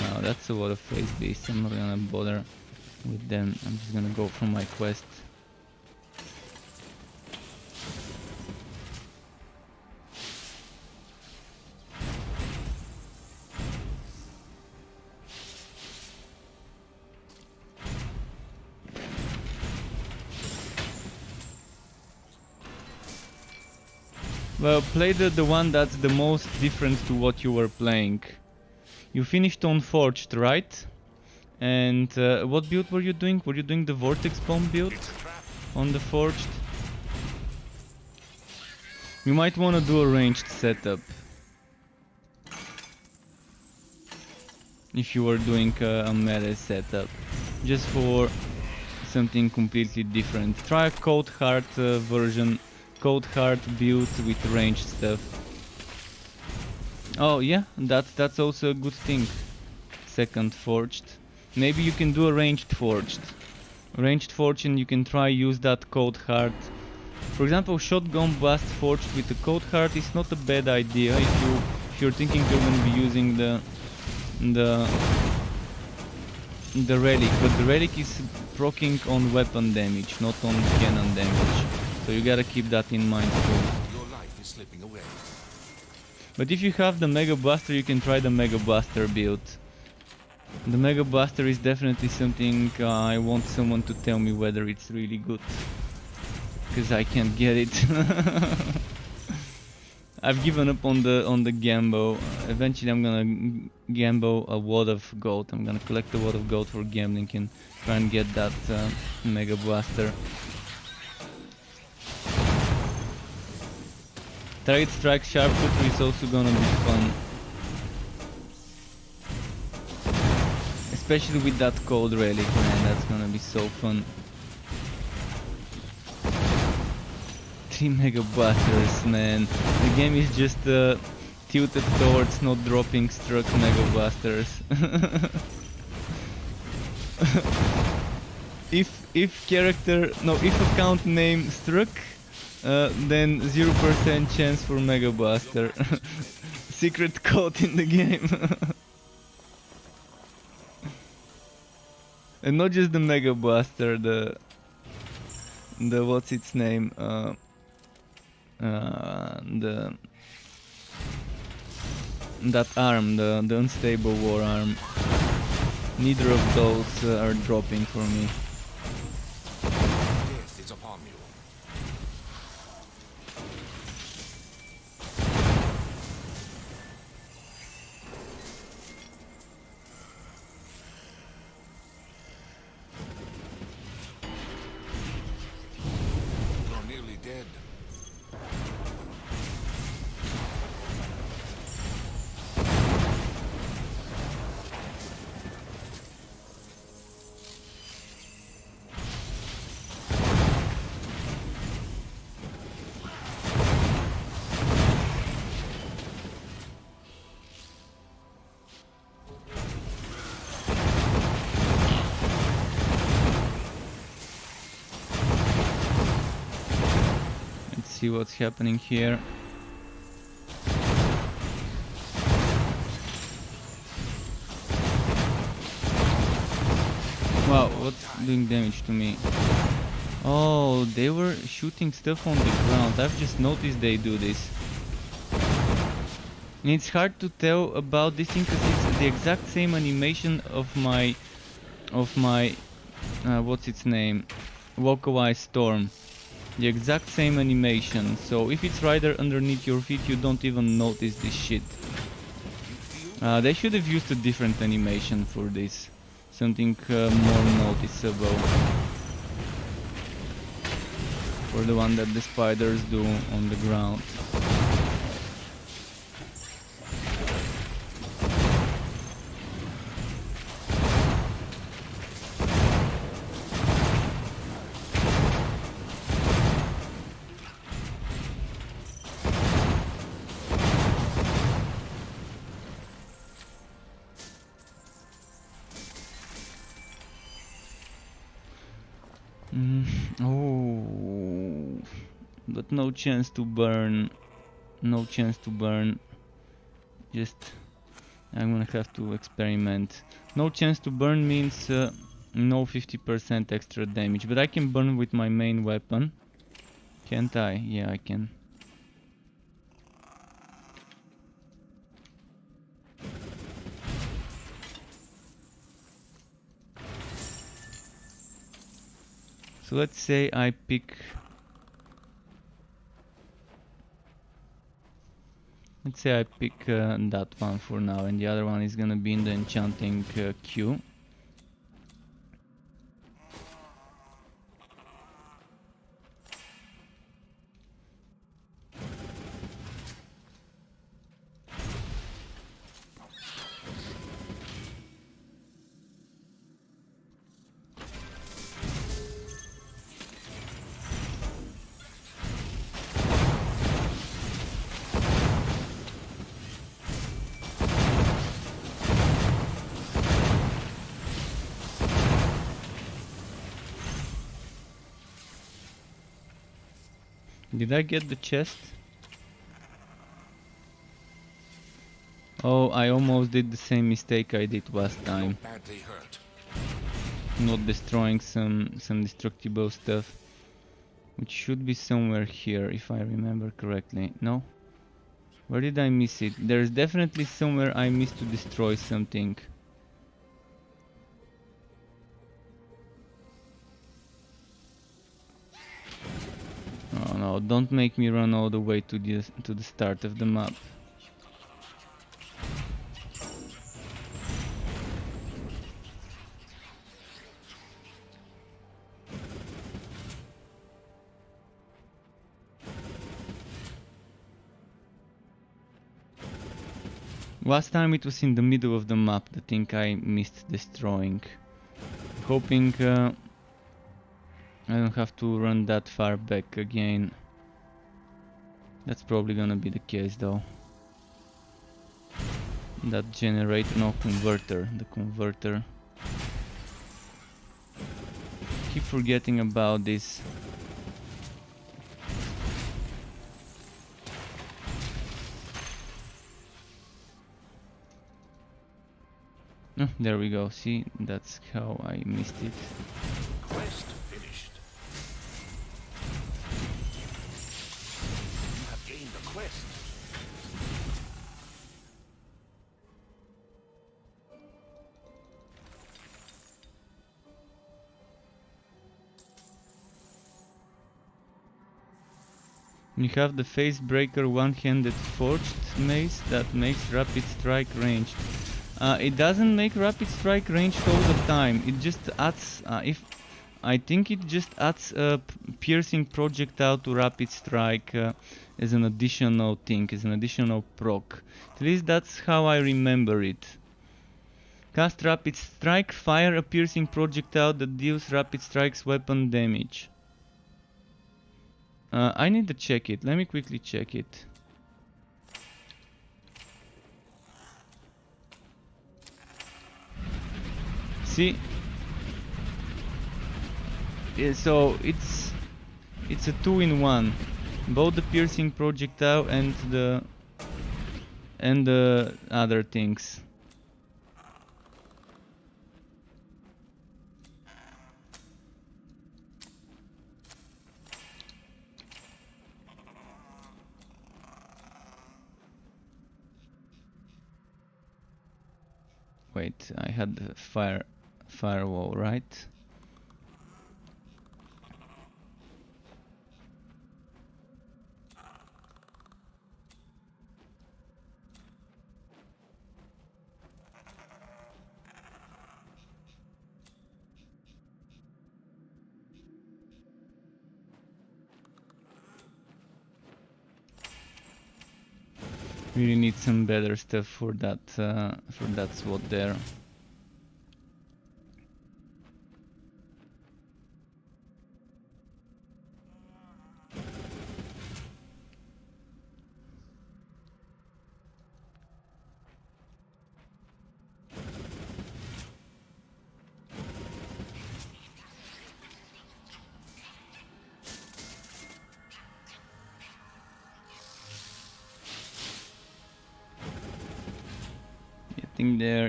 Wow, that's a lot of phase beasts. I'm not gonna bother with them. I'm just gonna go for my quest. Well, play the one that's the most different to what you were playing. You finished on Forged, right? And what build were you doing? Were you doing the Vortex Bomb build on the Forged? You might want to do a ranged setup. If you were doing a melee setup. just for something completely different. Try a Cold Heart version, Cold Heart build with ranged stuff. Oh yeah, that's also a good thing. Second forged. Maybe you can do a ranged forged. Ranged forged, and you can try use that Cold Heart. For example, shotgun blast forged with the Cold Heart is not a bad idea if you're thinking you're gonna be using the relic, but the relic is proccing on weapon damage, not on cannon damage. So you gotta keep that in mind too. Your life is slipping away. But if you have the Mega Blaster, you can try the Mega Blaster build. The Mega Blaster is definitely something I want someone to tell me whether it's really good. Because I can't get it. I've given up on the Gambo. Eventually I'm gonna gambo a wad of gold. I'm gonna collect a wad of gold for gambling and try and get that Mega Blaster. Target Strike Sharpshooter is also gonna be fun. Especially with that cold relic, man, that's gonna be so fun. 3 Mega Blasters, man. The game is just tilted towards not dropping struck Mega Blasters. if account name struck, then 0% chance for Mega Blaster. Secret code in the game. And not just the Mega Blaster, the what's its name? That arm, the unstable war arm. Neither of those are dropping for me. Death is upon you. You're nearly dead. See what's happening here. Wow, what's doing damage to me? Oh, they were shooting stuff on the ground. I've just noticed they do this. And it's hard to tell about this thing because it's the exact same animation of my what's its name? Vocalized Storm. The exact same animation, so if it's right there underneath your feet, you don't even notice this shit. They should have used a different animation for this. Something more noticeable. For the one that the spiders do on the ground. Oh, but no chance to burn. No chance to burn. Just, I'm gonna have to experiment. No chance to burn means no 50% extra damage, but I can burn with my main weapon. Can't I? Yeah, I can. So let's say I pick... Let's say I pick that one for now, and the other one is gonna be in the enchanting queue. Did I get the chest? Oh, I almost did the same mistake I did last time. Badly hurt. Not destroying some destructible stuff. Which should be somewhere here, if I remember correctly. No? Where did I miss it? There's definitely somewhere I missed to destroy something. Oh no, don't make me run all the way to the start of the map. Last time it was in the middle of the map, the thing I missed destroying. Hoping I don't have to run that far back again. That's probably gonna be the case though. That generator, no, converter, the converter. Keep forgetting about this. Oh, there we go. See, that's how I missed it. Quest finished. You have gained a quest. You have the Face Breaker one-handed forged mace that makes rapid strike ranged. It doesn't make rapid strike ranged all the time. It just adds, I think it just adds a piercing projectile to rapid strike as an additional thing, as an additional proc. At least that's how I remember it. Cast rapid strike, fire a piercing projectile that deals rapid strike's weapon damage. I need to check it. Let me quickly check it. See? Yeah, so it's a 2-in-1. Both the piercing projectile and the other things. Wait, I had the firewall, right? Really need some better stuff for that slot there.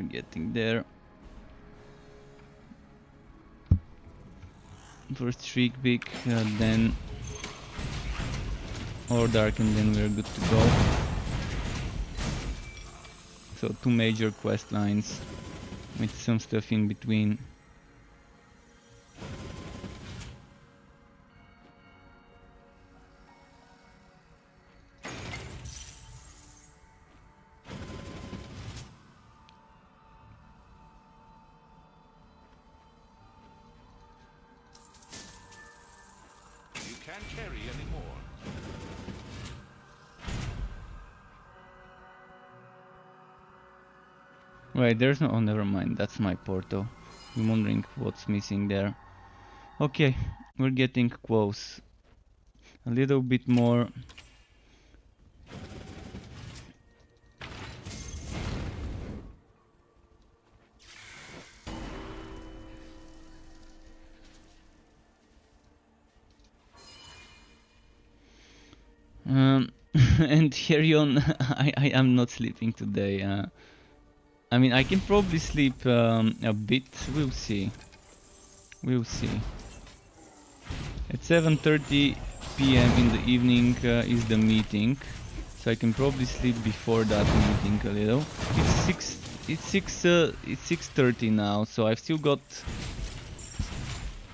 Getting there. First Shriek Beak, then or Dark, and then we're good to go. So 2 major quest lines with some stuff in between. Can't carry anymore. Wait, there's no... oh, never mind, that's my portal. I'm wondering what's missing there. Okay, we're getting close. A little bit more. And carry on. I am not sleeping today. I mean, I can probably sleep a bit. We'll see. We'll see. At 7:30 p.m. in the evening is the meeting, so I can probably sleep before that meeting a little. It's 6:30 now, so I've still got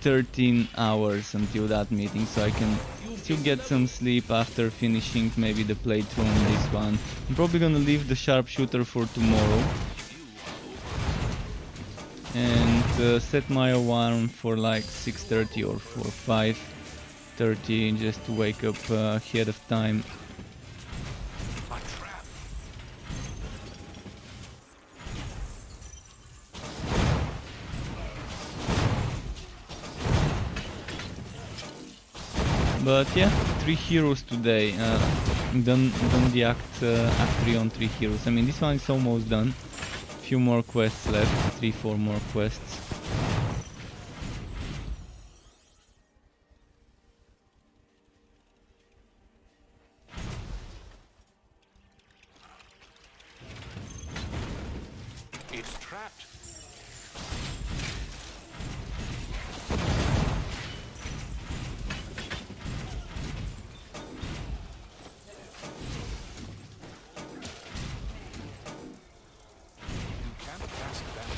13 hours until that meeting, so I can still get some sleep after finishing maybe the playthrough on this one. I'm probably gonna leave the sharpshooter for tomorrow and set my alarm for like 6:30 or for 5:30 just to wake up ahead of time. But yeah, 3 heroes today. Done the act 3 on 3 heroes. I mean, this one is almost done. Few more quests left, 3-4 more quests. It's trapped. You can't cast that.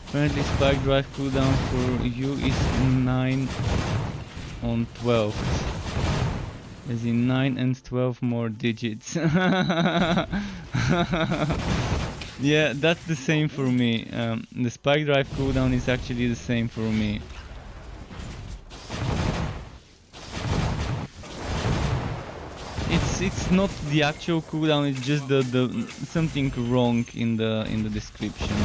Apparently spike drive cooldown for you is 9 on 12. As in 9 and 12 more digits. Yeah, that's the same for me. The spike drive cooldown is actually the same for me. It's not the actual cooldown, it's just the something wrong in the description.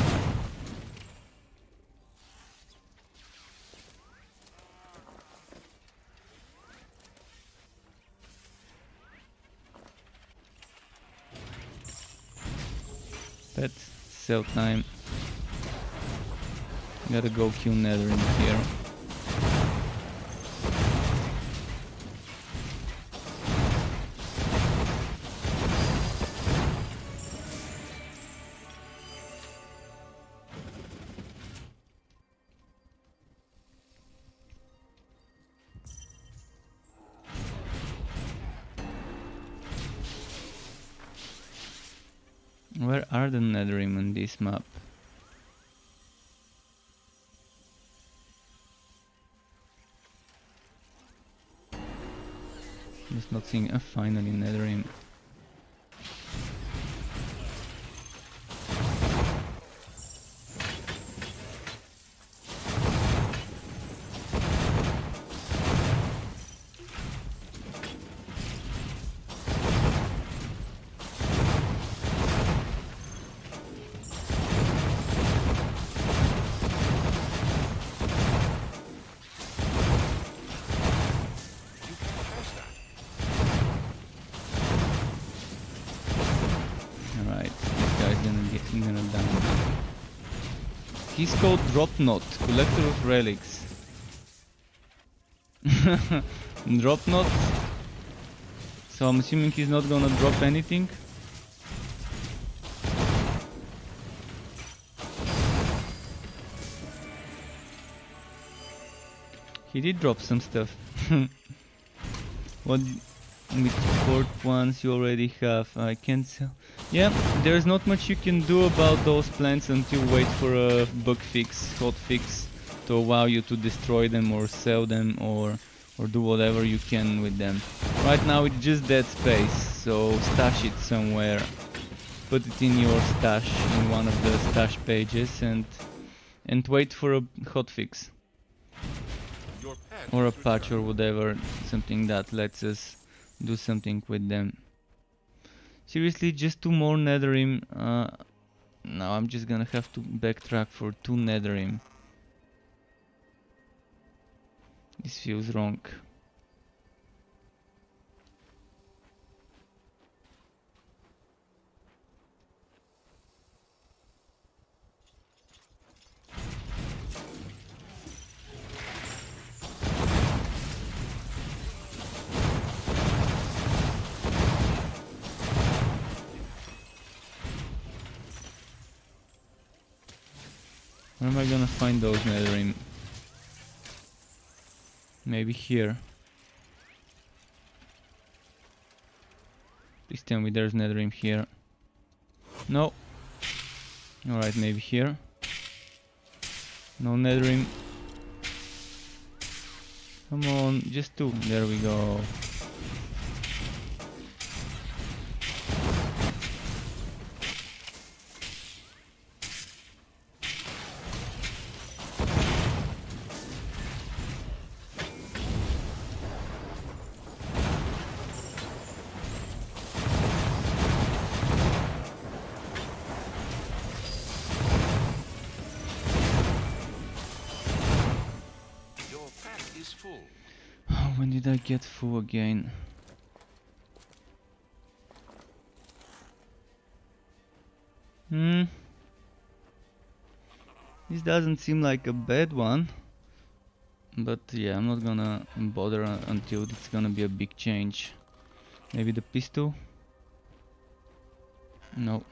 Pet, sell time. Gotta go kill Nether in here. Where are the Netherim on this map? Just not seeing a finally Netherim. He's called Dropknot, collector of relics. Dropknot? So I'm assuming he's not gonna drop anything? He did drop some stuff. What with port ones you already have? I can't sell. Yeah, there's not much you can do about those plants until wait for a bug fix, hot fix, to allow you to destroy them or sell them or do whatever you can with them. Right now it's just dead space, so stash it somewhere. Put it in your stash in one of the stash pages and wait for a hot fix. Or a patch or whatever, something that lets us do something with them. Seriously, just 2 more Netherim. Now I'm just gonna have to backtrack for 2 Netherim. This feels wrong. Where am I gonna find those netherrim? Maybe here. Please tell me there's netherrim here. No. Alright, maybe here. No netherrim. Come on, just two. There we go. When did I get full again? This doesn't seem like a bad one. But yeah, I'm not gonna bother until it's gonna be a big change. Maybe the pistol? No.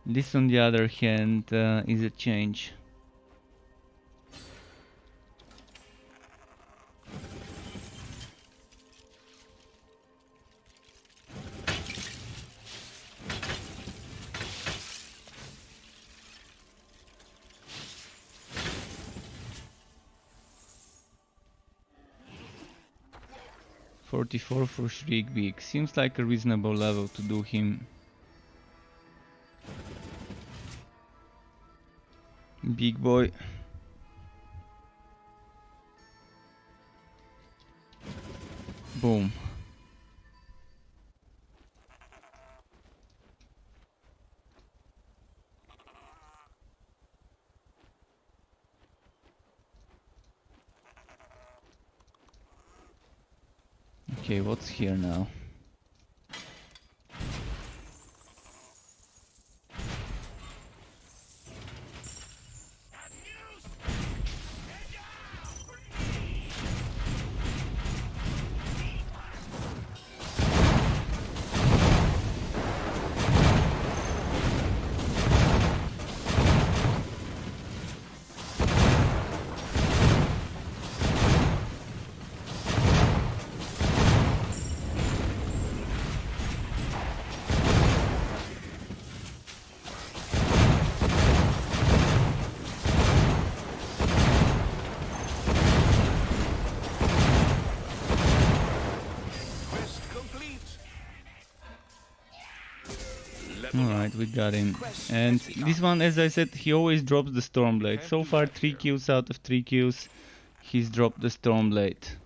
This on the other hand is a change. $44 for Shriek Beak. Seems like a reasonable level to do him. Big boy. Boom. Okay, what's here now? Alright, we got him. And this one, as I said, he always drops the Stormblade. So far 3 kills out of 3 kills, he's dropped the Stormblade.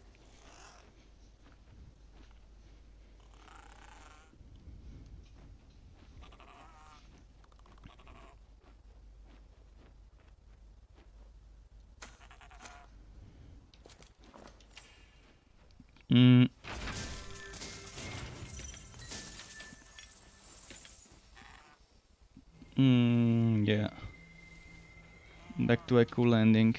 Yeah. Back to Echo Landing.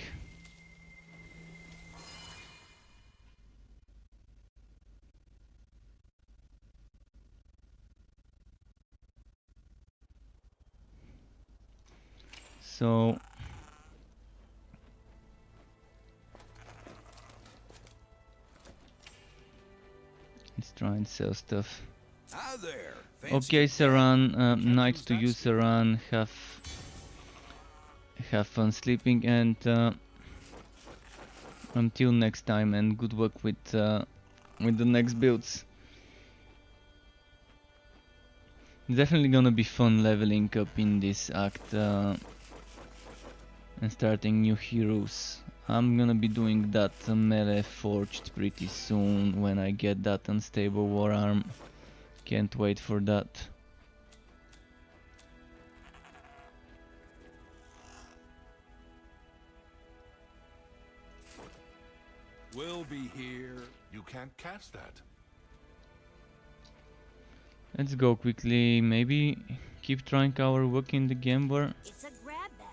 So let's try and sell stuff. Okay, Saran, nice to you, Saran. Have fun sleeping, and until next time, and good luck with the next builds. Definitely gonna be fun leveling up in this act and starting new heroes. I'm gonna be doing that melee forged pretty soon when I get that unstable war arm. Can't wait for that. We'll be here. You can't cast that. Let's go quickly. Maybe keep trying our work in the game bar. It's a grab bag.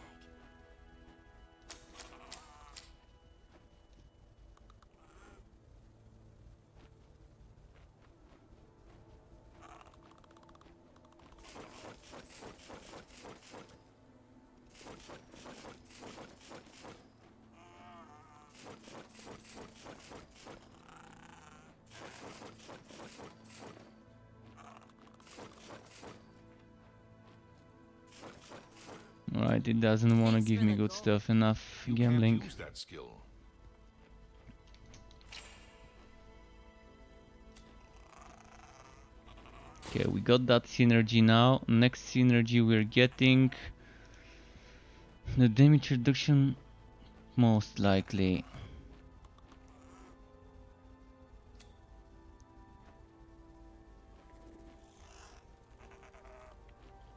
Alright, it doesn't want to give me good stuff. Enough You gambling. can't use that skill. Okay, we got that synergy now. Next synergy we're getting the damage reduction, most likely.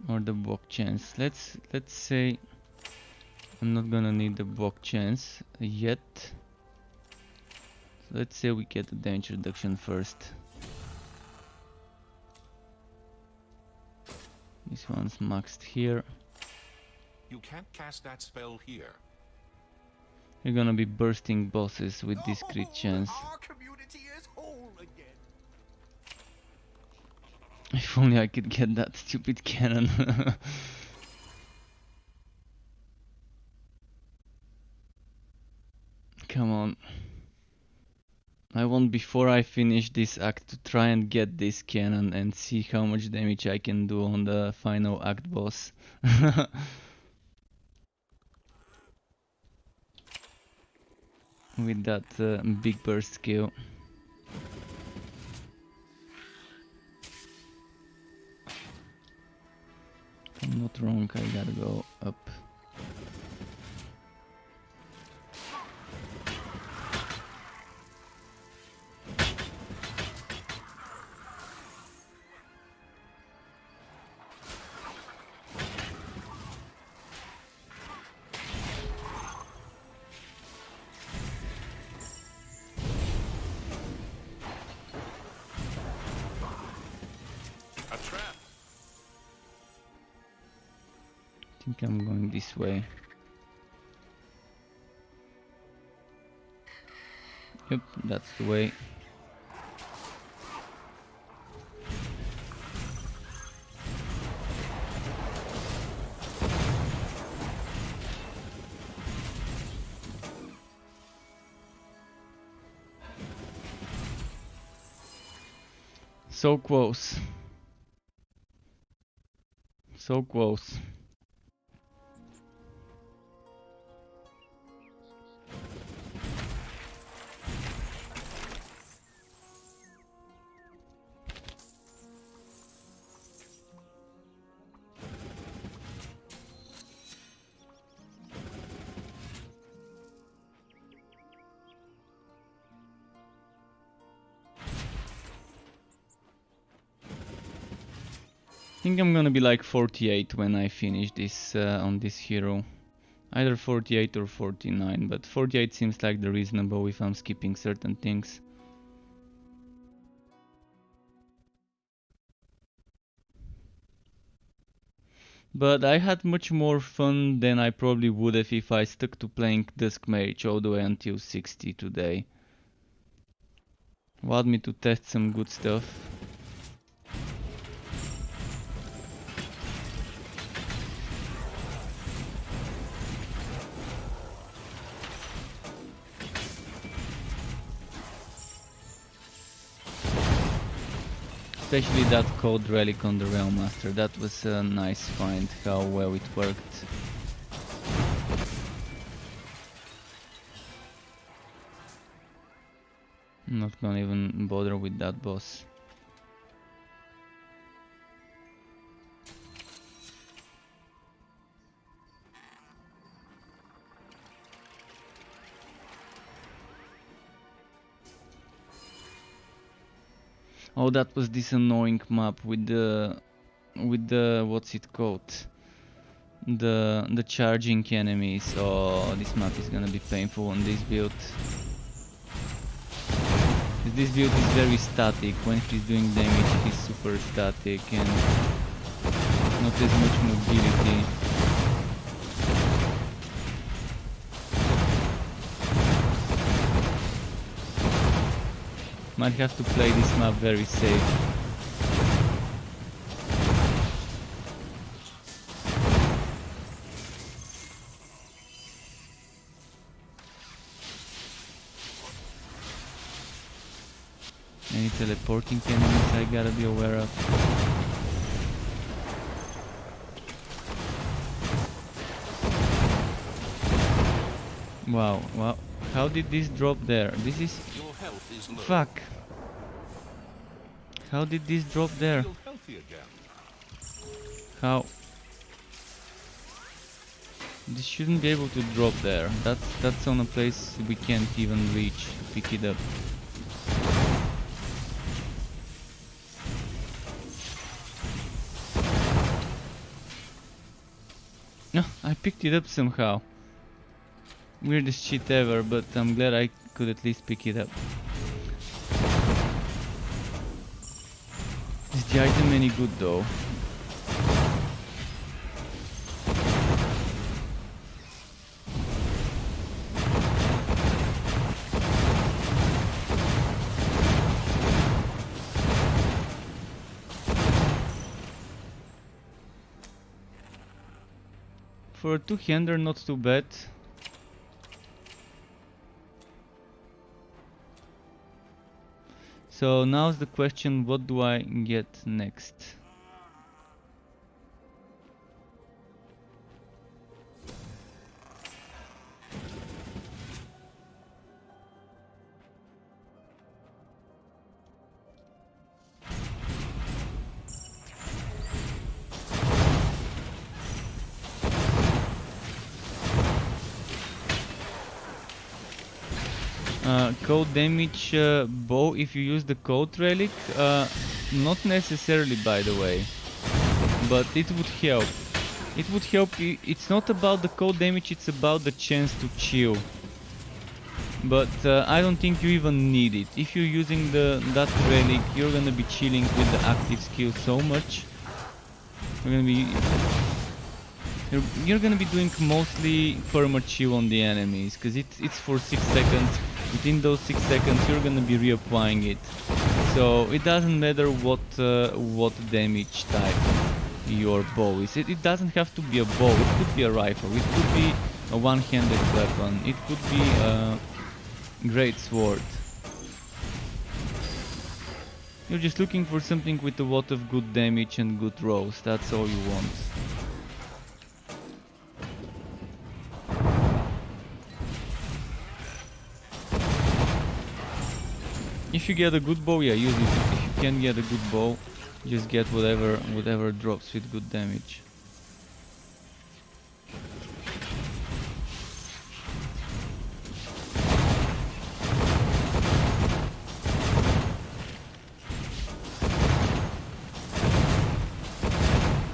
Or the block chance. Let's say I'm not gonna need the block chance yet. So let's say we get the damage reduction first. This one's maxed here. You can't cast that spell here. You're gonna be bursting bosses with this crit chance. Our community is whole again. If only I could get that stupid cannon. Come on. I want, before I finish this act, to try and get this cannon and see how much damage I can do on the final act boss. With that big burst skill. If I'm not wrong, I gotta go up. A trap. I think I'm going this way. Yep, that's the way. So close. So close. I think I'm gonna be like 48 when I finish this on this hero. Either 48 or 49, but 48 seems like the reasonable if I'm skipping certain things. But I had much more fun than I probably would have if I stuck to playing Dusk Mage all the way until 60 today. Allowed me to test some good stuff. Especially that Cold Relic on the Realm Master, that was a nice find, how well it worked. I'm not gonna even bother with that boss. Oh, that was this annoying map with the what's it called? The charging enemies. Oh, this map is gonna be painful on this build. This build is very static. When he's doing damage, he's super static and not as much mobility. Might have to play this map very safe. Any teleporting enemies I gotta be aware of. Wow, wow. How did this drop there? This is... Fuck. How did this drop there? How? This shouldn't be able to drop there. That's on a place we can't even reach. Pick it up. No, I picked it up somehow. Weirdest shit ever, but I'm glad I could at least pick it up. Is the item any good though? For a two-hander, not too bad. So now's the question, what do I get next? Cold damage bow if you use the cold relic, not necessarily by the way, but it would help. It would help. It's not about the cold damage, it's about the chance to chill. But I don't think you even need it. If you're using that relic, you're gonna be chilling with the active skill so much. You're gonna be doing mostly perma chill on the enemies, because it's for 6 seconds. Within those 6 seconds you're gonna be reapplying it. So it doesn't matter what damage type your bow is. It doesn't have to be a bow, it could be a rifle, it could be a one-handed weapon, it could be a great sword. You're just looking for something with a lot of good damage and good rolls, that's all you want. If you get a good bow, yeah, use it. If you can't get a good bow, just get whatever drops with good damage.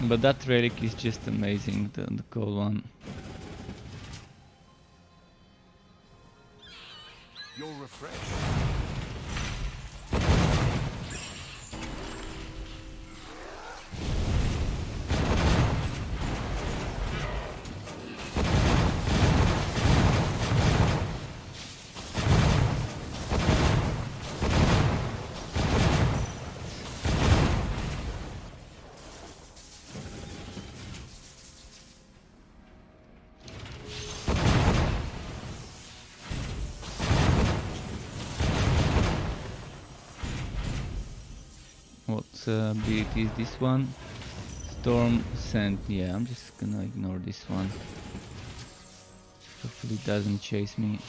But that relic is just amazing, the cold one. You're refreshed. What ability is this one? Storm Scent. Yeah, I'm just gonna ignore this one. Hopefully it doesn't chase me.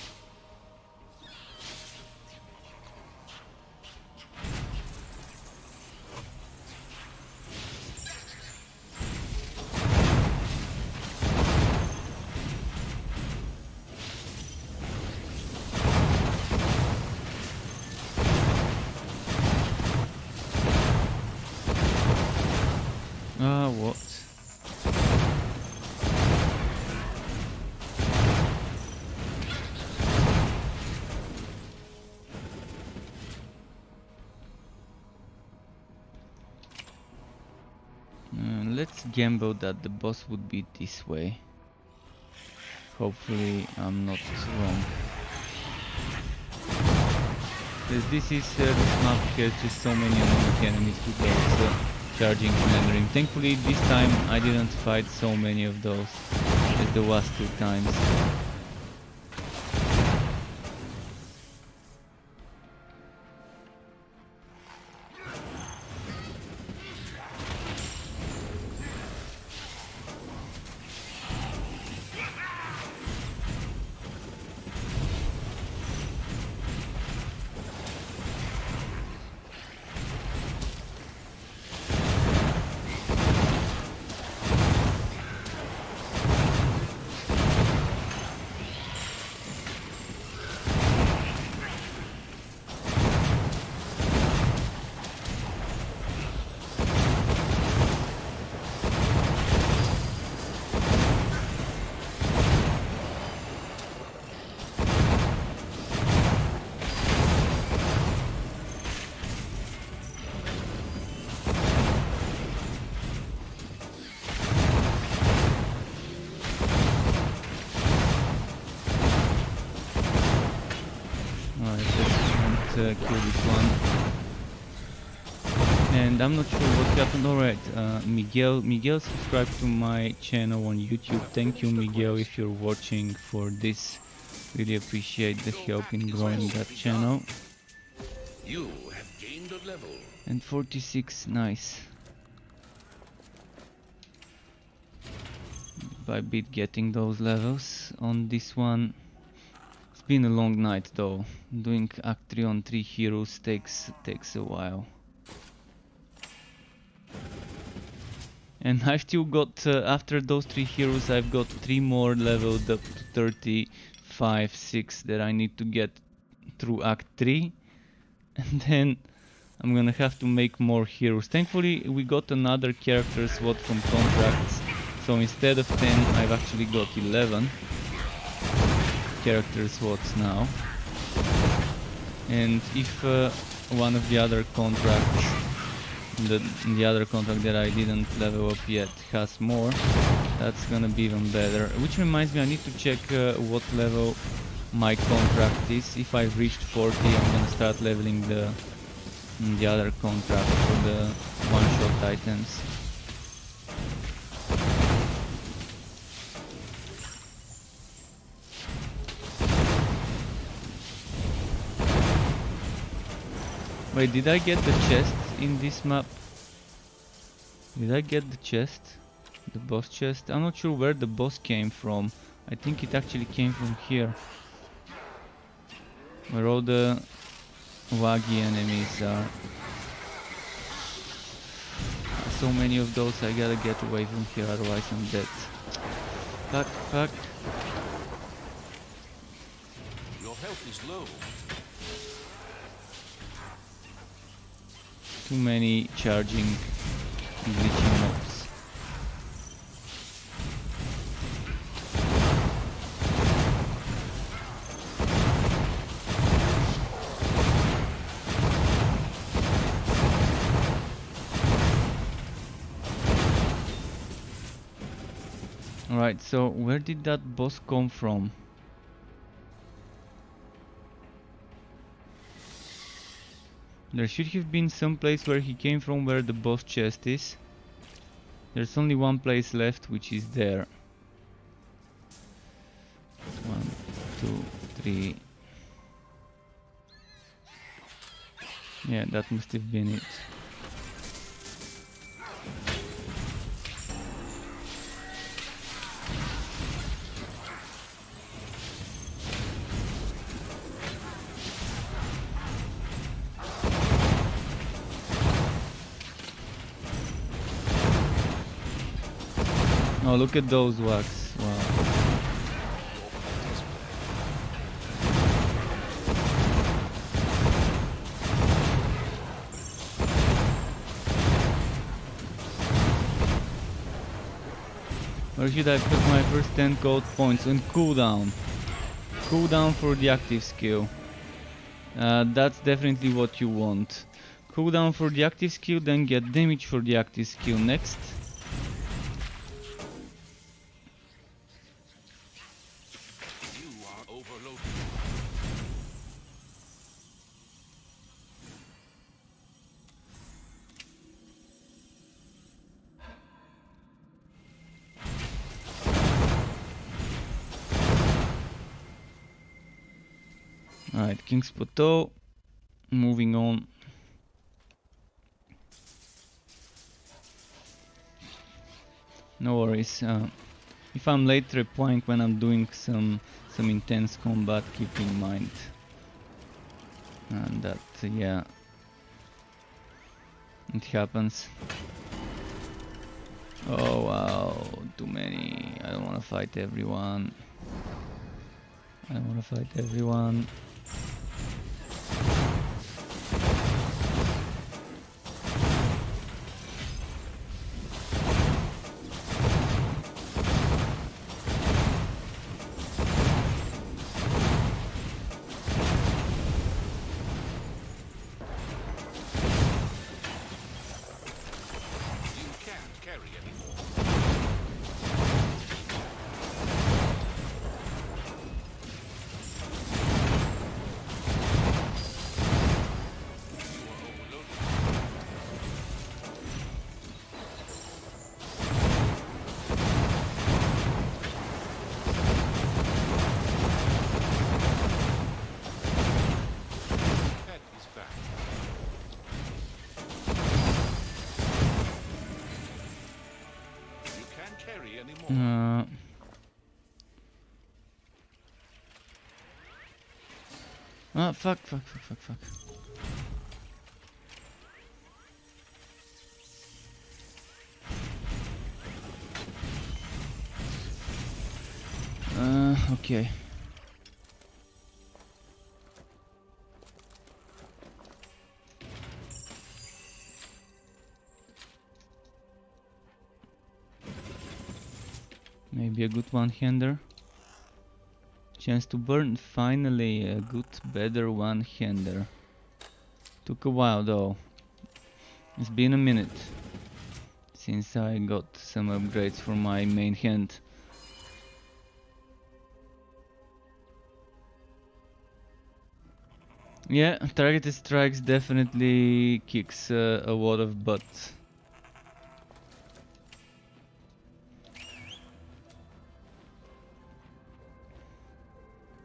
What? let's gamble that the boss would be this way. Hopefully I'm not wrong. This map has just so many annoying enemies with those charging command ring. Thankfully this time I didn't fight so many of those as the last 2 times. Kill this one. And I'm not sure what happened. Alright, Miguel subscribed to my channel on YouTube. Thank you, Miguel, if you're watching for this. Really appreciate the help in growing that channel. You have gained a level. And 46, nice. Bit by bit getting those levels on this one. It's been a long night though. Doing Act 3 on 3 heroes takes a while. And I've still got, after those 3 heroes, I've got 3 more leveled up to 35, 6 that I need to get through Act 3. And then I'm gonna have to make more heroes. Thankfully we got another character slot from contracts. So instead of 10 I've actually got 11 character slots now. And if one of the other contracts, the other contract that I didn't level up yet, has more, that's gonna be even better. Which reminds me, I need to check what level my contract is. If I've reached 40, I'm gonna start leveling the other contract for the one-shot items. Wait, did I get the chest in this map? Did I get the chest? The boss chest? I'm not sure where the boss came from. I think it actually came from here. Where all the waggy enemies are. So many of those, I gotta get away from here, otherwise I'm dead. Fuck, fuck. Your health is low. Too many charging glitching mobs. Alright, so where did that boss come from? There should have been some place where he came from, where the boss chest is. There's only one place left, which is there. 1, 2, 3. Yeah, that must have been it. Oh, look at those wax. Wow. Where should I put my first 10 gold points? On cooldown. Cooldown for the active skill. That's definitely what you want. Cooldown for the active skill, then get damage for the active skill next. Alright, King's Plateau. Moving on. No worries. If I'm late replying when I'm doing some intense combat, keep in mind. And that, yeah, it happens. Oh wow, too many. I don't wanna fight everyone. I don't wanna fight everyone. Fuck. Okay. Maybe a good one-hander. Chance to burn, finally a good, better one-hander. Took a while though. It's been a minute since I got some upgrades for my main hand. Yeah, targeted strikes definitely kicks a lot of butt.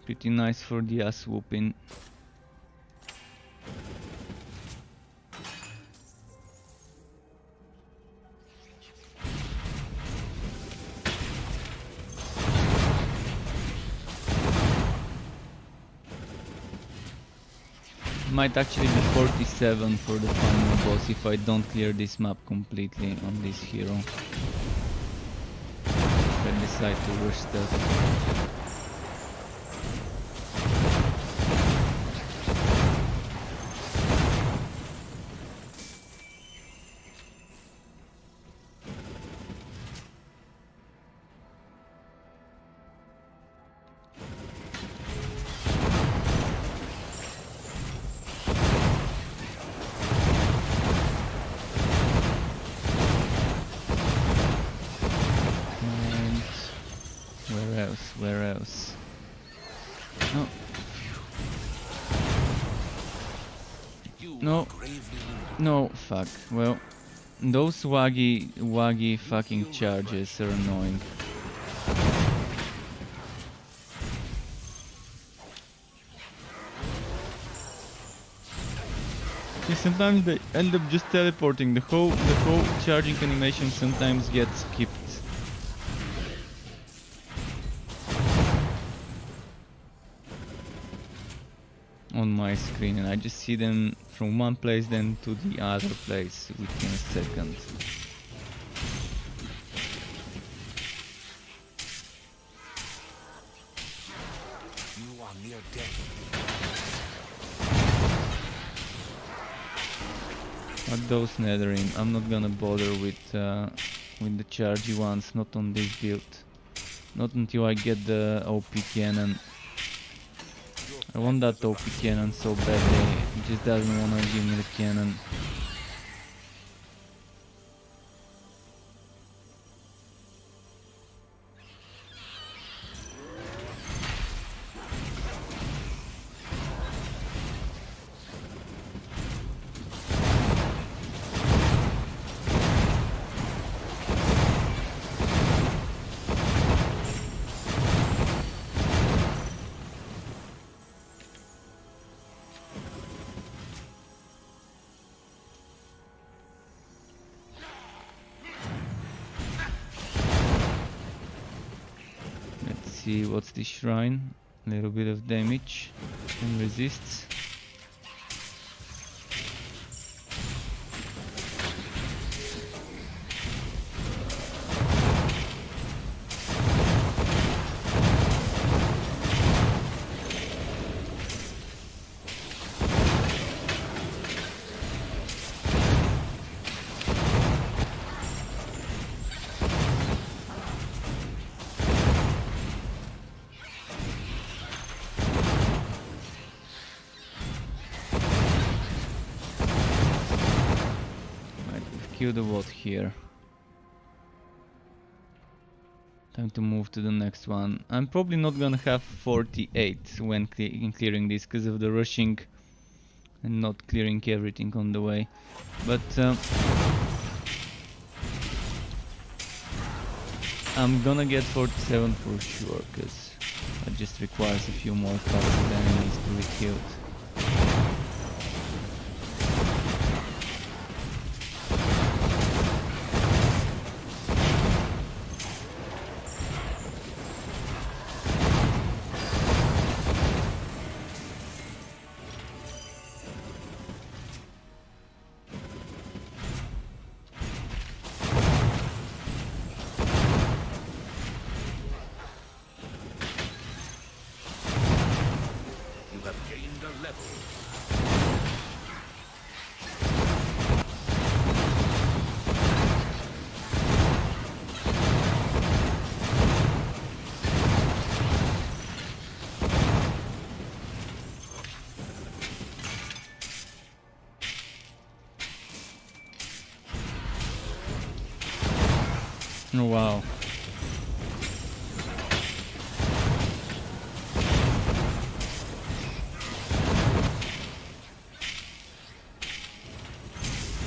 Pretty nice for the ass whooping. Might actually be 47 for the final boss if I don't clear this map completely on this hero. If I decide to rush stuff. Where else? No. No. No, fuck. Well, those waggy fucking charges are annoying. Sometimes they end up just teleporting. The whole charging animation sometimes gets skipped. On my screen, and I just see them from one place then to the other place within a second. You are near death. Fuck those nethering. I'm not gonna bother with the chargy ones, not on this build. Not until I get the OP cannon. I want that OP cannon so badly, it just doesn't wanna give me the cannon. see what's this shrine. A little bit of damage and resists. Kill the bot here. Time to move to the next one. I'm probably not gonna have 48 when clearing this because of the rushing and not clearing everything on the way. But I'm gonna get 47 for sure because it just requires a few more passive enemies to be killed. Oh wow.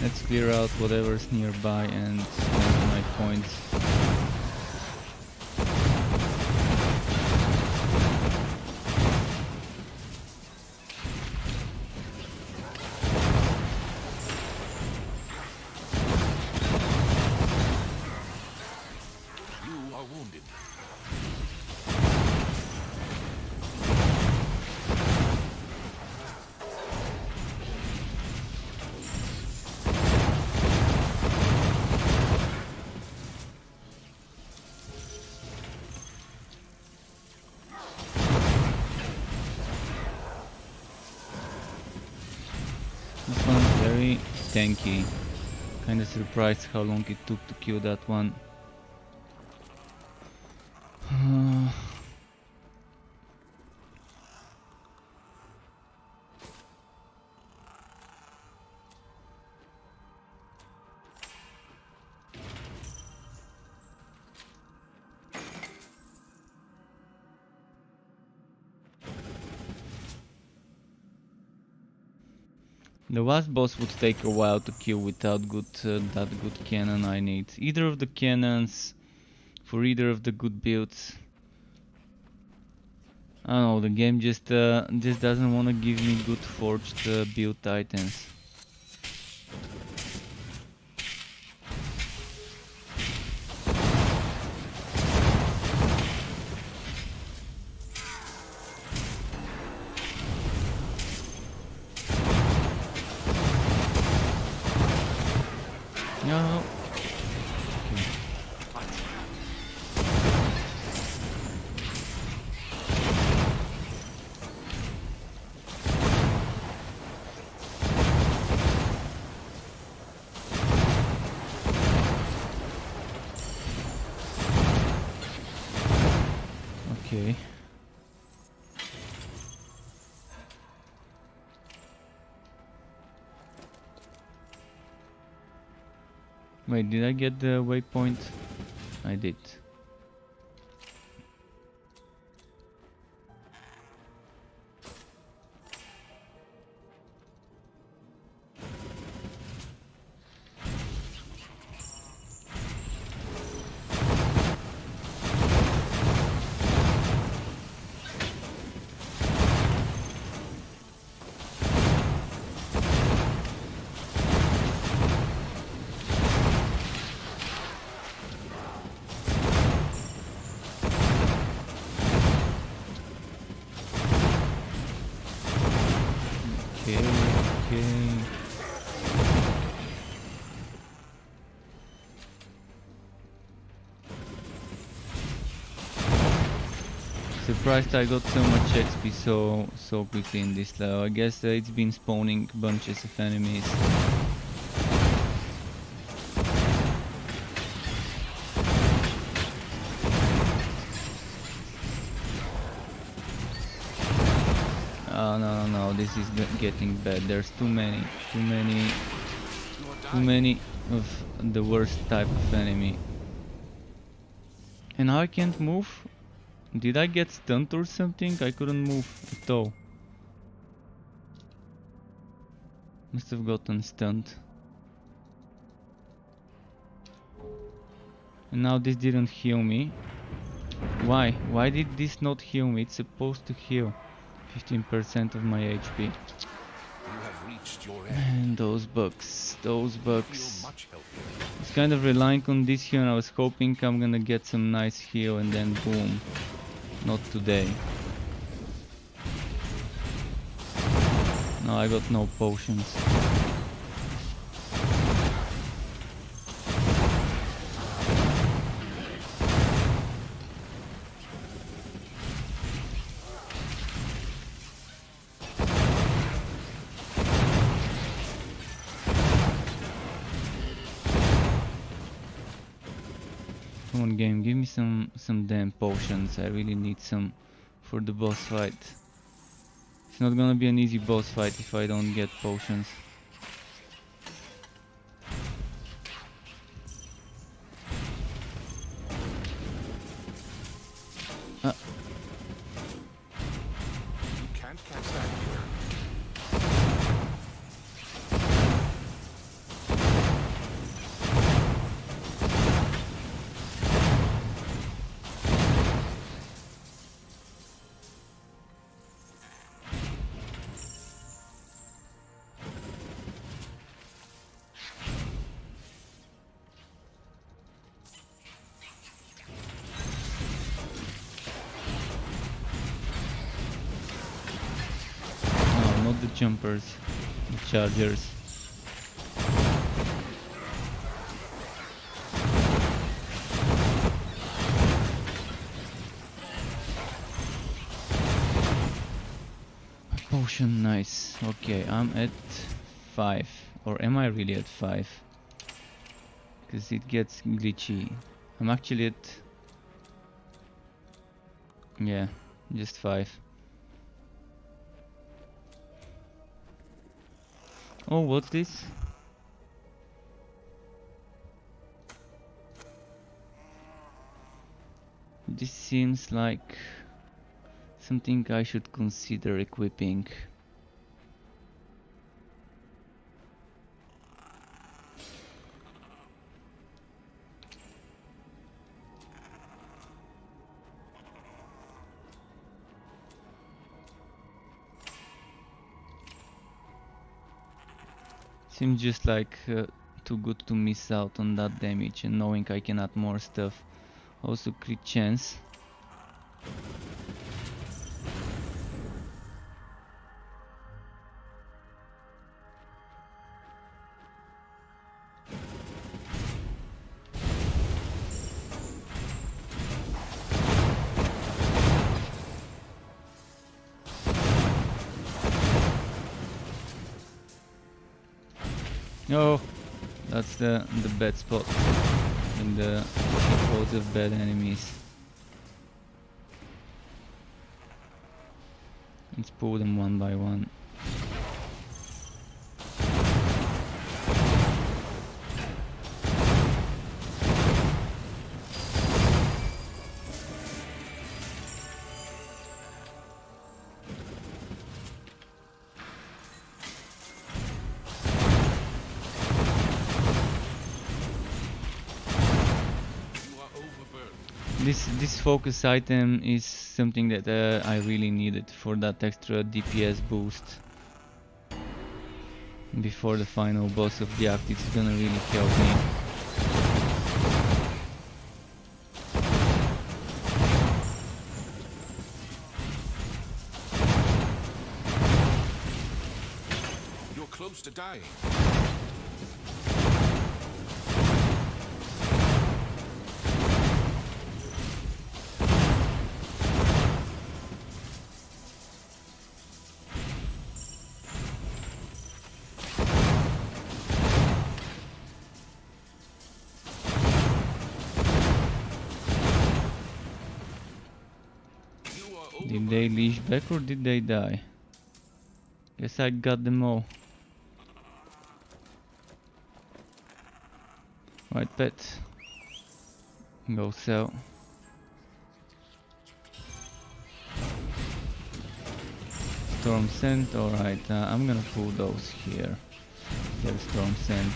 Let's clear out whatever's nearby and spend my points. This one's very tanky. Kinda surprised how long it took to kill that one. The last boss would take a while to kill without that good cannon I need. Either of the cannons for either of the good builds. I don't know, the game just doesn't want to give me good forged build items. No. Okay. Wait, did I get the waypoint? I did. Surprised I got so much XP so quickly in this level. I guess it's been spawning bunches of enemies. Oh no, this is getting bad. There's too many of the worst type of enemy. And I can't move? Did I get stunned or something? I couldn't move at all. Must have gotten stunned. And now this didn't heal me. Why? Why did this not heal me? It's supposed to heal 15% of my HP. You have reached your end. And those bugs. Those Feel bugs. much healthier. I was kind of relying on this heal and I was hoping I'm gonna get some nice heal and then boom. Not today. No, I got no potions. Come on game, give me some damn potions. I really need some for the boss fight. It's not gonna be an easy boss fight if I don't get potions. You can't catch that here. No, not the jumpers, the chargers. Potion, nice. Okay, I'm at 5. Or am I really at 5? Because it gets glitchy. I'm actually at... yeah, just 5. Oh, what's this? This seems like something I should consider equipping. Seems just like too good to miss out on that damage, and knowing I can add more stuff. Also crit chance. Oh, that's the bad spot in the loads of bad enemies. Let's pull them one by one. This focus item is something that I really needed for that extra DPS boost. Before the final boss of the act, it's gonna really help me. You're close to dying. Did they leash back or did they die? Guess I got them all. Right, pet. Go sell. Storm scent, alright, I'm gonna pull those here. There's storm scent.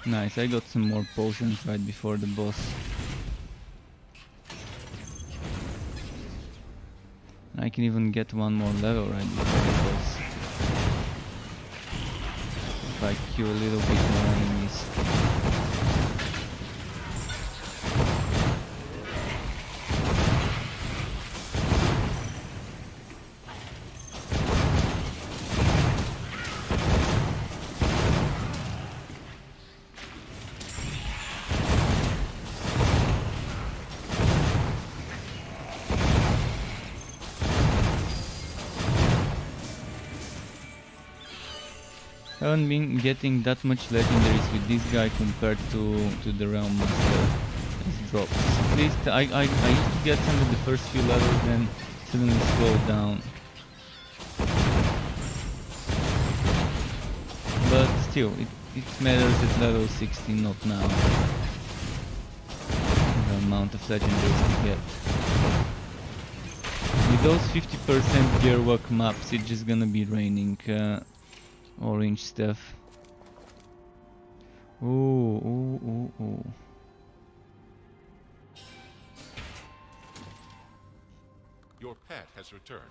Nice, I got some more potions right before the boss. I can even get one more level right before the boss. If I kill a little bit more enemies. I haven't been getting that much legendaries with this guy compared to the Realm Master. His drops. At least I used to get some of the first few levels, then suddenly slow down. But still, it matters at level 16, not now. The amount of legendaries to get. With those 50% gearwork maps, it's just gonna be raining orange stuff. Ooh. Your pet has returned.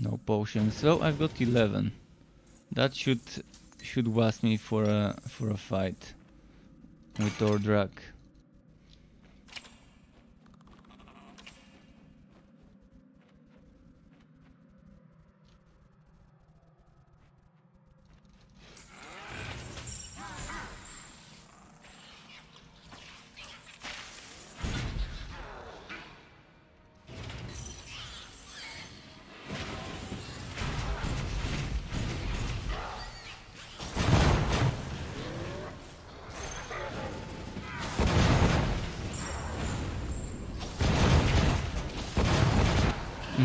No potions. So I've got 11. That should last me for a fight with Ordrak.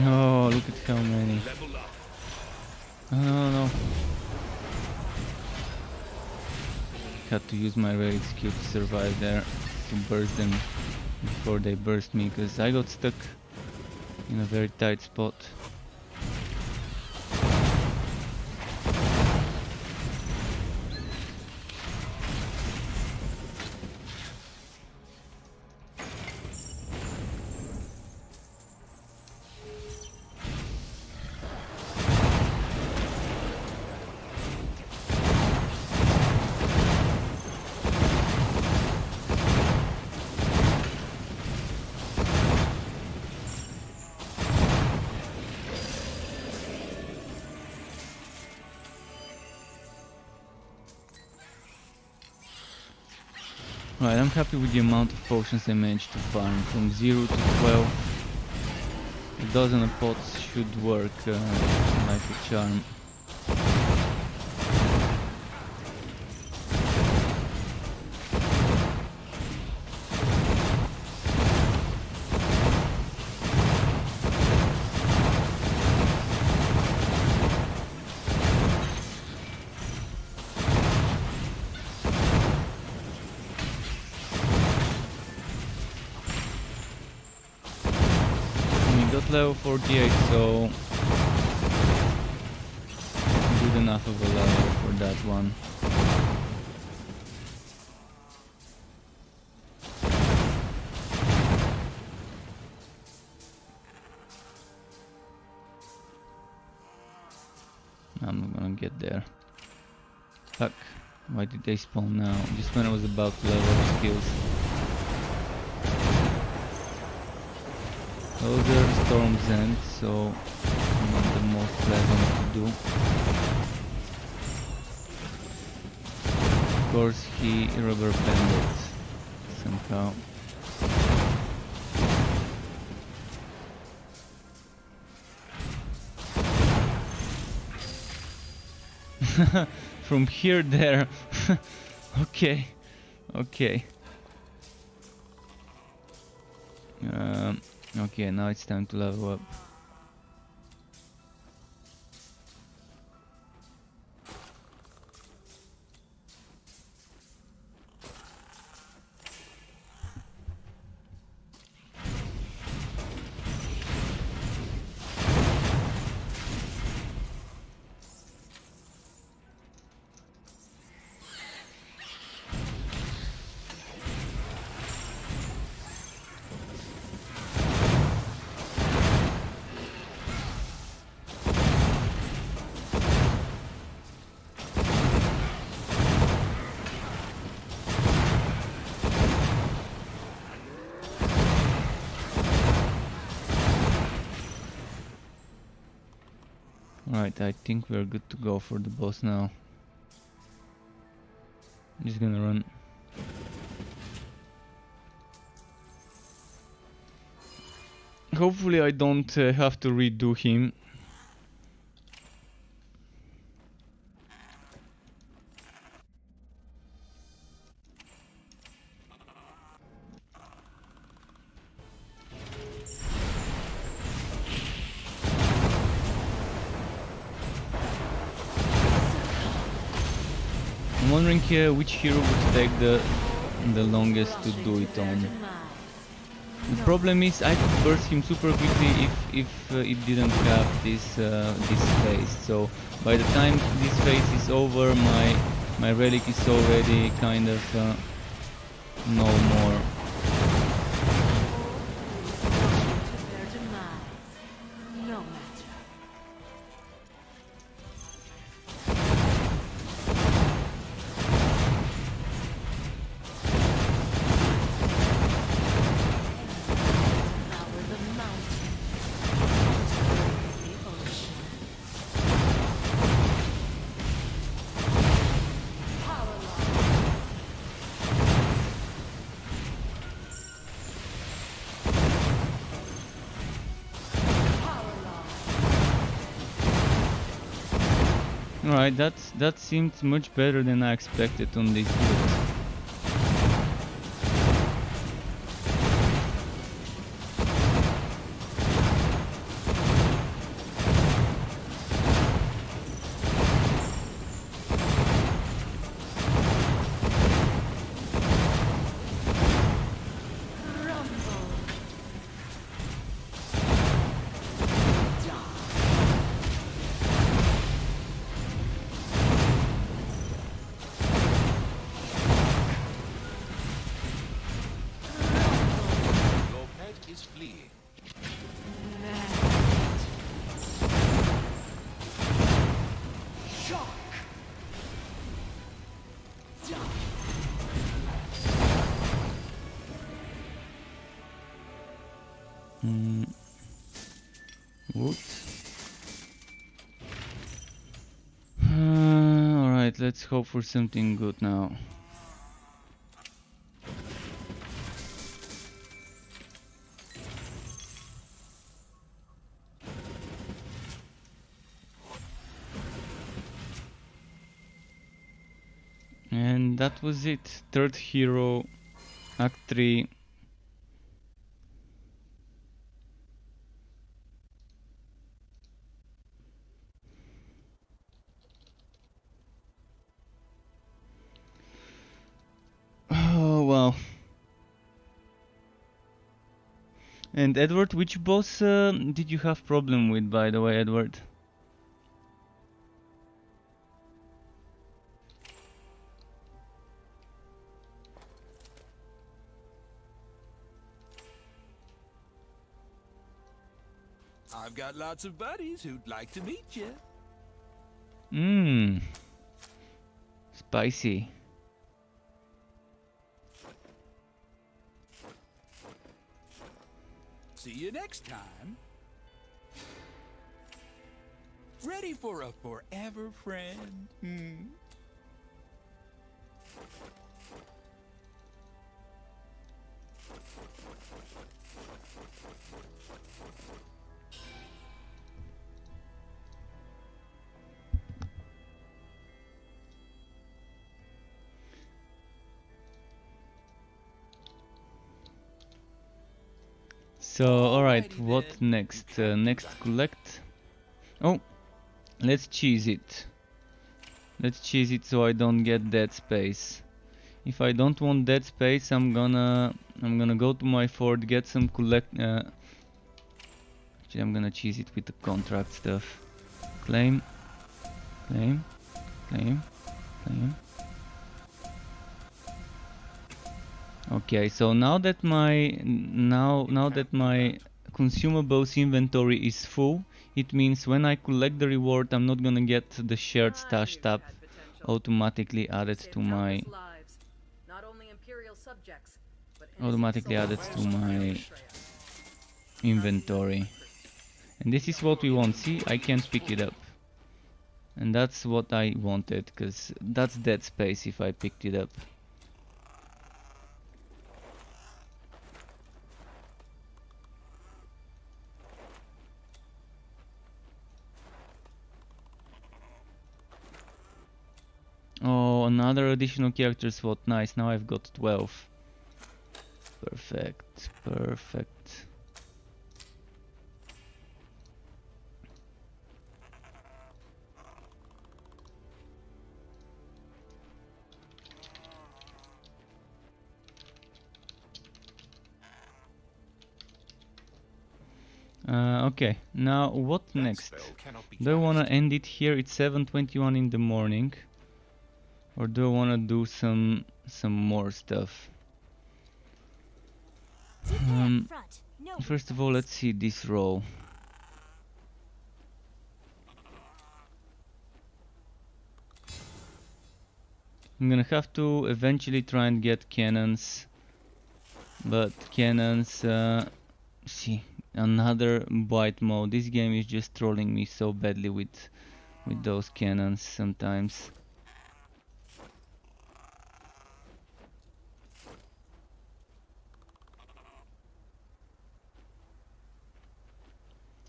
No, look at how many. No. Had to use my relic skill to survive there, to burst them before they burst me, because I got stuck in a very tight spot. Right, I'm happy with the amount of potions I managed to farm, from 0 to 12. A dozen of pots should work like a charm. got level 48, so good enough of a level for that one. I'm not gonna get there. Fuck. Why did they spawn now? Just when I was about to level up skills. Those are Storm's End, so not the most pleasant to do. Of course he rubber banded somehow. From here there. Okay. Okay. Okay, now it's time to level up. Right, I think we're good to go for the boss now. I'm just gonna run. Hopefully I don't have to redo him. I'm wondering which hero would take the longest to do it on. The problem is I could burst him super quickly if it didn't have this phase. So by the time this phase is over, my relic is already kind of no more. Alright, that seemed much better than I expected on this build. Alright, let's hope for something good now. And that was it. Third hero, Act 3. Oh well. And Edward, which boss did you have problem with, by the way, Edward? I've got lots of buddies who'd like to meet you. Mmm. Spicy. See you next time. Ready for a forever friend? So, alright, what next? Next collect. Oh, let's cheese it. Let's cheese it so I don't get dead space. If I don't want dead space, I'm gonna go to my fort, get some collect. Actually, I'm gonna cheese it with the contract stuff. Claim, claim, claim, claim. Okay, so now that my consumables inventory is full, it means when I collect the reward, I'm not gonna get the shared stash tab automatically added to my inventory. And this is what we want. See, I can't pick it up. And that's what I wanted, because that's dead space if I picked it up. Oh, another additional character slot. Nice, now I've got 12. Perfect, perfect. Okay, now what next? Do I wanna end it here? It's 7:21 in the morning. Or do I wanna do some more stuff? First of all, let's see this roll. I'm gonna have to eventually try and get cannons, but cannons, see, another white mode. This game is just trolling me so badly with those cannons sometimes.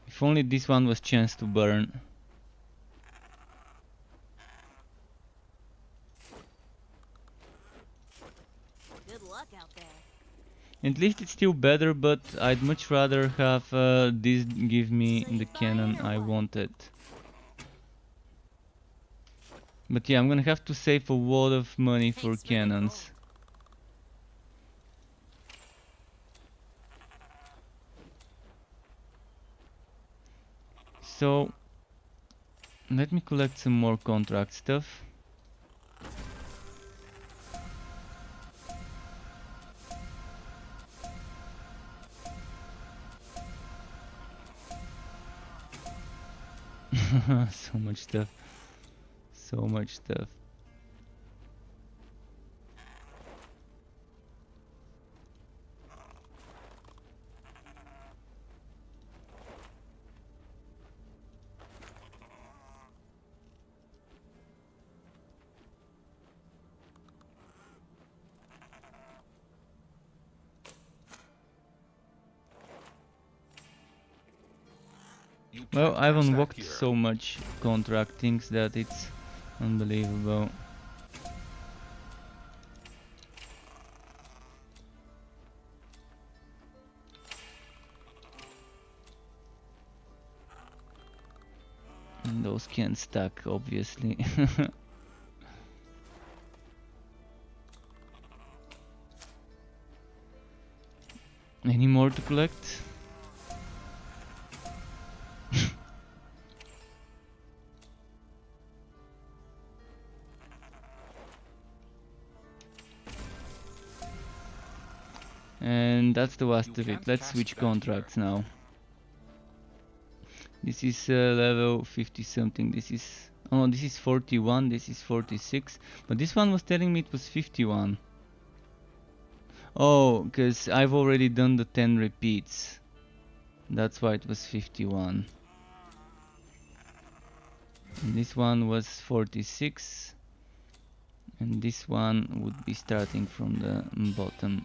If only this one was chance to burn. Good luck out there. At least it's still better, but I'd much rather have this give me the cannon I wanted. But yeah, I'm gonna have to save a lot of money for cannons. So, let me collect some more contract stuff. So much stuff. So much stuff. Well, I've unlocked so much contract things that it's unbelievable. And those can't stack, obviously. Any more to collect? and that's the last of it. Let's switch contracts now. This is level 50 something. This is, oh, this is 41, this is 46, but this one was telling me it was 51. Oh, because I've already done the 10 repeats. That's why it was 51. And this one was 46. And this one would be starting from the bottom.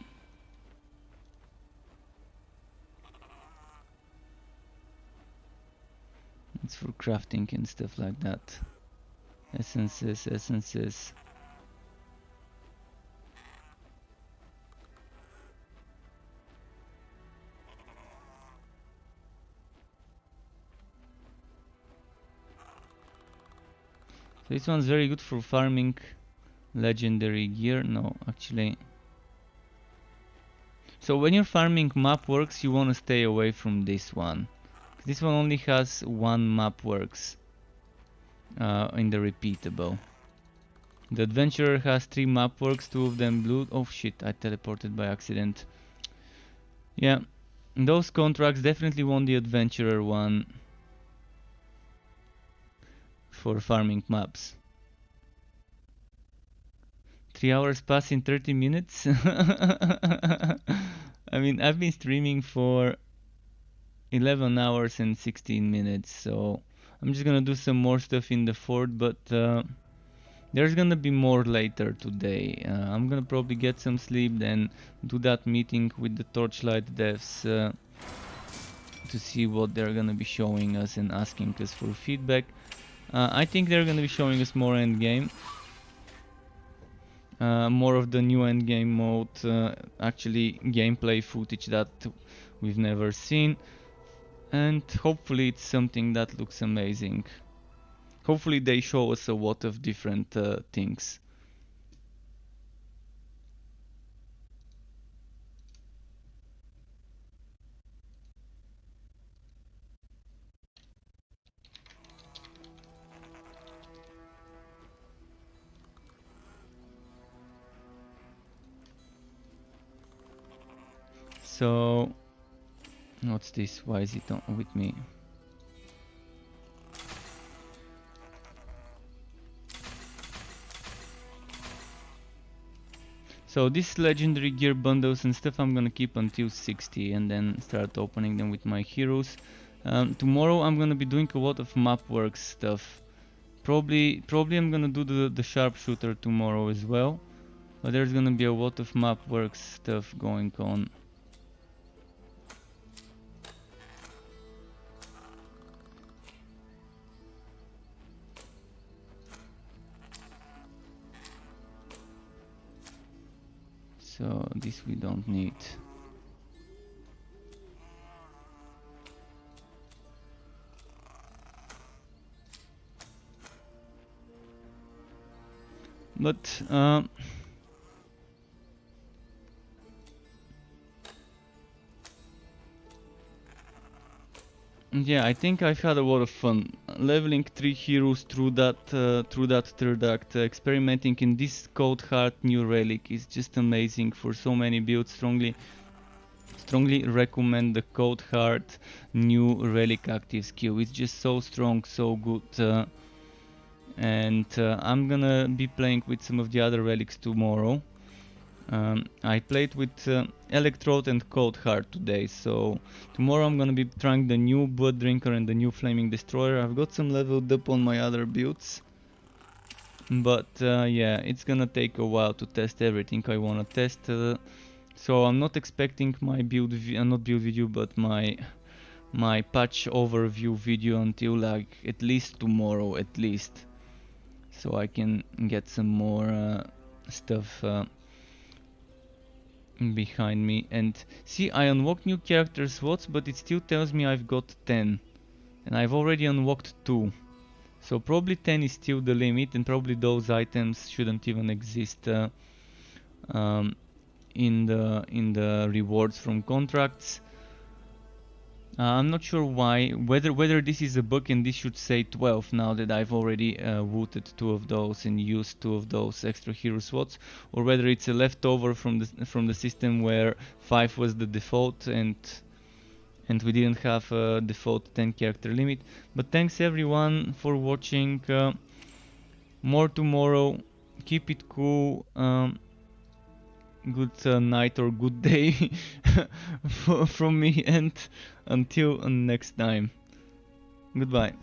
It's for crafting and stuff like that. Essences, essences. So this one's very good for farming legendary gear. No, actually. So when you're farming map works, you want to stay away from this one. This one only has one map works in the repeatable. The adventurer has 3 map works, 2 of them blue. Oh shit, I teleported by accident. Yeah, those contracts definitely want the adventurer one for farming maps. 3 hours pass in 30 minutes. I mean, I've been streaming for 11 hours and 16 minutes, so I'm just gonna do some more stuff in the fort, but there's gonna be more later today. I'm gonna probably get some sleep, then do that meeting with the Torchlight devs to see what they're gonna be showing us and asking us for feedback. I think they're gonna be showing us more endgame. More of the new endgame mode, actually gameplay footage that we've never seen, and hopefully it's something that looks amazing. Hopefully they show us a lot of different things. So, what's this? Why is it on with me? So this legendary gear bundles and stuff I'm gonna keep until 60 and then start opening them with my heroes. Tomorrow I'm gonna be doing a lot of map work stuff. Probably I'm gonna do the sharpshooter tomorrow as well. But there's gonna be a lot of map work stuff going on. So this we don't need. But yeah, I think I've had a lot of fun leveling 3 heroes through that third act. Experimenting in this Cold Heart new relic is just amazing for so many builds. Strongly recommend the Cold Heart new relic active skill. It's just so strong, so good. And I'm gonna be playing with some of the other relics tomorrow. I played with Electrode and Cold Heart today, so tomorrow I'm gonna be trying the new Blood Drinker and the new Flaming Destroyer. I've got some leveled up on my other builds, but yeah, it's gonna take a while to test everything I wanna test. So I'm not expecting my not build video, but my patch overview video until like at least tomorrow, at least, so I can get some more stuff behind me. And see, I unlocked new character slots, but it still tells me I've got 10 and I've already unlocked 2, so probably 10 is still the limit, and probably those items shouldn't even exist in the rewards from contracts. I'm not sure why, whether this is a bug and this should say 12 now that I've already voted 2 of those and used 2 of those extra hero slots, or whether it's a leftover from the system where 5 was the default and we didn't have a default 10 character limit. But thanks everyone for watching. More tomorrow. Keep it cool. Good night or good day from me, and until next time, goodbye.